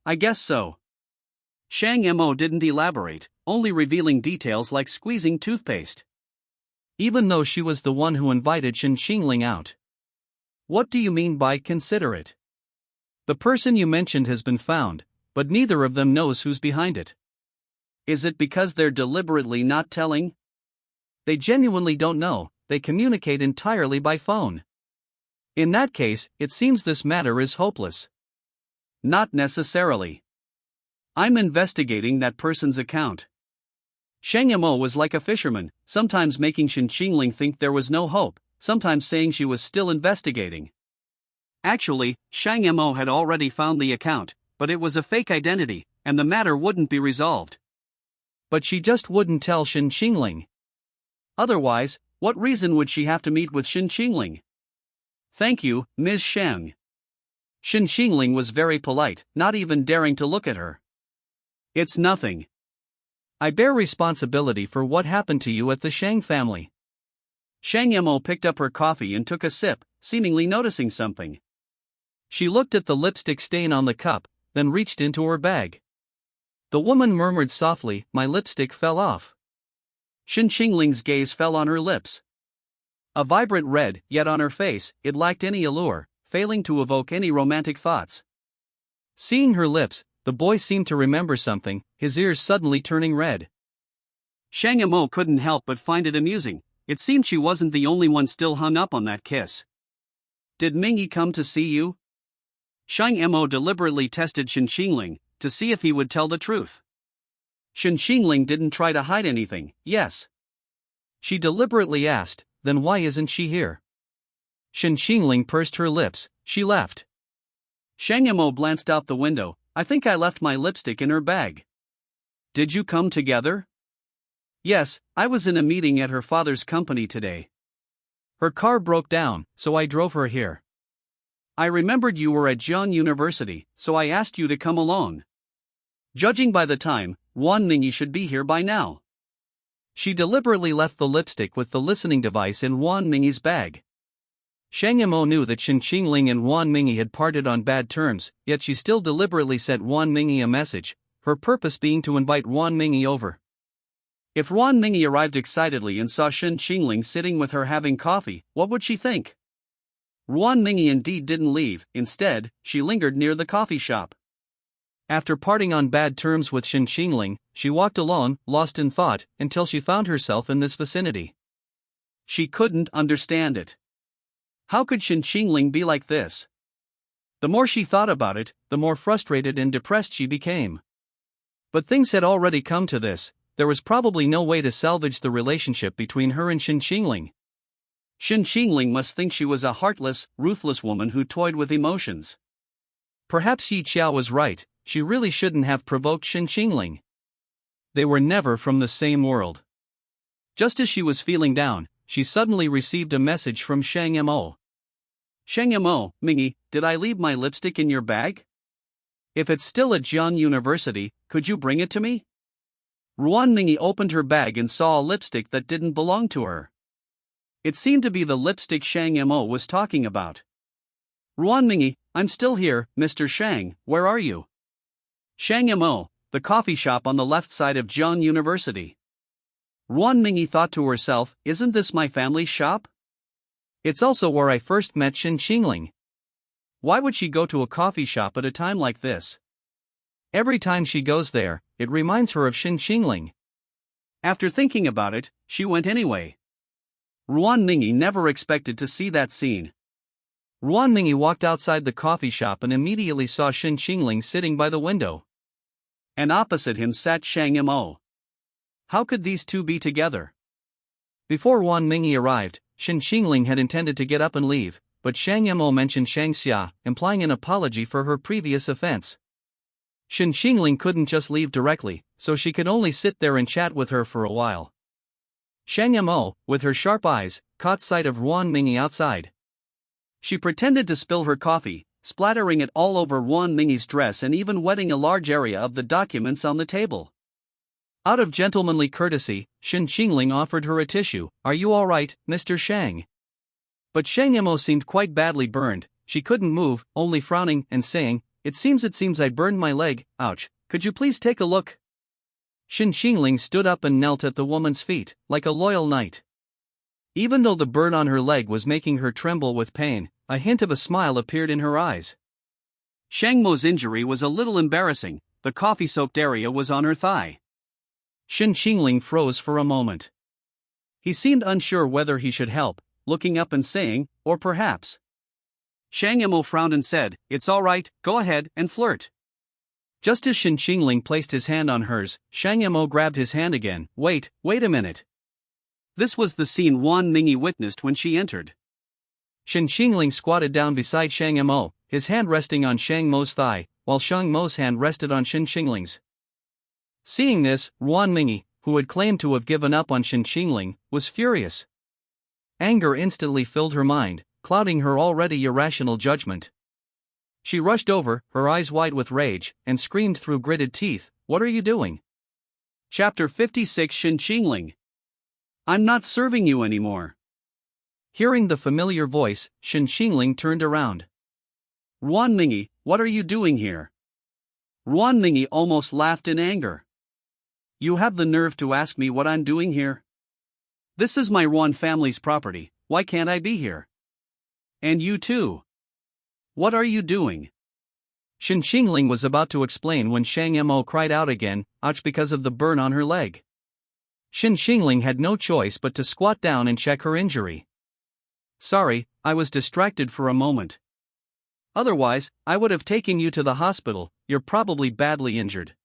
I guess so. Shang Mo didn't elaborate, only revealing details like squeezing toothpaste. Even though she was the one who invited Shen Qingling out. What do you mean by considerate? The person you mentioned has been found, but neither of them knows who's behind it. Is it because they're deliberately not telling? They genuinely don't know, they communicate entirely by phone. In that case, it seems this matter is hopeless. Not necessarily. I'm investigating that person's account. Shang Mo was like a fisherman, sometimes making Shen Qingling think there was no hope, sometimes saying she was still investigating. Actually, Shang Mo had already found the account, but it was a fake identity, and the matter wouldn't be resolved. But she just wouldn't tell Shen Qingling. Otherwise, what reason would she have to meet with Shen Qingling? Thank you, Ms. Shang. Shen Qingling was very polite, not even daring to look at her. It's nothing. I bear responsibility for what happened to you at the Shang family. Shang Mo picked up her coffee and took a sip, seemingly noticing something. She looked at the lipstick stain on the cup, then reached into her bag. The woman murmured softly, "My lipstick fell off." Shen Qingling's gaze fell on her lips. A vibrant red, yet on her face, it lacked any allure, failing to evoke any romantic thoughts. Seeing her lips, the boy seemed to remember something, his ears suddenly turning red. Shang Mo couldn't help but find it amusing. It seemed she wasn't the only one still hung up on that kiss. Did Mingyi come to see you? Shang Mo deliberately tested Shen Qingling, to see if he would tell the truth. Shen Qingling didn't try to hide anything, yes. She deliberately asked, "Then why isn't she here?" Shen Qingling pursed her lips, "She left." Shang Mo glanced out the window. "I think I left my lipstick in her bag." "Did you come together?" "Yes, I was in a meeting at her father's company today. Her car broke down, so I drove her here." "I remembered you were at Jian University, so I asked you to come along. Judging by the time, Wan Mingyi should be here by now." She deliberately left the lipstick with the listening device in Wan Mingyi's bag. Shang Mo knew that Shen Qingling and Wan Mingyi had parted on bad terms, yet she still deliberately sent Wan Mingyi a message, her purpose being to invite Wan Mingyi over. If Wan Mingyi arrived excitedly and saw Shen Qingling sitting with her having coffee, what would she think? Wan Mingyi indeed didn't leave, instead, she lingered near the coffee shop. After parting on bad terms with Shen Qingling, she walked alone, lost in thought, until she found herself in this vicinity. She couldn't understand it. How could Shen Qingling be like this? The more she thought about it, the more frustrated and depressed she became. But things had already come to this, there was probably no way to salvage the relationship between her and Shen Qingling. Shen Qingling must think she was a heartless, ruthless woman who toyed with emotions. Perhaps Yi Qiao was right, she really shouldn't have provoked Shen Qingling. They were never from the same world. Just as she was feeling down, she suddenly received a message from Shang Mo. "Shang Mo, Mingyi, did I leave my lipstick in your bag? If it's still at Jian University, could you bring it to me?" Wan Mingyi opened her bag and saw a lipstick that didn't belong to her. It seemed to be the lipstick Shang Mo was talking about. "Wan Mingyi, I'm still here, Mr. Shang, where are you?" "Shang Mo, the coffee shop on the left side of Jian University." Wan Mingyi thought to herself, "Isn't this my family's shop? It's also where I first met Shen Qingling. Why would she go to a coffee shop at a time like this?" Every time she goes there, it reminds her of Shen Qingling. After thinking about it, she went anyway. Wan Mingyi never expected to see that scene. Wan Mingyi walked outside the coffee shop and immediately saw Shen Qingling sitting by the window. And opposite him sat Shang Mo. How could these two be together? Before Wan Mingyi arrived, Shen Qingling had intended to get up and leave, but Shang Mo mentioned Shang Xia, implying an apology for her previous offense. Shen Qingling couldn't just leave directly, so she could only sit there and chat with her for a while. Shang Mo, with her sharp eyes, caught sight of Wan Mingyi outside. She pretended to spill her coffee, splattering it all over Wan Mingyi's dress and even wetting a large area of the documents on the table. Out of gentlemanly courtesy, Shen Qingling offered her a tissue. "Are you all right, Mr. Shang?" But Shang Mo seemed quite badly burned, she couldn't move, only frowning and saying, It seems I burned my leg, ouch, could you please take a look?" Shen Qingling stood up and knelt at the woman's feet, like a loyal knight. Even though the burn on her leg was making her tremble with pain, a hint of a smile appeared in her eyes. Shang Mo's injury was a little embarrassing, the coffee-soaked area was on her thigh. Shen Qingling froze for a moment. He seemed unsure whether he should help, looking up and saying, or perhaps. Shang Mo frowned and said, "It's all right, go ahead and flirt." Just as Shen Qingling placed his hand on hers, Shang Mo grabbed his hand again. Wait a minute. This was the scene Wan Mingyi witnessed when she entered. Shen Qingling squatted down beside Shang Mo, his hand resting on Shang Mo's thigh, while Shang Mo's hand rested on Shen Qingling's. Seeing this, Wan Mingyi, who had claimed to have given up on Shen Qingling, was furious. Anger instantly filled her mind, clouding her already irrational judgment. She rushed over, her eyes wide with rage, and screamed through gritted teeth, "What are you doing?" Chapter 56 Shen Qingling. I'm not serving you anymore. Hearing the familiar voice, Shen Qingling turned around. Wan Mingyi, what are you doing here? Wan Mingyi almost laughed in anger. You have the nerve to ask me what I'm doing here? This is my Wan family's property, why can't I be here? And you too. What are you doing? Shen Qingling was about to explain when Shang Mo cried out again, ouch, because of the burn on her leg. Shen Qingling had no choice but to squat down and check her injury. Sorry, I was distracted for a moment. Otherwise, I would have taken you to the hospital, you're probably badly injured.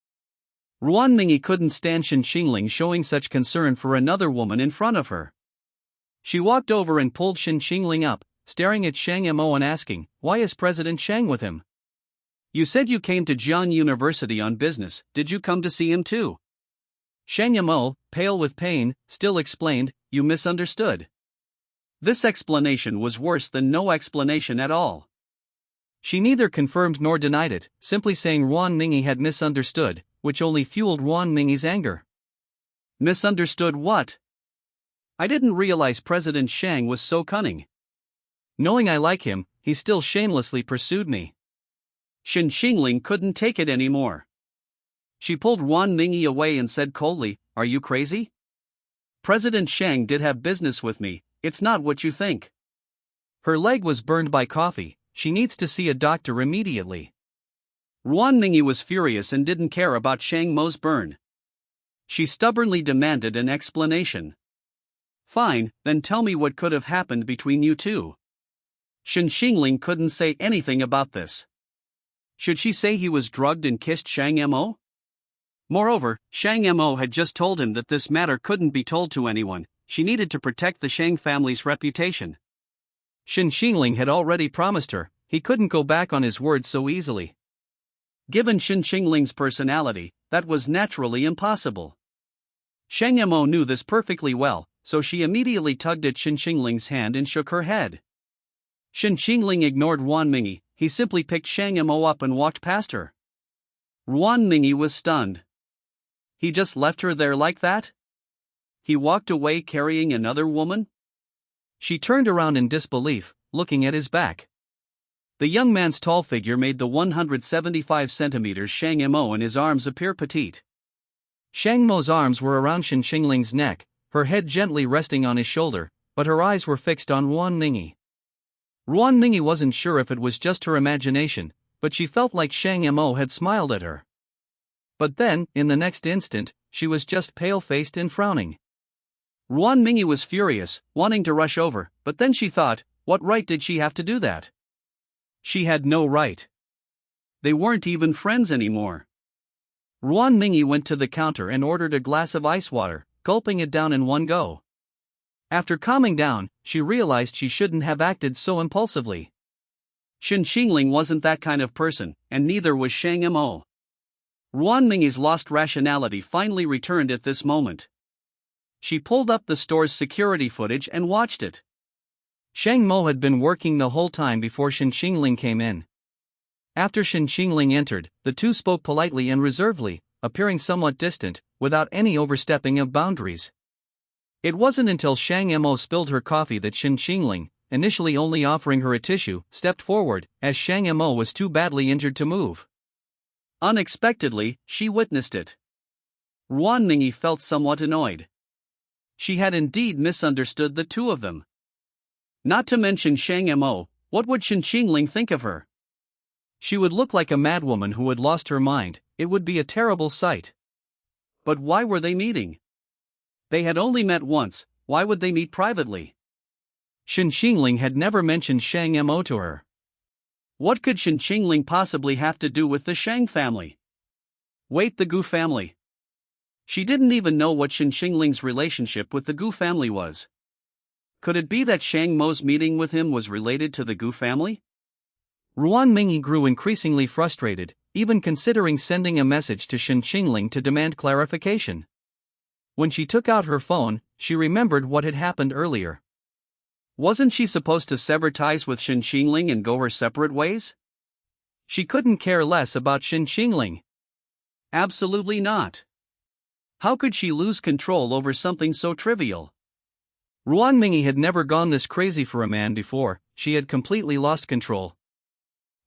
Wan Mingyi couldn't stand Shen Qingling showing such concern for another woman in front of her. She walked over and pulled Shen Qingling up, staring at Shang Mo and asking, "Why is President Shang with him?" You said you came to Jian University on business, did you come to see him too? Shang Mo, pale with pain, still explained, "You misunderstood." This explanation was worse than no explanation at all. She neither confirmed nor denied it, simply saying Wan Mingyi had misunderstood, which only fueled Wan Mingyi's anger. Misunderstood what? I didn't realize President Shang was so cunning. Knowing I like him, he still shamelessly pursued me. Shen Qingling couldn't take it anymore. She pulled Wan Mingyi away and said coldly, "Are you crazy? President Shang did have business with me, it's not what you think." Her leg was burned by coffee, she needs to see a doctor immediately. Wan Mingyi was furious and didn't care about Shang Mo's burn. She stubbornly demanded an explanation. Fine, then tell me what could have happened between you two. Shen Qingling couldn't say anything about this. Should she say he was drugged and kissed Shang Mo? Moreover, Shang Mo had just told him that this matter couldn't be told to anyone, she needed to protect the Shang family's reputation. Shen Qingling had already promised her, he couldn't go back on his word so easily. Given Shen Qingling's personality, that was naturally impossible. Shang Mo knew this perfectly well, so she immediately tugged at Shen Qingling's hand and shook her head. Shen Qingling ignored Wan Mingyi, he simply picked Shang Mo up and walked past her. Wan Mingyi was stunned. He just left her there like that? He walked away carrying another woman? She turned around in disbelief, looking at his back. The young man's tall figure made the 175 centimeters Shang Mo in his arms appear petite. Shang Mo's arms were around Shen Qingling's neck, her head gently resting on his shoulder, but her eyes were fixed on Wan Mingyi. Wan Mingyi wasn't sure if it was just her imagination, but she felt like Shang Mo had smiled at her. But then, in the next instant, she was just pale-faced and frowning. Wan Mingyi was furious, wanting to rush over, but then she thought, what right did she have to do that? She had no right. They weren't even friends anymore. Wan Mingyi went to the counter and ordered a glass of ice water, gulping it down in one go. After calming down, she realized she shouldn't have acted so impulsively. Shen Qingling wasn't that kind of person, and neither was Shang Mo. Wan Mingyi's lost rationality finally returned at this moment. She pulled up the store's security footage and watched it. Shang Mo had been working the whole time before Shen Qingling came in. After Shen Qingling entered, the two spoke politely and reservedly, appearing somewhat distant, without any overstepping of boundaries. It wasn't until Shang Mo spilled her coffee that Shen Qingling, initially only offering her a tissue, stepped forward, as Shang Mo was too badly injured to move. Unexpectedly, she witnessed it. Wan Mingyi felt somewhat annoyed. She had indeed misunderstood the two of them. Not to mention Shang Mo, What would Shen Qingling think of her? She would look like a madwoman who had lost her mind. It would be a terrible sight. But why were they meeting? They had only met once, why would they meet privately? Shen Qingling had never mentioned Shang Mo to her. What could Shen Qingling possibly have to do with the Shang family? Wait, the Gu family? She didn't even know what Shen Qingling's relationship with the Gu family was. Could it be that Shang Mo's meeting with him was related to the Gu family? Ruan Mingyi grew increasingly frustrated, even considering sending a message to Shen Qingling to demand clarification. When she took out her phone, she remembered what had happened earlier. Wasn't she supposed to sever ties with Shen Qingling and go her separate ways? She couldn't care less about Shen Qingling. Absolutely not. How could she lose control over something so trivial? Ruan Mingyi had never gone this crazy for a man before. She had completely lost control.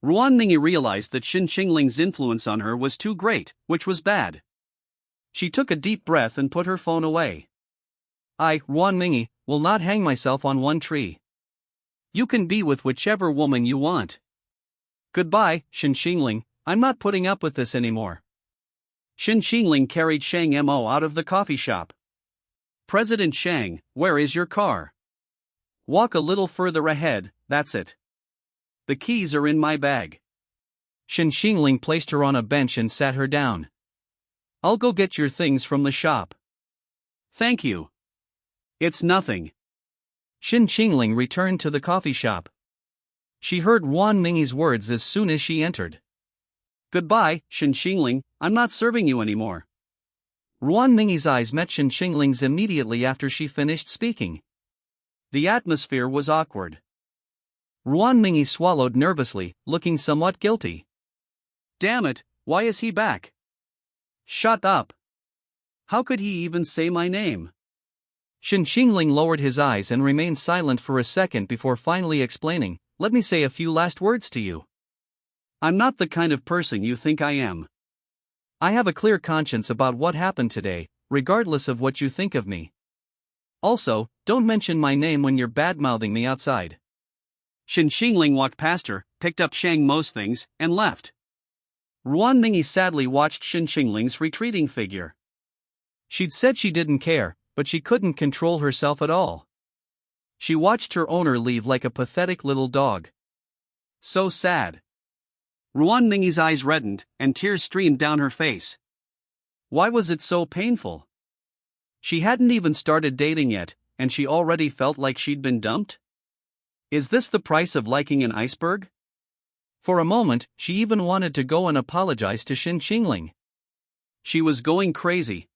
Ruan Mingyi realized that Shen Qingling's influence on her was too great, which was bad. She took a deep breath and put her phone away. I, Ruan Mingyi, will not hang myself on one tree. You can be with whichever woman you want. Goodbye, Shen Qingling, I'm not putting up with this anymore. Shen Qingling carried Shang Mo out of the coffee shop. President Shang, where is your car? Walk a little further ahead, that's it. The keys are in my bag. Shen Qingling placed her on a bench and sat her down. I'll go get your things from the shop. Thank you. It's nothing. Shen Qingling returned to the coffee shop. She heard Ruan Mingyi's words as soon as she entered. Goodbye, Shen Qingling, I'm not serving you anymore. Ruan Mingyi's eyes met Shen Qingling's immediately after she finished speaking. The atmosphere was awkward. Ruan Mingyi swallowed nervously, looking somewhat guilty. Damn it, why is he back? Shut up. How could he even say my name? Shen Qingling lowered his eyes and remained silent for a second before finally explaining, let me say a few last words to you. I'm not the kind of person you think I am. I have a clear conscience about what happened today, regardless of what you think of me. Also, don't mention my name when you're bad-mouthing me outside. Shen Qingling walked past her, picked up Shang Mo's things, and left. Ruan Mingyi sadly watched Shen Qingling's retreating figure. She'd said she didn't care, but she couldn't control herself at all. She watched her owner leave like a pathetic little dog. So sad. Ruan Mingyi's eyes reddened, and tears streamed down her face. Why was it so painful? She hadn't even started dating yet, and she already felt like she'd been dumped? Is this the price of liking an iceberg? For a moment, she even wanted to go and apologize to Shen Qingling. She was going crazy.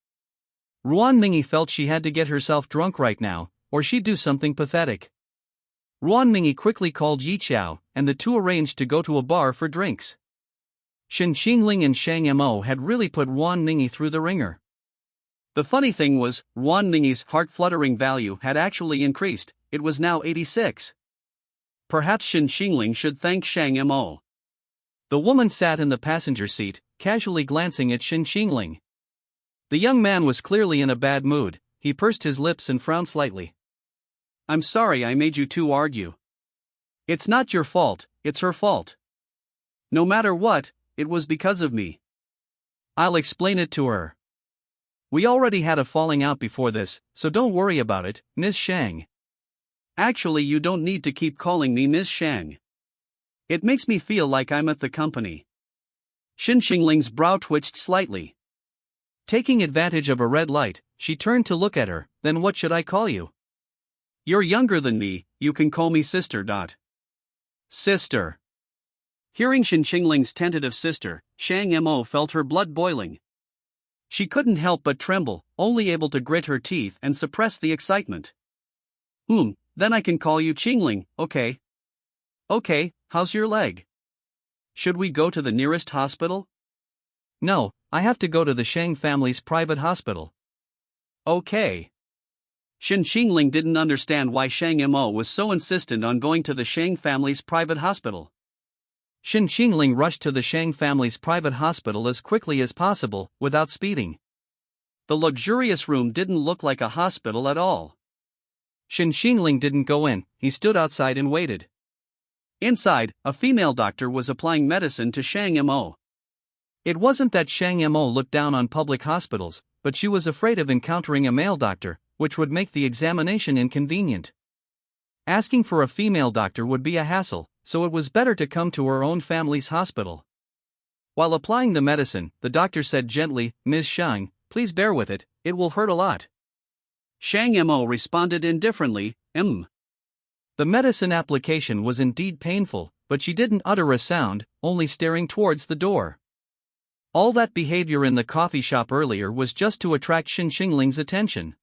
Ruan Mingyi felt she had to get herself drunk right now, or she'd do something pathetic. Ruan Mingyi quickly called Yi Qiao, and the two arranged to go to a bar for drinks. Shen Qingling and Shang Mo had really put Ruan Mingyi through the ringer. The funny thing was, Ruan Mingyi's heart-fluttering value had actually increased, it was now 86. Perhaps Shen Qingling should thank Shang Mo. The woman sat in the passenger seat, casually glancing at Shen Qingling. The young man was clearly in a bad mood. He pursed his lips and frowned slightly. I'm sorry I made you two argue. It's not your fault, it's her fault. No matter what, it was because of me. I'll explain it to her. We already had a falling out before this, so don't worry about it, Ms. Shang. Actually, you don't need to keep calling me Ms. Shang. It makes me feel like I'm at the company. Shen Qingling's brow twitched slightly. Taking advantage of a red light, she turned to look at her. Then what should I call you? You're younger than me, you can call me sister. Sister. Hearing Shen Qingling's tentative sister, Shang Mo felt her blood boiling. She couldn't help but tremble, only able to grit her teeth and suppress the excitement. Then I can call you Qingling, okay? Okay, how's your leg? Should we go to the nearest hospital? No, I have to go to the Shang family's private hospital. Okay. Shen Qingling didn't understand why Shang Mo was so insistent on going to the Shang family's private hospital. Shen Qingling rushed to the Shang family's private hospital as quickly as possible, without speeding. The luxurious room didn't look like a hospital at all. Shen Qingling didn't go in, he stood outside and waited. Inside, a female doctor was applying medicine to Shang Mo. It wasn't that Shang Mo looked down on public hospitals, but she was afraid of encountering a male doctor, which would make the examination inconvenient. Asking for a female doctor would be a hassle, so it was better to come to her own family's hospital. While applying the medicine, the doctor said gently, "Ms. Shang, please bear with it, it will hurt a lot." Shang Mo responded indifferently, The medicine application was indeed painful, but she didn't utter a sound, only staring towards the door. All that behavior in the coffee shop earlier was just to attract Shen Qingling's attention.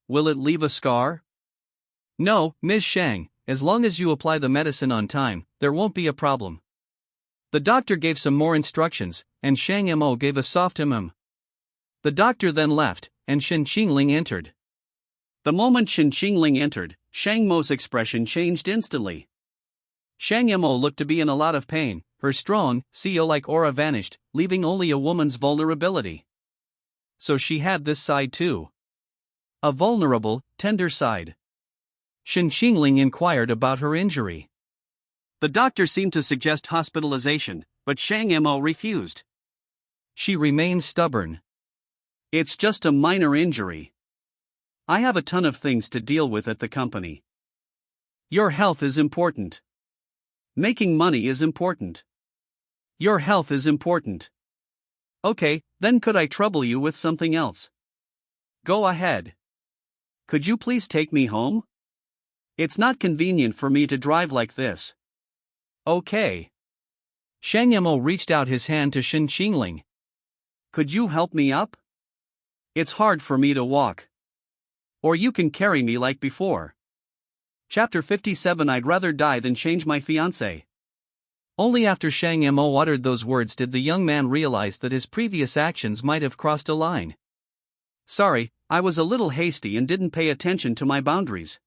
Will it leave a scar? No, Ms. Shang, as long as you apply the medicine on time, there won't be a problem. The doctor gave some more instructions, and Shang Mo gave a soft The doctor then left, and Shen Qingling entered. The moment Shen Qingling entered, Shang Mo's expression changed instantly. Shang Mo looked to be in a lot of pain, her strong, CEO-like aura vanished, leaving only a woman's vulnerability. So she had this side too. A vulnerable, tender side. Shen Qingling inquired about her injury. The doctor seemed to suggest hospitalization, but Shang Mo refused. She remained stubborn. It's just a minor injury. I have a ton of things to deal with at the company. Your health is important. Making money is important. Your health is important. Okay, then could I trouble you with something else? Go ahead. Could you please take me home? It's not convenient for me to drive like this. Okay. Shang Mo reached out his hand to Shen Qingling. Could you help me up? It's hard for me to walk. Or you can carry me like before. Chapter 57. I'd rather die than change my fiancée. Only after Shang Mo uttered those words did the young man realize that his previous actions might have crossed a line. Sorry, I was a little hasty and didn't pay attention to my boundaries.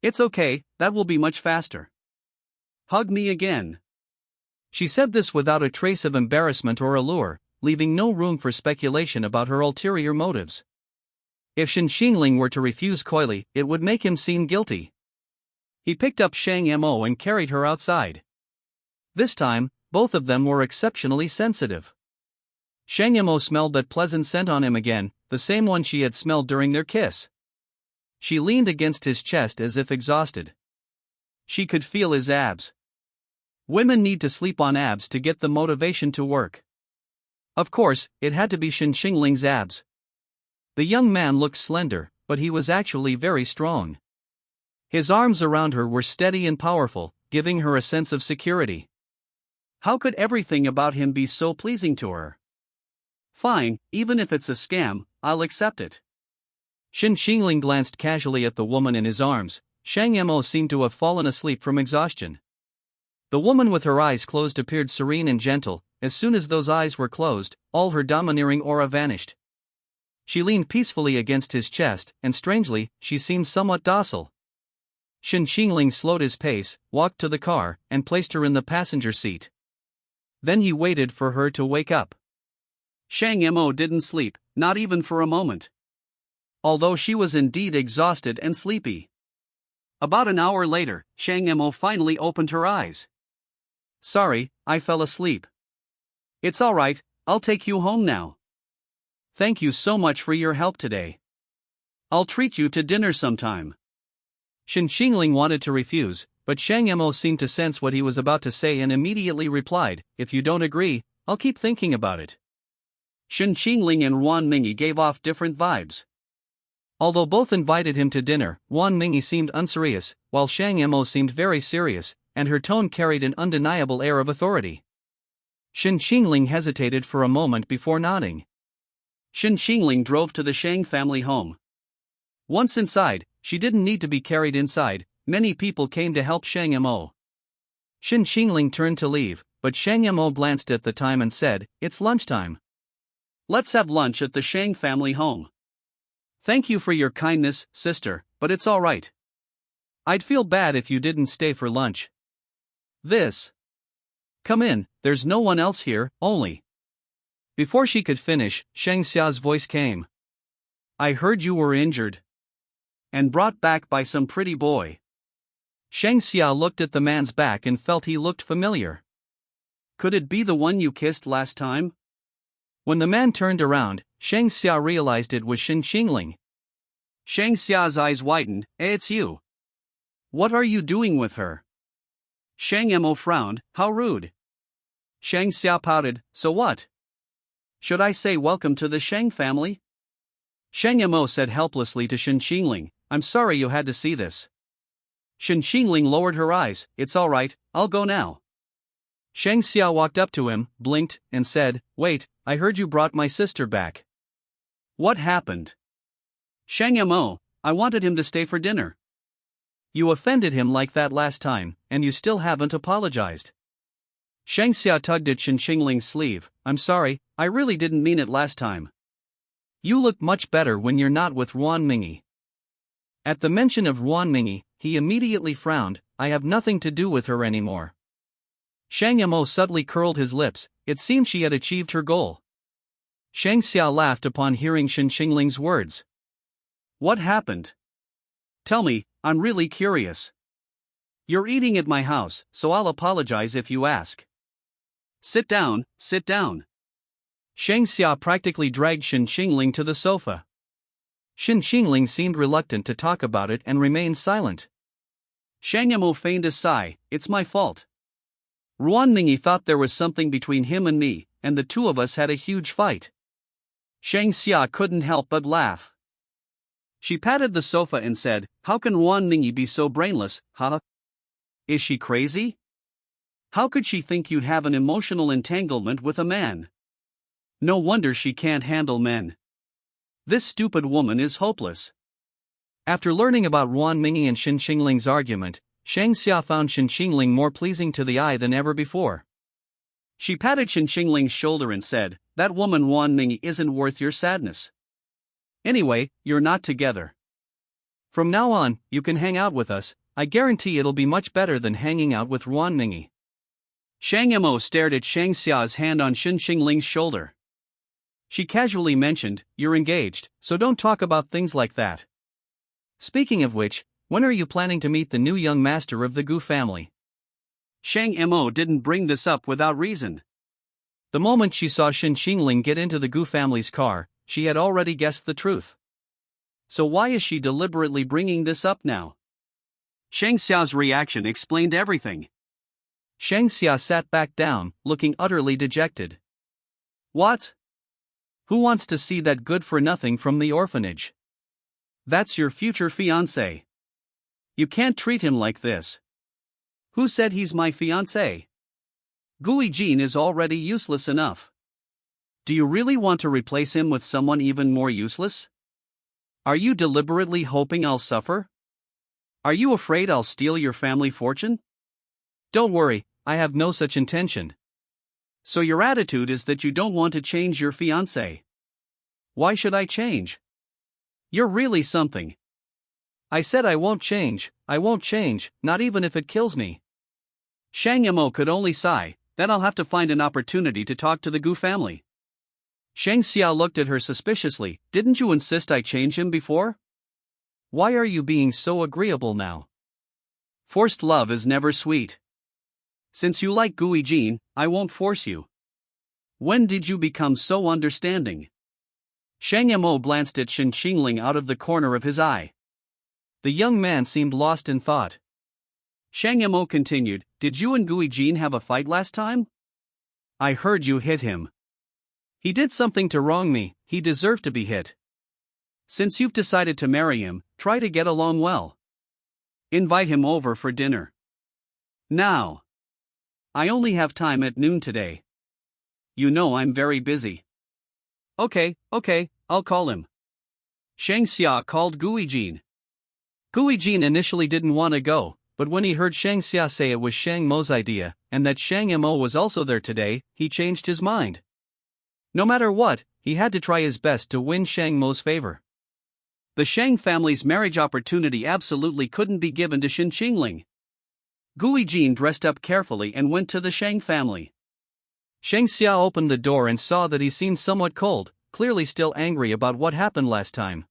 It's okay, that will be much faster. Hug me again. She said this without a trace of embarrassment or allure, leaving no room for speculation about her ulterior motives. If Shen Qingling were to refuse coyly, it would make him seem guilty. He picked up Shang Mo and carried her outside. This time, both of them were exceptionally sensitive. Shang Mo smelled that pleasant scent on him again, the same one she had smelled during their kiss. She leaned against his chest as if exhausted. She could feel his abs. Women need to sleep on abs to get the motivation to work. Of course, it had to be Shen Qingling's abs. The young man looked slender, but he was actually very strong. His arms around her were steady and powerful, giving her a sense of security. How could everything about him be so pleasing to her? Fine, even if it's a scam, I'll accept it. Shen Qingling glanced casually at the woman in his arms. Shang Mo seemed to have fallen asleep from exhaustion. The woman with her eyes closed appeared serene and gentle. As soon as those eyes were closed, all her domineering aura vanished. She leaned peacefully against his chest, and strangely, she seemed somewhat docile. Shen Qingling slowed his pace, walked to the car, and placed her in the passenger seat. Then he waited for her to wake up. Shang Mo didn't sleep, not even for a moment. Although she was indeed exhausted and sleepy. About an hour later, Shang Mo finally opened her eyes. Sorry, I fell asleep. It's alright, I'll take you home now. Thank you so much for your help today. I'll treat you to dinner sometime. Shen Qingling wanted to refuse, but Shang Mo seemed to sense what he was about to say and immediately replied, "If you don't agree, I'll keep thinking about it." Shen Qingling and Wan Mingyi gave off different vibes. Although both invited him to dinner, Wan Mingyi seemed unserious, while Shang Mo seemed very serious, and her tone carried an undeniable air of authority. Shen Qingling hesitated for a moment before nodding. Shen Qingling drove to the Shang family home. Once inside, she didn't need to be carried inside. Many people came to help Shang Mo. Shen Qingling turned to leave, but Shang Mo glanced at the time and said, "It's lunchtime. Let's have lunch at the Shang family home." Thank you for your kindness, sister, but it's alright. I'd feel bad if you didn't stay for lunch. Come in, there's no one else here, only. Before she could finish, Shang Xia's voice came. I heard you were injured. And brought back by some pretty boy. Shang Xia looked at the man's back and felt he looked familiar. Could it be the one you kissed last time? When the man turned around, Shang Xia realized it was Shen Qingling. Shang Xia's eyes widened. It's you. What are you doing with her? Shang Mo frowned. How rude. Shang Xia pouted. So what? Should I say welcome to the Shang family? Shang Mo said helplessly to Shen Qingling, I'm sorry you had to see this. Shen Qingling lowered her eyes. It's all right, I'll go now. Shang Xia walked up to him, blinked, and said, Wait, I heard you brought my sister back. What happened? Shang Mo, I wanted him to stay for dinner. You offended him like that last time, and you still haven't apologized. Shang Xia tugged at Shen Qingling's sleeve. I'm sorry, I really didn't mean it last time. You look much better when you're not with Ruan Mingy. At the mention of Ruan Mingy, he immediately frowned. I have nothing to do with her anymore. Shang Mo subtly curled his lips. It seemed she had achieved her goal. Shang Xia laughed upon hearing Shen Qingling's words. What happened? Tell me, I'm really curious. You're eating at my house, so I'll apologize if you ask. Sit down, sit down. Shang Xia practically dragged Shen Qingling to the sofa. Shen Qingling seemed reluctant to talk about it and remained silent. Shang Mo feigned a sigh. It's my fault. Ruan Mingy thought there was something between him and me, and the two of us had a huge fight. Shang Xia couldn't help but laugh. She patted the sofa and said, How can Ruan Mingy be so brainless, huh? Is she crazy? How could she think you'd have an emotional entanglement with a man? No wonder she can't handle men. This stupid woman is hopeless. After learning about Ruan Mingy and Shen Qingling's argument, Shang Xia found Shen Qingling more pleasing to the eye than ever before. She patted Shen Qingling's shoulder and said, That woman Ruan Mingy isn't worth your sadness. Anyway, you're not together. From now on, you can hang out with us. I guarantee it'll be much better than hanging out with Ruan Mingy. Shang Mo stared at Shang Xia's hand on Shen Qingling's shoulder. She casually mentioned, You're engaged, so don't talk about things like that. Speaking of which, when are you planning to meet the new young master of the Gu family? Shang Mo didn't bring this up without reason. The moment she saw Shen Qingling get into the Gu family's car, she had already guessed the truth. So why is she deliberately bringing this up now? Shang Xia's reaction explained everything. Shang Xia sat back down, looking utterly dejected. What? Who wants to see that good-for-nothing from the orphanage? That's your future fiancé. You can't treat him like this. Who said he's my fiancé? Gui Jin is already useless enough. Do you really want to replace him with someone even more useless? Are you deliberately hoping I'll suffer? Are you afraid I'll steal your family fortune? Don't worry, I have no such intention. So your attitude is that you don't want to change your fiancé. Why should I change? You're really something. I said I won't change, not even if it kills me. Shang Mo could only sigh. Then I'll have to find an opportunity to talk to the Gu family. Shang Xia looked at her suspiciously. Didn't you insist I change him before? Why are you being so agreeable now? Forced love is never sweet. Since you like Gui Jin, I won't force you. When did you become so understanding? Shang Mo glanced at Shen Qingling out of the corner of his eye. The young man seemed lost in thought. Shang Mo continued, Did you and Gui Jin have a fight last time? I heard you hit him. He did something to wrong me, he deserved to be hit. Since you've decided to marry him, try to get along well. Invite him over for dinner. Now. I only have time at noon today. You know I'm very busy. Okay, I'll call him. Shang Xia called Gui Jin. Gui Jin initially didn't want to go, but when he heard Shang Xia say it was Shang Mo's idea, and that Shang Mo was also there today, he changed his mind. No matter what, he had to try his best to win Shang Mo's favor. The Shang family's marriage opportunity absolutely couldn't be given to Shen Qingling. Gui Jin dressed up carefully and went to the Shang family. Shang Xia opened the door and saw that he seemed somewhat cold, clearly still angry about what happened last time.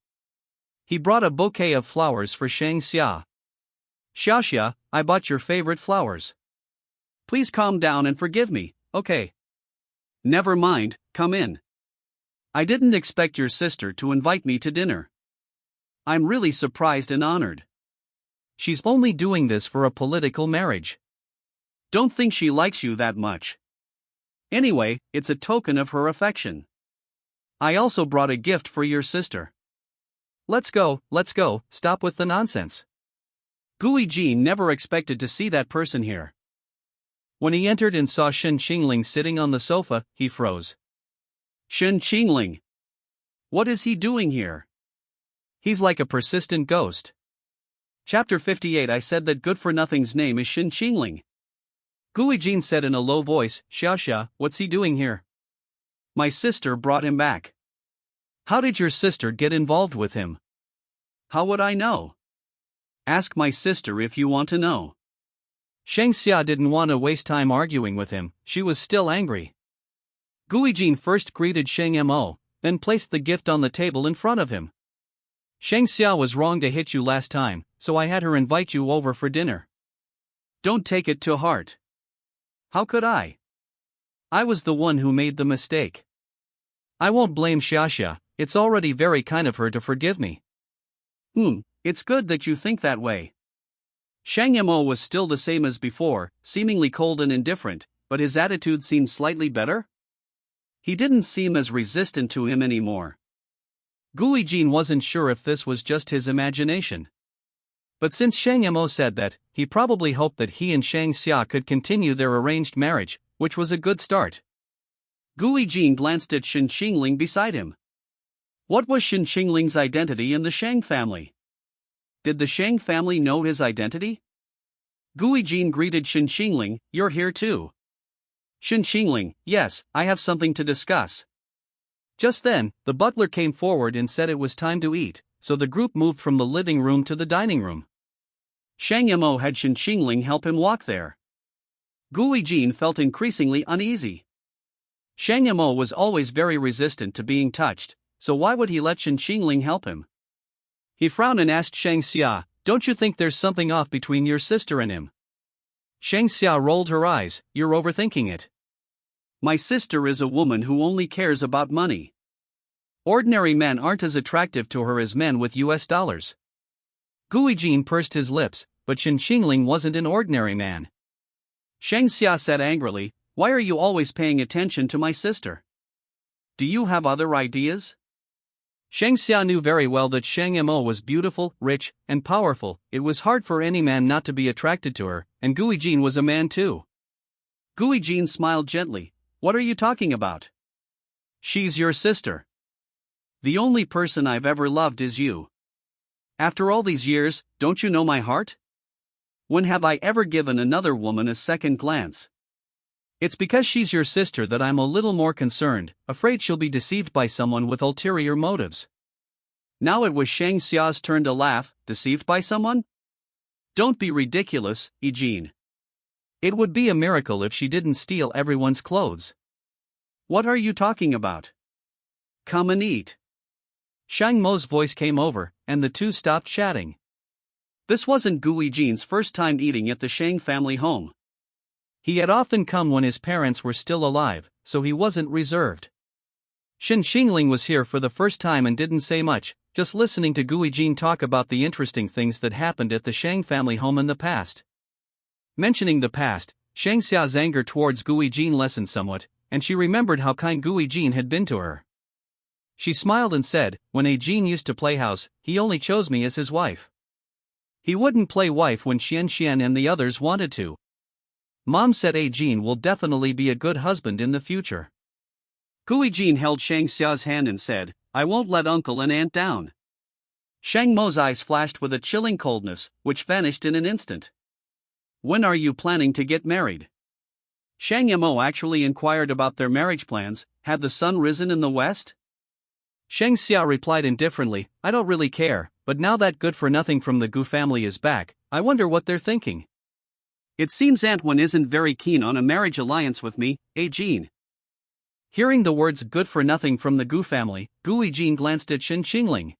He brought a bouquet of flowers for Shang Xia. Xiaoxia, I bought your favorite flowers. Please calm down and forgive me, okay? Never mind, come in. I didn't expect your sister to invite me to dinner. I'm really surprised and honored. She's only doing this for a political marriage. Don't think she likes you that much. Anyway, it's a token of her affection. I also brought a gift for your sister. Let's go, stop with the nonsense. Gui Jin never expected to see that person here. When he entered and saw Shen Qingling sitting on the sofa, he froze. Shen Qingling. What is he doing here? He's like a persistent ghost. Chapter 58. I said that good-for-nothing's name is Shen Qingling. Gui Jin said in a low voice, Xia, what's he doing here? My sister brought him back. How did your sister get involved with him? How would I know? Ask my sister if you want to know. Xia didn't want to waste time arguing with him, she was still angry. Gui Jin first greeted Sheng Mo, then placed the gift on the table in front of him. Xia was wrong to hit you last time, so I had her invite you over for dinner. Don't take it to heart. How could I? I was the one who made the mistake. I won't blame Xia, it's already very kind of her to forgive me. It's good that you think that way. Shang Mo was still the same as before, seemingly cold and indifferent, but his attitude seemed slightly better. He didn't seem as resistant to him anymore. Gui Jin wasn't sure if this was just his imagination. But since Shang Mo said that, he probably hoped that he and Shang Xia could continue their arranged marriage, which was a good start. Gui Jin glanced at Shen Qingling beside him. What was Shen Qingling's identity in the Shang family? Did the Shang family know his identity? Gui Jin greeted Shen Qingling, you're here too. Shen Qingling, yes, I have something to discuss. Just then, the butler came forward and said it was time to eat, so the group moved from the living room to the dining room. Shang Mo had Shen Qingling help him walk there. Gui Jin felt increasingly uneasy. Shang Mo was always very resistant to being touched, so why would he let Shen Qingling help him? He frowned and asked Shang Xia, don't you think there's something off between your sister and him? Shang Xia rolled her eyes, you're overthinking it. My sister is a woman who only cares about money. Ordinary men aren't as attractive to her as men with US dollars. Gui Jin pursed his lips, but Shen Qingling wasn't an ordinary man. Shang Xia said angrily, why are you always paying attention to my sister? Do you have other ideas? Shang Xia knew very well that Shang Mo was beautiful, rich, and powerful. It was hard for any man not to be attracted to her, and Gui Jin was a man too. Gui Jin smiled gently. What are you talking about? She's your sister. The only person I've ever loved is you. After all these years, don't you know my heart? When have I ever given another woman a second glance? It's because she's your sister that I'm a little more concerned, afraid she'll be deceived by someone with ulterior motives. Now it was Shang Xia's turn to laugh. Deceived by someone? Don't be ridiculous, Jin. It would be a miracle if she didn't steal everyone's clothes. What are you talking about? Come and eat. Shang Mo's voice came over, and the two stopped chatting. This wasn't Gui Jin's first time eating at the Shang family home. He had often come when his parents were still alive, so he wasn't reserved. Shen Qingling was here for the first time and didn't say much, just listening to Gui Jin talk about the interesting things that happened at the Shang family home in the past. Mentioning the past, Shang Xia's anger towards Gui Jin lessened somewhat, and she remembered how kind Gui Jin had been to her. She smiled and said, when Jin used to play house, he only chose me as his wife. He wouldn't play wife when Xian and the others wanted to. Mom said Jin will definitely be a good husband in the future. Gui Jin held Shang Xia's hand and said, I won't let uncle and aunt down. Shang Mo's eyes flashed with a chilling coldness, which vanished in an instant. When are you planning to get married? Shang Mo actually inquired about their marriage plans. Had the sun risen in the west? Shang Xia replied indifferently, I don't really care, but now that good-for-nothing from the Gu family is back, I wonder what they're thinking. It seems Aunt Wen isn't very keen on a marriage alliance with me, Jin. Hearing the words good-for-nothing from the Gu family, Gui Jin glanced at Shen Qingling.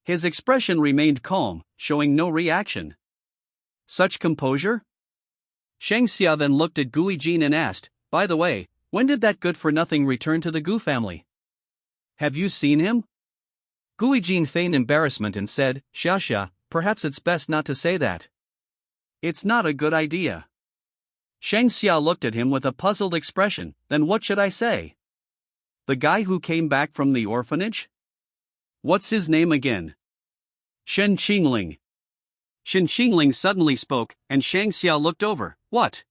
His expression remained calm, showing no reaction. Such composure? Shang Xia then looked at Gui Jin and asked, by the way, when did that good-for-nothing return to the Gu family? Have you seen him? Gui Jin feigned embarrassment and said, Xia, perhaps it's best not to say that. It's not a good idea. Shang Xia looked at him with a puzzled expression. Then what should I say? The guy who came back from the orphanage? What's his name again? Shen Qingling. Shen Qingling suddenly spoke, and Shang Xia looked over. What?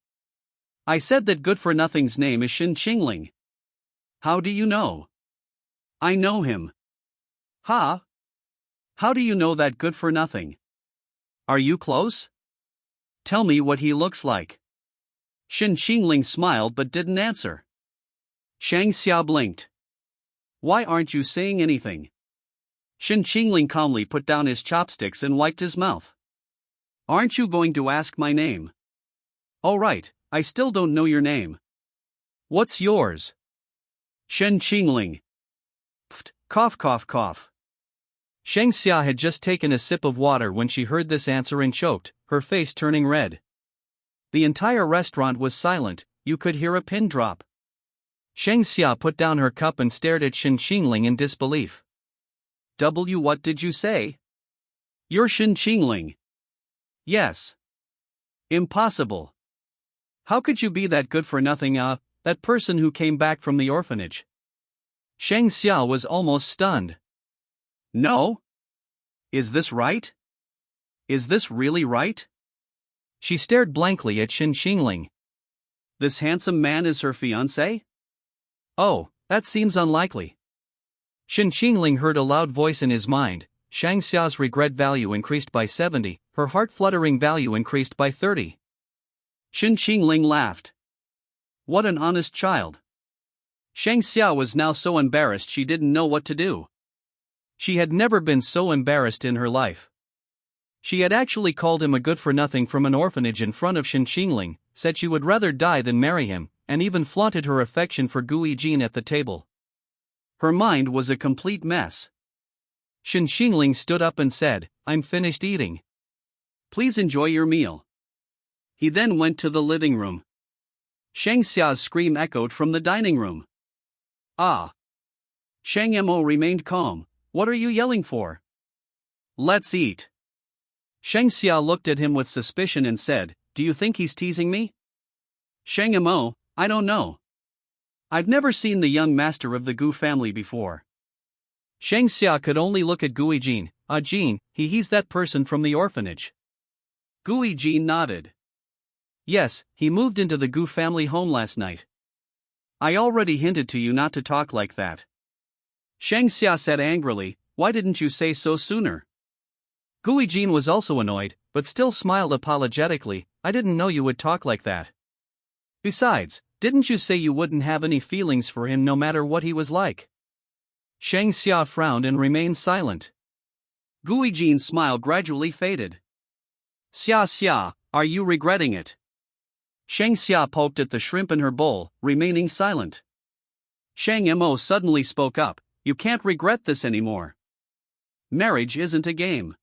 I said that good-for-nothing's name is Shen Qingling. How do you know? I know him. Ha? How do you know that good-for-nothing? Are you close? Tell me what he looks like. Shen Qingling smiled but didn't answer. Shang Xia blinked. Why aren't you saying anything? Shen Qingling calmly put down his chopsticks and wiped his mouth. Aren't you going to ask my name? Oh right, I still don't know your name. What's yours? Shen Qingling. Pft, cough cough cough. Shang Xia had just taken a sip of water when she heard this answer and choked, her face turning red. The entire restaurant was silent, you could hear a pin drop. Shang Xia put down her cup and stared at Shen Qingling in disbelief. What did you say? You're Shen Qingling. Yes. Impossible. How could you be that good-for-nothing, that person who came back from the orphanage? Shang Xia was almost stunned. No? Is this right? Is this really right? She stared blankly at Shen Qingling. This handsome man is her fiancé? Oh, that seems unlikely. Shen Qingling heard a loud voice in his mind. Shang Xia's regret value increased by 70, her heart-fluttering value increased by 30. Shen Qingling laughed. What an honest child. Shang Xia was now so embarrassed she didn't know what to do. She had never been so embarrassed in her life. She had actually called him a good-for-nothing from an orphanage in front of Shen Qingling, said she would rather die than marry him, and even flaunted her affection for Gui Jin at the table. Her mind was a complete mess. Shen Qingling stood up and said, I'm finished eating. Please enjoy your meal. He then went to the living room. Shang Xia's scream echoed from the dining room. Ah! Shang Mo remained calm. What are you yelling for? Let's eat. Shang Xia looked at him with suspicion and said, do you think he's teasing me? Shang Mo, I don't know. I've never seen the young master of the Gu family before. Shang Xia could only look at Gui Jin. Jin, he's that person from the orphanage. Gui Jin nodded. Yes, he moved into the Gu family home last night. I already hinted to you not to talk like that. Shang Xia said angrily, why didn't you say so sooner? Gui Jin was also annoyed, but still smiled apologetically, I didn't know you would talk like that. Besides, didn't you say you wouldn't have any feelings for him no matter what he was like? Shang Xia frowned and remained silent. Gui Jin's smile gradually faded. Xia, are you regretting it? Shang Xia poked at the shrimp in her bowl, remaining silent. Shang Mo suddenly spoke up, you can't regret this anymore. Marriage isn't a game.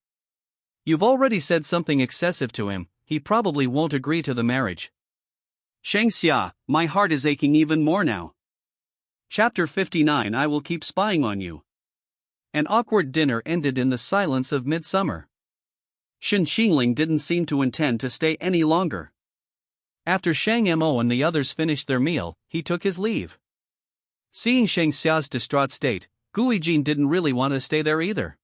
You've already said something excessive to him, he probably won't agree to the marriage. Shang Xia, my heart is aching even more now. Chapter 59 I will keep spying on you. An awkward dinner ended in the silence of midsummer. Shen Qingling didn't seem to intend to stay any longer. After Shang Mo and the others finished their meal, he took his leave. Seeing Shang Xia's distraught state, Gui Jin didn't really want to stay there either.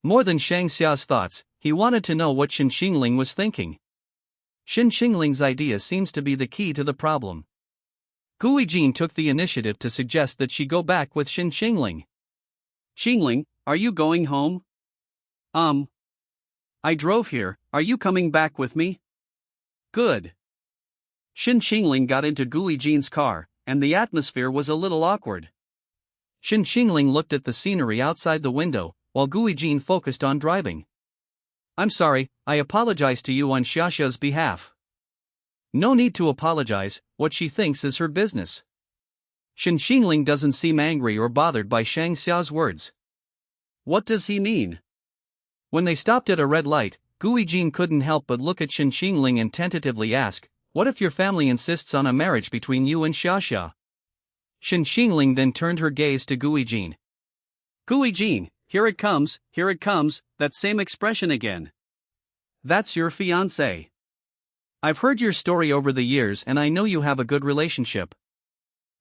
More than Shang Xia's thoughts, he wanted to know what Shen Qingling was thinking. Shen Qingling's idea seems to be the key to the problem. Gui Jin took the initiative to suggest that she go back with Shen Qingling. Qingling, are you going home? I drove here, are you coming back with me? Good. Shen Qingling got into Gui Jin's car, and the atmosphere was a little awkward. Shen Qingling looked at the scenery outside the window, while Gui Jin focused on driving. I'm sorry, I apologize to you on Xiaxia's behalf. No need to apologize, what she thinks is her business. Shen Qingling doesn't seem angry or bothered by Shang Xia's words. What does he mean? When they stopped at a red light, Guijin couldn't help but look at Shen Qingling and tentatively ask, "What if your family insists on a marriage between you and Xia?" Shen Qingling then turned her gaze to Guijin. Guijin, here it comes, that same expression again. That's your fiancée. I've heard your story over the years and I know you have a good relationship.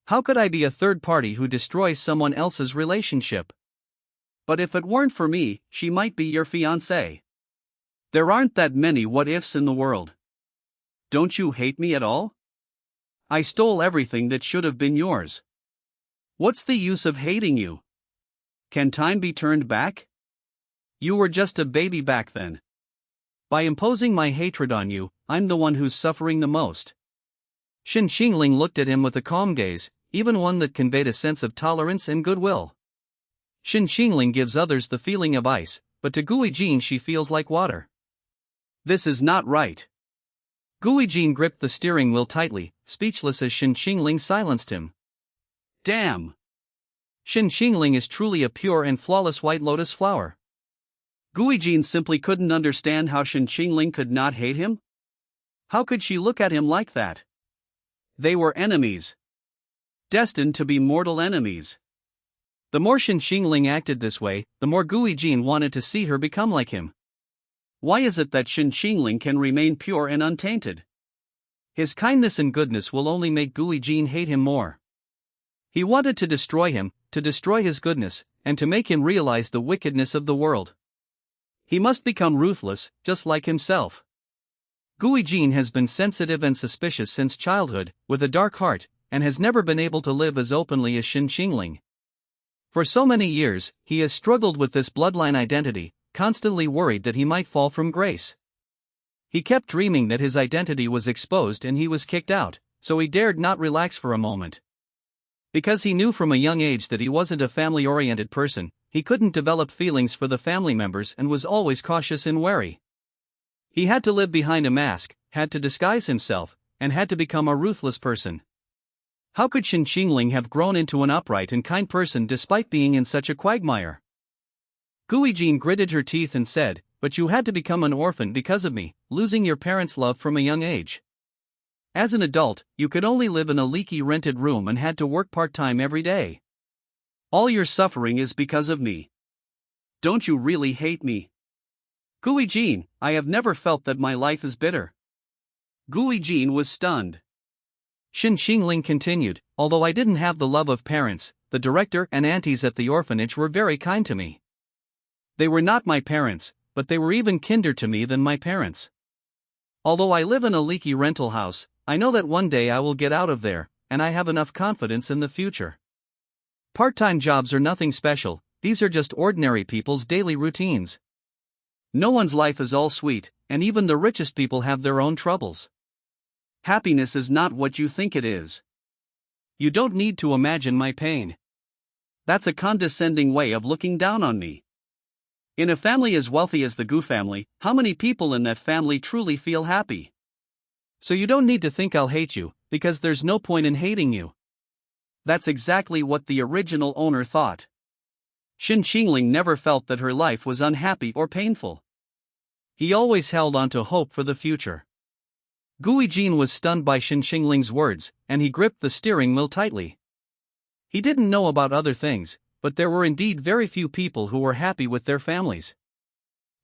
How could I be a third party who destroys someone else's relationship? But if it weren't for me, she might be your fiancée. There aren't that many what-ifs in the world. Don't you hate me at all? I stole everything that should have been yours. What's the use of hating you? Can time be turned back? You were just a baby back then. By imposing my hatred on you, I'm the one who's suffering the most. Shen Qingling looked at him with a calm gaze, even one that conveyed a sense of tolerance and goodwill. Shen Qingling gives others the feeling of ice, but to Guijin she feels like water. This is not right. Guijin gripped the steering wheel tightly, speechless as Shen Qingling silenced him. Damn! Shen Qingling is truly a pure and flawless white lotus flower. Guijin simply couldn't understand how Shen Qingling could not hate him. How could she look at him like that? They were enemies. Destined to be mortal enemies. The more Shen Qingling acted this way, the more Guijin wanted to see her become like him. Why is it that Shen Qingling can remain pure and untainted? His kindness and goodness will only make Guijin hate him more. He wanted to destroy him, to destroy his goodness, and to make him realize the wickedness of the world. He must become ruthless, just like himself. Guijin has been sensitive and suspicious since childhood, with a dark heart, and has never been able to live as openly as Shen Qingling. For so many years, he has struggled with this bloodline identity, constantly worried that he might fall from grace. He kept dreaming that his identity was exposed and he was kicked out, so he dared not relax for a moment. Because he knew from a young age that he wasn't a family-oriented person, he couldn't develop feelings for the family members and was always cautious and wary. He had to live behind a mask, had to disguise himself, and had to become a ruthless person. How could Shen Qingling have grown into an upright and kind person despite being in such a quagmire? Guijin gritted her teeth and said, "But you had to become an orphan because of me, losing your parents' love from a young age. As an adult, you could only live in a leaky rented room and had to work part-time every day. All your suffering is because of me. Don't you really hate me? Guijin, I have never felt that my life is bitter." Guijin was stunned. Shen Qingling continued, "Although I didn't have the love of parents, the director and aunties at the orphanage were very kind to me. They were not my parents, but they were even kinder to me than my parents. Although I live in a leaky rental house, I know that one day I will get out of there, and I have enough confidence in the future. Part-time jobs are nothing special, these are just ordinary people's daily routines. No one's life is all sweet, and even the richest people have their own troubles. Happiness is not what you think it is. You don't need to imagine my pain. That's a condescending way of looking down on me. In a family as wealthy as the Gu family, how many people in that family truly feel happy? So you don't need to think I'll hate you, because there's no point in hating you." That's exactly what the original owner thought. Shen Qingling never felt that her life was unhappy or painful. He always held on to hope for the future. Guijin was stunned by Shen Qingling's words, and he gripped the steering wheel tightly. He didn't know about other things, but there were indeed very few people who were happy with their families.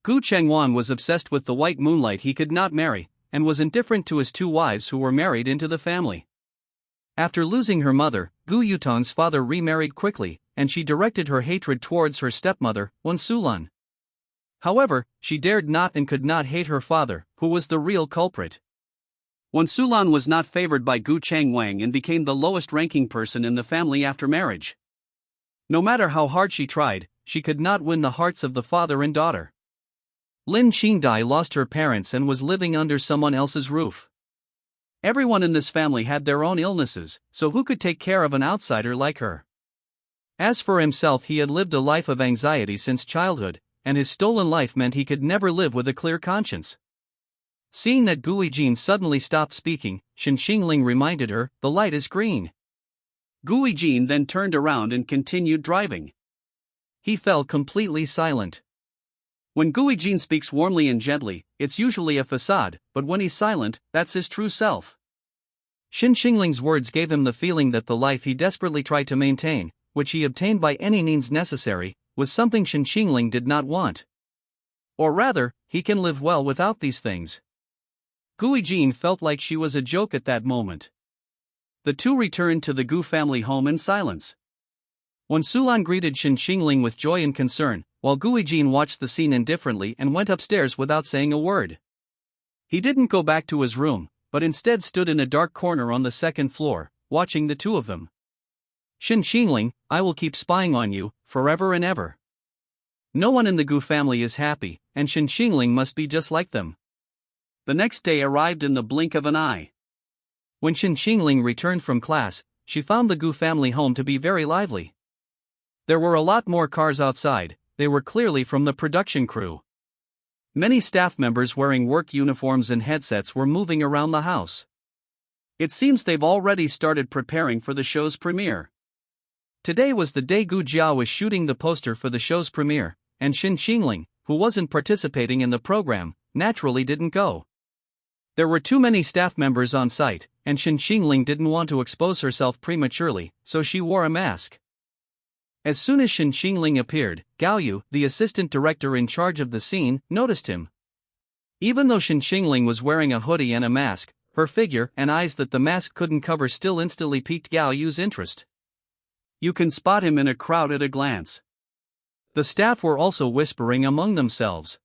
Gu Chengwan was obsessed with the white moonlight he could not marry, and was indifferent to his two wives who were married into the family. After losing her mother, Gu Yutong's father remarried quickly, and she directed her hatred towards her stepmother, Wen Sulan. However, she dared not and could not hate her father, who was the real culprit. Wen Sulan was not favored by Gu Chengwang and became the lowest-ranking person in the family after marriage. No matter how hard she tried, she could not win the hearts of the father and daughter. Lin Qingdai lost her parents and was living under someone else's roof. Everyone in this family had their own illnesses, so who could take care of an outsider like her? As for himself, he had lived a life of anxiety since childhood, and his stolen life meant he could never live with a clear conscience. Seeing that Guijin suddenly stopped speaking, Shen Qingling reminded her, "The light is green." Guijin then turned around and continued driving. He fell completely silent. When Guijin speaks warmly and gently, it's usually a facade, but when he's silent, that's his true self. Shen Qingling's words gave him the feeling that the life he desperately tried to maintain, which he obtained by any means necessary, was something Shen Qingling did not want. Or rather, he can live well without these things. Guijin felt like she was a joke at that moment. The two returned to the Gu family home in silence. Sulan greeted Shen Qingling with joy and concern, while Guijin watched the scene indifferently and went upstairs without saying a word. He didn't go back to his room, but instead stood in a dark corner on the second floor, watching the two of them. Shen Qingling, I will keep spying on you, forever and ever. No one in the Gu family is happy, and Shen Qingling must be just like them. The next day arrived in the blink of an eye. When Shen Qingling returned from class, she found the Gu family home to be very lively. There were a lot more cars outside. They were clearly from the production crew. Many staff members wearing work uniforms and headsets were moving around the house. It seems they've already started preparing for the show's premiere. Today was the day Gu Jia was shooting the poster for the show's premiere, and Shen Qingling, who wasn't participating in the program, naturally didn't go. There were too many staff members on site, and Shen Qingling didn't want to expose herself prematurely, so she wore a mask. As soon as Shen Qingling appeared, Gao Yu, the assistant director in charge of the scene, noticed him. Even though Shen Qingling was wearing a hoodie and a mask, her figure and eyes that the mask couldn't cover still instantly piqued Gao Yu's interest. You can spot him in a crowd at a glance. The staff were also whispering among themselves.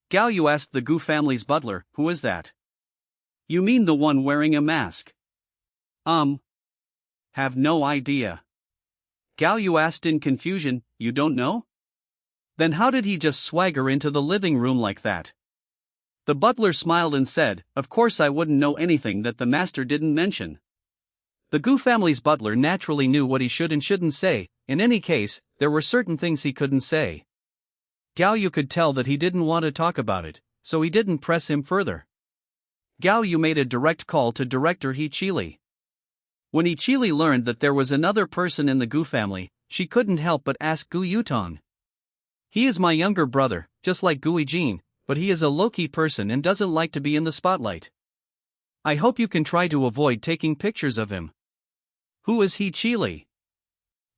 Gao Yu asked the Gu family's butler, who is that? You mean the one wearing a mask? Have no idea. Gao Yu asked in confusion, you don't know? Then how did he just swagger into the living room like that? The butler smiled and said, of course I wouldn't know anything that the master didn't mention. The Gu family's butler naturally knew what he should and shouldn't say. In any case, there were certain things he couldn't say. Gao Yu could tell that he didn't want to talk about it, so he didn't press him further. Gao Yu made a direct call to director He Qili. When He Qili learned that there was another person in the Gu family, she couldn't help but ask Gu Yutong. He is my younger brother, just like Guijin, but he is a low-key person and doesn't like to be in the spotlight. I hope you can try to avoid taking pictures of him. Who is He Qili?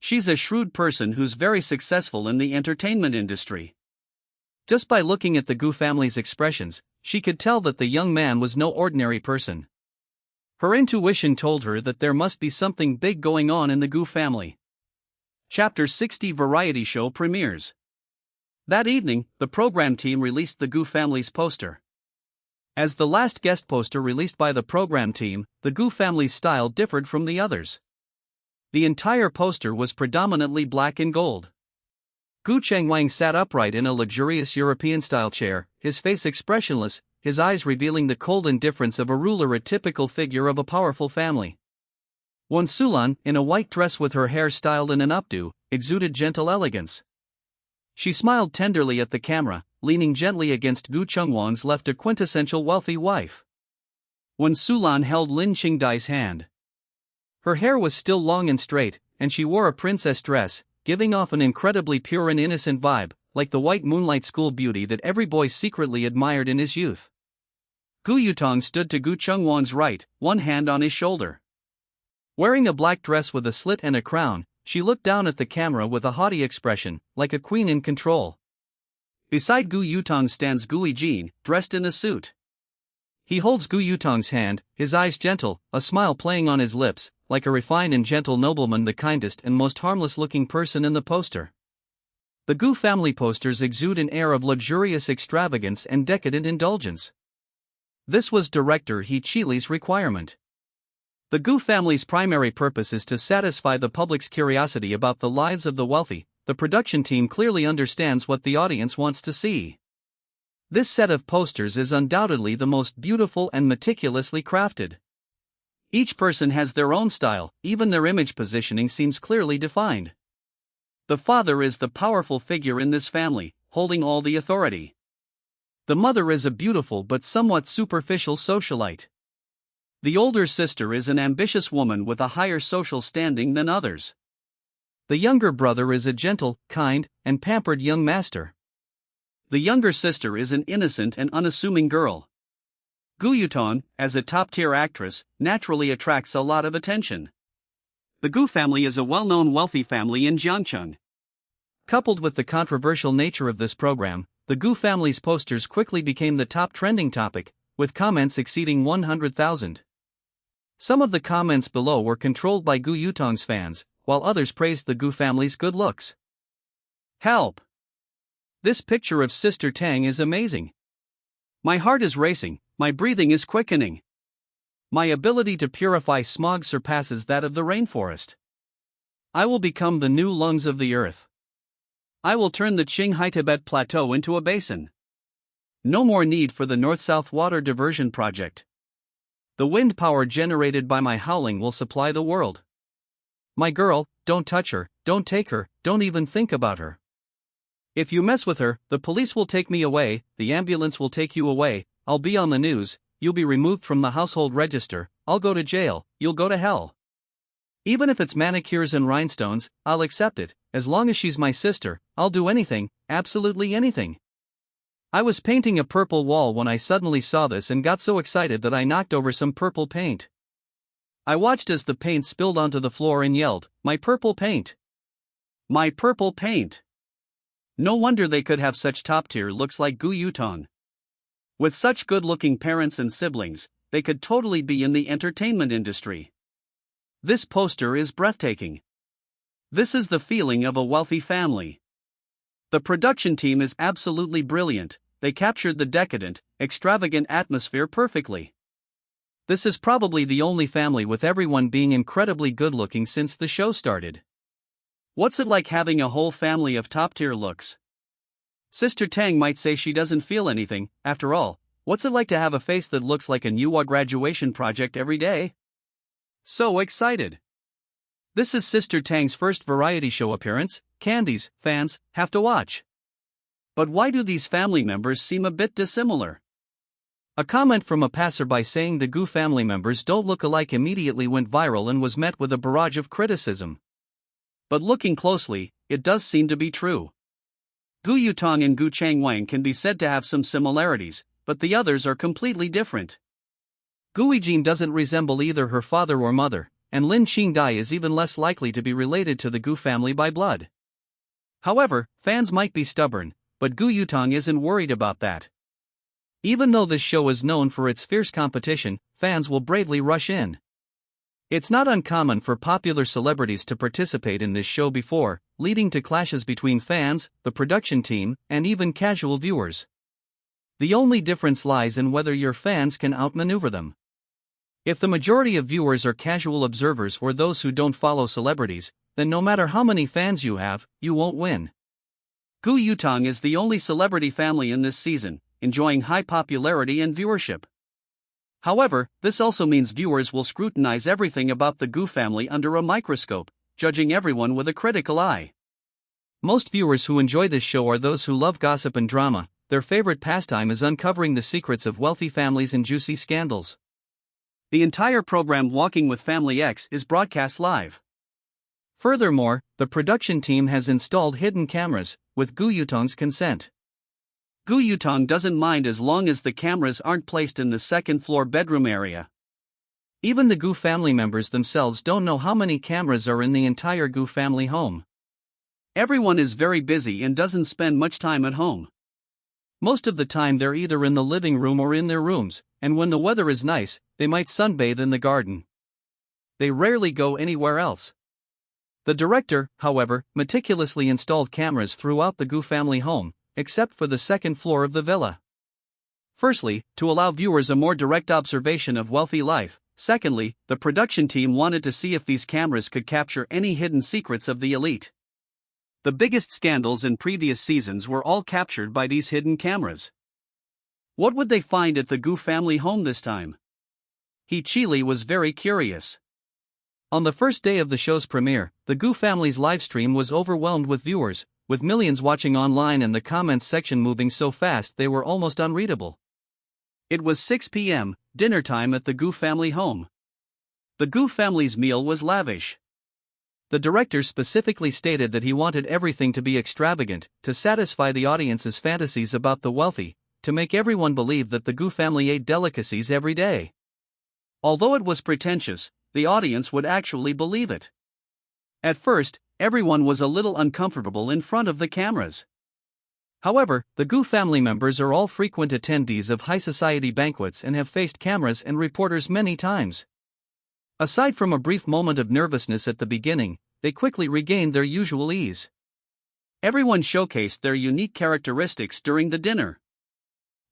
She's a shrewd person who's very successful in the entertainment industry. Just by looking at the Gu family's expressions, she could tell that the young man was no ordinary person. Her intuition told her that there must be something big going on in the Gu family. Chapter 60 Variety Show Premieres. That evening, the program team released the Gu family's poster. As the last guest poster released by the program team, the Gu family's style differed from the others. The entire poster was predominantly black and gold. Gu Chengwang sat upright in a luxurious European-style chair, his face expressionless, his eyes revealing the cold indifference of a ruler, a typical figure of a powerful family. Sulan, in a white dress with her hair styled in an updo, exuded gentle elegance. She smiled tenderly at the camera, leaning gently against Gu Chengwang's left, a quintessential wealthy wife. Sulan held Lin Qingdai's hand. Her hair was still long and straight, and she wore a princess dress, giving off an incredibly pure and innocent vibe, like the white moonlight school beauty that every boy secretly admired in his youth. Gu Yutong stood to Gu Chengwang's right, one hand on his shoulder. Wearing a black dress with a slit and a crown, she looked down at the camera with a haughty expression, like a queen in control. Beside Gu Yutong stands Guijin, dressed in a suit. He holds Gu Yutong's hand, his eyes gentle, a smile playing on his lips, like a refined and gentle nobleman, the kindest and most harmless-looking person in the poster. The Gu family posters exude an air of luxurious extravagance and decadent indulgence. This was director He Qili's requirement. The Gu family's primary purpose is to satisfy the public's curiosity about the lives of the wealthy. The production team clearly understands what the audience wants to see. This set of posters is undoubtedly the most beautiful and meticulously crafted. Each person has their own style, even their image positioning seems clearly defined. The father is the powerful figure in this family, holding all the authority. The mother is a beautiful but somewhat superficial socialite. The older sister is an ambitious woman with a higher social standing than others. The younger brother is a gentle, kind, and pampered young master. The younger sister is an innocent and unassuming girl. Gu Yutong, as a top-tier actress, naturally attracts a lot of attention. The Gu family is a well-known wealthy family in Jiangcheng. Coupled with the controversial nature of this program, the Gu family's posters quickly became the top trending topic, with comments exceeding 100,000. Some of the comments below were controlled by Gu Yutong's fans, while others praised the Gu family's good looks. Help! This picture of Sister Tang is amazing. My heart is racing, my breathing is quickening. My ability to purify smog surpasses that of the rainforest. I will become the new lungs of the earth. I will turn the Qinghai Tibet Plateau into a basin. No more need for the North-South Water Diversion Project. The wind power generated by my howling will supply the world. My girl, don't touch her, don't take her, don't even think about her. If you mess with her, the police will take me away, the ambulance will take you away, I'll be on the news, you'll be removed from the household register, I'll go to jail, you'll go to hell. Even if it's manicures and rhinestones, I'll accept it, as long as she's my sister, I'll do anything, absolutely anything. I was painting a purple wall when I suddenly saw this and got so excited that I knocked over some purple paint. I watched as the paint spilled onto the floor and yelled, "My purple paint! My purple paint!" No wonder they could have such top-tier looks like Gu Yutong. With such good-looking parents and siblings, they could totally be in the entertainment industry. This poster is breathtaking. This is the feeling of a wealthy family. The production team is absolutely brilliant, they captured the decadent, extravagant atmosphere perfectly. This is probably the only family with everyone being incredibly good-looking since the show started. What's it like having a whole family of top-tier looks? Sister Tang might say she doesn't feel anything, after all, what's it like to have a face that looks like a manhwa graduation project every day? So excited! This is Sister Tang's first variety show appearance, candies, fans, have to watch. But why do these family members seem a bit dissimilar? A comment from a passerby saying the Gu family members don't look alike immediately went viral and was met with a barrage of criticism. But looking closely, it does seem to be true. Gu Yutong and Gu Changwang can be said to have some similarities, but the others are completely different. Gu Yijin doesn't resemble either her father or mother, and Lin Qingdai is even less likely to be related to the Gu family by blood. However, fans might be stubborn, but Gu Yutong isn't worried about that. Even though this show is known for its fierce competition, fans will bravely rush in. It's not uncommon for popular celebrities to participate in this show before, leading to clashes between fans, the production team, and even casual viewers. The only difference lies in whether your fans can outmaneuver them. If the majority of viewers are casual observers or those who don't follow celebrities, then no matter how many fans you have, you won't win. Gu Yutong is the only celebrity family in this season, enjoying high popularity and viewership. However, this also means viewers will scrutinize everything about the Gu family under a microscope, judging everyone with a critical eye. Most viewers who enjoy this show are those who love gossip and drama. Their favorite pastime is uncovering the secrets of wealthy families and juicy scandals. The entire program Walking with Family X is broadcast live. Furthermore, the production team has installed hidden cameras, with Gu Yutong's consent. Gu Yutong doesn't mind as long as the cameras aren't placed in the second-floor bedroom area. Even the Gu family members themselves don't know how many cameras are in the entire Gu family home. Everyone is very busy and doesn't spend much time at home. Most of the time they're either in the living room or in their rooms, and when the weather is nice, they might sunbathe in the garden. They rarely go anywhere else. The director, however, meticulously installed cameras throughout the Gu family home, except for the second floor of the villa. Firstly, to allow viewers a more direct observation of wealthy life. Secondly, the production team wanted to see if these cameras could capture any hidden secrets of the elite. The biggest scandals in previous seasons were all captured by these hidden cameras. What would they find at the Gu family home this time? He Chili was very curious. On the first day of the show's premiere, the Gu family's livestream was overwhelmed with viewers, with millions watching online and the comments section moving so fast they were almost unreadable. It was 6 p.m., dinner time at the Gu family home. The Gu family's meal was lavish. The director specifically stated that he wanted everything to be extravagant, to satisfy the audience's fantasies about the wealthy, to make everyone believe that the Gu family ate delicacies every day. Although it was pretentious, the audience would actually believe it. At first, everyone was a little uncomfortable in front of the cameras. However, the Gu family members are all frequent attendees of high society banquets and have faced cameras and reporters many times. Aside from a brief moment of nervousness at the beginning, they quickly regained their usual ease. Everyone showcased their unique characteristics during the dinner.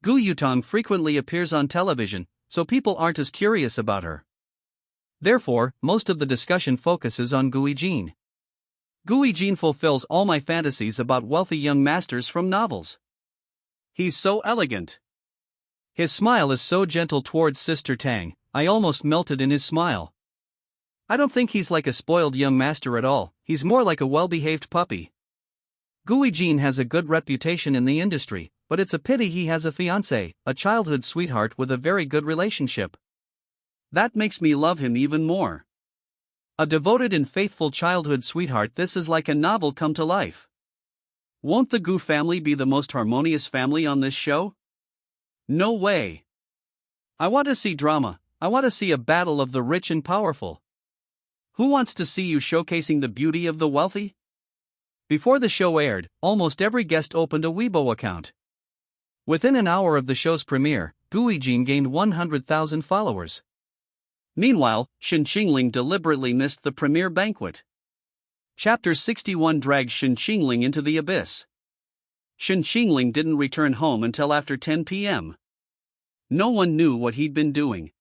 Gu Yutong frequently appears on television, so people aren't as curious about her. Therefore, most of the discussion focuses on Gu Yijin. Gu Yijin fulfills all my fantasies about wealthy young masters from novels. He's so elegant. His smile is so gentle towards Sister Tang, I almost melted in his smile. I don't think he's like a spoiled young master at all, he's more like a well-behaved puppy. Gu Yijin has a good reputation in the industry, but it's a pity he has a fiancée, a childhood sweetheart with a very good relationship. That makes me love him even more. A devoted and faithful childhood sweetheart. This is like a novel come to life. Won't the Gu family be the most harmonious family on this show? No way. I want to see drama, I want to see a battle of the rich and powerful. Who wants to see you showcasing the beauty of the wealthy? Before the show aired, almost every guest opened a Weibo account. Within an hour of the show's premiere, Gu Yijin gained 100,000 followers. Meanwhile, Shen Qingling deliberately missed the premiere banquet. Chapter 61 drags Shen Qingling into the abyss. Shen Qingling didn't return home until after 10 p.m. No one knew what he'd been doing.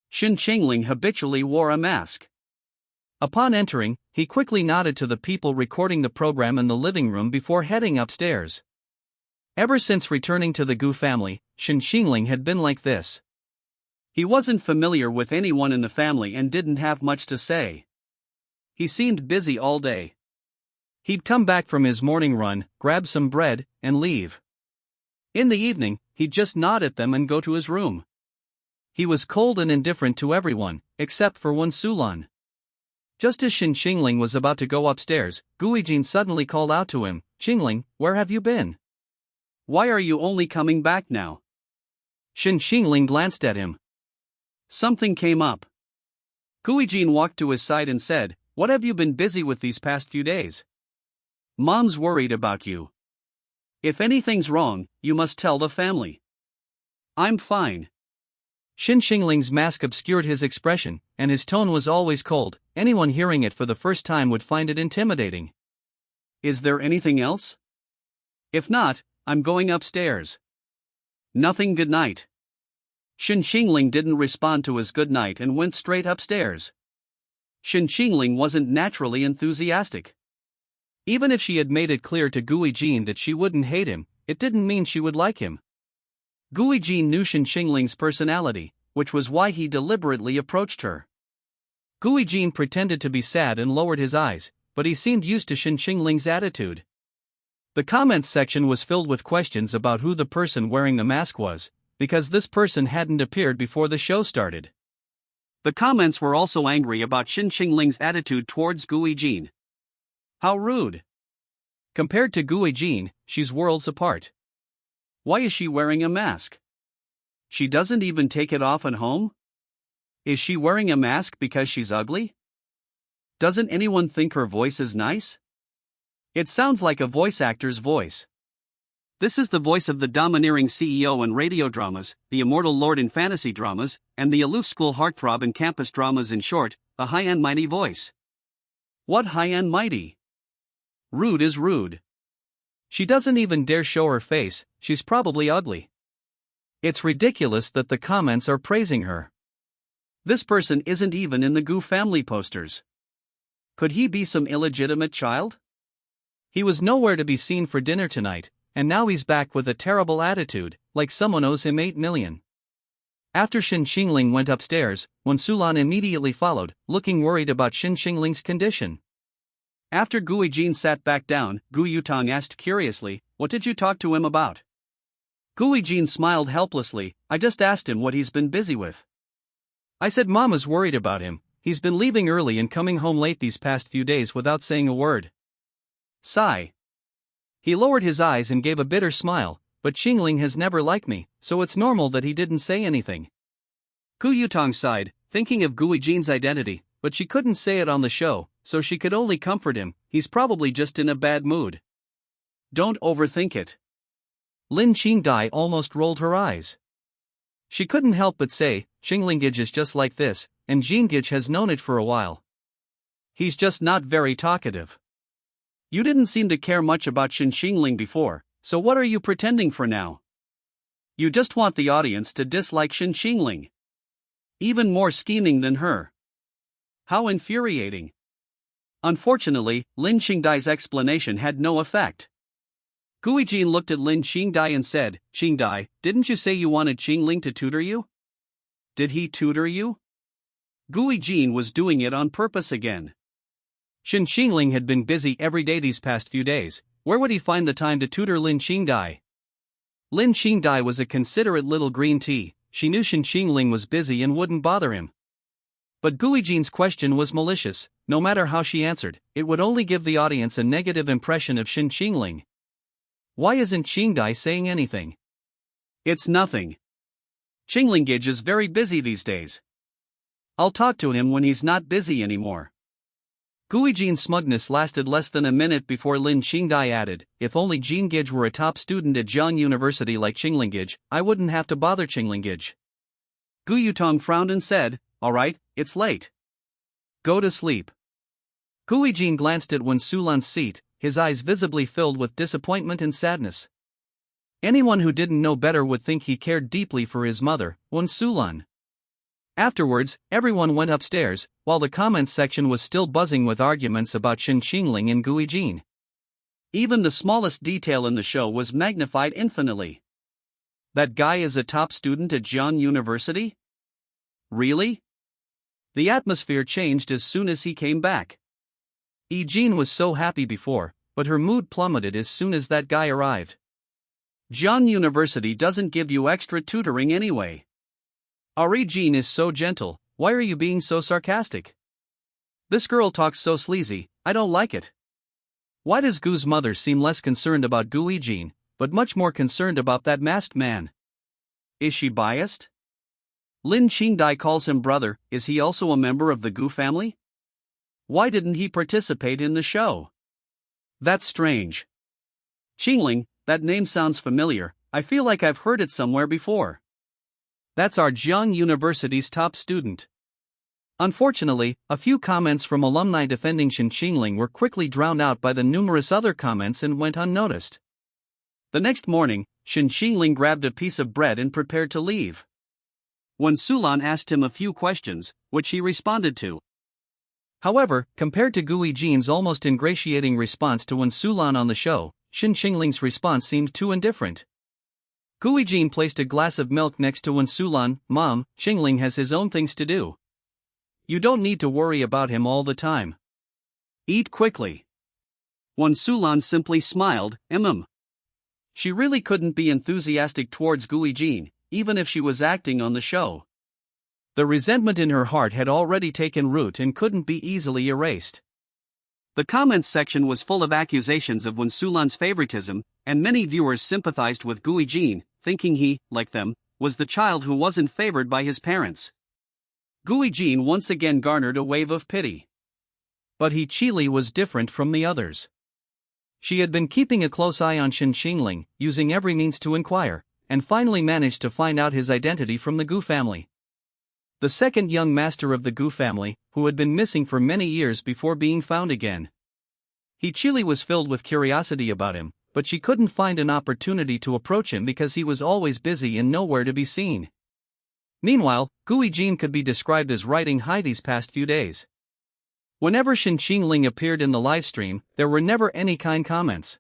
Shen Qingling habitually wore a mask. Upon entering, he quickly nodded to the people recording the program in the living room before heading upstairs. Ever since returning to the Gu family, Shen Qingling had been like this. He wasn't familiar with anyone in the family and didn't have much to say. He seemed busy all day. He'd come back from his morning run, grab some bread, and leave. In the evening, he'd just nod at them and go to his room. He was cold and indifferent to everyone, except for one Sulan. Just as Shen Qingling was about to go upstairs, Gu Yijin suddenly called out to him, "Qingling, where have you been? Why are you only coming back now?" Shen Qingling glanced at him. Something came up. Gu Yijin walked to his side and said, "What have you been busy with these past few days? Mom's worried about you. If anything's wrong, you must tell the family." "I'm fine." Shen Qingling's mask obscured his expression, and his tone was always cold. Anyone hearing it for the first time would find it intimidating. "Is there anything else? If not, I'm going upstairs." "Nothing, good night." Shen Qingling didn't respond to his good night and went straight upstairs. Shen Qingling wasn't naturally enthusiastic. Even if she had made it clear to Gu Yijin that she wouldn't hate him, it didn't mean she would like him. Gu Yijin knew Shen Qingling's personality, which was why he deliberately approached her. Gu Yijin pretended to be sad and lowered his eyes, but he seemed used to Shen Qingling's attitude. The comments section was filled with questions about who the person wearing the mask was, because this person hadn't appeared before the show started. The comments were also angry about Shen Qingling's attitude towards Gu Yijin. How rude. Compared to Gu Yijin, she's worlds apart. Why is she wearing a mask? She doesn't even take it off at home? Is she wearing a mask because she's ugly? Doesn't anyone think her voice is nice? It sounds like a voice actor's voice. This is the voice of the domineering CEO in radio dramas, the immortal lord in fantasy dramas, and the aloof school heartthrob in campus dramas. In short, a high and mighty voice. What high and mighty? Rude is rude. She doesn't even dare show her face, she's probably ugly. It's ridiculous that the comments are praising her. This person isn't even in the Gu family posters. Could he be some illegitimate child? He was nowhere to be seen for dinner tonight, and now he's back with a terrible attitude, like someone owes him 8 million. After Shen Qingling went upstairs, Wen Sulan immediately followed, looking worried about Shen Qingling's condition. After Gu Yijin sat back down, Gu Yutong asked curiously, "What did you talk to him about?" Gu Yijin smiled helplessly, "I just asked him what he's been busy with. I said Mama's worried about him, he's been leaving early and coming home late these past few days without saying a word. Sigh. He lowered his eyes and gave a bitter smile, but Qingling has never liked me, so it's normal that he didn't say anything. Gu Yutong sighed, thinking of Gui Jin's identity, but she couldn't say it on the show, so she could only comfort him. He's probably just in a bad mood. Don't overthink it. Lin Qingdai almost rolled her eyes. She couldn't help but say, Qinglingage is just like this, and Jingage has known it for a while. He's just not very talkative. You didn't seem to care much about Shen Qingling before, so what are you pretending for now? You just want the audience to dislike Shen Qingling. Even more scheming than her. How infuriating. Unfortunately, Lin Qingdai's explanation had no effect. Guijin looked at Lin Qingdai and said, Qingdai, didn't you say you wanted Qingling to tutor you? Did he tutor you? Guijin was doing it on purpose again. Shen Qingling had been busy every day these past few days. Where would he find the time to tutor Lin Qingdai? Lin Qingdai was a considerate little green tea. She knew Shen Qingling was busy and wouldn't bother him. But Guijin's question was malicious. No matter how she answered, it would only give the audience a negative impression of Shen Qingling. Why isn't Qingdai saying anything? It's nothing. Qinglingage is very busy these days. I'll talk to him when he's not busy anymore. Guijin's smugness lasted less than a minute before Lin Qingdai added, if only Jingage were a top student at Jiang University like Qinglingage, I wouldn't have to bother Qinglingage. Gu Yutong frowned and said, alright, it's late. Go to sleep. Guijin glanced at Wen Sulan's seat, his eyes visibly filled with disappointment and sadness. Anyone who didn't know better would think he cared deeply for his mother, Wen Sulan. Afterwards, everyone went upstairs, while the comments section was still buzzing with arguments about Shen Qingling and Guijin. Even the smallest detail in the show was magnified infinitely. That guy is a top student at Jiang University? Really? The atmosphere changed as soon as he came back. Jin was so happy before, but her mood plummeted as soon as that guy arrived. Jiang University doesn't give you extra tutoring anyway. Ari Jin is so gentle, why are you being so sarcastic? This girl talks so sleazy, I don't like it. Why does Gu's mother seem less concerned about Guijin, but much more concerned about that masked man? Is she biased? Lin Qingdai calls him brother, is he also a member of the Gu family? Why didn't he participate in the show? That's strange. Qingling, that name sounds familiar, I feel like I've heard it somewhere before. That's our Jiang University's top student. Unfortunately, a few comments from alumni defending Shen Qingling were quickly drowned out by the numerous other comments and went unnoticed. The next morning, Shen Qingling grabbed a piece of bread and prepared to leave. Wen Sulan asked him a few questions, which he responded to. However, compared to Guijin's almost ingratiating response to Wen Sulan on the show, Shen Qingling's response seemed too indifferent. Guijin placed a glass of milk next to Wen Sulan. Mom, Qingling has his own things to do. You don't need to worry about him all the time. Eat quickly. Wen Sulan simply smiled, She really couldn't be enthusiastic towards Guijin, even if she was acting on the show. The resentment in her heart had already taken root and couldn't be easily erased. The comments section was full of accusations of Wen Sulan's favoritism, and many viewers sympathized with Guijin, thinking he, like them, was the child who wasn't favored by his parents. Guijin once again garnered a wave of pity. But Chili was different from the others. She had been keeping a close eye on Shen Qingling, using every means to inquire, and finally managed to find out his identity from the Gu family. The second young master of the Gu family, who had been missing for many years before being found again. Chili was filled with curiosity about him, but she couldn't find an opportunity to approach him because he was always busy and nowhere to be seen. Meanwhile, Guijin could be described as riding high these past few days. Whenever Shen Qingling appeared in the livestream, there were never any kind comments.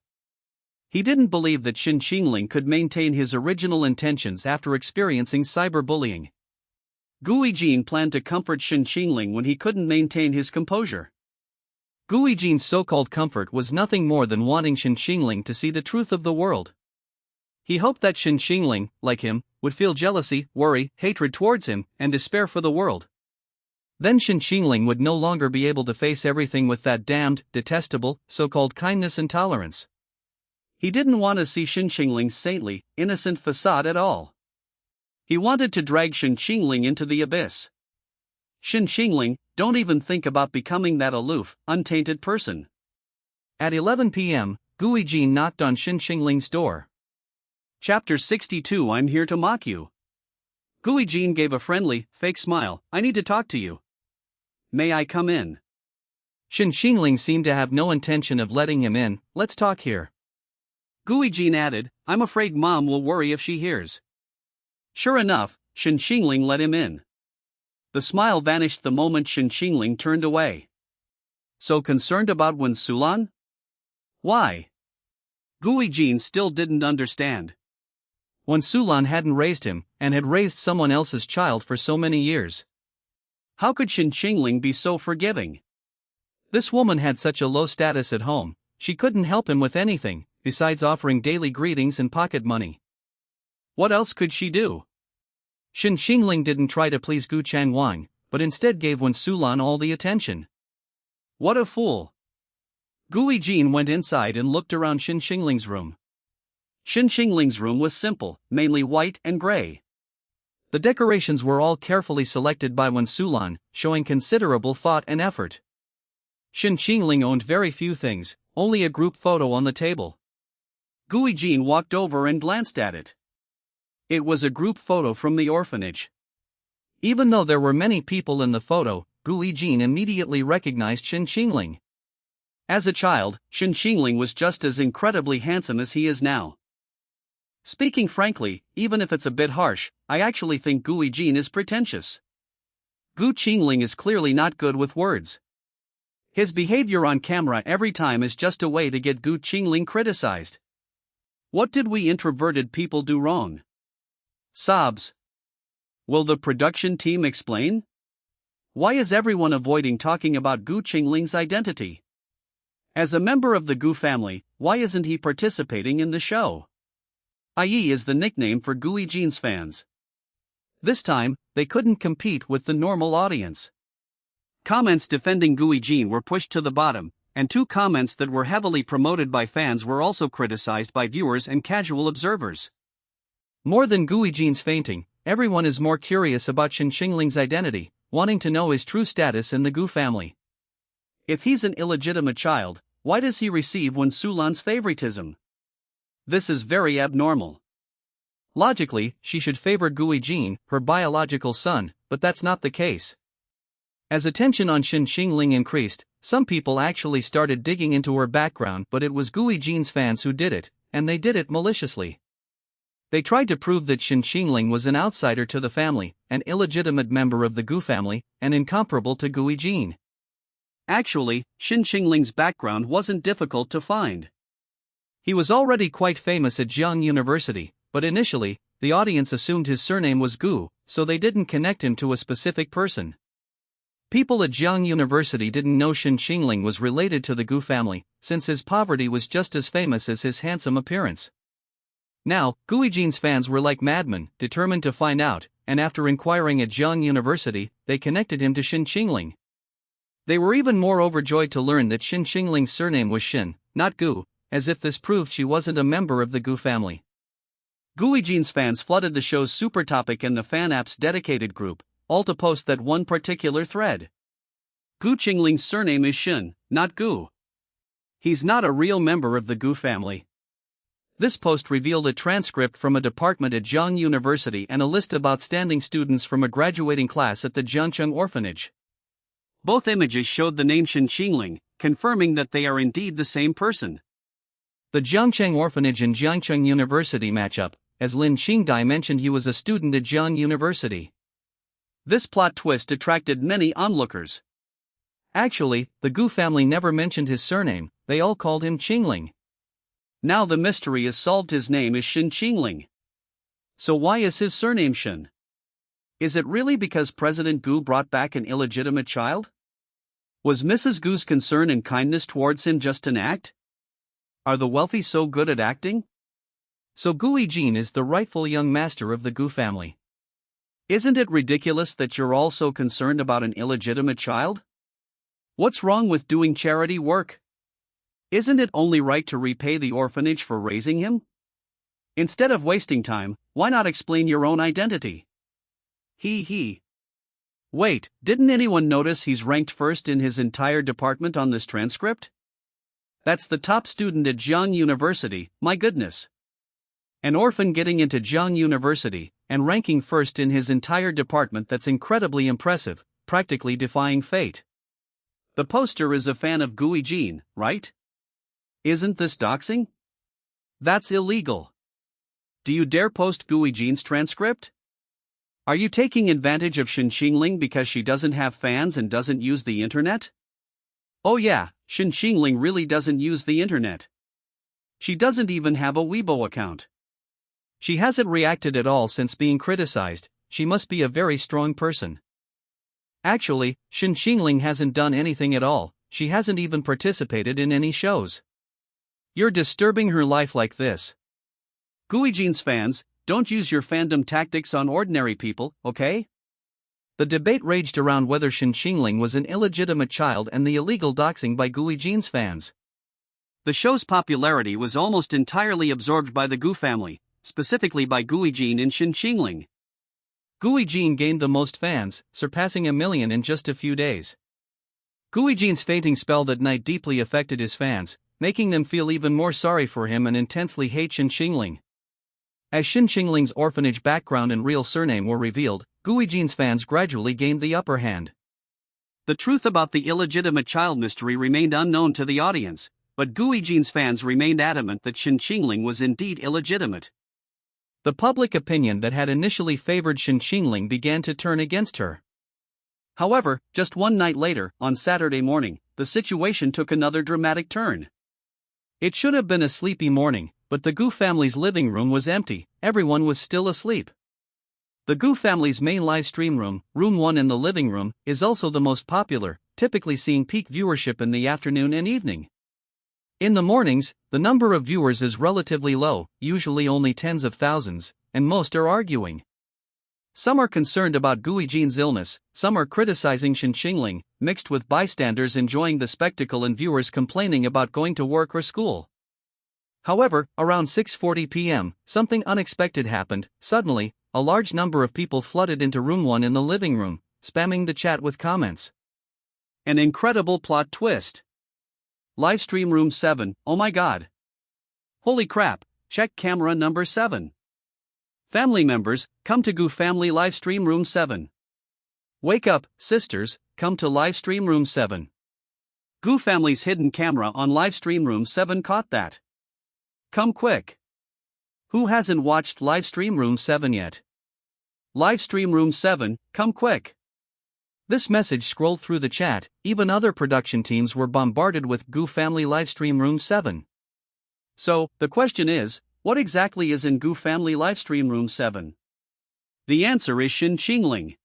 He didn't believe that Shen Qingling could maintain his original intentions after experiencing cyberbullying. Guijin planned to comfort Shen Qingling when he couldn't maintain his composure. Guijin's so-called comfort was nothing more than wanting Shen Qingling to see the truth of the world. He hoped that Shen Qingling, like him, would feel jealousy, worry, hatred towards him, and despair for the world. Then Shen Qingling would no longer be able to face everything with that damned, detestable, so-called kindness and tolerance. He didn't want to see Shen Qingling's saintly, innocent facade at all. He wanted to drag Shen Qingling into the abyss. Shen Qingling, don't even think about becoming that aloof, untainted person. At 11 p.m., Gui Jin knocked on Shen Qingling's door. Chapter 62. I'm here to mock you. Gui Jin gave a friendly, fake smile. I need to talk to you. May I come in? Shen Qingling seemed to have no intention of letting him in. Let's talk here. Gui Jin added, I'm afraid Mom will worry if she hears. Sure enough, Shen Qingling let him in. The smile vanished the moment Shen Qingling turned away. So concerned about Wen Sulan? Why? Gui Jin still didn't understand. Wen Sulan hadn't raised him, and had raised someone else's child for so many years. How could Shen Qingling be so forgiving? This woman had such a low status at home, she couldn't help him with anything, besides offering daily greetings and pocket money. What else could she do? Shen Qingling didn't try to please Gu Changwang, but instead gave Wen Sulan all the attention. What a fool! Gui Jin went inside and looked around Shen Qingling's room. Shen Qingling's room was simple, mainly white and gray. The decorations were all carefully selected by Wen Sulan, showing considerable thought and effort. Shen Qingling owned very few things, only a group photo on the table. Gui Jin walked over and glanced at it. It was a group photo from the orphanage. Even though there were many people in the photo, Gui Jin immediately recognized Shen Qingling. As a child, Shen Qingling was just as incredibly handsome as he is now. Speaking frankly, even if it's a bit harsh, I actually think Gui Jin is pretentious. Gu Qingling is clearly not good with words. His behavior on camera every time is just a way to get Gu Qingling criticized. What did we introverted people do wrong? Sobs. Will the production team explain? Why is everyone avoiding talking about Gu Qingling's identity? As a member of the Gu family, why isn't he participating in the show? IE is the nickname for Gui Jin's fans. This time, they couldn't compete with the normal audience. Comments defending Gui Jin were pushed to the bottom, and two comments that were heavily promoted by fans were also criticized by viewers and casual observers. More than Gui Jin's fainting, everyone is more curious about Shen Qingling's identity, wanting to know his true status in the Gu family. If he's an illegitimate child, why does he receive Wen Sulan's favoritism? This is very abnormal. Logically, she should favor Gui Jin, her biological son, but that's not the case. As attention on Shen Qingling increased, some people actually started digging into her background, but it was Gui Jin's fans who did it, and they did it maliciously. They tried to prove that Shen Qingling was an outsider to the family, an illegitimate member of the Gu family, and incomparable to Gui Jin. Actually, Shen Qingling's background wasn't difficult to find. He was already quite famous at Jiang University, but initially, the audience assumed his surname was Gu, so they didn't connect him to a specific person. People at Jiang University didn't know Shen Qingling was related to the Gu family, since his poverty was just as famous as his handsome appearance. Now, Gui Jin's fans were like madmen, determined to find out, and after inquiring at Jiang University, they connected him to Shen Qingling. They were even more overjoyed to learn that Shen Qingling's surname was Shen, not Gu, as if this proved she wasn't a member of the Gu family. Gui Jin's fans flooded the show's Super Topic and the fan app's dedicated group, all to post that one particular thread. Gu Qingling's surname is Shen, not Gu. He's not a real member of the Gu family. This post revealed a transcript from a department at Jiang University and a list of outstanding students from a graduating class at the Jiangcheng orphanage. Both images showed the name Shen Qingling, confirming that they are indeed the same person. The Jiangcheng orphanage and Jiangcheng University match up, as Lin Qingdai mentioned he was a student at Jiang University. This plot twist attracted many onlookers. Actually, the Gu family never mentioned his surname, they all called him Qingling. Now the mystery is solved, his name is Shen Qingling. So why is his surname Shen? Is it really because President Gu brought back an illegitimate child? Was Mrs. Gu's concern and kindness towards him just an act? Are the wealthy so good at acting? So Gui Jin is the rightful young master of the Gu family. Isn't it ridiculous that you're all so concerned about an illegitimate child? What's wrong with doing charity work? Isn't it only right to repay the orphanage for raising him? Instead of wasting time, why not explain your own identity? He. Wait, didn't anyone notice he's ranked first in his entire department on this transcript? That's the top student at Jiang University, my goodness. An orphan getting into Jiang University, and ranking first in his entire department, that's incredibly impressive, practically defying fate. The poster is a fan of Gui Jin, right? Isn't this doxing? That's illegal. Do you dare post Gui Jin's transcript? Are you taking advantage of Shen Qingling because she doesn't have fans and doesn't use the internet? Oh yeah, Shen Qingling really doesn't use the internet. She doesn't even have a Weibo account. She hasn't reacted at all since being criticized. She must be a very strong person. Actually, Shen Qingling hasn't done anything at all. She hasn't even participated in any shows. You're disturbing her life like this. Gui Jin's fans, don't use your fandom tactics on ordinary people, okay? The debate raged around whether Shen Qingling was an illegitimate child and the illegal doxing by Gui Jin's fans. The show's popularity was almost entirely absorbed by the Gu family, specifically by Gui Jin and Shen Qingling. Gui Jin gained the most fans, surpassing 1 million in just a few days. Gui Jin's fainting spell that night deeply affected his fans, making them feel even more sorry for him and intensely hate Shen Qingling. As Shen Qingling's orphanage background and real surname were revealed, Gui Jin's fans gradually gained the upper hand. The truth about the illegitimate child mystery remained unknown to the audience, but Gui Jin's fans remained adamant that Shen Qingling was indeed illegitimate. The public opinion that had initially favored Shen Qingling began to turn against her. However, just one night later, on Saturday morning, the situation took another dramatic turn. It should have been a sleepy morning, but the Gu family's living room was empty. Everyone was still asleep. The Gu family's main live stream room, Room 1 in the living room, is also the most popular, typically seeing peak viewership in the afternoon and evening. In the mornings, the number of viewers is relatively low, usually only tens of thousands, and most are arguing. Some are concerned about Gui Jin's illness, some are criticizing Shen Qingling, mixed with bystanders enjoying the spectacle and viewers complaining about going to work or school. However, around 6:40 p.m., something unexpected happened. Suddenly, a large number of people flooded into Room 1 in the living room, spamming the chat with comments. An incredible plot twist. Livestream Room 7, oh my god. Holy crap, check camera number 7. Family members, come to Gu Family Livestream Room 7. Wake up, sisters, come to Livestream Room 7. Gu Family's hidden camera on Livestream Room 7 caught that. Come quick. Who hasn't watched Livestream Room 7 yet? Livestream Room 7, come quick. This message scrolled through the chat. Even other production teams were bombarded with Gu Family Livestream Room 7. So, the question is, what exactly is in Gu Family Livestream Room 7? The answer is Shen Qingling.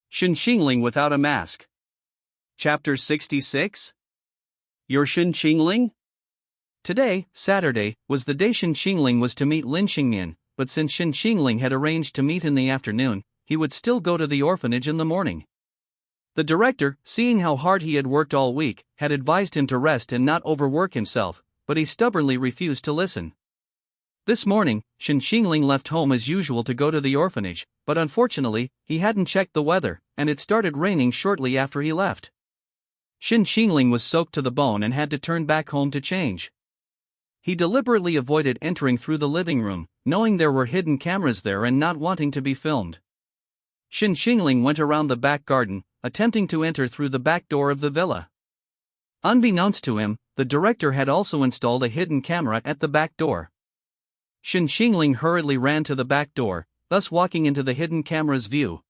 Shen Qingling without a mask. Chapter 66? You're Shen Qingling? Today, Saturday, was the day Shen Qingling was to meet Lin Xingyan, but since Shen Qingling had arranged to meet in the afternoon, he would still go to the orphanage in the morning. The director, seeing how hard he had worked all week, had advised him to rest and not overwork himself, but he stubbornly refused to listen. This morning, Shen Qingling left home as usual to go to the orphanage, but unfortunately, he hadn't checked the weather, and it started raining shortly after he left. Shen Qingling was soaked to the bone and had to turn back home to change. He deliberately avoided entering through the living room, knowing there were hidden cameras there and not wanting to be filmed. Shen Qingling went around the back garden, attempting to enter through the back door of the villa. Unbeknownst to him, the director had also installed a hidden camera at the back door. Shen Qingling hurriedly ran to the back door, thus walking into the hidden camera's view.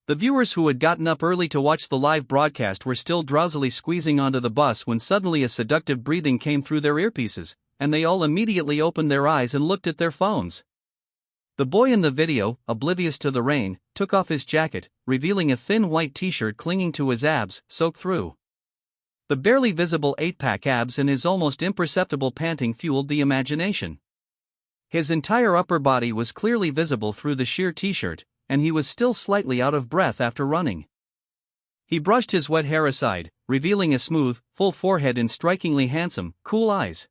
The viewers who had gotten up early to watch the live broadcast were still drowsily squeezing onto the bus when suddenly a seductive breathing came through their earpieces, and they all immediately opened their eyes and looked at their phones. The boy in the video, oblivious to the rain, took off his jacket, revealing a thin white t-shirt clinging to his abs, soaked through. The barely visible 8-pack abs and his almost imperceptible panting fueled the imagination. His entire upper body was clearly visible through the sheer t-shirt, and he was still slightly out of breath after running. He brushed his wet hair aside, revealing a smooth, full forehead and strikingly handsome, cool eyes.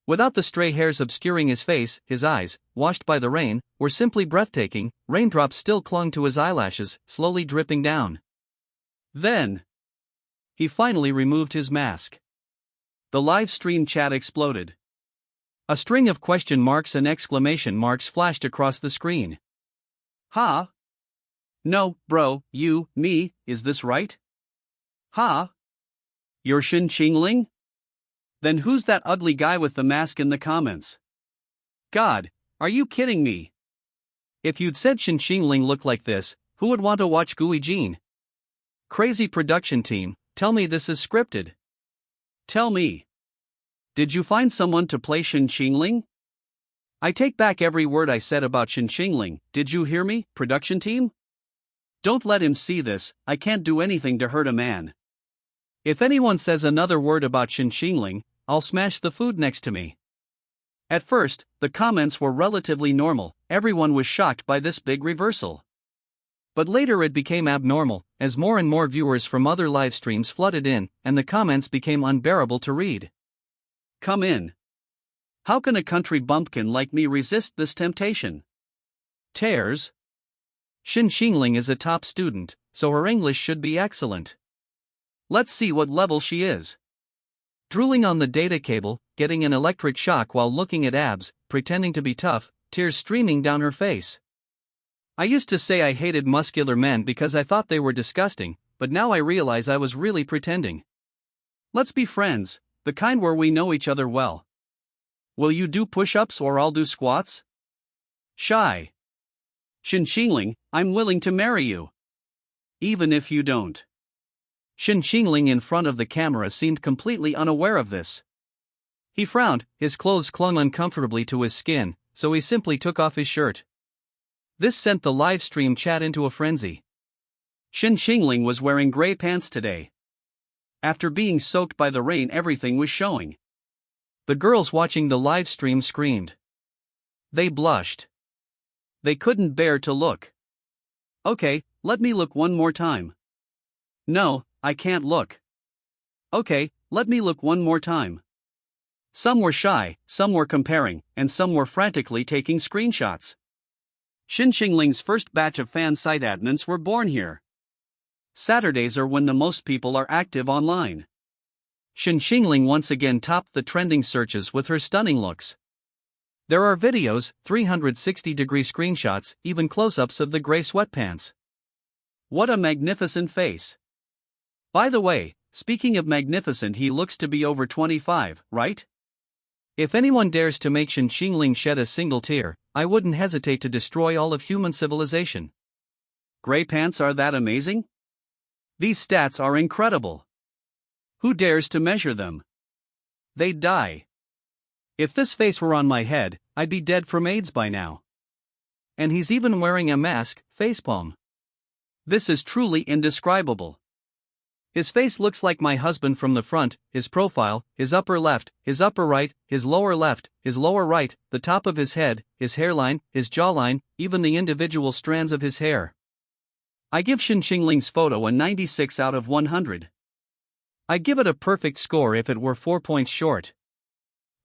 Without the stray hairs obscuring his face, his eyes, washed by the rain, were simply breathtaking. Raindrops still clung to his eyelashes, slowly dripping down. Then, he finally removed his mask. The live stream chat exploded. A string of question marks and exclamation marks flashed across the screen. Ha? No, bro, you, me, is this right? Ha? You're Shen Qingling? Then who's that ugly guy with the mask in the comments? God, are you kidding me? If you'd said Shen Qingling looked like this, who would want to watch Gooey Jean? Crazy production team, tell me this is scripted. Tell me. Did you find someone to play Shen Qingling? I take back every word I said about Shen Qingling, did you hear me, production team? Don't let him see this, I can't do anything to hurt a man. If anyone says another word about Shen Qingling, I'll smash the food next to me. At first, the comments were relatively normal, everyone was shocked by this big reversal. But later it became abnormal, as more and more viewers from other live streams flooded in, and the comments became unbearable to read. Come in. How can a country bumpkin like me resist this temptation? Tears. Shen Qingling is a top student, so her English should be excellent. Let's see what level she is. Drooling on the data cable, getting an electric shock while looking at abs, pretending to be tough, tears streaming down her face. I used to say I hated muscular men because I thought they were disgusting, but now I realize I was really pretending. Let's be friends, the kind where we know each other well. Will you do push-ups or I'll do squats? Shy. Shen Qingling, I'm willing to marry you. Even if you don't. Shen Qingling in front of the camera seemed completely unaware of this. He frowned, his clothes clung uncomfortably to his skin, so he simply took off his shirt. This sent the live stream chat into a frenzy. Shen Qingling was wearing gray pants today. After being soaked by the rain, everything was showing. The girls watching the live stream screamed. They blushed. They couldn't bear to look. Okay, let me look one more time. No, I can't look. Okay, let me look one more time. Some were shy, some were comparing, and some were frantically taking screenshots. Shen Qingling's first batch of fan site admins were born here. Saturdays are when the most people are active online. Shen Qingling once again topped the trending searches with her stunning looks. There are videos, 360-degree screenshots, even close-ups of the gray sweatpants. What a magnificent face. By the way, speaking of magnificent, he looks to be over 25, right? If anyone dares to make Shen Qingling shed a single tear, I wouldn't hesitate to destroy all of human civilization. Gray pants are that amazing? These stats are incredible. Who dares to measure them? They'd die. If this face were on my head, I'd be dead from AIDS by now. And he's even wearing a mask, facepalm. This is truly indescribable. His face looks like my husband from the front, his profile, his upper left, his upper right, his lower left, his lower right, the top of his head, his hairline, his jawline, even the individual strands of his hair. I give Shen Qingling's photo a 96 out of 100. I'd give it a perfect score if it were 4 points short.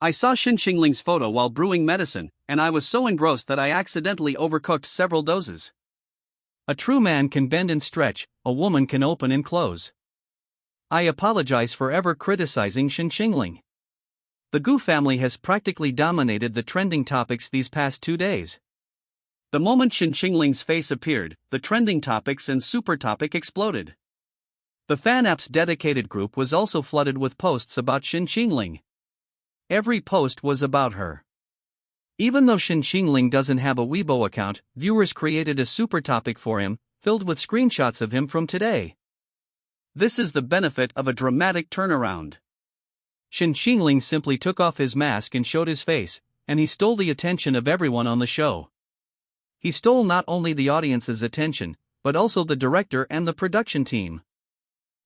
I saw Shen Qingling's photo while brewing medicine, and I was so engrossed that I accidentally overcooked several doses. A true man can bend and stretch, a woman can open and close. I apologize for ever criticizing Shen Qingling. The Gu family has practically dominated the trending topics these past 2 days. The moment Shen Qingling's face appeared, the trending topics and super topic exploded. The fan app's dedicated group was also flooded with posts about Shen Qingling. Every post was about her. Even though Shen Qingling doesn't have a Weibo account, viewers created a super topic for him, filled with screenshots of him from today. This is the benefit of a dramatic turnaround. Shen Qingling simply took off his mask and showed his face, and he stole the attention of everyone on the show. He stole not only the audience's attention, but also the director and the production team.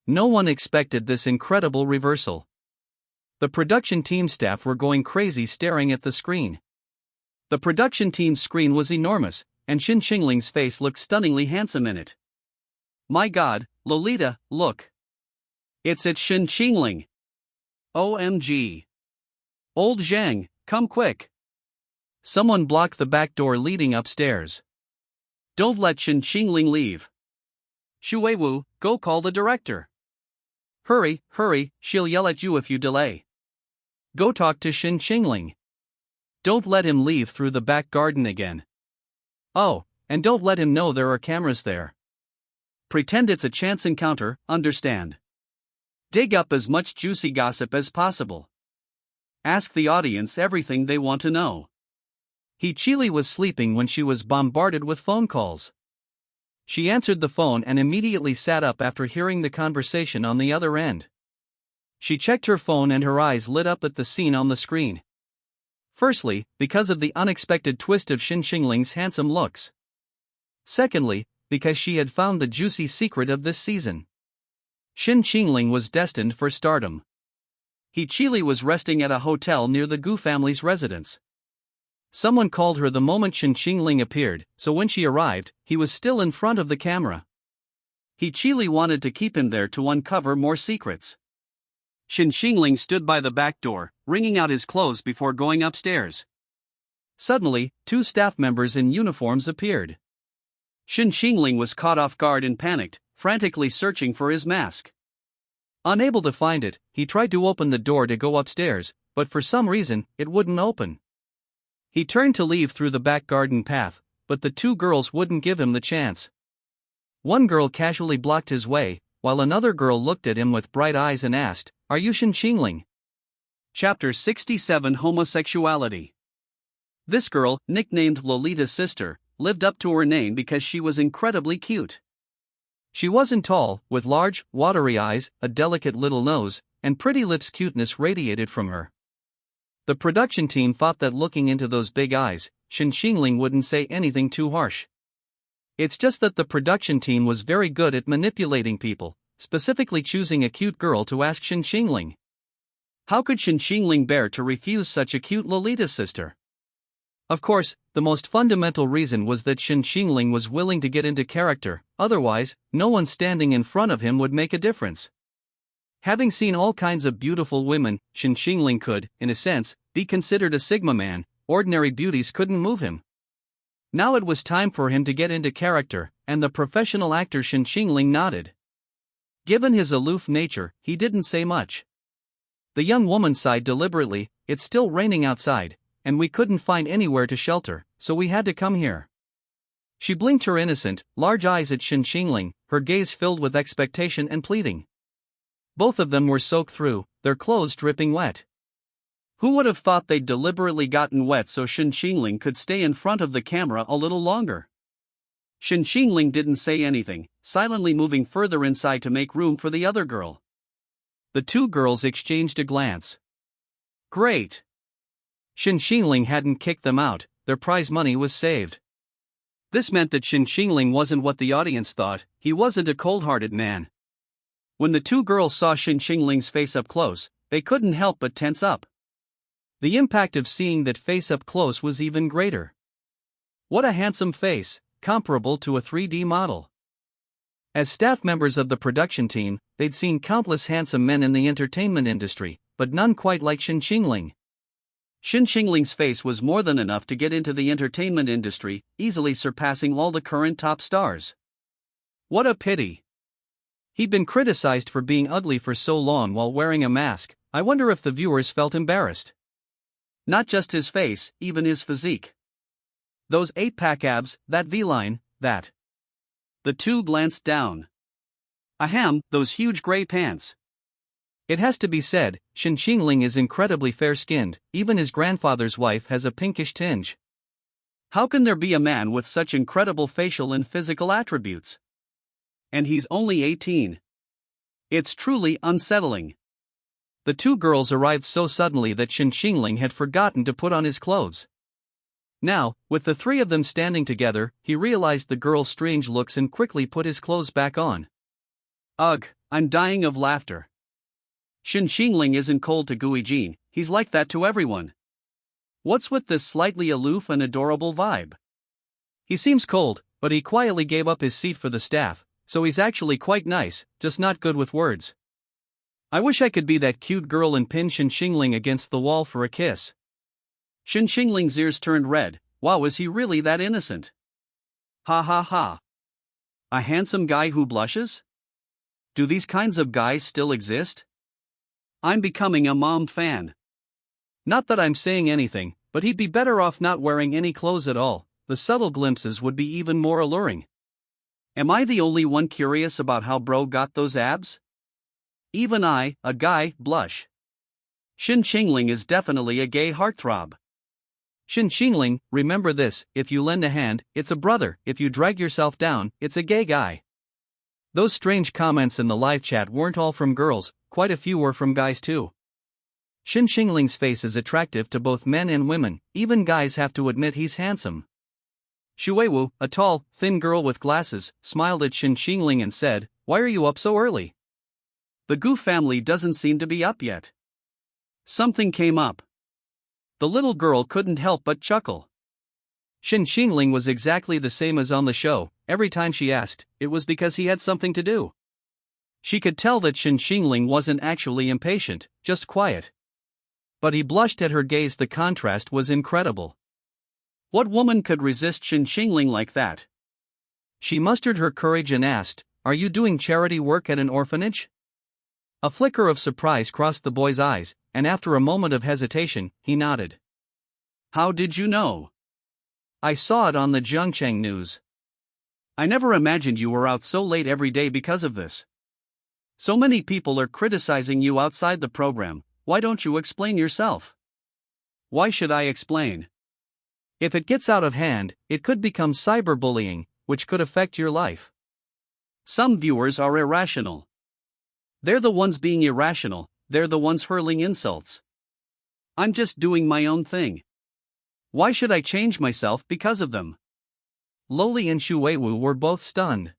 No one expected this incredible reversal. The production team staff were going crazy staring at the screen. The production team's screen was enormous, and Shen Qingling's face looked stunningly handsome in it. My god, Lolita, look. It's Shen Qingling. OMG. Old Zhang, come quick. Someone block the back door leading upstairs. Don't let Shen Qingling leave. Xu Weiwu, go call the director. Hurry, hurry, she'll yell at you if you delay. Go talk to Shen Qingling. Don't let him leave through the back garden again. Oh, and don't let him know there are cameras there. Pretend it's a chance encounter, understand? Dig up as much juicy gossip as possible. Ask the audience everything they want to know. Chili was sleeping when she was bombarded with phone calls. She answered the phone and immediately sat up after hearing the conversation on the other end. She checked her phone and her eyes lit up at the scene on the screen. Firstly, because of the unexpected twist of Shen Qingling's handsome looks. Secondly, because she had found the juicy secret of this season. Shen Qingling was destined for stardom. Chili was resting at a hotel near the Gu family's residence. Someone called her the moment Shen Qingling appeared, so when she arrived, he was still in front of the camera. Chili wanted to keep him there to uncover more secrets. Shen Qingling stood by the back door, wringing out his clothes before going upstairs. Suddenly, 2 staff members in uniforms appeared. Shen Qingling was caught off guard and panicked, frantically searching for his mask. Unable to find it, he tried to open the door to go upstairs, but for some reason, it wouldn't open. He turned to leave through the back garden path, but the 2 girls wouldn't give him the chance. One girl casually blocked his way, while another girl looked at him with bright eyes and asked, "Are you Shen Qingling?" Chapter 67 Homosexuality. This girl, nicknamed Lolita's sister, lived up to her name because she was incredibly cute. She wasn't tall, with large, watery eyes, a delicate little nose, and pretty lips. Cuteness radiated from her. The production team thought that looking into those big eyes, Shen Qingling wouldn't say anything too harsh. It's just that the production team was very good at manipulating people, specifically choosing a cute girl to ask Shen Qingling. How could Shen Qingling bear to refuse such a cute Lolita sister? Of course, the most fundamental reason was that Shen Qingling was willing to get into character, otherwise, no one standing in front of him would make a difference. Having seen all kinds of beautiful women, Shen Qingling could, in a sense, be considered a Sigma man. Ordinary beauties couldn't move him. Now it was time for him to get into character, and the professional actor Shen Qingling nodded. Given his aloof nature, he didn't say much. The young woman sighed deliberately. It's still raining outside, and we couldn't find anywhere to shelter, so we had to come here. She blinked her innocent, large eyes at Shen Qingling, her gaze filled with expectation and pleading. Both of them were soaked through, their clothes dripping wet. Who would have thought they'd deliberately gotten wet so Shen Qingling could stay in front of the camera a little longer? Shen Qingling didn't say anything, silently moving further inside to make room for the other girl. The 2 girls exchanged a glance. Great! Shen Qingling hadn't kicked them out, their prize money was saved. This meant that Shen Qingling wasn't what the audience thought, he wasn't a cold-hearted man. When the 2 girls saw Shen Qingling's face up close, they couldn't help but tense up. The impact of seeing that face up close was even greater. What a handsome face, comparable to a 3D model. As staff members of the production team, they'd seen countless handsome men in the entertainment industry, but none quite like Shen Qingling. Shen Qingling's face was more than enough to get into the entertainment industry, easily surpassing all the current top stars. What a pity. He'd been criticized for being ugly for so long while wearing a mask. I wonder if the viewers felt embarrassed. Not just his face, even his physique. Those 8-pack abs, that V-line, that. The 2 glanced down. Ahem, those huge gray pants. It has to be said, Shen Qingling is incredibly fair-skinned, even his grandfather's wife has a pinkish tinge. How can there be a man with such incredible facial and physical attributes? And he's only 18. It's truly unsettling. The 2 girls arrived so suddenly that Shen Qingling had forgotten to put on his clothes. Now, with the 3 of them standing together, he realized the girls' strange looks and quickly put his clothes back on. Ugh, I'm dying of laughter. Shen Qingling isn't cold to Guijin, he's like that to everyone. What's with this slightly aloof and adorable vibe? He seems cold, but he quietly gave up his seat for the staff, so he's actually quite nice, just not good with words. I wish I could be that cute girl and pin Shen Qingling against the wall for a kiss. Shen Qingling's ears turned red. Wow, is he really that innocent? Ha ha ha. A handsome guy who blushes? Do these kinds of guys still exist? I'm becoming a mom fan. Not that I'm saying anything, but he'd be better off not wearing any clothes at all. The subtle glimpses would be even more alluring. Am I the only one curious about how bro got those abs? Even I, a guy, blush. Shen Qingling is definitely a gay heartthrob. Shen Qingling, remember this: if you lend a hand, it's a brother; if you drag yourself down, it's a gay guy. Those strange comments in the live chat weren't all from girls, quite a few were from guys too. Shen Qingling's face is attractive to both men and women, even guys have to admit he's handsome. Shuiwu, a tall, thin girl with glasses, smiled at Shen Qingling and said, "Why are you up so early?" The Gu family doesn't seem to be up yet. Something came up. The little girl couldn't help but chuckle. Shen Qingling was exactly the same as on the show. Every time she asked, it was because he had something to do. She could tell that Shen Qingling wasn't actually impatient, just quiet. But he blushed at her gaze. The contrast was incredible. What woman could resist Shen Qingling like that? She mustered her courage and asked, "Are you doing charity work at an orphanage?" A flicker of surprise crossed the boy's eyes, and after a moment of hesitation, he nodded. How did you know? I saw it on the Zhengcheng news. I never imagined you were out so late every day because of this. So many people are criticizing you outside the program. Why don't you explain yourself? Why should I explain? If it gets out of hand, it could become cyberbullying, which could affect your life. Some viewers are irrational. They're the ones being irrational, they're the ones hurling insults. I'm just doing my own thing. Why should I change myself because of them? Loli and Shuiwu were both stunned.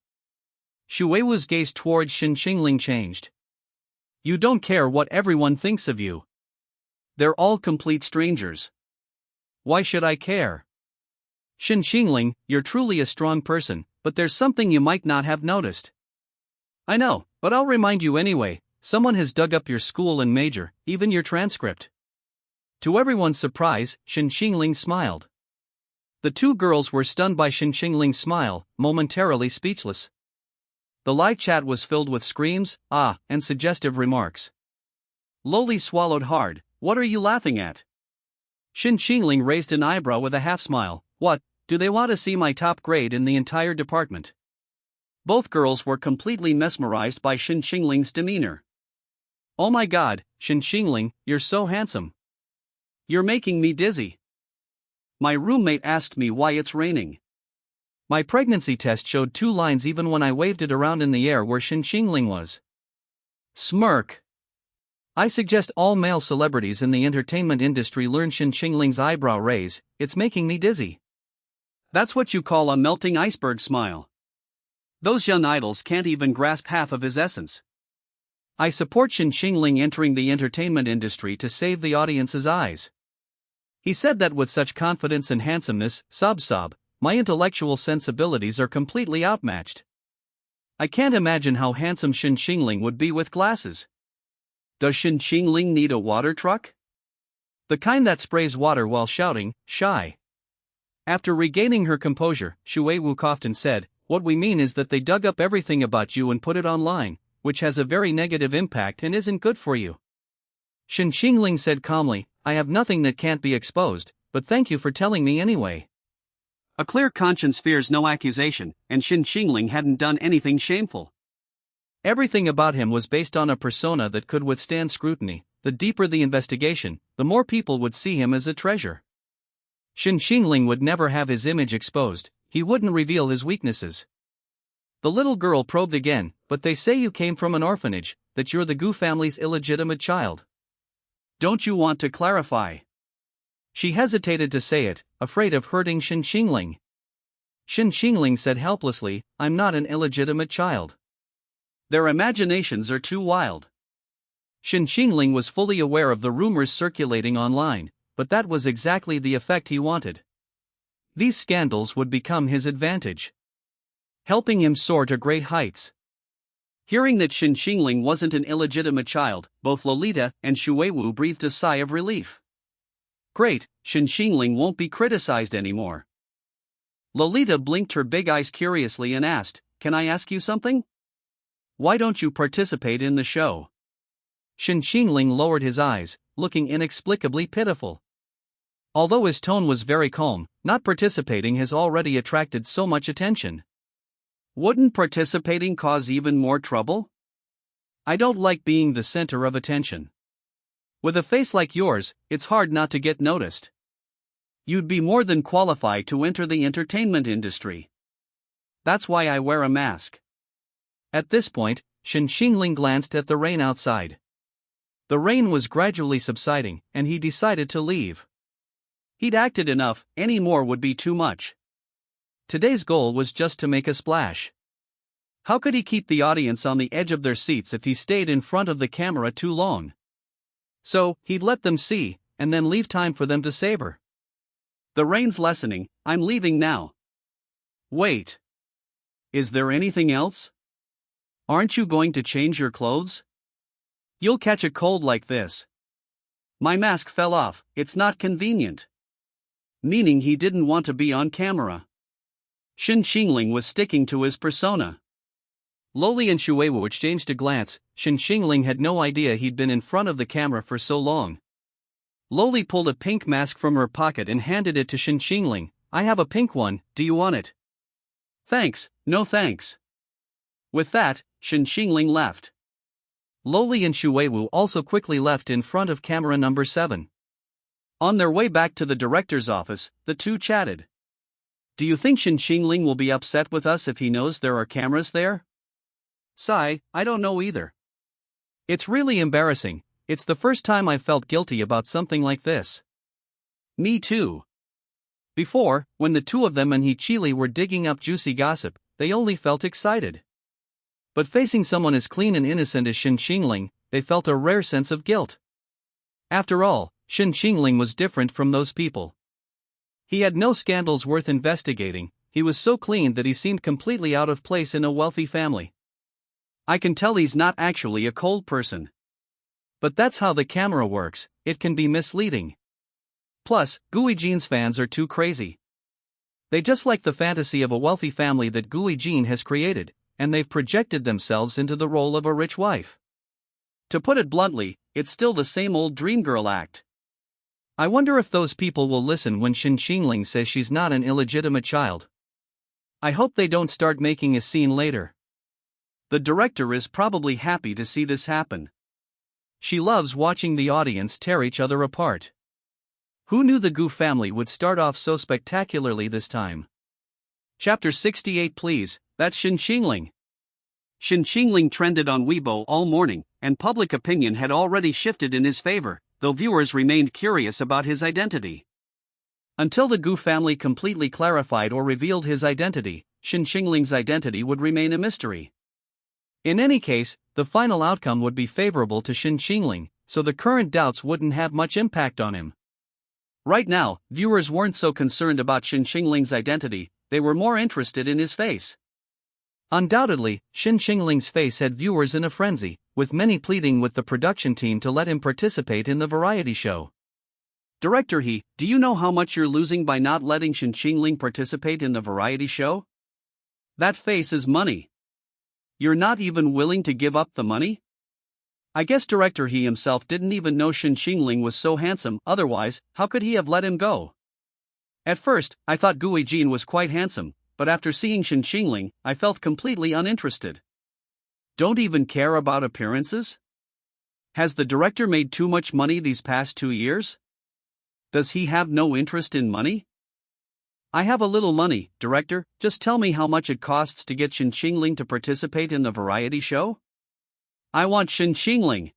Shuiwu's gaze towards Shen Qingling changed. You don't care what everyone thinks of you. They're all complete strangers. Why should I care? Shen Qingling, you're truly a strong person, but there's something you might not have noticed. I know, but I'll remind you anyway. Someone has dug up your school and major, even your transcript. To everyone's surprise, Shen Qingling smiled. The two girls were stunned by Shen Qingling's smile, momentarily speechless. The live chat was filled with screams, ah, and suggestive remarks. Loli swallowed hard. What are you laughing at? Shen Qingling raised an eyebrow with a half-smile. What, do they want to see my top grade in the entire department? Both girls were completely mesmerized by Shen Qingling's demeanor. Oh my god, Shen Qingling, you're so handsome. You're making me dizzy. My roommate asked me why it's raining. My pregnancy test showed 2 lines even when I waved it around in the air where Shen Qingling was. Smirk. I suggest all male celebrities in the entertainment industry learn Shen Qingling's eyebrow raise. It's making me dizzy. That's what you call a melting iceberg smile. Those young idols can't even grasp half of his essence. I support Shen Qingling entering the entertainment industry to save the audience's eyes. He said that with such confidence and handsomeness. Sob, my intellectual sensibilities are completely outmatched. I can't imagine how handsome Shen Qingling would be with glasses. Does Shen Qingling need a water truck? The kind that sprays water while shouting, shy. After regaining her composure, Shuiwu coughed and said, "What we mean is that they dug up everything about you and put it online, which has a very negative impact and isn't good for you." Shen Qingling said calmly, "I have nothing that can't be exposed, but thank you for telling me anyway." A clear conscience fears no accusation, and Shen Qingling hadn't done anything shameful. Everything about him was based on a persona that could withstand scrutiny. The deeper the investigation, the more people would see him as a treasure. Shen Qingling would never have his image exposed. He wouldn't reveal his weaknesses. The little girl probed again, "But they say you came from an orphanage, that you're the Gu family's illegitimate child. Don't you want to clarify?" She hesitated to say it, afraid of hurting Shen Qingling. Shen Qingling said helplessly, "I'm not an illegitimate child." Their imaginations are too wild. Shen Qingling was fully aware of the rumors circulating online, but that was exactly the effect he wanted. These scandals would become his advantage, helping him soar to great heights. Hearing that Shen Qingling wasn't an illegitimate child, both Lolita and Shuiwu breathed a sigh of relief. Great, Shen Qingling won't be criticized anymore. Lolita blinked her big eyes curiously and asked, "Can I ask you something? Why don't you participate in the show?" Shen Qingling lowered his eyes, looking inexplicably pitiful. Although his tone was very calm, not participating has already attracted so much attention. Wouldn't participating cause even more trouble? I don't like being the center of attention. With a face like yours, it's hard not to get noticed. You'd be more than qualified to enter the entertainment industry. That's why I wear a mask. At this point, Shen Qingling glanced at the rain outside. The rain was gradually subsiding, and he decided to leave. He'd acted enough, any more would be too much. Today's goal was just to make a splash. How could he keep the audience on the edge of their seats if he stayed in front of the camera too long? So, he'd let them see, and then leave time for them to savor. The rain's lessening, I'm leaving now. Wait. Is there anything else? Aren't you going to change your clothes? You'll catch a cold like this. My mask fell off, it's not convenient. Meaning he didn't want to be on camera. Shen Qingling was sticking to his persona. Loli and Shuiwu exchanged a glance. Shen Qingling had no idea he'd been in front of the camera for so long. Loli pulled a pink mask from her pocket and handed it to Shen Qingling. "I have a pink one, do you want it?" "Thanks, no thanks." With that, Shen Qingling left. Loli and Shuiwu also quickly left in front of camera number 7. On their way back to the director's office, the two chatted. "Do you think Shen Qingling will be upset with us if he knows there are cameras there?" "Sigh, I don't know either. It's really embarrassing. It's the first time I've felt guilty about something like this." "Me too." Before, when the two of them and Hichili were digging up juicy gossip, they only felt excited. But facing someone as clean and innocent as Shen Qingling, they felt a rare sense of guilt. After all, Shen Qingling was different from those people. He had no scandals worth investigating. He was so clean that he seemed completely out of place in a wealthy family. I can tell he's not actually a cold person. But that's how the camera works, it can be misleading. Plus, Guijin's fans are too crazy. They just like the fantasy of a wealthy family that Guijin has created, and they've projected themselves into the role of a rich wife. To put it bluntly, it's still the same old dream girl act. I wonder if those people will listen when Shen Qingling says she's not an illegitimate child. I hope they don't start making a scene later. The director is probably happy to see this happen. She loves watching the audience tear each other apart. Who knew the Gu family would start off so spectacularly this time? Chapter 68. Please, that's Shen Qingling. Shen Qingling trended on Weibo all morning, and public opinion had already shifted in his favor, though viewers remained curious about his identity. Until the Gu family completely clarified or revealed his identity, Shen Qingling's identity would remain a mystery. In any case, the final outcome would be favorable to Shen Qingling, so the current doubts wouldn't have much impact on him. Right now, viewers weren't so concerned about Shen Qingling's identity, they were more interested in his face. Undoubtedly, Shen Qingling's face had viewers in a frenzy, with many pleading with the production team to let him participate in the variety show. Director He, do you know how much you're losing by not letting Shen Qingling participate in the variety show? That face is money. You're not even willing to give up the money? I guess Director He himself didn't even know Shen Qingling was so handsome, otherwise, how could he have let him go? At first, I thought Guijin was quite handsome, but after seeing Shen Qingling, I felt completely uninterested. Don't even care about appearances? Has the director made too much money these past 2 years? Does he have no interest in money? I have a little money, director, just tell me how much it costs to get Shen Qingling to participate in the variety show? I want Shen Qingling.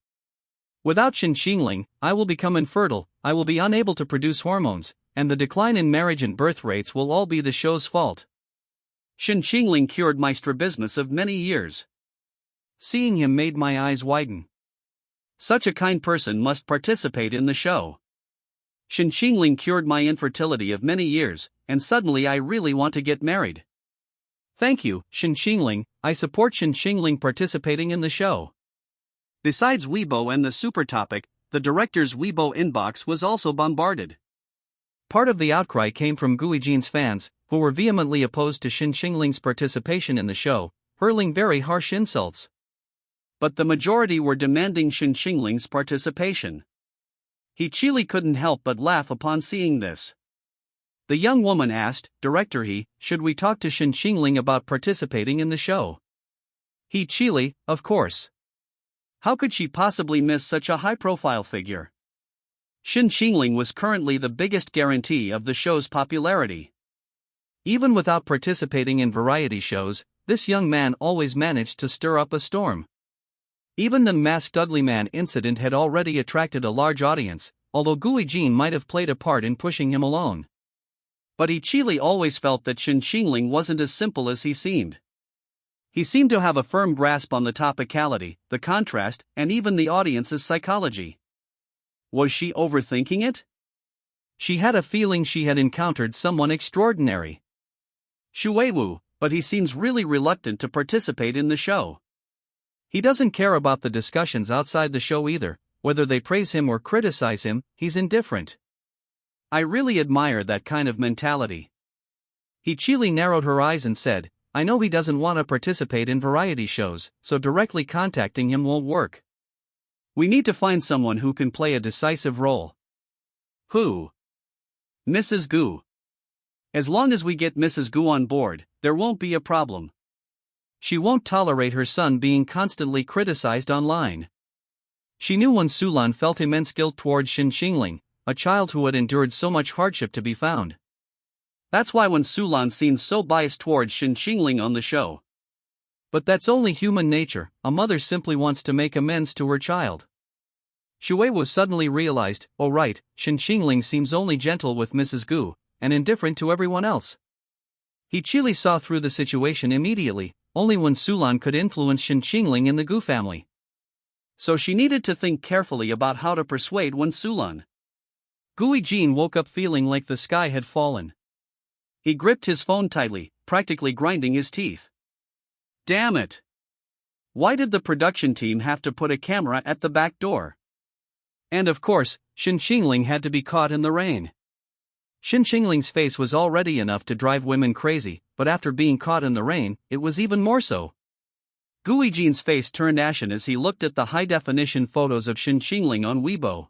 Without Shen Qingling, I will become infertile, I will be unable to produce hormones, and the decline in marriage and birth rates will all be the show's fault. Shen Qingling cured my strabismus of many years. Seeing him made my eyes widen. Such a kind person must participate in the show. Shen Qingling cured my infertility of many years, and suddenly I really want to get married. Thank you, Shen Qingling. I support Shen Qingling participating in the show. Besides Weibo and the super topic, the director's Weibo inbox was also bombarded. Part of the outcry came from Guijin's fans, who were vehemently opposed to Shen Qingling's participation in the show, hurling very harsh insults. But the majority were demanding Shen Qingling's participation. He couldn't help but laugh upon seeing this. The young woman asked, "Director He, should we talk to Shen Qingling about participating in the show?" He, of course. How could she possibly miss such a high-profile figure? Shen Qingling was currently the biggest guarantee of the show's popularity. Even without participating in variety shows, this young man always managed to stir up a storm. Even the Masked Ugly Man incident had already attracted a large audience, although Guijin might have played a part in pushing him along. But He always felt that Shen Qingling wasn't as simple as he seemed. He seemed to have a firm grasp on the topicality, the contrast, and even the audience's psychology. Was she overthinking it? She had a feeling she had encountered someone extraordinary. Shuiwu, but he seems really reluctant to participate in the show. He doesn't care about the discussions outside the show either, whether they praise him or criticize him, he's indifferent. I really admire that kind of mentality. He narrowed her eyes and said, "I know he doesn't want to participate in variety shows, so directly contacting him won't work. We need to find someone who can play a decisive role." Who? Mrs. Gu. As long as we get Mrs. Gu on board, there won't be a problem. She won't tolerate her son being constantly criticized online. She knew when Sulan felt immense guilt towards Shen Qingling, a child who had endured so much hardship to be found. That's why when Sulan seemed so biased towards Shen Qingling on the show. But that's only human nature, a mother simply wants to make amends to her child. Shuiwu suddenly realized, oh right, Shen Qingling seems only gentle with Mrs. Gu, and indifferent to everyone else. He saw through the situation immediately, only when Sulan could influence Shen Qingling in the Gu family. So she needed to think carefully about how to persuade Wen Sulan. Guijin woke up feeling like the sky had fallen. He gripped his phone tightly, practically grinding his teeth. Damn it! Why did the production team have to put a camera at the back door? And of course, Shen Qingling had to be caught in the rain. Shen Qingling's face was already enough to drive women crazy, but after being caught in the rain, it was even more so. Guijin's face turned ashen as he looked at the high-definition photos of Shen Qingling on Weibo.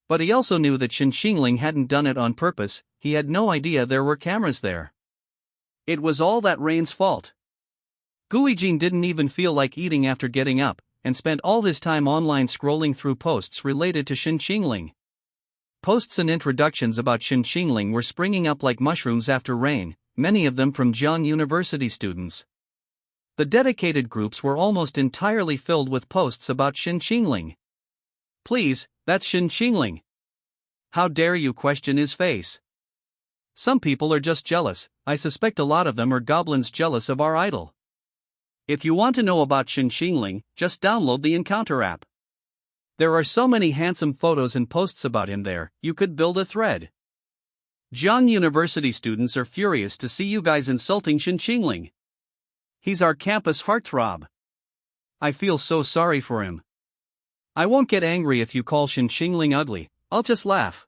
But he also knew that Shen Qingling hadn't done it on purpose, he had no idea there were cameras there. It was all that rain's fault. Guijin didn't even feel like eating after getting up, and spent all his time online scrolling through posts related to Shen Qingling. Posts and introductions about Shen Qingling were springing up like mushrooms after rain, many of them from Jiang University students. The dedicated groups were almost entirely filled with posts about Shen Qingling. Please, that's Shen Qingling. How dare you question his face? Some people are just jealous, I suspect a lot of them are goblins jealous of our idol. If you want to know about Shen Qingling, just download the Encounter app. There are so many handsome photos and posts about him there, you could build a thread. Jiang University students are furious to see you guys insulting Shen Qingling. He's our campus heartthrob. I feel so sorry for him. I won't get angry if you call Shen Qingling ugly, I'll just laugh.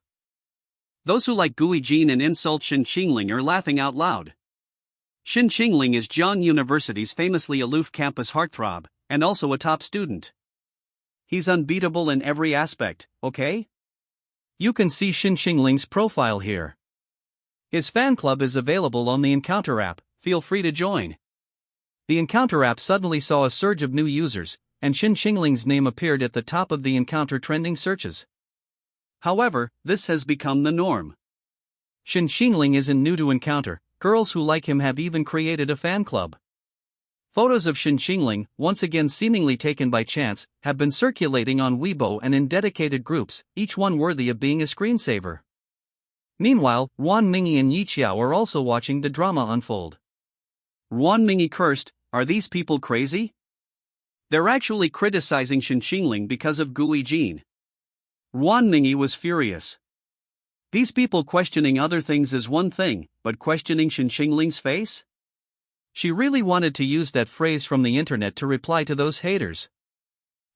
Those who like Guijin and insult Shen Qingling are laughing out loud. Shen Qingling is Jiang University's famously aloof campus heartthrob, and also a top student. He's unbeatable in every aspect, okay? You can see Shen Qingling's profile here. His fan club is available on the Encounter app, feel free to join. The Encounter app suddenly saw a surge of new users, and Shen Qingling's name appeared at the top of the Encounter trending searches. However, this has become the norm. Shen Qingling isn't new to Encounter, girls who like him have even created a fan club. Photos of Shen Qingling, once again seemingly taken by chance, have been circulating on Weibo and in dedicated groups, each one worthy of being a screensaver. Meanwhile, Wan Mingyi and Yi Qiao are also watching the drama unfold. Wan Mingyi cursed, are these people crazy? They're actually criticizing Shen Qingling because of Guijin. Wan Mingyi was furious. These people questioning other things is one thing, but questioning Shen Qingling's face? She really wanted to use that phrase from the internet to reply to those haters.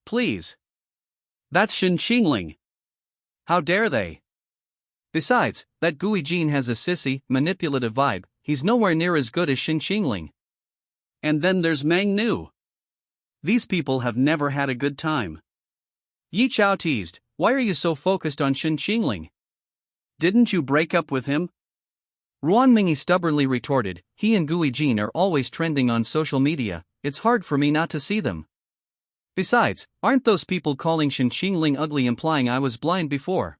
Please. That's Shen Qingling. How dare they? Besides, that Gui Jin has a sissy, manipulative vibe. He's nowhere near as good as Shen Qingling. And then there's Mang Nu. These people have never had a good time. Yi Chao teased, "Why are you so focused on Shen Qingling? Didn't you break up with him?" Ruan Mingi stubbornly retorted, "He and Gui Jin are always trending on social media, it's hard for me not to see them. Besides, aren't those people calling Shen Qingling ugly implying I was blind before?"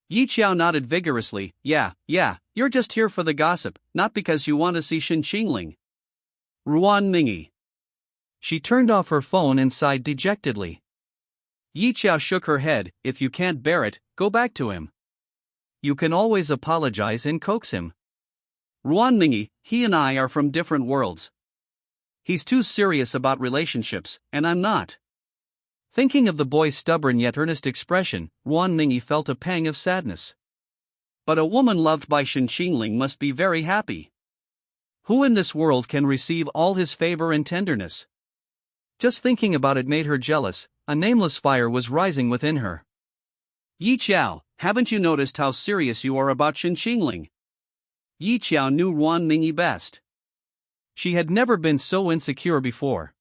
Yi Chao nodded vigorously, yeah, you're just here for the gossip, not because you want to see Shen Qingling. Ruan Mingi. She turned off her phone and sighed dejectedly. Yi Chao shook her head, "If you can't bear it, go back to him. You can always apologize and coax him." Ruan Mingi, he and I are from different worlds. He's too serious about relationships, and I'm not. Thinking of the boy's stubborn yet earnest expression, Ruan Mingi felt a pang of sadness. But a woman loved by Shen Qingling must be very happy. Who in this world can receive all his favor and tenderness? Just thinking about it made her jealous. A nameless fire was rising within her. Yi Chao, haven't you noticed how serious you are about Shen Qingling? Yi Chao knew Ruan Mingi best. She had never been so insecure before.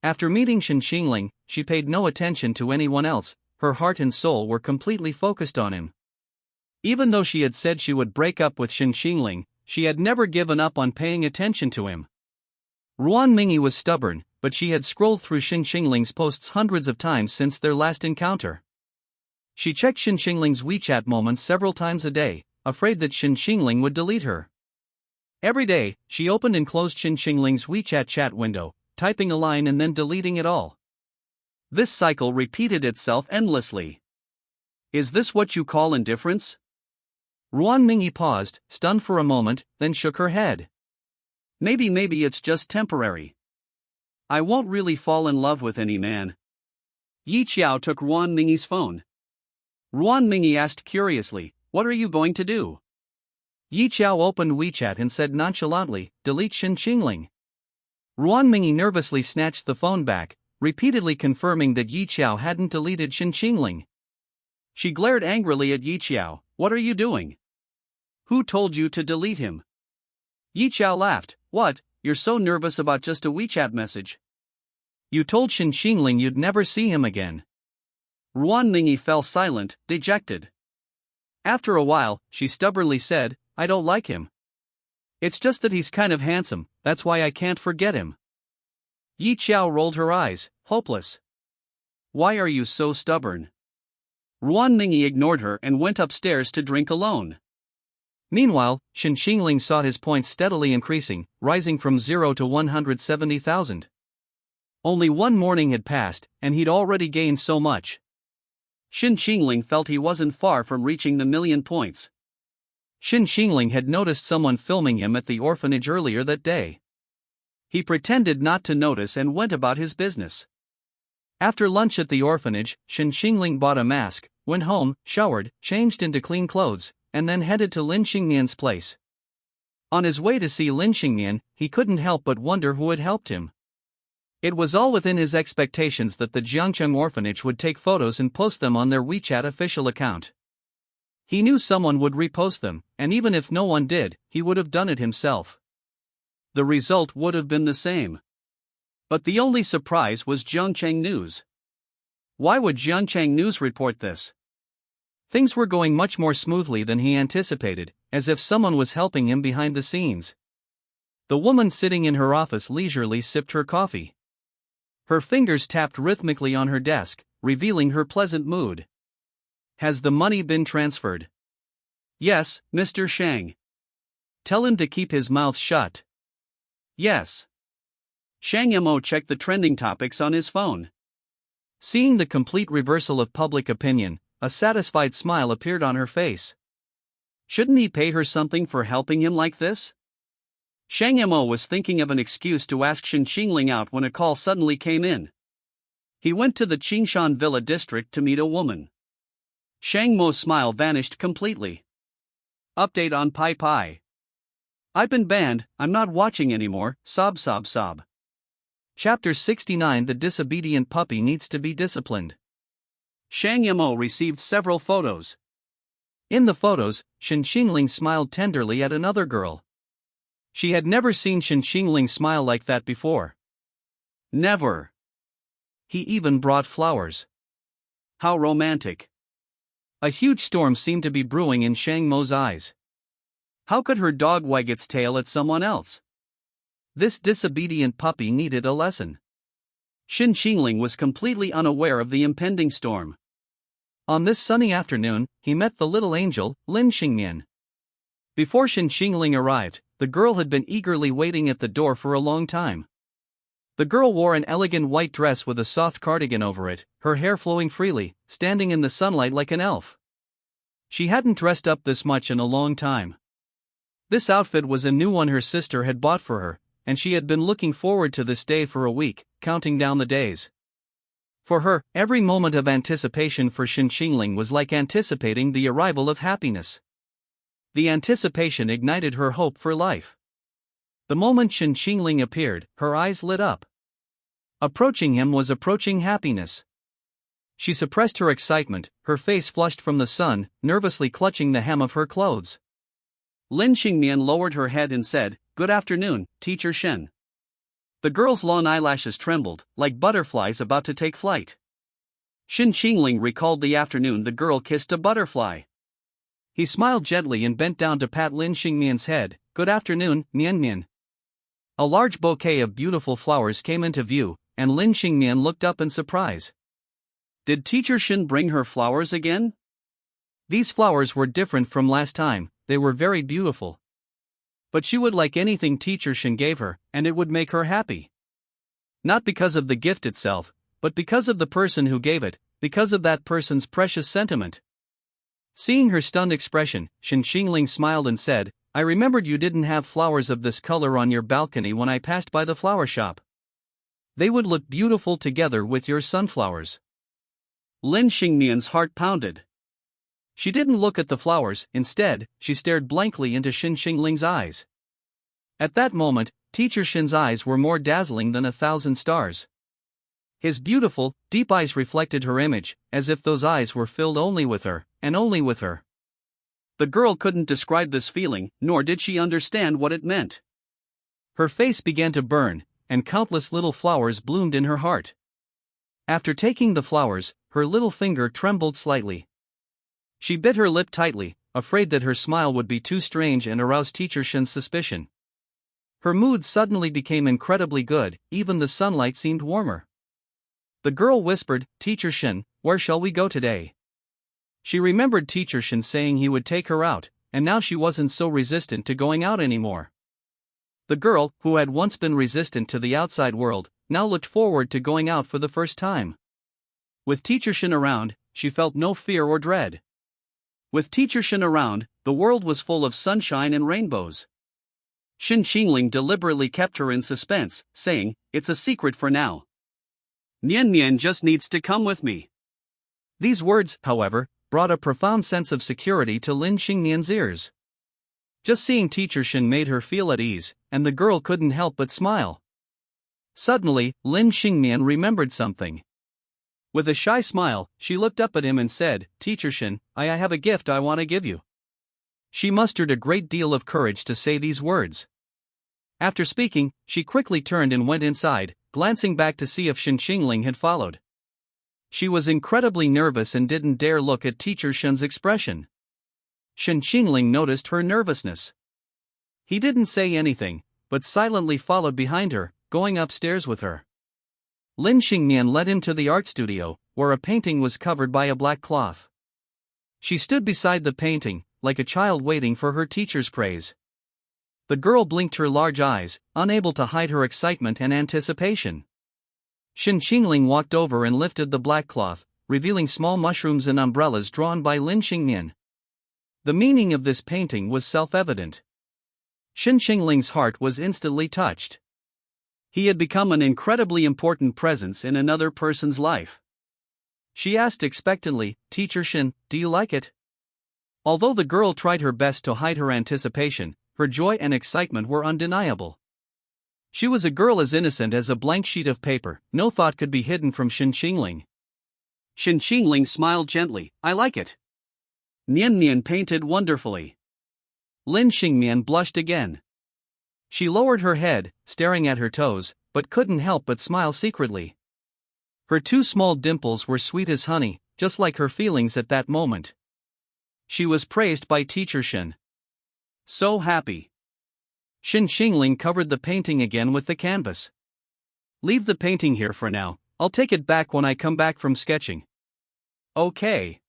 After meeting Shen Qingling, she paid no attention to anyone else. Her heart and soul were completely focused on him. Even though she had said she would break up with Shen Qingling, she had never given up on paying attention to him. Ruan Mingi was stubborn, but she had scrolled through Shen Qingling's posts hundreds of times since their last encounter. She checked Shen Qingling's WeChat moments several times a day, afraid that Shen Qingling would delete her. Every day, she opened and closed Shen Qingling's WeChat chat window, typing a line and then deleting it all. This cycle repeated itself endlessly. Is this what you call indifference? Ruan Mingi paused, stunned for a moment, then shook her head. Maybe it's just temporary. I won't really fall in love with any man. Yi Chao took Ruan Mingi's phone. Ruan Mingi asked curiously, "What are you going to do?" Yi Chao opened WeChat and said nonchalantly, "Delete Shen Qingling." Ruan Mingi nervously snatched the phone back, repeatedly confirming that Yi Chao hadn't deleted Shen Qingling. She glared angrily at Yi Chao, "What are you doing? Who told you to delete him?" Yi Chao laughed, "What, you're so nervous about just a WeChat message? You told Shen Qingling you'd never see him again." Ruan Mingi fell silent, dejected. After a while, she stubbornly said, "I don't like him. It's just that he's kind of handsome, that's why I can't forget him." Yi Chao rolled her eyes, hopeless. "Why are you so stubborn?" Ruan Mingi ignored her and went upstairs to drink alone. Meanwhile, Shen Qingling saw his points steadily increasing, rising from 0 to 170,000. Only one morning had passed, and he'd already gained so much. Shen Qingling felt he wasn't far from reaching the 1,000,000 points. Shen Qingling had noticed someone filming him at the orphanage earlier that day. He pretended not to notice and went about his business. After lunch at the orphanage, Shen Qingling bought a mask, went home, showered, changed into clean clothes, and then headed to Lin Xingnian's place. On his way to see Lin Xingnian, he couldn't help but wonder who had helped him. It was all within his expectations that the Jiangcheng orphanage would take photos and post them on their WeChat official account. He knew someone would repost them, and even if no one did, he would have done it himself. The result would have been the same. But the only surprise was Jiangcheng News. Why would Jiangcheng News report this? Things were going much more smoothly than he anticipated, as if someone was helping him behind the scenes. The woman sitting in her office leisurely sipped her coffee. Her fingers tapped rhythmically on her desk, revealing her pleasant mood. "Has the money been transferred?" "Yes, Mr. Shang." "Tell him to keep his mouth shut." "Yes." Shang Mo checked the trending topics on his phone. Seeing the complete reversal of public opinion, a satisfied smile appeared on her face. Shouldn't he pay her something for helping him like this? Shang Mo was thinking of an excuse to ask Shen Qingling out when a call suddenly came in. He went to the Qingshan Villa district to meet a woman. Shang Mo's smile vanished completely. Update on Pai Pai. I've been banned, I'm not watching anymore, sob sob sob. Chapter 69 The disobedient puppy needs to be disciplined. Shang Mo received several photos. In the photos, Shen Qingling smiled tenderly at another girl. She had never seen Shen Qingling smile like that before. Never. He even brought flowers. How romantic. A huge storm seemed to be brewing in Shang Mo's eyes. How could her dog wag its tail at someone else? This disobedient puppy needed a lesson. Shen Qingling was completely unaware of the impending storm. On this sunny afternoon, he met the little angel, Lin Xingmian. Before Shen Qingling arrived, the girl had been eagerly waiting at the door for a long time. The girl wore an elegant white dress with a soft cardigan over it, her hair flowing freely, standing in the sunlight like an elf. She hadn't dressed up this much in a long time. This outfit was a new one her sister had bought for her, and she had been looking forward to this day for a week, counting down the days. For her, every moment of anticipation for Shen Qingling was like anticipating the arrival of happiness. The anticipation ignited her hope for life. The moment Shen Qingling appeared, her eyes lit up. Approaching him was approaching happiness. She suppressed her excitement, her face flushed from the sun, nervously clutching the hem of her clothes. Lin Xingmian lowered her head and said, "Good afternoon, Teacher Shen." The girl's long eyelashes trembled, like butterflies about to take flight. Shen Qingling recalled the afternoon the girl kissed a butterfly. He smiled gently and bent down to pat Lin Xingmian's head. "Good afternoon, Mian Mian." A large bouquet of beautiful flowers came into view, and Lin Xingmian looked up in surprise. Did Teacher Shen bring her flowers again? These flowers were different from last time, they were very beautiful. But she would like anything Teacher Shen gave her, and it would make her happy. Not because of the gift itself, but because of the person who gave it, because of that person's precious sentiment. Seeing her stunned expression, Shen Qingling smiled and said, "I remembered you didn't have flowers of this color on your balcony when I passed by the flower shop. They would look beautiful together with your sunflowers." Lin Xingmian's heart pounded. She didn't look at the flowers, instead, she stared blankly into Shen Qingling's eyes. At that moment, Teacher Shen's eyes were more dazzling than 1,000 stars. His beautiful, deep eyes reflected her image, as if those eyes were filled only with her, and only with her. The girl couldn't describe this feeling, nor did she understand what it meant. Her face began to burn, and countless little flowers bloomed in her heart. After taking the flowers, her little finger trembled slightly. She bit her lip tightly, afraid that her smile would be too strange and arouse Teacher Shen's suspicion. Her mood suddenly became incredibly good, even the sunlight seemed warmer. The girl whispered, "Teacher Shen, where shall we go today?" She remembered Teacher Shen saying he would take her out, and now she wasn't so resistant to going out anymore. The girl, who had once been resistant to the outside world, now looked forward to going out for the first time. With Teacher Shen around, she felt no fear or dread. With Teacher Shen around, the world was full of sunshine and rainbows. Shen Qingling deliberately kept her in suspense, saying, "It's a secret for now. Mian Mian just needs to come with me." These words, however, brought a profound sense of security to Lin Xingmian's ears. Just seeing Teacher Shen made her feel at ease, and the girl couldn't help but smile. Suddenly, Lin Xingmian remembered something. With a shy smile, she looked up at him and said, "Teacher Shen, I have a gift I want to give you." She mustered a great deal of courage to say these words. After speaking, she quickly turned and went inside, glancing back to see if Shen Qingling had followed. She was incredibly nervous and didn't dare look at Teacher Shen's expression. Shen Qingling noticed her nervousness. He didn't say anything, but silently followed behind her, going upstairs with her. Lin Xingmian led him to the art studio, where a painting was covered by a black cloth. She stood beside the painting, like a child waiting for her teacher's praise. The girl blinked her large eyes, unable to hide her excitement and anticipation. Shen Qingling walked over and lifted the black cloth, revealing small mushrooms and umbrellas drawn by Lin Xingmian. The meaning of this painting was self-evident. Shen Qingling's heart was instantly touched. He had become an incredibly important presence in another person's life. She asked expectantly, "Teacher Shen, do you like it?" Although the girl tried her best to hide her anticipation, her joy and excitement were undeniable. She was a girl as innocent as a blank sheet of paper, no thought could be hidden from Shen Qingling. Shen Qingling smiled gently, "I like it." Nian Nian painted wonderfully. Lin Xingmian blushed again. She lowered her head, staring at her toes, but couldn't help but smile secretly. Her two small dimples were sweet as honey, just like her feelings at that moment. She was praised by Teacher Shen. So happy. Shen Qingling covered the painting again with the canvas. "Leave the painting here for now, I'll take it back when I come back from sketching." Okay.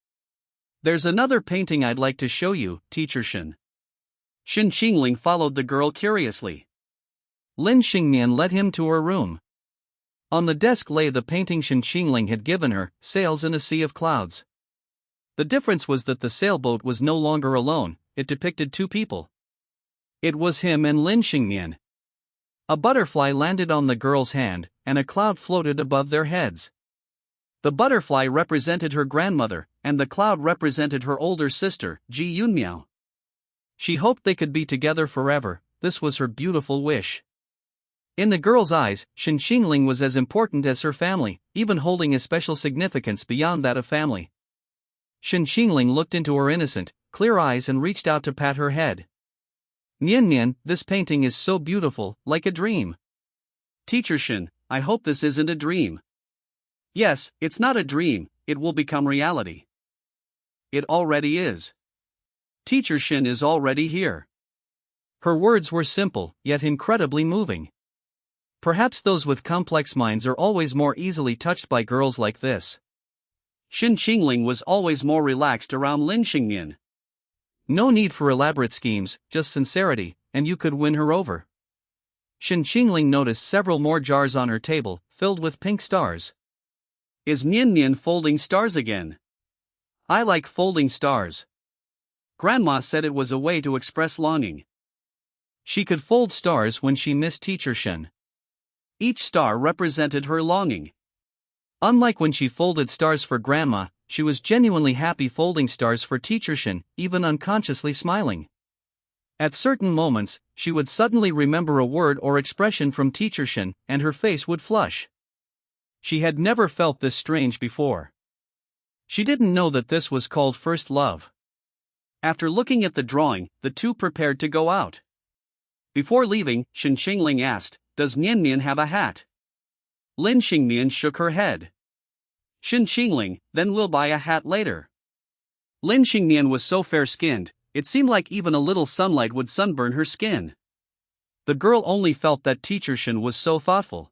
There's another painting I'd like to show you, Teacher Shen. Shen Qingling followed the girl curiously. Lin Xingmian led him to her room. On the desk lay the painting Shen Qingling had given her, Sails in a Sea of Clouds. The difference was that the sailboat was no longer alone, it depicted two people. It was him and Lin Xingmian. A butterfly landed on the girl's hand, and a cloud floated above their heads. The butterfly represented her grandmother, and the cloud represented her older sister, Ji Yunmiao. She hoped they could be together forever, this was her beautiful wish. In the girl's eyes, Shen Qingling was as important as her family, even holding a special significance beyond that of family. Shen Qingling looked into her innocent, clear eyes and reached out to pat her head. "Nian Nian, this painting is so beautiful, like a dream." Teacher Shen, I hope this isn't a dream. Yes, it's not a dream, it will become reality. It already is. Teacher Shen is already here. Her words were simple, yet incredibly moving. Perhaps those with complex minds are always more easily touched by girls like this. Shen Qingling was always more relaxed around Lin Xingmian. No need for elaborate schemes, just sincerity, and you could win her over. Shen Qingling noticed several more jars on her table, filled with pink stars. Is Nian Nian folding stars again? I like folding stars. Grandma said it was a way to express longing. She could fold stars when she missed Teacher Shen. Each star represented her longing. Unlike when she folded stars for Grandma, she was genuinely happy folding stars for Teacher Shen, even unconsciously smiling. At certain moments, she would suddenly remember a word or expression from Teacher Shen, and her face would flush. She had never felt this strange before. She didn't know that this was called first love. After looking at the drawing, the two prepared to go out. Before leaving, Shen Qingling asked, "Does Nian Nian have a hat?" Lin Xingmian shook her head. "Shen Qingling, then we'll buy a hat later." Lin Xingmian was so fair-skinned, it seemed like even a little sunlight would sunburn her skin. The girl only felt that Teacher Shen was so thoughtful.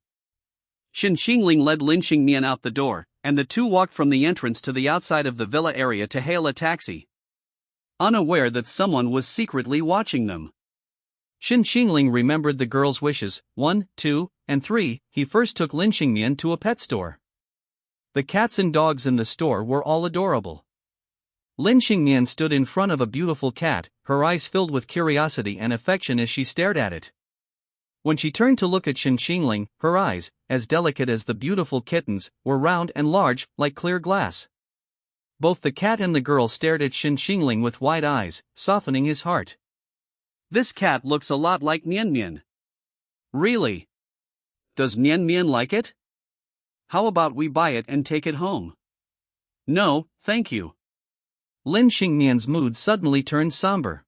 Shen Qingling led Lin Xingmian out the door, and the two walked from the entrance to the outside of the villa area to hail a taxi, unaware that someone was secretly watching them. Shen Qingling remembered the girl's wishes, 1, 2, and 3, he first took Lin Xingmian to a pet store. The cats and dogs in the store were all adorable. Lin Xingmian stood in front of a beautiful cat, her eyes filled with curiosity and affection as she stared at it. When she turned to look at Shen Qingling, her eyes, as delicate as the beautiful kitten's, were round and large, like clear glass. Both the cat and the girl stared at Shen Qingling with wide eyes, softening his heart. This cat looks a lot like Nian Nian. Really? Does Nian Nian like it? How about we buy it and take it home? No, thank you. Lin Xingmian's mood suddenly turned somber.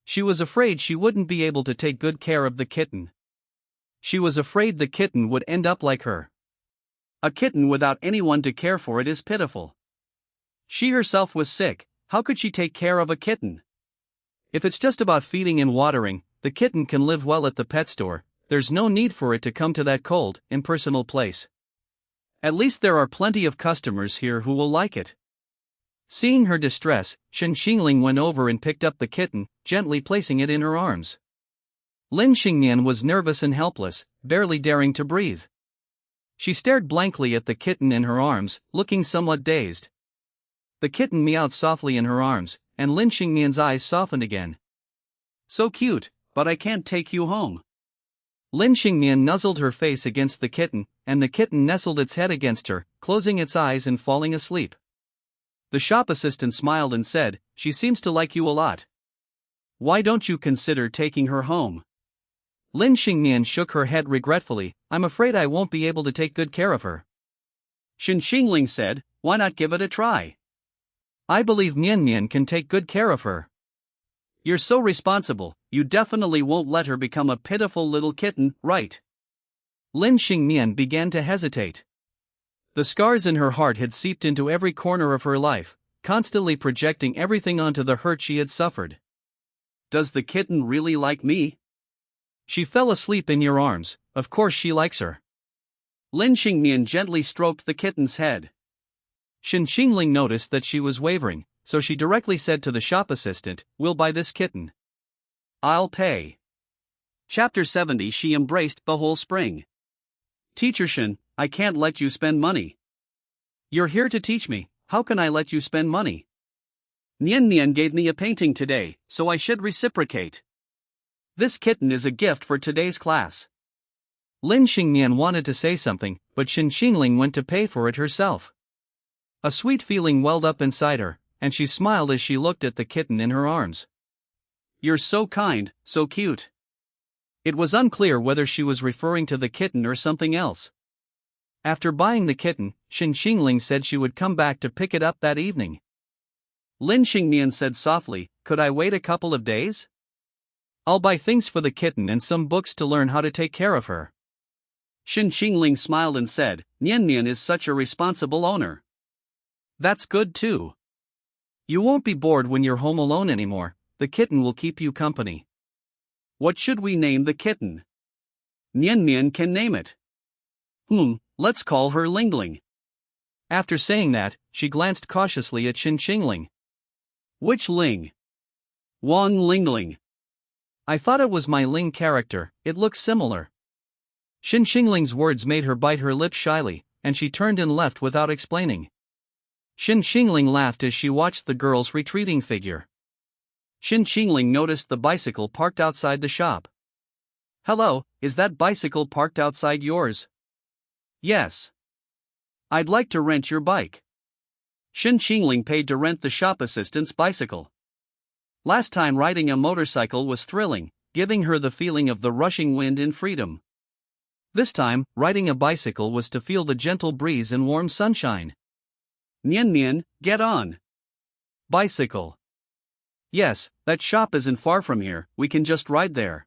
She was afraid she wouldn't be able to take good care of the kitten. She was afraid the kitten would end up like her. A kitten without anyone to care for it is pitiful. She herself was sick, how could she take care of a kitten? If it's just about feeding and watering, the kitten can live well at the pet store, there's no need for it to come to that cold, impersonal place. At least there are plenty of customers here who will like it. Seeing her distress, Shen Qingling went over and picked up the kitten, gently placing it in her arms. Lin Xingmian was nervous and helpless, barely daring to breathe. She stared blankly at the kitten in her arms, looking somewhat dazed. The kitten meowed softly in her arms, and Lin Xingmian's eyes softened again. So cute, but I can't take you home. Lin Xingmian nuzzled her face against the kitten, and the kitten nestled its head against her, closing its eyes and falling asleep. The shop assistant smiled and said, "She seems to like you a lot. Why don't you consider taking her home?" Lin Xingmian shook her head regretfully. "I'm afraid I won't be able to take good care of her." Shen Qingling said, "Why not give it a try? "I believe Mian Mian can take good care of her." You're so responsible, you definitely won't let her become a pitiful little kitten, right?" Lin Xingmian began to hesitate. The scars in her heart had seeped into every corner of her life, constantly projecting everything onto the hurt she had suffered. "Does the kitten really like me?" "She fell asleep in your arms, of course she likes her." Lin Xingmian gently stroked the kitten's head. Shen Qingling noticed that she was wavering, so she directly said to the shop assistant, "We'll buy this kitten." "I'll pay." Chapter 70. She embraced the whole spring. "Teacher Shen, I can't let you spend money." "You're here to teach me, how can I let you spend money?" "Nian Nian gave me a painting today, so I should reciprocate. This kitten is a gift for today's class." Lin Xingmian wanted to say something, but Shen Qingling went to pay for it herself. A sweet feeling welled up inside her, and she smiled as she looked at the kitten in her arms. "You're so kind, so cute." It was unclear whether she was referring to the kitten or something else. After buying the kitten, Shen Qingling said she would come back to pick it up that evening. Lin Xingmian said softly, "Could I wait a couple of days? I'll buy things for the kitten and some books to learn how to take care of her." Shen Qingling smiled and said, "Nian Nian is such a responsible owner." "That's good too. You won't be bored when you're home alone anymore, the kitten will keep you company." "What should we name the kitten?" "Nian Nian can name it." Let's call her Lingling." After saying that, she glanced cautiously at Shen Qingling. "Which Ling?" "Wan Lingling." "I thought it was my Ling character, it looks similar." Shen Qingling's words made her bite her lip shyly, and she turned and left without explaining. Shen Qingling laughed as she watched the girl's retreating figure. Shen Qingling noticed the bicycle parked outside the shop. "Hello, is that bicycle parked outside yours?" "Yes." "I'd like to rent your bike." Shen Qingling paid to rent the shop assistant's bicycle. Last time riding a motorcycle was thrilling, giving her the feeling of the rushing wind in freedom. This time, riding a bicycle was to feel the gentle breeze and warm sunshine. "Nian Nian, get on." "Bicycle." "Yes, that shop isn't far from here, we can just ride there.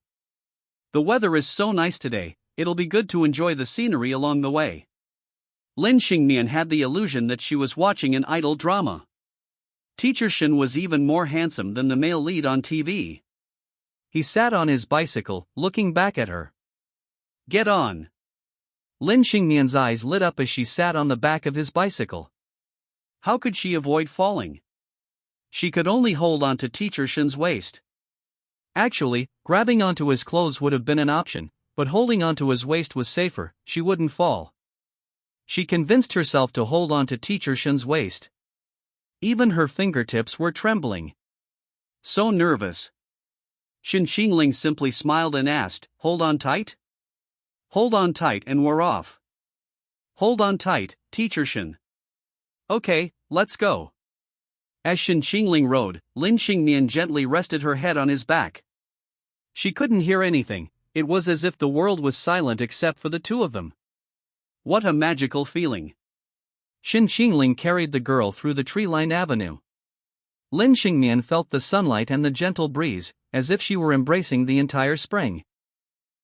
The weather is so nice today, it'll be good to enjoy the scenery along the way." Lin Xingmian had the illusion that she was watching an idol drama. Teacher Shen was even more handsome than the male lead on TV. He sat on his bicycle, looking back at her. "Get on." Lin Xingmian's eyes lit up as she sat on the back of his bicycle. How could she avoid falling? She could only hold on to Teacher Shen's waist. Actually, grabbing onto his clothes would have been an option, but holding onto his waist was safer, she wouldn't fall. She convinced herself to hold on to Teacher Shen's waist. Even her fingertips were trembling. So nervous. Shen Qingling simply smiled and asked, "Hold on tight?" "Hold on tight and we're off." "Hold on tight, Teacher Shen." "Okay, let's go." As Shen Qingling rode, Lin Xingmian gently rested her head on his back. She couldn't hear anything, it was as if the world was silent except for the two of them. What a magical feeling. Shen Qingling carried the girl through the tree-lined avenue. Lin Xingmian felt the sunlight and the gentle breeze, as if she were embracing the entire spring.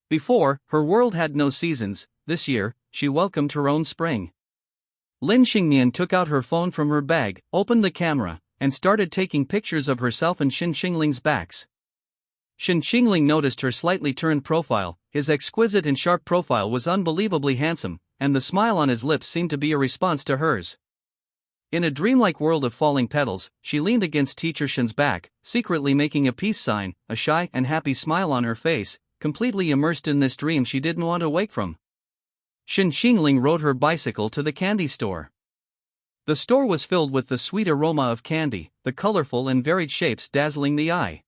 Before, her world had no seasons, this year, she welcomed her own spring. Lin Xingmian took out her phone from her bag, opened the camera, and started taking pictures of herself and Shen Qingling's backs. Shen Qingling noticed her slightly turned profile, his exquisite and sharp profile was unbelievably handsome, and the smile on his lips seemed to be a response to hers. In a dreamlike world of falling petals, she leaned against Teacher Shen's back, secretly making a peace sign, a shy and happy smile on her face, completely immersed in this dream she didn't want to wake from. Shen Qingling rode her bicycle to the candy store. The store was filled with the sweet aroma of candy, the colorful and varied shapes dazzling the eye.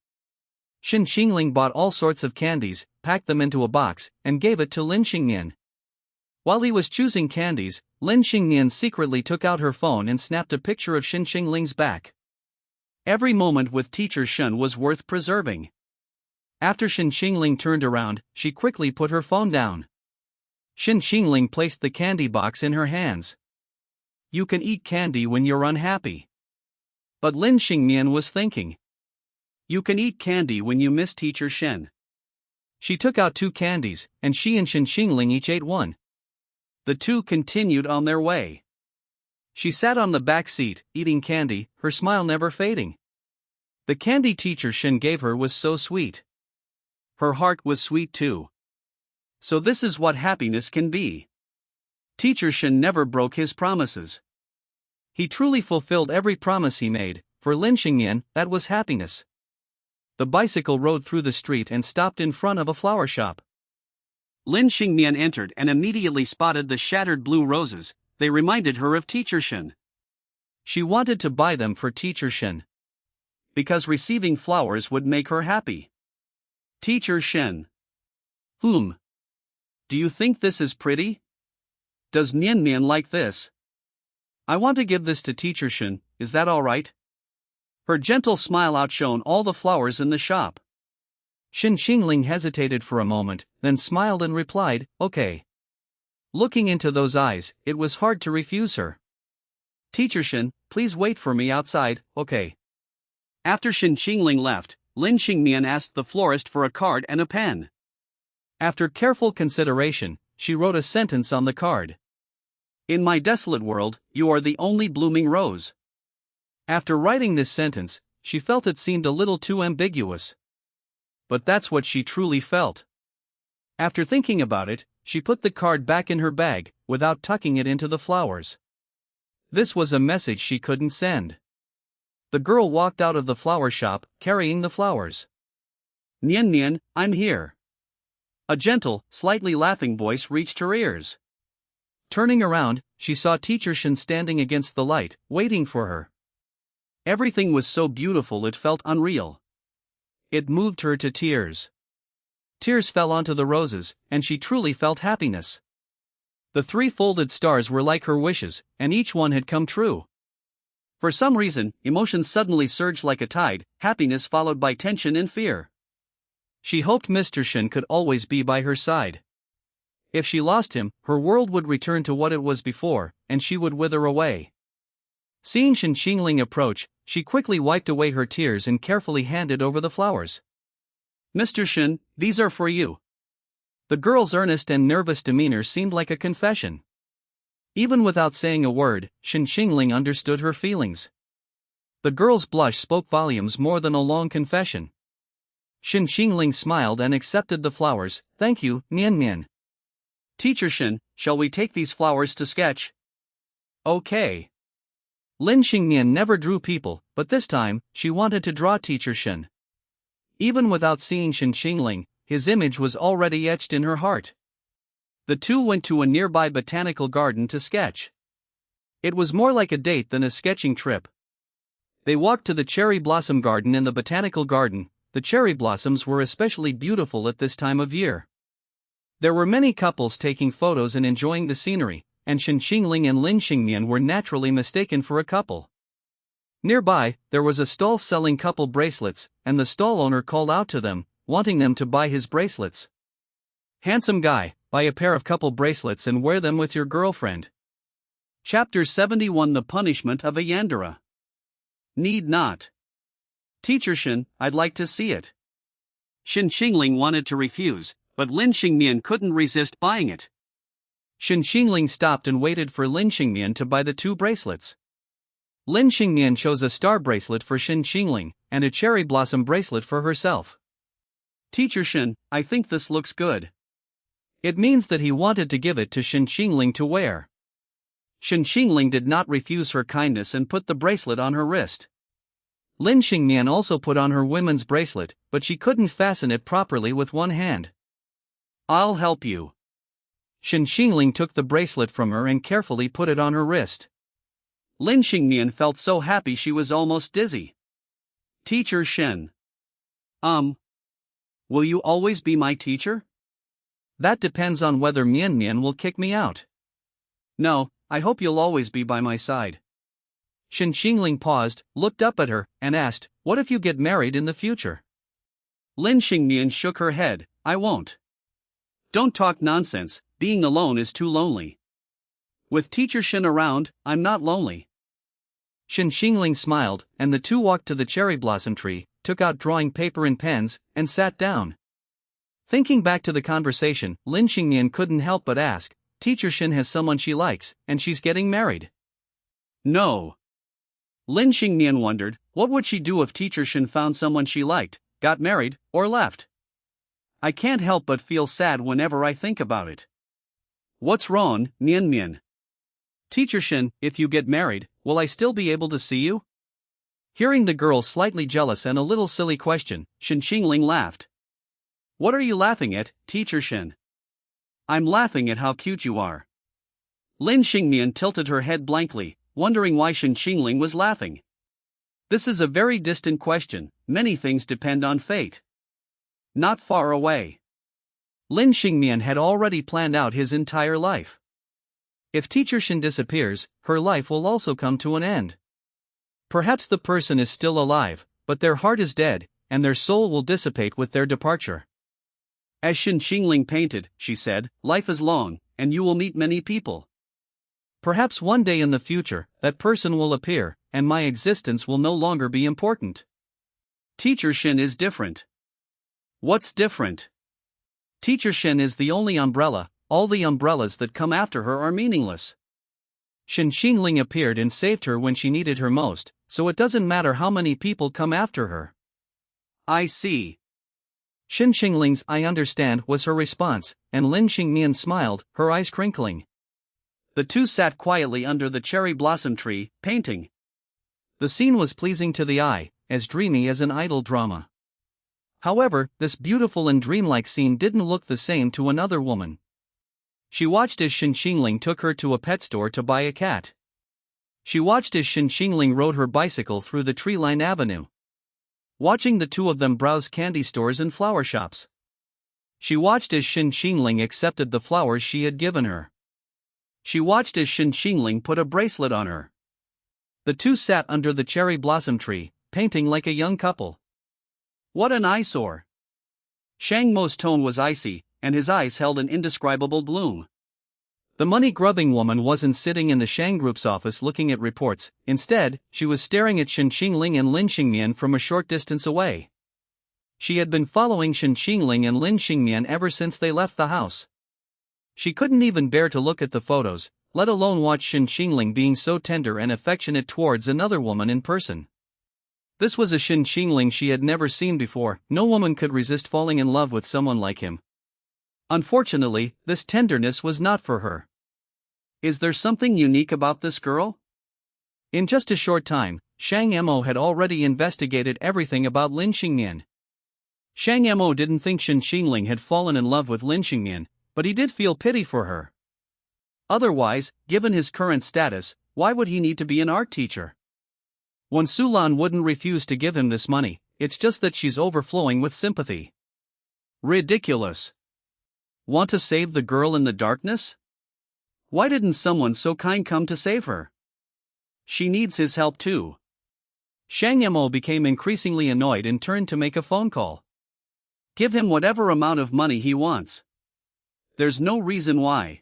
Shen Qingling bought all sorts of candies, packed them into a box, and gave it to Lin Xingnian. While he was choosing candies, Lin Xingnian secretly took out her phone and snapped a picture of Shen Qingling's back. Every moment with teacher Shen was worth preserving. After Shen Qingling turned around, she quickly put her phone down. Shen Qingling placed the candy box in her hands. You can eat candy when you're unhappy. But Lin Xingnian was thinking. You can eat candy when you miss teacher Shen. She took out 2 candies, and she and Shen Qingling each ate one. The two continued on their way. She sat on the back seat, eating candy, her smile never fading. The candy teacher Shen gave her was so sweet. Her heart was sweet too. So this is what happiness can be. Teacher Shen never broke his promises. He truly fulfilled every promise he made. For Lin Xingnian, that was happiness. The bicycle rode through the street and stopped in front of a flower shop. Lin Xingnian entered and immediately spotted the shattered blue roses. They reminded her of teacher Shen. She wanted to buy them for teacher Shen. Because receiving flowers would make her happy. Teacher Shen. Do you think this is pretty? Does Nian Nian like this? I want to give this to teacher Shen, is that alright? Her gentle smile outshone all the flowers in the shop. Shen Qingling hesitated for a moment, then smiled and replied, okay. Looking into those eyes, it was hard to refuse her. Teacher Shen, please wait for me outside, okay. After Shen Qingling left, Lin Xingnian asked the florist for a card and a pen. After careful consideration, she wrote a sentence on the card. In my desolate world, you are the only blooming rose. After writing this sentence, she felt it seemed a little too ambiguous. But that's what she truly felt. After thinking about it, she put the card back in her bag, without tucking it into the flowers. This was a message she couldn't send. The girl walked out of the flower shop, carrying the flowers. Nian Nian, I'm here. A gentle, slightly laughing voice reached her ears. Turning around, she saw teacher Shen standing against the light, waiting for her. Everything was so beautiful it felt unreal. It moved her to tears. Tears fell onto the roses, and she truly felt happiness. The 3 folded stars were like her wishes, and each one had come true. For some reason, emotions suddenly surged like a tide, happiness followed by tension and fear. She hoped Mr. Shen could always be by her side. If she lost him, her world would return to what it was before, and she would wither away. Seeing Shen Qingling approach, she quickly wiped away her tears and carefully handed over the flowers. Mr. Shen, these are for you. The girl's earnest and nervous demeanor seemed like a confession. Even without saying a word, Shen Qingling understood her feelings. The girl's blush spoke volumes more than a long confession. Shen Qingling smiled and accepted the flowers. Thank you, Nian Nian. Teacher Shen, shall we take these flowers to sketch? Okay. Lin Xingnian never drew people, but this time, she wanted to draw teacher Shen. Even without seeing Shen Qingling, his image was already etched in her heart. The two went to a nearby botanical garden to sketch. It was more like a date than a sketching trip. They walked to the cherry blossom garden in the botanical garden. The cherry blossoms were especially beautiful at this time of year. There were many couples taking photos and enjoying the scenery, and Shen Qingling and Lin Xingnian were naturally mistaken for a couple. Nearby, there was a stall selling couple bracelets, and the stall owner called out to them, wanting them to buy his bracelets. Handsome guy, buy a pair of couple bracelets and wear them with your girlfriend. Chapter 71 The Punishment of a Yandere. Need not. Teacher Shen, I'd like to see it. Shen Qingling wanted to refuse, but Lin Xingnian couldn't resist buying it. Shen Qingling stopped and waited for Lin Xingnian to buy the 2 bracelets. Lin Xingnian chose a star bracelet for Shen Qingling, and a cherry blossom bracelet for herself. Teacher Shen, I think this looks good. It means that he wanted to give it to Shen Qingling to wear. Shen Qingling did not refuse her kindness and put the bracelet on her wrist. Lin Xingnian also put on her women's bracelet, but she couldn't fasten it properly with one hand. I'll help you. Shen Qingling took the bracelet from her and carefully put it on her wrist. Lin Xingnian felt so happy she was almost dizzy. Teacher Shen. Will you always be my teacher? That depends on whether Mian Mian will kick me out. No, I hope you'll always be by my side. Shen Qingling paused, looked up at her, and asked, "What if you get married in the future?" Lin Xingmian shook her head. I won't. Don't talk nonsense, being alone is too lonely. With Teacher Shen around, I'm not lonely. Shen Qingling smiled, and the two walked to the cherry blossom tree, took out drawing paper and pens, and sat down. Thinking back to the conversation, Lin Xingmian couldn't help but ask, Teacher Shen has someone she likes, and she's getting married. No. Lin Xingmian wondered, what would she do if Teacher Shen found someone she liked, got married, or left? I can't help but feel sad whenever I think about it. What's wrong, Mian Mian? Teacher Shen, if you get married, will I still be able to see you? Hearing the girl's slightly jealous and a little silly question, Shen Qingling laughed. What are you laughing at, Teacher Shen? I'm laughing at how cute you are. Lin Xingmian tilted her head blankly, wondering why Shen Qingling was laughing. This is a very distant question, many things depend on fate. Not far away. Lin Xingmian had already planned out his entire life. If Teacher Shen disappears, her life will also come to an end. Perhaps the person is still alive, but their heart is dead, and their soul will dissipate with their departure. As Shen Qingling painted, she said, life is long, and you will meet many people. Perhaps one day in the future, that person will appear, and my existence will no longer be important. Teacher Shen is different. What's different? Teacher Shen is the only umbrella, all the umbrellas that come after her are meaningless. Shen Qingling appeared and saved her when she needed her most, so it doesn't matter how many people come after her. I see. Shen Qingling's "I understand" was her response, and Lin Xingmian smiled, her eyes crinkling. The two sat quietly under the cherry blossom tree, painting. The scene was pleasing to the eye, as dreamy as an idol drama. However, this beautiful and dreamlike scene didn't look the same to another woman. She watched as Shen Qingling took her to a pet store to buy a cat. She watched as Shen Qingling rode her bicycle through the tree-lined avenue. Watching the two of them browse candy stores and flower shops. She watched as Shen Qingling accepted the flowers she had given her. She watched as Shen Qingling put a bracelet on her. The two sat under the cherry blossom tree, painting like a young couple. What an eyesore! Shang Mo's tone was icy, and his eyes held an indescribable gloom. The money-grubbing woman wasn't sitting in the Shang Group's office looking at reports, instead, she was staring at Shen Qingling and Lin Xingmian from a short distance away. She had been following Shen Qingling and Lin Xingmian ever since they left the house. She couldn't even bear to look at the photos, let alone watch Shen Qingling being so tender and affectionate towards another woman in person. This was a Shen Qingling she had never seen before. No woman could resist falling in love with someone like him. Unfortunately, this tenderness was not for her. Is there something unique about this girl? In just a short time, Shang Mo had already investigated everything about Lin Xingmian. Shang Mo didn't think Shen Qingling had fallen in love with Lin Xingmian, but he did feel pity for her. Otherwise, given his current status, why would he need to be an art teacher? Wen Sulan wouldn't refuse to give him this money, it's just that she's overflowing with sympathy. Ridiculous. Want to save the girl in the darkness? Why didn't someone so kind come to save her? She needs his help too. Shang Mo became increasingly annoyed and turned to make a phone call. Give him whatever amount of money he wants. There's no reason why.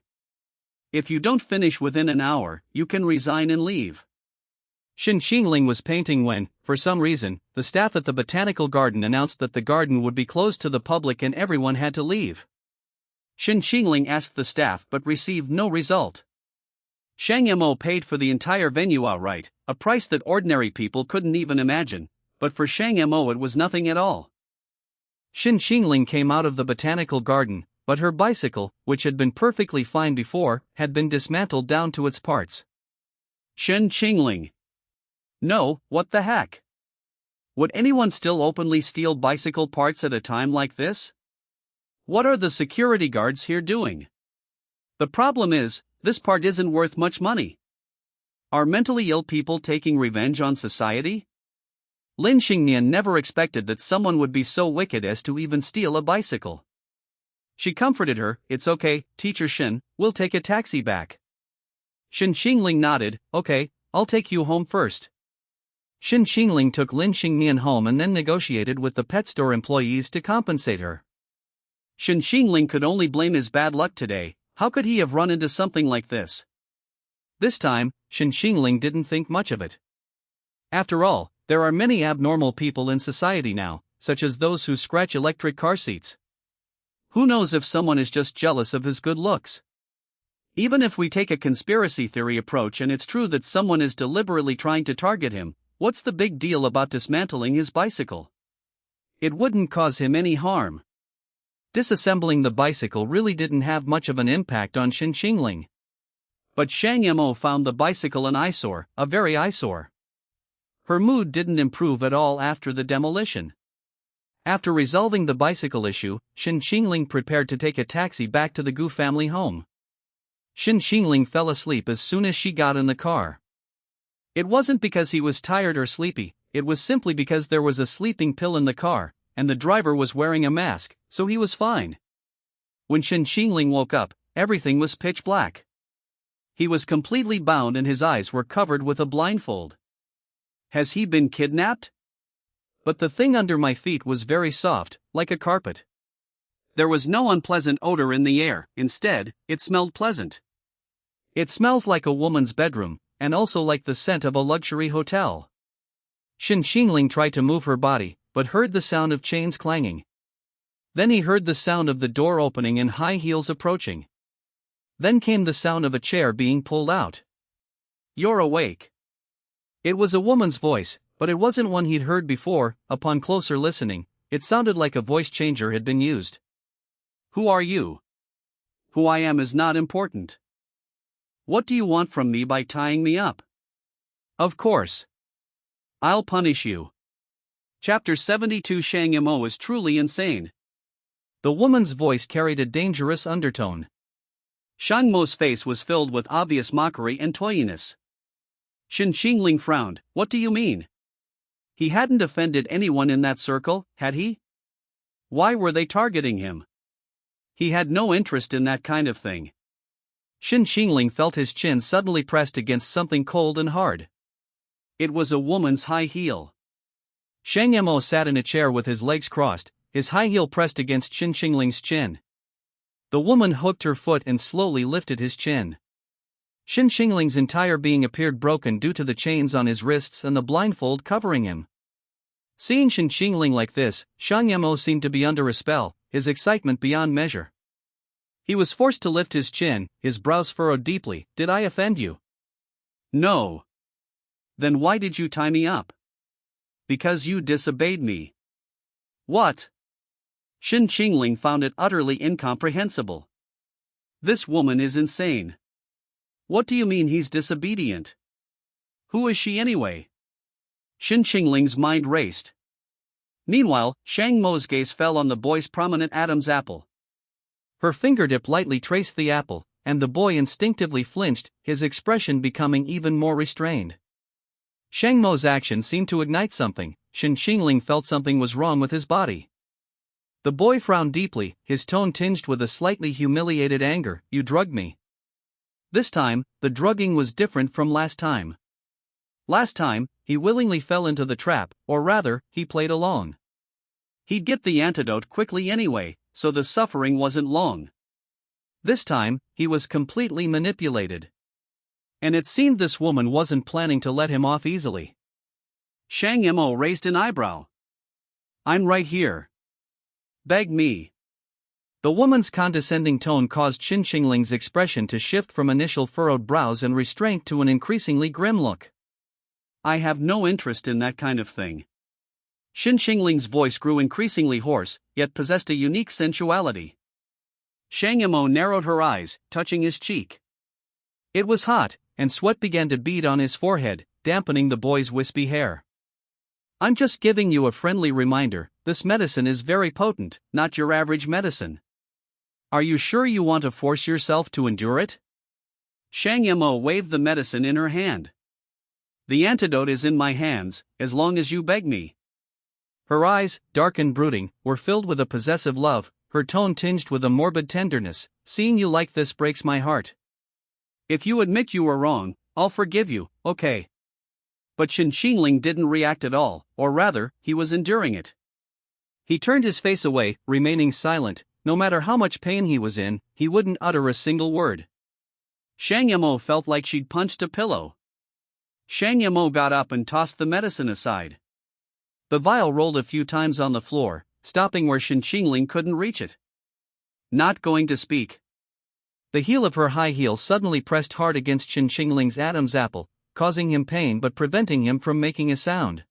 If you don't finish within an hour, you can resign and leave. Shen Qingling was painting when, for some reason, the staff at the botanical garden announced that the garden would be closed to the public and everyone had to leave. Shen Qingling asked the staff but received no result. Shang Mo paid for the entire venue outright, a price that ordinary people couldn't even imagine, but for Shang Mo it was nothing at all. Shen Qingling came out of the botanical garden, but her bicycle, which had been perfectly fine before, had been dismantled down to its parts. Shen Qingling. No, what the heck? Would anyone still openly steal bicycle parts at a time like this? What are the security guards here doing? The problem is, this part isn't worth much money. Are mentally ill people taking revenge on society? Lin Xingnian never expected that someone would be so wicked as to even steal a bicycle. She comforted her, "It's okay, Teacher Shen, we'll take a taxi back." Shen Qingling nodded, "Okay, I'll take you home first." Shen Qingling took Lin Xingnian home and then negotiated with the pet store employees to compensate her. Shen Qingling could only blame his bad luck today. How could he have run into something like this? This time, Shen Qingling didn't think much of it. After all, there are many abnormal people in society now, such as those who scratch electric car seats. Who knows if someone is just jealous of his good looks? Even if we take a conspiracy theory approach and it's true that someone is deliberately trying to target him, what's the big deal about dismantling his bicycle? It wouldn't cause him any harm. Disassembling the bicycle really didn't have much of an impact on Shen Qingling. But Shang Yimou found the bicycle an eyesore, a very eyesore. Her mood didn't improve at all after the demolition. After resolving the bicycle issue, Shen Qingling prepared to take a taxi back to the Gu family home. Shen Qingling fell asleep as soon as she got in the car. It wasn't because he was tired or sleepy, it was simply because there was a sleeping pill in the car, and the driver was wearing a mask, so he was fine. When Shen Qingling woke up, everything was pitch black. He was completely bound and his eyes were covered with a blindfold. Has he been kidnapped? But the thing under my feet was very soft, like a carpet. There was no unpleasant odor in the air, instead, it smelled pleasant. It smells like a woman's bedroom, and also like the scent of a luxury hotel. Shen Qingling tried to move her body, but heard the sound of chains clanging. Then he heard the sound of the door opening and high heels approaching. Then came the sound of a chair being pulled out. "You're awake." It was a woman's voice, but it wasn't one he'd heard before. Upon closer listening, it sounded like a voice changer had been used. "Who are you?" "Who I am is not important." "What do you want from me by tying me up?" "Of course. I'll punish you." Chapter 72. Shang Yimou is truly insane. The woman's voice carried a dangerous undertone. Shang Mo's face was filled with obvious mockery and toyiness. Shen Qingling frowned. "What do you mean?" He hadn't offended anyone in that circle, had he? Why were they targeting him? He had no interest in that kind of thing. Shen Qingling felt his chin suddenly pressed against something cold and hard. It was a woman's high heel. Shang Yimou sat in a chair with his legs crossed, his high heel pressed against Shen Qingling's chin. The woman hooked her foot and slowly lifted his chin. Shen Qingling's entire being appeared broken due to the chains on his wrists and the blindfold covering him. Seeing Shen Qingling like this, Shang Yimou seemed to be under a spell, his excitement beyond measure. He was forced to lift his chin, his brows furrowed deeply. "Did I offend you?" "No." "Then why did you tie me up?" "Because you disobeyed me." "What?" Shen Qingling found it utterly incomprehensible. This woman is insane. What do you mean he's disobedient? Who is she anyway? Shen Qingling's mind raced. Meanwhile, Shang Mo's gaze fell on the boy's prominent Adam's apple. Her fingertip lightly traced the apple, and the boy instinctively flinched, his expression becoming even more restrained. Shang Mo's action seemed to ignite something. Shen Qingling felt something was wrong with his body. The boy frowned deeply, his tone tinged with a slightly humiliated anger. "You drugged me." This time, the drugging was different from last time. Last time, he willingly fell into the trap, or rather, he played along. He'd get the antidote quickly anyway, so the suffering wasn't long. This time, he was completely manipulated. And it seemed this woman wasn't planning to let him off easily. Shang Yimou raised an eyebrow. "I'm right here. Beg me." The woman's condescending tone caused Shen Qingling's expression to shift from initial furrowed brows and restraint to an increasingly grim look. "I have no interest in that kind of thing." Shen Qingling's voice grew increasingly hoarse, yet possessed a unique sensuality. Shang Yimou narrowed her eyes, touching his cheek. It was hot, and sweat began to bead on his forehead, dampening the boy's wispy hair. "I'm just giving you a friendly reminder, this medicine is very potent, not your average medicine. Are you sure you want to force yourself to endure it?" Shang Yimou waved the medicine in her hand. The antidote is in my hands, as long as you beg me. Her eyes, dark and brooding, were filled with a possessive love, her tone tinged with a morbid tenderness. Seeing you like this breaks my heart. If you admit you were wrong, I'll forgive you, okay? But Shen Qingling didn't react at all, or rather, he was enduring it. He turned his face away, remaining silent. No matter how much pain he was in, he wouldn't utter a single word. Shang Yamo felt like she'd punched a pillow. Shang Yamo got up and tossed the medicine aside. The vial rolled a few times on the floor, stopping where Shen Qingling couldn't reach it. Not going to speak. The heel of her high heel suddenly pressed hard against Shen Qingling's Adam's apple, causing him pain but preventing him from making a sound.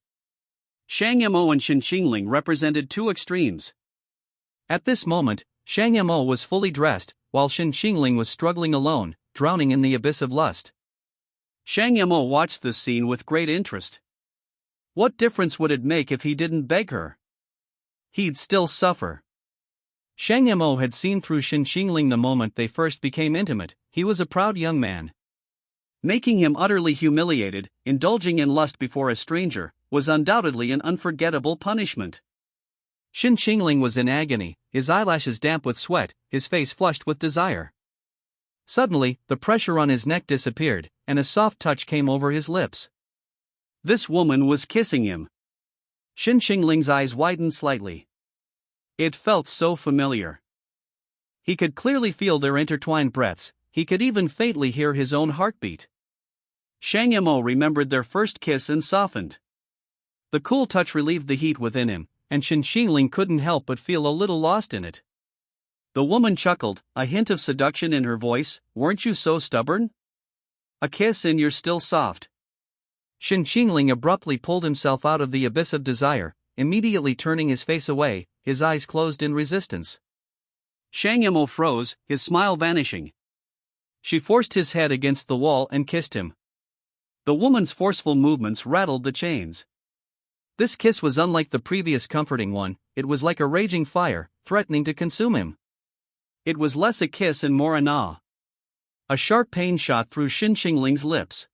Shang Yamo and Shen Qingling represented two extremes. At this moment, Shang Yamo was fully dressed, while Shen Qingling was struggling alone, drowning in the abyss of lust. Shang Yamo watched this scene with great interest. What difference would it make if he didn't beg her? He'd still suffer. Shang Yamo had seen through Shen Qingling the moment they first became intimate. He was a proud young man. Making him utterly humiliated, indulging in lust before a stranger, was undoubtedly an unforgettable punishment. Shen Qingling was in agony, his eyelashes damp with sweat, his face flushed with desire. Suddenly, the pressure on his neck disappeared, and a soft touch came over his lips. This woman was kissing him. Shen Qingling's eyes widened slightly. It felt so familiar. He could clearly feel their intertwined breaths, he could even faintly hear his own heartbeat. Shang Yamo remembered their first kiss and softened. The cool touch relieved the heat within him, and Shen Qingling couldn't help but feel a little lost in it. The woman chuckled, a hint of seduction in her voice. Weren't you so stubborn? A kiss and you're still soft. Shen Qingling abruptly pulled himself out of the abyss of desire, immediately turning his face away, his eyes closed in resistance. Shang Yamo froze, his smile vanishing. She forced his head against the wall and kissed him. The woman's forceful movements rattled the chains. This kiss was unlike the previous comforting one, it was like a raging fire, threatening to consume him. It was less a kiss and more an ah. A sharp pain shot through Shen Qingling's lips.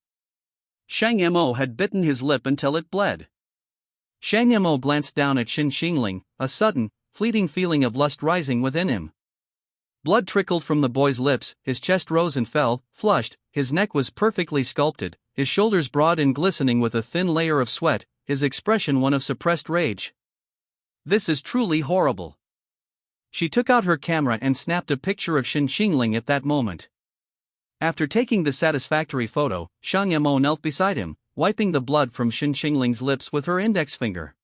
Shang Yamo had bitten his lip until it bled. Shang Yamo glanced down at Shen Qingling, a sudden, fleeting feeling of lust rising within him. Blood trickled from the boy's lips, his chest rose and fell, flushed, his neck was perfectly sculpted, his shoulders broad and glistening with a thin layer of sweat, his expression one of suppressed rage. This is truly horrible. She took out her camera and snapped a picture of Shen Qingling at that moment. After taking the satisfactory photo, Shang Yamo knelt beside him, wiping the blood from Shen Qingling's lips with her index finger.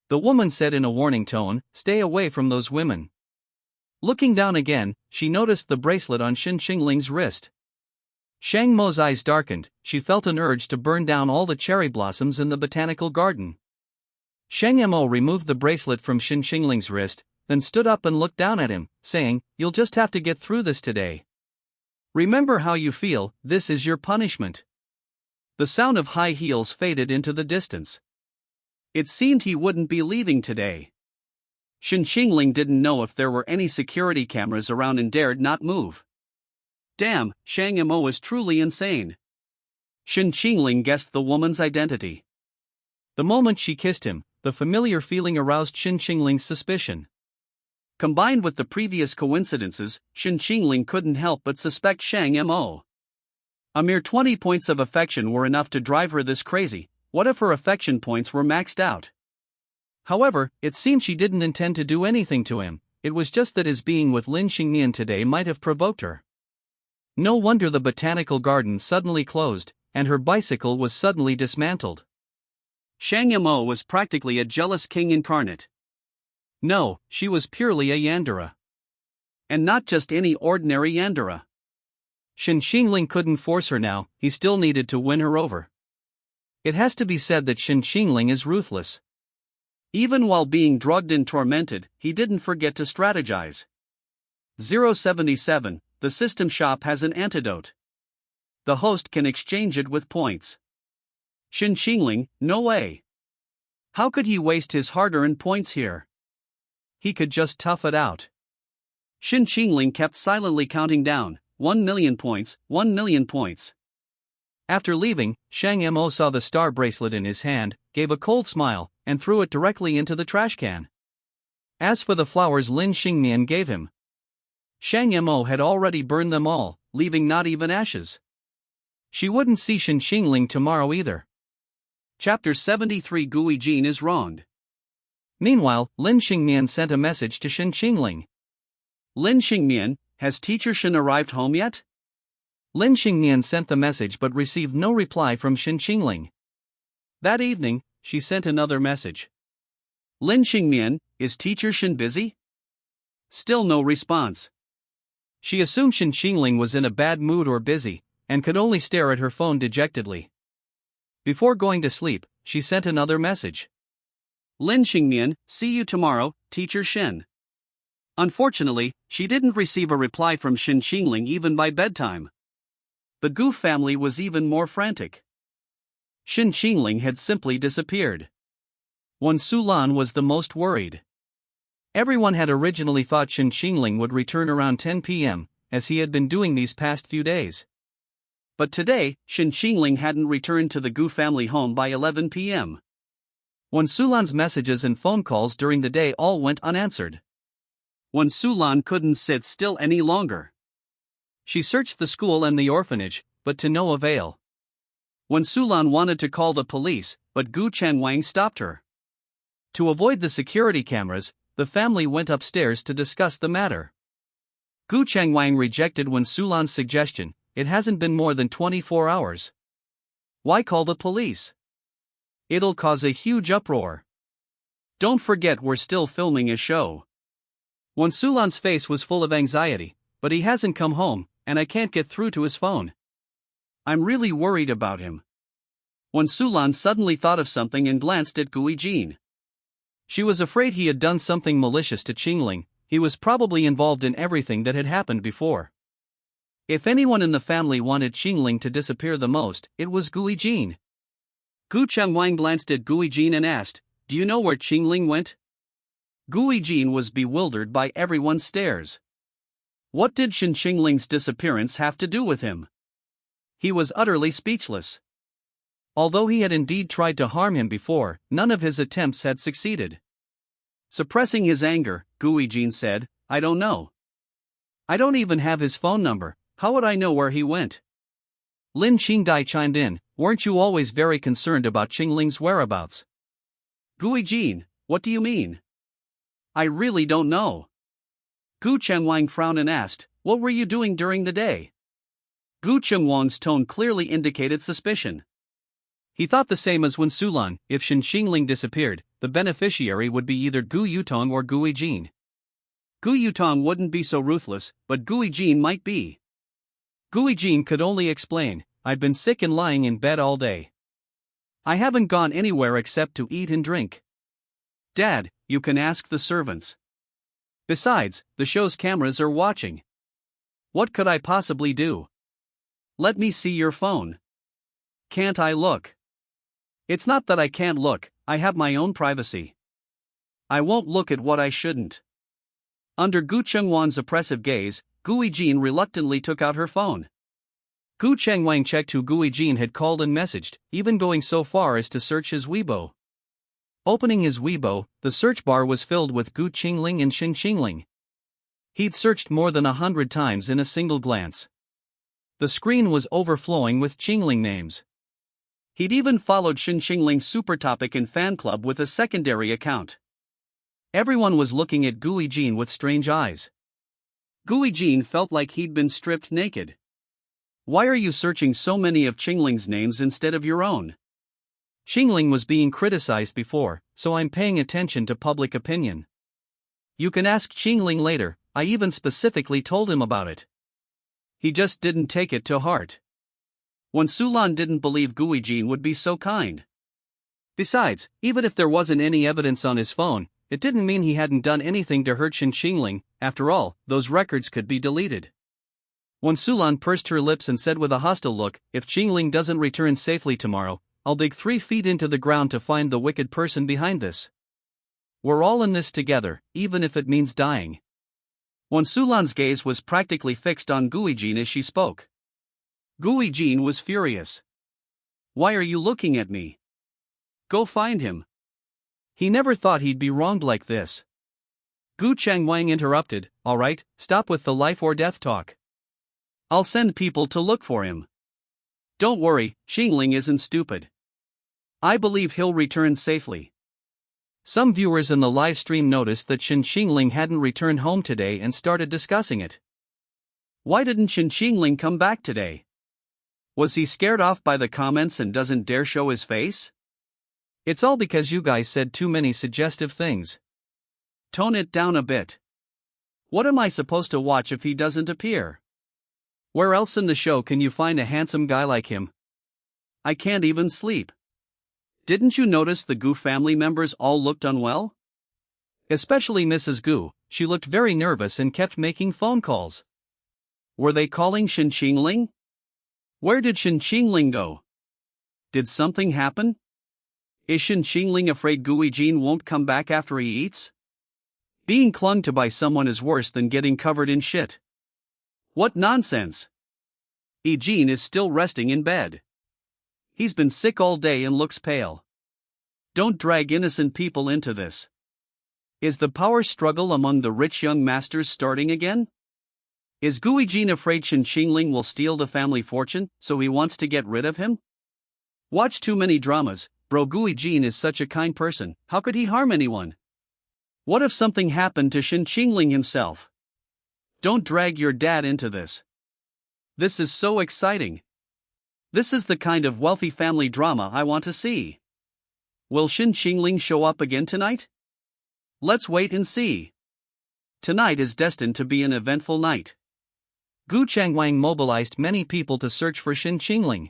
The woman said in a warning tone, "Stay away from those women." Looking down again, she noticed the bracelet on Shen Qingling's wrist. Shang Mo's eyes darkened, she felt an urge to burn down all the cherry blossoms in the botanical garden. Shang Yamo removed the bracelet from Shen Qingling's wrist, then stood up and looked down at him, saying, "You'll just have to get through this today. Remember how you feel, this is your punishment." The sound of high heels faded into the distance. It seemed he wouldn't be leaving today. Shen Qingling didn't know if there were any security cameras around and dared not move. Damn, Shang Yamo was truly insane. Shen Qingling guessed the woman's identity. The moment she kissed him, the familiar feeling aroused Shen Qingling's suspicion. Combined with the previous coincidences, Shen Qingling couldn't help but suspect Shang Yamo. A mere 20 points of affection were enough to drive her this crazy. What if her affection points were maxed out? However, it seemed she didn't intend to do anything to him, it was just that his being with Lin Xingnian today might have provoked her. No wonder the botanical garden suddenly closed, and her bicycle was suddenly dismantled. Shang Yamo was practically a jealous king incarnate. No, she was purely a Yandere. And not just any ordinary Yandere. Shen Qingling couldn't force her now, he still needed to win her over. It has to be said that Shen Qingling is ruthless. Even while being drugged and tormented, he didn't forget to strategize. 077, the system shop has an antidote. The host can exchange it with points. Shen Qingling, no way. How could he waste his hard-earned points here? He could just tough it out. Shen Qingling kept silently counting down, 1 million points, 1 million points. After leaving, Shang Mo saw the star bracelet in his hand, gave a cold smile, and threw it directly into the trash can. As for the flowers Lin Xingmian gave him, Shang Mo had already burned them all, leaving not even ashes. She wouldn't see Shen Qingling tomorrow either. Chapter 73 Gui Jin is wronged. Meanwhile, Lin Xingmian sent a message to Shen Qingling. Lin Xingmian, has teacher Shen arrived home yet? Lin Xingmian sent the message but received no reply from Shen Qingling. That evening, she sent another message. Lin Xingmian, is teacher Shen busy? Still no response. She assumed Shen Qingling was in a bad mood or busy, and could only stare at her phone dejectedly. Before going to sleep, she sent another message. Lin Xingmian, see you tomorrow, teacher Shen. Unfortunately, she didn't receive a reply from Shen Qingling even by bedtime. The Gu family was even more frantic. Shen Qingling had simply disappeared. Wan Sulan was the most worried. Everyone had originally thought Shen Qingling would return around 10 p.m., as he had been doing these past few days. But today, Shen Qingling hadn't returned to the Gu family home by 11 p.m. Wan Sulan's messages and phone calls during the day all went unanswered. Wan Sulan couldn't sit still any longer. She searched the school and the orphanage, but to no avail. Wan Sulan wanted to call the police, but Gu Changwang stopped her. To avoid the security cameras, the family went upstairs to discuss the matter. Gu Changwang rejected Wan Sulan's suggestion. It hasn't been more than 24 hours. Why call the police? It'll cause a huge uproar. Don't forget we're still filming a show. Wan Sulan's face was full of anxiety, but he hasn't come home, and I can't get through to his phone. I'm really worried about him. Wan Sulan suddenly thought of something and glanced at Gui Jin. She was afraid he had done something malicious to Qingling. He was probably involved in everything that had happened before. If anyone in the family wanted Qingling to disappear the most, it was Gui Jin. Gu Changwang glanced at Gui Jin and asked, "Do you know where Qingling went?" Gui Jin was bewildered by everyone's stares. What did Shen Qingling's disappearance have to do with him? He was utterly speechless. Although he had indeed tried to harm him before, none of his attempts had succeeded. Suppressing his anger, Gui Jin said, "I don't know. I don't even have his phone number. How would I know where he went?" Lin Qingdai chimed in, "Weren't you always very concerned about Qingling's whereabouts?" Gui Jin, what do you mean? I really don't know. Gu Chengwang frowned and asked, "What were you doing during the day?" Gu Chengwang's tone clearly indicated suspicion. He thought the same as Wan Sulan. If Shen Qingling disappeared, the beneficiary would be either Gu Yutong or Gui Jin. Gu Yutong wouldn't be so ruthless, but Gui Jin might be. Gui Jin could only explain, "I've been sick and lying in bed all day. I haven't gone anywhere except to eat and drink." "Dad, you can ask the servants. Besides, the show's cameras are watching. What could I possibly do? Let me see your phone." "Can't I look?" "It's not that I can't look, I have my own privacy. I won't look at what I shouldn't." Under Gu Chengwan's oppressive gaze, Gui Jin reluctantly took out her phone. Gu Chengwang checked who Gui Jin had called and messaged, even going so far as to search his Weibo. Opening his Weibo, the search bar was filled with Gu Qingling and Shen Qingling. He'd searched more than 100 times in a single glance. The screen was overflowing with Qingling names. He'd even followed Shen Qingling's super topic and fan club with a secondary account. Everyone was looking at Gui Jin with strange eyes. Gui Jin felt like he'd been stripped naked. "Why are you searching so many of Qingling's names instead of your own?" "Qingling was being criticized before, so I'm paying attention to public opinion." "You can ask Qingling later, I even specifically told him about it. He just didn't take it to heart." Wan Sulan didn't believe Gui Jin would be so kind. Besides, even if there wasn't any evidence on his phone, it didn't mean he hadn't done anything to hurt Shen Qingling. After all, those records could be deleted. Wan Sulan pursed her lips and said with a hostile look, "If Qingling doesn't return safely tomorrow, I'll dig 3 feet into the ground to find the wicked person behind this. We're all in this together, even if it means dying." Wan Sulan's gaze was practically fixed on Gui Jin as she spoke. Gui Jin was furious. Why are you looking at me? Go find him. He never thought he'd be wronged like this. Gu Changwang interrupted, alright, stop with the life or death talk. I'll send people to look for him. Don't worry, Qingling isn't stupid. I believe he'll return safely. Some viewers in the live stream noticed that Shen Qingling hadn't returned home today and started discussing it. Why didn't Shen Qingling come back today? Was he scared off by the comments and doesn't dare show his face? It's all because you guys said too many suggestive things. Tone it down a bit. What am I supposed to watch if he doesn't appear? Where else in the show can you find a handsome guy like him? I can't even sleep. Didn't you notice the Gu family members all looked unwell? Especially Mrs. Gu, she looked very nervous and kept making phone calls. Were they calling Shen Qingling? Where did Shen Qingling go? Did something happen? Is Shen Qingling afraid Gu Yijin won't come back after he eats? Being clung to by someone is worse than getting covered in shit. What nonsense! Yijin is still resting in bed. He's been sick all day and looks pale. Don't drag innocent people into this. Is the power struggle among the rich young masters starting again? Is Gu Yijin afraid Shen Qingling will steal the family fortune, so he wants to get rid of him? Watch too many dramas, bro. Gu Yijin is such a kind person, how could he harm anyone? What if something happened to Shen Qingling himself? Don't drag your dad into this. This is so exciting. This is the kind of wealthy family drama I want to see. Will Shen Qingling show up again tonight? Let's wait and see. Tonight is destined to be an eventful night. Gu Changwang mobilized many people to search for Shen Qingling.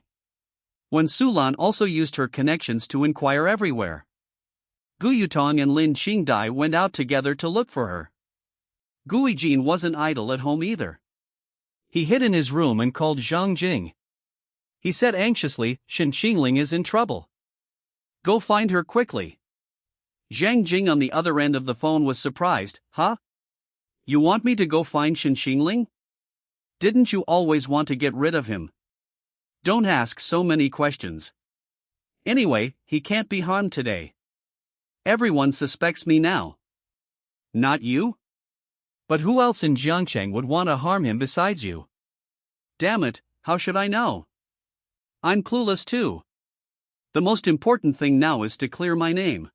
When Sulan also used her connections to inquire everywhere. Gu Yutong and Lin Qingdai went out together to look for her. Gu Yijin wasn't idle at home either. He hid in his room and called Zhang Jing. He said anxiously, Shen Qingling is in trouble. Go find her quickly. Zhang Jing on the other end of the phone was surprised, huh? You want me to go find Shen Qingling? Didn't you always want to get rid of him? Don't ask so many questions. Anyway, he can't be harmed today. Everyone suspects me now. Not you? But who else in Jiangcheng would want to harm him besides you? Damn it, how should I know? I'm clueless too. The most important thing now is to clear my name.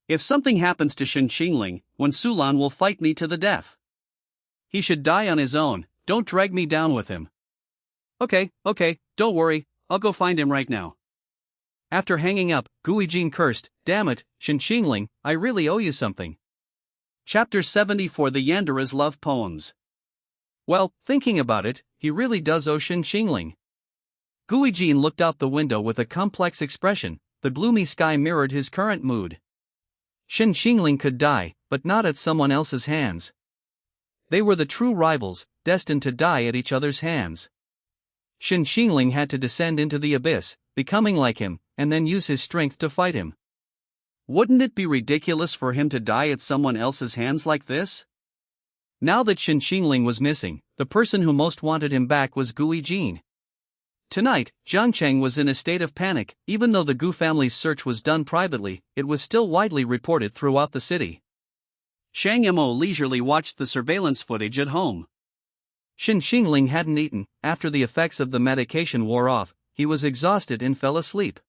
If something happens to Shen Qingling, Wen Sulan will fight me to the death. He should die on his own, don't drag me down with him. Okay, don't worry, I'll go find him right now. After hanging up, Gu Yijin cursed, damn it, Shen Qingling, I really owe you something. Chapter 74 The Yandera's Love Poems. Well, thinking about it, he really does owe Shen Qingling. Gu Yijin looked out the window with a complex expression, the gloomy sky mirrored his current mood. Shen Qingling could die, but not at someone else's hands. They were the true rivals, destined to die at each other's hands. Shen Qingling had to descend into the abyss, becoming like him, and then use his strength to fight him. Wouldn't it be ridiculous for him to die at someone else's hands like this? Now that Shen Qingling was missing, the person who most wanted him back was Gu Yijin. Tonight, Jiangcheng was in a state of panic. Even though the Gu family's search was done privately, it was still widely reported throughout the city. Shang Mo leisurely watched the surveillance footage at home. Shen Qingling hadn't eaten. After the effects of the medication wore off, he was exhausted and fell asleep.